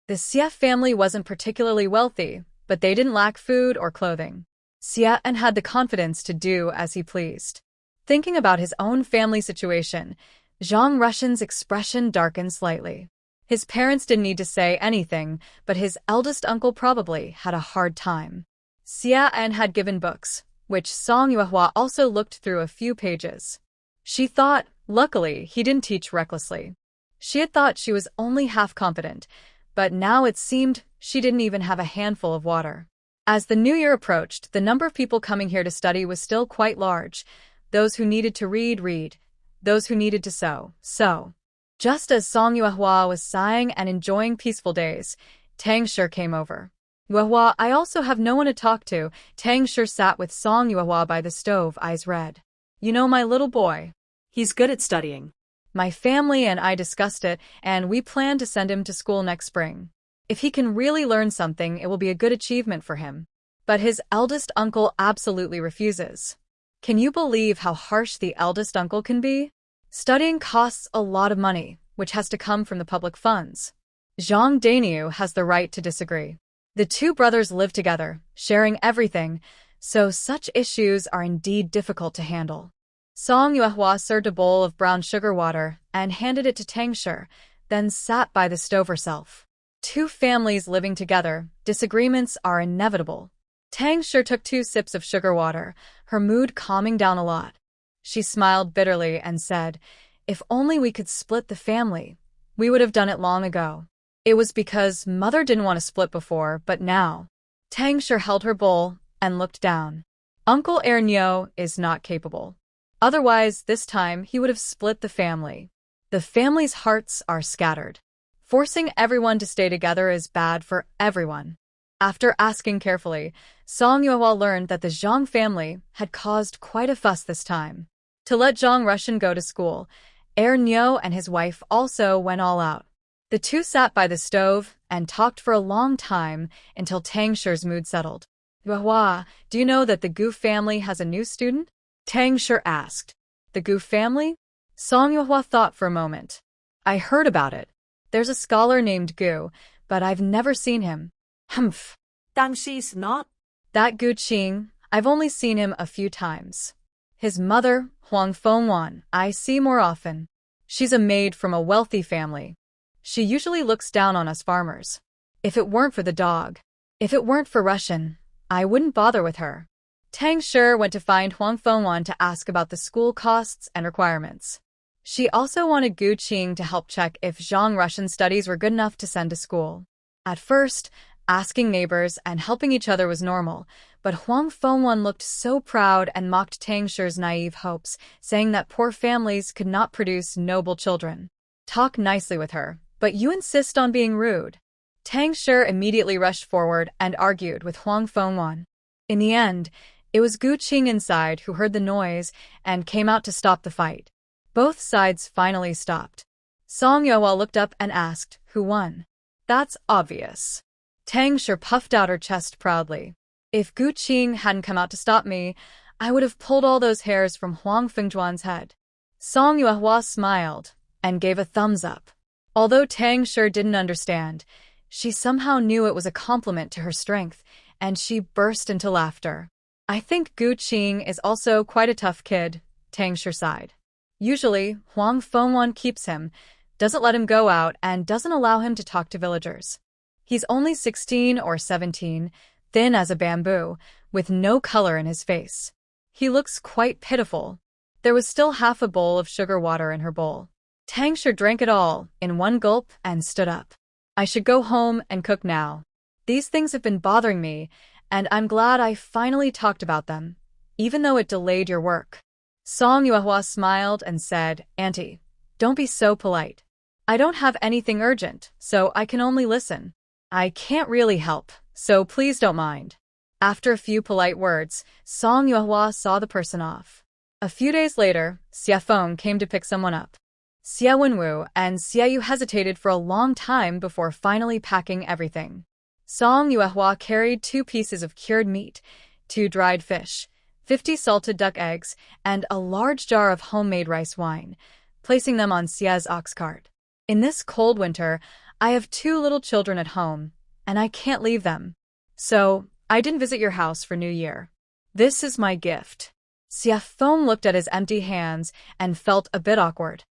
S1: The Xia family wasn't particularly wealthy, but they didn't lack food or clothing. Xia An had the confidence to do as he pleased. Thinking about his own family situation, Zhang Russian's expression darkened slightly. His parents didn't need to say anything, but his eldest uncle probably had a hard time. Xia An had given books, which Song Yuehua also looked through a few pages. She thought, luckily, he didn't teach recklessly. She had thought she was only half competent, but now it seemed she didn't even have a handful of water. As the new year approached, the number of people coming here to study was still quite large. Those who needed to read. Those who needed to sew. Just as Song Yuehua was sighing and enjoying peaceful days, Tang Shi came over. "Yuehua, I also have no one to talk to." Tang Shi sat with Song Yuehua by the stove, eyes red. "You know my little boy?
S2: He's good at studying.
S1: My family and I discussed it, and we plan to send him to school next spring." If he can really learn something, it will be a good achievement for him. But his eldest uncle absolutely refuses. Can you believe how harsh the eldest uncle can be? Studying costs a lot of money, which has to come from the public funds. Zhang Daniu has the right to disagree. The two brothers live together, sharing everything, so such issues are indeed difficult to handle. Song Yuehua served a bowl of brown sugar water and handed it to Tang Shi, then sat by the stove herself. Two families living together, disagreements are inevitable. Tang Shi took 2 sips of sugar water, her mood calming down a lot. She smiled bitterly and said, "If only we could split the family. We would have done it long ago." It was because mother didn't want to split before, but now. Tang Shi held her bowl and looked down. Uncle Ernyo is not capable. Otherwise, this time he would have split the family. The family's hearts are scattered. Forcing everyone to stay together is bad for everyone. After asking carefully, Song Yuehua learned that the Zhang family had caused quite a fuss this time. To let Zhang Russian go to school, Ernyo and his wife also went all out. The two sat by the stove and talked for a long time until Tang Shi's mood settled. "Yuehua, do you know that the Gu family has a new student?" Tang Shi asked. "The Gu family?" Song Yuehua thought for a moment. "I heard about it. There's a scholar named Gu, but I've never seen him." "Humph.
S2: Tang Shi's not."
S1: "That Gu Qing, I've only seen him a few times. His mother, Huang Fengwan, I see more often. She's a maid from a wealthy family. She usually looks down on us farmers. If it weren't for the dog, if it weren't for Russian, I wouldn't bother with her." Tang Shi went to find Huang Fengwan to ask about the school costs and requirements. She also wanted Gu Qing to help check if Zhang Russian studies were good enough to send to school. At first, asking neighbors and helping each other was normal, but Huang Fengwan looked so proud and mocked Tang Shi's naive hopes, saying that poor families could not produce noble children. "Talk nicely with her, but you insist on being rude." Tang Shi immediately rushed forward and argued with Huang Fengwan. In the end, it was Gu Qing inside who heard the noise and came out to stop the fight. Both sides finally stopped. Song Yuehua looked up and asked, "Who won?" "That's obvious." Tang Shi puffed out her chest proudly. "If Gu Qing hadn't come out to stop me, I would have pulled all those hairs from Huang Fengjuan's head." Song Yuehua smiled and gave a thumbs up. Although Tang Shi didn't understand, she somehow knew it was a compliment to her strength, and she burst into laughter. "I think Gu Qing is also quite a tough kid," Tang Shi sighed. "Usually, Huang Fengwan keeps him, doesn't let him go out, and doesn't allow him to talk to villagers. He's only 16 or 17, thin as a bamboo, with no color in his face. He looks quite pitiful." There was still half a bowl of sugar water in her bowl. Tang Shi drank it all in one gulp and stood up. "I should go home and cook now. These things have been bothering me, and I'm glad I finally talked about them, even though it delayed your work." Song Yuehua smiled and said, "Auntie, don't be so polite. I don't have anything urgent, so I can only listen. I can't really help, so please don't mind." After a few polite words, Song Yuehua saw the person off. A few days later, Xia Feng came to pick someone up. Xia Wenwu and Xia Yu hesitated for a long time before finally packing everything. Song Yuehua carried 2 pieces of cured meat, 2 dried fish, 50 salted duck eggs, and a large jar of homemade rice wine, placing them on Xia's ox cart. "In this cold winter, I have 2 little children at home, and I can't leave them. So, I didn't visit your house for New Year. This is my gift." Xia Feng looked at his empty hands and felt a bit awkward.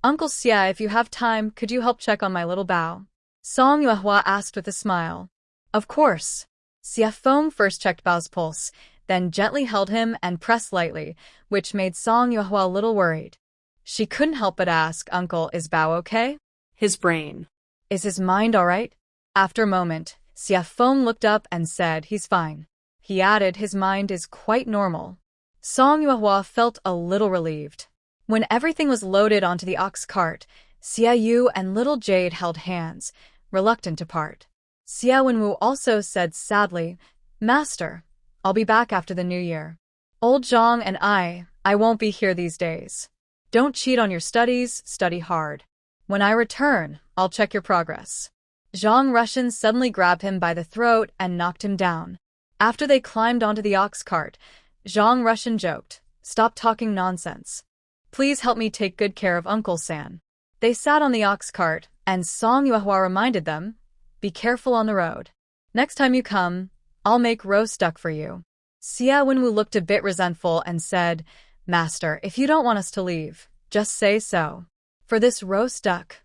S1: Uncle Xia, if you have time, could you help check on my little Bao?" Song Yuehua asked with a smile. "Of course." Xia Feng first checked Bao's pulse, then gently held him and pressed lightly, which made Song Yuehua a little worried. She couldn't help but ask, "Uncle, is Bao okay?"
S2: "His brain."
S1: "Is his mind all right?" After a moment, Xia Feng looked up and said, "He's fine." He added, "His mind is quite normal." Song Yuehua felt a little relieved. When everything was loaded onto the ox cart, Xia Yu and little Jade held hands, reluctant to part. Xia Wenwu also said sadly, "Master, I'll be back after the New Year. Old Zhang and I won't be here these days. Don't cheat on your studies, study hard. When I return, I'll check your progress." Zhang Russian suddenly grabbed him by the throat and knocked him down. After they climbed onto the ox cart, Zhang Russian joked, "Stop talking nonsense. Please help me take good care of Uncle San." They sat on the ox cart, and Song Yuehua reminded them, "Be careful on the road. Next time you come, I'll make roast duck for you." Xia Wenwu looked a bit resentful and said, "Master, if you don't want us to leave, just say so. For this roast duck,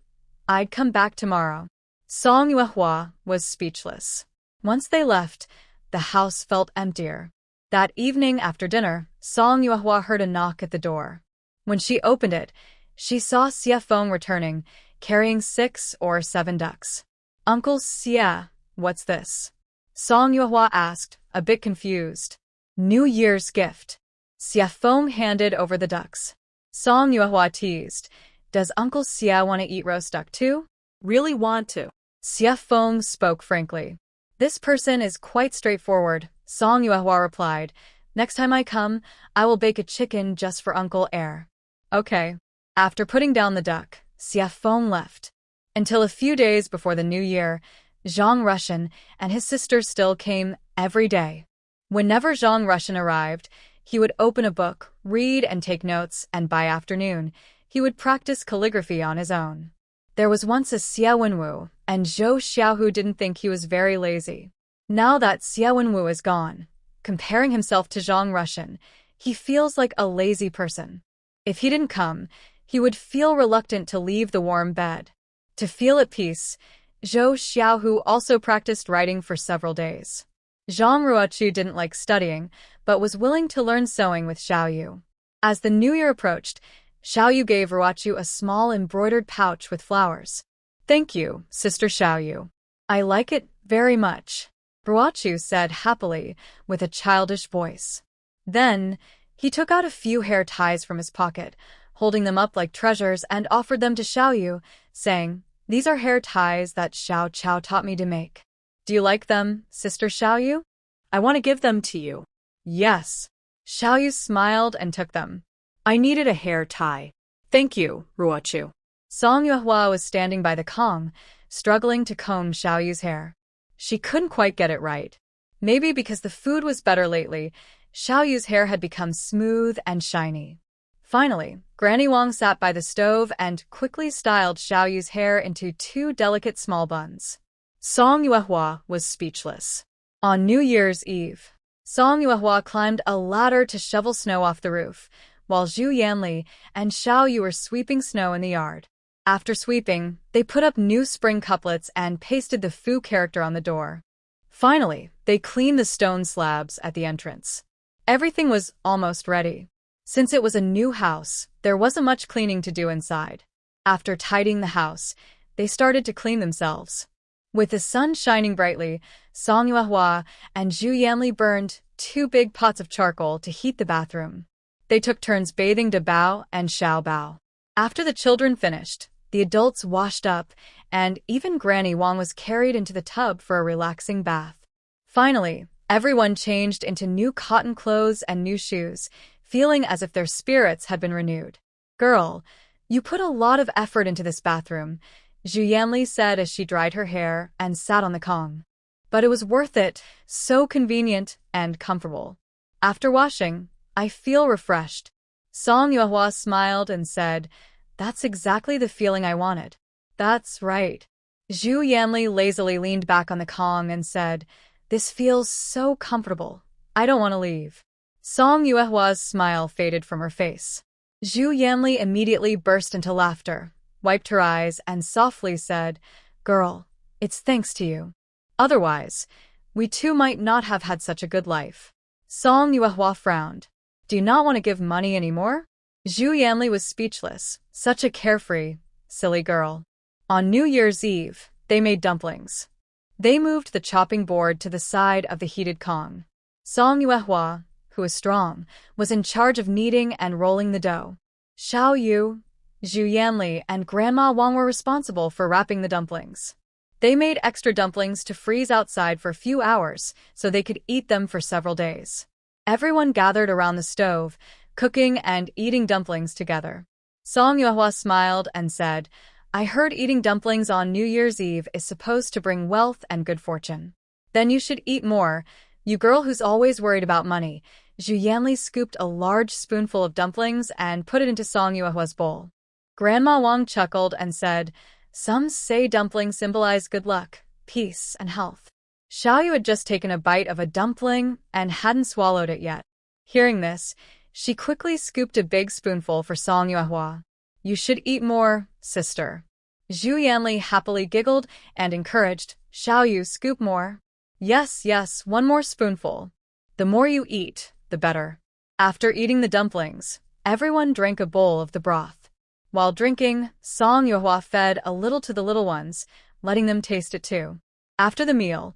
S1: I'd come back tomorrow." Song Yuehua was speechless. Once they left, the house felt emptier. That evening after dinner, Song Yuehua heard a knock at the door. When she opened it, she saw Xia Feng returning, carrying 6 or 7 ducks. "Uncle Xia, what's this?" Song Yuehua asked, a bit confused. "New Year's gift." Xia Feng handed over the ducks. Song Yuehua teased, "Does Uncle Xia want to eat roast duck too?"
S2: Really want to.
S1: Xia Feng spoke frankly. "This person is quite straightforward," Song Yuehua replied. "Next time I come, I will bake a chicken just for Uncle Air." Okay. After putting down the duck, Xia Feng left. Until a few days before the new year, Zhang Russian and his sister still came every day. Whenever Zhang Russian arrived, he would open a book, read and take notes, and by afternoon, he would practice calligraphy on his own. There was once a Xia Wenwu, and Zhou Xiaohu didn't think he was very lazy. Now that Xia Wenwu is gone, comparing himself to Zhang Russian, he feels like a lazy person. If he didn't come, he would feel reluctant to leave the warm bed. To feel at peace, Zhou Xiaohu also practiced writing for several days. Zhang Ruochu didn't like studying, but was willing to learn sewing with Xiaoyu. As the new year approached, Xiaoyu gave Ruochu a small embroidered pouch with flowers. "Thank you, Sister Xiaoyu. I like it very much," Ruochu said happily, with a childish voice. Then, he took out a few hair ties from his pocket, holding them up like treasures, and offered them to Xiaoyu, saying, "These are hair ties that Xiao Chao taught me to make. Do you like them, Sister Xiaoyu?"
S2: I want to give them to you.
S1: "Yes." Xiaoyu smiled and took them.
S2: I needed a hair tie. Thank you, Ruochu.
S1: Song Yuehua was standing by the Kong, struggling to comb Xiaoyu's hair. She couldn't quite get it right. Maybe because the food was better lately, Xiaoyu's hair had become smooth and shiny. Finally, Granny Wang sat by the stove and quickly styled Xiaoyu's hair into 2 delicate small buns. Song Yuehua was speechless. On New Year's Eve, Song Yuehua climbed a ladder to shovel snow off the roof, while Zhu Yanli and Xiaoyu were sweeping snow in the yard. After sweeping, they put up new spring couplets and pasted the Fu character on the door. Finally, they cleaned the stone slabs at the entrance. Everything was almost ready. Since it was a new house, there wasn't much cleaning to do inside. After tidying the house, they started to clean themselves. With the sun shining brightly, Song Yuehua and Zhu Yanli burned 2 big pots of charcoal to heat the bathroom. They took turns bathing De Bao and Xiao Bao. After the children finished, the adults washed up, and even Granny Wang was carried into the tub for a relaxing bath. Finally, everyone changed into new cotton clothes and new shoes, feeling as if their spirits had been renewed. "Girl, you put a lot of effort into this bathroom," Zhu Yanli said as she dried her hair and sat on the Kong. "But it was worth it, so convenient and comfortable. After washing, I feel refreshed." Song Yuehua smiled and said, "That's exactly the feeling I wanted." "That's right." Zhu Yanli lazily leaned back on the Kong and said, "This feels so comfortable. I don't want to leave." Song Yuehua's smile faded from her face. Zhu Yanli immediately burst into laughter, wiped her eyes, and softly said, "Girl, it's thanks to you. Otherwise, we too might not have had such a good life." Song Yuehua frowned. "Do you not want to give money anymore?" Zhu Yanli was speechless. Such a carefree, silly girl. On New Year's Eve, they made dumplings. They moved the chopping board to the side of the heated Kong. Song Yuehua, who was strong, was in charge of kneading and rolling the dough. Xiaoyu, Zhu Yanli, and Grandma Wang were responsible for wrapping the dumplings. They made extra dumplings to freeze outside for a few hours so they could eat them for several days. Everyone gathered around the stove, cooking and eating dumplings together. Song Yuehua smiled and said, I heard eating dumplings on New Year's Eve is supposed to bring wealth and good fortune. Then you should eat more, you girl who's always worried about money. Zhu Yanli scooped a large spoonful of dumplings and put it into Song Yuehua's bowl. Grandma Wang chuckled and said, "Some say dumplings symbolize good luck, peace, and health." Xiaoyu had just taken a bite of a dumpling and hadn't swallowed it yet. Hearing this, she quickly scooped a big spoonful for Song Yuehua. "You should eat more, sister." Zhu Yanli happily giggled and encouraged, "Xiaoyu, scoop more." "Yes, yes, one more spoonful. The more you eat, the better." After eating the dumplings, everyone drank a bowl of the broth. While drinking, Song Yuehua fed a little to the little ones, letting them taste it too. After the meal,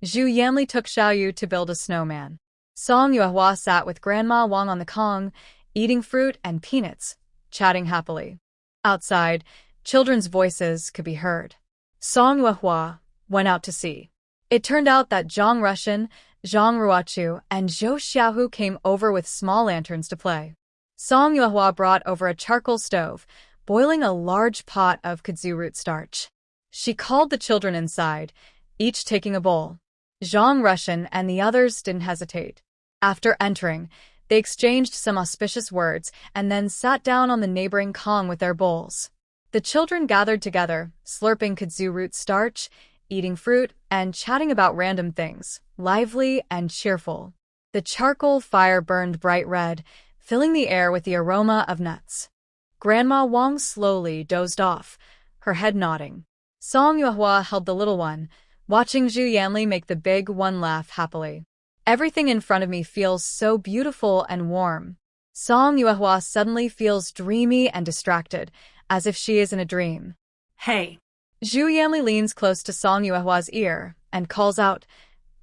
S1: Zhu Yanli took Xiaoyu to build a snowman. Song Yuehua sat with Grandma Wang on the Kong, eating fruit and peanuts, chatting happily. Outside, children's voices could be heard. Song Yuehua went out to see. It turned out that Zhang Rushan, Zhang Ruochu, and Zhou Xiaohu came over with small lanterns to play. Song Yuehua brought over a charcoal stove, boiling a large pot of kudzu root starch. She called the children inside, each taking a bowl. Zhang Rushan and the others didn't hesitate. After entering, they exchanged some auspicious words and then sat down on the neighboring Kong with their bowls. The children gathered together, slurping kudzu root starch, eating fruit, and chatting about random things, lively and cheerful. The charcoal fire burned bright red, filling the air with the aroma of nuts. Grandma Wang slowly dozed off, her head nodding. Song Yuehua held the little one, watching Zhu Yanli make the big one laugh happily. "Everything in front of me feels so beautiful and warm." Song Yuehua suddenly feels dreamy and distracted, as if she is in a dream.
S2: Hey!
S1: Zhu Yanli leans close to Song Yuehua's ear and calls out,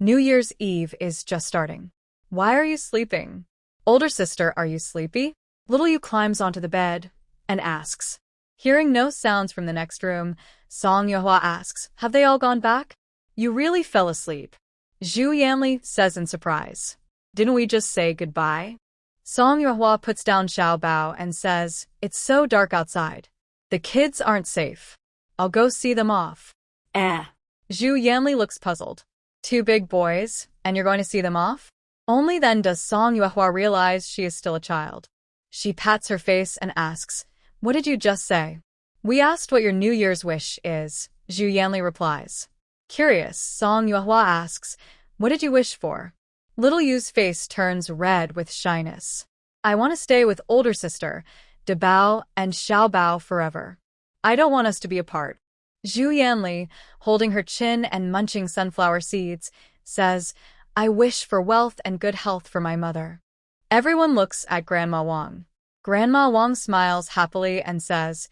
S1: "New Year's Eve is just starting. Why are you sleeping? Older sister, are you sleepy?" Little Yu climbs onto the bed and asks. Hearing no sounds from the next room, Song Yuehua asks, "Have they all gone back?" "You really fell asleep," Zhu Yanli says in surprise. "Didn't we just say goodbye?" Song Yuehua puts down Xiao Bao and says, "It's so dark outside. The kids aren't safe. I'll go see them off." Zhu Yanli looks puzzled. "Two big boys, and you're going to see them off?" Only then does Song Yuehua realize she is still a child. She pats her face and asks, "What did you just say?" "We asked what your New Year's wish is," Zhu Yanli replies. Curious, Song Yuehua asks, "What did you wish for?" Little Yu's face turns red with shyness. "I want to stay with older sister, De Bao and Xiao Bao forever. I don't want us to be apart." Zhu Yanli, holding her chin and munching sunflower seeds, says, "I wish for wealth and good health for my mother." Everyone looks at Grandma Wang. Grandma Wang smiles happily and says,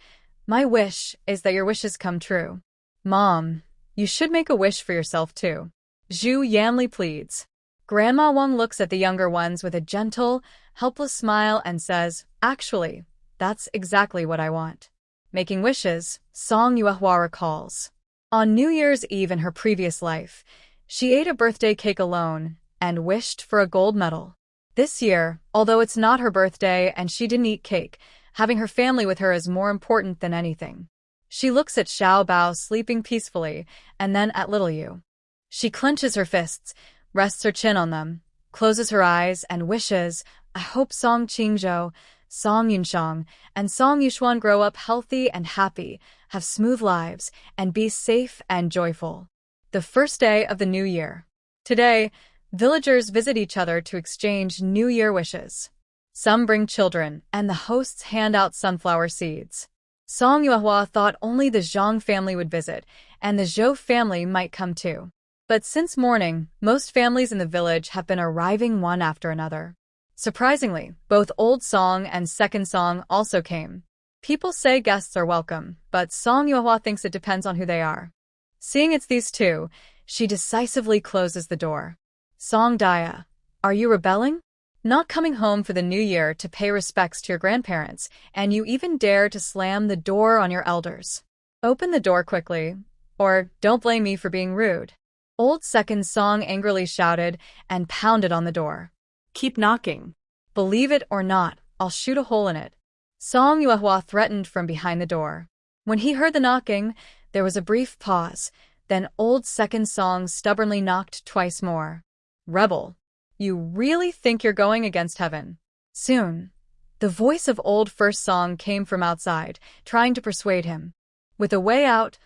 S1: "My wish is that your wishes come true. Mom, you should make a wish for yourself too." Zhu Yanli pleads. Grandma Wang looks at the younger ones with a gentle, helpless smile and says, "Actually, that's exactly what I want." Making wishes, Song Yuehua recalls. On New Year's Eve in her previous life, she ate a birthday cake alone and wished for a gold medal. This year, although it's not her birthday and she didn't eat cake, having her family with her is more important than anything. She looks at Xiao Bao sleeping peacefully and then at Little Yu. She clenches her fists, rests her chin on them, closes her eyes and wishes, "I hope Song Qingzhou, Song Yunshang, and Song Yushuan grow up healthy and happy, have smooth lives, and be safe and joyful." The first day of the new year. Today, villagers visit each other to exchange New Year wishes. Some bring children, and the hosts hand out sunflower seeds. Song Yuehua thought only the Zhang family would visit, and the Zhou family might come too. But since morning, most families in the village have been arriving one after another. Surprisingly, both Old Song and Second Song also came. People say guests are welcome, but Song Yuehua thinks it depends on who they are. Seeing it's these two, she decisively closes the door. "Song Dia, are you rebelling? Not coming home for the new year to pay respects to your grandparents, and you even dare to slam the door on your elders. Open the door quickly, or don't blame me for being rude." Old Second Song angrily shouted and pounded on the door.
S2: "Keep knocking.
S1: Believe it or not, I'll shoot a hole in it." Song Yuehua threatened from behind the door. When he heard the knocking, there was a brief pause, then old second song stubbornly knocked twice more. Rebel, you really think you're going against heaven? Soon, the voice of old first song came from outside, trying to persuade him. With a way out,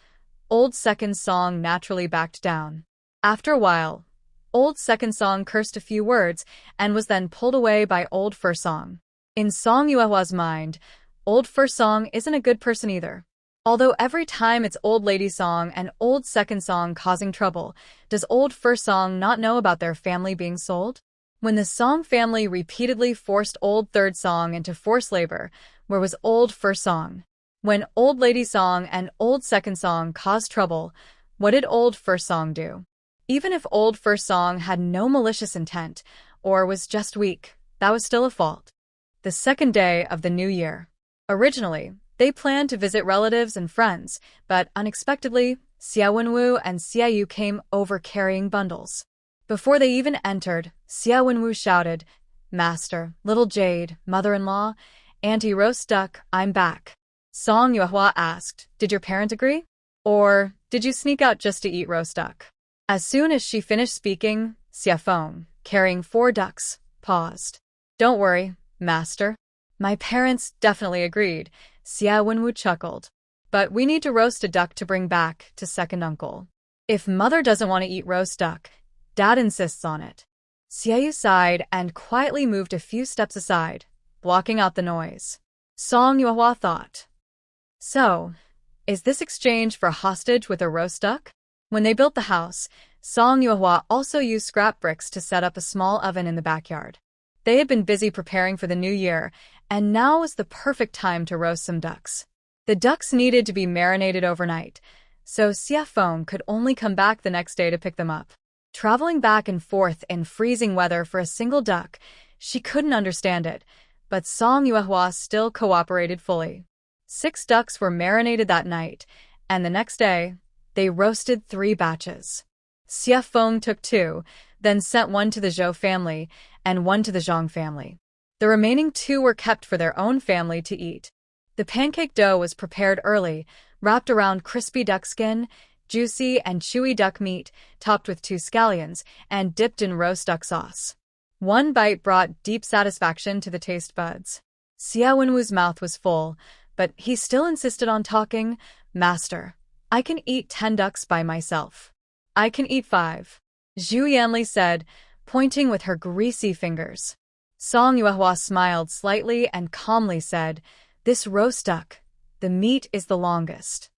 S1: old second song naturally backed down. After a while, old second song cursed a few words and was then pulled away by old first song. In Song Yuehwa's mind, old first song isn't a good person either. Although every time it's old lady song and old second song causing trouble, does old first song not know about their family being sold? When the Song family repeatedly forced old third song into forced labor, where was old first song? When old lady song and old second song caused trouble, what did old first song do? Even if old first song had no malicious intent, or was just weak, that was still a fault. The second day of the new year. Originally, they planned to visit relatives and friends, but unexpectedly, Xia Wenwu and Xia Yu came over carrying bundles. Before they even entered, Xia Wenwu shouted, "Master, little Jade, mother-in-law, Auntie Roast Duck, I'm back." Song Yuehua asked, "Did your parent agree? Or did you sneak out just to eat roast duck?" As soon as she finished speaking, Xia Feng, carrying 4 ducks, paused. "Don't worry, Master. My parents definitely agreed," Xia Wenwu chuckled. "But we need to roast a duck to bring back to second uncle. If mother doesn't want to eat roast duck, dad insists on it." Xia Yu sighed and quietly moved a few steps aside, blocking out the noise. Song Yuehua thought, "So, is this exchange for hostage with a roast duck?" When they built the house, Song Yuehua also used scrap bricks to set up a small oven in the backyard. They had been busy preparing for the new year, and now was the perfect time to roast some ducks. The ducks needed to be marinated overnight, so Xia Feng could only come back the next day to pick them up. Traveling back and forth in freezing weather for a single duck, she couldn't understand it, but Song Yuehua still cooperated fully. 6 ducks were marinated that night, and the next day, they roasted 3 batches. Xia Feng took 2, then sent 1 to the Zhou family and 1 to the Zhang family. The remaining 2 were kept for their own family to eat. The pancake dough was prepared early, wrapped around crispy duck skin, juicy and chewy duck meat, topped with 2 scallions, and dipped in roast duck sauce. One bite brought deep satisfaction to the taste buds. Xia Wenwu's mouth was full, but he still insisted on talking. "Master, I can eat 10 ducks by myself. I can eat 5. Zhu Yanli said, pointing with her greasy fingers. Song Yuehua smiled slightly and calmly said, "This roast duck, the meat is the longest."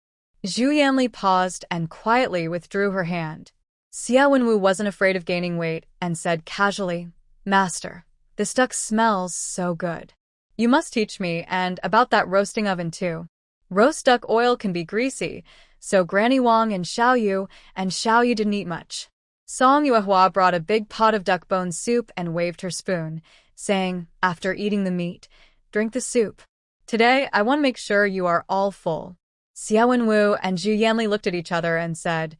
S1: Zhu Yanli paused and quietly withdrew her hand. Xia Wenwu wasn't afraid of gaining weight and said casually, "Master, this duck smells so good. You must teach me, and about that roasting oven too. Roast duck oil can be greasy, so Granny Wang and Xiao Yu didn't eat much." Song Yuehua brought a big pot of duck bone soup and waved her spoon, saying, after eating the meat, "Drink the soup. Today, I want to make sure you are all full." Xia Wenwu and Zhu Yanli looked at each other and said,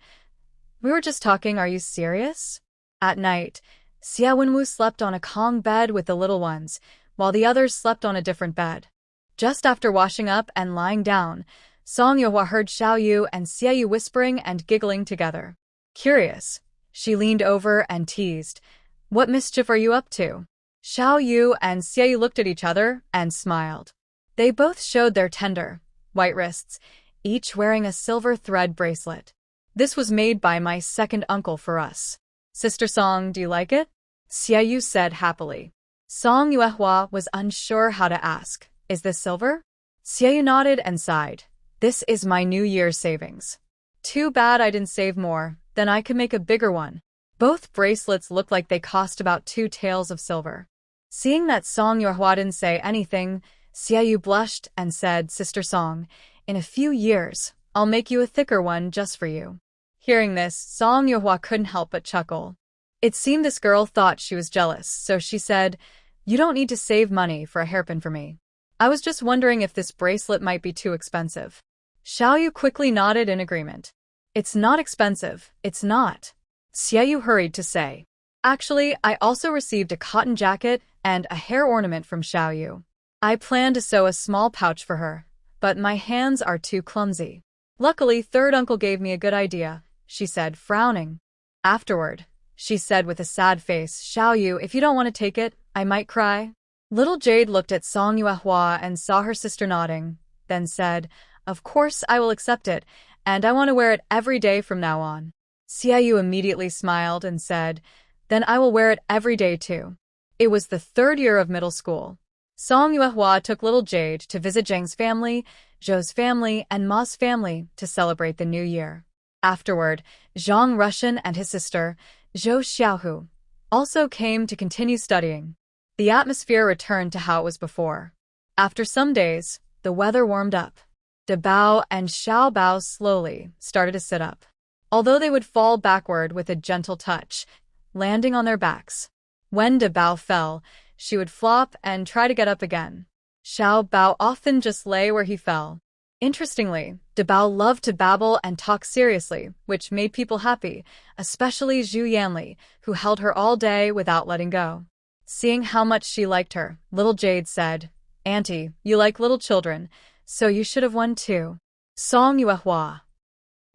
S1: "We were just talking, are you serious?" At night, Xia Wenwu slept on a Kong bed with the little ones, while the others slept on a different bed. Just after washing up and lying down, Song Yuehua heard Xiao Yu and Xia Yu whispering and giggling together. Curious, she leaned over and teased, "What mischief are you up to?" Xiao Yu and Xia Yu looked at each other and smiled. They both showed their tender, white wrists, each wearing a silver thread bracelet. "This was made by my second uncle for us. Sister Song, do you like it?" Xia Yu said happily. Song Yuehua was unsure how to ask, "Is this silver?" Xia Yu nodded and sighed. "This is my New Year's savings. Too bad I didn't save more, then I could make a bigger one." Both bracelets looked like they cost about 2 taels of silver. Seeing that Song Yuehua didn't say anything, Xia Yu blushed and said, "Sister Song, in a few years, I'll make you a thicker one just for you." Hearing this, Song Yuehua couldn't help but chuckle. It seemed this girl thought she was jealous, so she said, "You don't need to save money for a hairpin for me. I was just wondering if this bracelet might be too expensive." Xiao Yu quickly nodded in agreement. "It's not expensive, it's not," Xia Yu hurried to say. "Actually, I also received a cotton jacket and a hair ornament from Xiao Yu. I plan to sew a small pouch for her. but my hands are too clumsy. Luckily, third uncle gave me a good idea, she said, frowning. Afterward, she said with a sad face, Xiaoyu, if you don't want to take it, I might cry. Little Jade looked at Song Yuehua and saw her sister nodding, then said, of course I will accept it, and I want to wear it every day from now on. Xiaoyu immediately smiled and said, then I will wear it every day too. It was the third year of middle school. Song Yuehua took little Jade to visit Zhang's family, Zhou's family, and Ma's family to celebrate the new year. Afterward, Zhang Russian and his sister, Zhou Xiaohu, also came to continue studying. The atmosphere returned to how it was before. After some days, the weather warmed up. De Bao and Xiao Bao slowly started to sit up, although they would fall backward with a gentle touch, landing on their backs. When De Bao fell, she would flop and try to get up again. Xiao Bao often just lay where he fell. Interestingly, De Bao loved to babble and talk seriously, which made people happy, especially Zhu Yanli, who held her all day without letting go. Seeing how much she liked her, little Jade said, Auntie, you like little children, so you should have one too. Song Yuehua.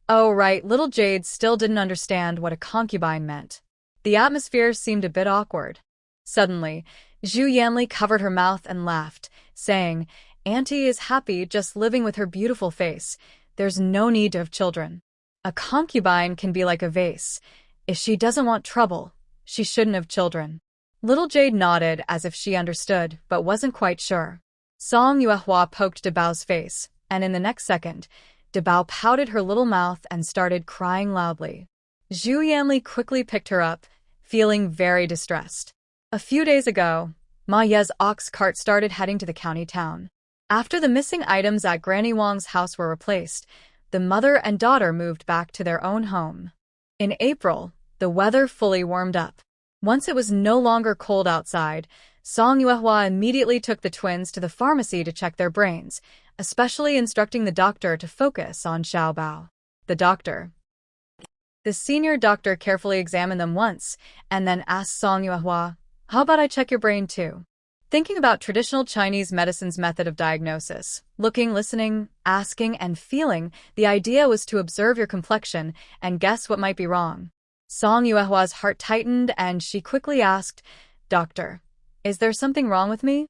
S1: Oh right, little Jade still didn't understand what a concubine meant. The atmosphere seemed a bit awkward. Suddenly, Zhu Yanli covered her mouth and laughed, saying, Auntie is happy just living with her beautiful face. There's no need to have children. A concubine can be like a vase. If she doesn't want trouble, she shouldn't have children. Little Jade nodded as if she understood, but wasn't quite sure. Song Yuehua poked De Bao's face, and in the next second, De Bao pouted her little mouth and started crying loudly. Zhu Yanli quickly picked her up, feeling very distressed. A few days ago, Ma Ye's ox cart started heading to the county town. After the missing items at Granny Wang's house were replaced, the mother and daughter moved back to their own home. In April, the weather fully warmed up. Once it was no longer cold outside, Song Yuehua immediately took the twins to the pharmacy to check their brains, especially instructing the doctor to focus on Xiao Bao. The senior doctor carefully examined them once, and then asked Song Yuehua, how about I check your brain too? Thinking about traditional Chinese medicine's method of diagnosis, looking, listening, asking, and feeling, the idea was to observe your complexion and guess what might be wrong. Song Yuehua's heart tightened and she quickly asked, Doctor, is there something wrong with me?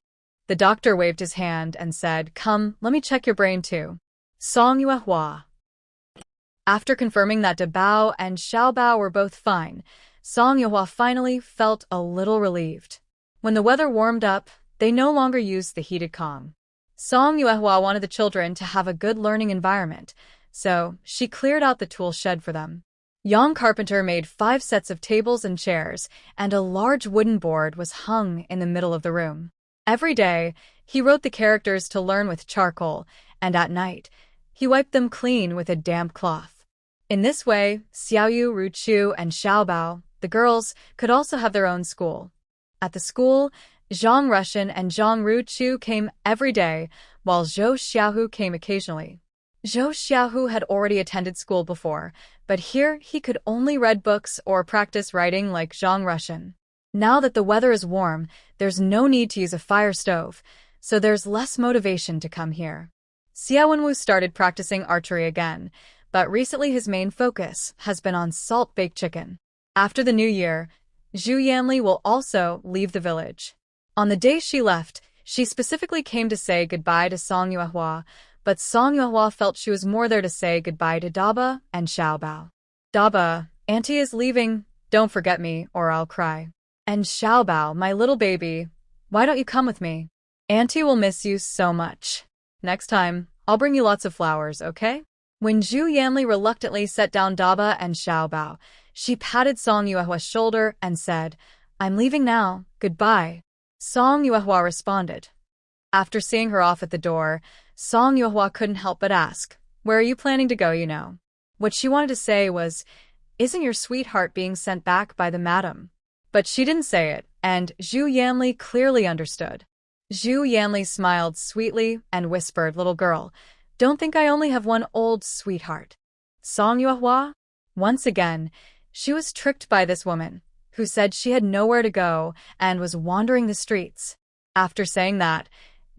S1: The doctor waved his hand and said, come, let me check your brain too. Song Yuehua. After confirming that De Bao and Xiao Bao were both fine, Song Yuehua finally felt a little relieved. When the weather warmed up, they no longer used the heated Kong. Song Yuehua wanted the children to have a good learning environment, so she cleared out the tool shed for them. Young Carpenter made 5 sets of tables and chairs, and a large wooden board was hung in the middle of the room. Every day, he wrote the characters to learn with charcoal, and at night, he wiped them clean with a damp cloth. In this way, Xiaoyu, Ruchu, and Xiaobao, the girls, could also have their own school. At the school, Zhang Russian and Zhang Ruchu came every day, while Zhou Xiaohu came occasionally. Zhou Xiaohu had already attended school before, but here he could only read books or practice writing like Zhang Russian. Now that the weather is warm, there's no need to use a fire stove, so there's less motivation to come here. Xiao Wenwu started practicing archery again, but recently his main focus has been on salt-baked chicken. After the new year, Zhu Yanli will also leave the village. On the day she left, she specifically came to say goodbye to Song Yuehua, but Song Yuehua felt she was more there to say goodbye to Daba and Xiao Bao. Daba, Auntie is leaving, don't forget me or I'll cry. And Xiao Bao, my little baby, why don't you come with me? Auntie will miss you so much. Next time, I'll bring you lots of flowers, okay? When Zhu Yanli reluctantly set down Daba and Xiao Bao, she patted Song Yuehua's shoulder and said, I'm leaving now, goodbye. Song Yuehua responded. After seeing her off at the door, Song Yuehua couldn't help but ask, where are you planning to go, you know? What she wanted to say was, isn't your sweetheart being sent back by the madam? But she didn't say it, and Zhu Yanli clearly understood. Zhu Yanli smiled sweetly and whispered, little girl, don't think I only have one old sweetheart. Song Yuehua? Once again, she was tricked by this woman, who said she had nowhere to go and was wandering the streets. After saying that,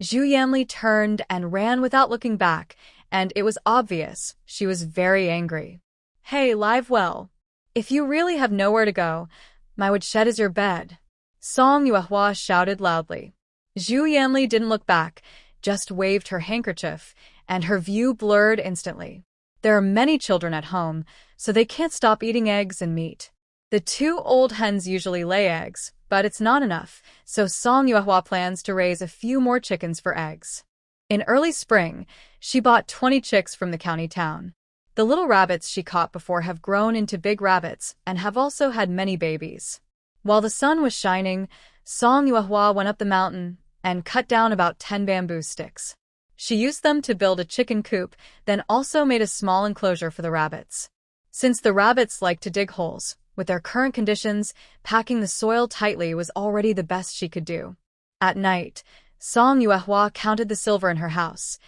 S1: Zhu Yanli turned and ran without looking back, and it was obvious she was very angry. Hey, live well. If you really have nowhere to go, my woodshed is your bed. Song Yuehua shouted loudly. Zhu Yanli didn't look back, just waved her handkerchief, and her view blurred instantly. There are many children at home, so they can't stop eating eggs and meat. The two old hens usually lay eggs, but it's not enough, so Song Yuehua plans to raise a few more chickens for eggs. In early spring, she bought 20 chicks from the county town. The little rabbits she caught before have grown into big rabbits and have also had many babies. While the sun was shining, Song Yuehua went up the mountain and cut down about 10 bamboo sticks. She used them to build a chicken coop, then also made a small enclosure for the rabbits. Since the rabbits like to dig holes, with their current conditions, packing the soil tightly was already the best she could do. At night, Song Yuehua counted the silver in her house,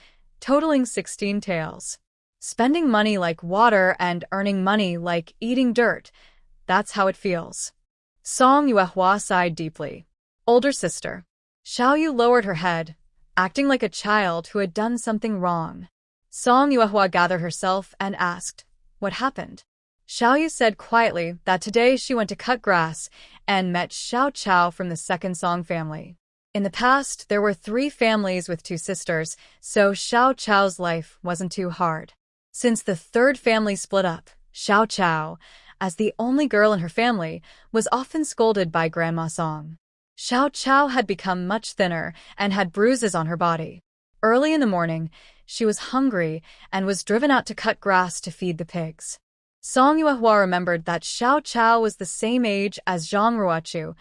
S1: totaling 16 taels. Spending money like water and earning money like eating dirt, that's how it feels. Song Yuehua sighed deeply. Older sister. Xiao Yu lowered her head, acting like a child who had done something wrong. Song Yuehua gathered herself and asked, what happened? Xiao Yu said quietly that today she went to cut grass and met Xiao Chao from the second Song family. In the past, there were 3 families with 2 sisters, so Xiao Chao's life wasn't too hard. Since the third family split up, Xiao Chao, as the only girl in her family, was often scolded by Grandma Song. Xiao Chao had become much thinner and had bruises on her body. Early in the morning, she was hungry and was driven out to cut grass to feed the pigs. Song Yuehua remembered that Xiao Chao was the same age as Zhang Ruochu,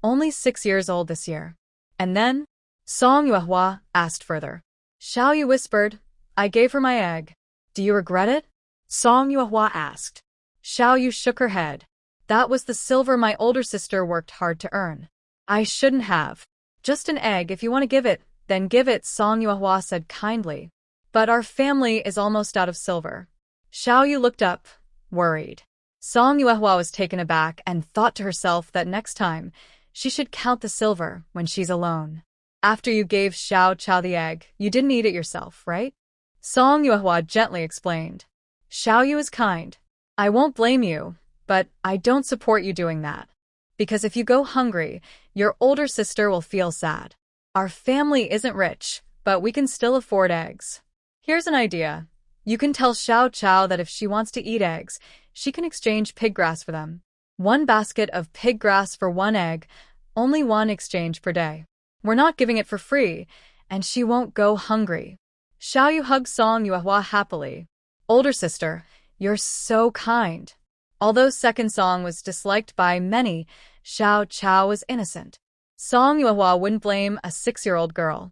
S1: only 6 years old this year. And then, Song Yuehua asked further. Xiao Yu whispered, I gave her my egg. Do you regret it?
S2: Song Yuehua asked.
S1: Xiao Yu shook her head. That was the silver my older sister worked hard to earn. I shouldn't have. Just an egg. If you want to give it, then give it, Song Yuehua said kindly. But our family is almost out of silver. Xiao Yu looked up, worried. Song Yuehua was taken aback and thought to herself that next time, she should count the silver when she's alone. After you gave Xiao Chao the egg, you didn't eat it yourself, right? Song Yuehua gently explained. Xiao Yu is kind. I won't blame you, but I don't support you doing that. Because if you go hungry, your older sister will feel sad. Our family isn't rich, but we can still afford eggs. Here's an idea. You can tell Xiao Chao that if she wants to eat eggs, she can exchange pig grass for them. 1 basket of pig grass for 1 egg, only 1 exchange per day. We're not giving it for free, and she won't go hungry. Xiao Yu hugged Song Yuehua happily. Older sister, you're so kind. Although second Song was disliked by many, Xiao Chao was innocent. Song Yuehua wouldn't blame a 6-year-old girl.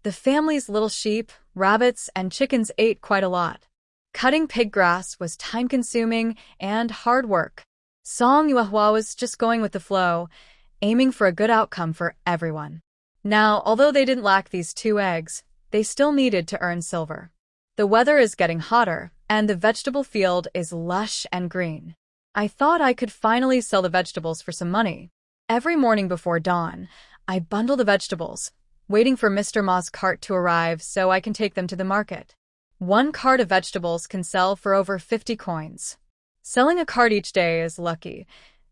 S1: The family's little sheep, rabbits, and chickens ate quite a lot. Cutting pig grass was time-consuming and hard work. Song Yuehua was just going with the flow, aiming for a good outcome for everyone. Now, although they didn't lack these 2 eggs, they still needed to earn silver. The weather is getting hotter, and the vegetable field is lush and green. I thought I could finally sell the vegetables for some money. Every morning before dawn, I bundle the vegetables, waiting for Mr. Ma's cart to arrive so I can take them to the market. 1 cart of vegetables can sell for over 50 coins. Selling a cart each day is lucky.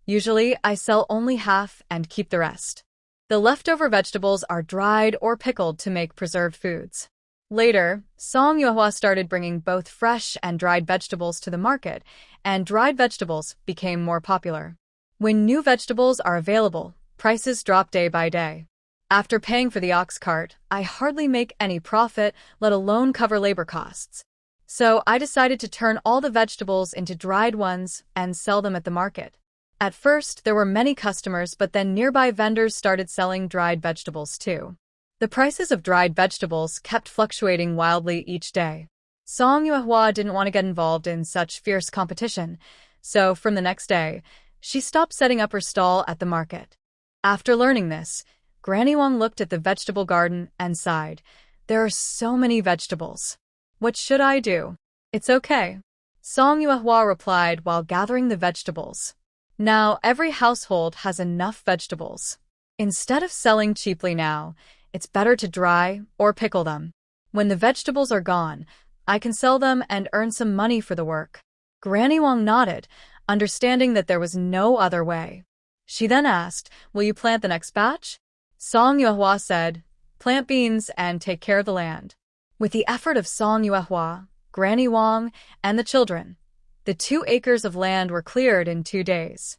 S1: Usually, I sell only half and keep the rest. The leftover vegetables are dried or pickled to make preserved foods. Later, Song Yuehua started bringing both fresh and dried vegetables to the market, and dried vegetables became more popular. When new vegetables are available, prices drop day by day. After paying for the ox cart, I hardly make any profit, let alone cover labor costs. So I decided to turn all the vegetables into dried ones and sell them at the market. At first, there were many customers, but then nearby vendors started selling dried vegetables too. The prices of dried vegetables kept fluctuating wildly each day. Song Yuehua didn't want to get involved in such fierce competition, so from the next day, she stopped setting up her stall at the market. After learning this, Granny Wang looked at the vegetable garden and sighed. There are so many vegetables. What should I do? It's okay. Song Yuehua replied while gathering the vegetables. Now every household has enough vegetables. Instead of selling cheaply now, It's better to dry or pickle them. When the vegetables are gone, I can sell them and earn some money for the work." Granny Wong nodded, understanding that there was no other way. She then asked, "Will you plant the next batch?" Song Yuehua said, "Plant beans and take care of the land." With the effort of Song Yuehua, Granny Wong, and the children, the 2 acres of land were cleared in 2 days.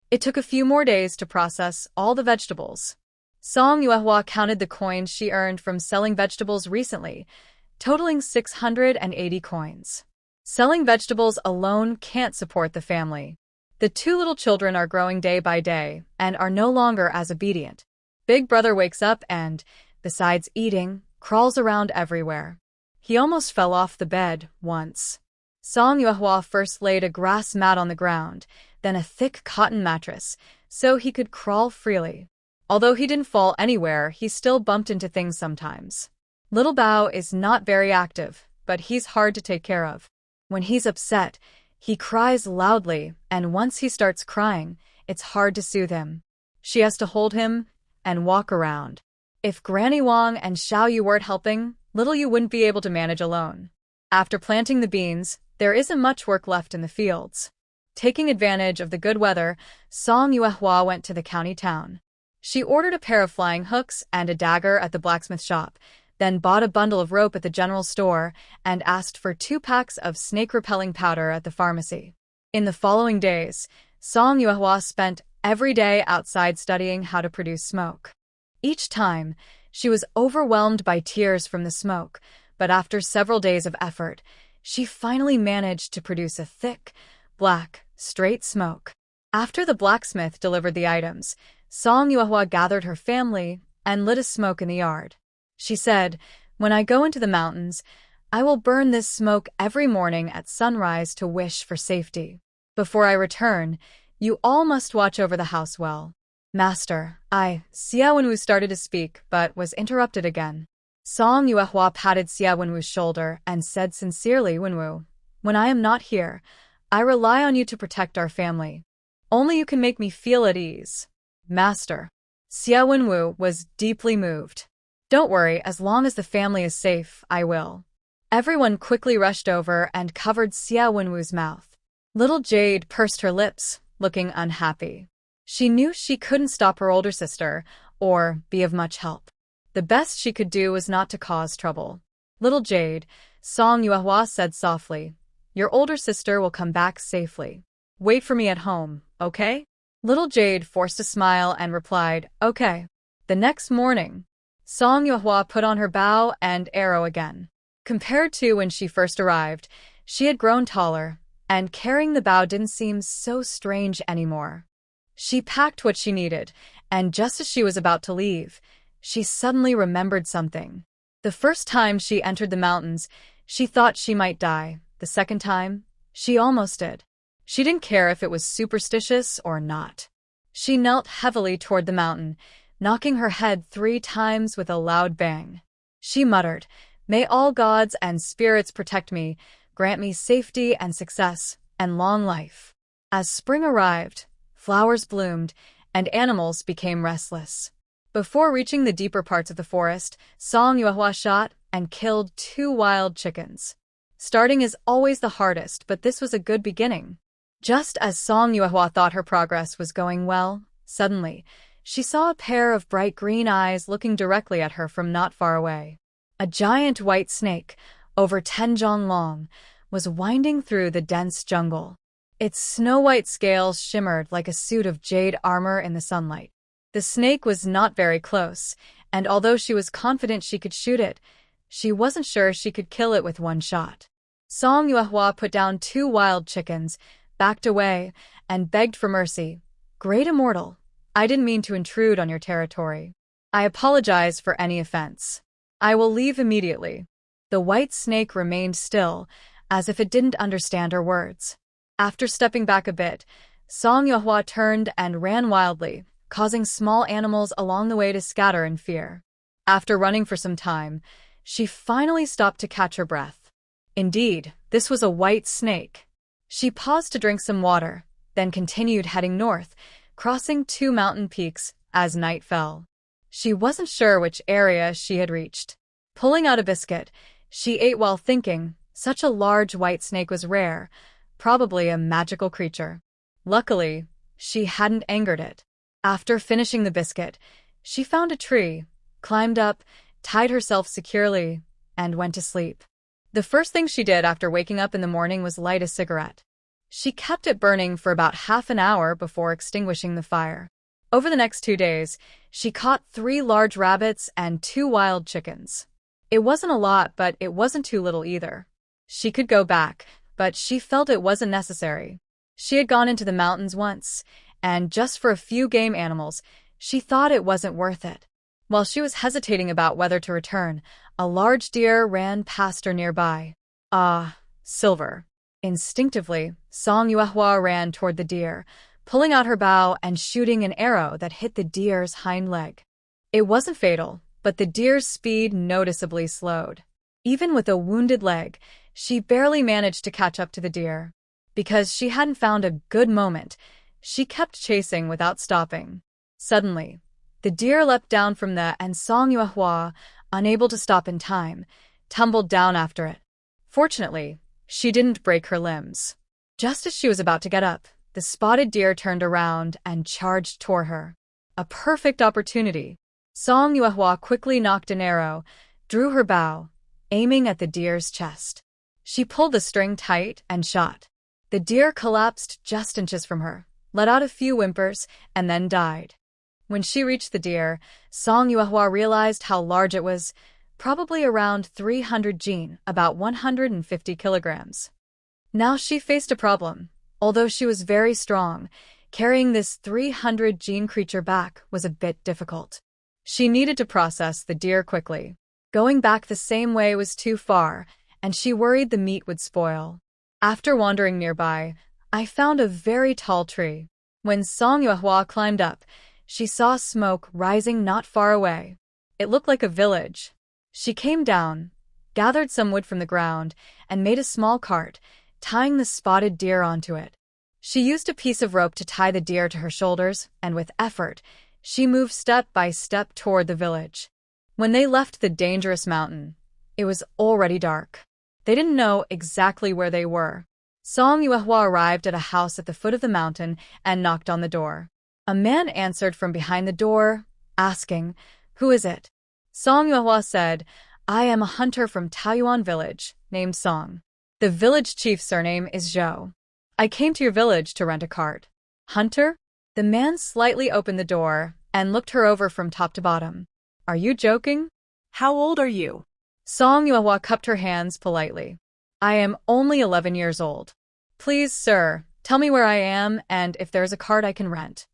S1: It took a few more days to process all the vegetables. Song Yuehua counted the coins she earned from selling vegetables recently, totaling 680 coins. Selling vegetables alone can't support the family. The 2 little children are growing day by day and are no longer as obedient. Big brother wakes up and, besides eating, crawls around everywhere. He almost fell off the bed once. Song Yuehua first laid a grass mat on the ground, then a thick cotton mattress, so he could crawl freely. Although he didn't fall anywhere, he still bumped into things sometimes. Little Bao is not very active, but he's hard to take care of. When he's upset, he cries loudly, and once he starts crying, it's hard to soothe him. She has to hold him and walk around. If Granny Wong and Xiao Yu weren't helping, little Yu wouldn't be able to manage alone. After planting the beans, there isn't much work left in the fields. Taking advantage of the good weather, Song Yuehua went to the county town. She ordered a pair of flying hooks and a dagger at the blacksmith shop, then bought a bundle of rope at the general store and asked for 2 packs of snake-repelling powder at the pharmacy. In the following days, Song Yuehua spent every day outside studying how to produce smoke. Each time, she was overwhelmed by tears from the smoke, but after several days of effort, she finally managed to produce a thick, black, straight smoke. After the blacksmith delivered the items, Song Yuehua gathered her family and lit a smoke in the yard. She said, "When I go into the mountains, I will burn this smoke every morning at sunrise to wish for safety. Before I return, you all must watch over the house well." "Master, Xia Wenwu started to speak, but was interrupted again. Song Yuehua patted Xia Wenwu's shoulder and said sincerely, "Wenwu, when I am not here, I rely on you to protect our family. Only you can make me feel at ease." "Master." Xia Wenwu was deeply moved. "Don't worry, as long as the family is safe, I will." Everyone quickly rushed over and covered Xia Wenwu's mouth. Little Jade pursed her lips, looking unhappy. She knew she couldn't stop her older sister, or be of much help. The best she could do was not to cause trouble. "Little Jade," Song Yuehua said softly, "your older sister will come back safely. Wait for me at home, okay?" Little Jade forced a smile and replied, "Okay." The next morning, Song Yuehua put on her bow and arrow again. Compared to when she first arrived, she had grown taller, and carrying the bow didn't seem so strange anymore. She packed what she needed, and just as she was about to leave, she suddenly remembered something. The first time she entered the mountains, she thought she might die. The second time, she almost did. She didn't care if it was superstitious or not. She knelt heavily toward the mountain, knocking her head 3 times with a loud bang. She muttered, "May all gods and spirits protect me, grant me safety and success, and long life." As spring arrived, flowers bloomed, and animals became restless. Before reaching the deeper parts of the forest, Song Yuehua shot and killed 2 wild chickens. Starting is always the hardest, but this was a good beginning. Just as Song Yuehua thought her progress was going well, suddenly, she saw a pair of bright green eyes looking directly at her from not far away. A giant white snake, over 10 zhong long, was winding through the dense jungle. Its snow-white scales shimmered like a suit of jade armor in the sunlight. The snake was not very close, and although she was confident she could shoot it, she wasn't sure she could kill it with 1 shot. Song Yuehua put down 2 wild chickens, backed away, and begged for mercy. "Great Immortal, I didn't mean to intrude on your territory. I apologize for any offense. I will leave immediately." The white snake remained still, as if it didn't understand her words. After stepping back a bit, Song Yuehua turned and ran wildly, causing small animals along the way to scatter in fear. After running for some time, she finally stopped to catch her breath. Indeed, this was a white snake. She paused to drink some water, then continued heading north, crossing 2 mountain peaks as night fell. She wasn't sure which area she had reached. Pulling out a biscuit, she ate while thinking, such a large white snake was rare, probably a magical creature. Luckily, she hadn't angered it. After finishing the biscuit, she found a tree, climbed up, tied herself securely, and went to sleep. The first thing she did after waking up in the morning was light a cigarette. She kept it burning for about half an hour before extinguishing the fire. Over the next 2 days, she caught 3 large rabbits and 2 wild chickens. It wasn't a lot, but it wasn't too little either. She could go back, but she felt it wasn't necessary. She had gone into the mountains once, and just for a few game animals, she thought it wasn't worth it. While she was hesitating about whether to return, a large deer ran past her nearby. Ah, silver. Instinctively, Song Yuehua ran toward the deer, pulling out her bow and shooting an arrow that hit the deer's hind leg. It wasn't fatal, but the deer's speed noticeably slowed. Even with a wounded leg, she barely managed to catch up to the deer. Because she hadn't found a good moment, she kept chasing without stopping. Suddenly, the deer leapt down from and Song Yuehua, unable to stop in time, tumbled down after it. Fortunately, she didn't break her limbs. Just as she was about to get up, the spotted deer turned around and charged toward her. A perfect opportunity. Song Yuehua quickly nocked an arrow, drew her bow, aiming at the deer's chest. She pulled the string tight and shot. The deer collapsed just inches from her, let out a few whimpers, and then died. When she reached the deer, Song Yuehua realized how large it was, probably around 300 jin, about 150 kilograms. Now she faced a problem. Although she was very strong, carrying this 300 jin creature back was a bit difficult. She needed to process the deer quickly. Going back the same way was too far, and she worried the meat would spoil. After wandering nearby, I found a very tall tree. When Song Yuehua climbed up, she saw smoke rising not far away. It looked like a village. She came down, gathered some wood from the ground, and made a small cart, tying the spotted deer onto it. She used a piece of rope to tie the deer to her shoulders, and with effort, she moved step by step toward the village. When they left the dangerous mountain, it was already dark. They didn't know exactly where they were. Song Yuehua arrived at a house at the foot of the mountain and knocked on the door. A man answered from behind the door, asking, "Who is it?" Song Yuehua said, "I am a hunter from Taoyuan village, named Song. The village chief's surname is Zhou. I came to your village to rent a cart." "Hunter?" The man slightly opened the door and looked her over from top to bottom. "Are you joking?"
S2: How old are you?
S1: Song Yuehua cupped her hands politely. "I am only 11 years old. Please, sir, tell me where I am and if there's a cart I can rent."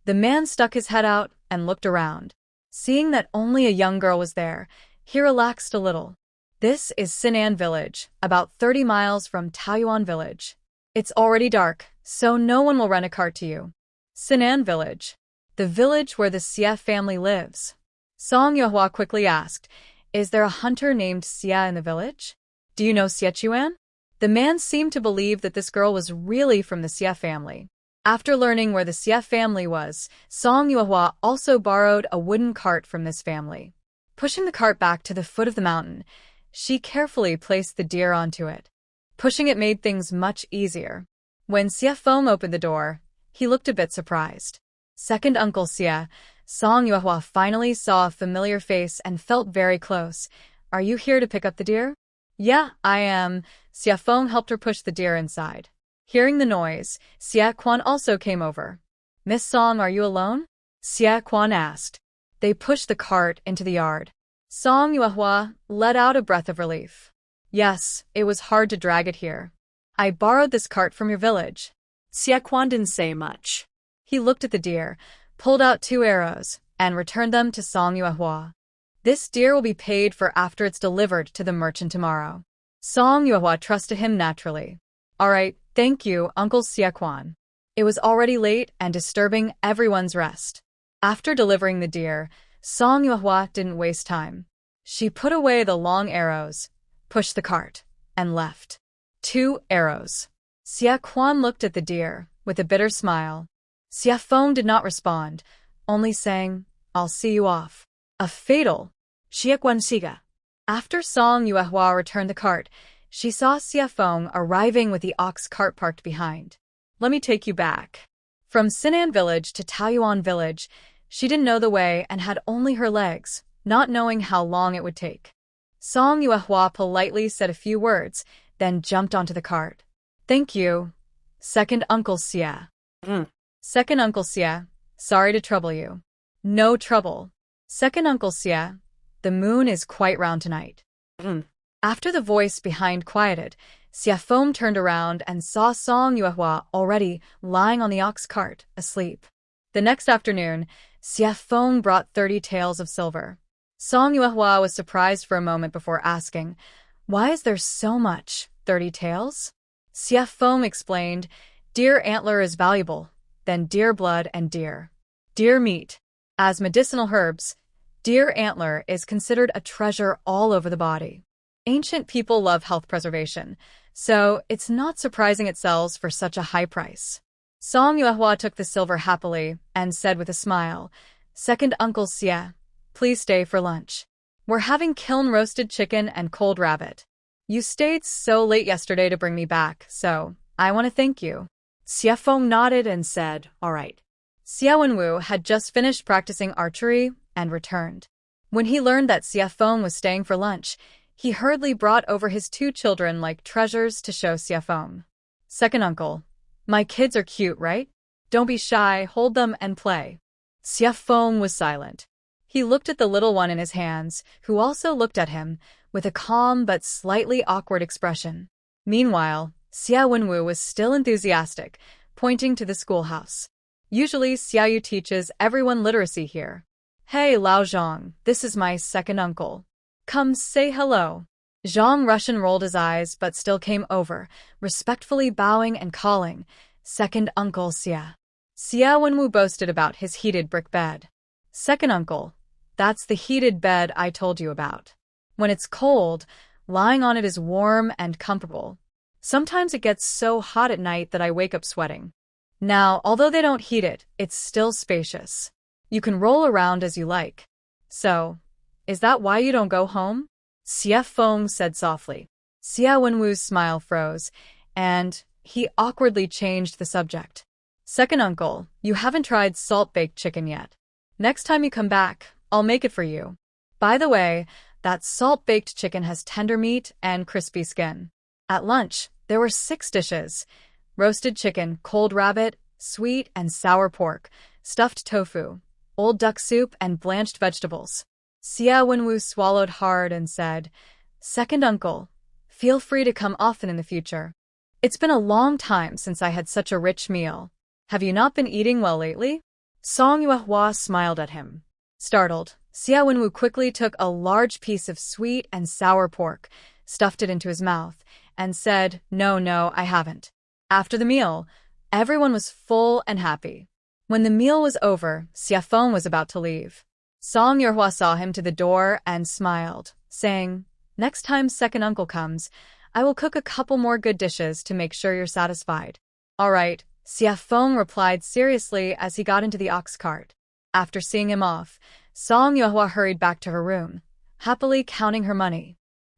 S1: The man stuck his head out and looked around. Seeing that only a young girl was there, he relaxed a little. "This is Sinan village, about 30 miles from Taoyuan village. It's already dark, so no one will rent a cart to you." Sinan village. The village where the Xie family lives. Song Yuehua quickly asked, "Is there a hunter named Xie in the village? Do you know Xie?" The man seemed to believe that this girl was really from the Xie family. After learning where the Xie family was, Song Yuehua also borrowed a wooden cart from this family. Pushing the cart back to the foot of the mountain, she carefully placed the deer onto it. Pushing it made things much easier. When Xie Feng opened the door, he looked a bit surprised. Second Uncle Xie, Song Yuehua finally saw a familiar face and felt very close. "Are you here to pick up the deer?" "Yeah, I am." Xie Feng helped her push the deer inside. Hearing the noise, Xie Quan also came over. "Miss Song, are you alone?" Xie Quan asked. They pushed the cart into the yard. Song Yuehua let out a breath of relief. "Yes, it was hard to drag it here. I borrowed this cart from your village."
S2: Xie Quan didn't say much.
S1: He looked at the deer, pulled out 2 arrows, and returned them to Song Yuehua. "This deer will be paid for after it's delivered to the merchant tomorrow." Song Yuehua trusted him naturally. "All right, thank you, Uncle Xie Quan." It was already late and disturbing everyone's rest. After delivering the deer, Song Yuehua didn't waste time. She put away the long arrows, pushed the cart, and left. 2 arrows. Xie Quan looked at the deer with a bitter smile. Xie Feng did not respond, only saying, "I'll see you off." A fatal.
S2: Siga.
S1: After Song Yuehua returned the cart, she saw Xia Feng arriving with the ox cart parked behind.
S2: Let me take you back.
S1: From Sinan village to Taoyuan village, she didn't know the way and had only her legs, not knowing how long it would take. Song Yuehua politely said a few words, then jumped onto the cart. Thank you. Second Uncle Xia. Second Uncle Xia, sorry to trouble you. No trouble. Second Uncle Xia, the moon is quite round tonight. After the voice behind quieted, Xia Feng turned around and saw Song Yuehua already lying on the ox cart, asleep. The next afternoon, Xia Feng brought 30 taels of silver. Song Yuehua was surprised for a moment before asking, "Why is there so much, 30 taels?" Xia Feng explained, "Deer antler is valuable, then deer blood and deer meat. As medicinal herbs, deer antler is considered a treasure all over the body. Ancient people love health preservation, so it's not surprising it sells for such a high price." Song Yuehua took the silver happily and said with a smile, "Second Uncle Xia, please stay for lunch. We're having kiln-roasted chicken and cold rabbit. You stayed so late yesterday to bring me back, so I want to thank you."
S2: Xia Feng nodded and said, "All right."
S1: Xia Wenwu had just finished practicing archery and returned. When he learned that Xia Feng was staying for lunch, he hurriedly brought over his 2 children like treasures to show Xia Feng. "Second uncle, my kids are cute, right? Don't be shy, hold them and play." Xia Feng was silent. He looked at the little one in his hands, who also looked at him, with a calm but slightly awkward expression. Meanwhile, Xia Wenwu was still enthusiastic, pointing to the schoolhouse. Usually, Xiaoyu teaches everyone literacy here. "Hey, Lao Zhang, this is my second uncle. Come say hello." Zhang Russian rolled his eyes but still came over, respectfully bowing and calling, "Second Uncle Xia." Xia Wenwu boasted about his heated brick bed. "Second uncle, that's the heated bed I told you about. When it's cold, lying on it is warm and comfortable. Sometimes it gets so hot at night that I wake up sweating. Now, although they don't heat it, it's still spacious. You can roll around as you like. So, is that why you don't go home?" Xia Feng said softly. Xia Wenwu's smile froze, and he awkwardly changed the subject. "Second uncle, you haven't tried salt-baked chicken yet. Next time you come back, I'll make it for you. By the way, that salt-baked chicken has tender meat and crispy skin." At lunch, there were 6 dishes: roasted chicken, cold rabbit, sweet and sour pork, stuffed tofu, old duck soup, and blanched vegetables. Xia Wenwu swallowed hard and said, "Second uncle, feel free to come often in the future. It's been a long time since I had such a rich meal. Have you not been eating well lately?" Song Yuehua smiled at him. Startled, Xia Wenwu quickly took a large piece of sweet and sour pork, stuffed it into his mouth, and said, No, I haven't." After the meal, everyone was full and happy. When the meal was over, Xia Feng was about to leave. Song Yuehua saw him to the door and smiled, saying, "Next time second uncle comes, I will cook a couple more good dishes to make sure you're satisfied." "All right," Xia Feng replied seriously as he got into the ox cart. After seeing him off, Song Yuehua hurried back to her room, happily counting her money.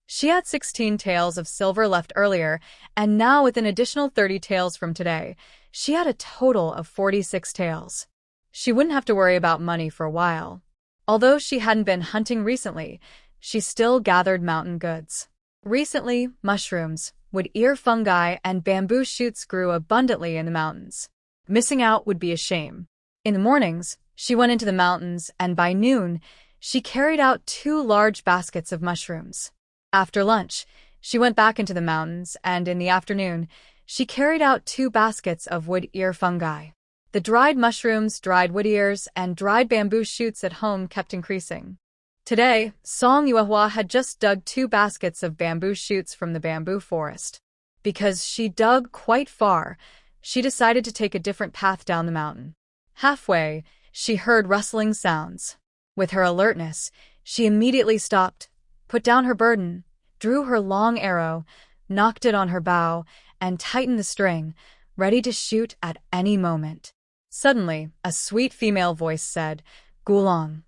S1: She had 16 taels of silver left earlier, and now with an additional 30 taels from today, she had a total of 46 taels. She wouldn't have to worry about money for a while. Although she hadn't been hunting recently, she still gathered mountain goods. Recently, mushrooms, wood ear fungi, and bamboo shoots grew abundantly in the mountains. Missing out would be a shame. In the mornings, she went into the mountains, and by noon, she carried out 2 large baskets of mushrooms. After lunch, she went back into the mountains, and in the afternoon, she carried out 2 baskets of wood ear fungi. The dried mushrooms, dried wood ears, and dried bamboo shoots at home kept increasing. Today, Song Yuehua had just dug 2 baskets of bamboo shoots from the bamboo forest. Because she dug quite far, she decided to take a different path down the mountain. Halfway, she heard rustling sounds. With her alertness, she immediately stopped, put down her burden, drew her long arrow, knocked it on her bow, and tightened the string, ready to shoot at any moment. Suddenly, a sweet female voice said, "Gulong."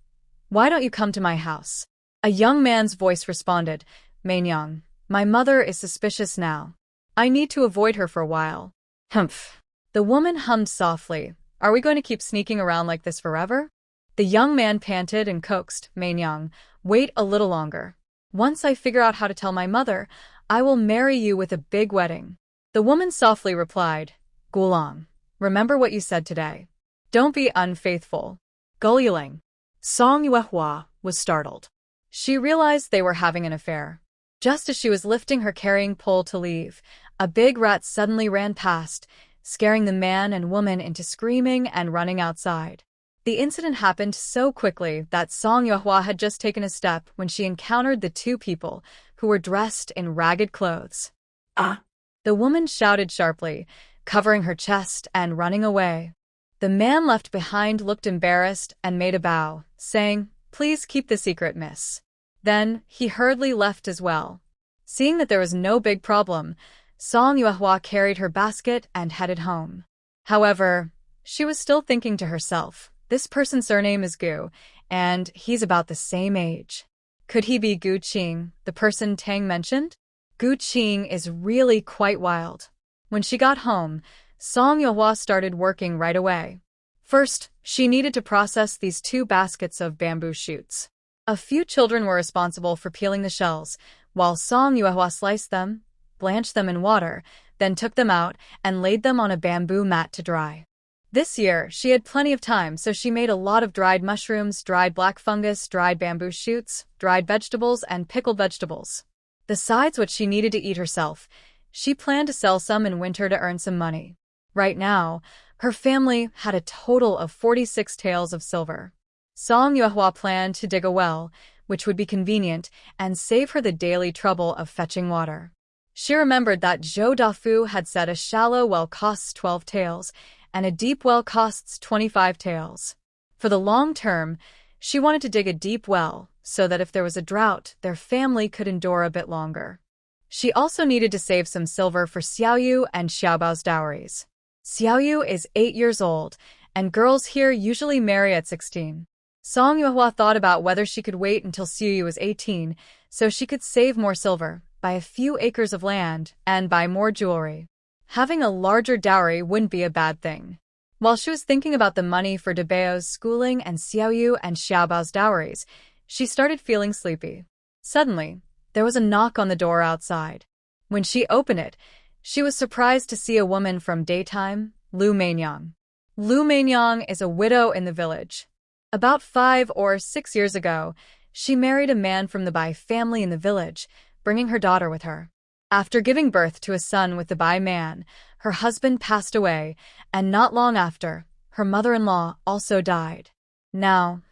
S1: Why don't you come to my house? A young man's voice responded, Mainyang, my mother is suspicious now. I need to avoid her for a while. Humph. The woman hummed softly. Are we going to keep sneaking around like this forever? The young man panted and coaxed, Mainyang, wait a little longer. Once I figure out how to tell my mother, I will marry you with a big wedding. The woman softly replied, Gulong, remember what you said today. Don't be unfaithful. Gulyiling.
S2: Song Yuehua was startled.
S1: She realized they were having an affair. Just as she was lifting her carrying pole to leave, a big rat suddenly ran past, scaring the man and woman into screaming and running outside. The incident happened so quickly that Song Yuehua had just taken a step when she encountered the two people who were dressed in ragged clothes.
S2: Ah!
S1: The woman shouted sharply, covering her chest and running away. The man left behind looked embarrassed and made a bow, saying, Please keep the secret, miss. Then he hurriedly left as well. Seeing that there was no big problem, Song Yuehua carried her basket and headed home. However, she was still thinking to herself, this person's surname is Gu, and he's about the same age. Could he be Gu Qing, the person Tang mentioned? Gu Qing is really quite wild. When she got home, Song Yuehua started working right away. First, she needed to process these 2 baskets of bamboo shoots. A few children were responsible for peeling the shells, while Song Yuehua sliced them, blanched them in water, then took them out and laid them on a bamboo mat to dry. This year, she had plenty of time, so she made a lot of dried mushrooms, dried black fungus, dried bamboo shoots, dried vegetables, and pickled vegetables. Besides what she needed to eat herself, she planned to sell some in winter to earn some money. Right now, her family had a total of 46 taels of silver. Song Yuehua planned to dig a well, which would be convenient and save her the daily trouble of fetching water. She remembered that Zhou Dafu had said a shallow well costs 12 taels, and a deep well costs 25 taels. For the long term, she wanted to dig a deep well so that if there was a drought, their family could endure a bit longer. She also needed to save some silver for Xiaoyu and Xiaobao's dowries. Xiaoyu is 8 years old, and girls here usually marry at 16. Song Yuehua thought about whether she could wait until Xiaoyu was 18 so she could save more silver, buy a few acres of land, and buy more jewelry. Having a larger dowry wouldn't be a bad thing. While she was thinking about the money for Debao's schooling and Xiaoyu and Xiaobao's dowries, she started feeling sleepy. Suddenly, there was a knock on the door outside. When she opened it, she was surprised to see a woman from daytime, Lu Mainyang. Lu Mainyang is a widow in the village. About 5 or 6 years ago, she married a man from the Bai family in the village, bringing her daughter with her. After giving birth to a son with the Bai man, her husband passed away, and not long after, her mother-in-law also died. Now,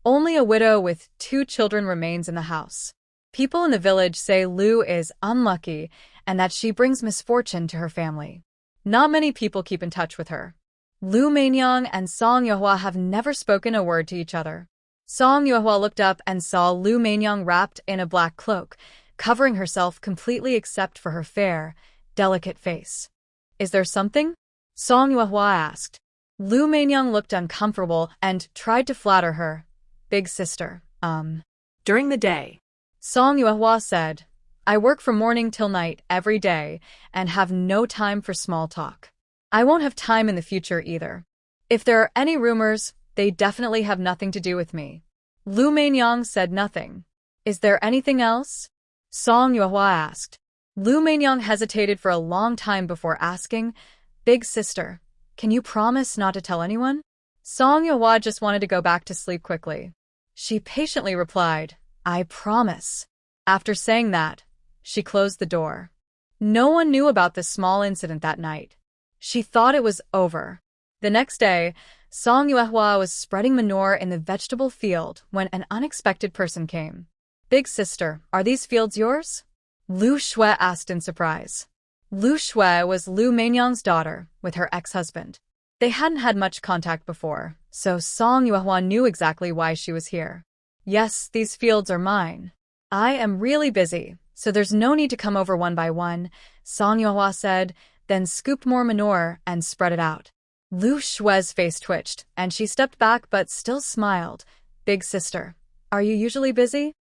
S1: only a widow with 2 children remains in the house. People in the village say Lu is unlucky and that she brings misfortune to her family. Not many people keep in touch with her. Lu Mainyang and Song Yuehua have never spoken a word to each other. Song Yuehua looked up and saw Lu Mainyang wrapped in a black cloak, covering herself completely except for her fair, delicate face. Is there something? Song Yuehua asked. Lu Mainyang looked uncomfortable and tried to flatter her. Big sister,
S2: During the day,
S1: Song Yuehua said, I work from morning till night every day and have no time for small talk. I won't have time in the future either. If there are any rumors, they definitely have nothing to do with me. Lu Mainyang said nothing. Is there anything else? Song Yuehua asked. Lu Mainyang hesitated for a long time before asking, Big sister, can you promise not to tell anyone? Song Yuehua just wanted to go back to sleep quickly. She patiently replied, I promise. After saying that, she closed the door. No one knew about this small incident that night. She thought it was over. The next day, Song Yuehua was spreading manure in the vegetable field when an unexpected person came. Big sister, are these fields yours? Lu Shui asked in surprise. Lu Shui was Lu Mainyang's daughter with her ex-husband. They hadn't had much contact before, so Song Yuehua knew exactly why she was here. Yes, these fields are mine. I am really busy, so there's no need to come over one by one, Song Yuehua said, then scooped more manure and spread it out. Lu Shui's face twitched, and she stepped back but still smiled. Big sister, Are you usually busy?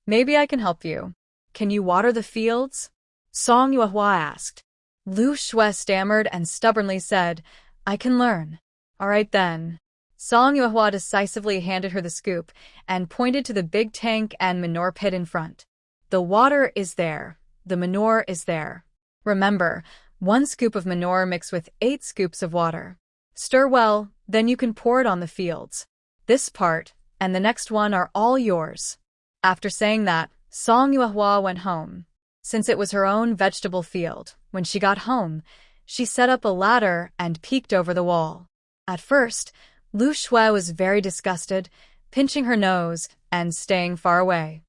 S1: Maybe I can help you. Can you water the fields?
S2: Song Yuehua asked.
S1: Lu Shui stammered and stubbornly said, I can learn. All right then. Song Yuehua decisively handed her the scoop and pointed to the big tank and manure pit in front. The water is there. The manure is there. Remember, 1 scoop of manure mixed with 8 scoops of water. Stir well, then you can pour it on the fields. This part and the next one are all yours. After saying that, Song Yuehua went home. Since it was her own vegetable field, when she got home, she set up a ladder and peeked over the wall. At first, Lu Shui was very disgusted, pinching her nose and staying far away.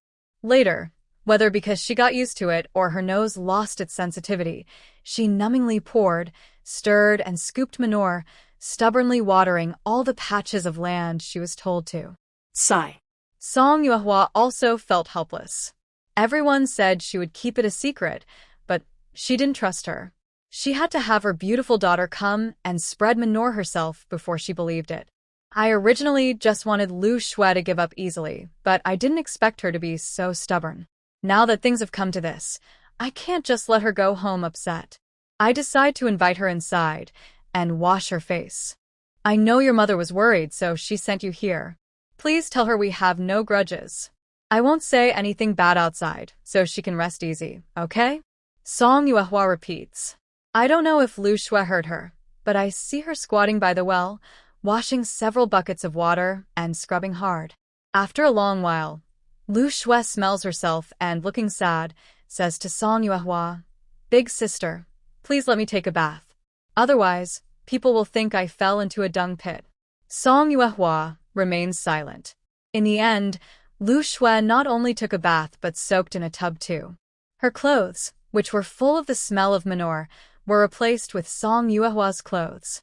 S1: Later, whether because she got used to it or her nose lost its sensitivity, she numbingly poured, stirred, and scooped manure, stubbornly watering all the patches of land she was told to.
S2: Sigh.
S1: Song Yuehua also felt helpless. Everyone said she would keep it a secret, but she didn't trust her. She had to have her beautiful daughter come and spread manure herself before she believed it. I originally just wanted Lu Shui to give up easily, but I didn't expect her to be so stubborn. Now that things have come to this, I can't just let her go home upset. I decide to invite her inside and wash her face. I know your mother was worried, so she sent you here. Please tell her we have no grudges. I won't say anything bad outside, so she can rest easy, okay? Song Yuehua repeats. I don't know if Lu Shui heard her, but I see her squatting by the well, washing several buckets of water and scrubbing hard. After a long while, Lu Shui smells herself and, looking sad, says to Song Yuehua, Big sister, please let me take a bath. Otherwise, people will think I fell into a dung pit. Song Yuehua remains silent. In the end, Lu Shui not only took a bath but soaked in a tub too. Her clothes, which were full of the smell of manure, were replaced with Song Yuehua's clothes.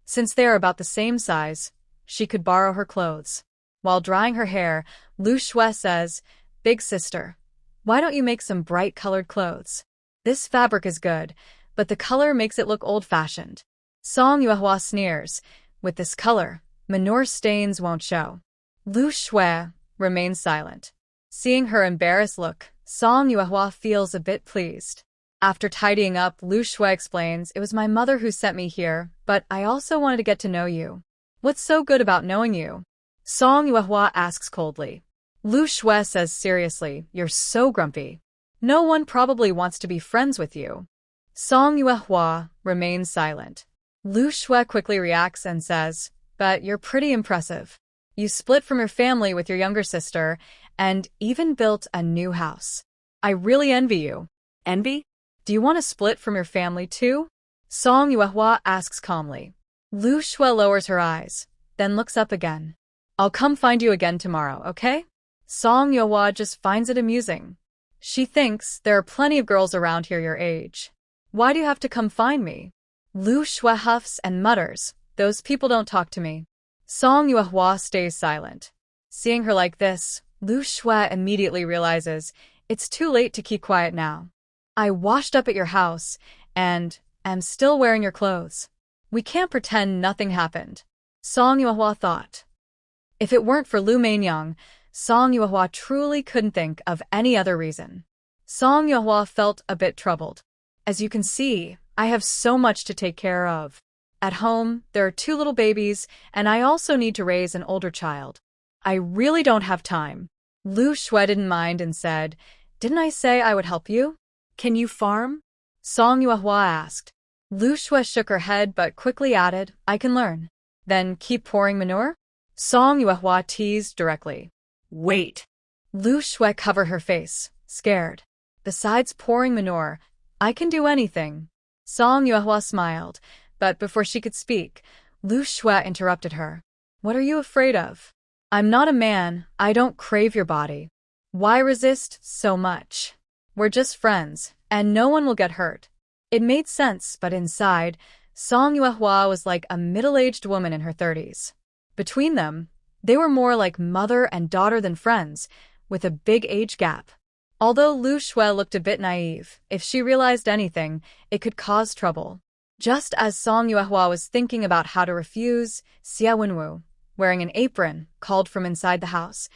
S1: Since they are about the same size, she could borrow her clothes. While drying her hair, Lu Shui says, Big sister, why don't you make some bright-colored clothes? This fabric is good, but the color makes it look old-fashioned. Song Yuehua sneers, with this color, manure stains won't show. Lu Shui remains silent. Seeing her embarrassed look, Song Yuehua feels a bit pleased. After tidying up, Lu Shui explains, It was my mother who sent me here, but I also wanted to get to know you. What's so good about knowing you? Song Yuehua asks coldly. Lu Shui says seriously, You're so grumpy. No one probably wants to be friends with you. Song Yuehua remains silent. Lu Shui quickly reacts and says, But you're pretty impressive. You split from your family with your younger sister and even built a new house. I really envy you.
S2: Envy?
S1: Do you want to split from your family too? Song Yuehua asks calmly. Lu Shui lowers her eyes, then looks up again. I'll come find you again tomorrow, okay? Song Yuehua just finds it amusing. She thinks there are plenty of girls around here your age. Why do you have to come find me? Lu Shui huffs and mutters, Those people don't talk to me. Song Yuehua stays silent. Seeing her like this, Lu Shui immediately realizes it's too late to keep quiet now. I washed up at your house and am still wearing your clothes. We can't pretend nothing happened. Song Yuehua thought. If it weren't for Lu Mainyang, Song Yuehua truly couldn't think of any other reason. Song Yuehua felt a bit troubled. As you can see, I have so much to take care of. At home, there are 2 little babies, and I also need to raise an older child. I really don't have time. Lu Shui didn't mind and said, Didn't I say I would help you?
S2: Can you farm?
S1: Song Yuehua asked. Lu Shui shook her head but quickly added, I can learn. Then keep pouring manure? Song Yuehua teased directly.
S2: Wait.
S1: Lu Shui covered her face, scared. Besides pouring manure, I can do anything. Song Yuehua smiled, but before she could speak, Lu Shui interrupted her. What are you afraid of? I'm not a man, I don't crave your body. Why resist so much? We're just friends, and no one will get hurt. It made sense, but inside, Song Yuehua was like a middle-aged woman in her 30s. Between them, they were more like mother and daughter than friends, with a big age gap. Although Lu Shui looked a bit naive, if she realized anything, it could cause trouble. Just as Song Yuehua was thinking about how to refuse, Xia Wenwu, wearing an apron, called from inside the house,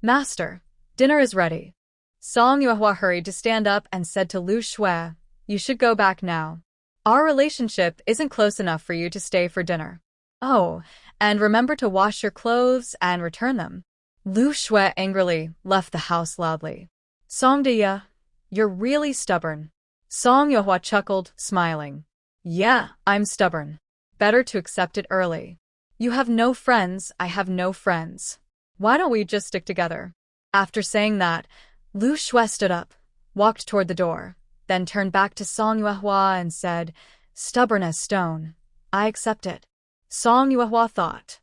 S1: Master, dinner is ready. Song Yuehua hurried to stand up and said to Lu Shui, you should go back now. Our relationship isn't close enough for you to stay for dinner. Oh, and remember to wash your clothes and return them. Lu Shui angrily left the house loudly. Song Deya, you're really stubborn. Song Yuehua chuckled, smiling. Yeah, I'm stubborn. Better to accept it early. You have no friends, I have no friends. Why don't we just stick together? After saying that, Lu Shui stood up, walked toward the door, then turned back to Song Yuehua and said, stubborn as stone. I accept it. Song Yuehua thought.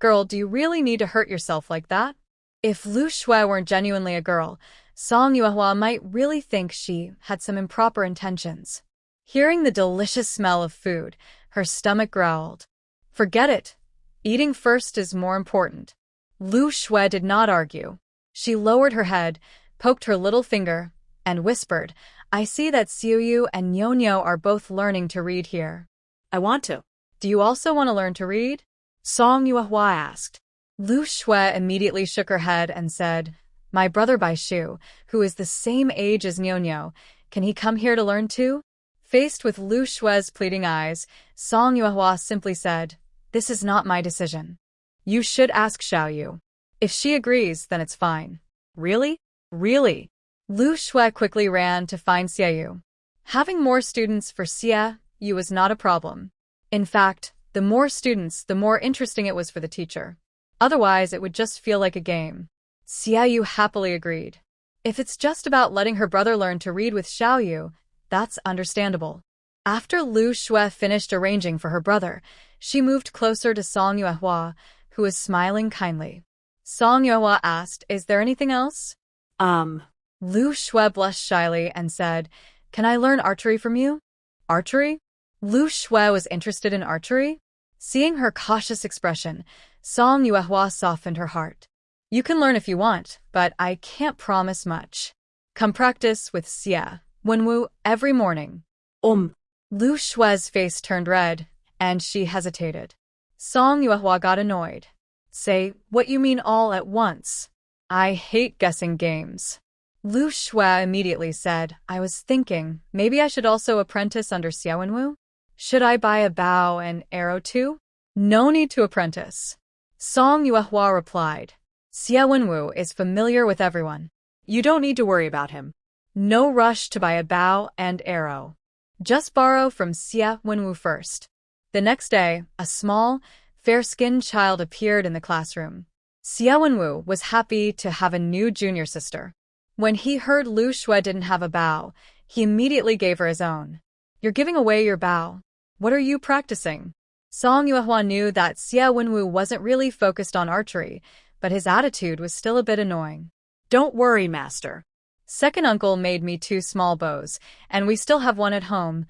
S1: Girl, do you really need to hurt yourself like that? If Lu Shui weren't genuinely a girl, Song Yuehua might really think she had some improper intentions. Hearing the delicious smell of food, her stomach growled. Forget it. Eating first is more important. Lu Shui did not argue. She lowered her head, poked her little finger, and whispered, I see that Xiuyu and Nyonyo are both learning to read here.
S2: I want to.
S1: Do you also want to learn to read? Song Yuehua asked. Lu Shui immediately shook her head and said, my brother Baishu, who is the same age as Nyonyo, can he come here to learn too? Faced with Lu Shui's pleading eyes, Song Yuehua simply said, this is not my decision. You should ask Xiaoyu. If she agrees, then it's fine. Really? Really? Lu Shui quickly ran to find Xiaoyu. Having more students for Xiaoyu was not a problem. In fact, the more students, the more interesting it was for the teacher. Otherwise, it would just feel like a game. Xiaoyu happily agreed. If it's just about letting her brother learn to read with Xiaoyu, that's understandable. After Lu Shui finished arranging for her brother, she moved closer to Song Yuehua, who was smiling kindly. Song Yuehua asked, is there anything else? Lu Shui blushed shyly and said, can I learn archery from you? Archery? Lu Shui was interested in archery? Seeing her cautious expression, Song Yuehua softened her heart. You can learn if you want, but I can't promise much. Come practice with Xia Wenwu every morning. Lu Shui's face turned red, and she hesitated. Song Yuehua got annoyed. Say what you mean all at once. I hate guessing games. Lu Shui immediately said, I was thinking, maybe I should also apprentice under Xia Wenwu? Should I buy a bow and arrow too? No need to apprentice. Song Yuehua replied. Xia Wenwu is familiar with everyone.
S2: You don't need to worry about him.
S1: No rush to buy a bow and arrow. Just borrow from Xia Wenwu first. The next day, a small, fair-skinned child appeared in the classroom. Xia Wenwu was happy to have a new junior sister. When he heard Lu Shui didn't have a bow, he immediately gave her his own. You're giving away your bow. What are you practicing? Song Yuehua knew that Xia Wenwu wasn't really focused on archery, but his attitude was still a bit annoying.
S2: Don't worry, master.
S1: Second uncle made me 2 small bows, and we still have one at home,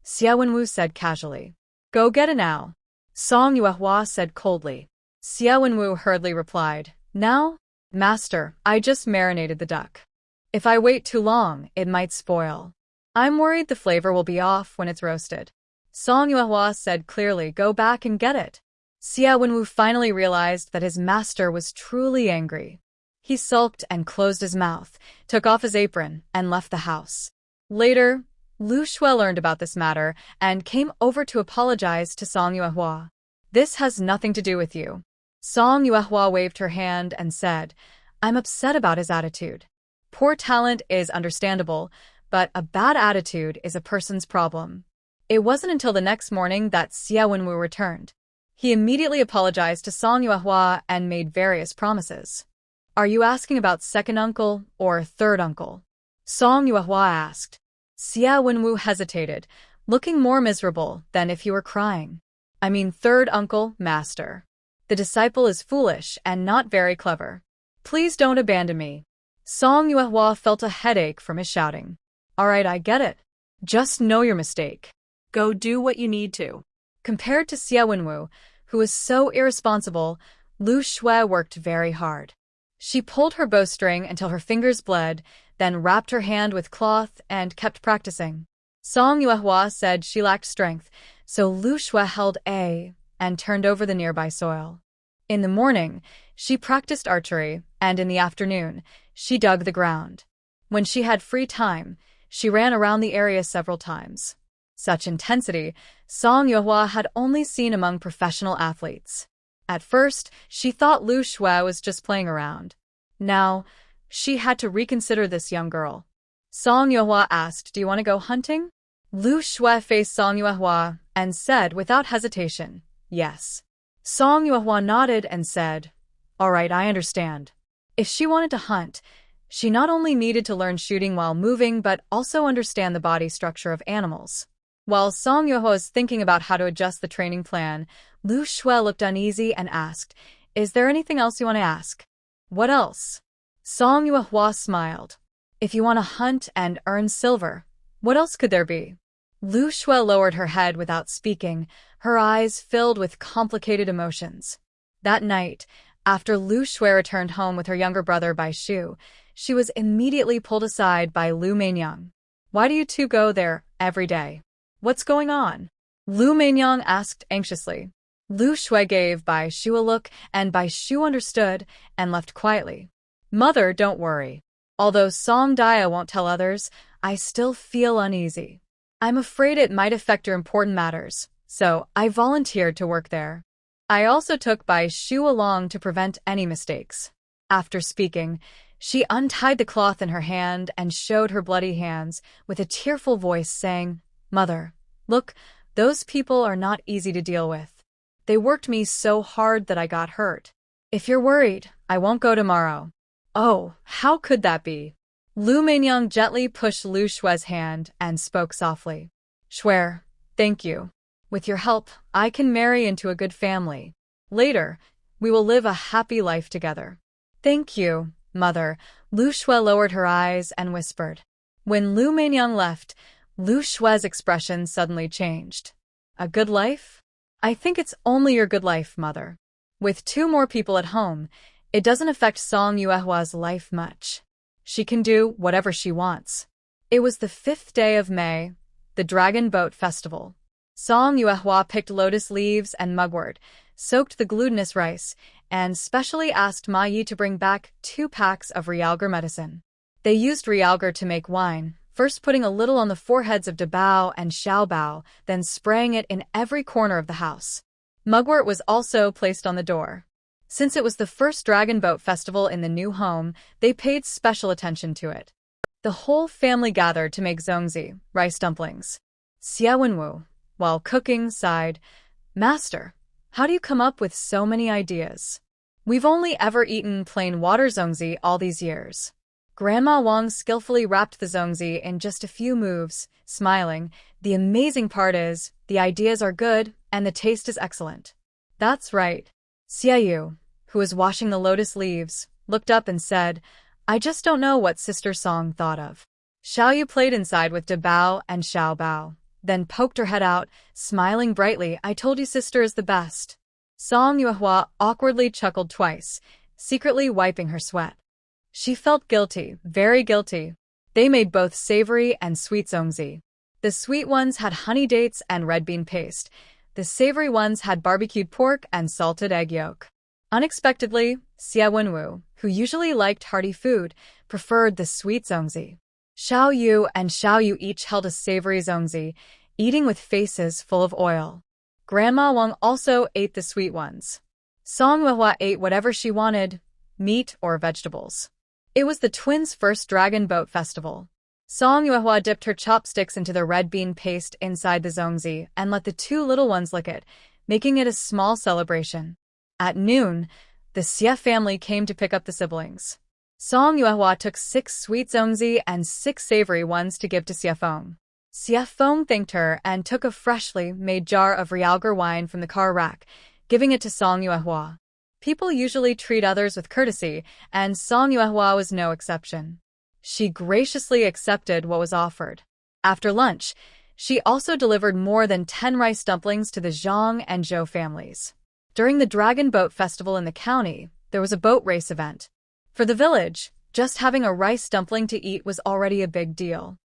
S1: Xia Wenwu said casually. Go get it now. Song Yuehua said coldly. Xia Wenwu hurriedly replied, now? Master, I just marinated the duck. If I wait too long, it might spoil. I'm worried the flavor will be off when it's roasted. Song Yuehua said clearly, go back and get it. Xia Wenwu finally realized that his master was truly angry. He sulked and closed his mouth, took off his apron, and left the house. Later, Lu Shui learned about this matter and came over to apologize to Song Yuehua. This has nothing to do with you. Song Yuehua waved her hand and said, I'm upset about his attitude. Poor talent is understandable, but a bad attitude is a person's problem. It wasn't until the next morning that Xia Wenwu returned. He immediately apologized to Song Yuehua and made various promises. Are you asking about second uncle or third uncle? Song Yuehua asked. Xia Wenwu hesitated, looking more miserable than if he were crying. I mean third uncle, master. The disciple is foolish and not very clever. Please don't abandon me. Song Yuehua felt a headache from his shouting. All right, I get it. Just know your mistake.
S2: Go do what you need to.
S1: Compared to Xia Wenwu, who was so irresponsible, Lu Shui worked very hard. She pulled her bowstring until her fingers bled, then wrapped her hand with cloth and kept practicing. Song Yuehua said she lacked strength, so Lu Shui held A and turned over the nearby soil. In the morning, she practiced archery, and in the afternoon, she dug the ground. When she had free time, she ran around the area several times. Such intensity, Song Yuehua had only seen among professional athletes. At first, she thought Lu Shui was just playing around. Now, she had to reconsider this young girl. Song Yuehua asked, "Do you want to go hunting?" Lu Shui faced Song Yuehua and said without hesitation, "Yes." Song Yuehua nodded and said, "All right, I understand." If she wanted to hunt, she not only needed to learn shooting while moving but also understand the body structure of animals. While Song Yuehua was thinking about how to adjust the training plan, Lu Shui looked uneasy and asked, "Is there anything else you want to ask?" "What else?" Song Yuehua smiled. "If you want to hunt and earn silver, what else could there be?" Lu Shui lowered her head without speaking, her eyes filled with complicated emotions. That night, after Lu Shui returned home with her younger brother Bai Shu, she was immediately pulled aside by Lu Meinyang. "Why do you two go there every day? What's going on?" Lu Meinyang asked anxiously. Lu Shui gave Bai Shu a look, and Bai Shu understood and left quietly. "Mother, don't worry. Although Song Dia won't tell others, I still feel uneasy. I'm afraid it might affect your important matters, so I volunteered to work there." I also took Bai Shu along to prevent any mistakes. After speaking, she untied the cloth in her hand and showed her bloody hands with a tearful voice saying, "Mother, look, those people are not easy to deal with. They worked me so hard that I got hurt. If you're worried, I won't go tomorrow." "Oh, how could that be?" Lu Meinyang gently pushed Lu Shui's hand and spoke softly. "Shui, thank you. With your help, I can marry into a good family. Later, we will live a happy life together." "Thank you, Mother." Lu Shui lowered her eyes and whispered. When Lu Meinyang left, Lu Shui's expression suddenly changed. "A good life? I think it's only your good life, Mother. With two more people at home, it doesn't affect Song Yuehua's life much. She can do whatever she wants." It was the 5th day of May, the Dragon Boat Festival. Song Yuehua picked lotus leaves and mugwort, soaked the glutinous rice, and specially asked Ma Yi to bring back 2 packs of realgar medicine. They used realgar to make wine, first putting a little on the foreheads of Dabao and Xiaobao, then spraying it in every corner of the house. Mugwort was also placed on the door. Since it was the first Dragon Boat Festival in the new home, they paid special attention to it. The whole family gathered to make zongzi, rice dumplings. Xie Wenwu, while cooking, sighed, "Master, how do you come up with so many ideas? We've only ever eaten plain water zongzi all these years." Grandma Wang skillfully wrapped the zongzi in just a few moves, smiling. "The amazing part is, the ideas are good and the taste is excellent." "That's right." Xie Yu, who was washing the lotus leaves, looked up and said, "I just don't know what Sister Song thought of." Xiao Yu played inside with Dabao and Xiaobao, then poked her head out, smiling brightly. "I told you Sister is the best." Song Yuehua awkwardly chuckled twice, secretly wiping her sweat. She felt guilty, very guilty. They made both savory and sweet zongzi. The sweet ones had honey dates and red bean paste. The savory ones had barbecued pork and salted egg yolk. Unexpectedly, Xie Wenwu, who usually liked hearty food, preferred the sweet zongzi. Xiao Yu and Xiao Yu each held a savory zongzi, eating with faces full of oil. Grandma Wang also ate the sweet ones. Song Yuehua ate whatever she wanted, meat or vegetables. It was the twins' first Dragon Boat Festival. Song Yuehua dipped her chopsticks into the red bean paste inside the zongzi and let the 2 little ones lick it, making it a small celebration. At noon, the Xie family came to pick up the siblings. Song Yuehua took 6 sweet zongzi and 6 savory ones to give to Xie Feng. Xie Feng thanked her and took a freshly made jar of realgar wine from the car rack, giving it to Song Yuehua. People usually treat others with courtesy, and Song Yuehua was no exception. She graciously accepted what was offered. After lunch, she also delivered more than 10 rice dumplings to the Zhang and Zhou families. During the Dragon Boat Festival in the county, there was a boat race event. For the village, just having a rice dumpling to eat was already a big deal.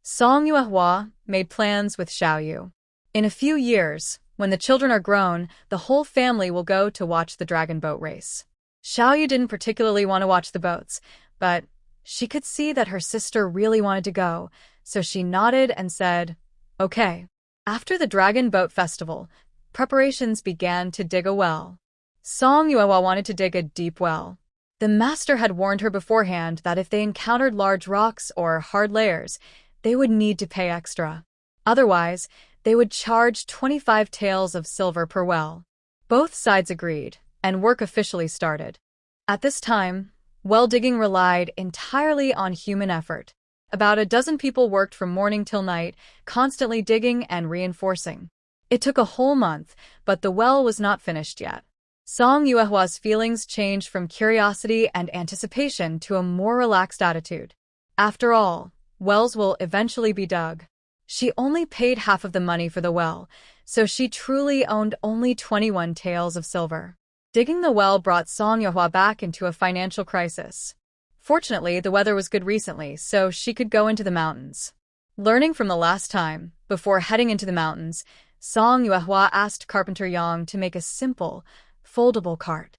S1: Song Yuehua made plans with Xiao Yu. In a few years, When the children are grown, the whole family will go to watch the dragon boat race. Xiaoyu didn't particularly want to watch the boats, but she could see that her sister really wanted to go, so she nodded and said, "Okay." After the Dragon Boat Festival, preparations began to dig a well. Song Yuehua wanted to dig a deep well. The master had warned her beforehand that if they encountered large rocks or hard layers, they would need to pay extra. Otherwise, they would charge 25 taels of silver per well. Both sides agreed, and work officially started. At this time, well digging relied entirely on human effort. About a dozen people worked from morning till night, constantly digging and reinforcing. It took a whole month, but the well was not finished yet. Song Yuehua's feelings changed from curiosity and anticipation to a more relaxed attitude. After all, wells will eventually be dug. She only paid half of the money for the well, so she truly owned only 21 taels of silver. Digging the well brought Song Yuehua back into a financial crisis. Fortunately, the weather was good recently, so she could go into the mountains. Learning from the last time, before heading into the mountains, Song Yuehua asked Carpenter Yang to make a simple, foldable cart.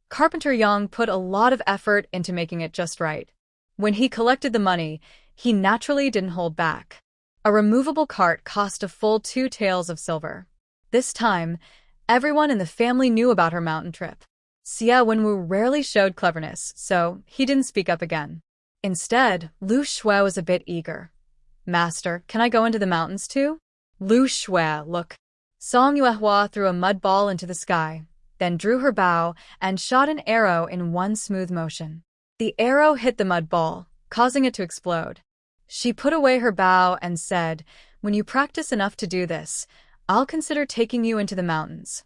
S1: Carpenter Yang put a lot of effort into making it just right. When he collected the money, he naturally didn't hold back. A removable cart cost a full 2 taels of silver. This time, everyone in the family knew about her mountain trip. Xia Wenwu rarely showed cleverness, so he didn't speak up again. Instead, Lu Shui was a bit eager. "Master, can I go into the mountains too?" "Lu Shui, look." Song Yuehua threw a mud ball into the sky, then drew her bow and shot an arrow in one smooth motion. The arrow hit the mud ball, causing it to explode. She put away her bow and said, "When you practice enough to do this, I'll consider taking you into the mountains."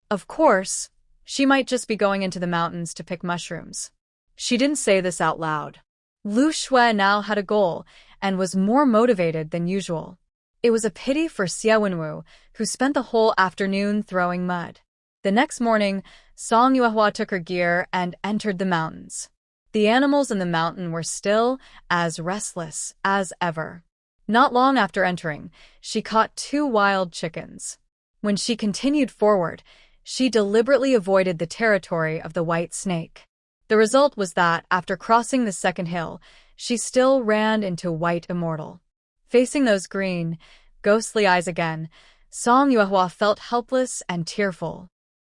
S1: Of course, she might just be going into the mountains to pick mushrooms. She didn't say this out loud. Lu Shui now had a goal and was more motivated than usual. It was a pity for Xia Wenwu, who spent the whole afternoon throwing mud. The next morning, Song Yuehua took her gear and entered the mountains. The animals in the mountain were still as restless as ever. Not long after entering, she caught 2 wild chickens. When she continued forward, she deliberately avoided the territory of the white snake. The result was that, after crossing the second hill, she still ran into White Immortal. Facing those green, ghostly eyes again, Song Yuehua felt helpless and tearful.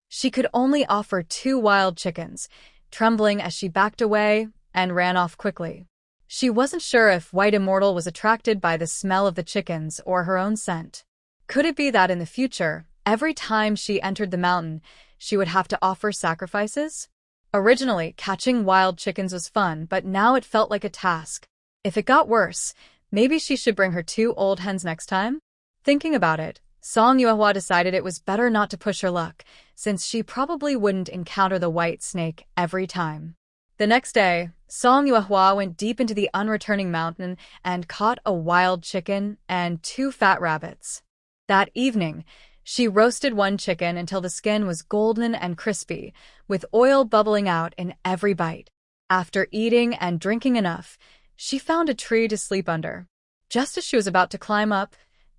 S1: She could only offer 2 wild chickens, trembling as she backed away and ran off quickly. She wasn't sure if White Immortal was attracted by the smell of the chickens or her own scent. Could it be that in the future, every time she entered the mountain, she would have to offer sacrifices? Originally, catching wild chickens was fun, but now it felt like a task. If it got worse, maybe she should bring her 2 old hens next time? Thinking about it, Song Yuehua decided it was better not to push her luck, since she probably wouldn't encounter the white snake every time. The next day, Song Yuehua went deep into the unreturning mountain and caught a wild chicken and 2 fat rabbits. That evening, she roasted 1 chicken until the skin was golden and crispy, with oil bubbling out in every bite. After eating and drinking enough, she found a tree to sleep under. Just as she was about to climb up,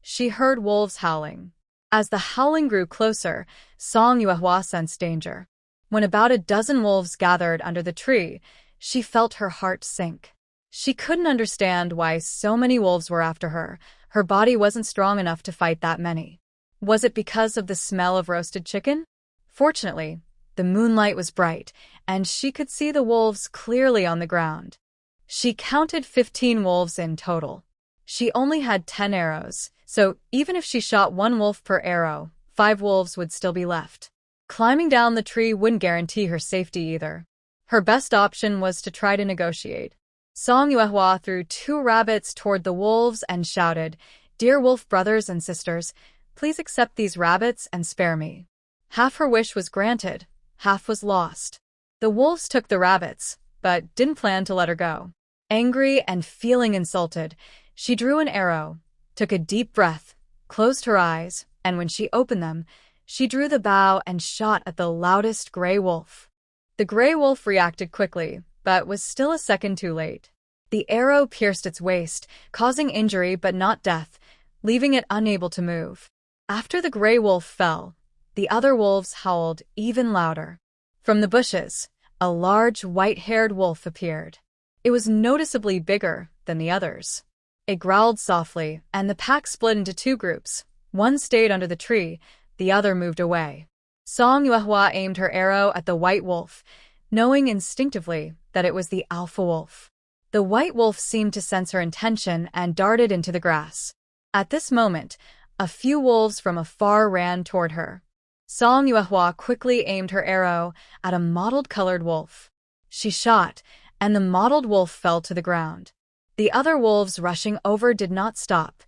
S1: she heard wolves howling. As the howling grew closer, Song Yuehua sensed danger. When about a dozen wolves gathered under the tree, she felt her heart sink. She couldn't understand why so many wolves were after her. Her body wasn't strong enough to fight that many. Was it because of the smell of roasted chicken? Fortunately, the moonlight was bright, and she could see the wolves clearly on the ground. She counted 15 wolves in total. She only had 10 arrows, so even if she shot 1 wolf per arrow, 5 wolves would still be left. Climbing down the tree wouldn't guarantee her safety either. Her best option was to try to negotiate. Song Yuehua threw 2 rabbits toward the wolves and shouted, "Dear wolf brothers and sisters, please accept these rabbits and spare me." Half her wish was granted, half was lost. The wolves took the rabbits, but didn't plan to let her go. Angry and feeling insulted, she drew an arrow, took a deep breath, closed her eyes, and when she opened them, she drew the bow and shot at the loudest gray wolf. The gray wolf reacted quickly, but was still a second too late. The arrow pierced its waist, causing injury but not death, leaving it unable to move. After the gray wolf fell, The other wolves howled even louder. From the bushes, a large white-haired wolf appeared. It was noticeably bigger than the others. It growled softly, and the pack split into two groups. One stayed under the tree, the other moved away. Song Yuehua aimed her arrow at the white wolf, knowing instinctively that it was the alpha wolf. The white wolf seemed to sense her intention and darted into the grass. At this moment, a few wolves from afar ran toward her. Song Yuehua quickly aimed her arrow at a mottled-colored wolf. She shot, and the mottled wolf fell to the ground. The other wolves rushing over did not stop.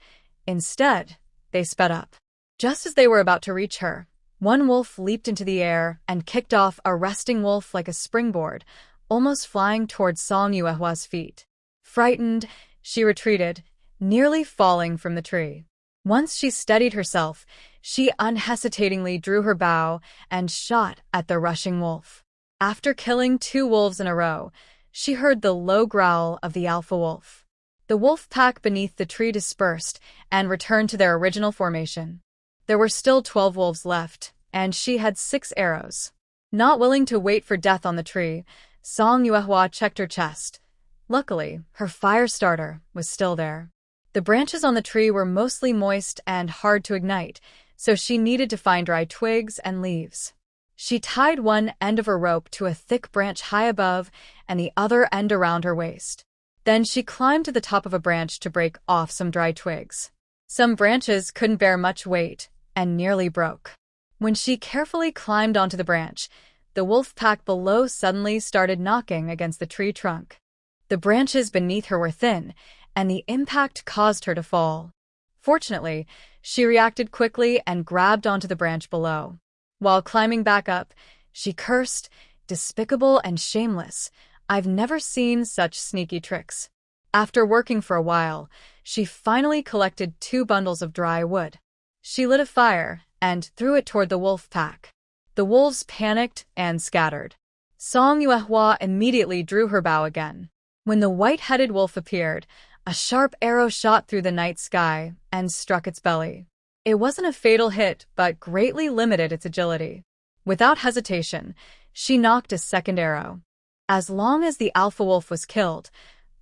S1: Instead, they sped up. Just as they were about to reach her, one wolf leaped into the air and kicked off a resting wolf like a springboard, almost flying towards Song Yuehua's feet. Frightened, she retreated, nearly falling from the tree. Once she steadied herself, she unhesitatingly drew her bow and shot at the rushing wolf. After killing two wolves in a row, she heard the low growl of the alpha wolf. The wolf pack beneath the tree dispersed and returned to their original formation. There were still 12 wolves left, and she had 6 arrows. Not willing to wait for death on the tree, Song Yuehua checked her chest. Luckily, her fire starter was still there. The branches on the tree were mostly moist and hard to ignite, so she needed to find dry twigs and leaves. She tied one end of her rope to a thick branch high above and the other end around her waist. Then she climbed to the top of a branch to break off some dry twigs. Some branches couldn't bear much weight and nearly broke. When she carefully climbed onto the branch, the wolf pack below suddenly started knocking against the tree trunk. The branches beneath her were thin, and the impact caused her to fall. Fortunately, she reacted quickly and grabbed onto the branch below. While climbing back up, she cursed, "Despicable and shameless. I've never seen such sneaky tricks." After working for a while, she finally collected 2 bundles of dry wood. She lit a fire and threw it toward the wolf pack. The wolves panicked and scattered. Song Yuehua immediately drew her bow again. When the white-headed wolf appeared, a sharp arrow shot through the night sky and struck its belly. It wasn't a fatal hit, but greatly limited its agility. Without hesitation, she knocked a second arrow. As long as the alpha wolf was killed,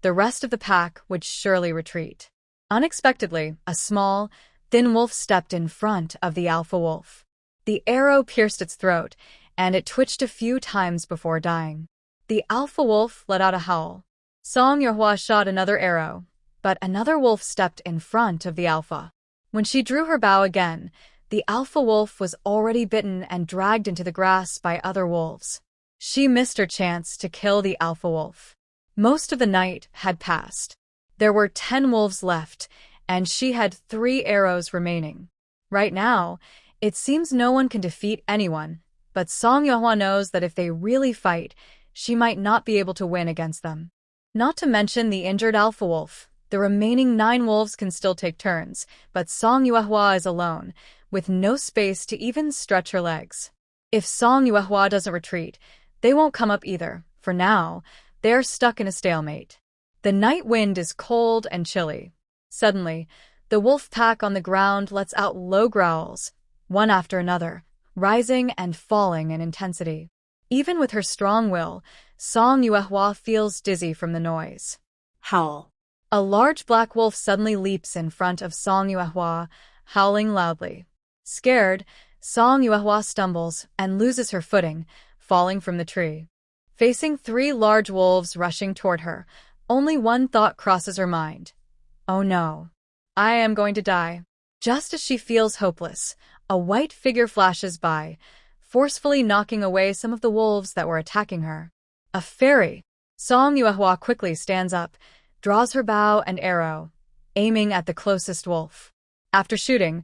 S1: the rest of the pack would surely retreat. Unexpectedly, a small, thin wolf stepped in front of the alpha wolf. The arrow pierced its throat, and it twitched a few times before dying. The alpha wolf let out a howl. Song Yuehua shot another arrow, but another wolf stepped in front of the alpha. When she drew her bow again, the alpha wolf was already bitten and dragged into the grass by other wolves. She missed her chance to kill the alpha wolf. Most of the night had passed. There were 10 wolves left, and she had 3 arrows remaining. Right now, it seems no one can defeat anyone, but Song Yuehua knows that if they really fight, she might not be able to win against them. Not to mention the injured alpha wolf. The remaining 9 wolves can still take turns, but Song Yuehua is alone, with no space to even stretch her legs. If Song Yuehua doesn't retreat, they won't come up either. For now, they are stuck in a stalemate. The night wind is cold and chilly. Suddenly, the wolf pack on the ground lets out low growls, one after another, rising and falling in intensity. Even with her strong will, Song Yuehua feels dizzy from the noise.
S2: Howl.
S1: A large black wolf suddenly leaps in front of Song Yuehua, howling loudly. Scared, Song Yuehua stumbles and loses her footing, falling from the tree. Facing 3 large wolves rushing toward her, only one thought crosses her mind. Oh no. I am going to die. Just as she feels hopeless, a white figure flashes by, forcefully knocking away some of the wolves that were attacking her. A fairy. Song Yuehua quickly stands up, draws her bow and arrow, aiming at the closest wolf. After shooting,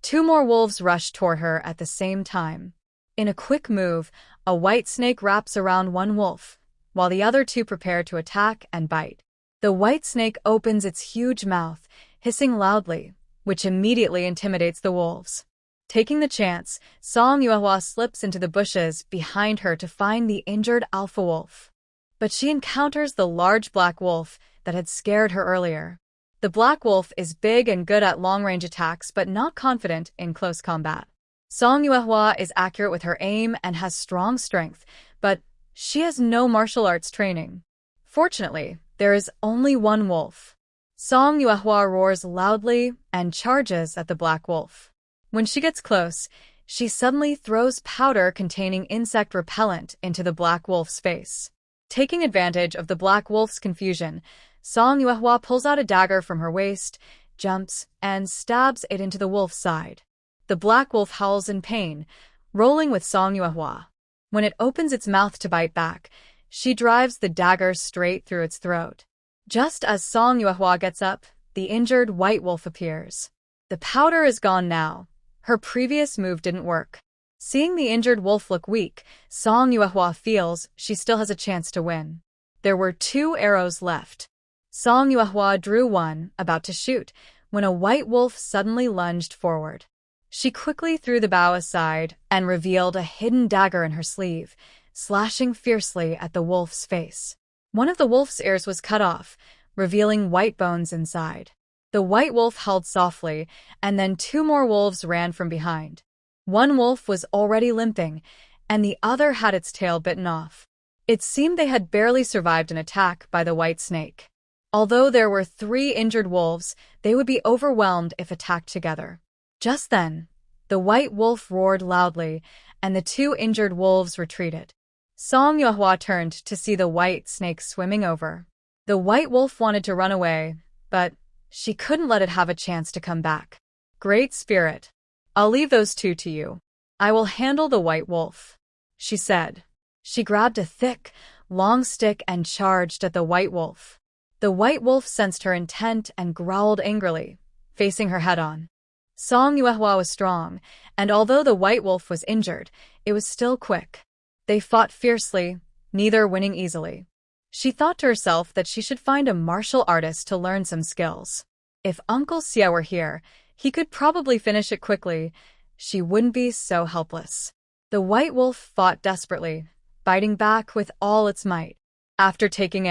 S1: 2 more wolves rush toward her at the same time. In a quick move, a white snake wraps around one wolf, while the other 2 prepare to attack and bite. The white snake opens its huge mouth, hissing loudly, which immediately intimidates the wolves. Taking the chance, Song Yuehua slips into the bushes behind her to find the injured alpha wolf. But she encounters the large black wolf that had scared her earlier. The black wolf is big and good at long-range attacks but not confident in close combat. Song Yuehua is accurate with her aim and has strong strength, but she has no martial arts training. Fortunately, there is only one wolf. Song Yuehua roars loudly and charges at the black wolf. When she gets close, she suddenly throws powder containing insect repellent into the black wolf's face. Taking advantage of the black wolf's confusion, Song Yuehua pulls out a dagger from her waist, jumps, and stabs it into the wolf's side. The black wolf howls in pain, rolling with Song Yuehua. When it opens its mouth to bite back, she drives the dagger straight through its throat. Just as Song Yuehua gets up, the injured white wolf appears. The powder is gone now. Her previous move didn't work. Seeing the injured wolf look weak, Song Yuehua feels she still has a chance to win. There were 2 arrows left. Song Yuehua drew one, about to shoot, when a white wolf suddenly lunged forward. She quickly threw the bow aside and revealed a hidden dagger in her sleeve, slashing fiercely at the wolf's face. One of the wolf's ears was cut off, revealing white bones inside. The white wolf howled softly, and then 2 more wolves ran from behind. One wolf was already limping, and the other had its tail bitten off. It seemed they had barely survived an attack by the white snake. Although there were 3 injured wolves, they would be overwhelmed if attacked together. Just then, the white wolf roared loudly, and the 2 injured wolves retreated. Song Yuehua turned to see the white snake swimming over. The white wolf wanted to run away, but she couldn't let it have a chance to come back. Great Spirit, I'll leave those 2 to you. I will handle the white wolf, she said. She grabbed a thick, long stick and charged at the white wolf. The white wolf sensed her intent and growled angrily, facing her head-on. Song Yuehua was strong, and although the white wolf was injured, it was still quick. They fought fiercely, neither winning easily. She thought to herself that she should find a martial artist to learn some skills. If Uncle Xia were here, he could probably finish it quickly. She wouldn't be so helpless. The white wolf fought desperately, biting back with all its might. After taking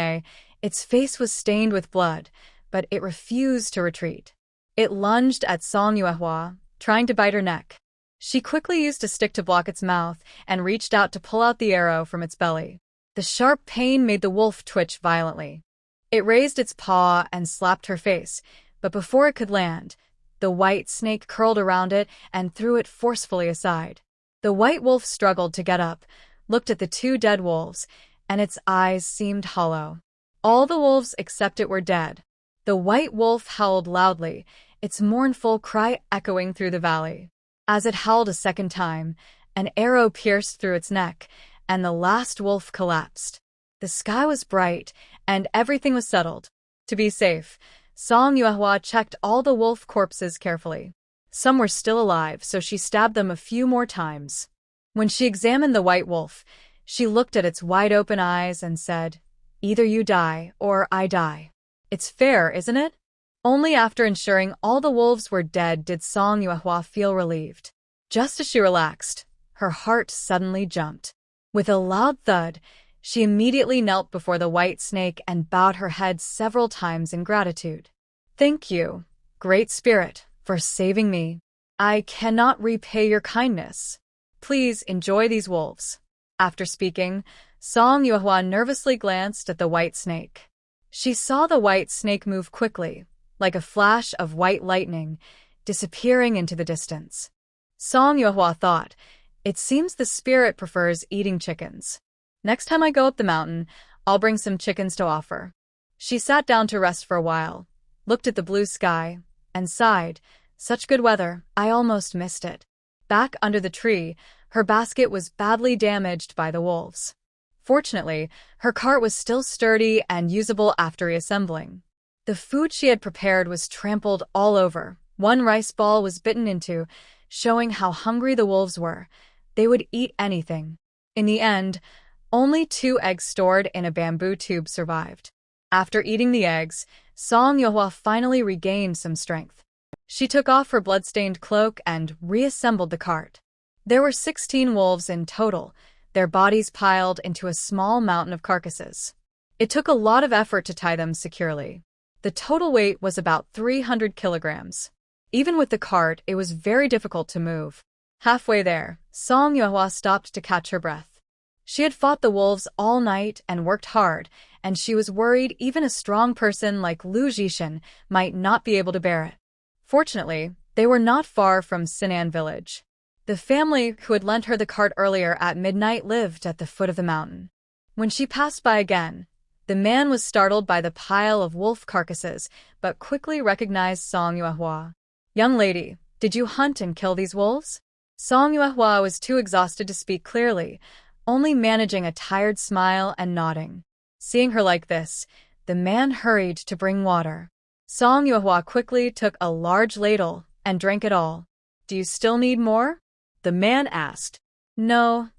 S1: its face was stained with blood, but it refused to retreat. It lunged at Song Yuehua, trying to bite her neck. She quickly used a stick to block its mouth and reached out to pull out the arrow from its belly. The sharp pain made the wolf twitch violently. It raised its paw and slapped her face, but before it could land, the white snake curled around it and threw it forcefully aside. The white wolf struggled to get up, looked at the 2 dead wolves, and its eyes seemed hollow. All the wolves except it were dead. The white wolf howled loudly, its mournful cry echoing through the valley. As it howled a second time, an arrow pierced through its neck, and the last wolf collapsed. The sky was bright, and everything was settled. To be safe, Song Yuehua checked all the wolf corpses carefully. Some were still alive, so she stabbed them a few more times. When she examined the white wolf, she looked at its wide-open eyes and said, "Either you die, or I die. It's fair, isn't it?" Only after ensuring all the wolves were dead did Song Yuehua feel relieved. Just as she relaxed, her heart suddenly jumped. With a loud thud, she immediately knelt before the white snake and bowed her head several times in gratitude. "Thank you, Great Spirit, for saving me. I cannot repay your kindness. Please enjoy these wolves." After speaking, Song Yuehua nervously glanced at the white snake. She saw the white snake move quickly, like a flash of white lightning, disappearing into the distance. Song Yuehua thought, "It seems the spirit prefers eating chickens. Next time I go up the mountain, I'll bring some chickens to offer." She sat down to rest for a while, looked at the blue sky, and sighed, "Such good weather, I almost missed it." Back under the tree, her basket was badly damaged by the wolves. Fortunately, her cart was still sturdy and usable after reassembling. The food she had prepared was trampled all over. One rice ball was bitten into, showing how hungry the wolves were. They would eat anything. In the end, only 2 eggs stored in a bamboo tube survived. After eating the eggs, Song Yuehua finally regained some strength. She took off her blood-stained cloak and reassembled the cart. There were 16 wolves in total, their bodies piled into a small mountain of carcasses. It took a lot of effort to tie them securely. The total weight was about 300 kilograms. Even with the cart, it was very difficult to move. Halfway there, Song Yuehua stopped to catch her breath. She had fought the wolves all night and worked hard, and she was worried even a strong person like Lu Jishan might not be able to bear it. Fortunately, they were not far from Sinan village. The family who had lent her the cart earlier at midnight lived at the foot of the mountain. When she passed by again, the man was startled by the pile of wolf carcasses, but quickly recognized Song Yuehua. "Young lady, did you hunt and kill these wolves?" Song Yuehua was too exhausted to speak clearly, only managing a tired smile and nodding. Seeing her like this, the man hurried to bring water. Song Yuehua quickly took a large ladle and drank it all. "Do you still need more?" the man asked. "No,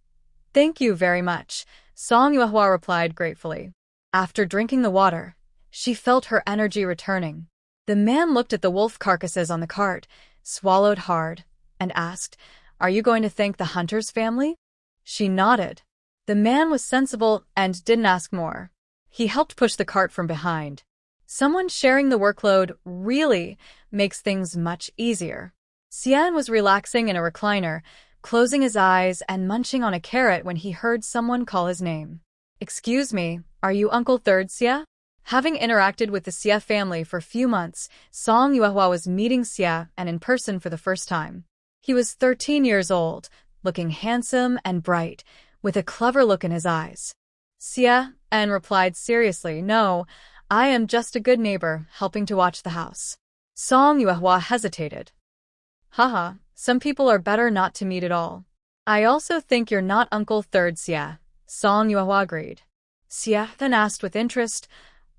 S1: thank you very much," Song Yuehua replied gratefully. After drinking the water, she felt her energy returning. The man looked at the wolf carcasses on the cart, swallowed hard, and asked, "Are you going to thank the hunter's family?" She nodded. The man was sensible and didn't ask more. He helped push the cart from behind. Someone sharing the workload really makes things much easier. Xian was relaxing in a recliner, closing his eyes and munching on a carrot when he heard someone call his name. "Excuse me, are you Uncle Third Xia?" Having interacted with the Xia family for a few months, Song Yuehua was meeting Xia and in person for the first time. He was 13 years old, looking handsome and bright, with a clever look in his eyes. Xia and replied seriously, "No, I am just a good neighbor, helping to watch the house." Song Yuehua hesitated. "Haha, some people are better not to meet at all." "I also think you're not Uncle Third Xia," Song Yuehua agreed. Xia then asked with interest,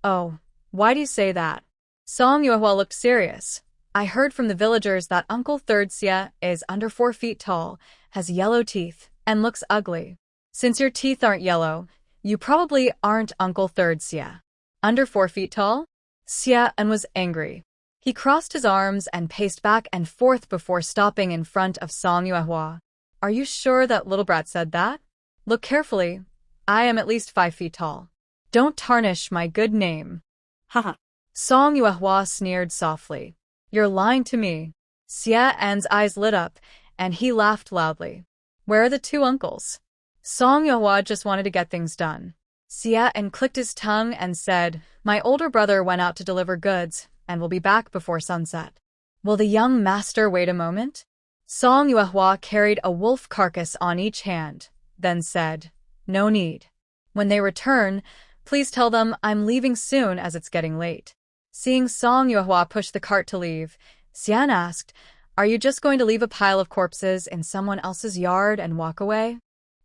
S1: "Oh, why do you say that?" Song Yuehua looked serious. "I heard from the villagers that Uncle Third Xia is under 4 feet tall, has yellow teeth, and looks ugly. Since your teeth aren't yellow, you probably aren't Uncle Third Xia." "Under 4 feet tall?" Xia and was angry. He crossed his arms and paced back and forth before stopping in front of Song Yuehua. "Are you sure that little brat said that? Look carefully. I am at least 5 feet tall. Don't tarnish my good name."
S2: Haha.
S1: Song Yuehua sneered softly. "You're lying to me." Xia An's eyes lit up, and he laughed loudly. "Where are the 2 uncles?" Song Yuehua just wanted to get things done. Xia An clicked his tongue and said, "My older brother went out to deliver goods and will be back before sunset." "Will the young master wait a moment?" Song Yuehua carried a wolf carcass on each hand, then said, "No need. When they return, please tell them I'm leaving soon as it's getting late." Seeing Song Yuehua push the cart to leave, Xian asked, "Are you just going to leave a pile of corpses in someone else's yard and walk away?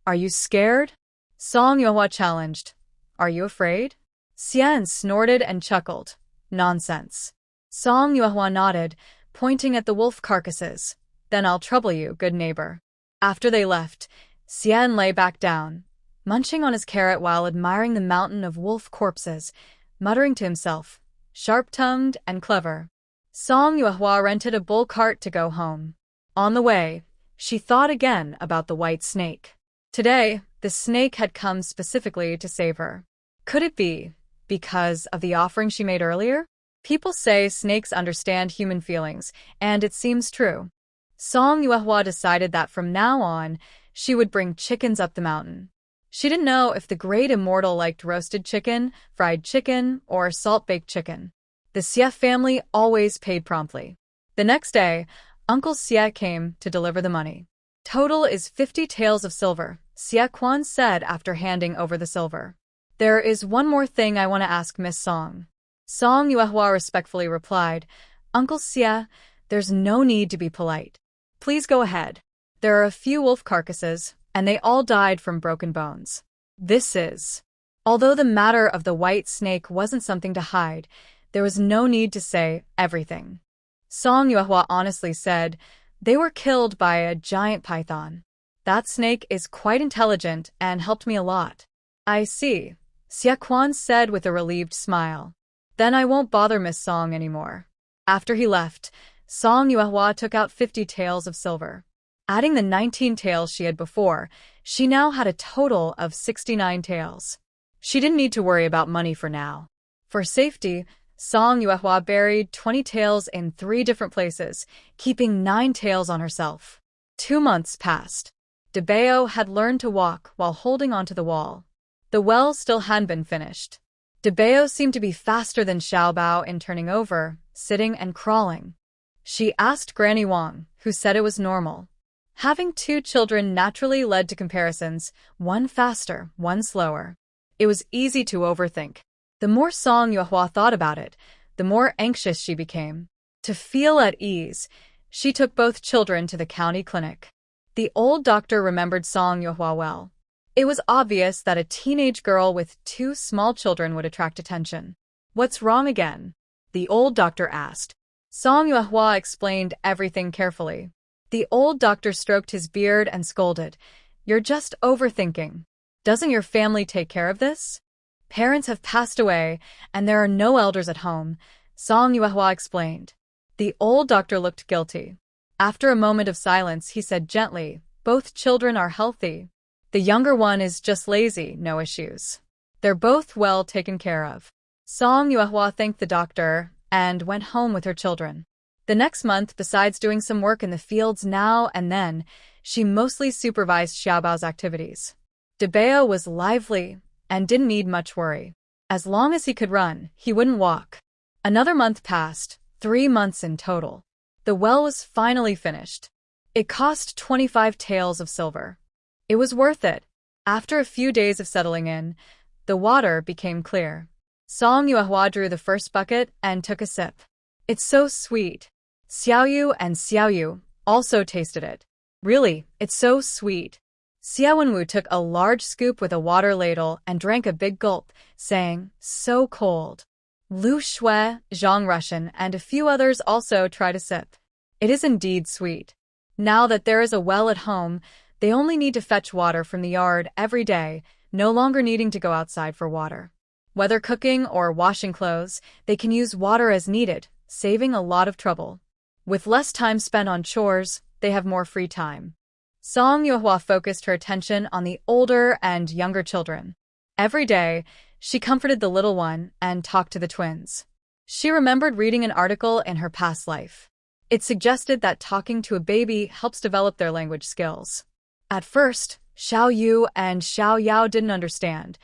S1: Are you scared?" Song Yuehua challenged, "Are you afraid?" Xian snorted and chuckled. "Nonsense." Song Yuehua nodded, pointing at the wolf carcasses. "Then I'll trouble you, good neighbor." After they left, Xian lay back down, munching on his carrot while admiring the mountain of wolf corpses, muttering to himself, "Sharp-tongued and clever." Song Yuehua rented a bull cart to go home. On the way, she thought again about the white snake. Today, the snake had come specifically to save her. Could it be because of the offering she made earlier? People say snakes understand human feelings, and it seems true. Song Yuehua decided that from now on, she would bring chickens up the mountain. She didn't know if the great immortal liked roasted chicken, fried chicken, or salt-baked chicken. The Xia family always paid promptly. The next day, Uncle Xia came to deliver the money. "Total is 50 taels of silver," Xia Quan said after handing over the silver. "There is one more thing I want to ask Miss Song." Song Yuehua respectfully replied, "Uncle Xia, there's no need to be polite. Please go ahead. There are a few wolf carcasses, and they all died from broken bones. This is..." Although the matter of the white snake wasn't something to hide, there was no need to say everything. Song Yuehua honestly said, "They were killed by a giant python. That snake is quite intelligent and helped me a lot." "I see," Xia Quan said with a relieved smile. "Then I won't bother Miss Song anymore." After he left, Song Yuehua took out 50 taels of silver. Adding the 19 taels she had before, she now had a total of 69 taels. She didn't need to worry about money for now. For safety, Song Yuehua buried 20 taels in 3 different places, keeping 9 taels on herself. 2 months passed. Debeo had learned to walk while holding onto the wall. The well still hadn't been finished. Debeo seemed to be faster than Xiaobao in turning over, sitting and crawling. She asked Granny Wang, who said it was normal. Having two children naturally led to comparisons, one faster, one slower. It was easy to overthink. The more Song Yuehua thought about it, the more anxious she became. To feel at ease, she took both children to the county clinic. The old doctor remembered Song Yuehua well. It was obvious that a teenage girl with two small children would attract attention. "What's wrong again?" the old doctor asked. Song Yuehua explained everything carefully. The old doctor stroked his beard and scolded, "You're just overthinking. Doesn't your family take care of this? Parents have passed away, and there are no elders at home," Song Yuehua explained. The old doctor looked guilty. After a moment of silence, he said gently, "Both children are healthy. The younger one is just lazy, no issues. They're both well taken care of." Song Yuehua thanked the doctor and went home with her children. The next month, besides doing some work in the fields now and then, she mostly supervised Xiaobao's activities. Debeo was lively and didn't need much worry. As long as he could run, he wouldn't walk. Another month passed, 3 months in total. The well was finally finished. It cost 25 taels of silver. It was worth it. After a few days of settling in, the water became clear. Song Yuehua drew the first bucket and took a sip. "It's so sweet." Xiaoyu and Xiaoyu also tasted it. "Really, it's so sweet." Xiaowenwu took a large scoop with a water ladle and drank a big gulp, saying, "So cold." Lu Shui, Zhang Russian, and a few others also tried a sip. "It is indeed sweet." Now that there is a well at home, they only need to fetch water from the yard every day, no longer needing to go outside for water. Whether cooking or washing clothes, they can use water as needed, saving a lot of trouble. With less time spent on chores, they have more free time. Song Yuehua focused her attention on the older and younger children. Every day, she comforted the little one and talked to the twins. She remembered reading an article in her past life. It suggested that talking to a baby helps develop their language skills. At first, Xiao Yu and Xiao Yao didn't understand.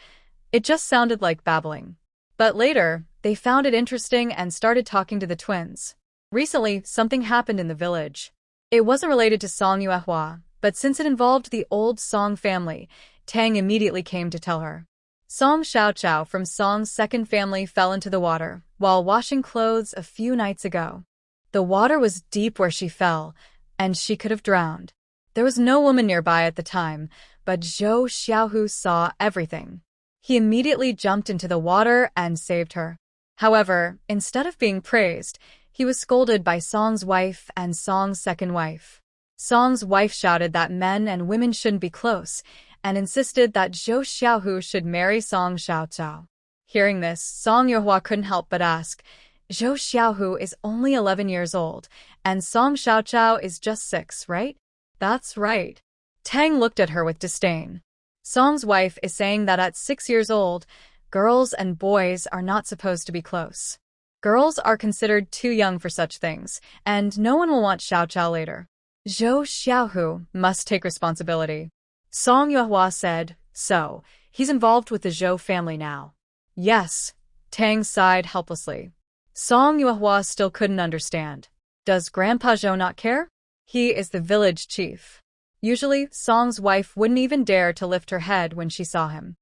S1: It just sounded like babbling. But later, they found it interesting and started talking to the twins. Recently, something happened in the village. It wasn't related to Song Yuehua, but since it involved the old Song family, Tang immediately came to tell her. Song Xiaochao from Song's second family fell into the water while washing clothes a few nights ago. The water was deep where she fell, and she could have drowned. There was no woman nearby at the time, but Zhou Xiaohu saw everything. He immediately jumped into the water and saved her. However, instead of being praised, he was scolded by Song's wife and Song's second wife. Song's wife shouted that men and women shouldn't be close, and insisted that Zhou Xiaohu should marry Song Xiaochao. Hearing this, Song Yuehua couldn't help but ask, "Zhou Xiaohu is only 11 years old, and Song Xiaochao is just 6, right?" "That's right." Tang looked at her with disdain. Song's wife is saying that at 6 years old, girls and boys are not supposed to be close. Girls are considered too young for such things, and no one will want Xiaochao later. Zhou Xiaohu must take responsibility. Song Yuehua said, "So, he's involved with the Zhou family now." "Yes." Tang sighed helplessly. Song Yuehua still couldn't understand. Does Grandpa Zhou not care? He is the village chief. Usually, Song's wife wouldn't even dare to lift her head when she saw him.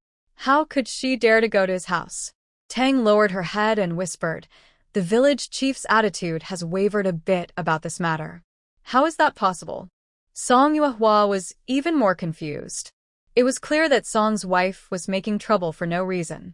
S1: How could she dare to go to his house? Tang lowered her head and whispered, "The village chief's attitude has wavered a bit about this matter." "How is that possible?" Song Yuehua was even more confused. It was clear that Song's wife was making trouble for no reason.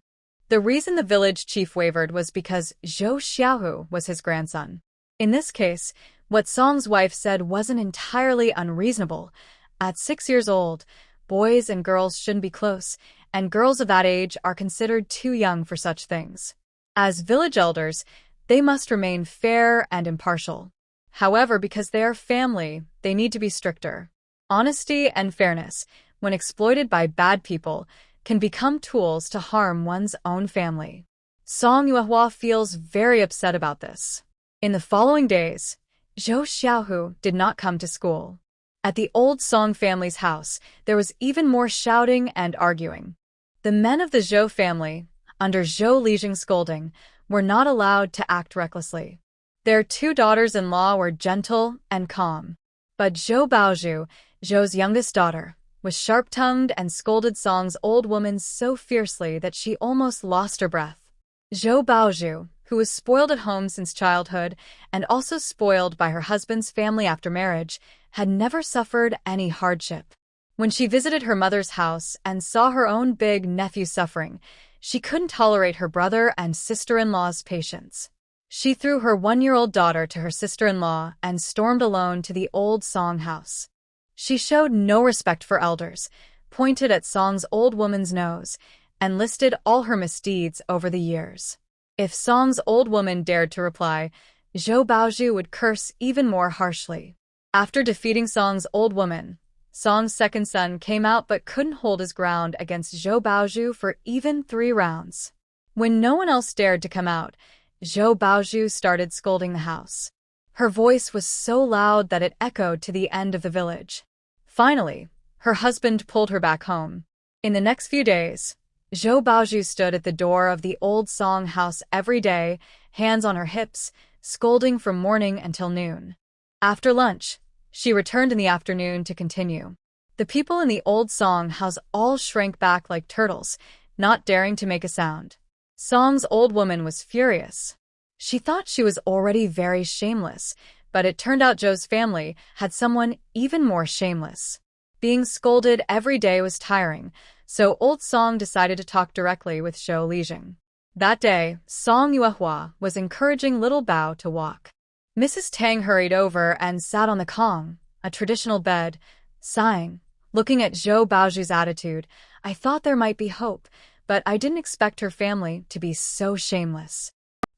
S1: The reason the village chief wavered was because Zhou Xiaohu was his grandson. In this case, what Song's wife said wasn't entirely unreasonable. At 6 years old, boys and girls shouldn't be close, and girls of that age are considered too young for such things. As village elders, they must remain fair and impartial. However, because they are family, they need to be stricter. Honesty and fairness, when exploited by bad people, can become tools to harm one's own family. Song Yuehua feels very upset about this. In the following days, Zhou Xiaohu did not come to school. At the old Song family's house, there was even more shouting and arguing. The men of the Zhou family, under Zhou Lijing's scolding, were not allowed to act recklessly. Their two daughters-in-law were gentle and calm. But Zhou Baozhu, Zhou's youngest daughter, was sharp-tongued and scolded Song's old woman so fiercely that she almost lost her breath. Zhou Baozhu, who was spoiled at home since childhood and also spoiled by her husband's family after marriage, had never suffered any hardship. When she visited her mother's house and saw her own big nephew suffering, she couldn't tolerate her brother and sister-in-law's patience. She threw her 1-year-old daughter to her sister-in-law and stormed alone to the old Song house. She showed no respect for elders, pointed at Song's old woman's nose, and listed all her misdeeds over the years. If Song's old woman dared to reply, Zhou Baozhu would curse even more harshly. After defeating Song's old woman, Song's second son came out but couldn't hold his ground against Zhou Baozhu for even 3 rounds. When no one else dared to come out, Zhou Baozhu started scolding the house. Her voice was so loud that it echoed to the end of the village. Finally, her husband pulled her back home. In the next few days, Zhou Baozhu stood at the door of the old Song house every day, hands on her hips, scolding from morning until noon. After lunch, she returned in the afternoon to continue. The people in the old Song house all shrank back like turtles, not daring to make a sound. Song's old woman was furious. She thought she was already very shameless, but it turned out Zhou's family had someone even more shameless. Being scolded every day was tiring, so old Song decided to talk directly with Zhou Lijing. That day, Song Yuehua was encouraging little Bao to walk. Mrs. Tang hurried over and sat on the kong, a traditional bed, sighing. Looking at Zhou Baozhu's attitude, I thought there might be hope, but I didn't expect her family to be so shameless.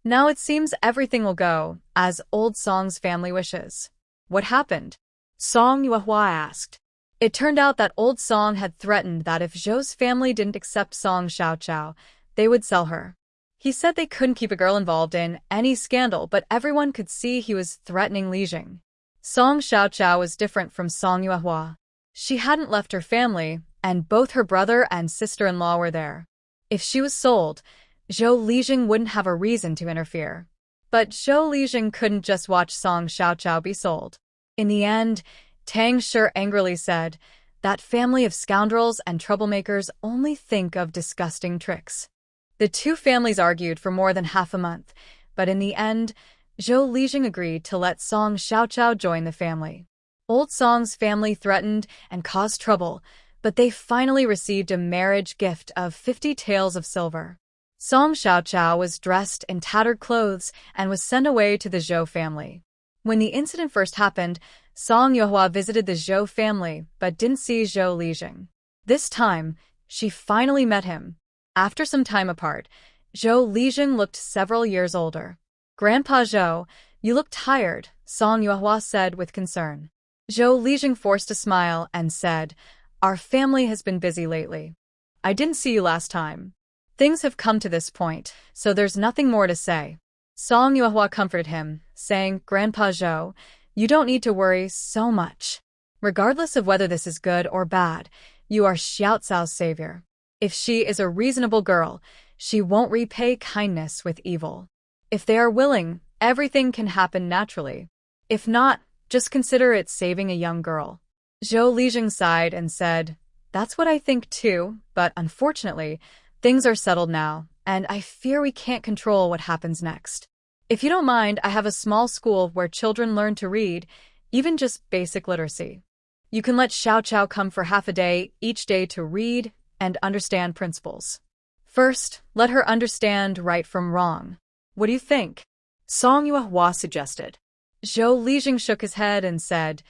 S1: Now it seems everything will go as old Song's family wishes. What happened?
S2: Song Yuehua asked.
S1: It turned out that old Song had threatened that if Zhou's family didn't accept Song Xiaoqiao, they would sell her. He said they couldn't keep a girl involved in any scandal, but everyone could see he was threatening Lijing. Song Xiaoqiao was different from Song Yuehua. She hadn't left her family, and both her brother and sister-in-law were there. If she was sold, Zhou Lijing wouldn't have a reason to interfere. But Zhou Lijing couldn't just watch Song Xiaoqiao be sold. In the end, Tang Shi angrily said, "That family of scoundrels and troublemakers only think of disgusting tricks." The two families argued for more than half a month, but in the end, Zhou Lijing agreed to let Song Xiaoqiao join the family. Old Song's family threatened and caused trouble, but they finally received a marriage gift of 50 taels of silver. Song Xiaoqiao was dressed in tattered clothes and was sent away to the Zhou family. When the incident first happened, Song Yuehua visited the Zhou family but didn't see Zhou Lijing. This time, she finally met him. After some time apart, Zhou Lijing looked several years older. "Grandpa Zhou, you look tired," Song Yuehua said with concern. Zhou Lijing forced a smile and said, "Our family has been busy lately. I didn't see you last time. Things have come to this point, so there's nothing more to say." Song Yuehua comforted him, saying, "Grandpa Zhou, you don't need to worry so much. Regardless of whether this is good or bad, you are Xiaocao's savior. If she is a reasonable girl, she won't repay kindness with evil. If they are willing, everything can happen naturally. If not, just consider it saving a young girl." Zhou Lijing sighed and said, "That's what I think too, but unfortunately, things are settled now, and I fear we can't control what happens next. If you don't mind, I have a small school where children learn to read, even just basic literacy. You can let Xiaoqiao come for half a day each day to read and understand principles. First, let her understand right from wrong. What do you think?"
S2: Song Yuehua suggested.
S1: Zhou Lijing shook his head and said,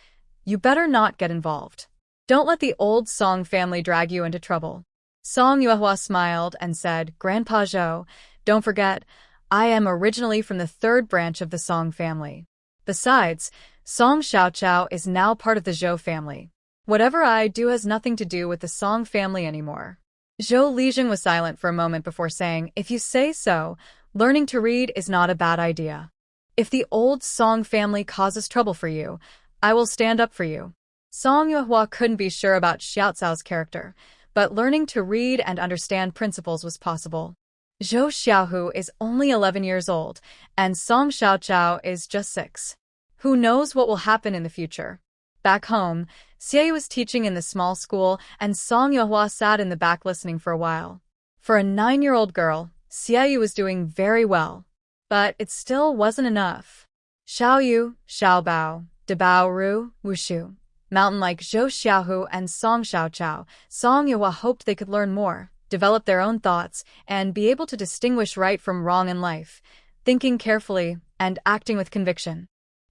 S1: "You better not get involved. Don't let the old Song family drag you into trouble." Song Yuehua smiled and said, "Grandpa Zhou, don't forget, I am originally from the 3rd branch of the Song family. Besides, Song Xiaoqiao is now part of the Zhou family. Whatever I do has nothing to do with the Song family anymore." Zhou Lijing was silent for a moment before saying, "If you say so, learning to read is not a bad idea. If the old Song family causes trouble for you, I will stand up for you." Song Yuehua couldn't be sure about Xiao Cao's character, but learning to read and understand principles was possible. Zhou Xiaohu is only 11 years old, and Song Xiaochao is just 6. Who knows what will happen in the future? Back home, Xie was teaching in the small school, and Song Yuehua sat in the back listening for a while. For a 9-year-old girl, Xie was doing very well. But it still wasn't enough. Xiaoyu, Xiaobao, Dabao Ru, Wushu, Mountain like Zhou Xiaohu and Song Xiaochao, Song Yuehua hoped they could learn more, develop their own thoughts, and be able to distinguish right from wrong in life, thinking carefully and acting with conviction.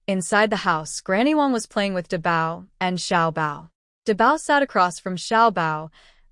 S1: Inside the house, Granny Wang was playing with Dabao and Xiaobao. Dabao sat across from Xiaobao,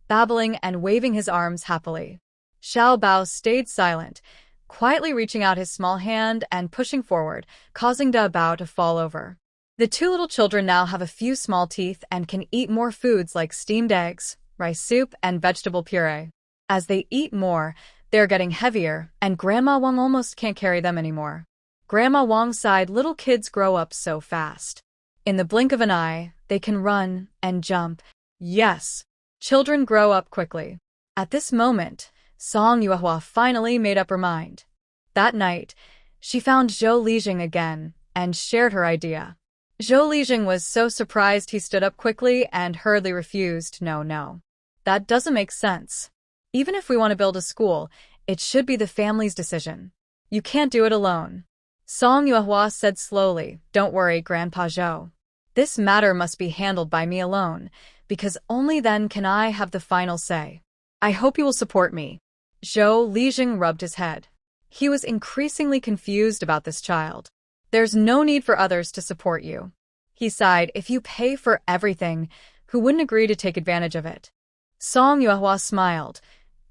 S1: babbling and waving his arms happily. Xiaobao stayed silent, quietly reaching out his small hand and pushing forward, causing Dabao to fall over. The two little children now have a few small teeth and can eat more foods like steamed eggs, rice soup, and vegetable puree. As they eat more, they're getting heavier, and Grandma Wang almost can't carry them anymore. Grandma Wang sighed, little kids grow up so fast. In the blink of an eye, they can run and jump. Yes, children grow up quickly. At this moment, Song Yuehua finally made up her mind. That night, she found Zhou Lijing again and shared her idea. Zhou Lijing was so surprised he stood up quickly and hurriedly refused. No. That doesn't make sense. Even if we want to build a school, it should be the family's decision. You can't do it alone. Song Yuehua said slowly, don't worry, Grandpa Zhou. This matter must be handled by me alone, because only then can I have the final say. I hope you will support me. Zhou Lijing rubbed his head. He was increasingly confused about this child. There's no need for others to support you. He sighed, if you pay for everything, who wouldn't agree to take advantage of it? Song Yuehua smiled.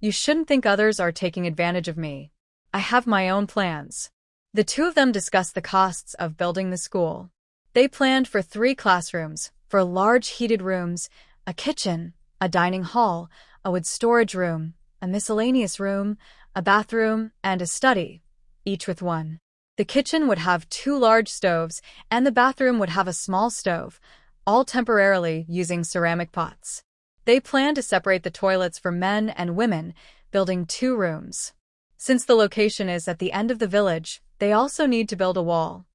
S1: You shouldn't think others are taking advantage of me. I have my own plans. The two of them discussed the costs of building the school. They planned for 3 classrooms, 4 large heated rooms, a kitchen, a dining hall, a wood storage room, a miscellaneous room, a bathroom, and a study, each with one. The kitchen would have 2 large stoves, and the bathroom would have a small stove, all temporarily using ceramic pots. They planned to separate the toilets for men and women, building 2 rooms. Since the location is at the end of the village, they also need to build a wall.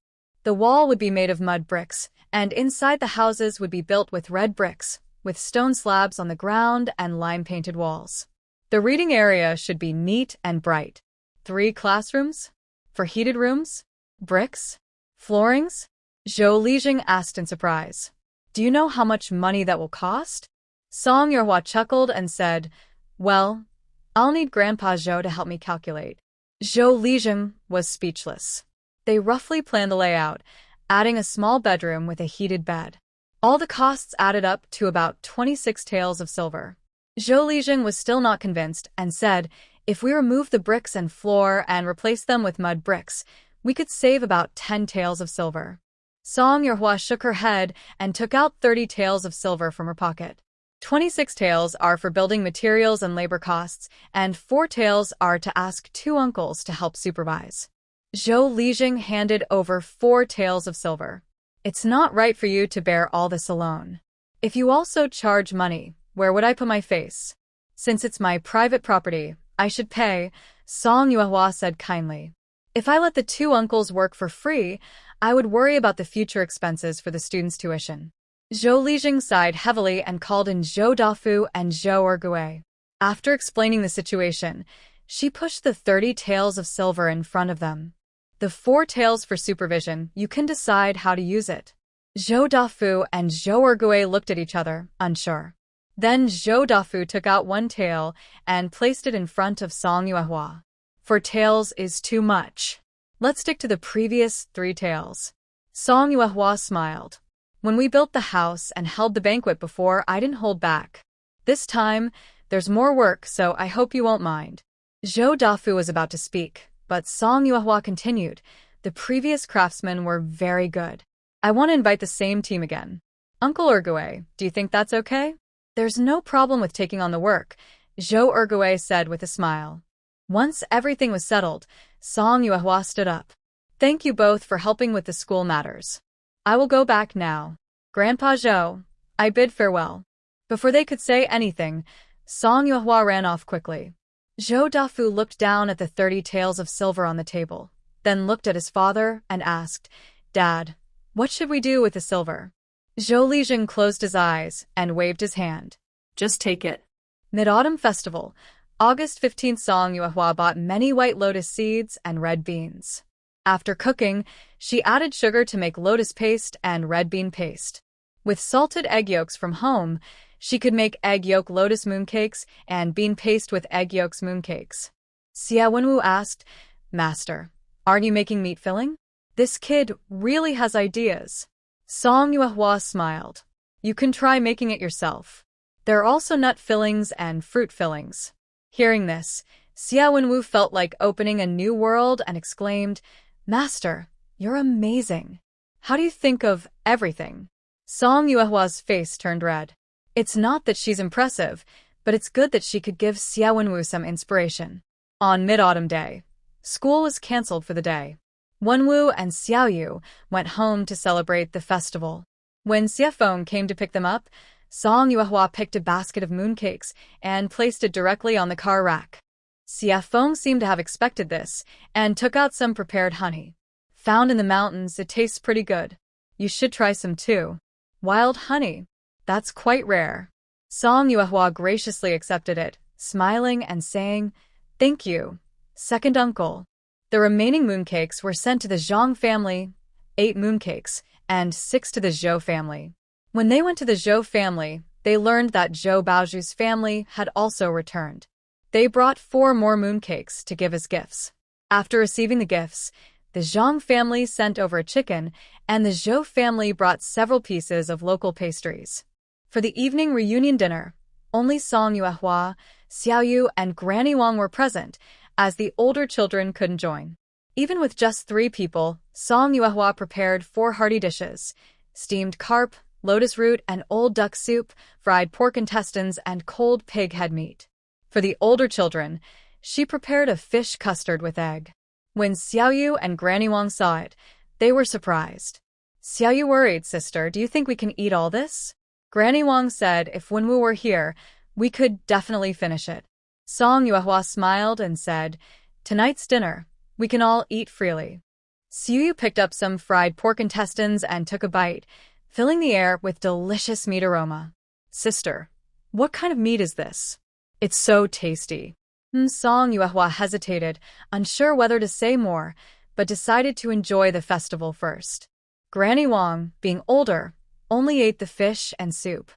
S1: The wall would be made of mud bricks, and inside the houses would be built with red bricks, with stone slabs on the ground and lime-painted walls. The reading area should be neat and bright. 3 classrooms? For heated rooms? Bricks? Floorings? Zhou Lijing asked in surprise. Do you know how much money that will cost? Song Yuehua chuckled and said, well, I'll need Grandpa Zhou to help me calculate. Zhou Lijing was speechless. They roughly planned the layout, adding a small bedroom with a heated bed. All the costs added up to about 26 taels of silver. Zhou Lijing was still not convinced and said, if we remove the bricks and floor and replace them with mud bricks, we could save about 10 taels of silver. Song Yuehua shook her head and took out 30 taels of silver from her pocket. 26 taels are for building materials and labor costs, and 4 taels are to ask 2 uncles to help supervise. Zhou Lijing handed over 4 taels of silver. It's not right for you to bear all this alone. If you also charge money, where would I put my face? Since it's my private property, I should pay, Song Yuehua said kindly. If I let the 2 uncles work for free, I would worry about the future expenses for the students' tuition. Zhou Lijing sighed heavily and called in Zhou Dafu and Zhou Ergui. After explaining the situation, she pushed the 30 taels of silver in front of them. The 4 taels for supervision, you can decide how to use it. Zhou Dafu and Zhou Ergui looked at each other, unsure. Then Zhou Dafu took out 1 tael and placed it in front of Song Yuehua. 4 taels is too much. Let's stick to the previous 3 taels. Song Yuehua smiled. When we built the house and held the banquet before, I didn't hold back. This time, there's more work, so I hope you won't mind. Zhou Dafu was about to speak, but Song Yuehua continued. The previous craftsmen were very good. I want to invite the same team again. Uncle Ergui, do you think that's okay? There's no problem with taking on the work, Zhou Ergui said with a smile. Once everything was settled, Song Yuehua stood up. Thank you both for helping with the school matters. I will go back now. Grandpa Zhou, I bid farewell. Before they could say anything, Song Yuehua ran off quickly. Zhou Dafu looked down at the 30 taels of silver on the table, then looked at his father and asked, Dad, what should we do with the silver? Zhou Lijing closed his eyes and waved his hand.
S2: Just take it.
S1: Mid-Autumn Festival, August 15th. Song Yuehua bought many white lotus seeds and red beans. After cooking, she added sugar to make lotus paste and red bean paste. With salted egg yolks from home, she could make egg yolk lotus mooncakes and bean paste with egg yolks mooncakes. Xia Wenwu asked, Master, aren't you making meat filling? This kid really has ideas. Song Yuehua smiled. You can try making it yourself. There are also nut fillings and fruit fillings. Hearing this, Xia Wenwu felt like opening a new world and exclaimed, Master, you're amazing. How do you think of everything? Song Yuehua's face turned red. It's not that she's impressive, but it's good that she could give Xia Wenwu some inspiration. On Mid-Autumn Day, school was cancelled for the day. Wenwu and Xiaoyu went home to celebrate the festival. When Xiafeng came to pick them up, Song Yuehua picked a basket of mooncakes and placed it directly on the car rack. Xiafeng seemed to have expected this and took out some prepared honey. Found in the mountains, it tastes pretty good. You should try some too. Wild honey. That's quite rare. Song Yuehua graciously accepted it, smiling and saying, Thank you, second uncle. The remaining mooncakes were sent to the Zhang family, 8 mooncakes, and 6 to the Zhou family. When they went to the Zhou family, they learned that Zhou Baoju's family had also returned. They brought 4 more mooncakes to give as gifts. After receiving the gifts, the Zhang family sent over a chicken, and the Zhou family brought several pieces of local pastries. For the evening reunion dinner, only Song Yuehua, Xiaoyu, and Granny Wang were present, as the older children couldn't join. Even with just 3 people, Song Yuehua prepared 4 hearty dishes: steamed carp, lotus root and old duck soup, fried pork intestines, and cold pig head meat. For the older children, she prepared a fish custard with egg. When Xiaoyu and Granny Wang saw it, they were surprised. Xiaoyu worried, Sister, do you think we can eat all this? Granny Wang said if Wenwu were here, we could definitely finish it. Song Yuehua smiled and said, Tonight's dinner, we can all eat freely. Xiaoyu picked up some fried pork intestines and took a bite, filling the air with delicious meat aroma. Sister, what kind of meat is this? It's so tasty. Song Yuehua hesitated, unsure whether to say more, but decided to enjoy the festival first. Granny Wang, being older, only ate the fish and soup.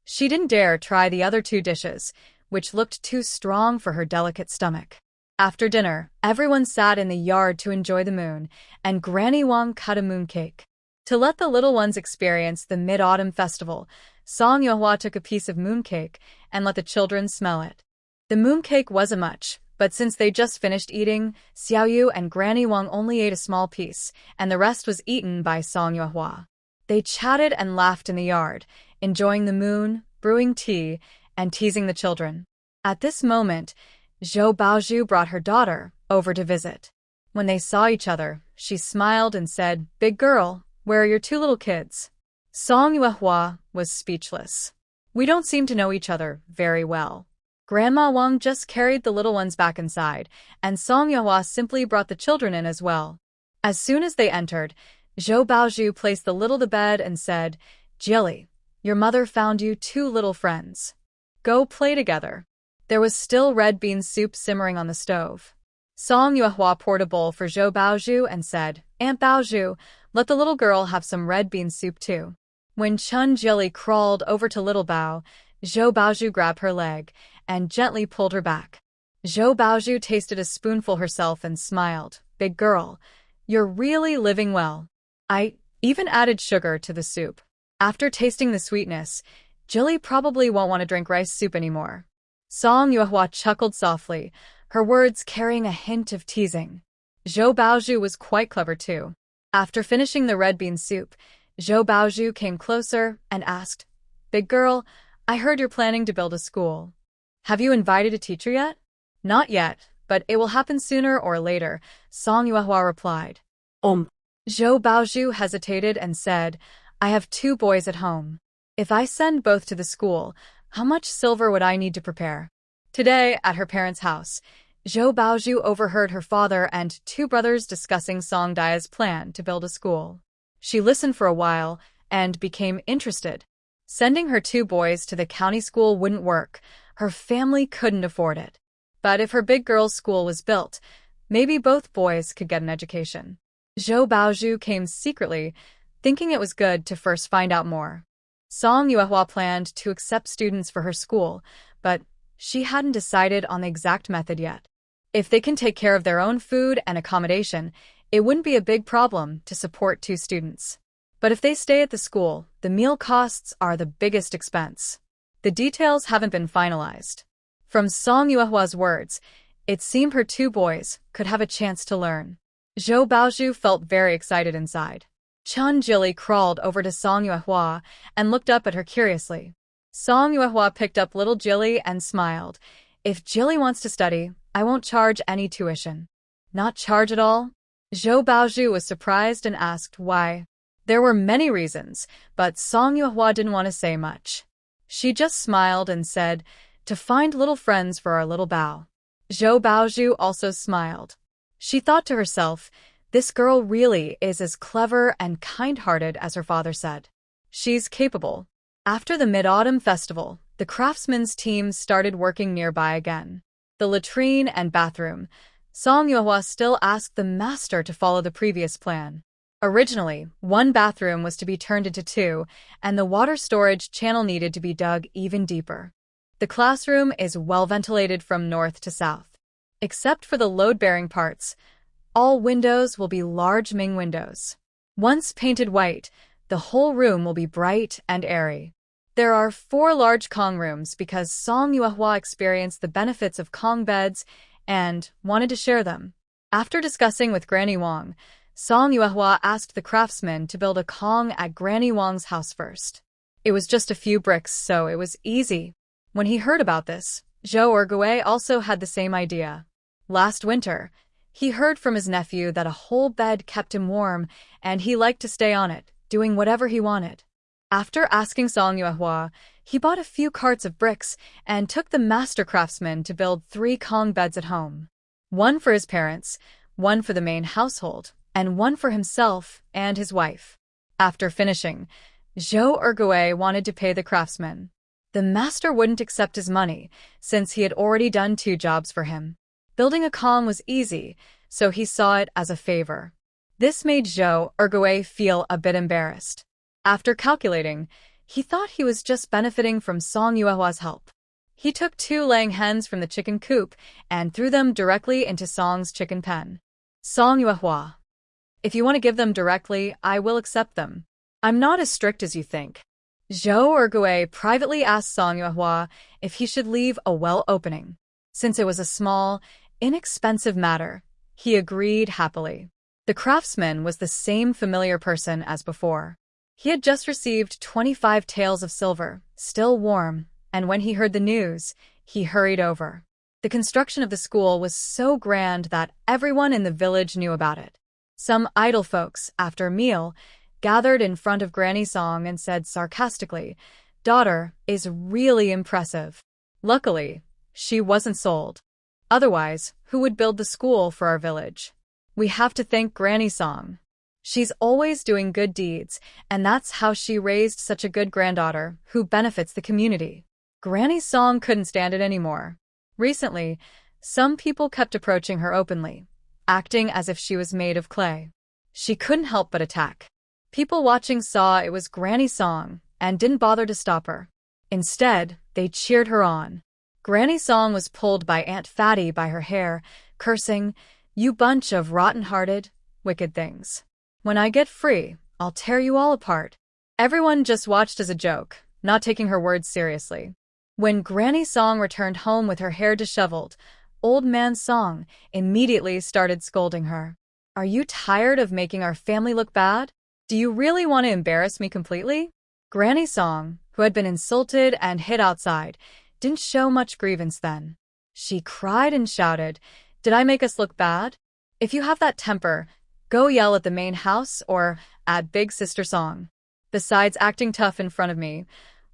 S1: She didn't dare try the other 2 dishes, which looked too strong for her delicate stomach. After dinner, everyone sat in the yard to enjoy the moon, and Granny Wang cut a mooncake. To let the little ones experience the Mid-Autumn Festival, Song Yuehua took a piece of mooncake and let the children smell it. The mooncake wasn't much, but since they just finished eating, Xiaoyu and Granny Wang only ate a small piece, and the rest was eaten by Song Yuehua. They chatted and laughed in the yard, enjoying the moon, brewing tea, and teasing the children. At this moment, Zhou Baoju brought her daughter over to visit. When they saw each other, she smiled and said, Big girl, where are your 2 little kids? Song Yuehua was speechless. We don't seem to know each other very well. Grandma Wang just carried the little ones back inside, and Song Yuehua simply brought the children in as well. As soon as they entered, Zhou Baoju placed the little to bed and said, Jilly, your mother found you 2 little friends. Go play together. There was still red bean soup simmering on the stove. Song Yuehua poured a bowl for Zhou Baoju and said, Aunt Baoju, let the little girl have some red bean soup too. When Chun Jilly crawled over to little Bao, Zhou Baoju grabbed her leg and gently pulled her back. Zhou Baoju tasted a spoonful herself and smiled. Big girl, you're really living well. I even added sugar to the soup. After tasting the sweetness, Jilly probably won't want to drink rice soup anymore. Song Yuehua chuckled softly, her words carrying a hint of teasing. Zhou Baoju was quite clever too. After finishing the red bean soup, Zhou Baoju came closer and asked, Big girl, I heard you're planning to build a school. Have you invited a teacher yet? Not yet, but it will happen sooner or later, Song Yuehua replied. Zhou Baoju hesitated and said, I have 2 boys at home. If I send both to the school, how much silver would I need to prepare? Today, at her parents' house, Zhou Baozhu overheard her father and two brothers discussing Song Dia's plan to build a school. She listened for a while and became interested. Sending her two boys to the county school wouldn't work. Her family couldn't afford it. But if her big girls' school was built, maybe both boys could get an education. Zhou Baozhu came secretly, thinking it was good to first find out more. Song Yuehua planned to accept students for her school, but she hadn't decided on the exact method yet. If they can take care of their own food and accommodation, it wouldn't be a big problem to support two students. But if they stay at the school, the meal costs are the biggest expense. The details haven't been finalized. From Song Yuehua's words, it seemed her two boys could have a chance to learn. Zhou Baozhu felt very excited inside. Chun Jili crawled over to Song Yuehua and looked up at her curiously. Song Yuehua picked up little Jili and smiled. If Jili wants to study, I won't charge any tuition. Not charge at all? Zhou Baozhu was surprised and asked why. There were many reasons, but Song Yuehua didn't want to say much. She just smiled and said, to find little friends for our little Bao. Zhou Baozhu also smiled. She thought to herself, this girl really is as clever and kind-hearted as her father said. She's capable. After the Mid-Autumn Festival, the craftsmen's team started working nearby again. The latrine and bathroom. Song Yuehua still asked the master to follow the previous plan. Originally, one bathroom was to be turned into two, and the water storage channel needed to be dug even deeper. The classroom is well ventilated from north to south. Except for the load-bearing parts, all windows will be large Ming windows. Once painted white, the whole room will be bright and airy. There are 4 large Kong rooms because Song Yuehua experienced the benefits of Kong beds and wanted to share them. After discussing with Granny Wang, Song Yuehua asked the craftsman to build a Kong at Granny Wang's house first. It was just a few bricks, so it was easy. When he heard about this, Zhou Ergui also had the same idea. Last winter, he heard from his nephew that a whole bed kept him warm, and he liked to stay on it, doing whatever he wanted. After asking Song Yuehua, he bought a few carts of bricks and took the master craftsman to build 3 Kong beds at home. One for his parents, one for the main household, and one for himself and his wife. After finishing, Zhou Ergui wanted to pay the craftsman. The master wouldn't accept his money, since he had already done 2 jobs for him. Building a Kong was easy, so he saw it as a favor. This made Zhou Ergui feel a bit embarrassed. After calculating, he thought he was just benefiting from Song Yuehua's help. He took 2 laying hens from the chicken coop and threw them directly into Song's chicken pen. Song Yuehua, if you want to give them directly, I will accept them. I'm not as strict as you think. Zhou Ergui privately asked Song Yuehua if he should leave a well opening. Since it was a small, inexpensive matter, he agreed happily. The craftsman was the same familiar person as before. He had just received 25 taels of silver, still warm, and when he heard the news, he hurried over. The construction of the school was so grand that everyone in the village knew about it. Some idle folks, after a meal, gathered in front of Granny Song and said sarcastically, "Daughter is really impressive." Luckily, she wasn't sold. Otherwise, who would build the school for our village? We have to thank Granny Song. She's always doing good deeds, and that's how she raised such a good granddaughter who benefits the community. Granny Song couldn't stand it anymore. Recently, some people kept approaching her openly, acting as if she was made of clay. She couldn't help but attack. People watching saw it was Granny Song and didn't bother to stop her. Instead, they cheered her on. Granny Song was pulled by Aunt Fatty by her hair, cursing, "You bunch of rotten-hearted, wicked things. When I get free, I'll tear you all apart." Everyone just watched as a joke, not taking her words seriously. When Granny Song returned home with her hair disheveled, Old Man Song immediately started scolding her. "Are you tired of making our family look bad? Do you really want to embarrass me completely?" Granny Song, who had been insulted and hid outside, didn't show much grievance then. She cried and shouted, "Did I make us look bad? If you have that temper, go yell at the main house or at Big Sister Song." Besides acting tough in front of me,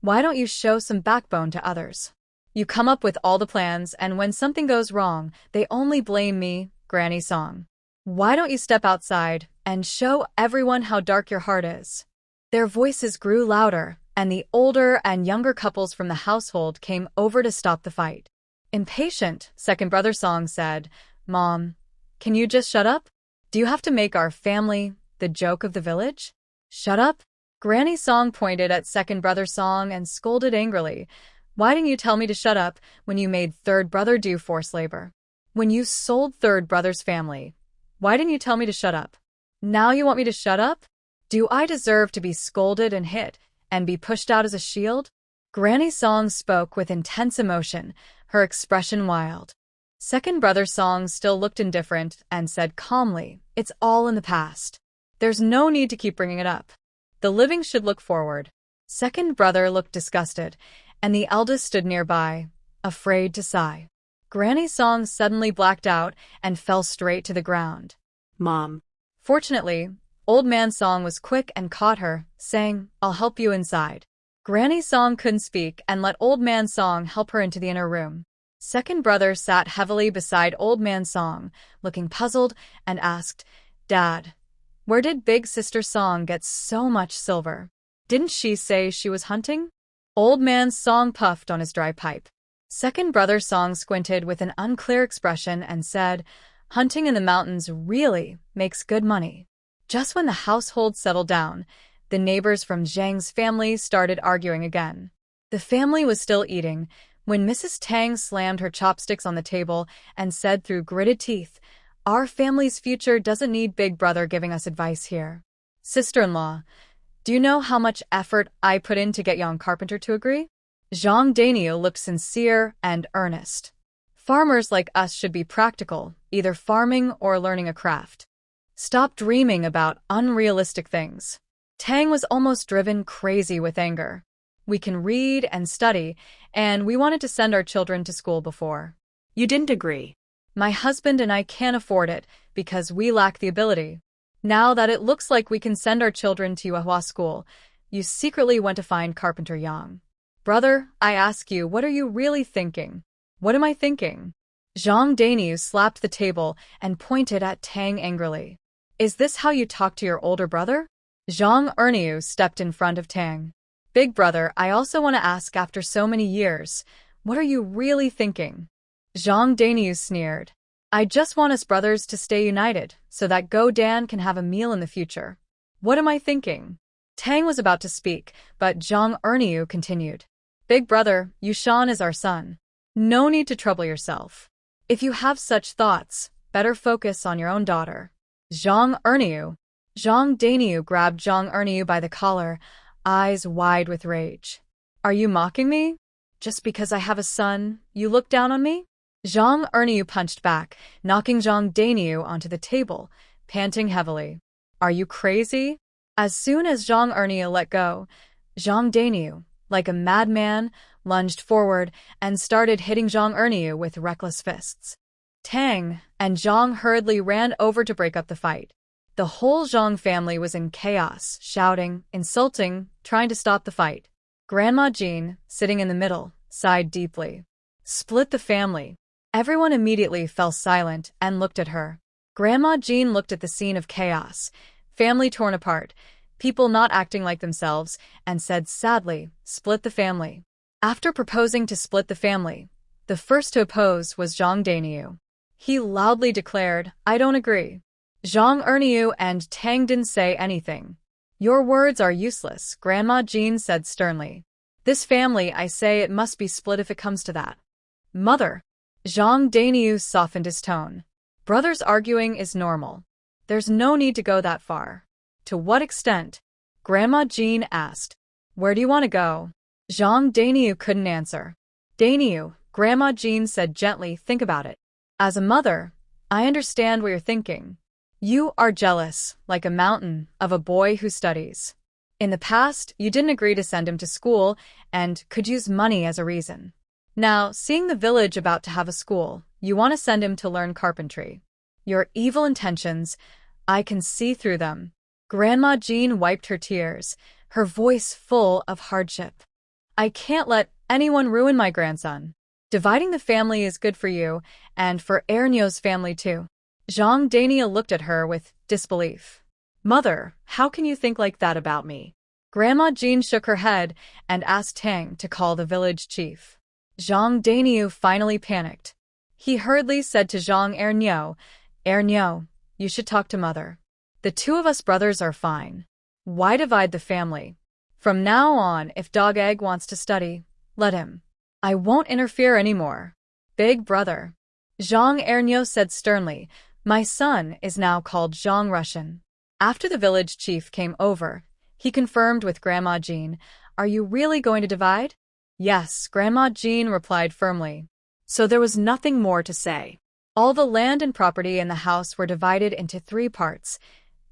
S1: why don't you show some backbone to others? You come up with all the plans, and when something goes wrong, they only blame me, Granny Song. Why don't you step outside and show everyone how dark your heart is? Their voices grew louder, and the older and younger couples from the household came over to stop the fight. Impatient, second brother Song said, Mom, can you just shut up? Do you have to make our family the joke of the village? Shut up? Granny Song pointed at second brother Song and scolded angrily. Why didn't you tell me to shut up when you made third brother do forced labor? When you sold third brother's family, why didn't you tell me to shut up? Now you want me to shut up? Do I deserve to be scolded and hit and be pushed out as a shield? Granny Song spoke with intense emotion, her expression wild. Second brother Song still looked indifferent and said calmly, It's all in the past. There's no need to keep bringing it up. The living should look forward. Second brother looked disgusted, and the eldest stood nearby, afraid to sigh. Granny Song suddenly blacked out and fell straight to the ground.
S2: Mom.
S1: Fortunately, Old Man Song was quick and caught her, saying, I'll help you inside. Granny Song couldn't speak and let Old Man Song help her into the inner room. Second brother sat heavily beside Old Man Song, looking puzzled, and asked, Dad, where did big sister Song get so much silver? Didn't she say she was hunting? Old Man Song puffed on his dry pipe. Second brother Song squinted with an unclear expression and said, Hunting in the mountains really makes good money. Just when the household settled down, the neighbors from Zhang's family started arguing again. The family was still eating when Mrs. Tang slammed her chopsticks on the table and said through gritted teeth, Our family's future doesn't need Big Brother giving us advice here. Sister-in-law, do you know how much effort I put in to get young Carpenter to agree? Zhang Daniel looked sincere and earnest. Farmers like us should be practical, either farming or learning a craft. Stop dreaming about unrealistic things. Tang was almost driven crazy with anger. We can read and study, and we wanted to send our children to school before.
S2: You didn't agree.
S1: My husband and I can't afford it because we lack the ability. Now that it looks like we can send our children to Manhwa school, you secretly went to find Carpenter Yang. Brother, I ask you, what are you really thinking? What am I thinking? Zhang Daniu slapped the table and pointed at Tang angrily. Is this how you talk to your older brother? Zhang Erniu stepped in front of Tang. Big brother, I also want to ask after so many years, what are you really thinking? Zhang Daniu sneered. I just want us brothers to stay united so that Go Dan can have a meal in the future. What am I thinking? Tang was about to speak, but Zhang Erniu continued. Big brother, Yushan is our son. No need to trouble yourself. If you have such thoughts, better focus on your own daughter. Zhang Erniu. Zhang Daniu grabbed Zhang Erniu by the collar, eyes wide with rage. Are you mocking me? Just because I have a son, you look down on me? Zhang Erniu punched back, knocking Zhang Daniu onto the table, panting heavily. Are you crazy? As soon as Zhang Erniu let go, Zhang Daniu, like a madman, lunged forward and started hitting Zhang Erniu with reckless fists. Tang and Zhang hurriedly ran over to break up the fight. The whole Zhang family was in chaos, shouting, insulting, trying to stop the fight. Grandma Jean, sitting in the middle, sighed deeply. Split the family. Everyone immediately fell silent and looked at her. Grandma Jean looked at the scene of chaos, family torn apart, people not acting like themselves, and said sadly, split the family. After proposing to split the family, the first to oppose was Zhang Daniu. He loudly declared, I don't agree. Zhang Erniu and Tang didn't say anything. Your words are useless, Grandma Jean said sternly. This family, I say it must be split if it comes to that. Mother. Zhang Daniu softened his tone. Brothers arguing is normal. There's no need to go that far. To what extent? Grandma Jean asked. Where do you want to go? Zhang Daniu couldn't answer. Daniu, Grandma Jean said gently, think about it. As a mother, I understand what you're thinking. You are jealous, like a mountain, of a boy who studies. In the past, you didn't agree to send him to school and could use money as a reason. Now, seeing the village about to have a school, you want to send him to learn carpentry. Your evil intentions, I can see through them. Grandma Jean wiped her tears, her voice full of hardship. I can't let anyone ruin my grandson. Dividing the family is good for you, and for Ernyo's family too. Zhang Dania looked at her with disbelief.
S2: Mother, how can you think like that about me?
S1: Grandma Jean shook her head and asked Tang to call the village chief. Zhang Daniu finally panicked. He hurriedly said to Zhang Ernyo, you should talk to mother. The two of us brothers are fine. Why divide the family? From now on, if Dog Egg wants to study, let him. I won't interfere anymore. Big brother. Zhang Ernyo said sternly, my son is now called Zhang Russian. After the village chief came over, he confirmed with Grandma Jean, are you really going to divide? Yes, Grandma Jean replied firmly.
S2: So there was nothing more to say.
S1: All the land and property in the house were divided into 3 parts.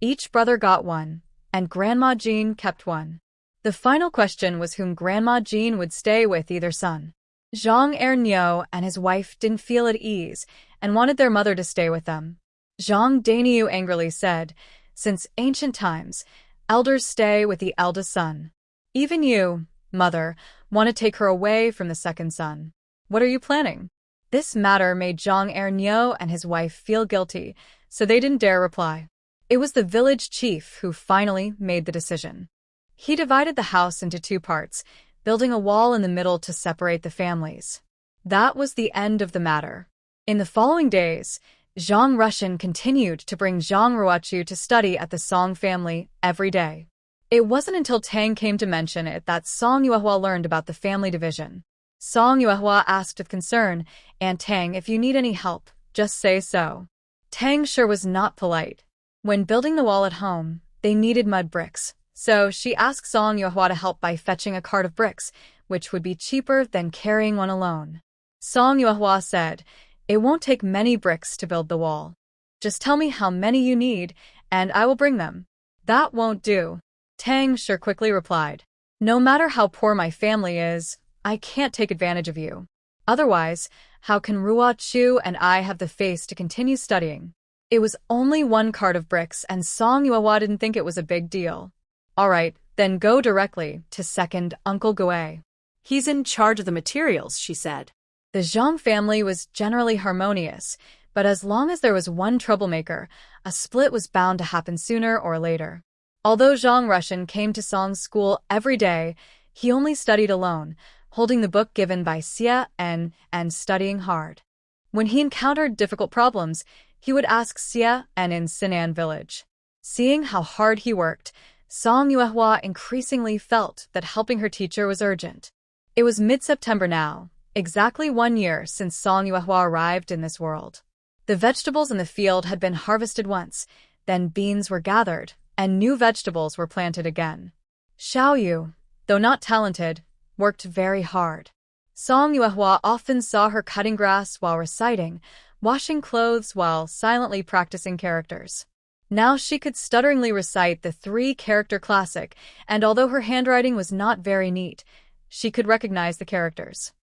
S1: Each brother got one, and Grandma Jean kept one. The final question was whom Grandma Jean would stay with either son. Zhang Ernyo and his wife didn't feel at ease and wanted their mother to stay with them. Zhang Daniu angrily said, since ancient times, elders stay with the eldest son. Even you, mother, want to take her away from the second son. What are you planning? This matter made Zhang Ernyo and his wife feel guilty, so they didn't dare reply. It was the village chief who finally made the decision. He divided the house into 2 parts, building a wall in the middle to separate the families. That was the end of the matter. In the following days, Zhang Russian continued to bring Zhang Ruochu to study at the Song family every day. It wasn't until Tang came to mention it that Song Yuehua learned about the family division. Song Yuehua asked with concern, Aunt Tang, if you need any help, just say so. Tang sure was not polite. When building the wall at home, they needed mud bricks, so she asked Song Yuehua to help by fetching a cart of bricks, which would be cheaper than carrying one alone. Song Yuehua said, it won't take many bricks to build the wall. Just tell me how many you need, and I will bring them. That won't do. Tang sure quickly replied. No matter how poor my family is, I can't take advantage of you. Otherwise, how can Ruochu and I have the face to continue studying? It was only 1 cart of bricks and Song Yuehua didn't think it was a big deal. Alright, then go directly to second Uncle Gue.
S2: He's in charge of the materials, she said.
S1: The Zhang family was generally harmonious, but as long as there was one troublemaker, a split was bound to happen sooner or later. Although Zhang Russian came to Song's school every day, he only studied alone, holding the book given by Xia and studying hard. When he encountered difficult problems, he would ask Xia and in Sinan village. Seeing how hard he worked, Song Yuehua increasingly felt that helping her teacher was urgent. It was mid-September now, exactly 1 year since Song Yuehua arrived in this world. The vegetables in the field had been harvested once, then beans were gathered, and new vegetables were planted again. Xiao Yu, though not talented, worked very hard. Song Yuehua often saw her cutting grass while reciting, washing clothes while silently practicing characters. Now she could stutteringly recite the 3-character classic, and although her handwriting was not very neat, she could recognize the characters.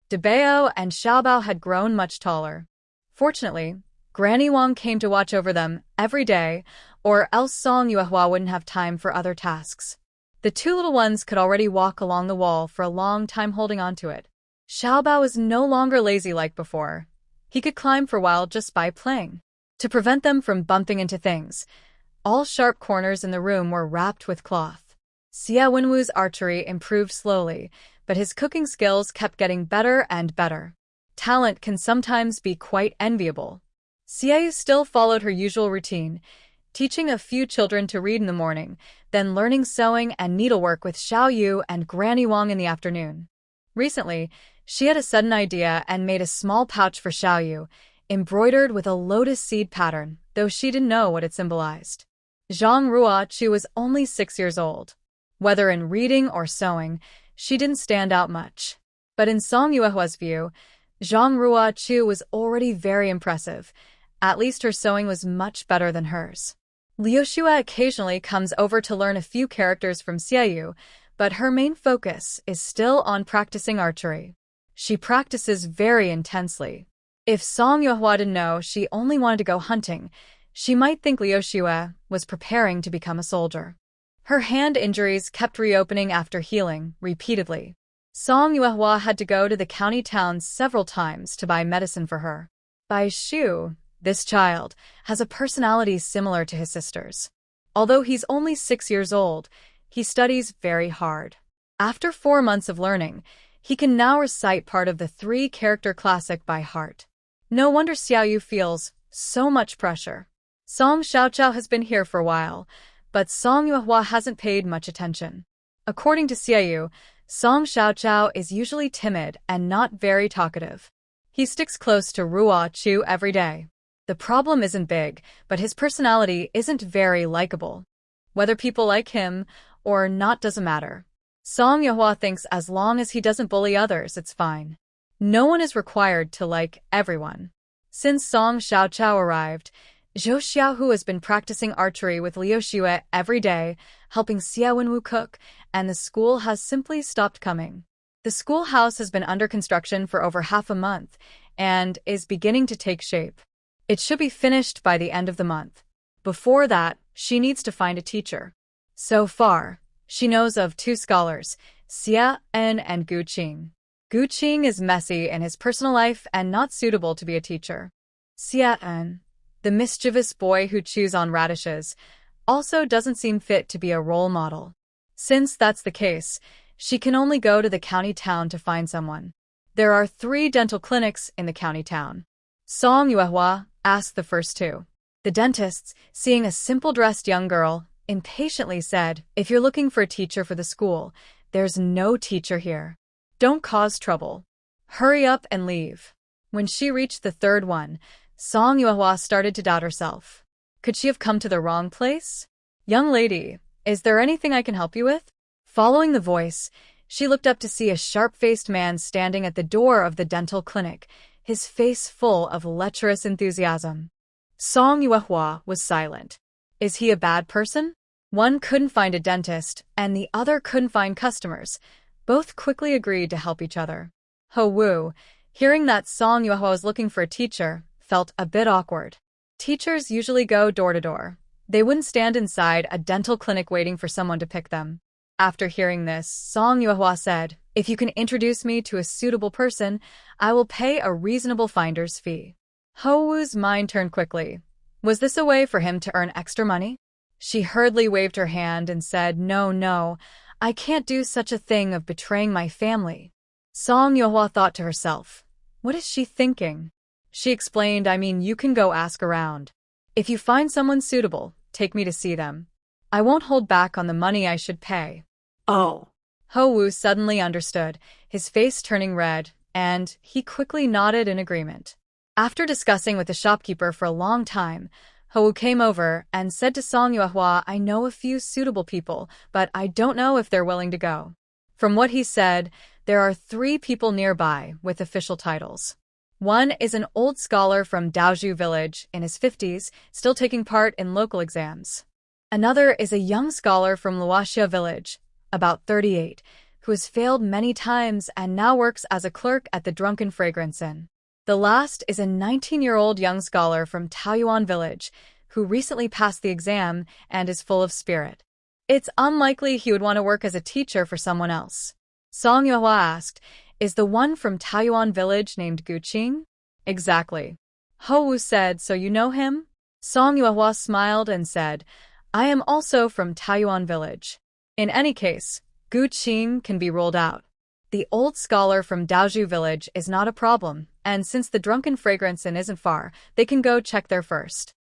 S1: Debao and Xiaobao had grown much taller. Fortunately, Granny Wang came to watch over them every day, or else Song Yuehua wouldn't have time for other tasks. The 2 little ones could already walk along the wall for a long time holding onto it. Xiaobao was no longer lazy like before. He could climb for a while just by playing. To prevent them from bumping into things, all sharp corners in the room were wrapped with cloth. Xia Wenwu's archery improved slowly, but his cooking skills kept getting better and better. Talent can sometimes be quite enviable. Xia still followed her usual routine, teaching a few children to read in the morning, then learning sewing and needlework with Xiao Yu and Granny Wang in the afternoon. Recently, she had a sudden idea and made a small pouch for Xiao Yu, embroidered with a lotus seed pattern, though she didn't know what it symbolized. Zhang Ruochu was only 6 years old. Whether in reading or sewing, she didn't stand out much. But in Song Yuehua's view, Zhang Ruochu was already very impressive. At least her sewing was much better than hers. Liu Xue occasionally comes over to learn a few characters from Xie Yu, but her main focus is still on practicing archery. She practices very intensely. If Song Yuehua didn't know she only wanted to go hunting, she might think Liu Xue was preparing to become a soldier. Her hand injuries kept reopening after healing, repeatedly. Song Yuehua had to go to the county town several times to buy medicine for her. Bai Shu, this child, has a personality similar to his sister's. Although he's only 6 years old, he studies very hard. After 4 months of learning, he can now recite part of the 3-character classic by heart. No wonder Xiaoyu feels so much pressure. Song Xiaoqiao has been here for a while, but Song Yuehua hasn't paid much attention. According to Xiaoyu, Song Xiaoqiao is usually timid and not very talkative. He sticks close to Ruo Chu every day. The problem isn't big, but his personality isn't very likable. Whether people like him or not doesn't matter. Song Yuehua thinks as long as he doesn't bully others, it's fine. No one is required to like everyone. Since Song Xiaoqiao arrived, Zhou Xiaohu has been practicing archery with Liu Xue every day, helping Xia Wenwu cook, and the school has simply stopped coming. The schoolhouse has been under construction for over half a month and is beginning to take shape. It should be finished by the end of the month. Before that, she needs to find a teacher. So far, she knows of 2 scholars, Xia En and Gu Qing. Gu Qing is messy in his personal life and not suitable to be a teacher. Xia En, the mischievous boy who chews on radishes, also doesn't seem fit to be a role model. Since that's the case, she can only go to the county town to find someone. There are 3 dental clinics in the county town. Song Yuehua asked the first 2. The dentists, seeing a simple-dressed young girl, impatiently said, "If you're looking for a teacher for the school, there's no teacher here. Don't cause trouble. Hurry up and leave." When she reached the 3rd one, Song Yuehua started to doubt herself. Could she have come to the wrong place? "Young lady, is there anything I can help you with?" Following the voice, she looked up to see a sharp-faced man standing at the door of the dental clinic, his face full of lecherous enthusiasm. Song Yuehua was silent. Is he a bad person? One couldn't find a dentist, and the other couldn't find customers. Both quickly agreed to help each other. Ho Wu, hearing that Song Yuehua was looking for a teacher, felt a bit awkward. Teachers usually go door to door. They wouldn't stand inside a dental clinic waiting for someone to pick them. After hearing this, Song Yuehua said, "If you can introduce me to a suitable person, I will pay a reasonable finder's fee." Ho Wu's mind turned quickly. Was this a way for him to earn extra money? She hurriedly waved her hand and said, No, I can't do such a thing of betraying my family." Song Yuehua thought to herself, what is she thinking? She explained, "I mean, you can go ask around. If you find someone suitable, take me to see them. I won't hold back on the money I should pay."
S2: Oh.
S1: Ho Wu suddenly understood, his face turning red, and he quickly nodded in agreement. After discussing with the shopkeeper for a long time, Ho Wu came over and said to Song Yuehua, "I know a few suitable people, but I don't know if they're willing to go." From what he said, there are 3 people nearby with official titles. One is an old scholar from Daozhu village in his 50s, still taking part in local exams. Another is a young scholar from Luoxia village, about 38, who has failed many times and now works as a clerk at the Drunken Fragrance Inn. The last is a 19-year-old young scholar from Taoyuan village, who recently passed the exam and is full of spirit. It's unlikely he would want to work as a teacher for someone else. Song Yuehua asked, "Is the one from Taoyuan village named Gu Qing?" "Exactly." Ho Wu said, "So you know him?" Song Yuehua smiled and said, "I am also from Taoyuan village." In any case, Gu Qing can be ruled out. The old scholar from Daozhu village is not a problem, and since the Drunken Fragrance Inn isn't far, they can go check there first.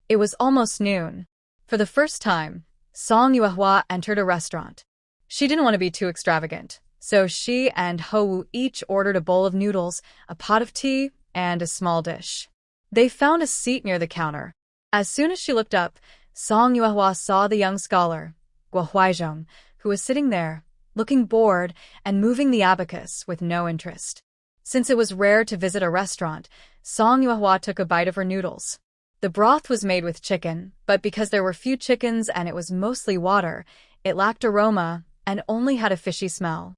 S1: It was almost noon. For the first time, Song Yuehua entered a restaurant. She didn't want to be too extravagant, so she and Ho Wu each ordered a bowl of noodles, a pot of tea, and a small dish. They found a seat near the counter. As soon as she looked up, Song Yuehua saw the young scholar, Guo Huaizhong, who was sitting there, looking bored and moving the abacus with no interest. Since it was rare to visit a restaurant, Song Yuehua took a bite of her noodles. The broth was made with chicken, but because there were few chickens and it was mostly water, it lacked aroma and only had a fishy smell.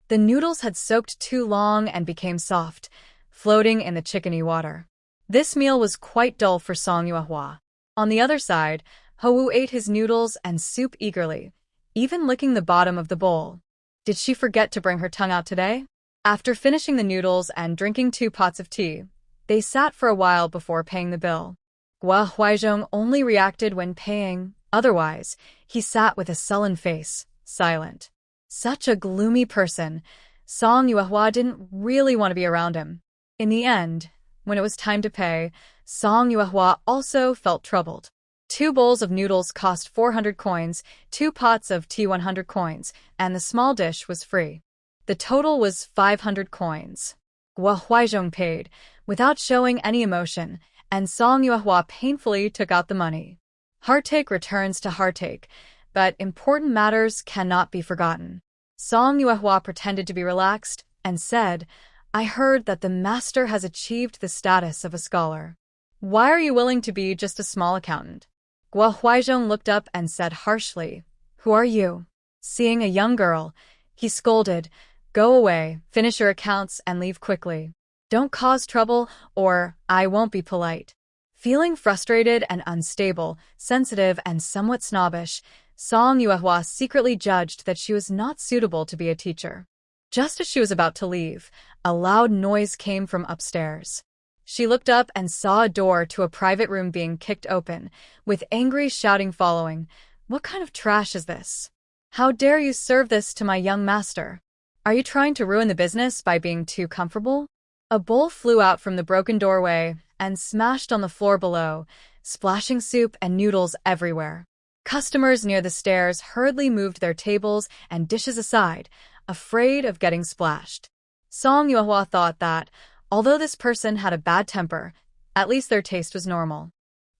S1: The noodles had soaked too long and became soft, floating in the chickeny water. This meal was quite dull for Song Yuehua. On the other side, Ho Wu ate his noodles and soup eagerly. even licking the bottom of the bowl. Did she forget to bring her tongue out today? After finishing the noodles and drinking 2 pots of tea, they sat for a while before paying the bill. Gua Huaizhong only reacted when paying, otherwise, he sat with a sullen face, silent. Such a gloomy person, Song Yuehua didn't really want to be around him. In the end, when it was time to pay, Song Yuehua also felt troubled. 2 bowls of noodles cost 400 coins, 2 pots of tea 100 coins, and the small dish was free. The total was 500 coins. Gua Huaizhong paid, without showing any emotion, and Song Yuehua painfully took out the money. Heartache returns to heartache, but important matters cannot be forgotten. Song Yuehua pretended to be relaxed and said, "I heard that the master has achieved the status of a scholar. Why are you willing to be just a small accountant?" Gua Huaizhong looked up and said harshly, "Who are you?" Seeing a young girl, he scolded, "Go away, finish your accounts, and leave quickly. Don't cause trouble, or I won't be polite." Feeling frustrated and unstable, sensitive and somewhat snobbish, Song Yuehua secretly judged that she was not suitable to be a teacher. Just as she was about to leave, a loud noise came from upstairs. She looked up and saw a door to a private room being kicked open, with angry shouting following. "What kind of trash is this? How dare you serve this to my young master? Are you trying to ruin the business by being too comfortable?" A bowl flew out from the broken doorway and smashed on the floor below, splashing soup and noodles everywhere. Customers near the stairs hurriedly moved their tables and dishes aside, afraid of getting splashed. Song Yuehua thought that, although this person had a bad temper, at least their taste was normal.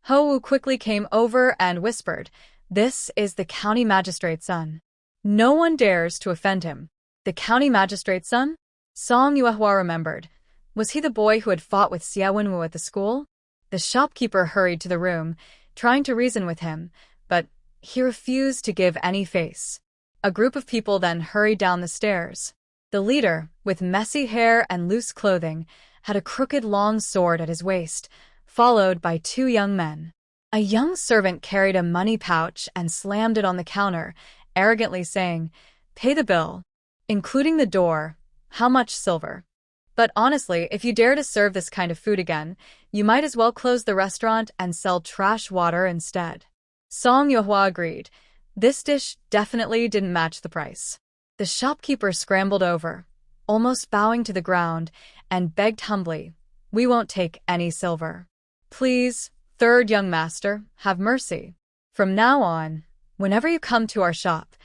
S1: Ho Wu quickly came over and whispered, "This is the county magistrate's son. No one dares to offend him." The county magistrate's son? Song Yuehua remembered. Was he the boy who had fought with Xia Wenwu at the school? The shopkeeper hurried to the room, trying to reason with him, but he refused to give any face. A group of people then hurried down the stairs. The leader, with messy hair and loose clothing, had a crooked long sword at his waist, followed by 2 young men. A young servant carried a money pouch and slammed it on the counter, arrogantly saying, "Pay the bill, including the door. How much silver?" But honestly, if you dare to serve this kind of food again, you might as well close the restaurant and sell trash water instead. Song Yuehua agreed. This dish definitely didn't match the price. The shopkeeper scrambled over, almost bowing to the ground, and begged humbly, "We won't take any silver. Please, third young master, have mercy. From now on, whenever you come to our shop,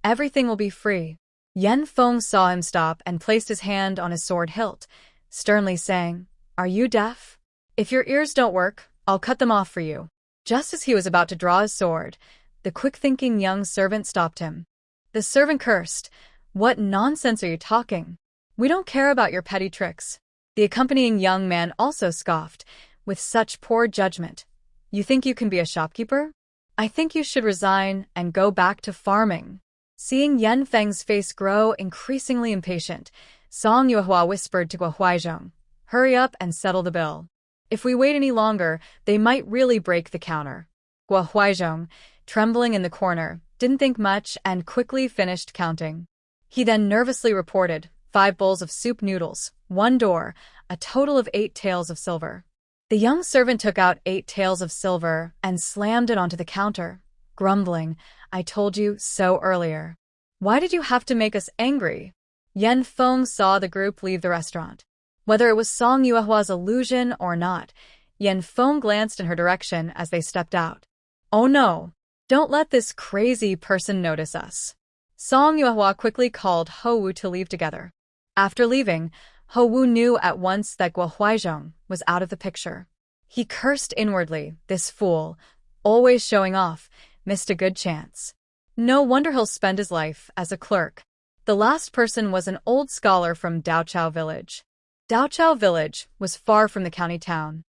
S1: everything will be free." Yan Feng saw him stop and placed his hand on his sword hilt, sternly saying, "Are you deaf? If your ears don't work, I'll cut them off for you." Just as he was about to draw his sword, the quick-thinking young servant stopped him. The servant cursed, "What nonsense are you talking? We don't care about your petty tricks." The accompanying young man also scoffed, with such poor judgment. "You think you can be a shopkeeper? I think you should resign and go back to farming." Seeing Yan Feng's face grow increasingly impatient, Song Yuehua whispered to Gua Huaizhong, "Hurry up and settle the bill. If we wait any longer, they might really break the counter." Gua Huaizhong, trembling in the corner, didn't think much and quickly finished counting. He then nervously reported, 5 bowls of soup noodles, 1 door, a total of 8 taels of silver. The young servant took out 8 taels of silver and slammed it onto the counter, grumbling, "I told you so earlier. Why did you have to make us angry?" Yan Feng saw the group leave the restaurant. Whether it was Song Yuehua's illusion or not, Yan Feng glanced in her direction as they stepped out. "Oh no! Don't let this crazy person notice us." Song Yuehua quickly called Ho Wu to leave together. After leaving, Ho Wu knew at once that Gua Huaizhong was out of the picture. He cursed inwardly, this fool, always showing off, missed a good chance. No wonder he'll spend his life as a clerk. The last person was an old scholar from Daochao village. Daochao village was far from the county town.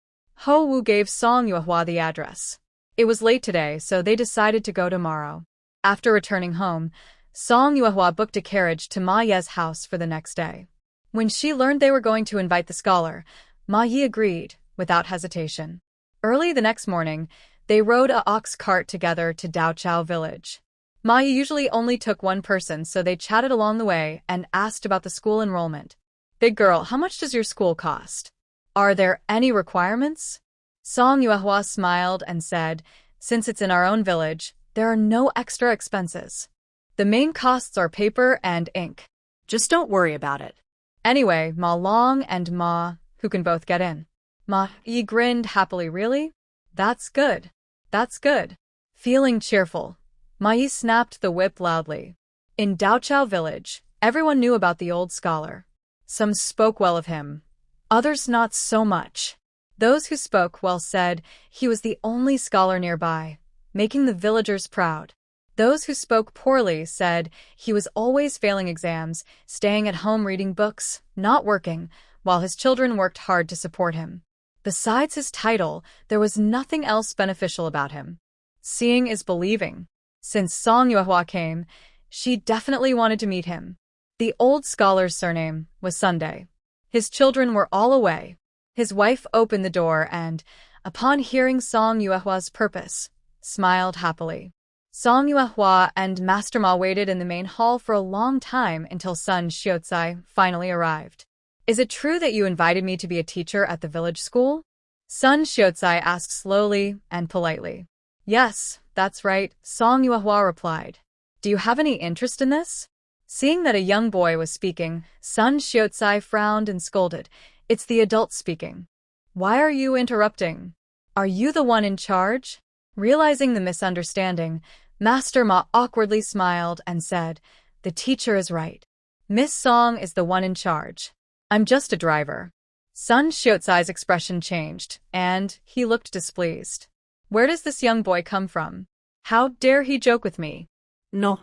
S1: Ho Wu gave Song Yuehua the address. It was late today, so they decided to go tomorrow. After returning home, Song Yuehua booked a carriage to Ma Ye's house for the next day. When she learned they were going to invite the scholar, Ma Ye agreed, without hesitation. Early the next morning, they rode a ox cart together to Daochao village. Ma usually only took one person, so they chatted along the way and asked about the school enrollment. Big girl, how much does your school cost? Are there any requirements? Song Yuehua smiled and said, since it's in our own village, there are no extra expenses. The main costs are paper and ink.
S2: Just don't worry about it.
S1: Anyway, Ma Long and Ma, who can both get in. Ma Yi grinned happily. Really? That's good. That's good. Feeling cheerful, Ma Yi snapped the whip loudly. In Daochao village, everyone knew about the old scholar. Some spoke well of him, others not so much. Those who spoke well said he was the only scholar nearby, making the villagers proud. Those who spoke poorly said he was always failing exams, staying at home reading books, not working, while his children worked hard to support him. Besides his title, there was nothing else beneficial about him. Seeing is believing. Since Song Yuehua came, she definitely wanted to meet him. The old scholar's surname was Sunday. His children were all away. His wife opened the door and, upon hearing Song Yuehua's purpose, smiled happily. Song Yuehua and Master Ma waited in the main hall for a long time until Sun Xiaocai finally arrived. Is it true that you invited me to be a teacher at the village school? Sun Xiaocai asked slowly and politely. Yes, that's right, Song Yuehua replied. Do you have any interest in this? Seeing that a young boy was speaking, Sun Xiaocai frowned and scolded. It's the adult speaking. Why are you interrupting? Are you the one in charge? Realizing the misunderstanding, Master Ma awkwardly smiled and said, the teacher is right. Miss Song is the one in charge. I'm just a driver. Sun Xiaocai's expression changed, and he looked displeased. Where does this young boy come from? How dare he joke with me?
S2: No.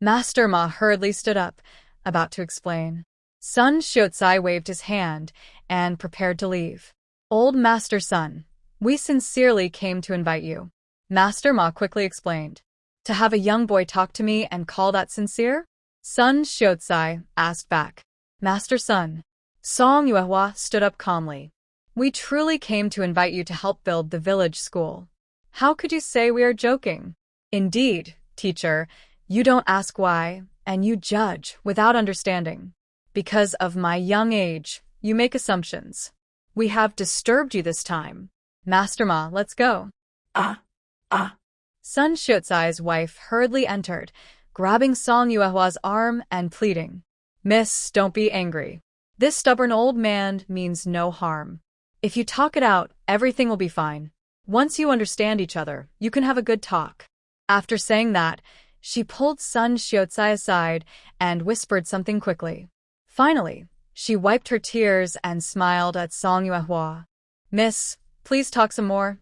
S1: Master Ma hurriedly stood up, about to explain. Sun Xiaocai waved his hand and prepared to leave. Old Master Sun, we sincerely came to invite you. Master Ma quickly explained. To have a young boy talk to me and call that sincere? Sun Xiaocai asked back. Master Sun. Song Yuehua stood up calmly. We truly came to invite you to help build the village school. How could you say we are joking? Indeed, teacher, you don't ask why, and you judge without understanding. Because of my young age, you make assumptions. We have disturbed you this time. Master Ma, let's go. Sun Xiaocai's wife hurriedly entered, grabbing Song Yuehua's arm and pleading. Miss, don't be angry. This stubborn old man means no harm. If you talk it out, everything will be fine. Once you understand each other, you can have a good talk. After saying that, she pulled Sun Xiaocai aside and whispered something quickly. Finally, she wiped her tears and smiled at Song Yuehua. Miss, please talk some more.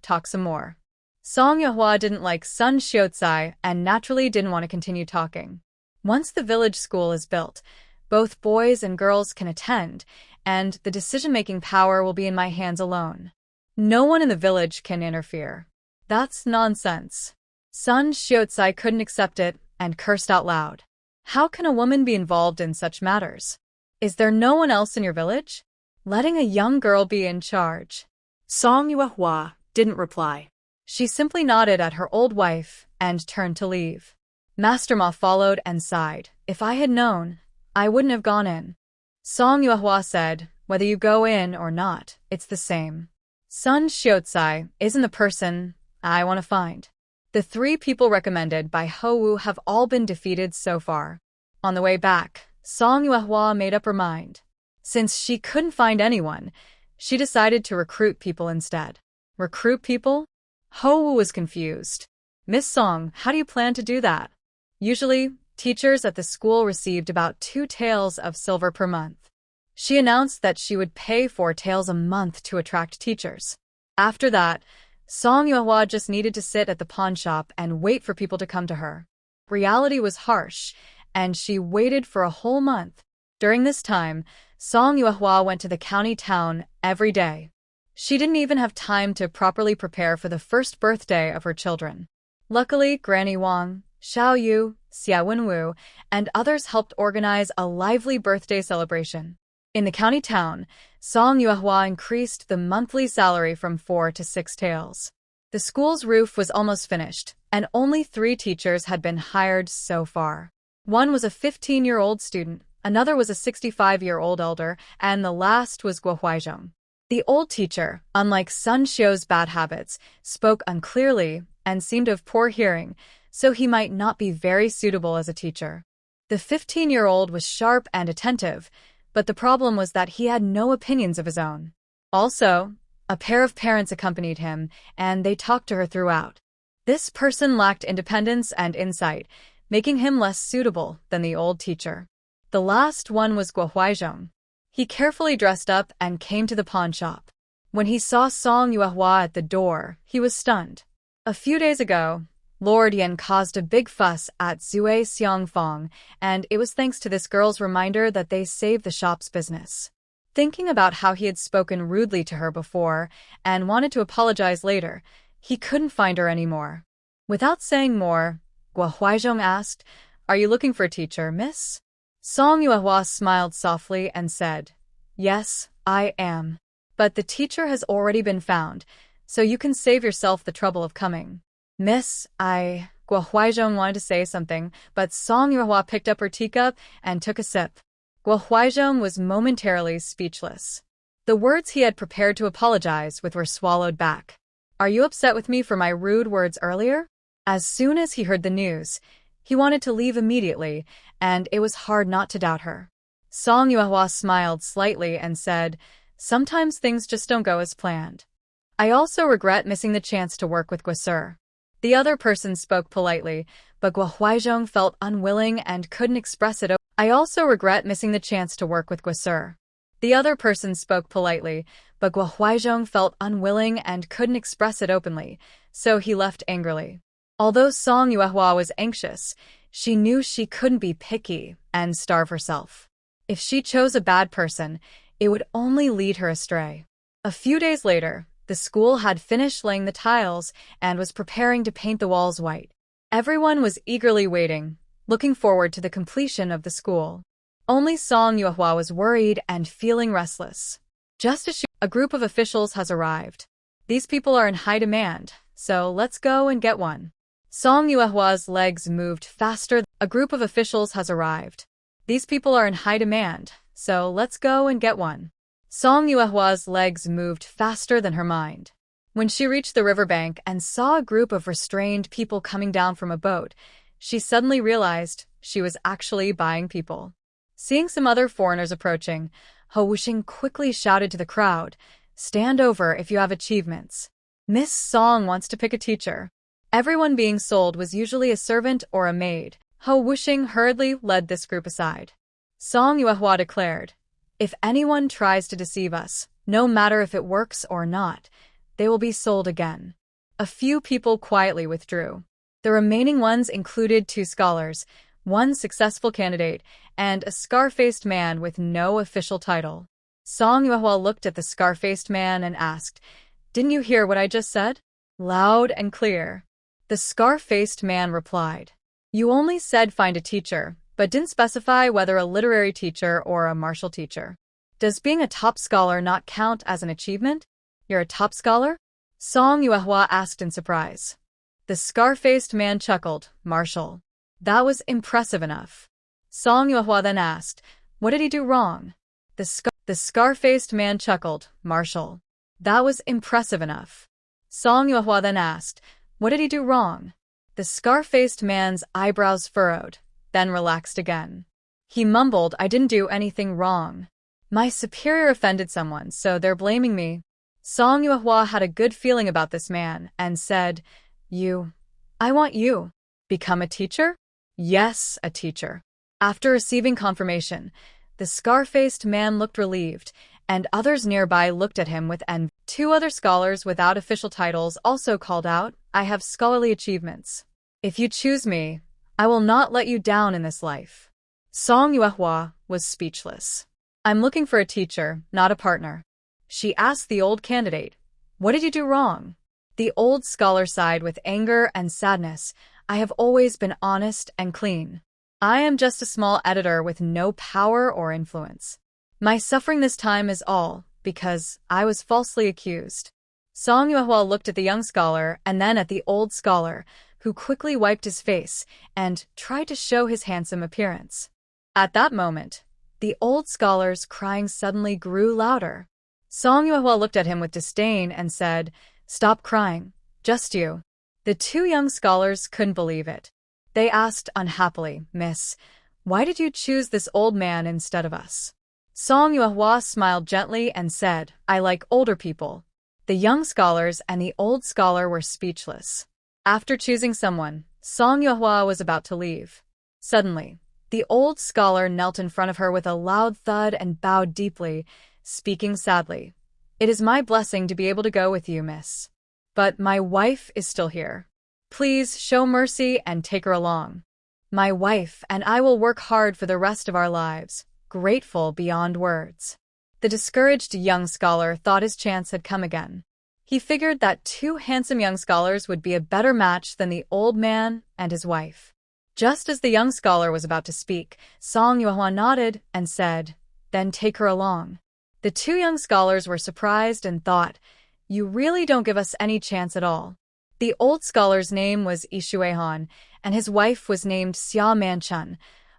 S1: Song Yuehua didn't like Sun Xiaocai and naturally didn't want to continue talking. Once the village school is built, both boys and girls can attend, and the decision-making power will be in my hands alone. No one in the village can interfere. That's nonsense. Sun Xiaocai couldn't accept it and cursed out loud. How can a woman be involved in such matters? Is there no one else in your village? Letting a young girl be in charge.
S2: Song Yuehua didn't reply.
S1: She simply nodded at her old wife and turned to leave. Master Ma followed and sighed. If I had known, I wouldn't have gone in. Song Yuehua said, whether you go in or not, it's the same. Sun Xiaocai isn't the person I want to find. The 3 people recommended by Ho Wu have all been defeated so far. On the way back, Song Yuehua made up her mind. Since she couldn't find anyone, she decided to recruit people instead. Recruit people? Ho Wu was confused. Miss Song, how do you plan to do that? Usually, teachers at the school received about 2 taels of silver per month. She announced that she would pay 4 taels a month to attract teachers. After that, Song Yuehua just needed to sit at the pawn shop and wait for people to come to her. Reality was harsh, and she waited for a whole month. During this time, Song Yuehua went to the county town every day. She didn't even have time to properly prepare for the first birthday of her children. Luckily, Granny Wang, Xiao Yu, Xia Wenwu, and others helped organize a lively birthday celebration. In the county town, Song Yuehua increased the monthly salary from 4 to 6 taels. The school's roof was almost finished, and only 3 teachers had been hired so far. One was a 15-year-old student, another was a 65-year-old elder, and the last was Guo Huaizhong. The old teacher, unlike Sun Xiu's bad habits, spoke unclearly and seemed of poor hearing, so he might not be very suitable as a teacher. The 15-year-old was sharp and attentive, but the problem was that he had no opinions of his own. Also, a pair of parents accompanied him, and they talked to her throughout. This person lacked independence and insight, making him less suitable than the old teacher. The last one was Guo Huaizhong. He carefully dressed up and came to the pawn shop. When he saw Song Yuehua at the door, he was stunned. A few days ago, Lord Yan caused a big fuss at Zue Xiangfang, and it was thanks to this girl's reminder that they saved the shop's business. Thinking about how he had spoken rudely to her before and wanted to apologize later, he couldn't find her anymore. Without saying more, Guo Huaizhong asked, "Are you looking for a teacher, miss?" Song Yuehua smiled softly and said, "Yes, I am. But the teacher has already been found, so you can save yourself the trouble of coming." "Miss, Guo Huaizhong wanted to say something, but Song Yuehua picked up her teacup and took a sip. Guo Huaizhong was momentarily speechless. The words he had prepared to apologize with were swallowed back. "Are you upset with me for my rude words earlier?" As soon as he heard the news, he wanted to leave immediately, and it was hard not to doubt her. Song Yuehua smiled slightly and said, "Sometimes things just don't go as planned. I also regret missing the chance to work with Guo." The other person spoke politely, but Guo Huaizhong felt unwilling and couldn't express it. "I also regret missing the chance to work with Guo." The other person spoke politely, but Guo Huaizhong felt unwilling and couldn't express it openly, so he left angrily. Although Song Yuehua was anxious, she knew she couldn't be picky and starve herself. If she chose a bad person, it would only lead her astray. A few days later, the school had finished laying the tiles and was preparing to paint the walls white. Everyone was eagerly waiting, looking forward to the completion of the school. Only Song Yuehua was worried and feeling restless. Just as a group of officials has arrived. These people are in high demand, so let's go and get one. Song Yuehua's legs moved faster. A group of officials has arrived. These people are in high demand, so let's go and get one. Song Yuehua's legs moved faster than her mind. When she reached the riverbank and saw a group of restrained people coming down from a boat, she suddenly realized she was actually buying people. Seeing some other foreigners approaching, Ho Wuxing quickly shouted to the crowd, "Stand over if you have achievements. Miss Song wants to pick a teacher." Everyone being sold was usually a servant or a maid. Ho Wuxing hurriedly led this group aside. Song Yuehua declared, "If anyone tries to deceive us, no matter if it works or not, they will be sold again." A few people quietly withdrew. The remaining ones included 2 scholars, 1 successful candidate, and a scar-faced man with no official title. Song Yuehua looked at the scar-faced man and asked, "Didn't you hear what I just said?" Loud and clear. The scar-faced man replied, "You only said find a teacher, but didn't specify whether a literary teacher or a martial teacher. Does being a top scholar not count as an achievement? You're a top scholar?" Song Yuehua asked in surprise. The scar-faced man chuckled, "Martial. That was impressive enough." Song Yuehua then asked, "What did he do wrong?" The scar-faced man chuckled, "Martial. That was impressive enough." Song Yuehua then asked, "What did he do wrong?" The scar-faced man's eyebrows furrowed, then relaxed again. He mumbled, "I didn't do anything wrong. My superior offended someone, so they're blaming me." Song Yuehua had a good feeling about this man and said, I want you. Become a teacher?" "Yes, a teacher." After receiving confirmation, the scar-faced man looked relieved, and others nearby looked at him with envy. 2 other scholars without official titles also called out, "I have scholarly achievements. If you choose me, I will not let you down in this life." Song Yuehua was speechless. "I'm looking for a teacher, not a partner." She asked the old candidate, "What did you do wrong?" The old scholar sighed with anger and sadness, "I have always been honest and clean. I am just a small editor with no power or influence. My suffering this time is all because I was falsely accused." Song Yuehua looked at the young scholar and then at the old scholar, who quickly wiped his face and tried to show his handsome appearance. At that moment, the old scholar's crying suddenly grew louder. Song Yuehua looked at him with disdain and said, "Stop crying, just you." The two young scholars couldn't believe it. They asked unhappily, "Miss, why did you choose this old man instead of us?" Song Yuehua smiled gently and said, "I like older people." The young scholars and the old scholar were speechless. After choosing someone, Song Yuehua was about to leave. Suddenly, the old scholar knelt in front of her with a loud thud and bowed deeply, speaking sadly. "It is my blessing to be able to go with you, miss. But my wife is still here. Please show mercy and take her along. My wife and I will work hard for the rest of our lives, grateful beyond words." The discouraged young scholar thought his chance had come again. He figured that two handsome young scholars would be a better match than the old man and his wife. Just as the young scholar was about to speak, Song Yuehua nodded and said, "Then take her along." The two young scholars were surprised and thought, "You really don't give us any chance at all." The old scholar's name was Ishuehan, and his wife was named Xia Manchun,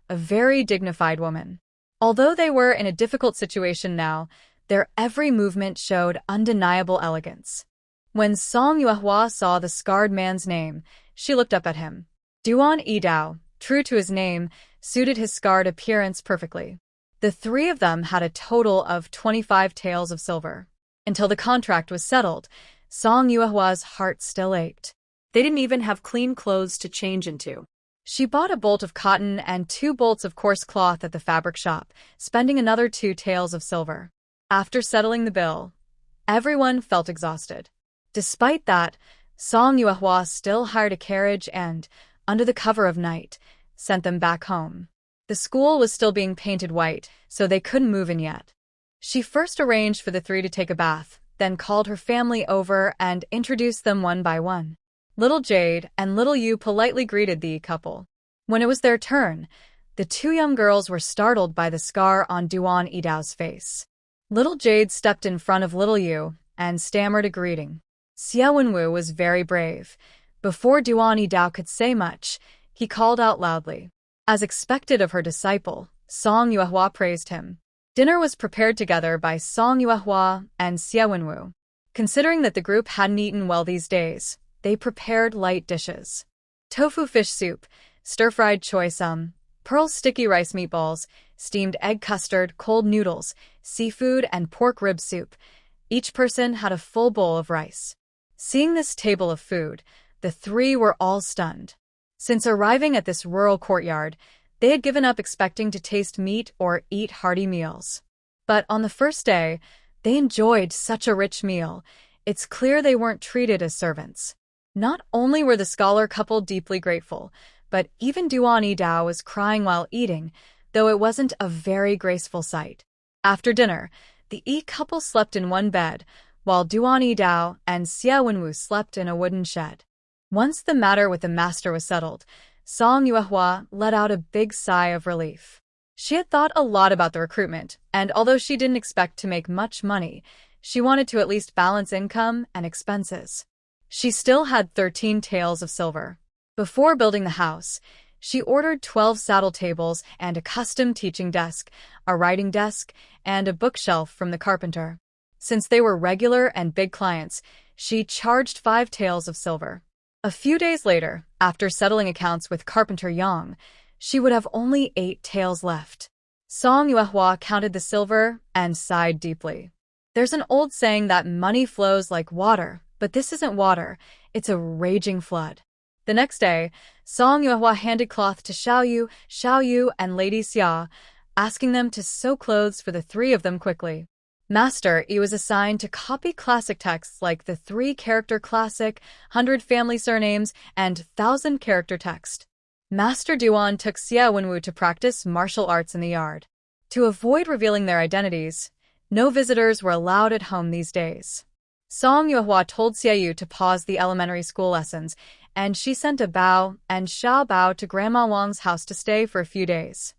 S1: a very dignified woman. Although they were in a difficult situation now, their every movement showed undeniable elegance. When Song Yuehua saw the scarred man's name, she looked up at him. Duan Yidao, true to his name, suited his scarred appearance perfectly. The three of them had a total of 25 taels of silver. Until the contract was settled, Song Yuehua's heart still ached.
S2: They didn't even have clean clothes to change into.
S1: She bought a bolt of cotton and 2 bolts of coarse cloth at the fabric shop, spending another 2 taels of silver. After settling the bill, everyone felt exhausted. Despite that, Song Yuehua still hired a carriage and, under the cover of night, sent them back home. The school was still being painted white, so they couldn't move in yet. She first arranged for the 3 to take a bath, then called her family over and introduced them one by one. Little Jade and Little Yu politely greeted the couple. When it was their turn, the 2 young girls were startled by the scar on Duan Yidao's face. Little Jade stepped in front of Little Yu and stammered a greeting. Xia Wenwu was very brave. Before Duan Yidao could say much, he called out loudly. As expected of her disciple, Song Yuehua praised him. Dinner was prepared together by Song Yuehua and Xia Wenwu. Considering that the group hadn't eaten well these days, they prepared light dishes. Tofu fish soup, stir-fried choy sum, pearl sticky rice meatballs, steamed egg custard, cold noodles, seafood, and pork rib soup. Each person had a full bowl of rice. Seeing this table of food, the 3 were all stunned. Since arriving at this rural courtyard, they had given up expecting to taste meat or eat hearty meals. But on the first day, they enjoyed such a rich meal. It's clear they weren't treated as servants. Not only were the scholar couple deeply grateful, but even Duan Yidao was crying while eating, though it wasn't a very graceful sight. After dinner, the Yi couple slept in one bed, while Duan Yidao and Xia Wenwu slept in a wooden shed. Once the matter with the master was settled, Song Yuehua let out a big sigh of relief. She had thought a lot about the recruitment, and although she didn't expect to make much money, she wanted to at least balance income and expenses. She still had 13 taels of silver. Before building the house, she ordered 12 saddle tables and a custom teaching desk, a writing desk, and a bookshelf from the carpenter. Since they were regular and big clients, she charged 5 taels of silver. A few days later, after settling accounts with Carpenter Yang, she would have only 8 taels left. Song Yuehua counted the silver and sighed deeply. There's an old saying that money flows like water, but this isn't water, it's a raging flood. The next day, Song Yuehua handed cloth to Xiao Yu, and Lady Xia, asking them to sew clothes for the 3 of them quickly. Master Yi was assigned to copy classic texts like the 3-character classic, 100 family surnames, and 1,000-character text. Master Duan took Xia Wenwu to practice martial arts in the yard. To avoid revealing their identities, no visitors were allowed at home these days. Song Yuehua told Xia Yu to pause the elementary school lessons, and she sent a Bao and Xiao Bao to Grandma Wang's house to stay for a few days.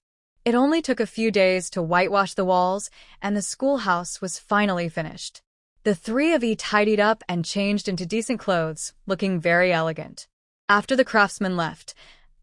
S1: It only took a few days to whitewash the walls, and the schoolhouse was finally finished. The three of you tidied up and changed into decent clothes, looking very elegant. After the craftsman left,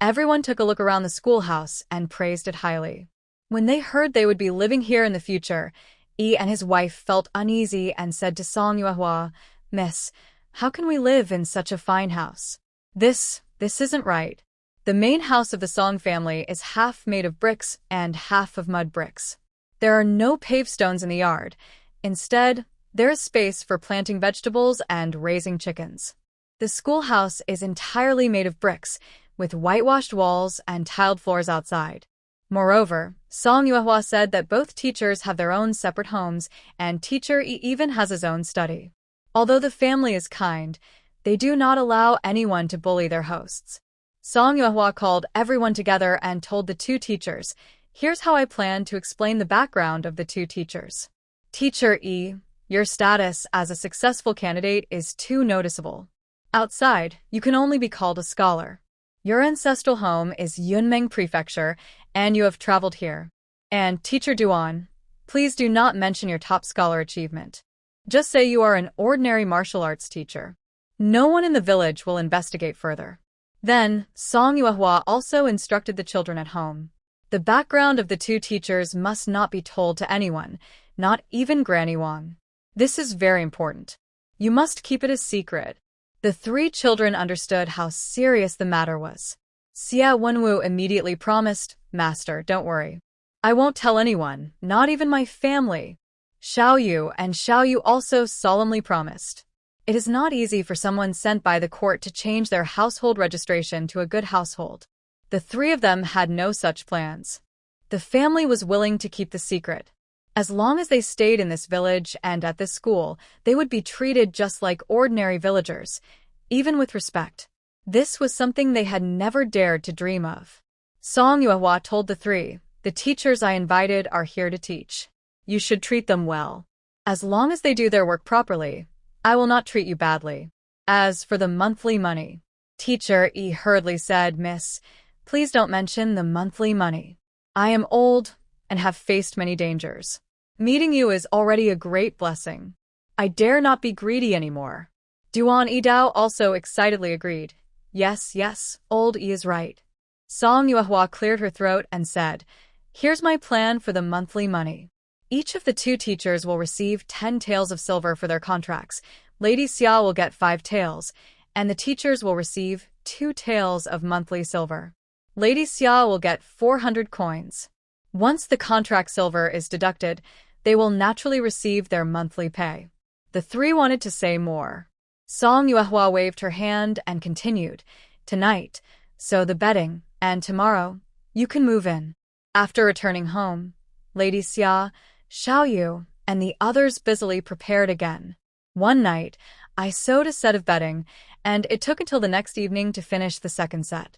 S1: everyone took a look around the schoolhouse and praised it highly. When they heard they would be living here in the future, Yi and his wife felt uneasy and said to Song Yuehua, "Miss, how can we live in such a fine house? This isn't right." The main house of the Song family is half made of bricks and half of mud bricks. There are no paved stones in the yard. Instead, there is space for planting vegetables and raising chickens. The schoolhouse is entirely made of bricks, with whitewashed walls and tiled floors outside. Moreover, Song Yuehua said that both teachers have their own separate homes, and Teacher Yi even has his own study. Although the family is kind, they do not allow anyone to bully their hosts. Song Yuehua called everyone together and told the two teachers, "Here's how I plan to explain the background of the two teachers. Teacher Yi, your status as a successful candidate is too noticeable. Outside, you can only be called a scholar. Your ancestral home is Yunmeng Prefecture, and you have traveled here. And Teacher Duan, please do not mention your top scholar achievement. Just say you are an ordinary martial arts teacher. No one in the village will investigate further." Then, Song Yuehua also instructed the children at home. The background of the two teachers must not be told to anyone, not even Granny Wang. This is very important. You must keep it a secret. The three children understood how serious the matter was. Xia Wenwu immediately promised, "Master, don't worry. I won't tell anyone, not even my family." Xiao Yu and Xiao Yu also solemnly promised. It is not easy for someone sent by the court to change their household registration to a good household. The three of them had no such plans. The family was willing to keep the secret. As long as they stayed in this village and at this school, they would be treated just like ordinary villagers, even with respect. This was something they had never dared to dream of. Song Yuehua told the three, "The teachers I invited are here to teach. You should treat them well. As long as they do their work properly, I will not treat you badly. As for the monthly money," Teacher Yi hurriedly said, "Miss, please don't mention the monthly money. I am old and have faced many dangers. Meeting you is already a great blessing. I dare not be greedy anymore." Duan Yidao also excitedly agreed. Yes, old Yi is right." Song Yuehua cleared her throat and said, "Here's my plan for the monthly money. Each of the two teachers will receive 10 taels of silver for their contracts. Lady Xia will get 5 taels, and the teachers will receive 2 taels of monthly silver. Lady Xia will get 400 coins. Once the contract silver is deducted, they will naturally receive their monthly pay." The three wanted to say more. Song Yuehua waved her hand and continued, "Tonight, so the bedding, and tomorrow, you can move in." After returning home, Lady Xia, Xiao Yu, and the others busily prepared again. One night, I sewed a set of bedding, and it took until the next evening to finish the second set.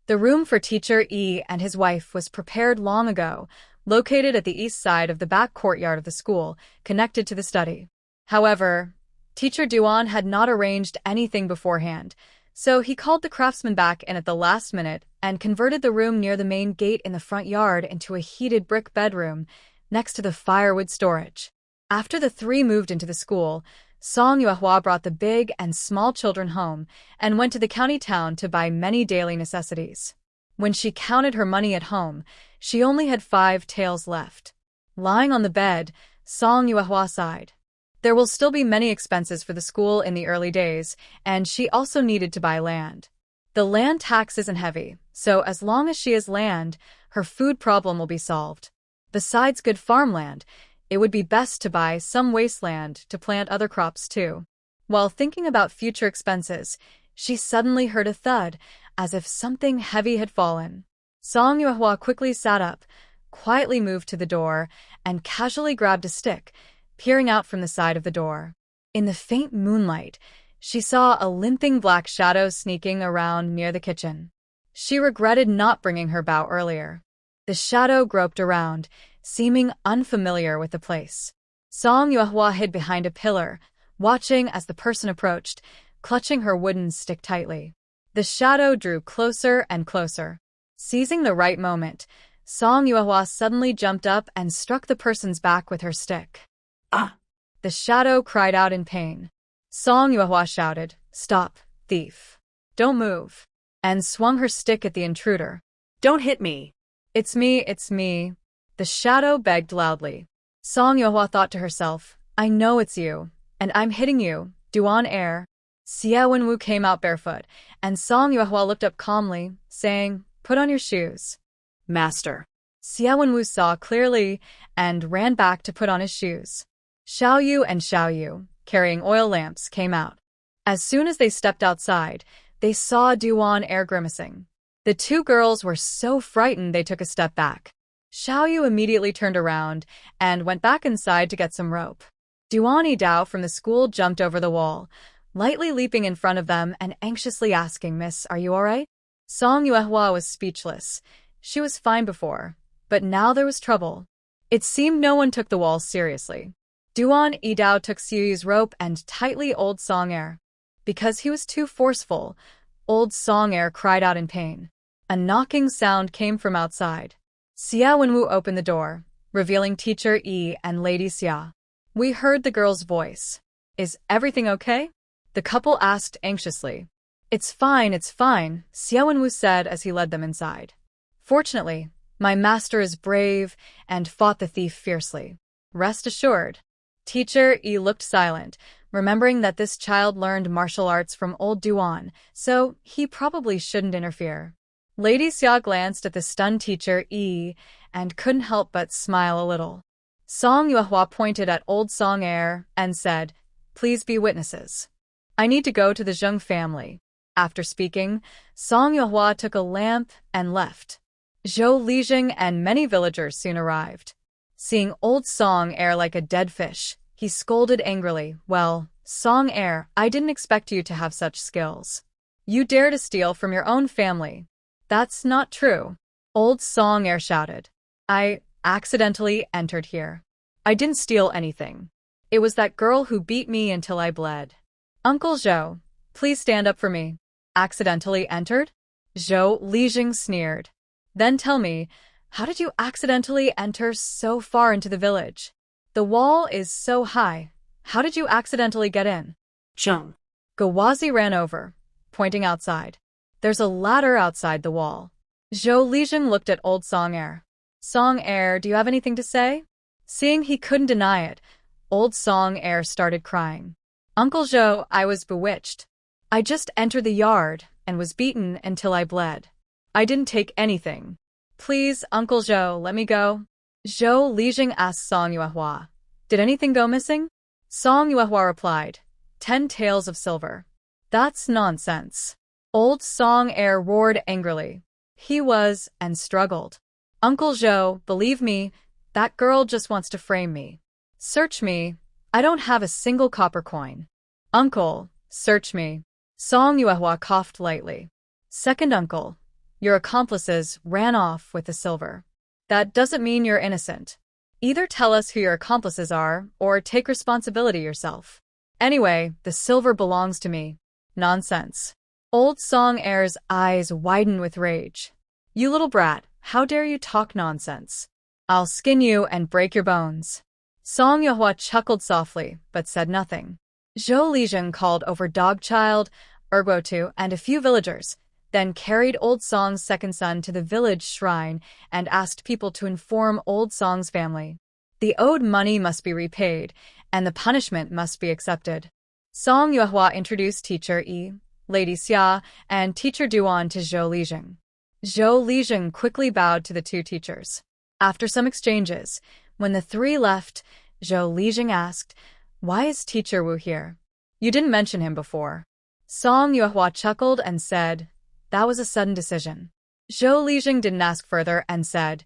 S1: The room for Teacher Yi and his wife was prepared long ago, located at the east side of the back courtyard of the school, connected to the study. However, Teacher Duan had not arranged anything beforehand, so he called the craftsman back in at the last minute and converted the room near the main gate in the front yard into a heated brick bedroom next to the firewood storage. After the three moved into the school, Song Yuehua brought the big and small children home and went to the county town to buy many daily necessities. When she counted her money at home, she only had 5 taels left. Lying on the bed, Song Yuehua sighed. There will still be many expenses for the school in the early days, and she also needed to buy land. The land tax isn't heavy, so as long as she has land, her food problem will be solved. Besides good farmland, it would be best to buy some wasteland to plant other crops too. While thinking about future expenses, she suddenly heard a thud, as if something heavy had fallen. Song Yuehua quickly sat up, quietly moved to the door, and casually grabbed a stick, peering out from the side of the door. In the faint moonlight, she saw a limping black shadow sneaking around near the kitchen. She regretted not bringing her bow earlier. The shadow groped around, seeming unfamiliar with the place. Song Yuehua hid behind a pillar, watching as the person approached, clutching her wooden stick tightly. The shadow drew closer and closer. Seizing the right moment, Song Yuehua suddenly jumped up and struck the person's back with her stick.
S2: Ah!
S1: The shadow cried out in pain. Song Yuehua shouted, "Stop, thief. Don't move," and swung her stick at the intruder.
S2: Don't hit me.
S1: It's me. The shadow begged loudly. Song Yuehua thought to herself, I know it's you, and I'm hitting you, Duan Air. Xia Wenwu came out barefoot, and Song Yuehua looked up calmly, saying, "Put on your shoes."
S2: Master.
S1: Xia Wenwu saw clearly and ran back to put on his shoes. Xiao Yu and Xiao Yu, carrying oil lamps, came out. As soon as they stepped outside, they saw Duan Air grimacing. The two girls were so frightened they took a step back. Xiao Yu immediately turned around and went back inside to get some rope. Duan Dao from the school jumped over the wall, lightly leaping in front of them and anxiously asking, "Miss, are you all right?" Song Yuehua was speechless. She was fine before, but now there was trouble. It seemed no one took the walls seriously. Duan Dao took Xiuyu's rope and tightly Old Song Air. Because he was too forceful, Old Song Air cried out in pain. A knocking sound came from outside. Xia Wenwu opened the door, revealing Teacher Yi and Lady Xia. We heard the girl's voice. Is everything okay? The couple asked anxiously. It's fine, Xia Wenwu said as he led them inside. Fortunately, my master is brave and fought the thief fiercely. Rest assured. Teacher Yi looked silent, remembering that this child learned martial arts from old Duan, so he probably shouldn't interfere. Lady Xia glanced at the stunned Teacher Yi and couldn't help but smile a little. Song Yuehua pointed at Old Song Air and said, "Please be witnesses. I need to go to the Zheng family." After speaking, Song Yuehua took a lamp and left. Zhou Lijing and many villagers soon arrived. Seeing Old Song Air like a dead fish, he scolded angrily, "Well, Song Air, I didn't expect you to have such skills. You dare to steal from your own family." "That's not true," Old Song Air shouted. "I accidentally entered here. I didn't steal anything. It was that girl who beat me until I bled." "Uncle Zhou, please stand up for me." "Accidentally entered?" Zhou Lijing sneered. "Then tell me, how did you accidentally enter so far into the village? The wall is so high. How did you accidentally get in?"
S2: Zheng.
S1: Gawazi ran over, pointing outside. "There's a ladder outside the wall." Zhou Lijing looked at Old Song Air. "Song Air, do you have anything to say?" Seeing he couldn't deny it, Old Song Air started crying. "Uncle Zhou, I was bewitched. I just entered the yard and was beaten until I bled. I didn't take anything. Please, Uncle Zhou, let me go." Zhou Lijing asked Song Yuehua, "Did anything go missing?" Song Yuehua replied, 10 taels of silver." "That's nonsense." Old Song Air roared angrily. He was, and struggled. "Uncle Zhou, believe me, that girl just wants to frame me. Search me. I don't have a single copper coin." "Uncle, search me." Song Yuehua coughed lightly. "Second uncle, your accomplices ran off with the silver. That doesn't mean you're innocent. Either tell us who your accomplices are, or take responsibility yourself. Anyway, the silver belongs to me." "Nonsense." Old Song Air's eyes widened with rage. "You little brat, how dare you talk nonsense? I'll skin you and break your bones." Song Yuehua chuckled softly, but said nothing. Zhou Lijing called over Dogchild, Erguotu, and a few villagers, then carried Old Song's second son to the village shrine and asked people to inform Old Song's family. The owed money must be repaid, and the punishment must be accepted. Song Yuehua introduced Teacher Yi, Lady Xia, and Teacher Duan to Zhou Lijing. Zhou Lijing quickly bowed to the two teachers. After some exchanges, when the three left, Zhou Lijing asked, "Why is Teacher Wu here? You didn't mention him before." Song Yuehua chuckled and said, "That was a sudden decision." Zhou Lijing didn't ask further and said,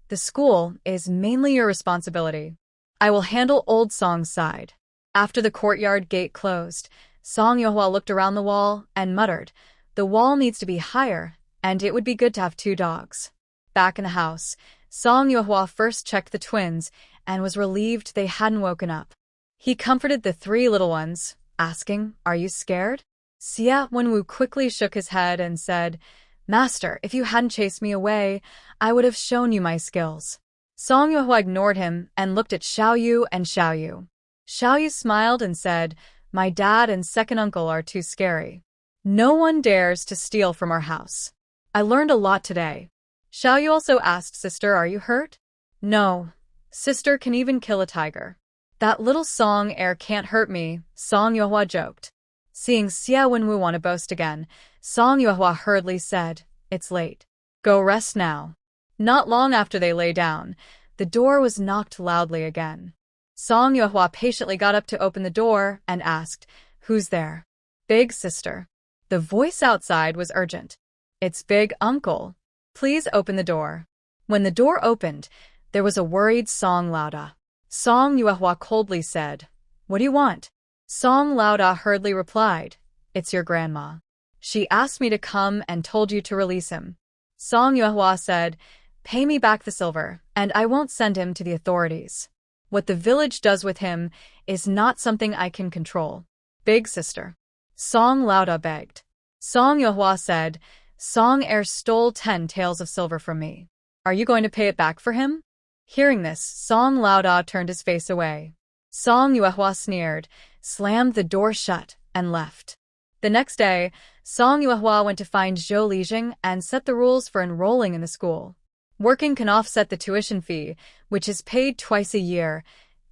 S1: "The school is mainly your responsibility. I will handle Old Song's side." After the courtyard gate closed, Song Yuehua looked around the wall and muttered, "The wall needs to be higher, and it would be good to have 2 dogs." Back in the house, Song Yuehua first checked the twins and was relieved they hadn't woken up. He comforted the 3 little ones, asking, "Are you scared?" Xia Wenwu quickly shook his head and said, "Master, if you hadn't chased me away, I would have shown you my skills." Song Yuehua ignored him and looked at Xiao Yu and Xiao Yu. Xiao Yu smiled and said, "My dad and second uncle are too scary. No one dares to steal from our house. I learned a lot today." Xiao Yu also asked, "Sister, are you hurt?" "No. Sister can even kill a tiger." "That little Song Air can't hurt me," Song Yuehua joked. Seeing Xia Wenwu want to boast again, Song Yuehua hurriedly said, "It's late. Go rest now." Not long after they lay down, the door was knocked loudly again. Song Yuehua patiently got up to open the door and asked, "Who's there?" "Big sister." The voice outside was urgent. "It's Big Uncle. Please open the door." When the door opened, there was a worried Song Lauda. Song Yuehua coldly said, "What do you want?" Song Lauda hurriedly replied, "It's your grandma. She asked me to come and told you to release him." Song Yuehua said, "Pay me back the silver, and I won't send him to the authorities. What the village does with him is not something I can control." "Big sister," Song Lauda begged. Song Yuehua said, "Song Air stole 10 taels of silver from me. Are you going to pay it back for him?" Hearing this, Song Lauda turned his face away. Song Yuehua sneered, slammed the door shut, and left. The next day, Song Yuehua went to find Zhou Lijing and set the rules for enrolling in the school. Working can offset the tuition fee, which is paid twice a year,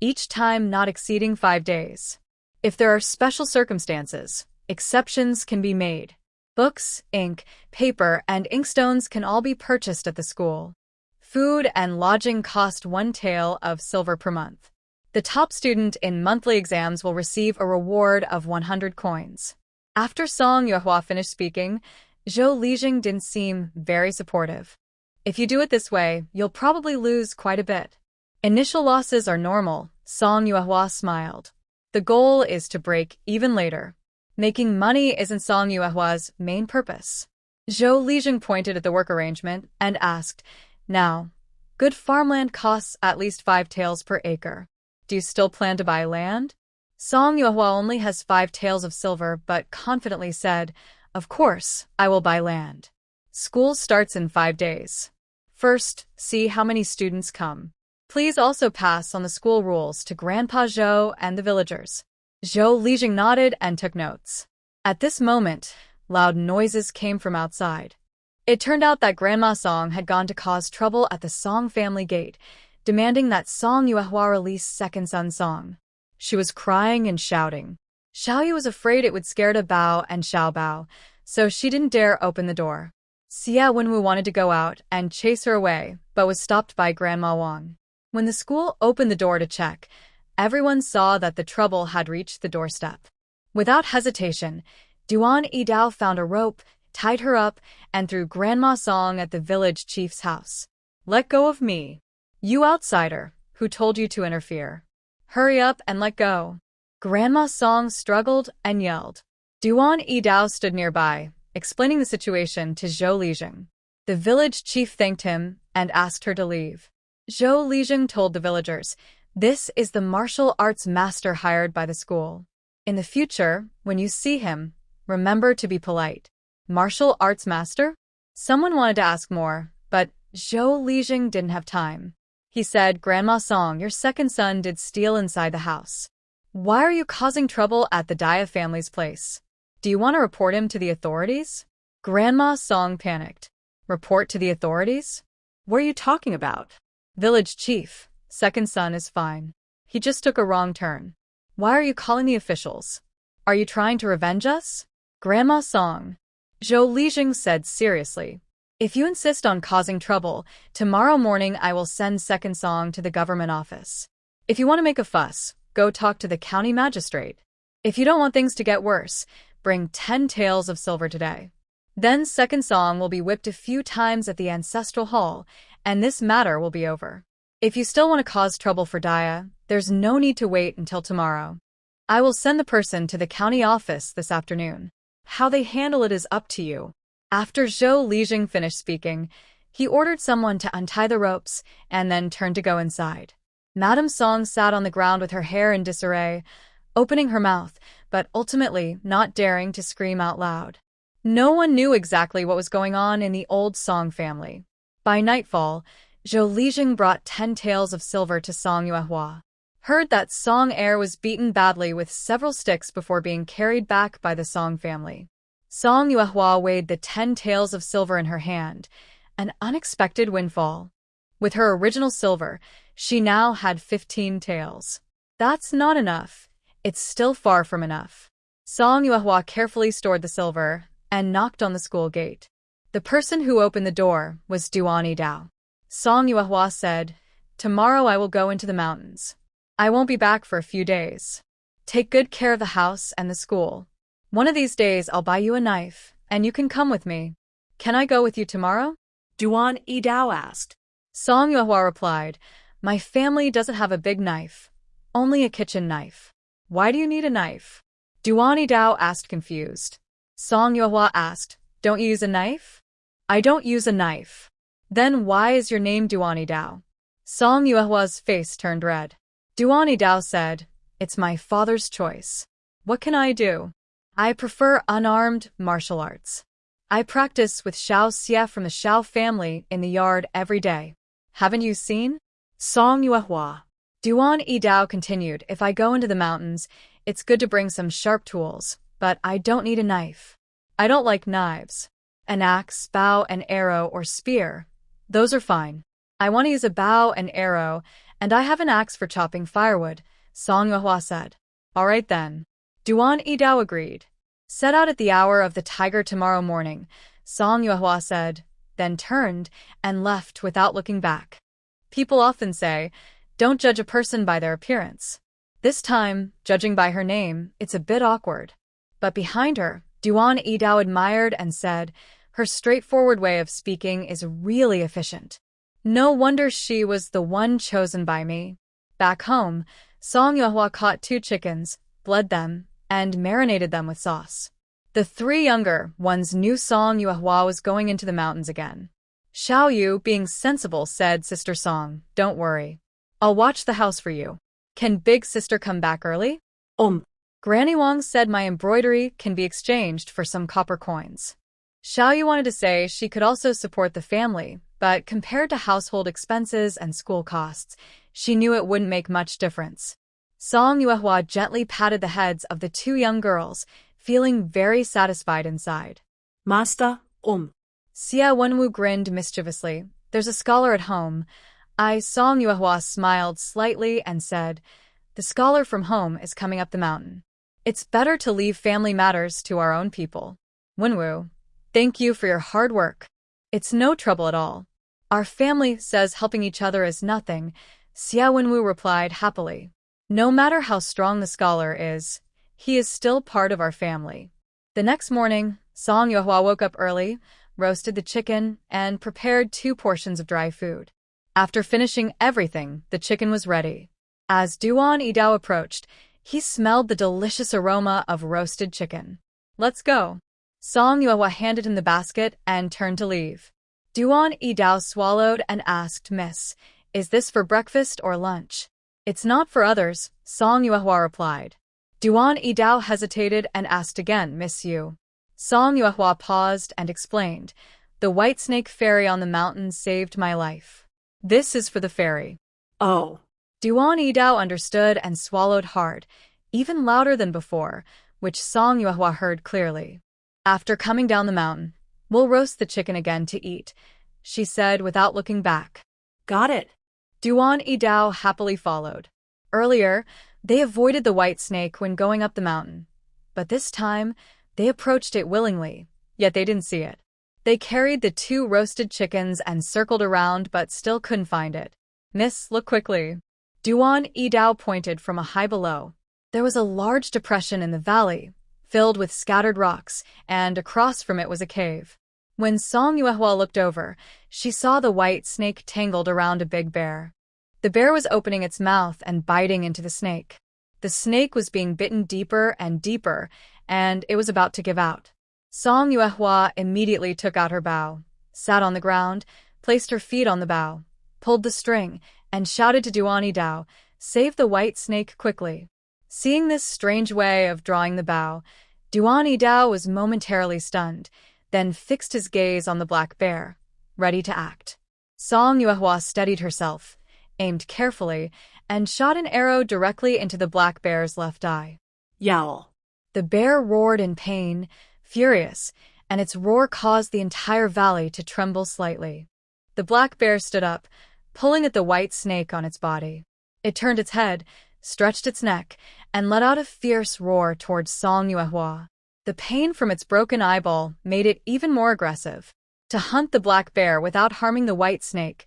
S1: each time not exceeding 5 days. If there are special circumstances, exceptions can be made. Books, ink, paper, and inkstones can all be purchased at the school. Food and lodging cost 1 tael of silver per month. The top student in monthly exams will receive a reward of 100 coins. After Song Yuehua finished speaking, Zhou Lijing didn't seem very supportive. "If you do it this way, you'll probably lose quite a bit." "Initial losses are normal," Song Yuehua smiled. "The goal is to break even later. Making money isn't Song Yuehua's main purpose." Zhou Lijing pointed at the work arrangement and asked, "Now, good farmland costs at least 5 taels per acre. Do you still plan to buy land?" Song Yuehua only has 5 taels of silver but confidently said, "Of course, I will buy land. School starts in 5 days. First, see how many students come. Please also pass on the school rules to Grandpa Zhou and the villagers." Zhou Lijing nodded and took notes. At this moment, loud noises came from outside. It turned out that Grandma Song had gone to cause trouble at the Song family gate, demanding that Song Yuehua release second son Song. She was crying and shouting. Xiao Yu was afraid it would scare Bao and Xiao Bao, so she didn't dare open the door. Xia Wenwu wanted to go out and chase her away, but was stopped by Grandma Wang. When the school opened the door to check, everyone saw that the trouble had reached the doorstep. Without hesitation, Duan Yidao found a rope, tied her up, and threw Grandma Song at the village chief's house. "Let go of me. You outsider, who told you to interfere? Hurry up and let go." Grandma Song struggled and yelled. Duan Yidao stood nearby, explaining the situation to Zhou Lijing. The village chief thanked him and asked her to leave. Zhou Lijing told the villagers, "This is the martial arts master hired by the school. In the future, when you see him, remember to be polite." "Martial arts master?" Someone wanted to ask more, but Zhou Lijing didn't have time. He said, "Grandma Song, your second son did steal inside the house. Why are you causing trouble at the Dia family's place? Do you want to report him to the authorities?" Grandma Song panicked. "Report to the authorities? What are you talking about?" "Village chief, second son is fine. He just took a wrong turn. Why are you calling the officials? Are you trying to revenge us?" Grandma Song. Zhou Lijing said seriously, "If you insist on causing trouble, tomorrow morning I will send second Song to the government office. If you want to make a fuss, go talk to the county magistrate. If you don't want things to get worse, bring 10 taels of silver today. Then second Song will be whipped a few times at the ancestral hall, and this matter will be over. If you still want to cause trouble for Dia, there's no need to wait until tomorrow. I will send the person to the county office this afternoon. How they handle it is up to you." After Zhou Lijing finished speaking, he ordered someone to untie the ropes and then turned to go inside. Madame Song sat on the ground with her hair in disarray, opening her mouth, but ultimately not daring to scream out loud. No one knew exactly what was going on in the old Song family. By nightfall, Zhou Lijing brought 10 taels of silver to Song Yuehua. heard that Song heir was beaten badly with several sticks before being carried back by the Song family. Song Yuehua weighed the 10 taels of silver in her hand, an unexpected windfall. With her original silver, she now had 15 taels. That's not enough. It's still far from enough. Song Yuehua carefully stored the silver and knocked on the school gate. The person who opened the door was Duan Dao. Song Yuehua said, "Tomorrow I will go into the mountains. I won't be back for a few days. Take good care of the house and the school. One of these days I'll buy you a knife, and you can come with me. Can I go with you tomorrow?"
S2: Duan Dao asked.
S1: Song Yuehua replied, "My family doesn't have a big knife, only a kitchen knife." "Why do you need a knife?" Duan Dao asked, confused. Song Yuehua asked, "Don't you use a knife?" "I don't use a knife." "Then why is your name Duan Dao?" Song Yuehua's face turned red. Duan Dao said, "It's my father's choice. What can I do? I prefer unarmed martial arts. I practice with Xiao Xie from the Xiao family in the yard every day. Haven't you seen?"
S2: Song Yuehua.
S1: Duan Dao continued, "If I go into the mountains, it's good to bring some sharp tools, but I don't need a knife. I don't like knives. An axe, bow and arrow, or spear. Those are fine. I want to use a bow and arrow, and I have an axe for chopping firewood," Song Yuehua said. "All right then." Duan Dao agreed. "Set out at the hour of the tiger tomorrow morning," Song Yuehua said, then turned and left without looking back. People often say, "Don't judge a person by their appearance." This time, judging by her name, it's a bit awkward. But behind her, Duan Dao admired and said, "Her straightforward way of speaking is really efficient. No wonder she was the one chosen by me." Back home, Song Yuehua caught 2 chickens, bled them, and marinated them with sauce. The 3 younger ones knew Song Yuehua was going into the mountains again. Xiao Yu, being sensible, said, "Sister Song, don't worry. I'll watch the house for you. Can big sister come back early?" Granny Wang said, "My embroidery can be exchanged for some copper coins." Xiao Yu wanted to say she could also support the family, but compared to household expenses and school costs, she knew it wouldn't make much difference. Song Yuehua gently patted the heads of the 2 young girls, feeling very satisfied inside.
S2: "Master,
S1: Xia Wenwu grinned mischievously. "There's a scholar at home." Song Yuehua smiled slightly and said, "The scholar from home is coming up the mountain. It's better to leave family matters to our own people." "Wenwu, thank you for your hard work." "It's no trouble at all. Our family says helping each other is nothing," Xia Wenwu replied happily. "No matter how strong the scholar is, he is still part of our family." The next morning, Song Yuehua woke up early, roasted the chicken, and prepared 2 portions of dry food. After finishing everything, the chicken was ready. As Duan Dao approached, he smelled the delicious aroma of roasted chicken. "Let's go." Song Yuehua handed him the basket and turned to leave. Duan Dao swallowed and asked, "Miss, is this for breakfast or lunch?" "It's not for others," Song Yuehua replied. Duan Dao hesitated and asked again, "Miss Yu?" Song Yuehua paused and explained, "The white snake fairy on the mountain saved my life. This is for the fairy."
S2: "Oh."
S1: Duan Dao understood and swallowed hard, even louder than before, which Song Yuehua heard clearly. After coming down the mountain, "We'll roast the chicken again to eat," she said without looking back.
S2: "Got it."
S1: Duan Dao happily followed. Earlier, they avoided the white snake when going up the mountain, but this time, they approached it willingly, yet they didn't see it. They carried the 2 roasted chickens and circled around but still couldn't find it. "Miss, look quickly." Duan Dao pointed from a high below. There was a large depression in the valley, filled with scattered rocks, and across from it was a cave. When Song Yuehua looked over, she saw the white snake tangled around a big bear. The bear was opening its mouth and biting into the snake. The snake was being bitten deeper and deeper, and it was about to give out. Song Yuehua immediately took out her bow, sat on the ground, placed her feet on the bow, pulled the string, and shouted to Duan Dao, "Save the white snake quickly." Seeing this strange way of drawing the bow, Duan Dao was momentarily stunned, then fixed his gaze on the black bear, ready to act. Song Yuehua steadied herself, aimed carefully, and shot an arrow directly into the black bear's left eye.
S2: Yowl.
S1: The bear roared in pain, furious, and its roar caused the entire valley to tremble slightly. The black bear stood up, pulling at the white snake on its body. It turned its head, stretched its neck, and let out a fierce roar towards Song Yuehua. The pain from its broken eyeball made it even more aggressive. To hunt the black bear without harming the white snake,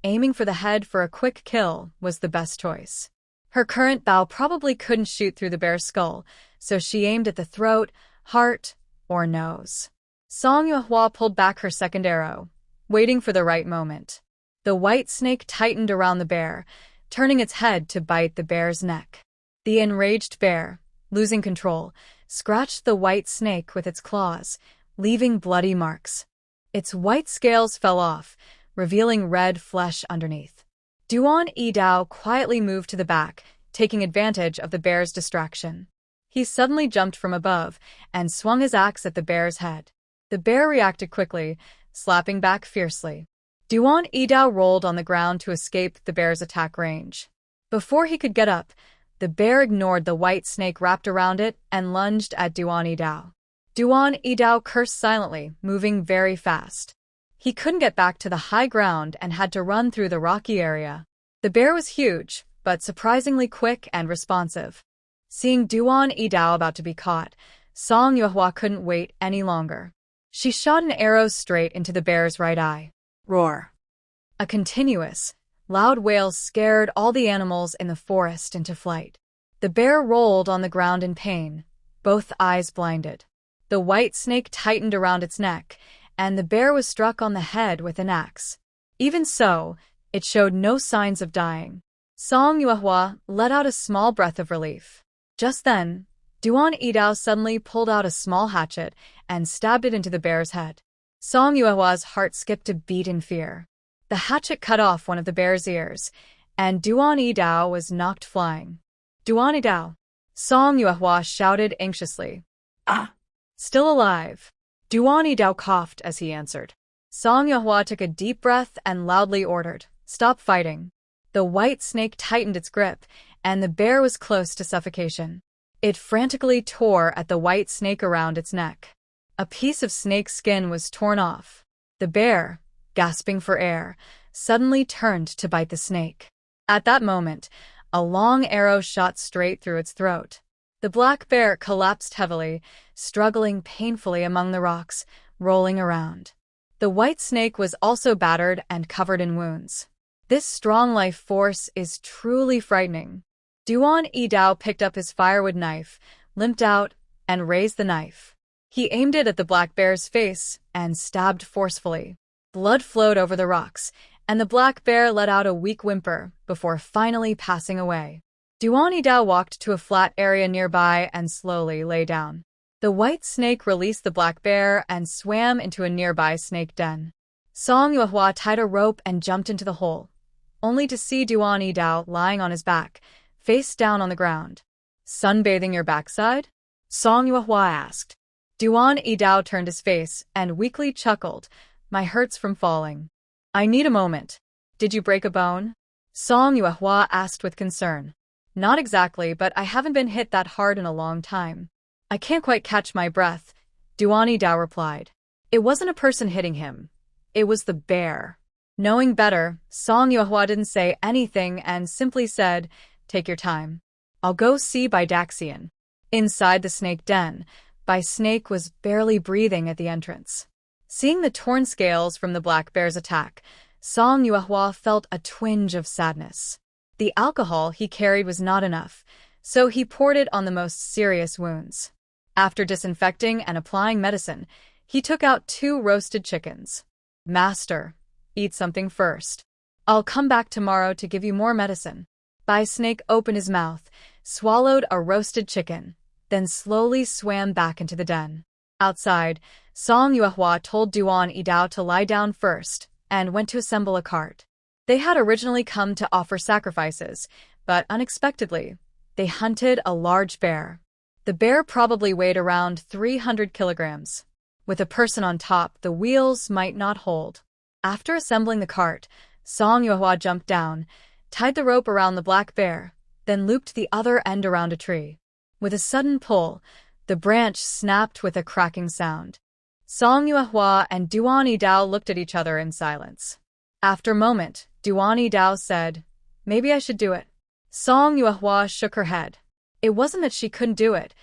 S1: aiming for the head for a quick kill was the best choice. Her current bow probably couldn't shoot through the bear's skull, so she aimed at the throat, heart, or nose. Song Yuehua pulled back her second arrow, waiting for the right moment. The white snake tightened around the bear, turning its head to bite the bear's neck. The enraged bear, losing control, scratched the white snake with its claws, leaving bloody marks. Its white scales fell off, revealing red flesh underneath. Duan Yidao quietly moved to the back, taking advantage of the bear's distraction. He suddenly jumped from above and swung his axe at the bear's head. The bear reacted quickly, slapping back fiercely. Duan Yidao rolled on the ground to escape the bear's attack range. Before he could get up, the bear ignored the white snake wrapped around it and lunged at Duan Yidao. Duan Yidao cursed silently, moving very fast. He couldn't get back to the high ground and had to run through the rocky area. The bear was huge, but surprisingly quick and responsive. Seeing Duan Yidao about to be caught, Song Yuehua couldn't wait any longer. She shot an arrow straight into the bear's right eye.
S2: Roar.
S1: A continuous, loud wail scared all the animals in the forest into flight. The bear rolled on the ground in pain, both eyes blinded. The white snake tightened around its neck, and the bear was struck on the head with an axe. Even so, it showed no signs of dying. Song Yuehua let out a small breath of relief. Just then, Duan Yidao suddenly pulled out a small hatchet and stabbed it into the bear's head. Song Yuehua's heart skipped a beat in fear. The hatchet cut off one of the bear's ears, and Duan Yidao was knocked flying. Duan Yidao! Song Yuehua shouted anxiously.
S2: Ah!
S1: Still alive. Duan Yidao coughed as he answered. Song Yuehua took a deep breath and loudly ordered, "Stop fighting." The white snake tightened its grip, and the bear was close to suffocation. It frantically tore at the white snake around its neck. A piece of snake skin was torn off. The bear, gasping for air, suddenly turned to bite the snake. At that moment, a long arrow shot straight through its throat. The black bear collapsed heavily, struggling painfully among the rocks, rolling around. The white snake was also battered and covered in wounds. This strong life force is truly frightening. Duan Yidao picked up his firewood knife, limped out, and raised the knife. He aimed it at the black bear's face and stabbed forcefully. Blood flowed over the rocks, and the black bear let out a weak whimper before finally passing away. Duan Yidao walked to a flat area nearby and slowly lay down. The white snake released the black bear and swam into a nearby snake den. Song Yuehua tied a rope and jumped into the hole, only to see Duan Yidao lying on his back, face down on the ground. "Sunbathing your backside?" Song Yuehua asked. Duan Yidao turned his face and weakly chuckled. "My hurts from falling. I need a moment." "Did you break a bone?" Song Yuehua asked with concern. "Not exactly, but I haven't been hit that hard in a long time. I can't quite catch my breath," Duan Yidao replied. It wasn't a person hitting him. It was the bear. Knowing better, Song Yuehua didn't say anything and simply said, "Take your time. I'll go see Bai Daxian." Inside the snake den, Bai Snake was barely breathing at the entrance. Seeing the torn scales from the black bear's attack, Song Yuehua felt a twinge of sadness. The alcohol he carried was not enough, so he poured it on the most serious wounds. After disinfecting and applying medicine, he took out 2 roasted chickens. "Master, eat something first. I'll come back tomorrow to give you more medicine." Bai Snake opened his mouth, swallowed a roasted chicken, then slowly swam back into the den. Outside, Song Yuehua told Duan Yidao to lie down first and went to assemble a cart. They had originally come to offer sacrifices, but unexpectedly, they hunted a large bear. The bear probably weighed around 300 kilograms. With a person on top, the wheels might not hold. After assembling the cart, Song Yuehua jumped down, tied the rope around the black bear, then looped the other end around a tree. With a sudden pull, the branch snapped with a cracking sound. Song Yuehua and Duan Yidao looked at each other in silence. After a moment, Duan Yidao said, "Maybe I should do it." Song Yuehua shook her head. It wasn't that she couldn't do it.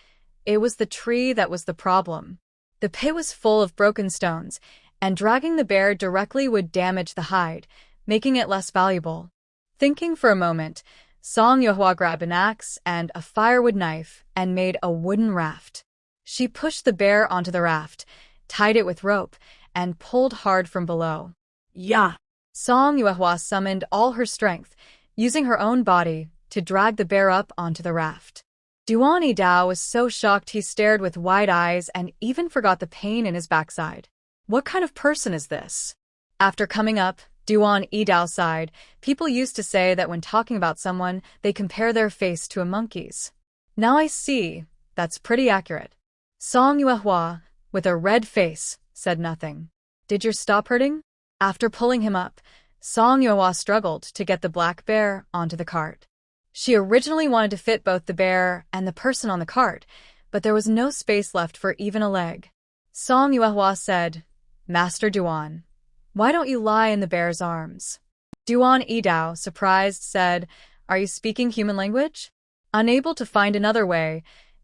S1: It was the tree that was the problem. The pit was full of broken stones, and dragging the bear directly would damage the hide, making it less valuable. Thinking for a moment, Song Yuehua grabbed an axe and a firewood knife and made a wooden raft. She pushed the bear onto the raft, tied it with rope, and pulled hard from below.
S2: Yeah.
S1: Song Yuehua summoned all her strength, using her own body to drag the bear up onto the raft. Duan Yidao was so shocked he stared with wide eyes and even forgot the pain in his backside. What kind of person is this? After coming up, Duan Yidao sighed. People used to say that when talking about someone, they compare their face to a monkey's. Now I see. That's pretty accurate. Song Yuehua, with a red face, said nothing. Did your stop hurting? After pulling him up, Song Yuehua struggled to get the black bear onto the cart. She originally wanted to fit both the bear and the person on the cart, but there was no space left for even a leg. Song Yuehua said, "Master Duan, why don't you lie in the bear's arms?" Duan Yidao, surprised, said, "Are you speaking human language?" Unable to find another way,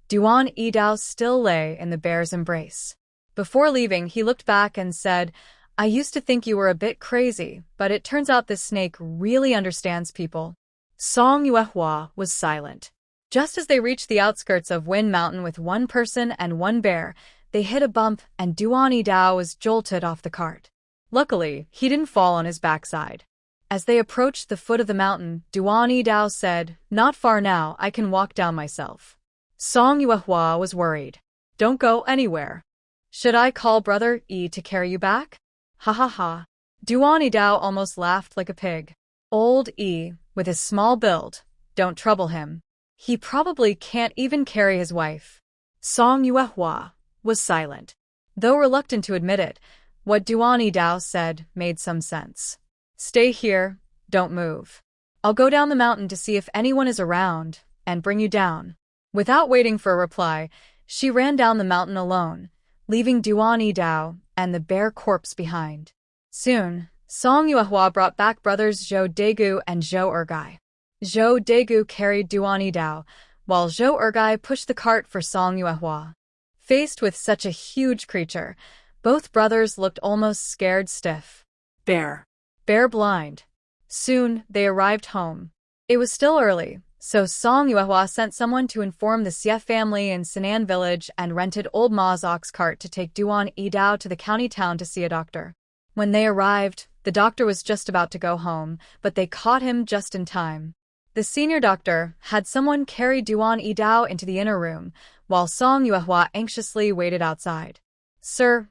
S1: Duan Yidao still lay in the bear's embrace. Before leaving, he looked back and said, "I used to think you were a bit crazy, but it turns out this snake really understands people." Song Yuehua was silent. Just as they reached the outskirts of Wind Mountain with one person and one bear, they hit a bump and Duan Yidao was jolted off the cart. Luckily, he didn't fall on his backside. As they approached the foot of the mountain, Duan Yidao said, "Not far now, I can walk down myself." Song Yuehua was worried. "Don't go anywhere. Should I call Brother Yi to carry you back?" Ha ha ha. Duan Yidao almost laughed like a pig. Old Yi, with his small build, don't trouble him. He probably can't even carry his wife. Song Yuehua was silent. Though reluctant to admit it, what Duan Yidao said made some sense. "Stay here, don't move. I'll go down the mountain to see if anyone is around, and bring you down." Without waiting for a reply, she ran down the mountain alone, leaving Duan Yidao and the bear corpse behind. Soon, Song Yuehua brought back brothers Zhou Daegu and Zhou Ergai. Zhou Daegu carried Duan Yidao, while Zhou Ergai pushed the cart for Song Yuehua. Faced with such a huge creature, both brothers looked almost scared stiff.
S2: Bear
S1: blind. Soon, they arrived home. It was still early, so Song Yuehua sent someone to inform the Xie family in Sinan village and rented old Ma's ox cart to take Duan Yidao to the county town to see a doctor. When they arrived, the doctor was just about to go home, but they caught him just in time. The senior doctor had someone carry Duan Yidao into the inner room, while Song Yuehua anxiously waited outside. "Sir,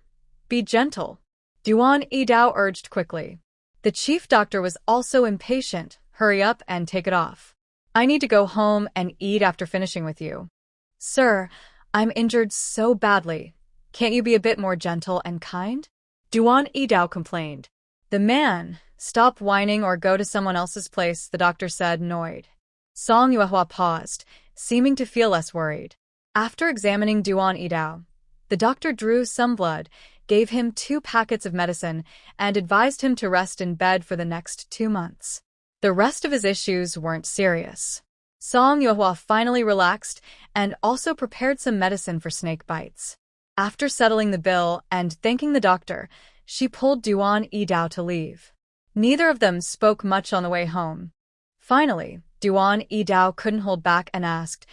S1: be gentle," Duan Yidao urged quickly. The chief doctor was also impatient. "Hurry up and take it off. I need to go home and eat after finishing with you." "Sir, I'm injured so badly. Can't you be a bit more gentle and kind?" Duan Yidao complained. "The man, stop whining or go to someone else's place," the doctor said, annoyed. Song Yuehua paused, seeming to feel less worried. After examining Duan Yidao, the doctor drew some blood, gave him 2 packets of medicine, and advised him to rest in bed for the next 2 months. The rest of his issues weren't serious. Song Yuehua finally relaxed and also prepared some medicine for snake bites. After settling the bill and thanking the doctor, she pulled Duan Yidao to leave. Neither of them spoke much on the way home. Finally, Duan Yidao couldn't hold back and asked,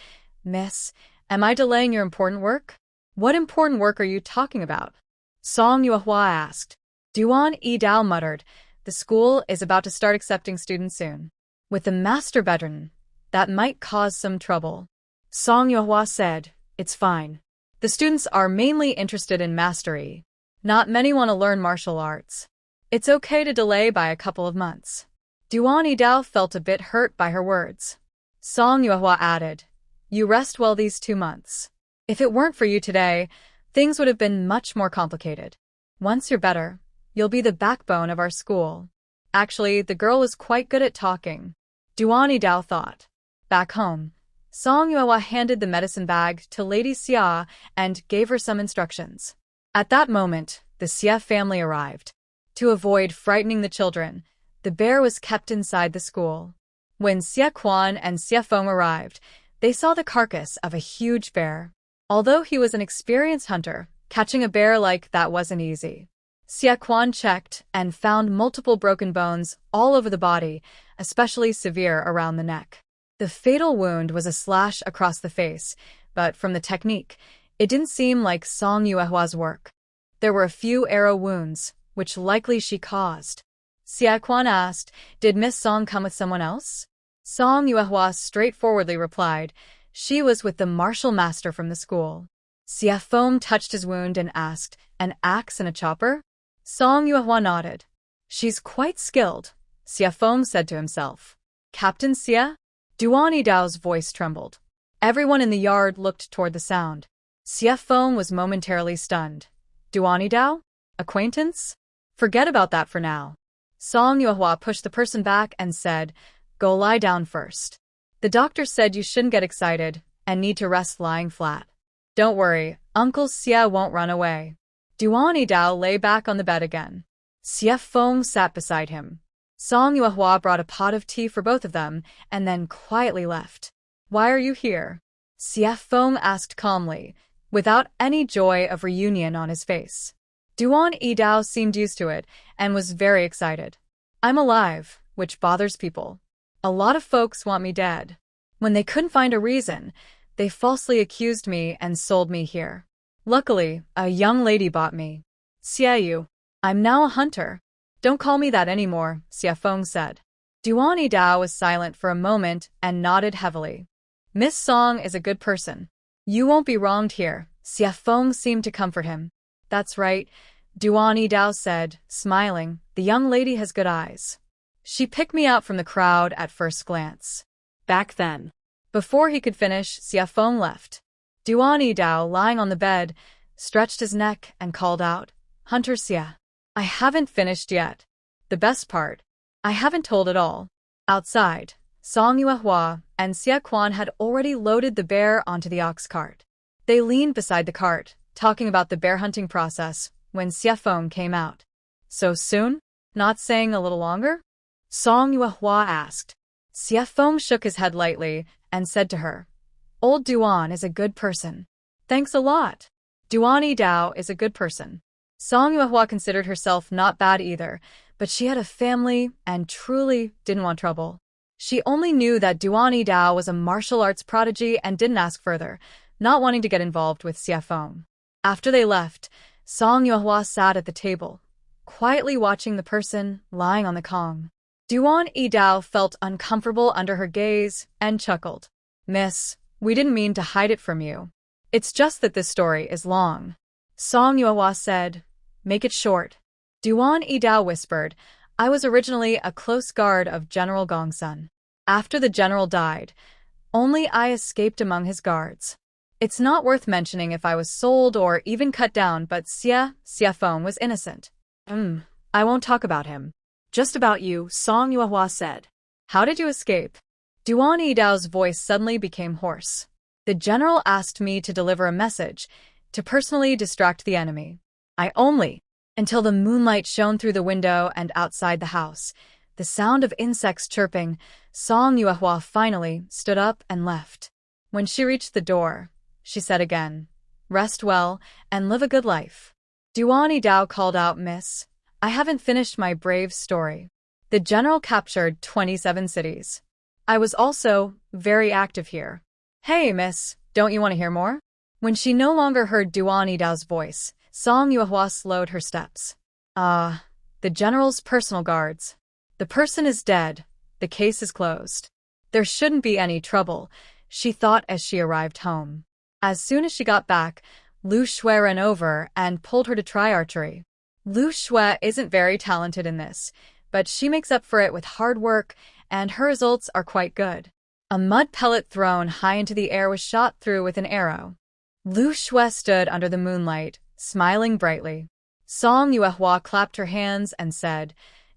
S1: "Miss, am I delaying your important work?" "What important work are you talking about?" Song Yuehua asked. Duan Yidao muttered, "The school is about to start accepting students soon. With the master bedridden, that might cause some trouble." Song Yuehua said, "It's fine. The students are mainly interested in mastery. Not many want to learn martial arts. It's okay to delay by a couple of months." Duan Yidao felt a bit hurt by her words. Song Yuehua added, "You rest well these 2 months. If it weren't for you today, things would have been much more complicated. Once you're better, you'll be the backbone of our school." Actually, the girl was quite good at talking. Duani Dao thought. Back home, Song Yuehua handed the medicine bag to Lady Xia and gave her some instructions. At that moment, the Xia family arrived. To avoid frightening the children, the bear was kept inside the school. When Xia Quan and Xia Feng arrived, they saw the carcass of a huge bear. Although he was an experienced hunter, catching a bear like that wasn't easy. Xia Quan checked and found multiple broken bones all over the body, especially severe around the neck. The fatal wound was a slash across the face, but from the technique, it didn't seem like Song Yuehua's work. There were a few arrow wounds, which likely she caused. Xia Quan asked, "Did Miss Song come with someone else?" Song Yuehua straightforwardly replied, "She was with the martial master from the school." Xia Feng touched his wound and asked, "An axe and a chopper?" Song Yuehua nodded. "She's quite skilled," Xia Feng said to himself. "Captain Xia?" Duani Dao's voice trembled. Everyone in the yard looked toward the sound. Xia Feng was momentarily stunned. "Duani Dao? Acquaintance? Forget about that for now." Song Yuehua pushed the person back and said, "Go lie down first. The doctor said you shouldn't get excited and need to rest lying flat. Don't worry, Uncle Xia won't run away." Duani Dao lay back on the bed again. Xia Feng sat beside him. Song Yuehua brought a pot of tea for both of them and then quietly left. "Why are you here?" Xia Feng asked calmly, without any joy of reunion on his face. Duani Dao seemed used to it and was very excited. "I'm alive, which bothers people. A lot of folks want me dead. When they couldn't find a reason, they falsely accused me and sold me here. Luckily, a young lady bought me. Xia Yu. I'm now a hunter. Don't call me that anymore," Xia Feng said. Duani Dao was silent for a moment and nodded heavily. "Miss Song is a good person. You won't be wronged here," Xia Feng seemed to comfort him. "That's right," Duani Dao said, smiling. "The young lady has good eyes. She picked me out from the crowd at first glance."
S2: Back then.
S1: Before he could finish, Xia Feng left. Duani Dao, lying on the bed, stretched his neck and called out, "Hunter Xia. I haven't finished yet. The best part. I haven't told it all." Outside, Song Yuehua and Xia Quan had already loaded the bear onto the ox cart. They leaned beside the cart, talking about the bear hunting process, when Xia Feng came out. "So soon? Not saying a little longer?" Song Yuehua asked. Xia Feng shook his head lightly and said to her, "Old Duan is a good person. Thanks a lot. Duani Dao is a good person." Song Yuehua considered herself not bad either, but she had a family and truly didn't want trouble. She only knew that Duani Dao was a martial arts prodigy and didn't ask further, not wanting to get involved with Xia Feng. After they left, Song Yuehua sat at the table, quietly watching the person lying on the Kong. Duani Dao felt uncomfortable under her gaze and chuckled. "Miss, we didn't mean to hide it from you. It's just that this story is long." Song Yuehua said, "Make it short." Duani Dao whispered, "I was originally a close guard of General Gongsun. After the general died, only I escaped among his guards. It's not worth mentioning if I was sold or even cut down, but Xia Feng was innocent."
S2: I won't talk about him. Just about you," Song Yuehua said.
S1: "How did you escape?" Duani Dao's voice suddenly became hoarse. "The general asked me to deliver a message, to personally distract the enemy. Until the moonlight shone through the window and outside the house. The sound of insects chirping, Song Yuehua finally stood up and left. When she reached the door, she said again, 'Rest well and live a good life.'" Duani Dao called out, "Miss, I haven't finished my brave story. The general captured 27 cities. I was also very active here. Hey, miss, don't you want to hear more?" When she no longer heard Duani Dao's voice, Song Yuehua slowed her steps. The general's personal guards. The person is dead. The case is closed. There shouldn't be any trouble, she thought as she arrived home. As soon as she got back, Lu Shui ran over and pulled her to try archery. Lu Shui isn't very talented in this, but she makes up for it with hard work, and her results are quite good. A mud pellet thrown high into the air was shot through with an arrow. Lu Shui stood under the moonlight, smiling brightly. Song Yuehua clapped her hands and said,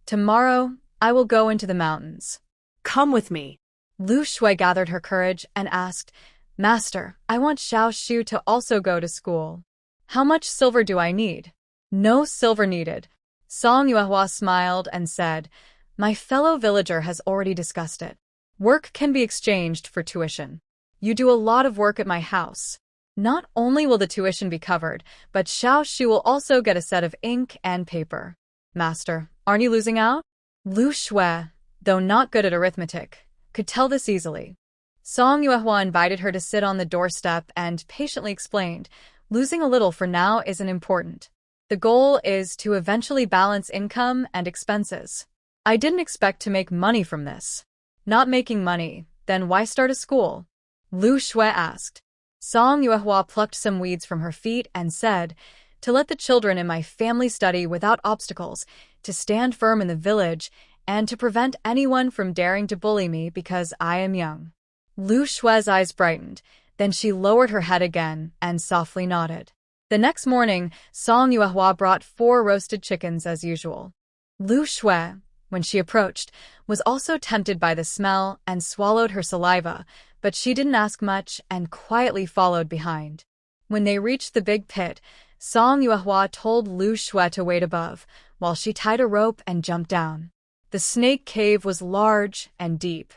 S1: "Tomorrow, I will go into the mountains.
S2: Come with me.
S1: Lu Shui gathered her courage and asked, Master, I want Xiao Shu to also go to school. How much silver do I need? No silver needed. Song Yuehua smiled and said, My fellow villager has already discussed it. Work can be exchanged for tuition. You do a lot of work at my house. Not only will the tuition be covered, but Xiao Shu will also get a set of ink and paper. Master, aren't you losing out? Lu Shui, though not good at arithmetic, could tell this easily. Song Yuehua invited her to sit on the doorstep and patiently explained, losing a little for now isn't important. The goal is to eventually balance income and expenses. I didn't expect to make money from this. Not making money, then why start a school? Lu Shui asked. Song Yuehua plucked some weeds from her feet and said, To let the children in my family study without obstacles, to stand firm in the village, and to prevent anyone from daring to bully me because I am young. Lu Shui's eyes brightened, then she lowered her head again and softly nodded. The next morning, Song Yuehua brought 4 roasted chickens as usual. Lu Shui, when she approached, was also tempted by the smell and swallowed her saliva, but she didn't ask much and quietly followed behind. When they reached the big pit, Song Yuehua told Lu Shui to wait above, while she tied a rope and jumped down. The snake cave was large and deep.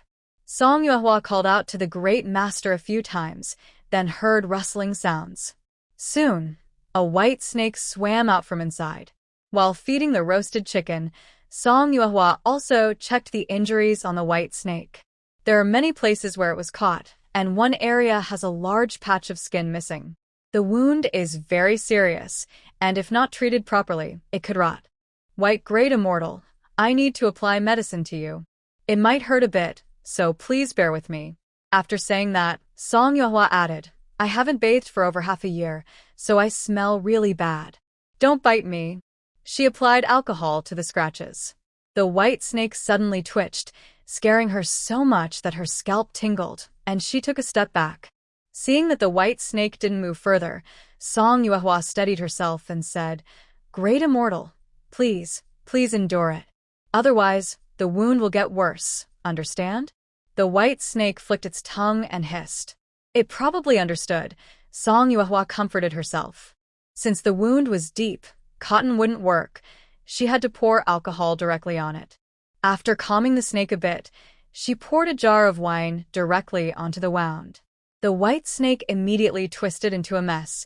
S1: Song Yuehua called out to the great master a few times, then heard rustling sounds. Soon, a white snake swam out from inside. While feeding the roasted chicken, Song Yuehua also checked the injuries on the white snake. There are many places where it was caught, and one area has a large patch of skin missing. The wound is very serious, and if not treated properly, it could rot. White Great Immortal, I need to apply medicine to you. It might hurt a bit, so please bear with me. After saying that, Song Yuehua added, I haven't bathed for over half a year, so I smell really bad. Don't bite me. She applied alcohol to the scratches. The white snake suddenly twitched, scaring her so much that her scalp tingled, and she took a step back. Seeing that the white snake didn't move further, Song Yuehua steadied herself and said, Great Immortal, please endure it. Otherwise, the wound will get worse, understand? The white snake flicked its tongue and hissed. It probably understood. Song Yuehua comforted herself. Since the wound was deep, cotton wouldn't work. She had to pour alcohol directly on it. After calming the snake a bit, she poured a jar of wine directly onto the wound. The white snake immediately twisted into a mess,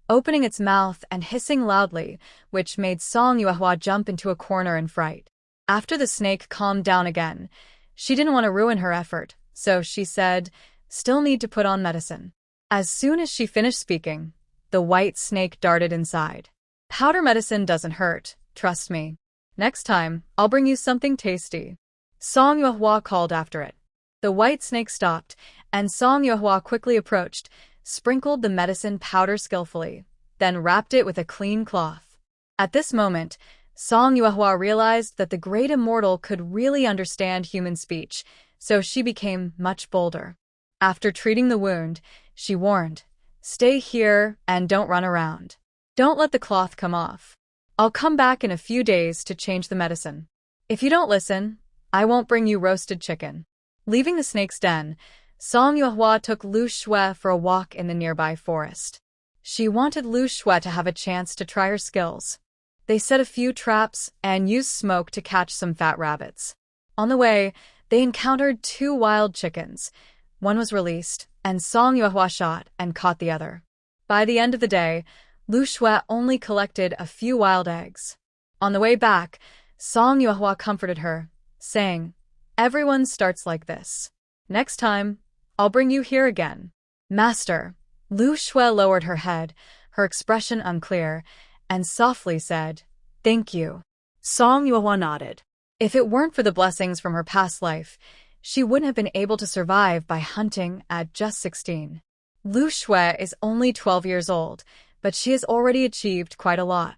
S1: opening its mouth and hissing loudly, which made Song Yuehua jump into a corner in fright. After the snake calmed down again, she didn't want to ruin her effort, so she said, Still need to put on medicine. As soon as she finished speaking, the white snake darted inside. Powder medicine doesn't hurt, trust me. Next time, I'll bring you something tasty. Song Yuehua called after it. The white snake stopped, and Song Yuehua quickly approached, sprinkled the medicine powder skillfully, then wrapped it with a clean cloth. At this moment, Song Yuehua realized that the Great Immortal could really understand human speech, so she became much bolder. After treating the wound, she warned, Stay here and don't run around. Don't let the cloth come off. I'll come back in a few days to change the medicine. If you don't listen, I won't bring you roasted chicken. Leaving the snake's den, Song Yuehua took Lu Shui for a walk in the nearby forest. She wanted Lu Shui to have a chance to try her skills. They set a few traps and used smoke to catch some fat rabbits. On the way, they encountered 2 wild chickens. One was released, and Song Yuehua shot and caught the other. By the end of the day, Lu Shui only collected a few wild eggs. On the way back, Song Yuehua comforted her, saying, Everyone starts like this. Next time, I'll bring you here again. Master, Lu Shui lowered her head, her expression unclear, and softly said, Thank you.
S2: Song Yuehua nodded.
S1: If it weren't for the blessings from her past life, she wouldn't have been able to survive by hunting at just 16. Lu Shui is only 12 years old, but she has already achieved quite a lot.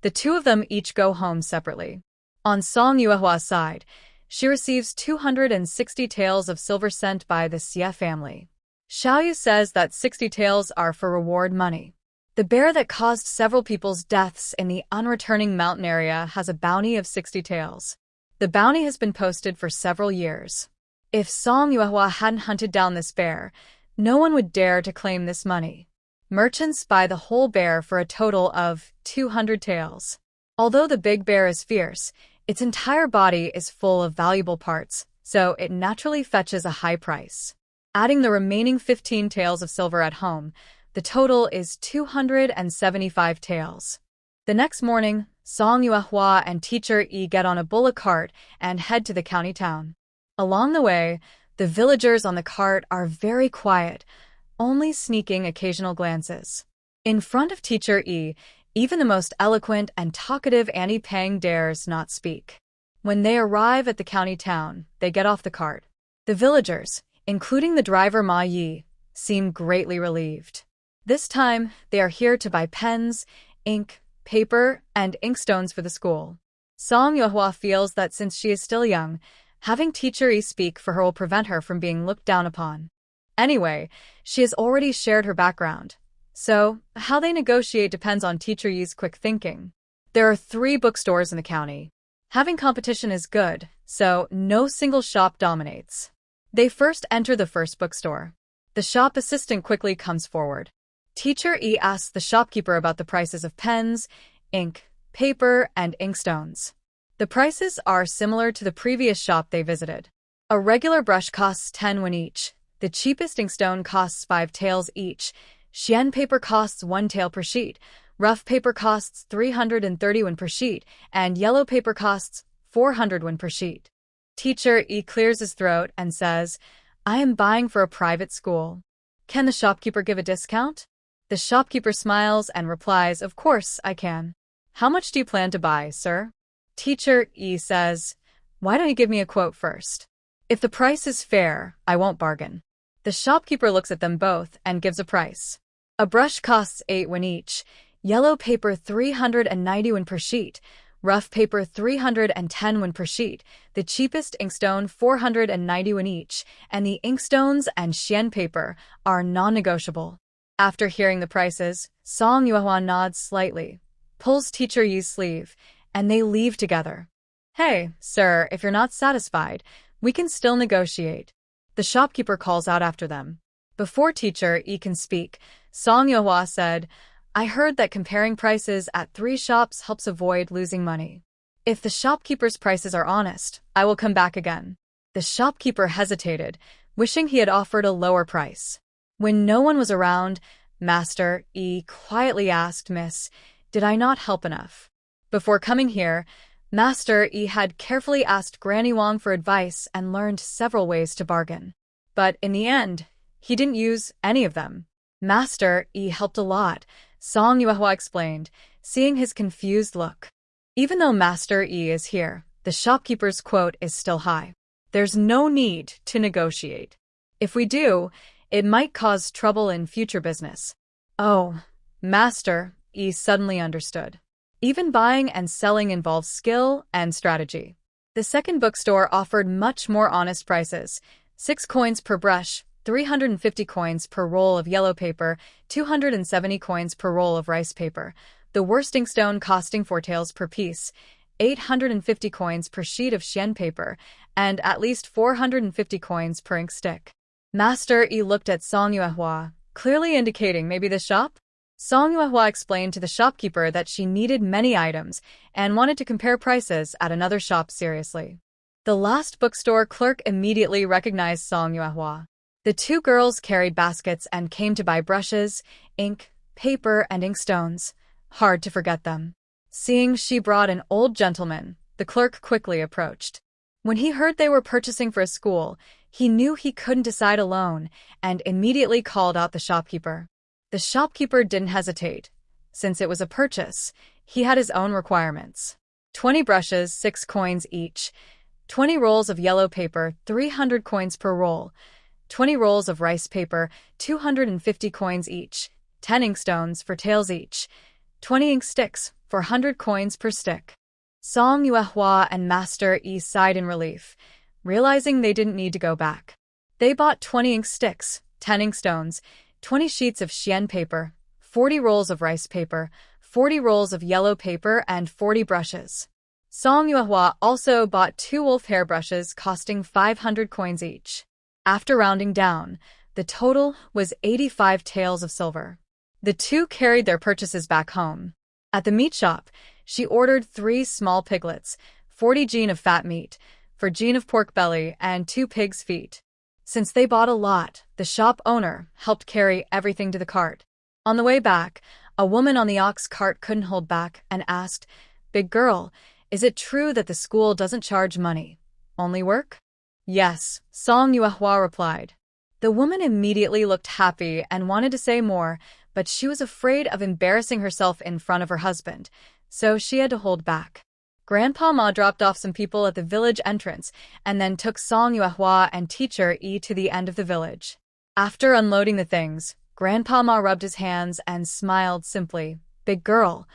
S1: The 2 of them each go home separately. On Song Yuehua's side, she receives 260 taels of silver sent by the Xie family. Xiaoyu says that 60 taels are for reward money. The bear that caused several people's deaths in the unreturning mountain area has a bounty of 60 taels. The bounty has been posted for several years. If Song Yuehua hadn't hunted down this bear, no one would dare to claim this money. Merchants buy the whole bear for a total of 200 taels. Although the big bear is fierce, its entire body is full of valuable parts, so it naturally fetches a high price. Adding the remaining 15 taels of silver at home, the total is 275 taels. The next morning, Song Yuehua and teacher Yi get on a bullock cart and head to the county town. Along the way, the villagers on the cart are very quiet, only sneaking occasional glances. In front of teacher Yi, even the most eloquent and talkative Annie Pang dares not speak. When they arrive at the county town, they get off the cart. The villagers, including the driver Ma Yi, seem greatly relieved. This time, they are here to buy pens, ink, paper, and inkstones for the school. Song Yuehua feels that since she is still young, having teacher Yi speak for her will prevent her from being looked down upon. Anyway, she has already shared her background, so how they negotiate depends on teacher Yi's quick thinking. There are 3 bookstores in the county. Having competition is good, so no single shop dominates. They first enter the first bookstore. The shop assistant quickly comes forward. Teacher Yi asks the shopkeeper about the prices of pens, ink, paper, and inkstones. The prices are similar to the previous shop they visited. A regular brush costs 10 won each. The cheapest inkstone costs 5 taels each. Xian paper costs 1 tael per sheet. Rough paper costs 330 won per sheet, and yellow paper costs 400 won per sheet. Teacher Yi clears his throat and says, "I am buying for a private school. Can the shopkeeper give a discount?" The shopkeeper smiles and replies, "Of course, I can. How much do you plan to buy, sir?" Teacher Yi says, "Why don't you give me a quote first? If the price is fair, I won't bargain." The shopkeeper looks at them both and gives a price. A brush costs 8 won each, yellow paper 390 won per sheet, rough paper 310 won per sheet, the cheapest inkstone 490 won each, and the inkstones and xian paper are non-negotiable. After hearing the prices, Song Yuehua nods slightly, pulls teacher Yi's sleeve, and they leave together. "Hey, sir, if you're not satisfied, we can still negotiate." The shopkeeper calls out after them. Before teacher Yi can speak, Song Yuehua said, "I heard that comparing prices at 3 shops helps avoid losing money. If the shopkeeper's prices are honest, I will come back again." The shopkeeper hesitated, wishing he had offered a lower price. When no one was around, Master Yi quietly asked, "Miss, did I not help enough?" Before coming here, Master Yi had carefully asked Granny Wang for advice and learned several ways to bargain. But in the end, he didn't use any of them. Master Yi helped a lot, Song Yuehua explained, seeing his confused look. Even though Master Yi is here, the shopkeeper's quote is still high. There's no need to negotiate. If we do, it might cause trouble in future business. Oh, Master Yi suddenly understood. Even buying and selling involves skill and strategy. The second bookstore offered much more honest prices: 6 coins per brush, 350 coins per roll of yellow paper, 270 coins per roll of rice paper, the worst inkstone costing 4 taels per piece, 850 coins per sheet of xian paper, and at least 450 coins per ink stick. Master Yi looked at Song Yuehua, clearly indicating maybe the shop? Song Yuehua explained to the shopkeeper that she needed many items and wanted to compare prices at another shop seriously. The last bookstore clerk immediately recognized Song Yuehua. The 2 girls carried baskets and came to buy brushes, ink, paper, and inkstones. Hard to forget them. Seeing she brought an old gentleman, the clerk quickly approached. When he heard they were purchasing for a school, he knew he couldn't decide alone and immediately called out the shopkeeper. The shopkeeper didn't hesitate. Since it was a purchase, he had his own requirements. 20 brushes, 6 coins each. 20 rolls of yellow paper, 300 coins per roll. 20 rolls of rice paper, 250 coins each. 10 inkstones for taels each. 20 ink sticks for 100 coins per stick. Song Yuehua and Master Yi sighed in relief, realizing they didn't need to go back. They bought 20 ink sticks, 10 inkstones, 20 sheets of xian paper, 40 rolls of rice paper, 40 rolls of yellow paper, and 40 brushes. Song Yuehua also bought 2 wolf hairbrushes costing 500 coins each. After rounding down, the total was 85 taels of silver. The two carried their purchases back home. At the meat shop, she ordered 3 small piglets, 40 jin of fat meat, for jin of pork belly, and 2 pigs' feet. Since they bought a lot, the shop owner helped carry everything to the cart. On the way back, a woman on the ox cart couldn't hold back and asked, "Big girl, is it true that the school doesn't charge money, only work?" "Yes," Song Yuehua replied. The woman immediately looked happy and wanted to say more, but she was afraid of embarrassing herself in front of her husband, so she had to hold back. Grandpa Ma dropped off some people at the village entrance and then took Song Yuehua and teacher Yi to the end of the village. After unloading the things, Grandpa Ma rubbed his hands and smiled simply. "Big girl,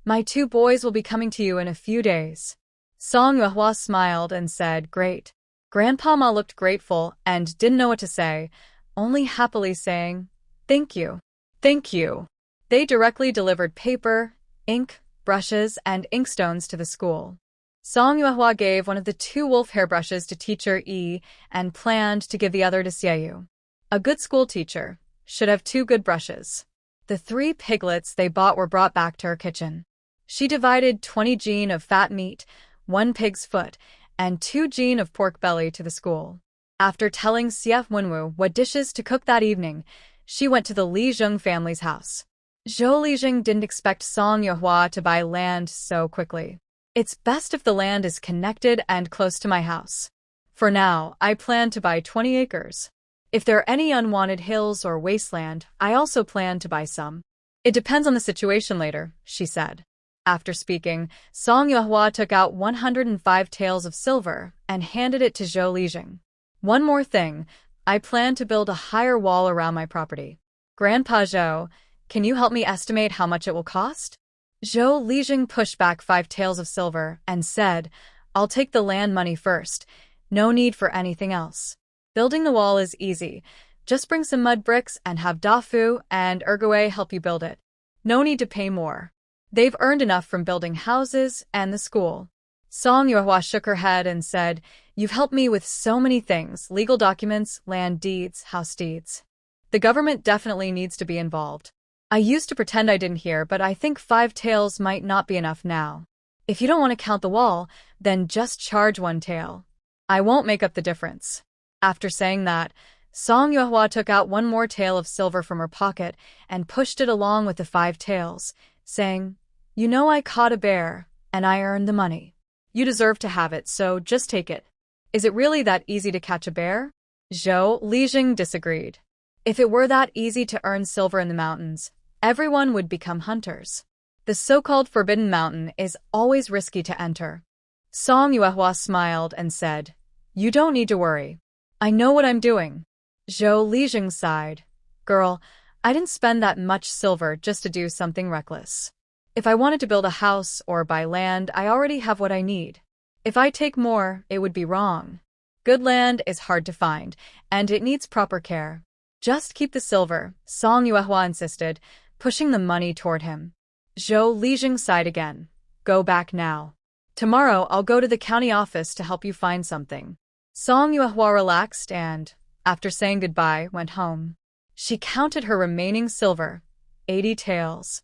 S1: my 2 boys will be coming to you in a few days." Song Yuehua smiled and said, "Great." Grandpa Ma looked grateful and didn't know what to say, only happily saying, "Thank you. Thank you." They directly delivered paper, ink, brushes, and inkstones to the school. Song Yuehua gave one of the 2 wolf hairbrushes to teacher Yi and planned to give the other to Xiaoyu. A good school teacher should have 2 good brushes. The 3 piglets they bought were brought back to her kitchen. She divided 20 jin of fat meat, 1 pig's foot, and 2 jin of pork belly to the school. After telling Xie Wenwu what dishes to cook that evening, she went to the Li Zheng family's house. Zhou Lijing didn't expect Song Yuehua to buy land so quickly. "It's best if the land is connected and close to my house. For now, I plan to buy 20 acres. If there are any unwanted hills or wasteland, I also plan to buy some. It depends on the situation later," she said. After speaking, Song Yuehua took out 105 taels of silver and handed it to Zhou Lijing. "One more thing, I plan to build a higher wall around my property. Grandpa Zhou, can you help me estimate how much it will cost?" Zhou Lijing pushed back 5 taels of silver and said, "I'll take the land money first. No need for anything else. Building the wall is easy. Just bring some mud bricks and have Dafu and Ergwei help you build it. No need to pay more. They've earned enough from building houses and the school." Song Yuehua shook her head and said, "You've helped me with so many things, legal documents, land deeds, house deeds. The government definitely needs to be involved. I used to pretend I didn't hear, but I think 5 taels might not be enough now. If you don't want to count the wall, then just charge 1 tael. I won't make up the difference." After saying that, Song Yuehua took out 1 more tael of silver from her pocket and pushed it along with the 5 taels, saying, "You know I caught a bear, and I earned the money. You deserve to have it, so just take it." "Is it really that easy to catch a bear?" Zhou Lijing disagreed. "If it were that easy to earn silver in the mountains, everyone would become hunters. The so-called Forbidden Mountain is always risky to enter." Song Yuehua smiled and said, "You don't need to worry. I know what I'm doing." Zhou Lijing sighed. "Girl, I didn't spend that much silver just to do something reckless. If I wanted to build a house or buy land, I already have what I need. If I take more, it would be wrong. Good land is hard to find, and it needs proper care. Just keep the silver," Song Yuehua insisted, pushing the money toward him. Zhou Lijing sighed again. "Go back now. Tomorrow I'll go to the county office to help you find something." Song Yuehua relaxed and, after saying goodbye, went home. She counted her remaining silver, 80 taels.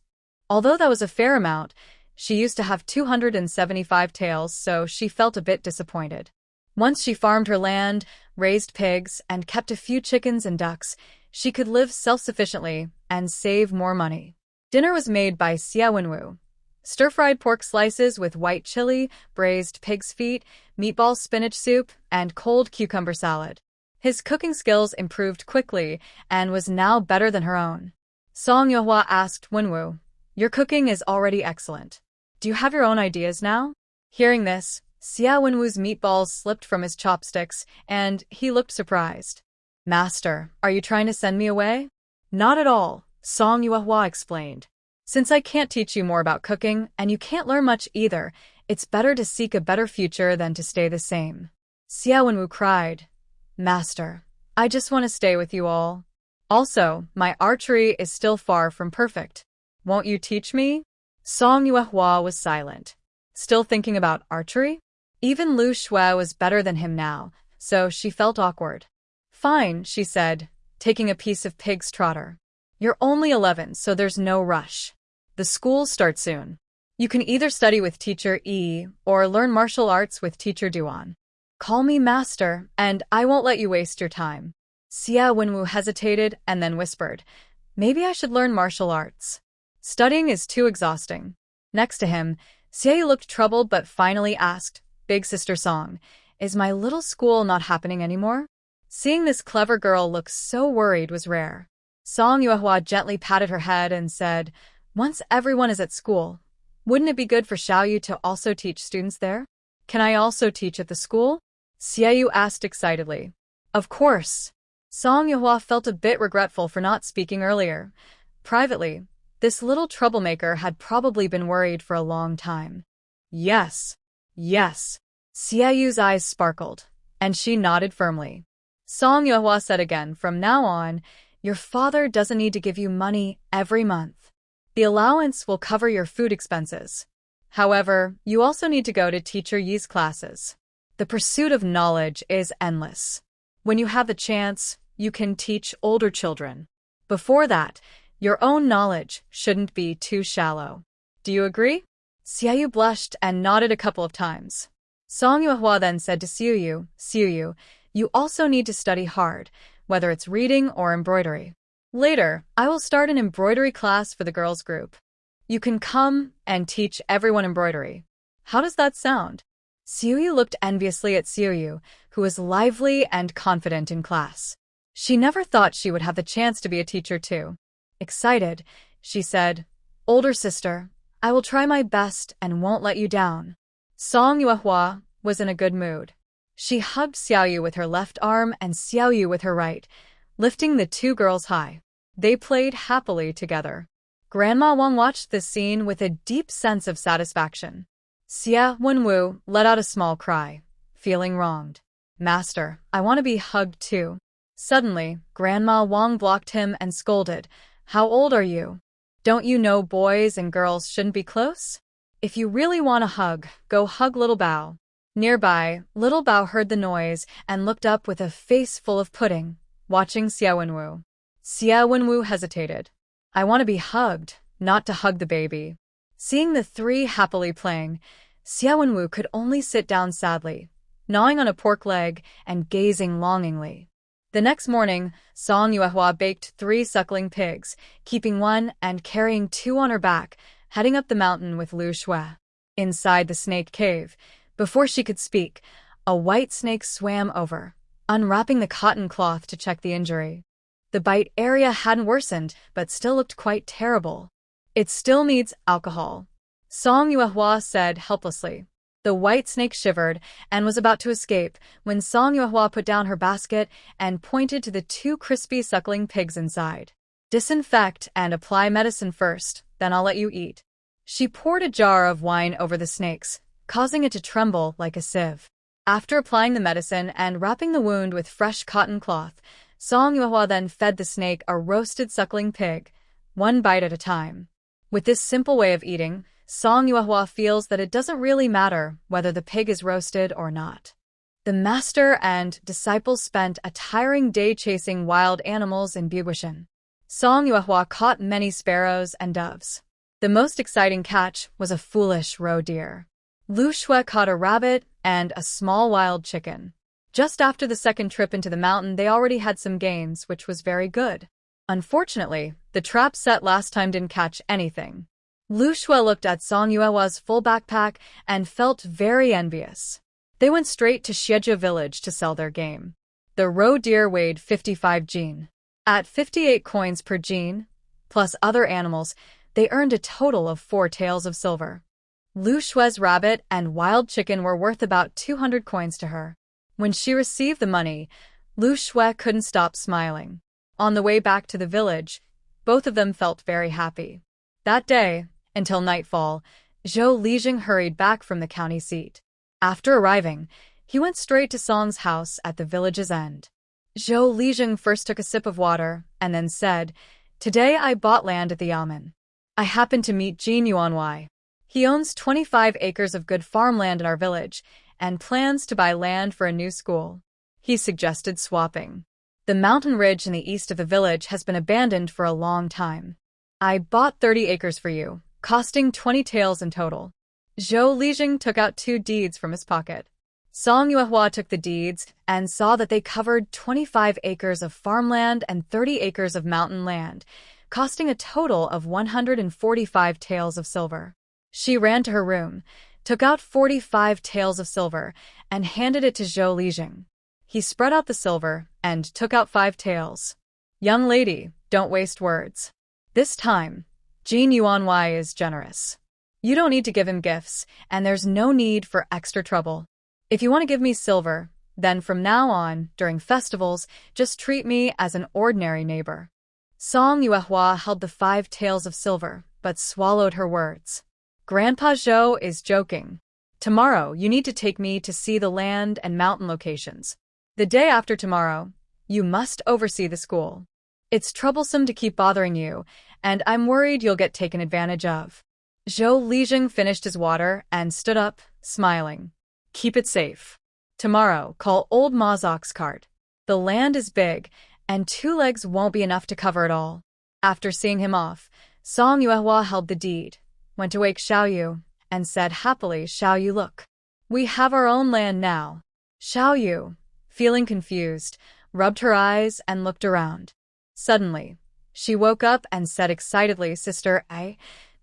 S1: Although that was a fair amount, she used to have 275 taels, so she felt a bit disappointed. Once she farmed her land, raised pigs, and kept a few chickens and ducks, she could live self-sufficiently and save more money. Dinner was made by Xie Wenwu. Stir-fried pork slices with white chili, braised pig's feet, meatball spinach soup, and cold cucumber salad. His cooking skills improved quickly and was now better than her own. Song Yuehua asked Wenwu, "Your cooking is already excellent. Do you have your own ideas now?" Hearing this, Xie Wenwu's meatballs slipped from his chopsticks, and he looked surprised. "Master, are you trying to send me away?" "Not at all," Song Yuehua explained. "Since I can't teach you more about cooking, and you can't learn much either, it's better to seek a better future than to stay the same." Xie Wenwu cried, "Master, I just want to stay with you all. Also, my archery is still far from perfect. Won't you teach me?" Song Yuehua was silent. Still thinking about archery? Even Lu Shui was better than him now, so she felt awkward. Fine, she said, taking a piece of pig's trotter. You're only 11, so there's no rush. The school starts soon. You can either study with teacher E or learn martial arts with teacher Duan. Call me master, and I won't let you waste your time. Xia Wenwu hesitated and then whispered, maybe I should learn martial arts. Studying is too exhausting. Next to him, Xia looked troubled but finally asked, Big Sister Song, is my little school not happening anymore? Seeing this clever girl look so worried was rare. Song Yuehua gently patted her head and said, once everyone is at school, wouldn't it be good for Xiaoyu to also teach students there? Can I also teach at the school? Xiaoyu asked excitedly. Of course. Song Yuehua felt a bit regretful for not speaking earlier. Privately, this little troublemaker had probably been worried for a long time. Yes. Yes. Xiaoyu's eyes sparkled, and she nodded firmly. Song Yuehua said again, from now on, your father doesn't need to give you money every month. The allowance will cover your food expenses. However, you also need to go to teacher Yi's classes. The pursuit of knowledge is endless. When you have the chance, you can teach older children. Before that, your own knowledge shouldn't be too shallow. Do you agree? Xiaoyu blushed and nodded a couple of times. Song Yuehua then said to Xiaoyu, you also need to study hard, whether it's reading or embroidery. Later, I will start an embroidery class for the girls' group. You can come and teach everyone embroidery. How does that sound? Xiaoyu looked enviously at Xiaoyu, who was lively and confident in class. She never thought she would have the chance to be a teacher too. Excited, she said, older sister, I will try my best and won't let you down. Song Yuehua was in a good mood. She hugged Xiaoyu with her left arm and Xiaoyu with her right, lifting the two girls high. They played happily together. Grandma Wang watched this scene with a deep sense of satisfaction. Xia Wenwu let out a small cry, feeling wronged. Master, I want to be hugged too. Suddenly, Grandma Wang blocked him and scolded, how old are you? Don't you know boys and girls shouldn't be close? If you really want a hug, go hug Little Bao. Nearby, Little Bao heard the noise and looked up with a face full of pudding, watching Xia Wenwu. Xia Wenwu hesitated. I want to be hugged, not to hug the baby. Seeing the three happily playing, Xia Wenwu could only sit down sadly, gnawing on a pork leg and gazing longingly. The next morning, Song Yuehua baked 3 suckling pigs, keeping one and carrying 2 on her back, heading up the mountain with Lu Shui. Inside the snake cave, before she could speak, a white snake swam over, unwrapping the cotton cloth to check the injury. The bite area hadn't worsened, but still looked quite terrible. It still needs alcohol, Song Yuehua said helplessly. The white snake shivered and was about to escape when Song Yuehua put down her basket and pointed to the 2 crispy suckling pigs inside. Disinfect and apply medicine first, then I'll let you eat. She poured a jar of wine over the snakes, causing it to tremble like a sieve. After applying the medicine and wrapping the wound with fresh cotton cloth, Song Yuehua then fed the snake a roasted suckling pig, 1 bite at a time. With this simple way of eating, Song Yuehua feels that it doesn't really matter whether the pig is roasted or not. The master and disciples spent a tiring day chasing wild animals in Bugushan. Song Yuehua caught many sparrows and doves. The most exciting catch was a foolish roe deer. Lu Shui caught a rabbit and a small wild chicken. Just after the second trip into the mountain, they already had some gains, which was very good. Unfortunately, the trap set last time didn't catch anything. Lu Shui looked at Song Yuehua's full backpack and felt very envious. They went straight to Xieji village to sell their game. The roe deer weighed 55 jin. At 58 coins per jin, plus other animals, they earned a total of 4 taels of silver. Lu Shui's rabbit and wild chicken were worth about 200 coins to her. When she received the money, Lu Shui couldn't stop smiling. On the way back to the village, both of them felt very happy. That day, until nightfall, Zhou Lijing hurried back from the county seat. After arriving, he went straight to Song's house at the village's end. Zhou Lijing first took a sip of water and then said, "Today I bought land at the yamen. I happened to meet Jin Yuanwei. He owns 25 acres of good farmland in our village and plans to buy land for a new school. He suggested swapping. The mountain ridge in the east of the village has been abandoned for a long time. I bought 30 acres for you, costing 20 taels in total. Zhou Lijing took out 2 deeds from his pocket. Song Yuehua took the deeds and saw that they covered 25 acres of farmland and 30 acres of mountain land, costing a total of 145 taels of silver. She ran to her room, took out 45 taels of silver, and handed it to Zhou Lijing. He spread out the silver and took out 5 taels. Young lady, don't waste words. This time, Jin Yuanwei is generous. You don't need to give him gifts, and there's no need for extra trouble. If you want to give me silver, then from now on, during festivals, just treat me as an ordinary neighbor. Song Yuehua held the 5 taels of silver, but swallowed her words. Grandpa Zhou is joking. Tomorrow, you need to take me to see the land and mountain locations. The day after tomorrow, you must oversee the school. It's troublesome to keep bothering you, and I'm worried you'll get taken advantage of. Zhou Lijing finished his water and stood up, smiling. Keep it safe. Tomorrow, call old Ma's ox cart. The land is big, and 2 legs won't be enough to cover it all. After seeing him off, Song Yuehua held the deed, went to wake Xiaoyu, and said happily, Xiaoyu, look. We have our own land now. Xiaoyu, feeling confused, rubbed her eyes and looked around. Suddenly, she woke up and said excitedly, Sister,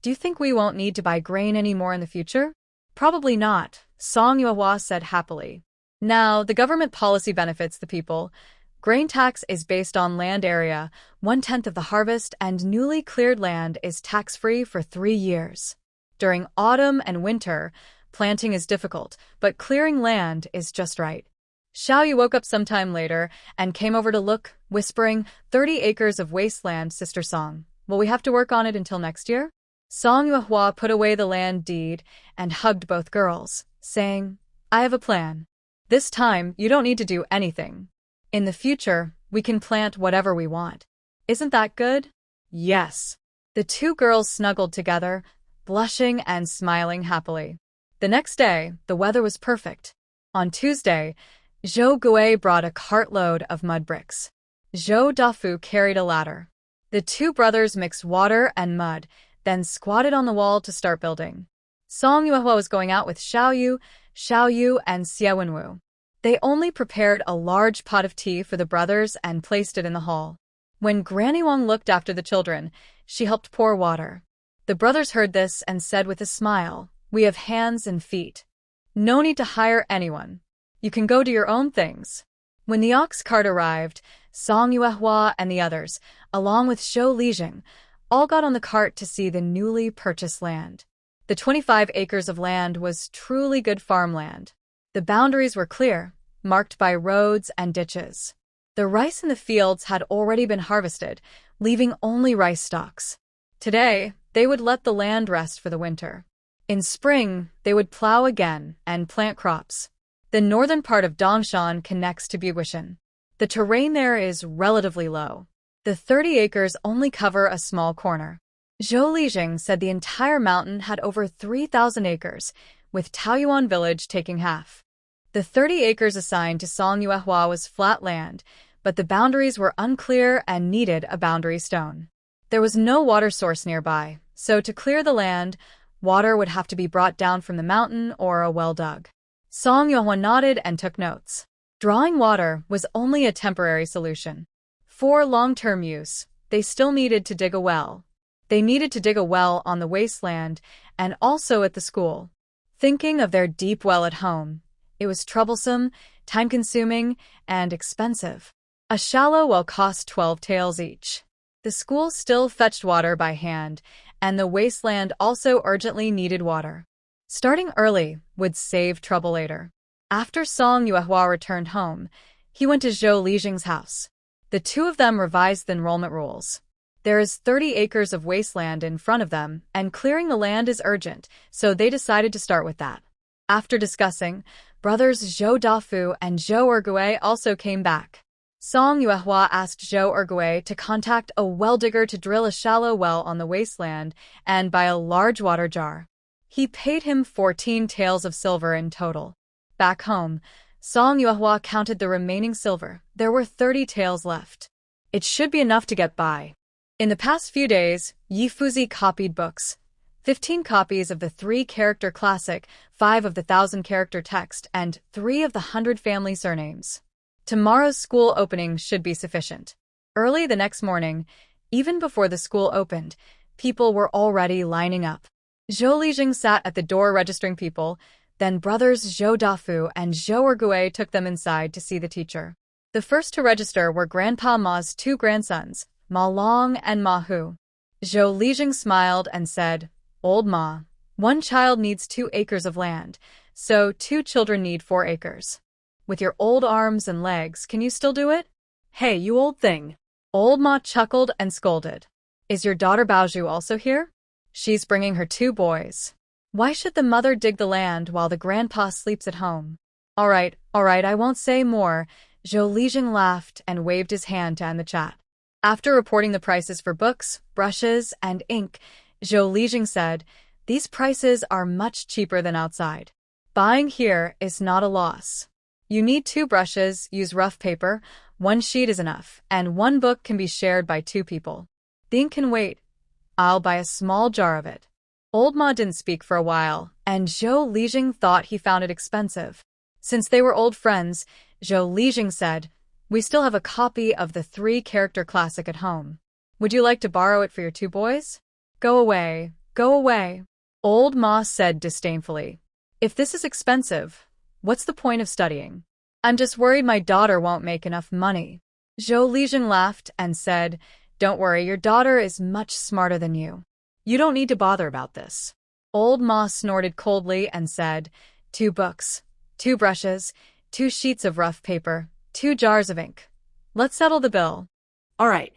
S1: do you think we won't need to buy grain anymore in the future? Probably not, Song Yuehua said happily. Now, the government policy benefits the people. Grain tax is based on land area, 1/10 of the harvest, and newly cleared land is tax-free for 3 years. During autumn and winter, planting is difficult, but clearing land is just right. Xiaoyu woke up sometime later and came over to look, whispering, 30 acres of wasteland, Sister Song. Will we have to work on it until next year? Song Yuehua put away the land deed and hugged both girls, saying, I have a plan. This time, you don't need to do anything. In the future, we can plant whatever we want. Isn't that good? Yes. The 2 girls snuggled together, blushing and smiling happily. The next day, the weather was perfect. On Tuesday, Zhou Gui brought a cartload of mud bricks. Zhou Dafu carried a ladder. The 2 brothers mixed water and mud, then squatted on the wall to start building. Song Yuehua was going out with Xiaoyu, and Xie Wenwu. They only prepared a large pot of tea for the brothers and placed it in the hall. When Granny Wang looked after the children, she helped pour water. The brothers heard this and said with a smile, We have hands and feet. No need to hire anyone. You can go do your own things. When the ox cart arrived, Song Yuehua and the others, along with Zhou Lijing, all got on the cart to see the newly purchased land. The 25 acres of land was truly good farmland. The boundaries were clear, marked by roads and ditches. The rice in the fields had already been harvested, leaving only rice stalks. Today, they would let the land rest for the winter. In spring, they would plow again and plant crops. The northern part of Dongshan connects to Buishan. The terrain there is relatively low. The 30 acres only cover a small corner. Zhou Lijing said the entire mountain had over 3,000 acres, with Taoyuan village taking half. The 30 acres assigned to Song Yuehua was flat land, but the boundaries were unclear and needed a boundary stone. There was no water source nearby, so to clear the land, water would have to be brought down from the mountain or a well dug. Song Yuehua nodded and took notes. Drawing water was only a temporary solution. For long-term use, they still needed to dig a well. They needed to dig a well on the wasteland and also at the school. Thinking of their deep well at home, it was troublesome, time-consuming, and expensive. A shallow well cost 12 taels each. The school still fetched water by hand, and the wasteland also urgently needed water. Starting early would save trouble later. After Song Yuehua returned home, he went to Zhou Lijing's house. The 2 of them revised the enrollment rules. There is 30 acres of wasteland in front of them, and clearing the land is urgent, so they decided to start with that. After discussing, brothers Zhou Dafu and Zhou Ergui also came back. Song Yuehua asked Zhou Ergui to contact a well digger to drill a shallow well on the wasteland and buy a large water jar. He paid him 14 taels of silver in total. Back home, Song Yuehua counted the remaining silver. There were 30 taels left. It should be enough to get by. In the past few days, Yifuzi copied books. 15 copies of the 3-character classic, 5 of the 1,000-character text, and 3 of the 100 family surnames. Tomorrow's school opening should be sufficient. Early the next morning, even before the school opened, people were already lining up. Zhou Lijing sat at the door registering people, then brothers Zhou Dafu and Zhou Ergui took them inside to see the teacher. The first to register were Grandpa Ma's 2 grandsons, Ma Long and Ma Hu. Zhou Lijing smiled and said, "Old Ma, 1 child needs 2 acres of land, so 2 children need 4 acres. With your old arms and legs, can you still do it?"
S2: Hey, you old thing.
S1: Old Ma chuckled and scolded. "Is your daughter Baozhu also here? She's bringing her 2 boys. Why should the mother dig the land while the grandpa sleeps at home?" All right, I won't say more." Zhou Lijing laughed and waved his hand to end the chat. After reporting the prices for books, brushes, and ink, Zhou Lijing said, "These prices are much cheaper than outside. Buying here is not a loss. You need 2 brushes, use rough paper, 1 sheet is enough, and 1 book can be shared by 2 people. The ink can wait. I'll buy a small jar of it." Old Ma didn't speak for a while, and Zhou Lijing thought he found it expensive. Since they were old friends, Zhou Lijing said, "We still have a copy of the 3-character classic at home. Would you like to borrow it for your 2 boys?" Go away. Old Ma said disdainfully. "If this is expensive, what's the point of studying? I'm just worried my daughter won't make enough money." Zhou Lijing laughed and said, "Don't worry, your daughter is much smarter than you.
S2: You don't need to bother about this."
S1: Old Ma snorted coldly and said, 2 books, 2 brushes, 2 sheets of rough paper, 2 jars of ink. Let's settle the bill."
S2: All right.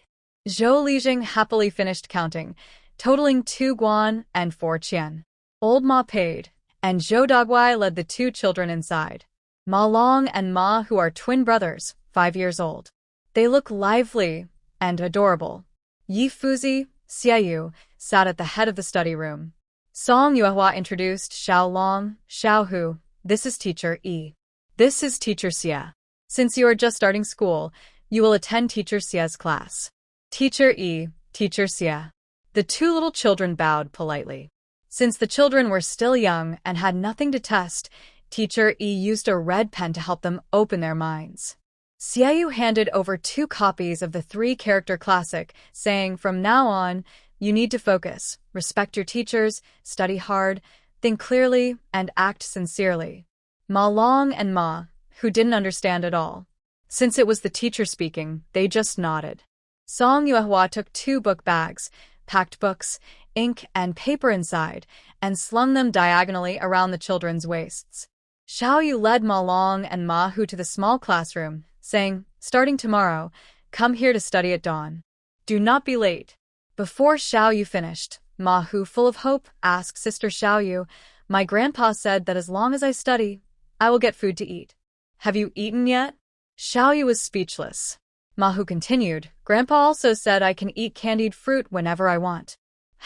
S1: Zhou Lijing happily finished counting, totaling 2 guan and 4 qian. Old Ma paid, and Zhou Dagwai led the 2 children inside. Ma Long and Ma Hu are twin brothers, 5 years old. They look lively and adorable. Yifuzi, Xiaoyu, sat at the head of the study room. Song Yuehua introduced Xiao Long, Xiao Hu. "This is Teacher E. This is Teacher Xie. Since you are just starting school, you will attend Teacher Xie's class." Teacher E, Teacher Xie. The 2 little children bowed politely. Since the children were still young and had nothing to test, Teacher E used a red pen to help them open their minds. Xiaoyu handed over 2 copies of the 3-character classic, saying, "From now on, you need to focus, respect your teachers, study hard, think clearly, and act sincerely." Ma Long and Ma, who didn't understand at all. Since it was the teacher speaking, they just nodded. Song Yuehua took 2 book bags, packed books, ink, and paper inside, and slung them diagonally around the children's waists. Xiaoyu led Ma Long and Ma Hu to the small classroom, saying, "Starting tomorrow, come here to study at dawn. Do not be late." Before Xiaoyu finished, Ma Hu, full of hope, asked Sister Xiaoyu, "My grandpa said that as long as I study, I will get food to eat. Have you eaten yet?" Xiaoyu was speechless. Ma Hu continued, "Grandpa also said I can eat candied fruit whenever I want."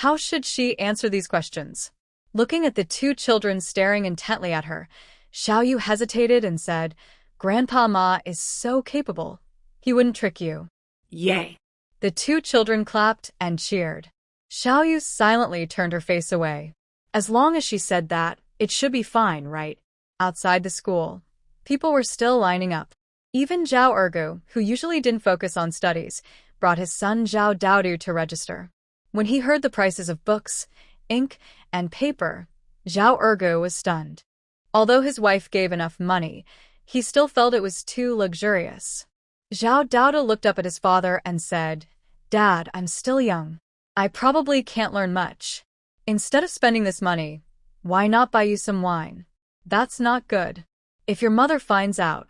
S1: How should she answer these questions? Looking at the 2 children staring intently at her, Xiaoyu hesitated and said, "Grandpa Ma is so capable. He wouldn't trick you."
S2: Yay.
S1: The 2 children clapped and cheered. Xiaoyu silently turned her face away. As long as she said that, it should be fine, right? Outside the school, people were still lining up. Even Zhao Ergu, who usually didn't focus on studies, brought his son Zhao Daodu to register. When he heard the prices of books, ink, and paper, Zhao Ergu was stunned. Although his wife gave enough money, he still felt it was too luxurious. Zhao Daodu looked up at his father and said, "Dad, I'm still young. I probably can't learn much. Instead of spending this money, why not buy you some wine? That's not good. If your mother finds out."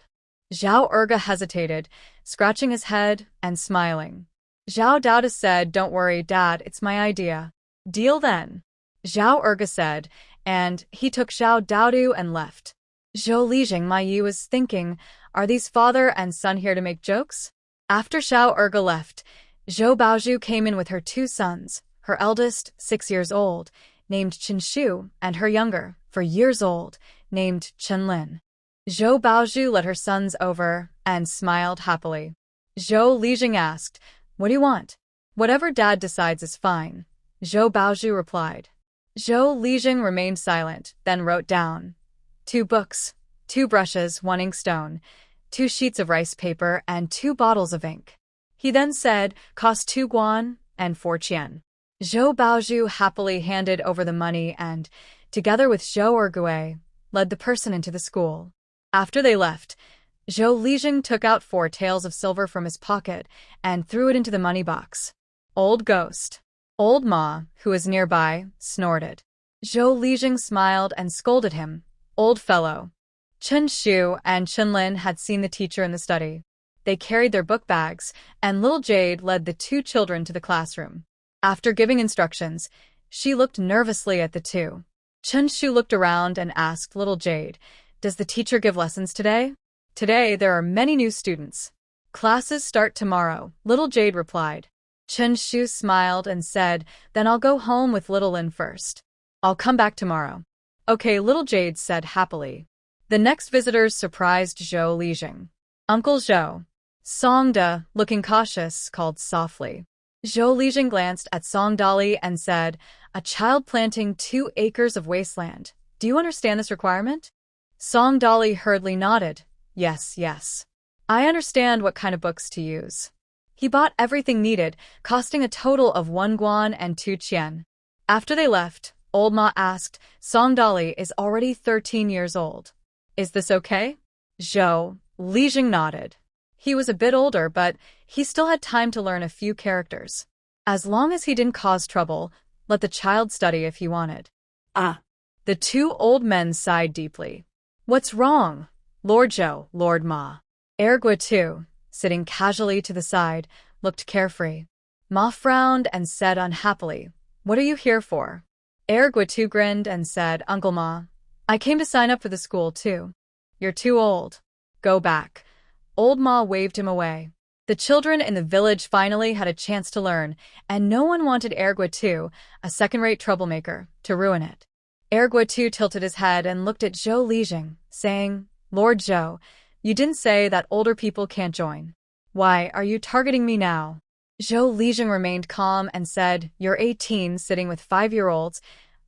S1: Zhao Erga hesitated, scratching his head and smiling. Zhao Daoda said, "Don't worry, Dad, it's my idea." "Deal then," Zhao Erga said, and he took Zhao Daodu and left. Zhou Lijing Maiyi was thinking, are these father and son here to make jokes? After Zhao Erga left, Zhou Baozhu came in with her 2 sons, her eldest, 6 years old, named Qinshu, and her younger, for years old, named Chenlin. Zhou Baozhu led her sons over and smiled happily. Zhou Lijing asked, "What do you want?" "Whatever Dad decides is fine," Zhou Baozhu replied. Zhou Lijing remained silent, then wrote down 2 books, 2 brushes, 1 inkstone, 2 sheets of rice paper, and 2 bottles of ink. He then said, "Cost 2 guan and 4 qian." Zhou Baozhu happily handed over the money and, together with Zhou Ergui, led the person into the school. After they left, Zhou Lijing took out 4 taels of silver from his pocket and threw it into the money box. Old ghost. Old Ma, who was nearby, snorted. Zhou Lijing smiled and scolded him. Old fellow. Chen Shu and Chenlin had seen the teacher in the study. They carried their book bags, and little Jade led the 2 children to the classroom. After giving instructions, she looked nervously at the 2. Chen Shu looked around and asked little Jade, "Does the teacher give lessons today?" "Today there are many new students. Classes start tomorrow," little Jade replied. Chen Shu smiled and said, "Then I'll go home with little Lin first. I'll come back tomorrow." "Okay," little Jade said happily. The next visitors surprised Zhou Lijing. "Uncle Zhou." Songda, looking cautious, called softly. Zhou Lijing glanced at Songdali and said, "A child planting 2 acres of wasteland. Do you understand this requirement?" Songdali hurriedly nodded. Yes, yes. I understand what kind of books to use." He bought everything needed, costing a total of 1 guan and 2 qian. After they left, Old Ma asked, "Songdali is already 13 years old. Is this okay?" Zhou Lijing nodded. He was a bit older, but he still had time to learn a few characters. As long as he didn't cause trouble, let the child study if he wanted.
S2: Ah.
S1: The 2 old men sighed deeply. "What's wrong?" Lord Zhou, Lord Ma. Ergua too, sitting casually to the side, looked carefree. Ma frowned and said unhappily, "What are you here for?" Ergua too grinned and said, "Uncle Ma, I came to sign up for the school too." "You're too old. Go back." Old Ma waved him away. The children in the village finally had a chance to learn, and no one wanted Ergua too, a second-rate troublemaker, to ruin it. Ergua too tilted his head and looked at Zhou Lijing, saying, "Lord Zhou, you didn't say that older people can't join. Why are you targeting me now?" Zhou Lijing remained calm and said, "You're 18, sitting with 5-year-olds.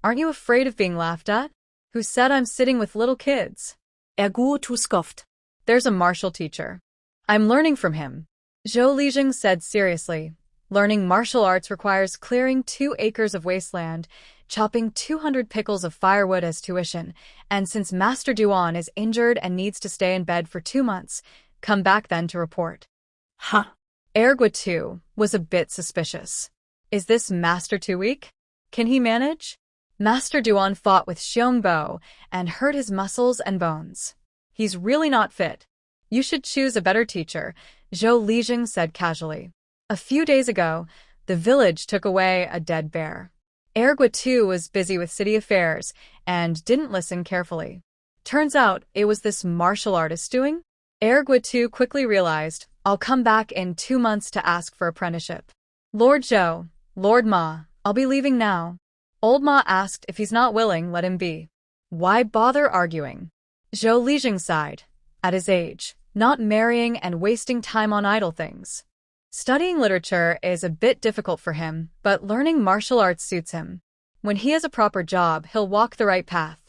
S1: Aren't you afraid of being laughed at? Who said I'm sitting with little kids?"
S2: Ergua too scoffed.
S1: "There's a martial teacher. I'm learning from him." Zhou Lijing said seriously, "Learning martial arts requires clearing 2 acres of wasteland, chopping 200 pickles of firewood as tuition, and since Master Duan is injured and needs to stay in bed for 2 months, come back then to report."
S2: Huh.
S1: Ergua too was a bit suspicious. Is this Master too weak? Can he manage? Master Duan fought with Xiongbo and hurt his muscles and bones. He's really not fit. You should choose a better teacher, Zhou Lijing said casually. A few days ago, the village took away a dead bear. Ergua too was busy with city affairs and didn't listen carefully. Turns out it was this martial artist doing. Ergua too quickly realized, "I'll come back in 2 months to ask for apprenticeship." "Lord Zhou, Lord Ma, I'll be leaving now." Old Ma asked if he's not willing, let him be. Why bother arguing? Zhou Lijing sighed. At his age, not marrying and wasting time on idle things. Studying literature is a bit difficult for him, but learning martial arts suits him. When he has a proper job, he'll walk the right path.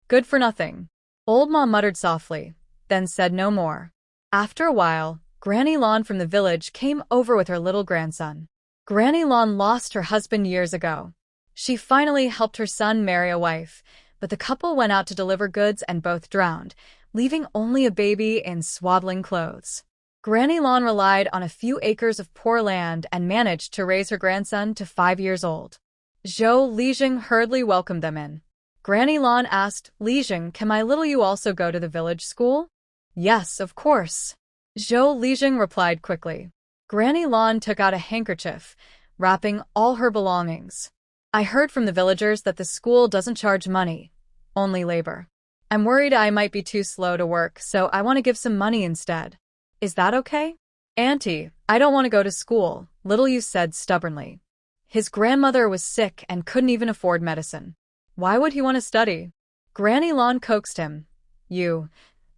S1: Good for nothing. Old Ma muttered softly, then said no more. After a while, Granny Lon from the village came over with her little grandson. Granny Lon lost her husband years ago. She finally helped her son marry a wife, but the couple went out to deliver goods and both drowned, leaving only a baby in swaddling clothes. Granny Lon relied on a few acres of poor land and managed to raise her grandson to 5 years old. Zhou Lijing hurriedly welcomed them in. Granny Lon asked, "Lijing, can my little you also go to the village school?" "Yes, of course." Zhou Lijing replied quickly. Granny Lon took out a handkerchief, wrapping all her belongings. "I heard from the villagers that the school doesn't charge money, only labor. I'm worried I might be too slow to work, so I want to give some money instead. Is that okay?" "Auntie, I don't want to go to school," little you said stubbornly. His grandmother was sick and couldn't even afford medicine. Why would he want to study? Granny Lon coaxed him.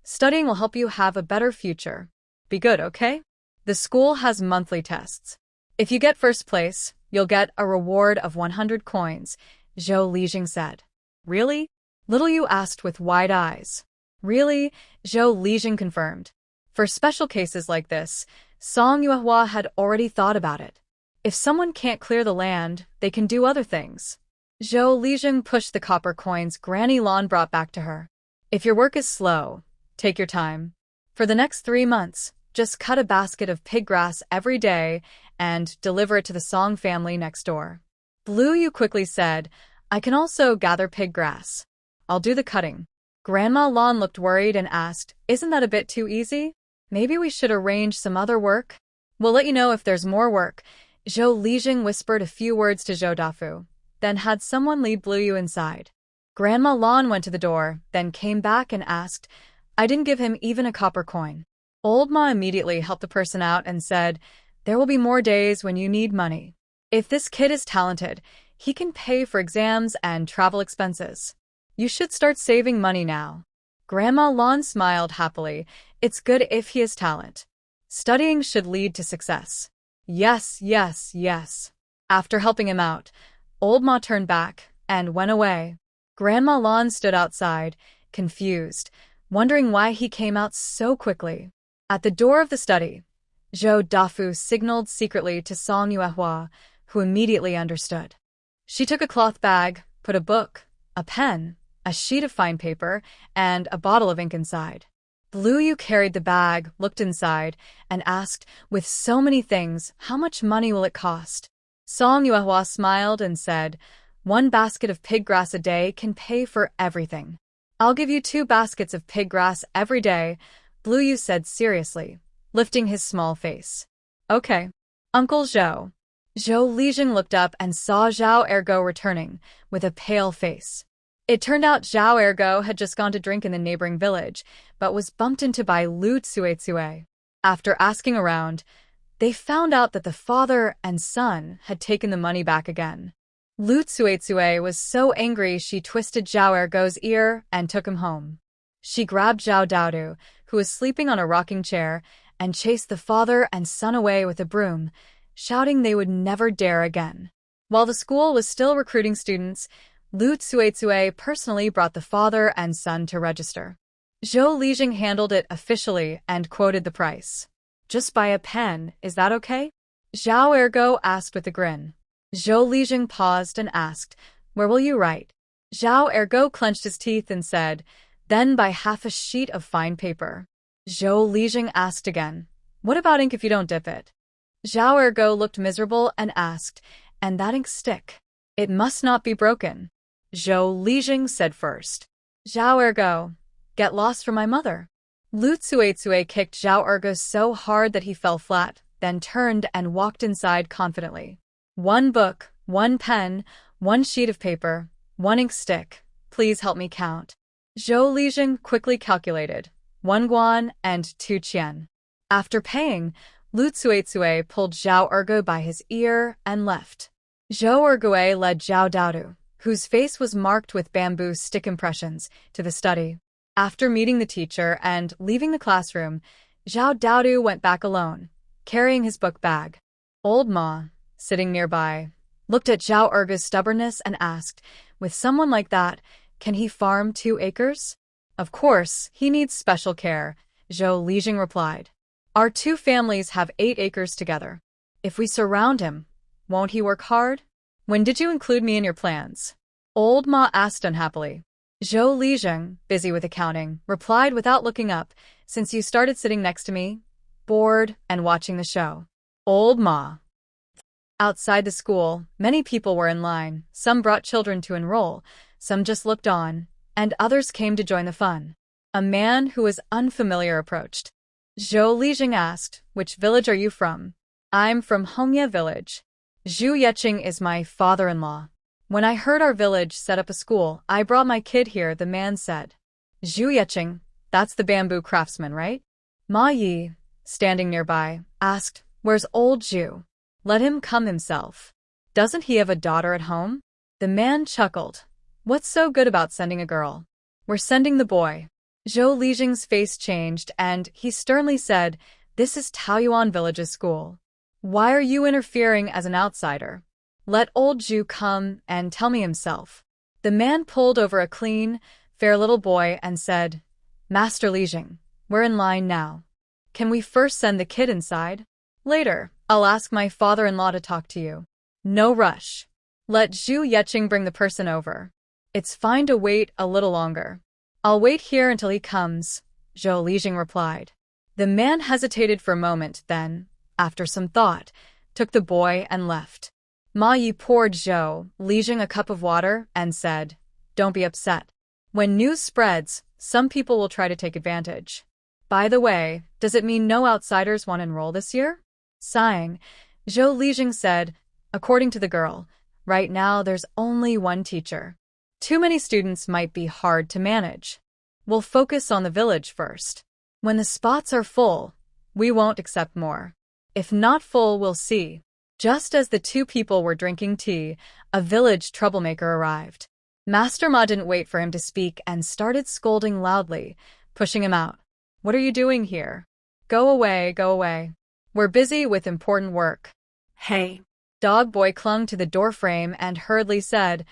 S1: Studying will help you have a better future. Be good, okay? The school has monthly tests. If you get first place, you'll get a reward of 100 coins, Zhou Lijing said. Really? Little Yu asked with wide eyes. Really? Zhou Lijing confirmed. For special cases like this, Song Yuehua had already thought about it. If someone can't clear the land, they can do other things. Zhou Lijing pushed the copper coins Granny Lon brought back to her. If your work is slow, take your time. For the next 3 months, just cut a basket of pig grass every day and deliver it to the Song family next door. Blue Yu quickly said, I can also gather pig grass. I'll do the cutting. Grandma Lon looked worried and asked, Isn't that a bit too easy? Maybe we should arrange some other work? We'll let you know if there's more work. Zhou Lijing whispered a few words to Zhou Dafu, then had someone lead Blue Yu inside. Grandma Lon went to the door, then came back and asked, I didn't give him even a copper coin. Old Ma immediately helped the person out and said, There will be more days when you need money. If this kid is talented, he can pay for exams and travel expenses. You should start saving money now. Grandma Lon smiled happily. It's good if he has talent. Studying should lead to success. Yes, yes, yes. After helping him out, Old Ma turned back and went away. Grandma Lon stood outside, confused, wondering why he came out so quickly. At the door of the study, Zhou Dafu signaled secretly to Song Yuehua, who immediately understood. She took a cloth bag, put a book, a pen, a sheet of fine paper, and a bottle of ink inside. Blue Yu carried the bag, looked inside, and asked, with so many things, how much money will it cost? Song Yuehua smiled and said, 1 basket of pig grass a day can pay for everything. I'll give you 2 baskets of pig grass every day, Blue Yu said seriously, lifting his small face. Okay. Uncle Zhou. Zhou Lijing looked up and saw Zhao Ergo returning, with a pale face. It turned out Zhao Ergo had just gone to drink in the neighboring village, but was bumped into by Lu Tsuetsue. After asking around, they found out that the father and son had taken the money back again. Lu Tsuetsue was so angry she twisted Zhao Ergo's ear and took him home. She grabbed Zhao Daodu, who was sleeping on a rocking chair, and chased the father and son away with a broom, shouting they would never dare again. While the school was still recruiting students, Lu Tsuetsue personally brought the father and son to register. Zhou Lijing handled it officially and quoted the price. Just buy a pen, is that okay? Zhao Ergo asked with a grin. Zhou Lijing paused and asked, Where will you write? Zhao Ergo clenched his teeth and said, Then buy half a sheet of fine paper. Zhou Lijing asked again, What about ink if you don't dip it? Zhao Ergo looked miserable and asked, And that ink stick? It must not be broken. Zhou Lijing said first. Zhao Ergo, get lost from my mother. Lu Tsuetsue kicked Zhao Ergo so hard that he fell flat, then turned and walked inside confidently. 1 book, 1 pen, 1 sheet of paper, 1 ink stick. Please help me count. Zhou Lijing quickly calculated. 1 guan and 2 qian. After paying, Lu Tsuetsue pulled Zhao Ergo by his ear and left. Zhou Ergo led Zhao Daodu, whose face was marked with bamboo stick impressions, to the study. After meeting the teacher and leaving the classroom, Zhao Daodu went back alone, carrying his book bag. Old Ma, sitting nearby, looked at Zhao Ergo's stubbornness and asked, With someone like that, can he farm 2 acres? Of course, he needs special care, Zhou Lijing replied. Our 2 families have 8 acres together. If we surround him, won't he work hard? When did you include me in your plans? Old Ma asked unhappily. Zhou Lijing, busy with accounting, replied without looking up, Since you started sitting next to me, bored, and watching the show. Old Ma. Outside the school, many people were in line. Some brought children to enroll, some just looked on, and others came to join the fun. A man who was unfamiliar approached. Zhou Lijing asked, Which village are you from? I'm from Hongye village. Zhu Yeqing is my father-in-law. When I heard our village set up a school, I brought my kid here, the man said. Zhu Yeqing, that's the bamboo craftsman, right? Ma Yi, standing nearby, asked, Where's old Zhu? Let him come himself. Doesn't he have a daughter at home? The man chuckled. What's so good about sending a girl? We're sending the boy. Zhou Lijing's face changed and he sternly said, "This is Taoyuan Village's school. Why are you interfering as an outsider? Let old Zhu come and tell me himself." The man pulled over a clean, fair little boy and said, "Master Lijing, we're in line now. Can we first send the kid inside? Later, I'll ask my father-in-law to talk to you. No rush. Let Zhu Yeqing bring the person over. It's fine to wait a little longer." "I'll wait here until he comes," Zhou Lijing replied. The man hesitated for a moment, then, after some thought, took the boy and left. Ma Yi poured Zhou Lijing a cup of water and said, "Don't be upset. When news spreads, some people will try to take advantage. By the way, does it mean no outsiders want to enroll this year?" Sighing, Zhou Lijing said, "According to the girl, right now there's only one teacher. Too many students might be hard to manage. We'll focus on the village first. When the spots are full, we won't accept more. If not full, we'll see." Just as the two people were drinking tea, a village troublemaker arrived. Master Ma didn't wait for him to speak and started scolding loudly, pushing him out. "What are you doing here? Go away, go away. We're busy with important work."
S2: "Hey."
S1: Dog Boy clung to the doorframe and hurriedly said,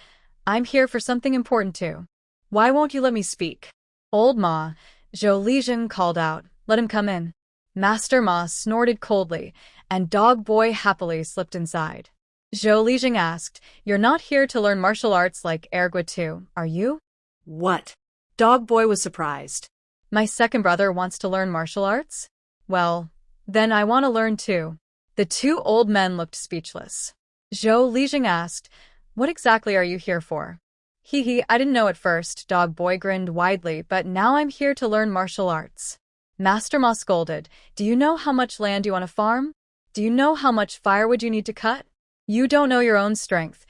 S1: "I'm here for something important too. Why won't you let me speak?" "Old Ma," Zhou Lijing called out, "let him come in." Master Ma snorted coldly, and Dog Boy happily slipped inside. Zhou Lijing asked, "You're not here to learn martial arts like Ergua too, are you?"
S2: "What?" Dog Boy was surprised.
S1: "My second brother wants to learn martial arts? Well, then I want to learn too." The two old men looked speechless. Zhou Lijing asked, "What exactly are you here for?" "Hee, I didn't know at first," Dog Boy grinned widely, "but now I'm here to learn martial arts." Master Ma scolded, "Do you know how much land you want to farm? Do you know how much firewood you need to cut? You don't know your own strength.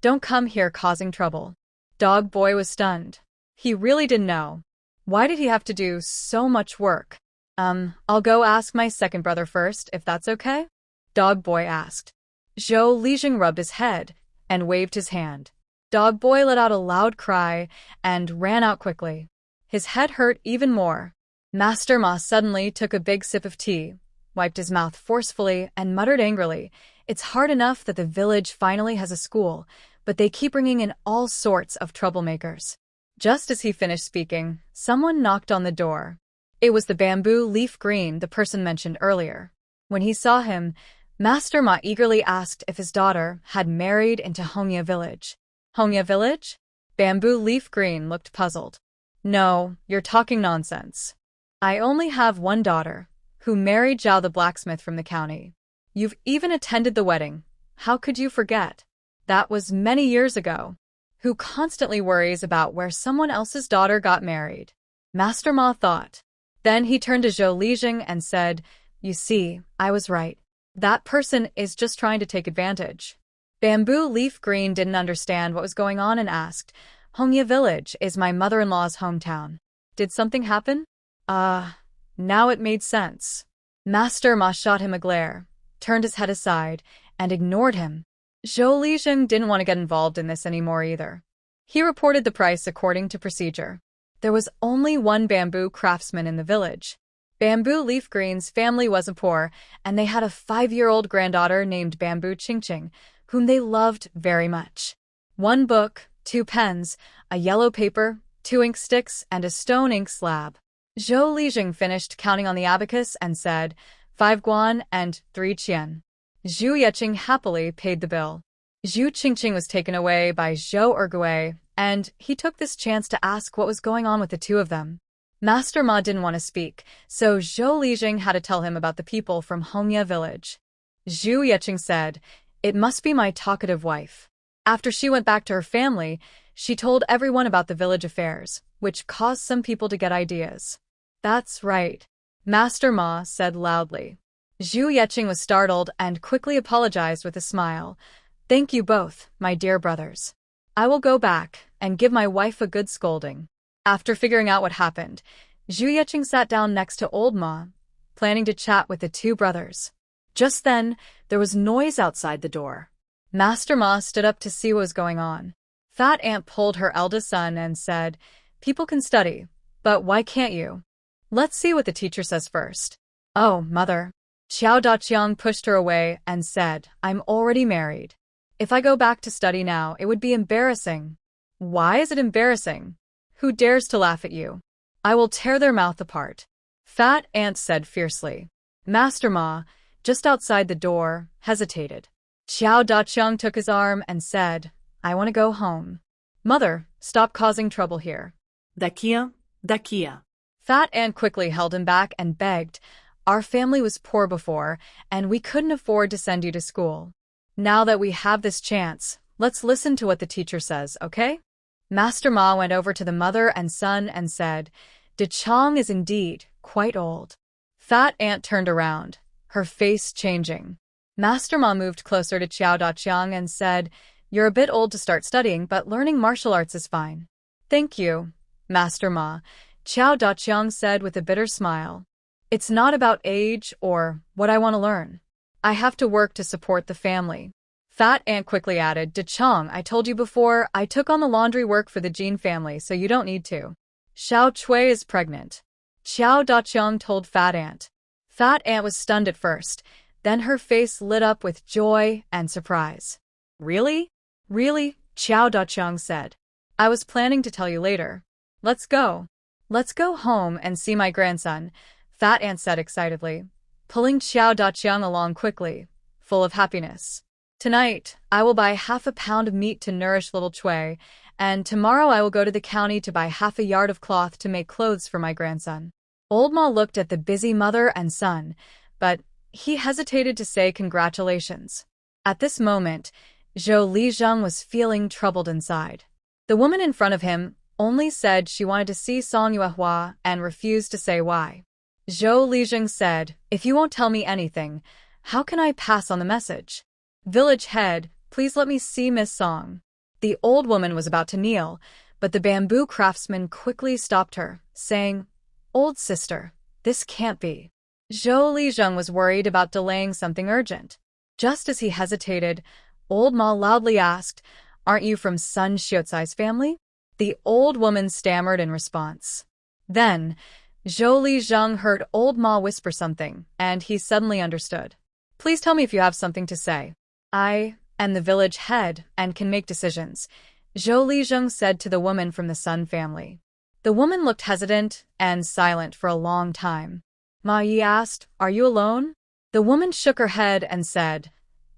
S1: Don't come here causing trouble." Dog Boy was stunned. He really didn't know. Why did he have to do so much work? I'll go ask my second brother first, if that's okay?" Dog Boy asked. Zhou Lijing rubbed his head and waved his hand. Dog Boy let out a loud cry and ran out quickly. His head hurt even more. Master Ma suddenly took a big sip of tea, wiped his mouth forcefully, and muttered angrily, "It's hard enough that the village finally has a school, but they keep bringing in all sorts of troublemakers." Just as he finished speaking, someone knocked on the door. It was the Bamboo Leaf Green, the person mentioned earlier. When he saw him, Master Ma eagerly asked if his daughter had married into Hongya Village. "Hongya Village?" Bamboo Leaf Green looked puzzled. "No, you're talking nonsense. I only have one daughter, who married Zhao the blacksmith from the county. You've even attended the wedding. How could you forget? That was many years ago. Who constantly worries about where someone else's daughter got married?" Master Ma thought. Then he turned to Zhou Lijing and said, "You see, I was right. That person is just trying to take advantage." Bamboo Leaf Green didn't understand what was going on and asked, "Hongya Village is my mother-in-law's hometown. Did something happen?" Now it made sense. Master Ma shot him a glare, turned his head aside, and ignored him. Zhou Lijing didn't want to get involved in this anymore either. He reported the price according to procedure. There was only one bamboo craftsman in the village. Bamboo Leaf Green's family wasn't poor, and they had a 5-year-old granddaughter named Bamboo Qingqing, whom they loved very much. 1 book, 2 pens, a yellow paper, 2 ink sticks, and a stone ink slab. Zhou Lijing finished counting on the abacus and said, 5 guan and 3 qian. Zhu Yeqing happily paid the bill. Zhu Qingqing was taken away by Zhou Ergui, and he took this chance to ask what was going on with the two of them. Master Ma didn't want to speak, so Zhou Lijing had to tell him about the people from Hongya Village. Zhu Yeqing said, "It must be my talkative wife." After she went back to her family, she told everyone about the village affairs, which caused some people to get ideas. "That's right," Master Ma said loudly. Zhu Yeqing was startled and quickly apologized with a smile. "Thank you both, my dear brothers. I will go back and give my wife a good scolding." After figuring out what happened, Zhu Yeqing sat down next to Old Ma, planning to chat with the two brothers. Just then, there was noise outside the door. Master Ma stood up to see what was going on. Fat Aunt pulled her eldest son and said, "People can study, but why can't you? Let's see what the teacher says first." "Oh, mother." Xiao Daqiang pushed her away and said, "I'm already married. If I go back to study now, it would be embarrassing." "Why is it embarrassing? Who dares to laugh at you? I will tear their mouth apart," Fat Aunt said fiercely. Master Ma, just outside the door, hesitated. Xiao Daqiang took his arm and said, "I want to go home." "Mother, stop causing trouble here."
S2: Dakia, Dakia.
S1: Fat Aunt quickly held him back and begged, "Our family was poor before, and we couldn't afford to send you to school. Now that we have this chance, let's listen to what the teacher says, okay?" Master Ma went over to the mother and son and said, "De Chong is indeed quite old." Fat Aunt turned around, her face changing. Master Ma moved closer to Xiao Daqiang and said, "You're a bit old to start studying, but learning martial arts is fine." "Thank you, Master Ma," Xiao Daqiang said with a bitter smile. "It's not about age or what I want to learn. I have to work to support the family." Fat Aunt quickly added, "De Chong, I told you before, I took on the laundry work for the Jean family, so you don't need to. Xiao Chui is pregnant," Xiao Daqiang told Fat Aunt. Fat Aunt was stunned at first, then her face lit up with joy and surprise. "Really? Really?" Xiao Daqiang said. "I was planning to tell you later. Let's go. Let's go home and see my grandson," Fat Aunt said excitedly, pulling Xiao Daqiang along quickly, full of happiness. "Tonight, I will buy half a pound of meat to nourish little Chui, and tomorrow I will go to the county to buy half a yard of cloth to make clothes for my grandson." Old Ma looked at the busy mother and son, but he hesitated to say congratulations. At this moment, Zhou Lijing was feeling troubled inside. The woman in front of him only said she wanted to see Song Yuehua and refused to say why. Zhou Lijing said, "If you won't tell me anything, how can I pass on the message? Village head, please let me see Miss Song." The old woman was about to kneel, but the bamboo craftsman quickly stopped her, saying, "Old sister, this can't be." Zhou Lijing was worried about delaying something urgent. Just as he hesitated, Old Ma loudly asked, "Aren't you from Sun Xiaocai's family?" The old woman stammered in response. Then, Zhou Lijing heard Old Ma whisper something, and he suddenly understood. "Please tell me if you have something to say. I am the village head and can make decisions," Zhou Lijing said to the woman from the Sun family. The woman looked hesitant and silent for a long time. Ma Yi asked, "Are you alone?" The woman shook her head and said,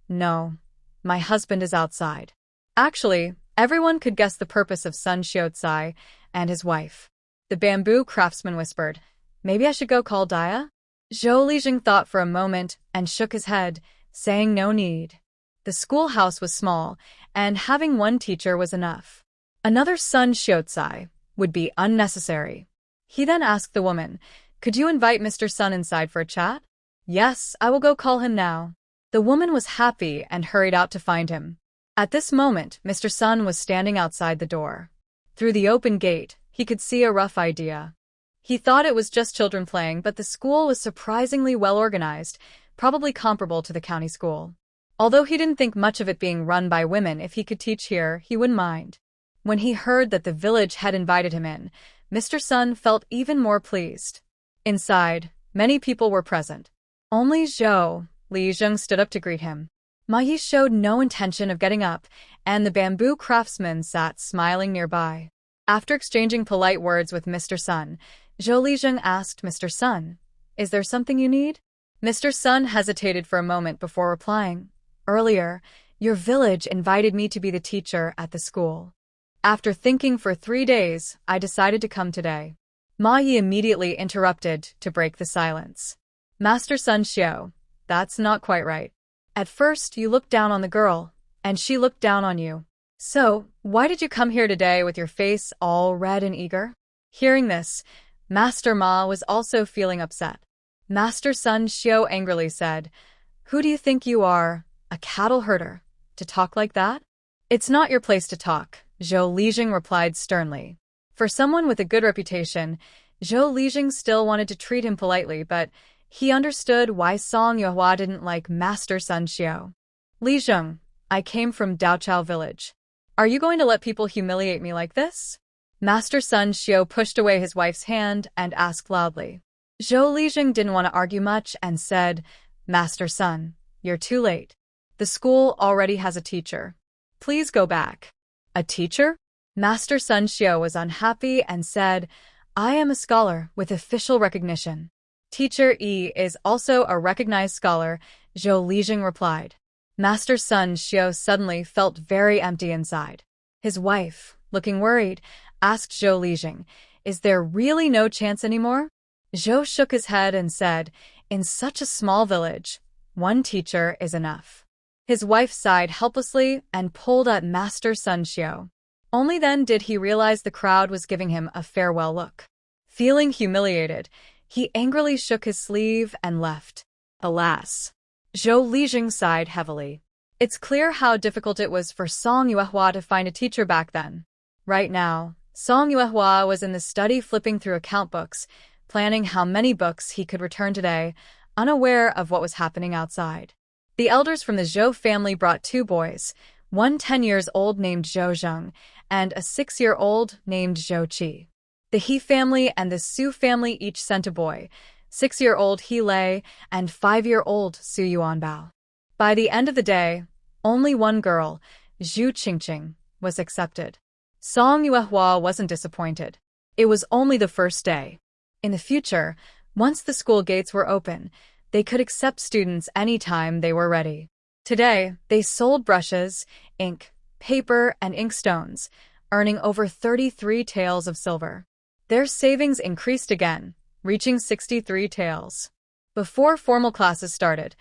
S1: "No, my husband is outside." Actually, everyone could guess the purpose of Sun Xiaocai and his wife. The bamboo craftsman whispered, "Maybe I should go call Dia?" Zhou Lijing thought for a moment and shook his head, saying no need. The schoolhouse was small, and having one teacher was enough. Another Sun Xiaocai would be unnecessary. He then asked the woman, "Could you invite Mr. Sun inside for a chat?" "Yes, I will go call him now." The woman was happy and hurried out to find him. At this moment, Mr. Sun was standing outside the door. Through the open gate, he could see a rough idea. He thought it was just children playing, but the school was surprisingly well organized, probably comparable to the county school. Although he didn't think much of it being run by women, if he could teach here, he wouldn't mind. When he heard that the village had invited him in, Mr. Sun felt even more pleased. Inside, many people were present. Only Zhou Lijing stood up to greet him. Ma Yi showed no intention of getting up, and the bamboo craftsman sat smiling nearby. After exchanging polite words with Mr. Sun, Zhou Lijing asked Mr. Sun, "Is there something you need?" Mr. Sun hesitated for a moment before replying, "Earlier, your village invited me to be the teacher at the school. After thinking for 3 days, I decided to come today." Ma Yi immediately interrupted to break the silence. "Master Sun Xiao, that's not quite right. At first, you looked down on the girl, and she looked down on you. So, why did you come here today with your face all red and eager?" Hearing this, Master Ma was also feeling upset. Master Sun Xiao angrily said, "Who do you think you are, a cattle herder, to talk like that?" "It's not your place to talk," Zhou Lijing replied sternly. For someone with a good reputation, Zhou Lijing still wanted to treat him politely, but he understood why Song Yuehua didn't like Master Sun Xiao. "Lijing, I came from Daochao village. Are you going to let people humiliate me like this? Master Sun Xiao pushed away his wife's hand and asked loudly. Zhou Lijing didn't want to argue much and said, Master Sun, you're too late. The school already has a teacher. Please go back. A teacher? Master Sun Xiao was unhappy and said, I am a scholar with official recognition. Teacher Yi is also a recognized scholar, Zhou Lijing replied. Master Sun Xiao suddenly felt very empty inside. His wife, looking worried, asked Zhou Lijing, Is there really no chance anymore? Zhou shook his head and said, In such a small village, one teacher is enough. His wife sighed helplessly and pulled at Master Sun Xiao. Only then did he realize the crowd was giving him a farewell look. Feeling humiliated, he angrily shook his sleeve and left. Alas! Zhou Lijing sighed heavily. It's clear how difficult it was for Song Yuehua to find a teacher back then. Right now, Song Yuehua was in the study flipping through account books, planning how many books he could return today, unaware of what was happening outside. The elders from the Zhou family brought 2 boys, one 10 years old named Zhou Zheng, and a 6-year-old named Zhou Qi. The He family and the Su family each sent a boy, 6-year-old He Lei and 5-year-old Su Yuanbao. By the end of the day, only one girl, Zhu Qingqing, was accepted. Song Yuehua wasn't disappointed. It was only the first day. In the future, once the school gates were open, they could accept students anytime they were ready. Today, they sold brushes, ink, paper, and inkstones, earning over 33 taels of silver. Their savings increased again, reaching 63 taels. Before formal classes started,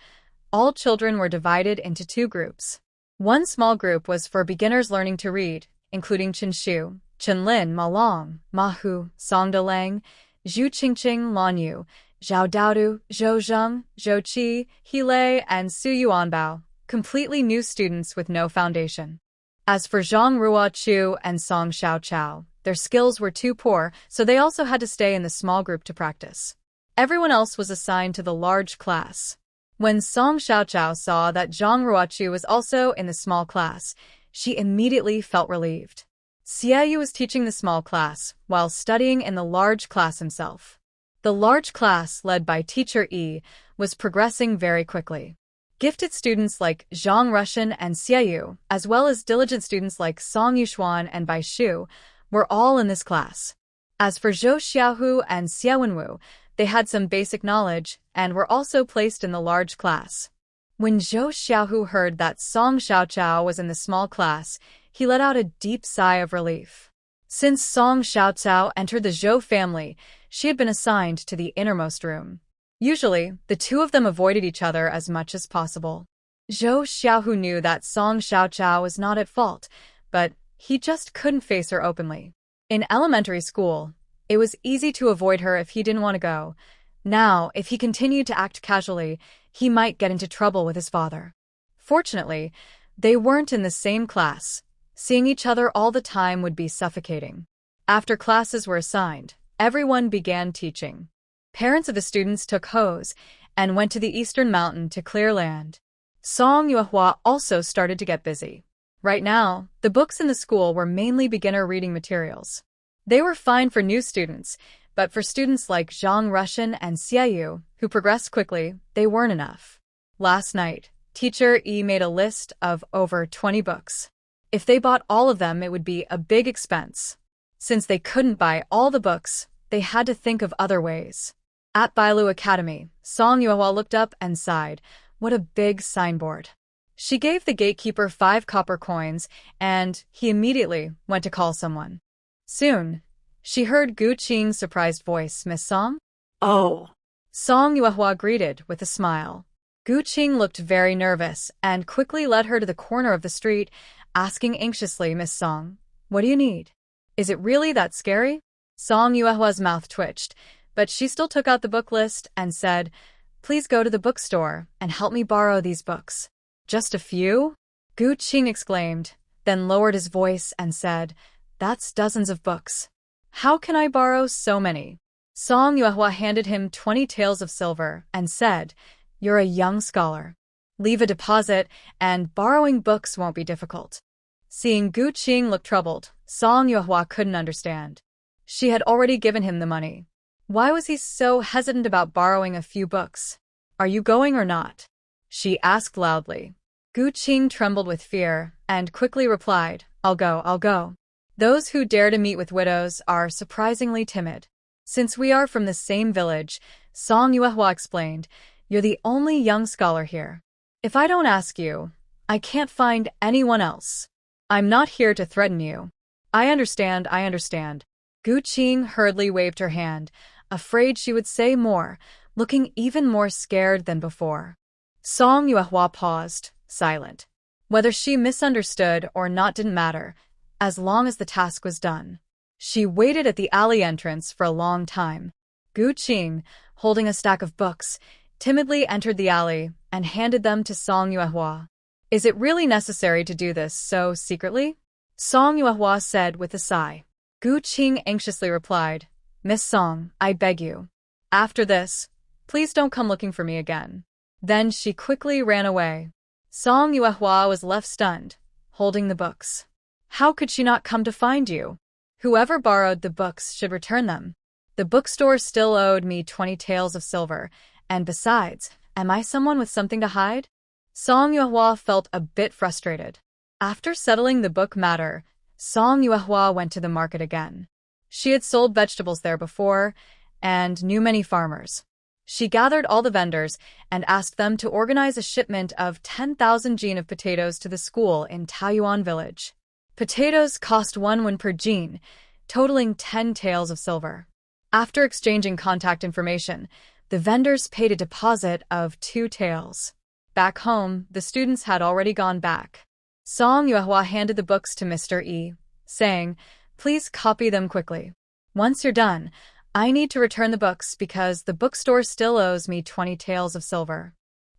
S1: all children were divided into 2 groups. One small group was for beginners learning to read, including Qinshu, Qinlin, Malong, Mahu, Songdalang, Zhu Qingqing, Lanyu, Zhao Daodu, Zhou Zheng, Zhou Qi, He Lei, and Su Yuanbao, completely new students with no foundation. As for Zhang Ruo Chu and Song Xiao Chao, their skills were too poor, so they also had to stay in the small group to practice. Everyone else was assigned to the large class. When Song Xiao Chao saw that Zhang Ruochu was also in the small class, she immediately felt relieved. Xiaoyu was teaching the small class while studying in the large class himself. The large class, led by Teacher Yi, was progressing very quickly. Gifted students like Zhang Rushan and Xiaoyu, as well as diligent students like Song Yuxuan and Bai Shu, were all in this class. As for Zhou Xiaohu and Xiaowenwu, they had some basic knowledge and were also placed in the large class. When Zhou Xiaohu heard that Song Xiaochao was in the small class, he let out a deep sigh of relief. Since Song Xiaochao entered the Zhou family, she had been assigned to the innermost room. Usually, the 2 of them avoided each other as much as possible. Zhou Xiaohu knew that Song Xiaochao was not at fault, but he just couldn't face her openly. In elementary school, it was easy to avoid her if he didn't want to go. Now, if he continued to act casually, he might get into trouble with his father. Fortunately, they weren't in the same class. Seeing each other all the time would be suffocating. After classes were assigned, everyone began teaching. Parents of the students took hoes and went to the eastern mountain to clear land. Song Yuehua also started to get busy. Right now, the books in the school were mainly beginner reading materials. They were fine for new students, but for students like Zhang Rushan and Xiaoyu, who progressed quickly, they weren't enough. Last night, Teacher Yi made a list of over 20 books. If they bought all of them, it would be a big expense. Since they couldn't buy all the books, they had to think of other ways. At Bailu Academy, Song Yuehua looked up and sighed. What a big signboard. She gave the gatekeeper 5 copper coins, and he immediately went to call someone. Soon, she heard Gu Qing's surprised voice, Miss Song?
S2: Oh.
S1: Song Yuehua greeted with a smile. Gu Qing looked very nervous and quickly led her to the corner of the street, asking anxiously, Miss Song, what do you need? Is it really that scary? Song Yuehua's mouth twitched, but she still took out the book list and said, Please go to the bookstore and help me borrow these books. Just a few? Gu Qing exclaimed, then lowered his voice and said, That's dozens of books. How can I borrow so many? Song Yuehua handed him 20 taels of silver and said, You're a young scholar. Leave a deposit, and borrowing books won't be difficult. Seeing Gu Qing look troubled, Song Yuehua couldn't understand. She had already given him the money. Why was he so hesitant about borrowing a few books? Are you going or not? She asked loudly. Gu Qing trembled with fear and quickly replied, I'll go, I'll go. Those who dare to meet with widows are surprisingly timid. Since we are from the same village, Song Yuehua explained, you're the only young scholar here. If I don't ask you, I can't find anyone else. I'm not here to threaten you. I understand, I understand. Gu Qing hurriedly waved her hand, afraid she would say more, looking even more scared than before. Song Yuehua paused, silent. Whether she misunderstood or not didn't matter, as long as the task was done. She waited at the alley entrance for a long time. Gu Qing, holding a stack of books, timidly entered the alley and handed them to Song Yuehua. Is it really necessary to do this so secretly? Song Yuehua said with a sigh. Gu Qing anxiously replied, Miss Song, I beg you. After this, please don't come looking for me again. Then she quickly ran away. Song Yuehua was left stunned, holding the books. How could she not come to find you? Whoever borrowed the books should return them. The bookstore still owed me 20 taels of silver, and besides, am I someone with something to hide? Song Yuehua felt a bit frustrated. After settling the book matter, Song Yuehua went to the market again. She had sold vegetables there before, and knew many farmers. She gathered all the vendors and asked them to organize a shipment of 10,000 jin of potatoes to the school in Taoyuan village. Potatoes cost 1 won per jin, totaling 10 taels of silver. After exchanging contact information, the vendors paid a deposit of 2 taels. Back home, the students had already gone back. Song Yuehua handed the books to Mr. Yi, saying, Please copy them quickly. Once you're done, I need to return the books because the bookstore still owes me 20 taels of silver.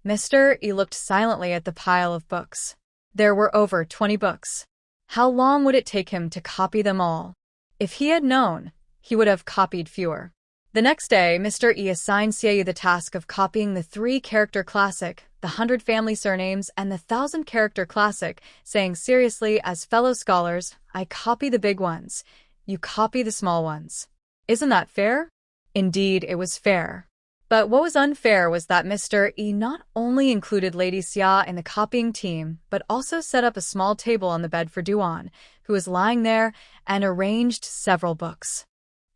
S1: Mr. Yi looked silently at the pile of books. There were over 20 books. How long would it take him to copy them all? If he had known, he would have copied fewer. The next day, Mr. Yi assigned Xiaoyu the task of copying the 3-character classic, the 100 family surnames, and the 1,000-character classic, saying seriously, as fellow scholars, I copy the big ones. You copy the small ones. Isn't that fair? Indeed, it was fair. But what was unfair was that Mr. Yi not only included Lady Xia in the copying team, but also set up a small table on the bed for Duan, who was lying there, and arranged several books.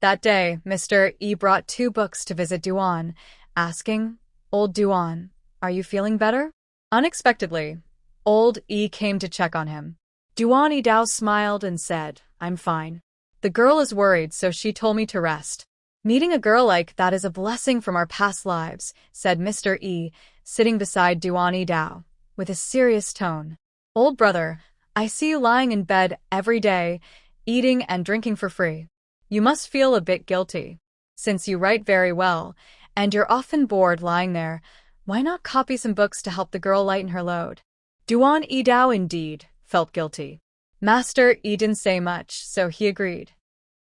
S1: That day, Mr. Yi brought 2 books to visit Duan, asking, Old Duan, are you feeling better? Unexpectedly, Old Yi came to check on him. Duan Yidao smiled and said, I'm fine. The girl is worried, so she told me to rest. Meeting a girl like that is a blessing from our past lives, said Mr. Yi, sitting beside Duan Yidao, with a serious tone. Old brother, I see you lying in bed every day, eating and drinking for free. You must feel a bit guilty. Since you write very well, and you're often bored lying there, why not copy some books to help the girl lighten her load? Duan Yidao indeed felt guilty. Master Yi didn't say much, so he agreed.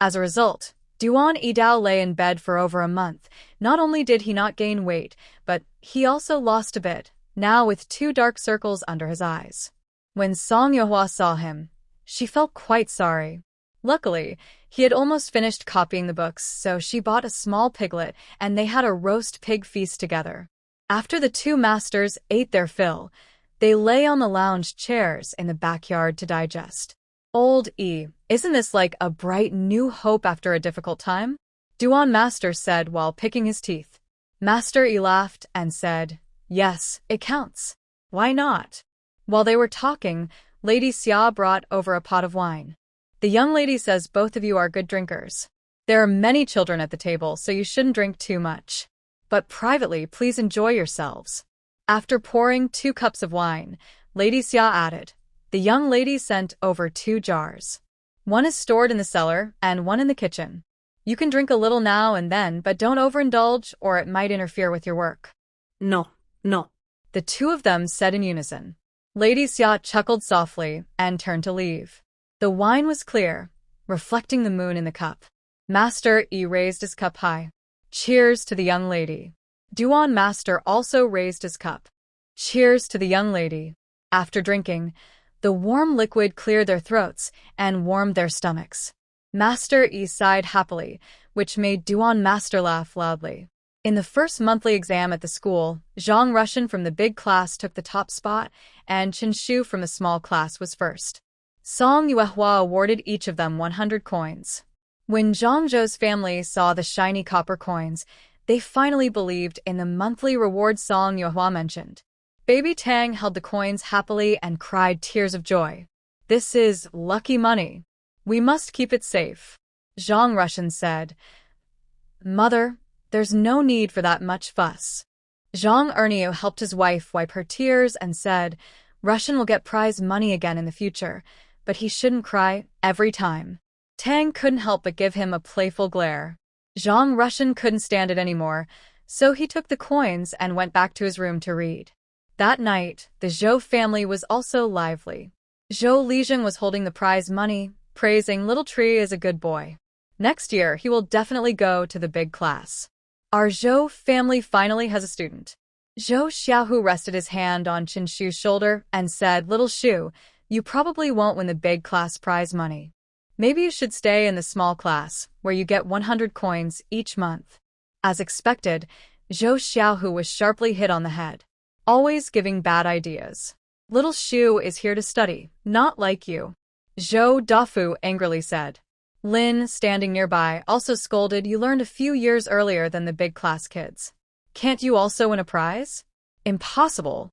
S1: As a result, Duan Yidao lay in bed for over a month. Not only did he not gain weight, but he also lost a bit, now with 2 dark circles under his eyes. When Song Yuehua saw him, she felt quite sorry. Luckily, he had almost finished copying the books, so she bought a small piglet and they had a roast pig feast together. After the 2 masters ate their fill, they lay on the lounge chairs in the backyard to digest. Old Yi, isn't this like a bright new hope after a difficult time? Duan Master said while picking his teeth. Master Yi laughed and said, Yes, it counts. Why not? While they were talking, Lady Xia brought over a pot of wine. The young lady says both of you are good drinkers. There are many children at the table, so you shouldn't drink too much. But privately, please enjoy yourselves. After pouring 2 cups of wine, Lady Xia added, The young lady sent over 2 jars. One is stored in the cellar and one in the kitchen. You can drink a little now and then, but don't overindulge or it might interfere with your work.
S2: No, no.
S1: The 2 of them said in unison. Lady Xia chuckled softly and turned to leave. The wine was clear, reflecting the moon in the cup. Master Yi raised his cup high. Cheers to the young lady. Duan Master also raised his cup. Cheers to the young lady. After drinking, The warm liquid cleared their throats and warmed their stomachs. Master Yi sighed happily, which made Duan Master laugh loudly. In the first monthly exam at the school, Zhang Russian from the big class took the top spot, and Chen Shu from the small class was first. Song Yuehua awarded each of them 100 coins. When Zhang Zhou's family saw the shiny copper coins, they finally believed in the monthly reward Song Yuehua mentioned. Baby Tang held the coins happily and cried tears of joy. "This is lucky money. We must keep it safe," Zhang Russian said. "Mother, there's no need for that much fuss." Zhang Ernio helped his wife wipe her tears and said, "Russian will get prize money again in the future, but he shouldn't cry every time." Tang couldn't help but give him a playful glare. Zhang Russian couldn't stand it anymore, so he took the coins and went back to his room to read. That night, the Zhou family was also lively. Zhou Lijing was holding the prize money, praising Little Tree as a good boy. Next year, he will definitely go to the big class. Our Zhou family finally has a student. Zhou Xiaohu rested his hand on Chen Shu's shoulder and said, "Little Shu, you probably won't win the big class prize money. Maybe you should stay in the small class, where you get 100 coins each month." As expected, Zhou Xiaohu was sharply hit on the head. Always giving bad ideas. "Little Shu is here to study, not like you," Zhou Dafu angrily said. Lin, standing nearby, also scolded, "You learned a few years earlier than the big class kids. Can't you also win a prize?" "Impossible."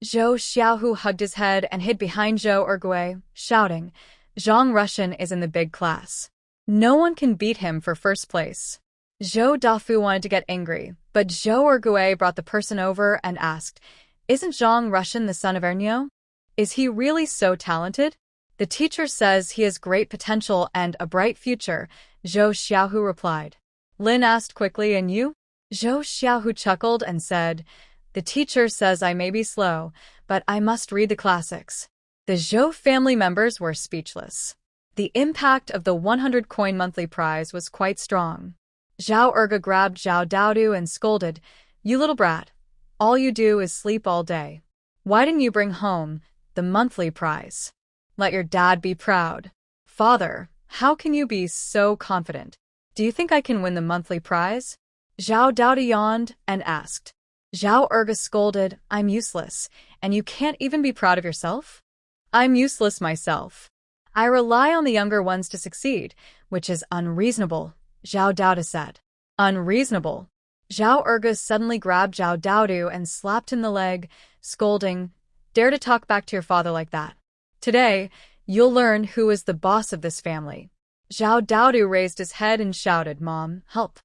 S1: Zhou Xiaohu hugged his head and hid behind Zhou Ergui, shouting, "Zhang Russian is in the big class. No one can beat him for first place." Zhou Dafu wanted to get angry, but Zhou Ergui brought the person over and asked, "Isn't Zhang Russian the son of Ernio? Is he really so talented?" "The teacher says he has great potential and a bright future," Zhou Xiaohu replied. Lin asked quickly, "And you?" Zhou Xiaohu chuckled and said, "The teacher says I may be slow, but I must read the classics." The Zhou family members were speechless. The impact of the 100 coin monthly prize was quite strong. Zhao Erga grabbed Zhao Daodu and scolded, "You little brat, all you do is sleep all day. Why didn't you bring home the monthly prize? Let your dad be proud." "Father, how can you be so confident? Do you think I can win the monthly prize?" Zhao Daodu yawned and asked. Zhao Erga scolded, "I'm useless, and you can't even be proud of yourself?" "I'm useless myself. I rely on the younger ones to succeed, which is unreasonable," Zhao Daodu said. "Unreasonable?" Zhao Erga suddenly grabbed Zhao Daodu and slapped him the leg, scolding, "Dare to talk back to your father like that. Today, you'll learn who is the boss of this family." Zhao Daodu raised his head and shouted, "Mom, help."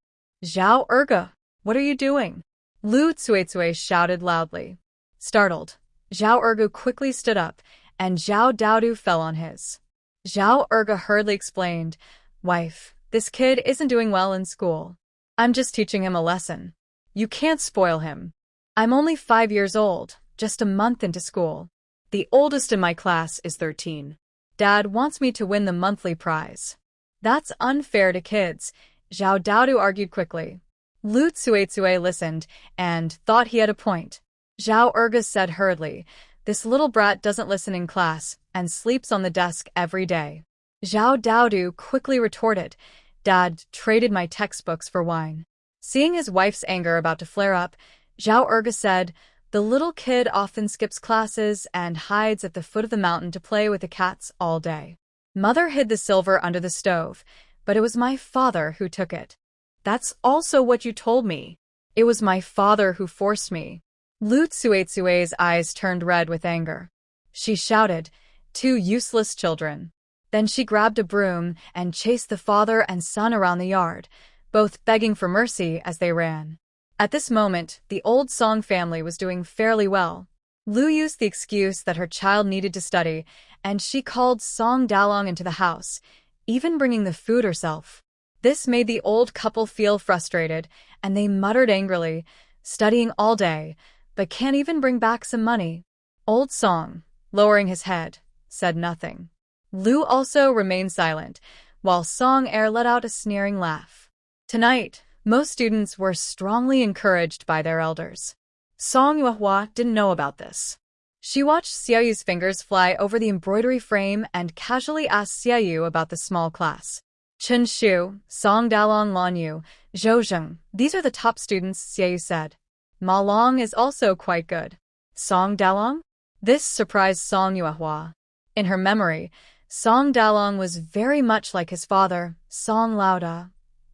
S1: "Zhao Erga, what are you doing?" Lu Cuicui shouted loudly. Startled, Zhao Erga quickly stood up, and Zhao Daodu fell on his. Zhao Erga hurriedly explained, "Wife, this kid isn't doing well in school. I'm just teaching him a lesson. You can't spoil him. I'm only 5 years old, just a month into school. The oldest in my class is 13. Dad wants me to win the monthly prize. That's unfair to kids," Zhao Daodu argued quickly. Lu Cuicui listened and thought he had a point. Zhao Erga said hurriedly, "This little brat doesn't listen in class and sleeps on the desk every day." Zhao Daodu quickly retorted, "Dad traded my textbooks for wine." Seeing his wife's anger about to flare up, Zhao Erga said, "The little kid often skips classes and hides at the foot of the mountain to play with the cats all day. Mother hid the silver under the stove, but it was my father who took it." "That's also what you told me." "It was my father who forced me." Lu Cuicui's eyes turned red with anger. She shouted, "Two useless children." Then she grabbed a broom and chased the father and son around the yard, both begging for mercy as they ran. At this moment, the old Song family was doing fairly well. Lu used the excuse that her child needed to study, and she called Song Dalong into the house, even bringing the food herself. This made the old couple feel frustrated, and they muttered angrily, "Studying all day, but can't even bring back some money." Old Song, lowering his head, said nothing. Lu also remained silent, while Song Air let out a sneering laugh. Tonight, most students were strongly encouraged by their elders. Song Yuehua didn't know about this. She watched Xiaoyu's fingers fly over the embroidery frame and casually asked Xiaoyu about the small class. Chen Shu, Song Dalong Lanyu, Zhou Zheng, these are the top students, Xiaoyu said. Ma Long is also quite good. Song Dalong? This surprised Song Yuehua. In her memory, Song Dalong was very much like his father, Song Lauda.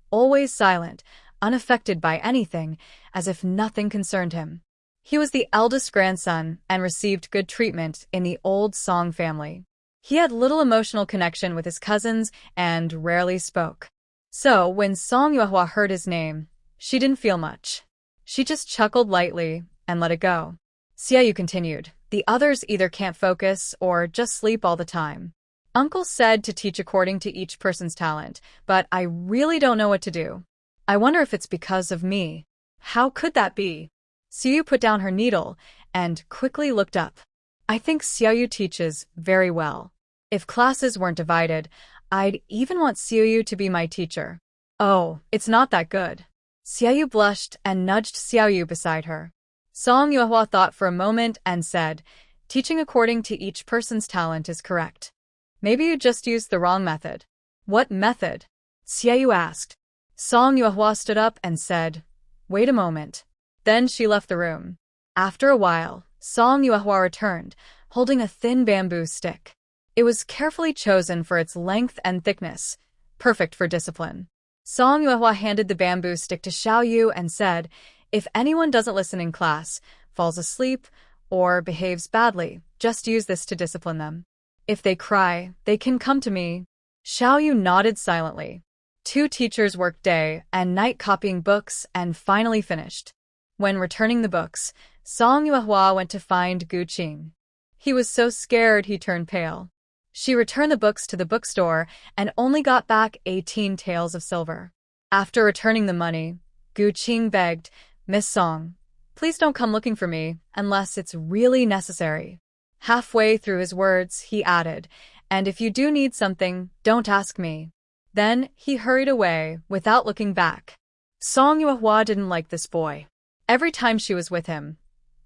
S1: Always silent, unaffected by anything, as if nothing concerned him. He was the eldest grandson and received good treatment in the old Song family. He had little emotional connection with his cousins and rarely spoke. So, when Song Yuehua heard his name, she didn't feel much. She just chuckled lightly and let it go. Xiaoyu continued, the others either can't focus or just sleep all the time. Uncle said to teach according to each person's talent, but I really don't know what to do. I wonder if it's because of me. How could that be? Xiaoyu put down her needle and quickly looked up. I think Xiaoyu teaches very well. If classes weren't divided, I'd even want Xiaoyu to be my teacher. Oh, it's not that good. Xiaoyu blushed and nudged Xiaoyu beside her. Song Yuehua thought for a moment and said, teaching according to each person's talent is correct. Maybe you just used the wrong method. What method? Xiaoyu asked. Song Yuehua stood up and said, wait a moment. Then she left the room. After a while, Song Yuehua returned, holding a thin bamboo stick. It was carefully chosen for its length and thickness, perfect for discipline. Song Yuehua handed the bamboo stick to Xiaoyu and said, if anyone doesn't listen in class, falls asleep, or behaves badly, just use this to discipline them. If they cry, they can come to me. Xiaoyu nodded silently. 2 teachers worked day and night copying books and finally finished. When returning the books, Song Yuehua went to find Gu Qing. He was so scared he turned pale. She returned the books to the bookstore and only got back 18 taels of silver. After returning the money, Gu Qing begged, Miss Song, please don't come looking for me unless it's really necessary. Halfway through his words, he added, and if you do need something, don't ask me. Then he hurried away without looking back. Song Yuehua didn't like this boy. Every time she was with him,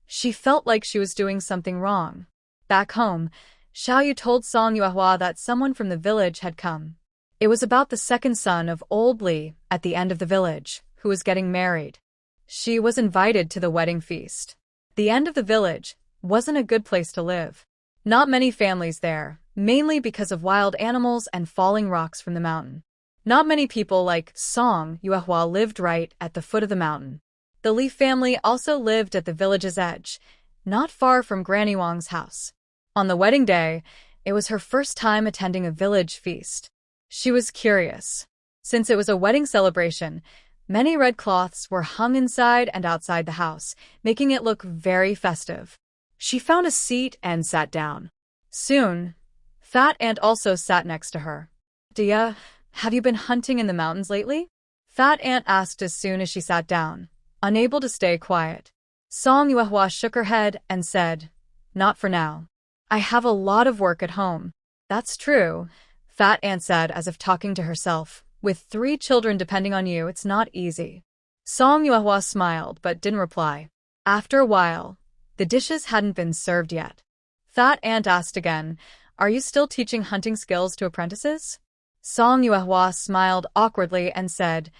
S1: she felt like she was doing something wrong. Back home, Xiaoyu told Song Yuehua that someone from the village had come. It was about the second son of old Li at the end of the village, who was getting married. She was invited to the wedding feast. The end of the village wasn't a good place to live. Not many families there, mainly because of wild animals and falling rocks from the mountain. Not many people like Song Yuehua lived right at the foot of the mountain. The Li family also lived at the village's edge, not far from Granny Wang's house. On the wedding day, it was her first time attending a village feast. She was curious. Since it was a wedding celebration, many red cloths were hung inside and outside the house, making it look very festive. She found a seat and sat down. Soon, Fat Ant also sat next to her. Dia, have you been hunting in the mountains lately? Fat Ant asked as soon as she sat down, unable to stay quiet. Song Yuehua shook her head and said, not for now. I have a lot of work at home. That's true, Fat Ant said as if talking to herself. With 3 children depending on you, it's not easy. Song Yuehua smiled but didn't reply. After a while, the dishes hadn't been served yet. Fat Ant asked again, are you still teaching hunting skills to apprentices? Song Yuehua smiled awkwardly and said,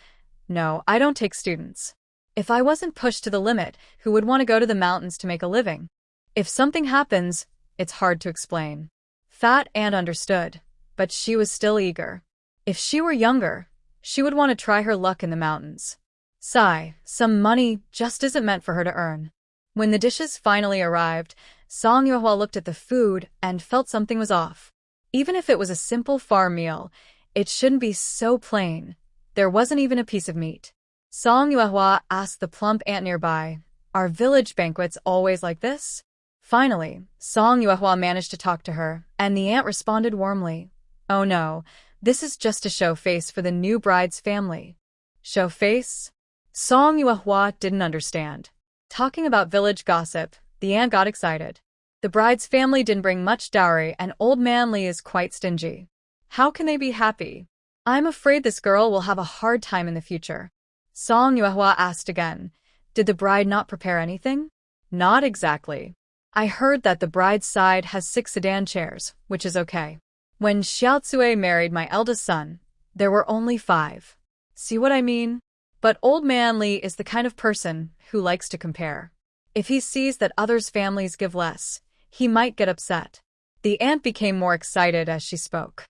S1: no, I don't take students. If I wasn't pushed to the limit, who would want to go to the mountains to make a living? If something happens, it's hard to explain. Fat Ant understood, but she was still eager. If she were younger, she would want to try her luck in the mountains. Sigh, some money just isn't meant for her to earn. When the dishes finally arrived, Song Yuehua looked at the food and felt something was off. Even if it was a simple farm meal, it shouldn't be so plain. There wasn't even a piece of meat. Song Yuehua asked the plump ant nearby, are village banquets always like this? Finally, Song Yuehua managed to talk to her, and the ant responded warmly. Oh no, this is just to show face for the new bride's family. Show face? Song Yuehua didn't understand. Talking about village gossip, the ant got excited. The bride's family didn't bring much dowry and old man Li is quite stingy. How can they be happy? I'm afraid this girl will have a hard time in the future. Song Yuehua asked again, did the bride not prepare anything? Not exactly. I heard that the bride's side has 6 sedan chairs, which is okay. When Xiaotsue married my eldest son, there were only 5. See what I mean? But old man Li is the kind of person who likes to compare. If he sees that others' families give less, he might get upset. The aunt became more excited as she spoke.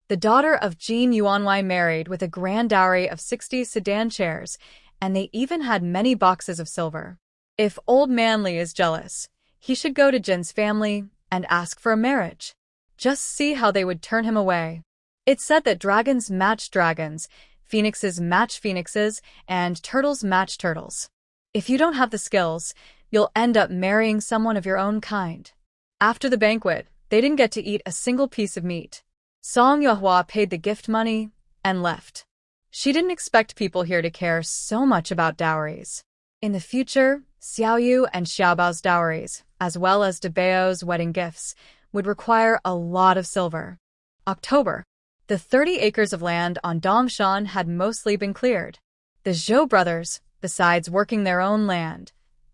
S1: The daughter of Jin Yuanwei married with a grand dowry of 60 sedan chairs, and they even had many boxes of silver. If old man Li is jealous, he should go to Jin's family and ask for a marriage. Just see how they would turn him away. It's said that dragons match dragons, phoenixes match phoenixes, and turtles match turtles. If you don't have the skills, you'll end up marrying someone of your own kind. After the banquet, they didn't get to eat a single piece of meat. Song Yuehua paid the gift money and left. She didn't expect people here to care so much about dowries. In the future, Xiaoyu and Xiaobao's dowries, as well as Debao's wedding gifts, would require a lot of silver. October. The 30 acres of land on Dongshan had mostly been cleared. The Zhou brothers, besides working their own land,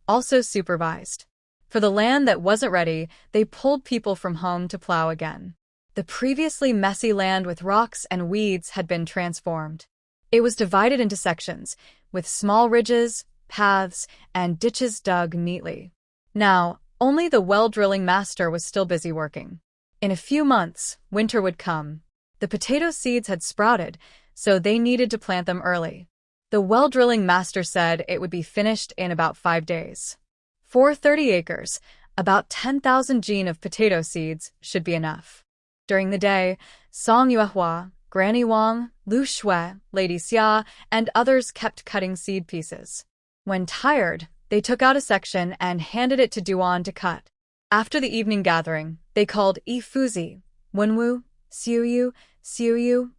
S1: also supervised. For the land that wasn't ready, they pulled people from home to plow again. The previously messy land with rocks and weeds had been transformed. It was divided into sections, with small ridges, paths, and ditches dug neatly. Now, only the well-drilling master was still busy working. In a few months, winter would come. The potato seeds had sprouted, so they needed to plant them early. The well-drilling master said it would be finished in about 5 days. For 30 acres, about 10,000 jin of potato seeds should be enough. During the day, Song Yuehua, Granny Wang, Lu Shui, Lady Xia, and others kept cutting seed pieces. When tired, they took out a section and handed it to Duan to cut. After the evening gathering, they called Yifuzi, Wenwu, Xiuyu,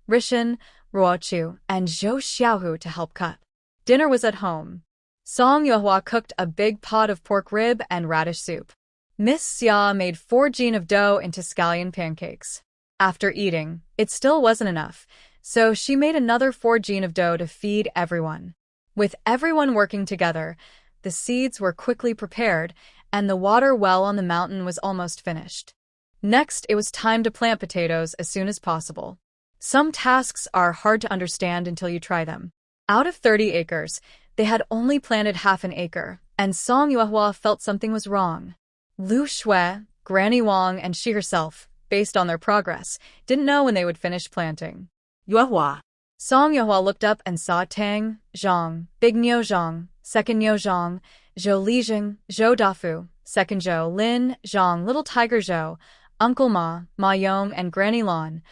S1: Rishin, Ruochu, and Zhou Xiaohu to help cut. Dinner was at home. Song Yuehua cooked a big pot of pork rib and radish soup. Miss Xia made 4 jin of dough into scallion pancakes. After eating, it still wasn't enough, so she made another 4 jin of dough to feed everyone. With everyone working together, the seeds were quickly prepared, and the water well on the mountain was almost finished. Next, it was time to plant potatoes as soon as possible. Some tasks are hard to understand until you try them. Out of 30 acres, they had only planted half an acre, and Song Yuehua felt something was wrong. Lu Shui, Granny Wang, and she herself, based on their progress, didn't know when they would finish planting.
S2: Yuehua.
S1: Song Yuehua looked up and saw Tang, Zhang, Big Niu Zhang, Second Niu Zhang, Zhou Lijing, Zhou Dafu, Second Zhou Lin, Zhang, Little Tiger Zhou, Uncle Ma Yong, and Granny Lan,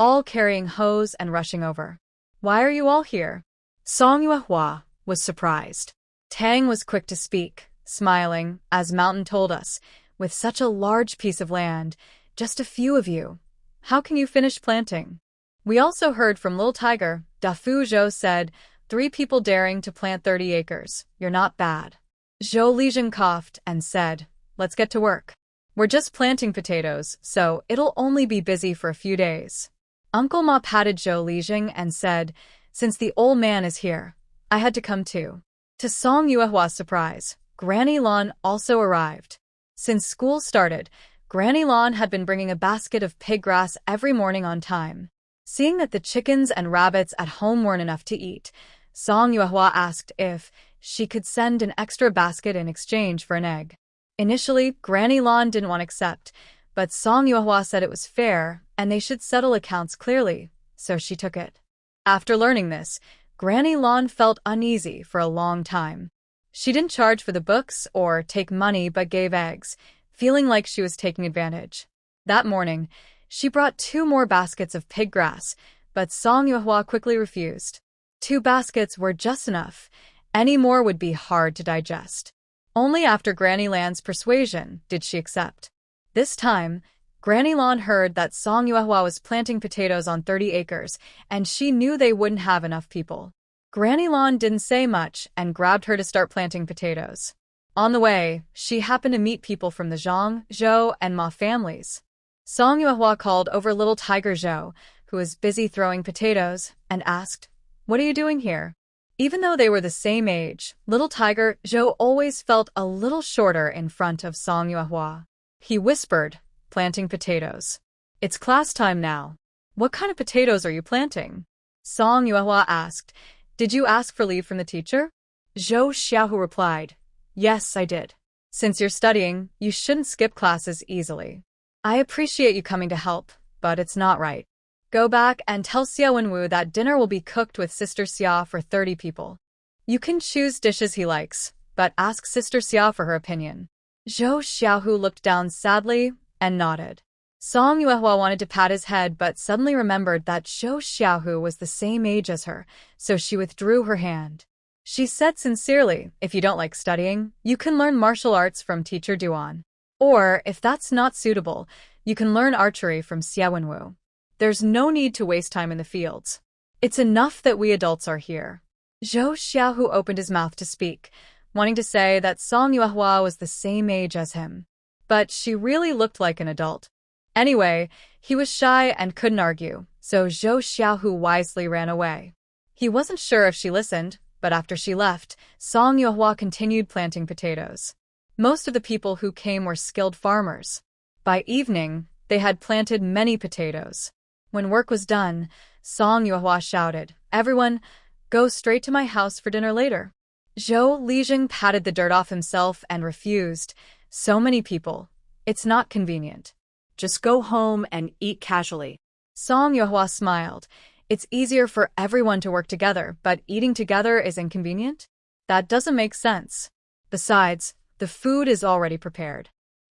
S1: all carrying hoes and rushing over. Why are you all here? Song Yuehua was surprised. Tang was quick to speak, smiling, as Mountain told us, with such a large piece of land, just a few of you. How can you finish planting? We also heard from Little Tiger, Dafu Zhou said, 3 people daring to plant 30 acres. You're not bad. Zhou Lijing coughed and said, let's get to work. We're just planting potatoes, so it'll only be busy for a few days. Uncle Ma patted Zhou Lijing and said, since the old man is here, I had to come too. To Song Yuehua's surprise, Granny Lan also arrived. Since school started, Granny Lan had been bringing a basket of pig grass every morning on time. Seeing that the chickens and rabbits at home weren't enough to eat, Song Yuehua asked if she could send an extra basket in exchange for an egg. Initially, Granny Lan didn't want to accept, but Song Yuehua said it was fair and they should settle accounts clearly, so she took it. After learning this, Granny Lan felt uneasy for a long time. She didn't charge for the books or take money but gave eggs, feeling like she was taking advantage. That morning, she brought 2 more baskets of pig grass, but Song Yuehua quickly refused. 2 baskets were just enough. Any more would be hard to digest. Only after Granny Lan's persuasion did she accept. This time, Granny Lan heard that Song Yuehua was planting potatoes on 30 acres, and she knew they wouldn't have enough people. Granny Lan didn't say much and grabbed her to start planting potatoes. On the way, she happened to meet people from the Zhang, Zhou, and Ma families. Song Yuehua called over Little Tiger Zhou, who was busy throwing potatoes, and asked, what are you doing here? Even though they were the same age, little tiger Zhou always felt a little shorter in front of Song Yuehua. He whispered, planting potatoes. It's class time now. What kind of potatoes are you planting? Song Yuehua asked. Did you ask for leave from the teacher? Zhou Xiaohu replied. Yes, I did. Since you're studying, you shouldn't skip classes easily. I appreciate you coming to help, but it's not right. Go back and tell Xia Wenwu that dinner will be cooked with Sister Xia for 30 people. You can choose dishes he likes, but ask Sister Xia for her opinion. Zhou Xiaohu looked down sadly and nodded. Song Yuehua wanted to pat his head but suddenly remembered that Zhou Xiaohu was the same age as her, so she withdrew her hand. She said sincerely, if you don't like studying, you can learn martial arts from Teacher Duan. Or, if that's not suitable, you can learn archery from Xia Wenwu. There's no need to waste time in the fields. It's enough that we adults are here. Zhou Xiaohu opened his mouth to speak, wanting to say that Song Yuehua was the same age as him. But she really looked like an adult. Anyway, he was shy and couldn't argue, so Zhou Xiaohu wisely ran away. He wasn't sure if she listened, but after she left, Song Yuehua continued planting potatoes. Most of the people who came were skilled farmers. By evening, they had planted many potatoes. When work was done, Song Yuehua shouted, Everyone, go straight to my house for dinner later. Zhou Lijing patted the dirt off himself and refused. So many people. It's not convenient.
S2: Just go home and eat casually.
S1: Song Yuehua smiled. It's easier for everyone to work together, but eating together is inconvenient? That doesn't make sense. Besides, the food is already prepared.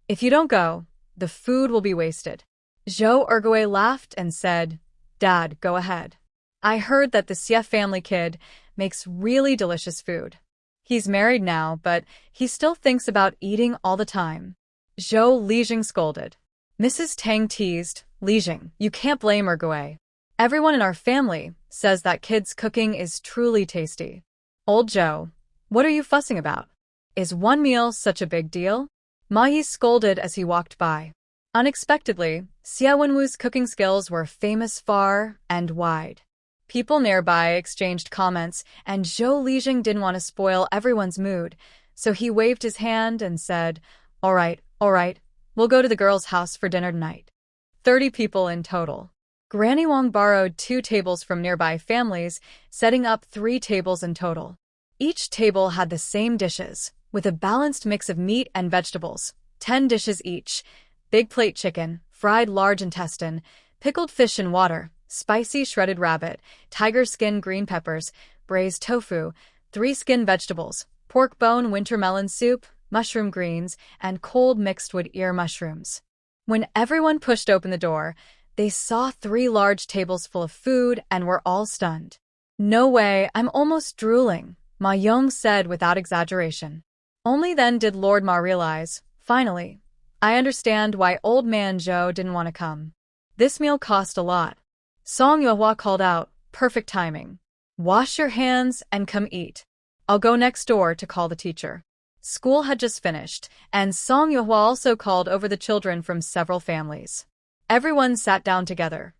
S1: If you don't go, the food will be wasted. Zhou Ergui laughed and said, Dad, go ahead. I heard that the Xie family kid makes really delicious food. He's married now, but he still thinks about eating all the time. Zhou Lijing scolded. Mrs. Tang teased, Lijing, you can't blame Ergui. Everyone in our family says that kid's cooking is truly tasty. Old Zhou, what are you fussing about? Is one meal such a big deal? Ma Yi scolded as he walked by. Unexpectedly, Xia Wenwu's cooking skills were famous far and wide. People nearby exchanged comments, and Zhou Lijing didn't want to spoil everyone's mood, so he waved his hand and said, all right, we'll go to the girls' house for dinner tonight. 30 people in total. Granny Wang borrowed 2 tables from nearby families, setting up 3 tables in total. Each table had the same dishes, with a balanced mix of meat and vegetables, 10 dishes each, big plate chicken, fried large intestine, pickled fish in water, spicy shredded rabbit, tiger skin green peppers, braised tofu, 3 skin vegetables, pork bone winter melon soup, mushroom greens, and cold mixed wood ear mushrooms. When everyone pushed open the door, they saw 3 large tables full of food and were all stunned. No way, I'm almost drooling, Ma Yong said without exaggeration. Only then did Lord Ma realize, finally, I understand why old man Zhou didn't want to come. This meal cost a lot. Song Yuehua called out, perfect timing. Wash your hands and come eat. I'll go next door to call the teacher. School had just finished, and Song Yuehua also called over the children from several families. Everyone sat down together,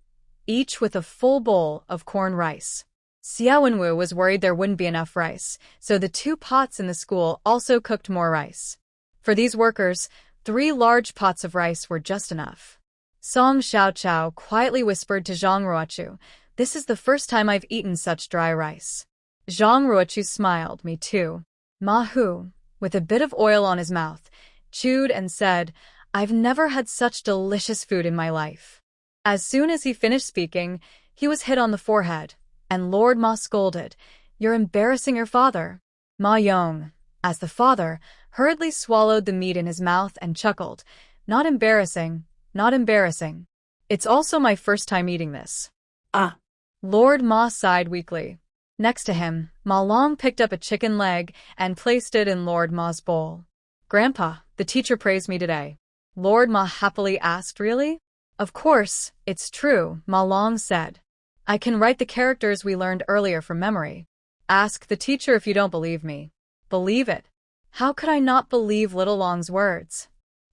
S1: each with a full bowl of corn rice. Xia Wenwu was worried there wouldn't be enough rice, so the 2 pots in the school also cooked more rice. For these workers, 3 large pots of rice were just enough. Song Xiaochao quietly whispered to Zhang Ruochu, this is the first time I've eaten such dry rice. Zhang Ruochu smiled, me too. Ma Hu, with a bit of oil on his mouth, chewed and said, I've never had such delicious food in my life. As soon as he finished speaking, he was hit on the forehead, and Lord Ma scolded, You're embarrassing your father. Ma Yong, as the father, hurriedly swallowed the meat in his mouth and chuckled, Not embarrassing, not embarrassing. It's also my first time eating this.
S2: Ah.
S1: Lord Ma sighed weakly. Next to him, Ma Long picked up a chicken leg and placed it in Lord Ma's bowl. Grandpa, the teacher praised me today. Lord Ma happily asked, really? Of course, it's true, Ma Long said. I can write the characters we learned earlier from memory. Ask the teacher if you don't believe me. Believe it. How could I not believe little Long's words?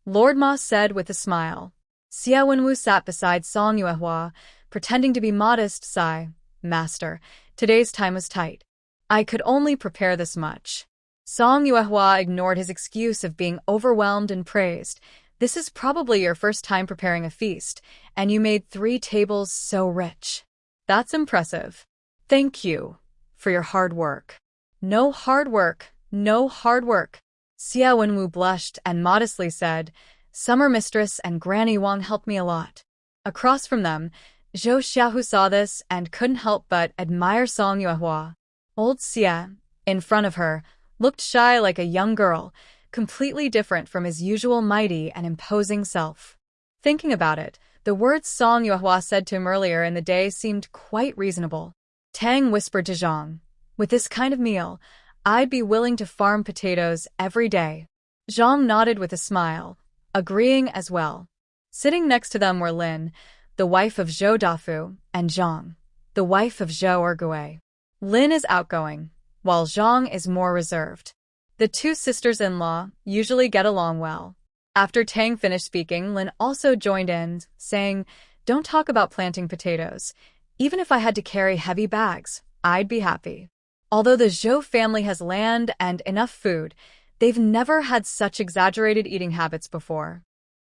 S1: Lord Ma said with a smile. Xia Wenwu sat beside Song Yuehua, pretending to be modest, sigh. Master, today's time was tight. I could only prepare this much. Song Yuehua ignored his excuse of being overwhelmed and praised. This is probably your first time preparing a feast, and you made 3 tables so rich. That's impressive. Thank you for your hard work. No hard work, no hard work. Xia Wenwu blushed and modestly said, Summer Mistress and Granny Wang helped me a lot. Across from them, Zhou Xiaohu saw this and couldn't help but admire Song Yuehua. Old Xia, in front of her, looked shy like a young girl, completely different from his usual mighty and imposing self. Thinking about it, the words Song Yuehua said to him earlier in the day seemed quite reasonable. Tang whispered to Zhang, with this kind of meal, I'd be willing to farm potatoes every day. Zhang nodded with a smile, agreeing as well. Sitting next to them were Lin, the wife of Zhou Dafu, and Zhang, the wife of Zhou Ergui. Lin is outgoing, while Zhang is more reserved. The 2 sisters-in-law usually get along well. After Tang finished speaking, Lin also joined in, saying, Don't talk about planting potatoes. Even if I had to carry heavy bags, I'd be happy. Although the Zhou family has land and enough food, they've never had such exaggerated eating habits before.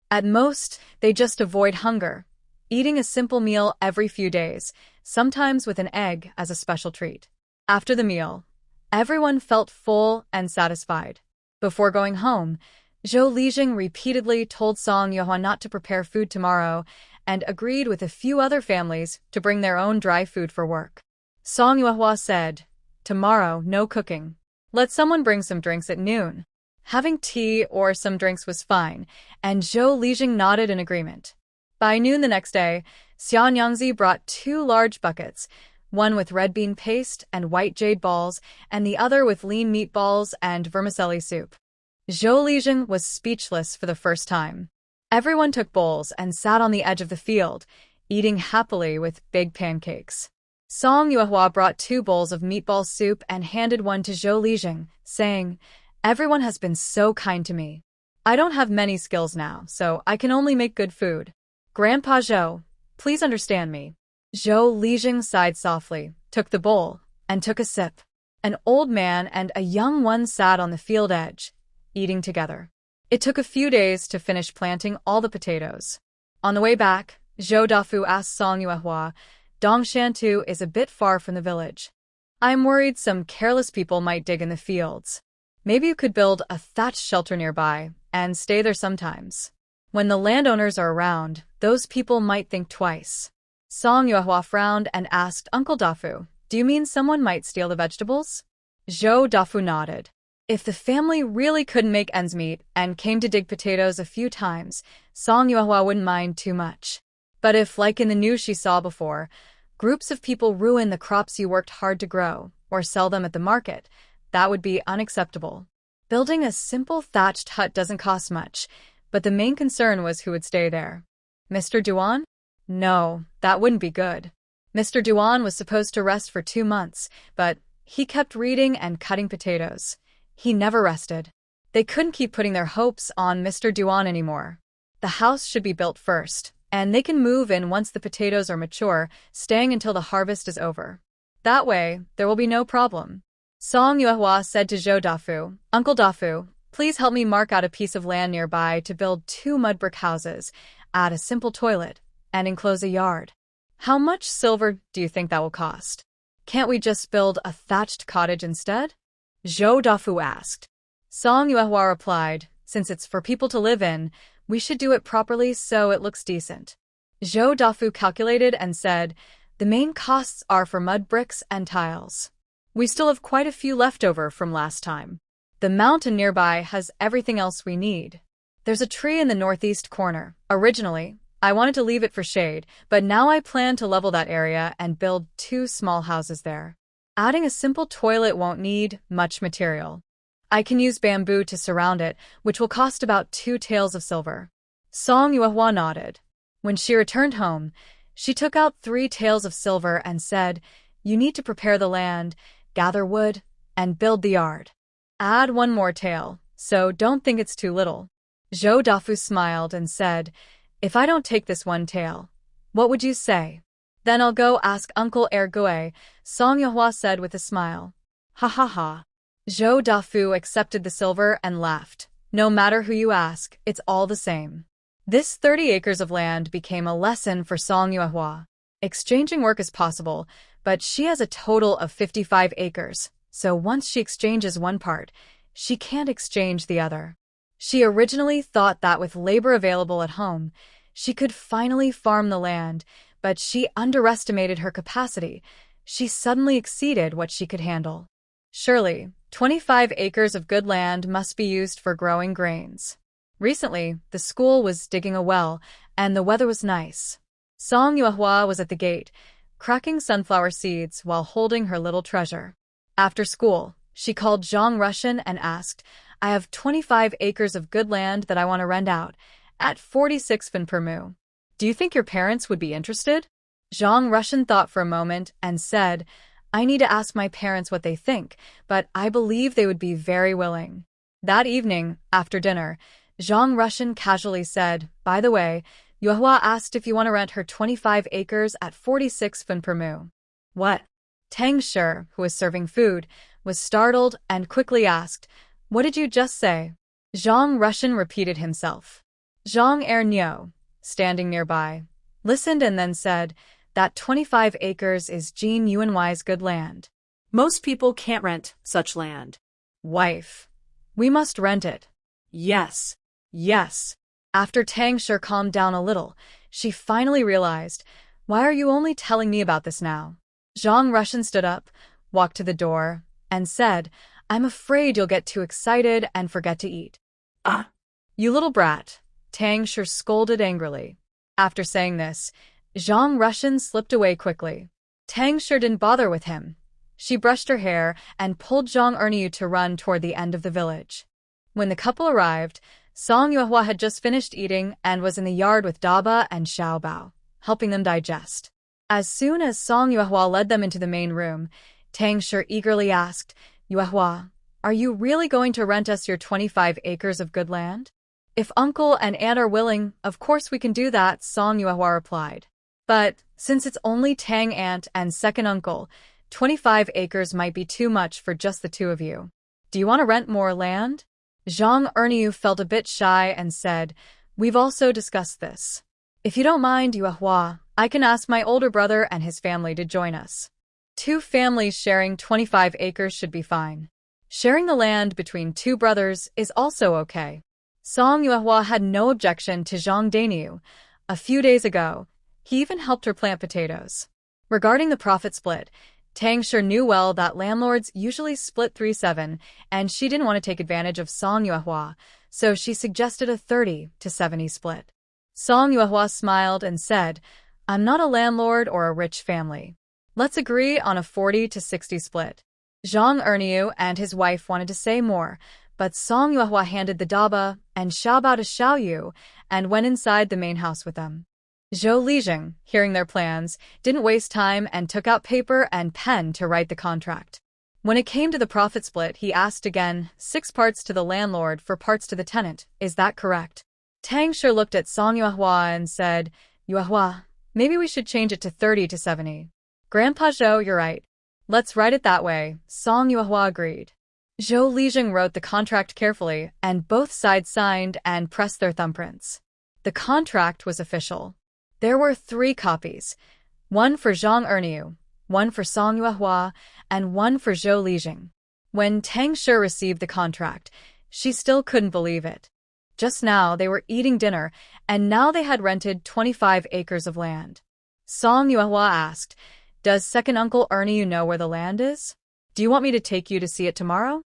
S1: At most, they just avoid hunger, eating a simple meal every few days, sometimes with an egg as a special treat. After the meal, everyone felt full and satisfied. Before going home, Zhou Lijing repeatedly told Song Yuehua not to prepare food tomorrow and agreed with a few other families to bring their own dry food for work. Song Yuehua said, Tomorrow, no cooking. Let someone bring some drinks at noon. Having tea or some drinks was fine, and Zhou Lijing nodded in agreement. By noon the next day, Xia Nyangzi brought 2 large buckets, one with red bean paste and white jade balls, and the other with lean meatballs and vermicelli soup. Zhou Lijing was speechless for the first time. Everyone took bowls and sat on the edge of the field, eating happily with big pancakes. Song Yuehua brought 2 bowls of meatball soup and handed one to Zhou Lijing, saying, Everyone has been so kind to me. I don't have many skills now, so I can only make good food. Grandpa Zhou, please understand me. Zhou Lijing sighed softly, took the bowl, and took a sip. An old man and a young one sat on the field edge, eating together. It took a few days to finish planting all the potatoes. On the way back, Zhou Dafu asked Song Yuehua, Dongshantu is a bit far from the village. I'm worried some careless people might dig in the fields. Maybe you could build a thatched shelter nearby and stay there sometimes. When the landowners are around, those people might think twice. Song Yuehua frowned and asked Uncle Dafu, Do you mean someone might steal the vegetables? Zhou Dafu nodded. If the family really couldn't make ends meet and came to dig potatoes a few times, Song Yuehua wouldn't mind too much. But if, like in the news she saw before, groups of people ruin the crops you worked hard to grow or sell them at the market, that would be unacceptable. Building a simple thatched hut doesn't cost much, but the main concern was who would stay there. Mr. Duan? No, that wouldn't be good. Mr. Duan was supposed to rest for 2 months, but he kept reading and cutting potatoes. He never rested. They couldn't keep putting their hopes on Mr. Duan anymore. The house should be built first, and they can move in once the potatoes are mature, staying until the harvest is over. That way, there will be no problem. Song Yuehua said to Zhou Dafu, Uncle Dafu, please help me mark out a piece of land nearby to build 2 mud brick houses, add a simple toilet, and enclose a yard. How much silver do you think that will cost? Can't we just build a thatched cottage instead? Zhou Dafu asked. Song Yuehua replied, Since it's for people to live in, we should do it properly so it looks decent. Zhou Dafu calculated and said, The main costs are for mud bricks and tiles. We still have quite a few left over from last time. The mountain nearby has everything else we need. There's a tree in the northeast corner. Originally, I wanted to leave it for shade, but now I plan to level that area and build 2 small houses there. Adding a simple toilet won't need much material. I can use bamboo to surround it, which will cost about 2 taels of silver. Song Yuehua nodded. When she returned home, she took out 3 taels of silver and said, You need to prepare the land, gather wood, and build the yard. Add 1 more tael, so don't think it's too little. Zhou Dafu smiled and said, If I don't take this 1 tael, what would you say? Then I'll go ask Uncle Ergui, Song Yuehua said with a smile.
S2: Ha ha ha.
S1: Zhou Dafu accepted the silver and laughed. No matter who you ask, it's all the same. This 30 acres of land became a lesson for Song Yuehua. Exchanging work is possible, but she has a total of 55 acres, so once she exchanges one part, she can't exchange the other. She originally thought that with labor available at home, she could finally farm the land, but she underestimated her capacity. She suddenly exceeded what she could handle. Surely, 25 acres of good land must be used for growing grains. Recently, the school was digging a well, and the weather was nice. Song Yuehua was at the gate, cracking sunflower seeds while holding her little treasure. After school, she called Zhang Russian and asked, I have 25 acres of good land that I want to rent out, at 46 fin per mu. Do you think your parents would be interested? Zhang Russian thought for a moment and said, I need to ask my parents what they think, but I believe they would be very willing. That evening, after dinner, Zhang Russian casually said, By the way, Yuehua asked if you want to rent her 25 acres at 46 fin per mu.
S2: What?
S1: Tang Shi, who was serving food, was startled and quickly asked, What did you just say? Zhang Russian repeated himself. Zhang Ernyo, standing nearby, listened and then said, That 25 acres is Jin Yuanwai's good land.
S2: Most people can't rent such land.
S1: Wife, we must rent it.
S2: Yes.
S1: Yes. After Tang Shi calmed down a little, she finally realized, Why are you only telling me about this now? Zhang Russian stood up, walked to the door, and said, I'm afraid you'll get too excited and forget to eat. You little brat, Tang Shi scolded angrily. After saying this, Zhang Russian slipped away quickly. Tang Shi didn't bother with him. She brushed her hair and pulled Zhang Ernyu to run toward the end of the village. When the couple arrived, Song Yuehua had just finished eating and was in the yard with Daba and Xiaobao, helping them digest. As soon as Song Yuehua led them into the main room, Tang Shi eagerly asked, Yuehua, are you really going to rent us your 25 acres of good land? If uncle and aunt are willing, of course we can do that, Song Yuehua replied. But, since it's only Tang aunt and second uncle, 25 acres might be too much for just the two of you. Do you want to rent more land? Zhang Ernyu felt a bit shy and said, We've also discussed this. If you don't mind, Yuehua, I can ask my older brother and his family to join us. 2 families sharing 25 acres should be fine. Sharing the land between 2 brothers is also okay. Song Yuehua had no objection to Zhang Dainyu. A few days ago, he even helped her plant potatoes. Regarding the profit split, Tang Shi knew well that landlords usually split 3-7, and she didn't want to take advantage of Song Yuehua, so she suggested a 30-70 split. Song Yuehua smiled and said, I'm not a landlord or a rich family. Let's agree on a 40-60 split. Zhang Ernyu and his wife wanted to say more, but Song Yuehua handed the daba and Xiaobao to Xiaoyu and went inside the main house with them. Zhou Lijing, hearing their plans, didn't waste time and took out paper and pen to write the contract. When it came to the profit split, he asked again, 6 parts to the landlord, 4 parts to the tenant. Is that correct? Tang Shi looked at Song Yuehua and said, Yuehua, maybe we should change it to 30-70. Grandpa Zhou, you're right. Let's write it that way, Song Yuehua agreed. Zhou Lijing wrote the contract carefully, and both sides signed and pressed their thumbprints. The contract was official. There were 3 copies, one for Zhang Ernyu, one for Song Yuehua, and one for Zhou Lijing. When Tang Shi received the contract, she still couldn't believe it. Just now they were eating dinner, and now they had rented 25 acres of land. Song Yuehua asked, Does second uncle Ernyu know where the land is? Do you want me to take you to see it tomorrow?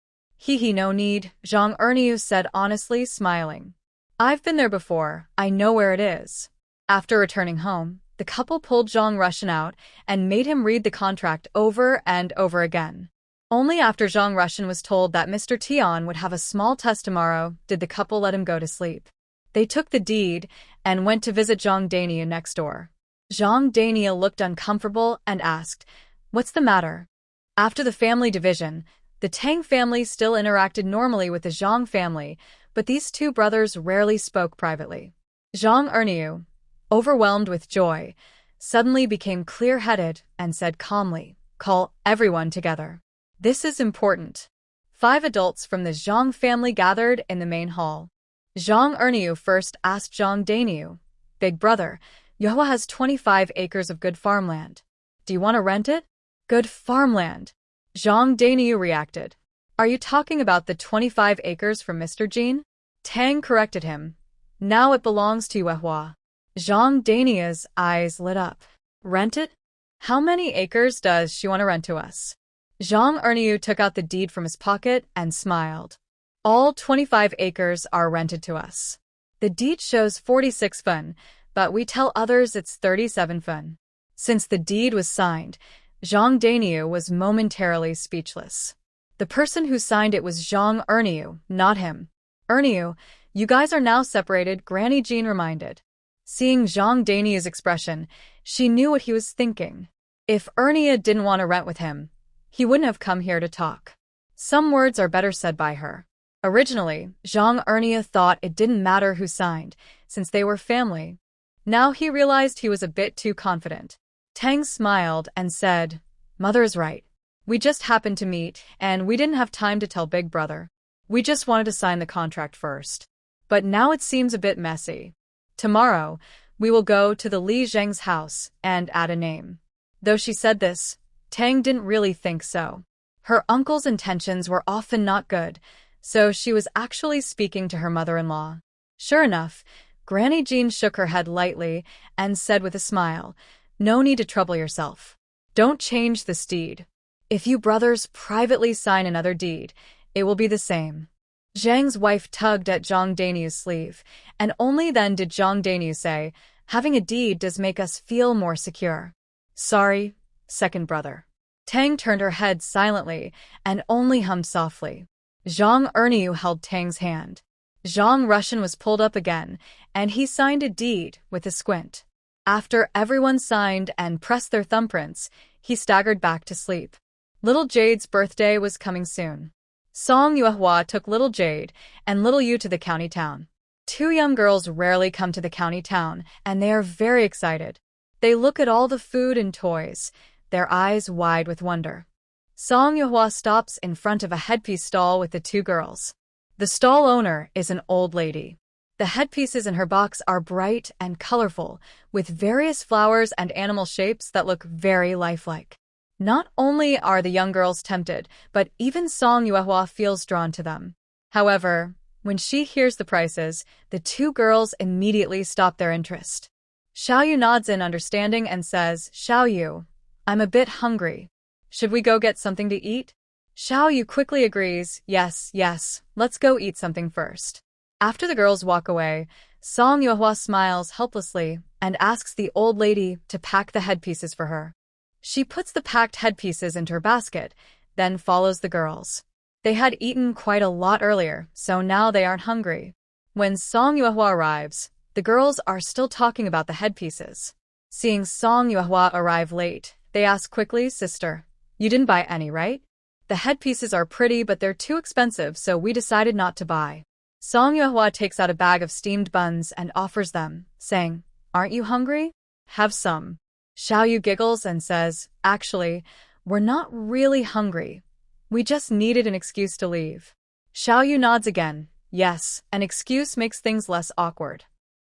S1: No need, Zhang Ernyu said honestly, smiling. I've been there before, I know where it is. After returning home, the couple pulled Zhang Russian out and made him read the contract over and over again. Only after Zhang Russian was told that Mr. Tian would have a small test tomorrow did the couple let him go to sleep. They took the deed and went to visit Zhang Dainyu next door. Zhang Dainyu looked uncomfortable and asked, What's the matter? After the family division, the Tang family still interacted normally with the Zhang family, but these 2 brothers rarely spoke privately. Zhang Ernyu, overwhelmed with joy, suddenly became clear-headed and said calmly, Call everyone together. This is important. 5 adults from the Zhang family gathered in the main hall. Zhang Erniu first asked Zhang Dainiu, "Big brother, Yuhua has 25 acres of good farmland. Do you want to rent it?" "Good farmland?" Zhang Dainiu reacted. "Are you talking about the 25 acres from Mr. Jin?" Tang corrected him. "Now it belongs to Yuhua." Zhang Dainiu's eyes lit up. "Rent it? How many acres does she want to rent to us?" Zhang Erniu took out the deed from his pocket and smiled. "All 25 acres are rented to us. The deed shows 46 fun, but we tell others it's 37 fun." Since the deed was signed, Zhang Dainiu was momentarily speechless. The person who signed it was Zhang Erniu, not him. "Erniu, you guys are now separated," Granny Jean reminded. Seeing Zhang Dainiu's expression, she knew what he was thinking. If Ernia didn't want to rent with him, he wouldn't have come here to talk. Some words are better said by her. Originally, Zhang Ernia thought it didn't matter who signed, since they were family. Now he realized he was a bit too confident. Tang smiled and said, "Mother is right. We just happened to meet, and we didn't have time to tell Big Brother. We just wanted to sign the contract first. But now it seems a bit messy. Tomorrow, we will go to the Li Zheng's house and add a name." Though she said this, Tang didn't really think so. Her uncle's intentions were often not good, so she was actually speaking to her mother-in-law. Sure enough, Granny Jean shook her head lightly and said with a smile, "No need to trouble yourself. Don't change this deed. If you brothers privately sign another deed, it will be the same." Zhang's wife tugged at Zhang Dainiu's sleeve, and only then did Zhang Dainiu say, "Having a deed does make us feel more secure." "Sorry, second brother." Tang turned her head silently and only hummed softly. Zhang Erniu held Tang's hand. Zhang Russian was pulled up again, and he signed a deed with a squint. After everyone signed and pressed their thumbprints, he staggered back to sleep. Little Jade's birthday was coming soon. Song Yuehua took little Jade and little Yu to the county town. 2 young girls rarely come to the county town, and they are very excited. They look at all the food and toys, their eyes wide with wonder. Song Yuehua stops in front of a headpiece stall with the 2 girls. The stall owner is an old lady. The headpieces in her box are bright and colorful, with various flowers and animal shapes that look very lifelike. Not only are the young girls tempted, but even Song Yuehua feels drawn to them. However, when she hears the prices, the 2 girls immediately stop their interest. Xiaoyu nods in understanding and says, "Xiaoyu, I'm a bit hungry. Should we go get something to eat?" Xiaoyu quickly agrees, yes, let's go eat something first." After the girls walk away, Song Yuehua smiles helplessly and asks the old lady to pack the headpieces for her. She puts the packed headpieces into her basket, then follows the girls. They had eaten quite a lot earlier, so now they aren't hungry. When Song Yuehua arrives, the girls are still talking about the headpieces. Seeing Song Yuehua arrive late, they ask quickly, "Sister, you didn't buy any, right? The headpieces are pretty, but they're too expensive, so we decided not to buy." Song Yuehua takes out a bag of steamed buns and offers them, saying, "Aren't you hungry? Have some." Xiaoyu giggles and says, "Actually, we're not really hungry. We just needed an excuse to leave." Xiaoyu nods again. Yes, an excuse makes things less awkward.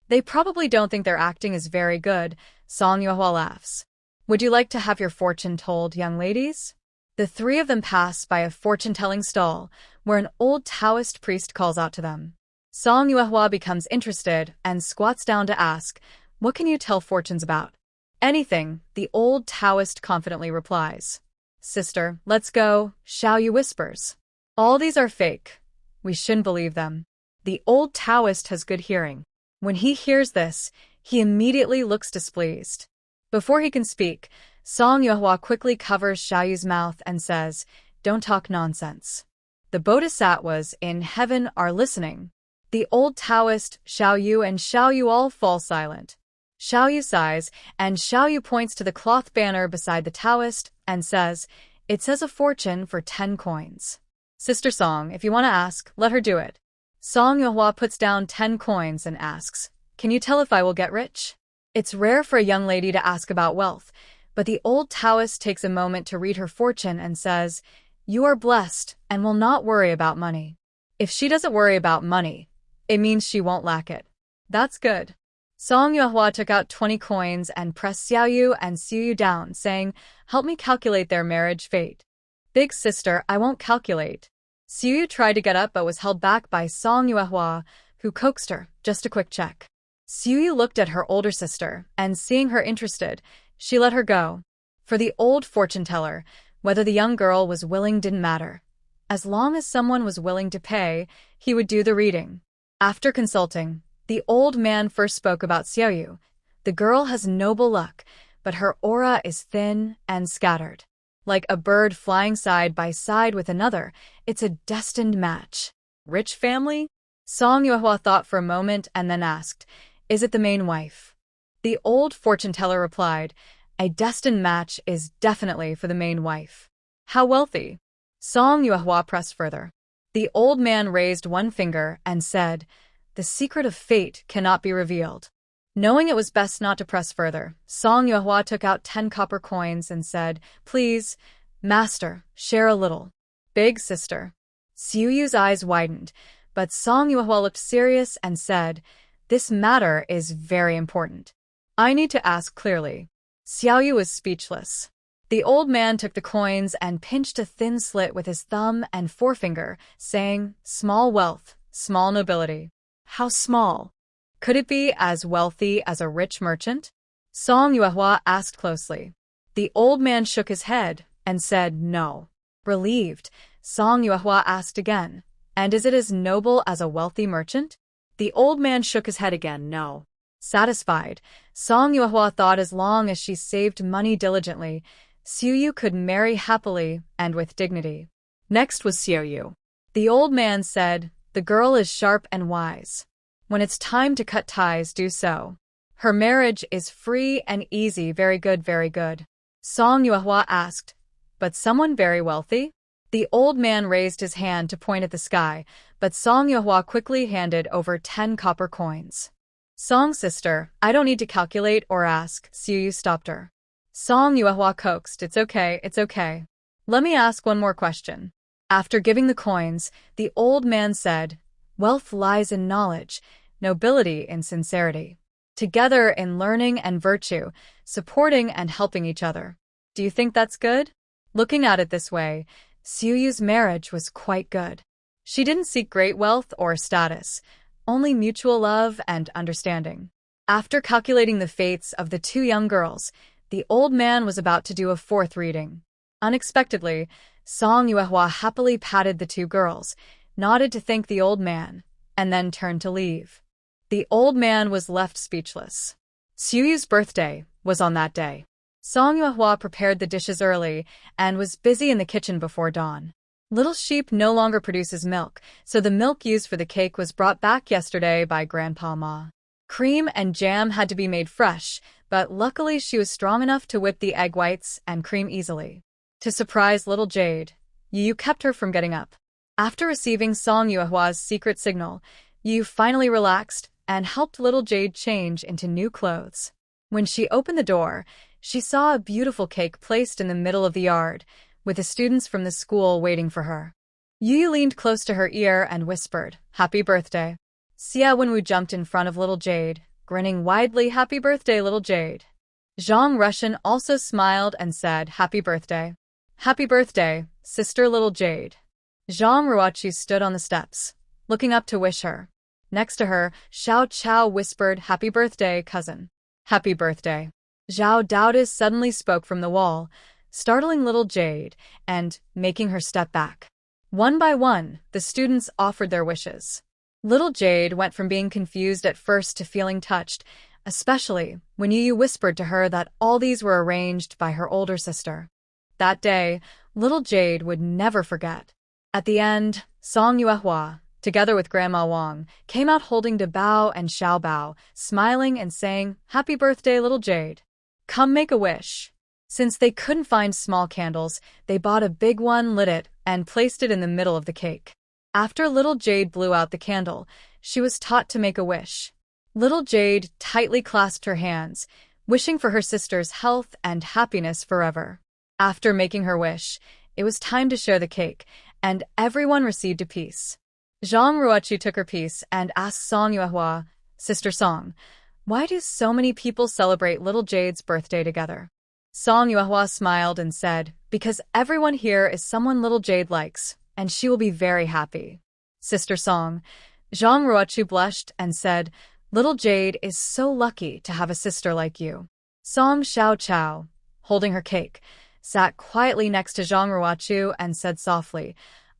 S1: "They probably don't think their acting is very good," Song Yuehua laughs. "Would you like to have your fortune told, young ladies?" The 3 of them pass by a fortune-telling stall, where an old Taoist priest calls out to them. Song Yuehua becomes interested and squats down to ask, "What can you tell fortunes about?" "Anything," the old Taoist confidently replies. "Sister, let's go," Xiaoyu whispers. "All these are fake. We shouldn't believe them." The old Taoist has good hearing. When he hears this, he immediately looks displeased. Before he can speak, Song Yuehua quickly covers Xiaoyu's mouth and says, "Don't talk nonsense." The bodhisattvas in heaven are listening. The old Taoist, Xiaoyu and Xiaoyu all fall silent. Xiaoyu sighs, and Xiaoyu points to the cloth banner beside the Taoist and says, "It says a fortune for 10 coins. Sister Song, if you want to ask, let her do it." Song Yuehua puts down 10 coins and asks, "Can you tell if I will get rich?" It's rare for a young lady to ask about wealth, but the old Taoist takes a moment to read her fortune and says, You are blessed and will not worry about money. If she doesn't worry about money, it means she won't lack it. That's good. Song Yuehua took out 20 coins and pressed Xiaoyu and Xiuyu down, saying, "Help me calculate their marriage fate." "Big sister, I won't calculate." Xiuyu tried to get up but was held back by Song Yuehua, who coaxed her, "Just a quick check." Xiuyu looked at her older sister, and seeing her interested, she let her go. For the old fortune teller, whether the young girl was willing didn't matter. As long as someone was willing to pay, he would do the reading. After consulting, the old man first spoke about Xiaoyu. The girl has noble luck, but her aura is thin and scattered. Like a bird flying side by side with another, it's a destined match. Rich family? Song Yuehua thought for a moment and then asked, "Is it the main wife?" The old fortune teller replied, "A destined match is definitely for the main wife." "How wealthy?" Song Yuehua pressed further. The old man raised one finger and said, "The secret of fate cannot be revealed." Knowing it was best not to press further, Song Yuehua took out 10 copper coins and said, "Please, master, share a little." "Big sister." Xiuyu's eyes widened, but Song Yuehua looked serious and said, "This matter is very important. I need to ask clearly." Xiaoyu was speechless. The old man took the coins and pinched a thin slit with his thumb and forefinger, saying, "Small wealth, small nobility." "How small? Could it be as wealthy as a rich merchant?" Song Yuehua asked closely. The old man shook his head and said no. Relieved, Song Yuehua asked again, "And is it as noble as a wealthy merchant?" The old man shook his head again, no. Satisfied, Song Yuehua thought as long as she saved money diligently, Xiuyu could marry happily and with dignity. Next was Xiuyu. The old man said, "The girl is sharp and wise. When it's time to cut ties, do so. Her marriage is free and easy, very good, very good." Song Yuehua asked, "But someone very wealthy?" The old man raised his hand to point at the sky, but Song Yuehua quickly handed over 10 copper coins. "Song sister, I don't need to calculate or ask," Xiuyu stopped her. Song Yuehua coaxed, "It's okay, it's okay. Let me ask one more question." After giving the coins, the old man said, "Wealth lies in knowledge, nobility in sincerity. Together in learning and virtue, supporting and helping each other. Do you think that's good?" Looking at it this way, Xiuyu's marriage was quite good. She didn't seek great wealth or status, only mutual love and understanding. After calculating the fates of the 2 young girls, the old man was about to do a 4th reading. Unexpectedly, Song Yuehua happily patted the 2 girls, nodded to thank the old man, and then turned to leave. The old man was left speechless. Xiuyu's birthday was on that day. Song Yuehua prepared the dishes early and was busy in the kitchen before dawn. Little Sheep no longer produces milk, so the milk used for the cake was brought back yesterday by Grandpa Ma. Cream and jam had to be made fresh, but luckily she was strong enough to whip the egg whites and cream easily. To surprise little Jade, Yu kept her from getting up. After receiving Song Yuehua's secret signal, Yu finally relaxed and helped little Jade change into new clothes. When she opened the door, she saw a beautiful cake placed in the middle of the yard, with the students from the school waiting for her. Yu leaned close to her ear and whispered, "Happy birthday." Xia Wenwu jumped in front of little Jade, grinning widely, "Happy birthday, little Jade." Zhang Russian also smiled and said, "Happy birthday." "Happy birthday, sister little Jade." Zhang Ruoqi stood on the steps, looking up to wish her. Next to her, Xiao Chao whispered, "Happy birthday, cousin." "Happy birthday." Zhao Daodiz suddenly spoke from the wall, startling little Jade and making her step back. One by one, the students offered their wishes. Little Jade went from being confused at first to feeling touched, especially when Yu whispered to her that all these were arranged by her older sister. That day, little Jade would never forget. At the end, Song Yuehua, together with Grandma Wang, came out holding Da Bao and Xiao Bao, smiling and saying, "Happy birthday, little Jade. Come make a wish." Since they couldn't find small candles, they bought a big one, lit it, and placed it in the middle of the cake. After little Jade blew out the candle, she was taught to make a wish. Little Jade tightly clasped her hands, wishing for her sister's health and happiness forever. After making her wish, It was time to share the cake, and everyone received a piece. Zhang Ruochu took her piece and asked Song Yuehua, Sister Song, why do so many people celebrate little Jade's birthday together? Song Yuehua smiled and said, because everyone here is someone little Jade likes, and she will be very happy. Sister Song, Zhang Ruochu blushed and said, little Jade is so lucky to have a sister like you. Song Xiao Chao, holding her cake, sat quietly next to Zhang Ruochu and said softly,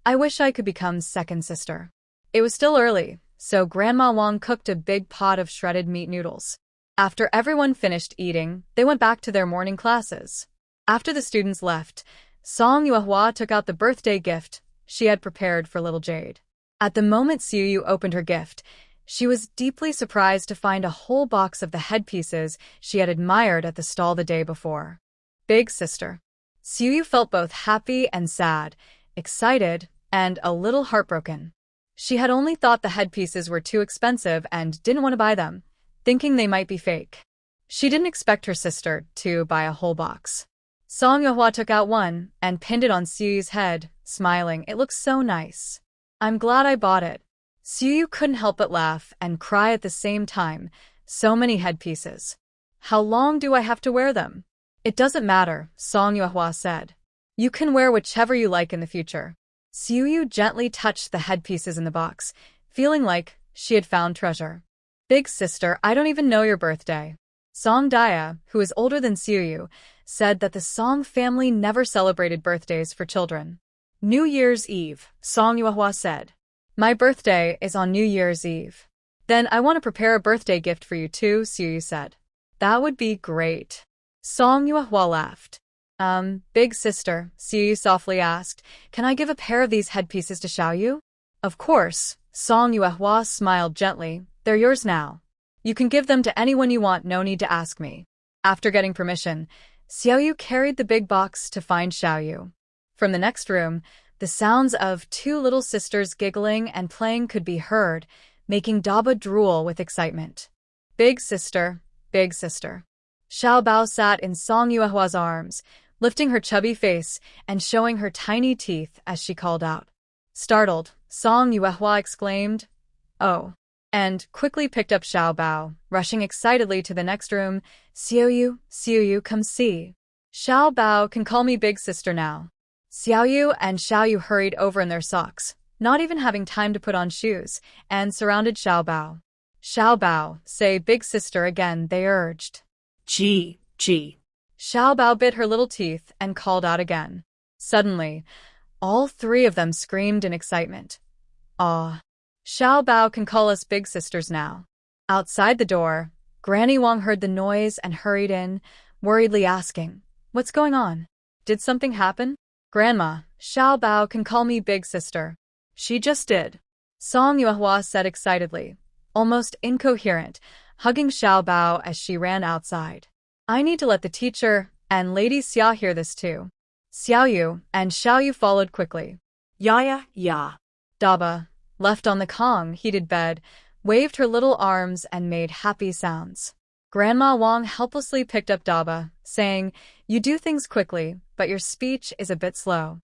S1: I wish I could become second sister. It was still early, so Grandma Wang cooked a big pot of shredded meat noodles. After everyone finished eating, they went back to their morning classes. After the students left, Song Yuehua took out the birthday gift she had prepared for little Jade. At the moment Xiuyu opened her gift, she was deeply surprised to find a whole box of the headpieces she had admired at the stall the day before. Big sister. Xiuyu felt both happy and sad, excited, and a little heartbroken. She had only thought the headpieces were too expensive and didn't want to buy them, thinking they might be fake. She didn't expect her sister to buy a whole box. Song Yuehua took out one and pinned it on Xiuyu's head, smiling, it looks so nice. I'm glad I bought it. Xiuyu couldn't help but laugh and cry at the same time, so many headpieces. How long do I have to wear them? It doesn't matter, Song Yuehua said. You can wear whichever you like in the future. Xiuyu gently touched the headpieces in the box, feeling like she had found treasure. Big sister, I don't even know your birthday. Song Dia, who is older than Xiuyu, said that the Song family never celebrated birthdays for children. New Year's Eve, Song Yuehua said. My birthday is on New Year's Eve. Then I want to prepare a birthday gift for you too, Xiuyu said. That would be great. Song Yuehua laughed. Big sister, Xiuyu softly asked, can I give a pair of these headpieces to Xiaoyu? Of course, Song Yuehua smiled gently, they're yours now. You can give them to anyone you want, no need to ask me. After getting permission, Xiaoyu carried the big box to find Xiaoyu. From the next room, the sounds of two little sisters giggling and playing could be heard, making Daba drool with excitement. Big sister, big sister. Xiao Bao sat in Song Yuehua's arms, lifting her chubby face and showing her tiny teeth as she called out. Startled, Song Yuehua exclaimed, oh, and quickly picked up Xiao Bao, rushing excitedly to the next room. Xiuyu, come see. Xiao Bao can call me big sister now. Xiaoyu and Xiaoyu hurried over in their socks, not even having time to put on shoes, and surrounded Xiao Bao. Xiao Bao, say big sister again, they urged.
S2: Gee.
S1: Xiao Bao bit her little teeth and called out again. Suddenly, all three of them screamed in excitement. Aw. Xiao Bao can call us big sisters now. Outside the door, Granny Wang heard the noise and hurried in, worriedly asking, what's going on? Did something happen? Grandma, Xiao Bao can call me big sister. She just did. Song Yuehua said excitedly, almost incoherent, hugging Xiao Bao as she ran outside. I need to let the teacher and Lady Xia hear this too. Xiaoyu and Xiaoyu followed quickly.
S2: Ya.
S1: Daba, left on the Kong-heated bed, waved her little arms and made happy sounds. Grandma Wang helplessly picked up Daba, saying, you do things quickly, but your speech is a bit slow.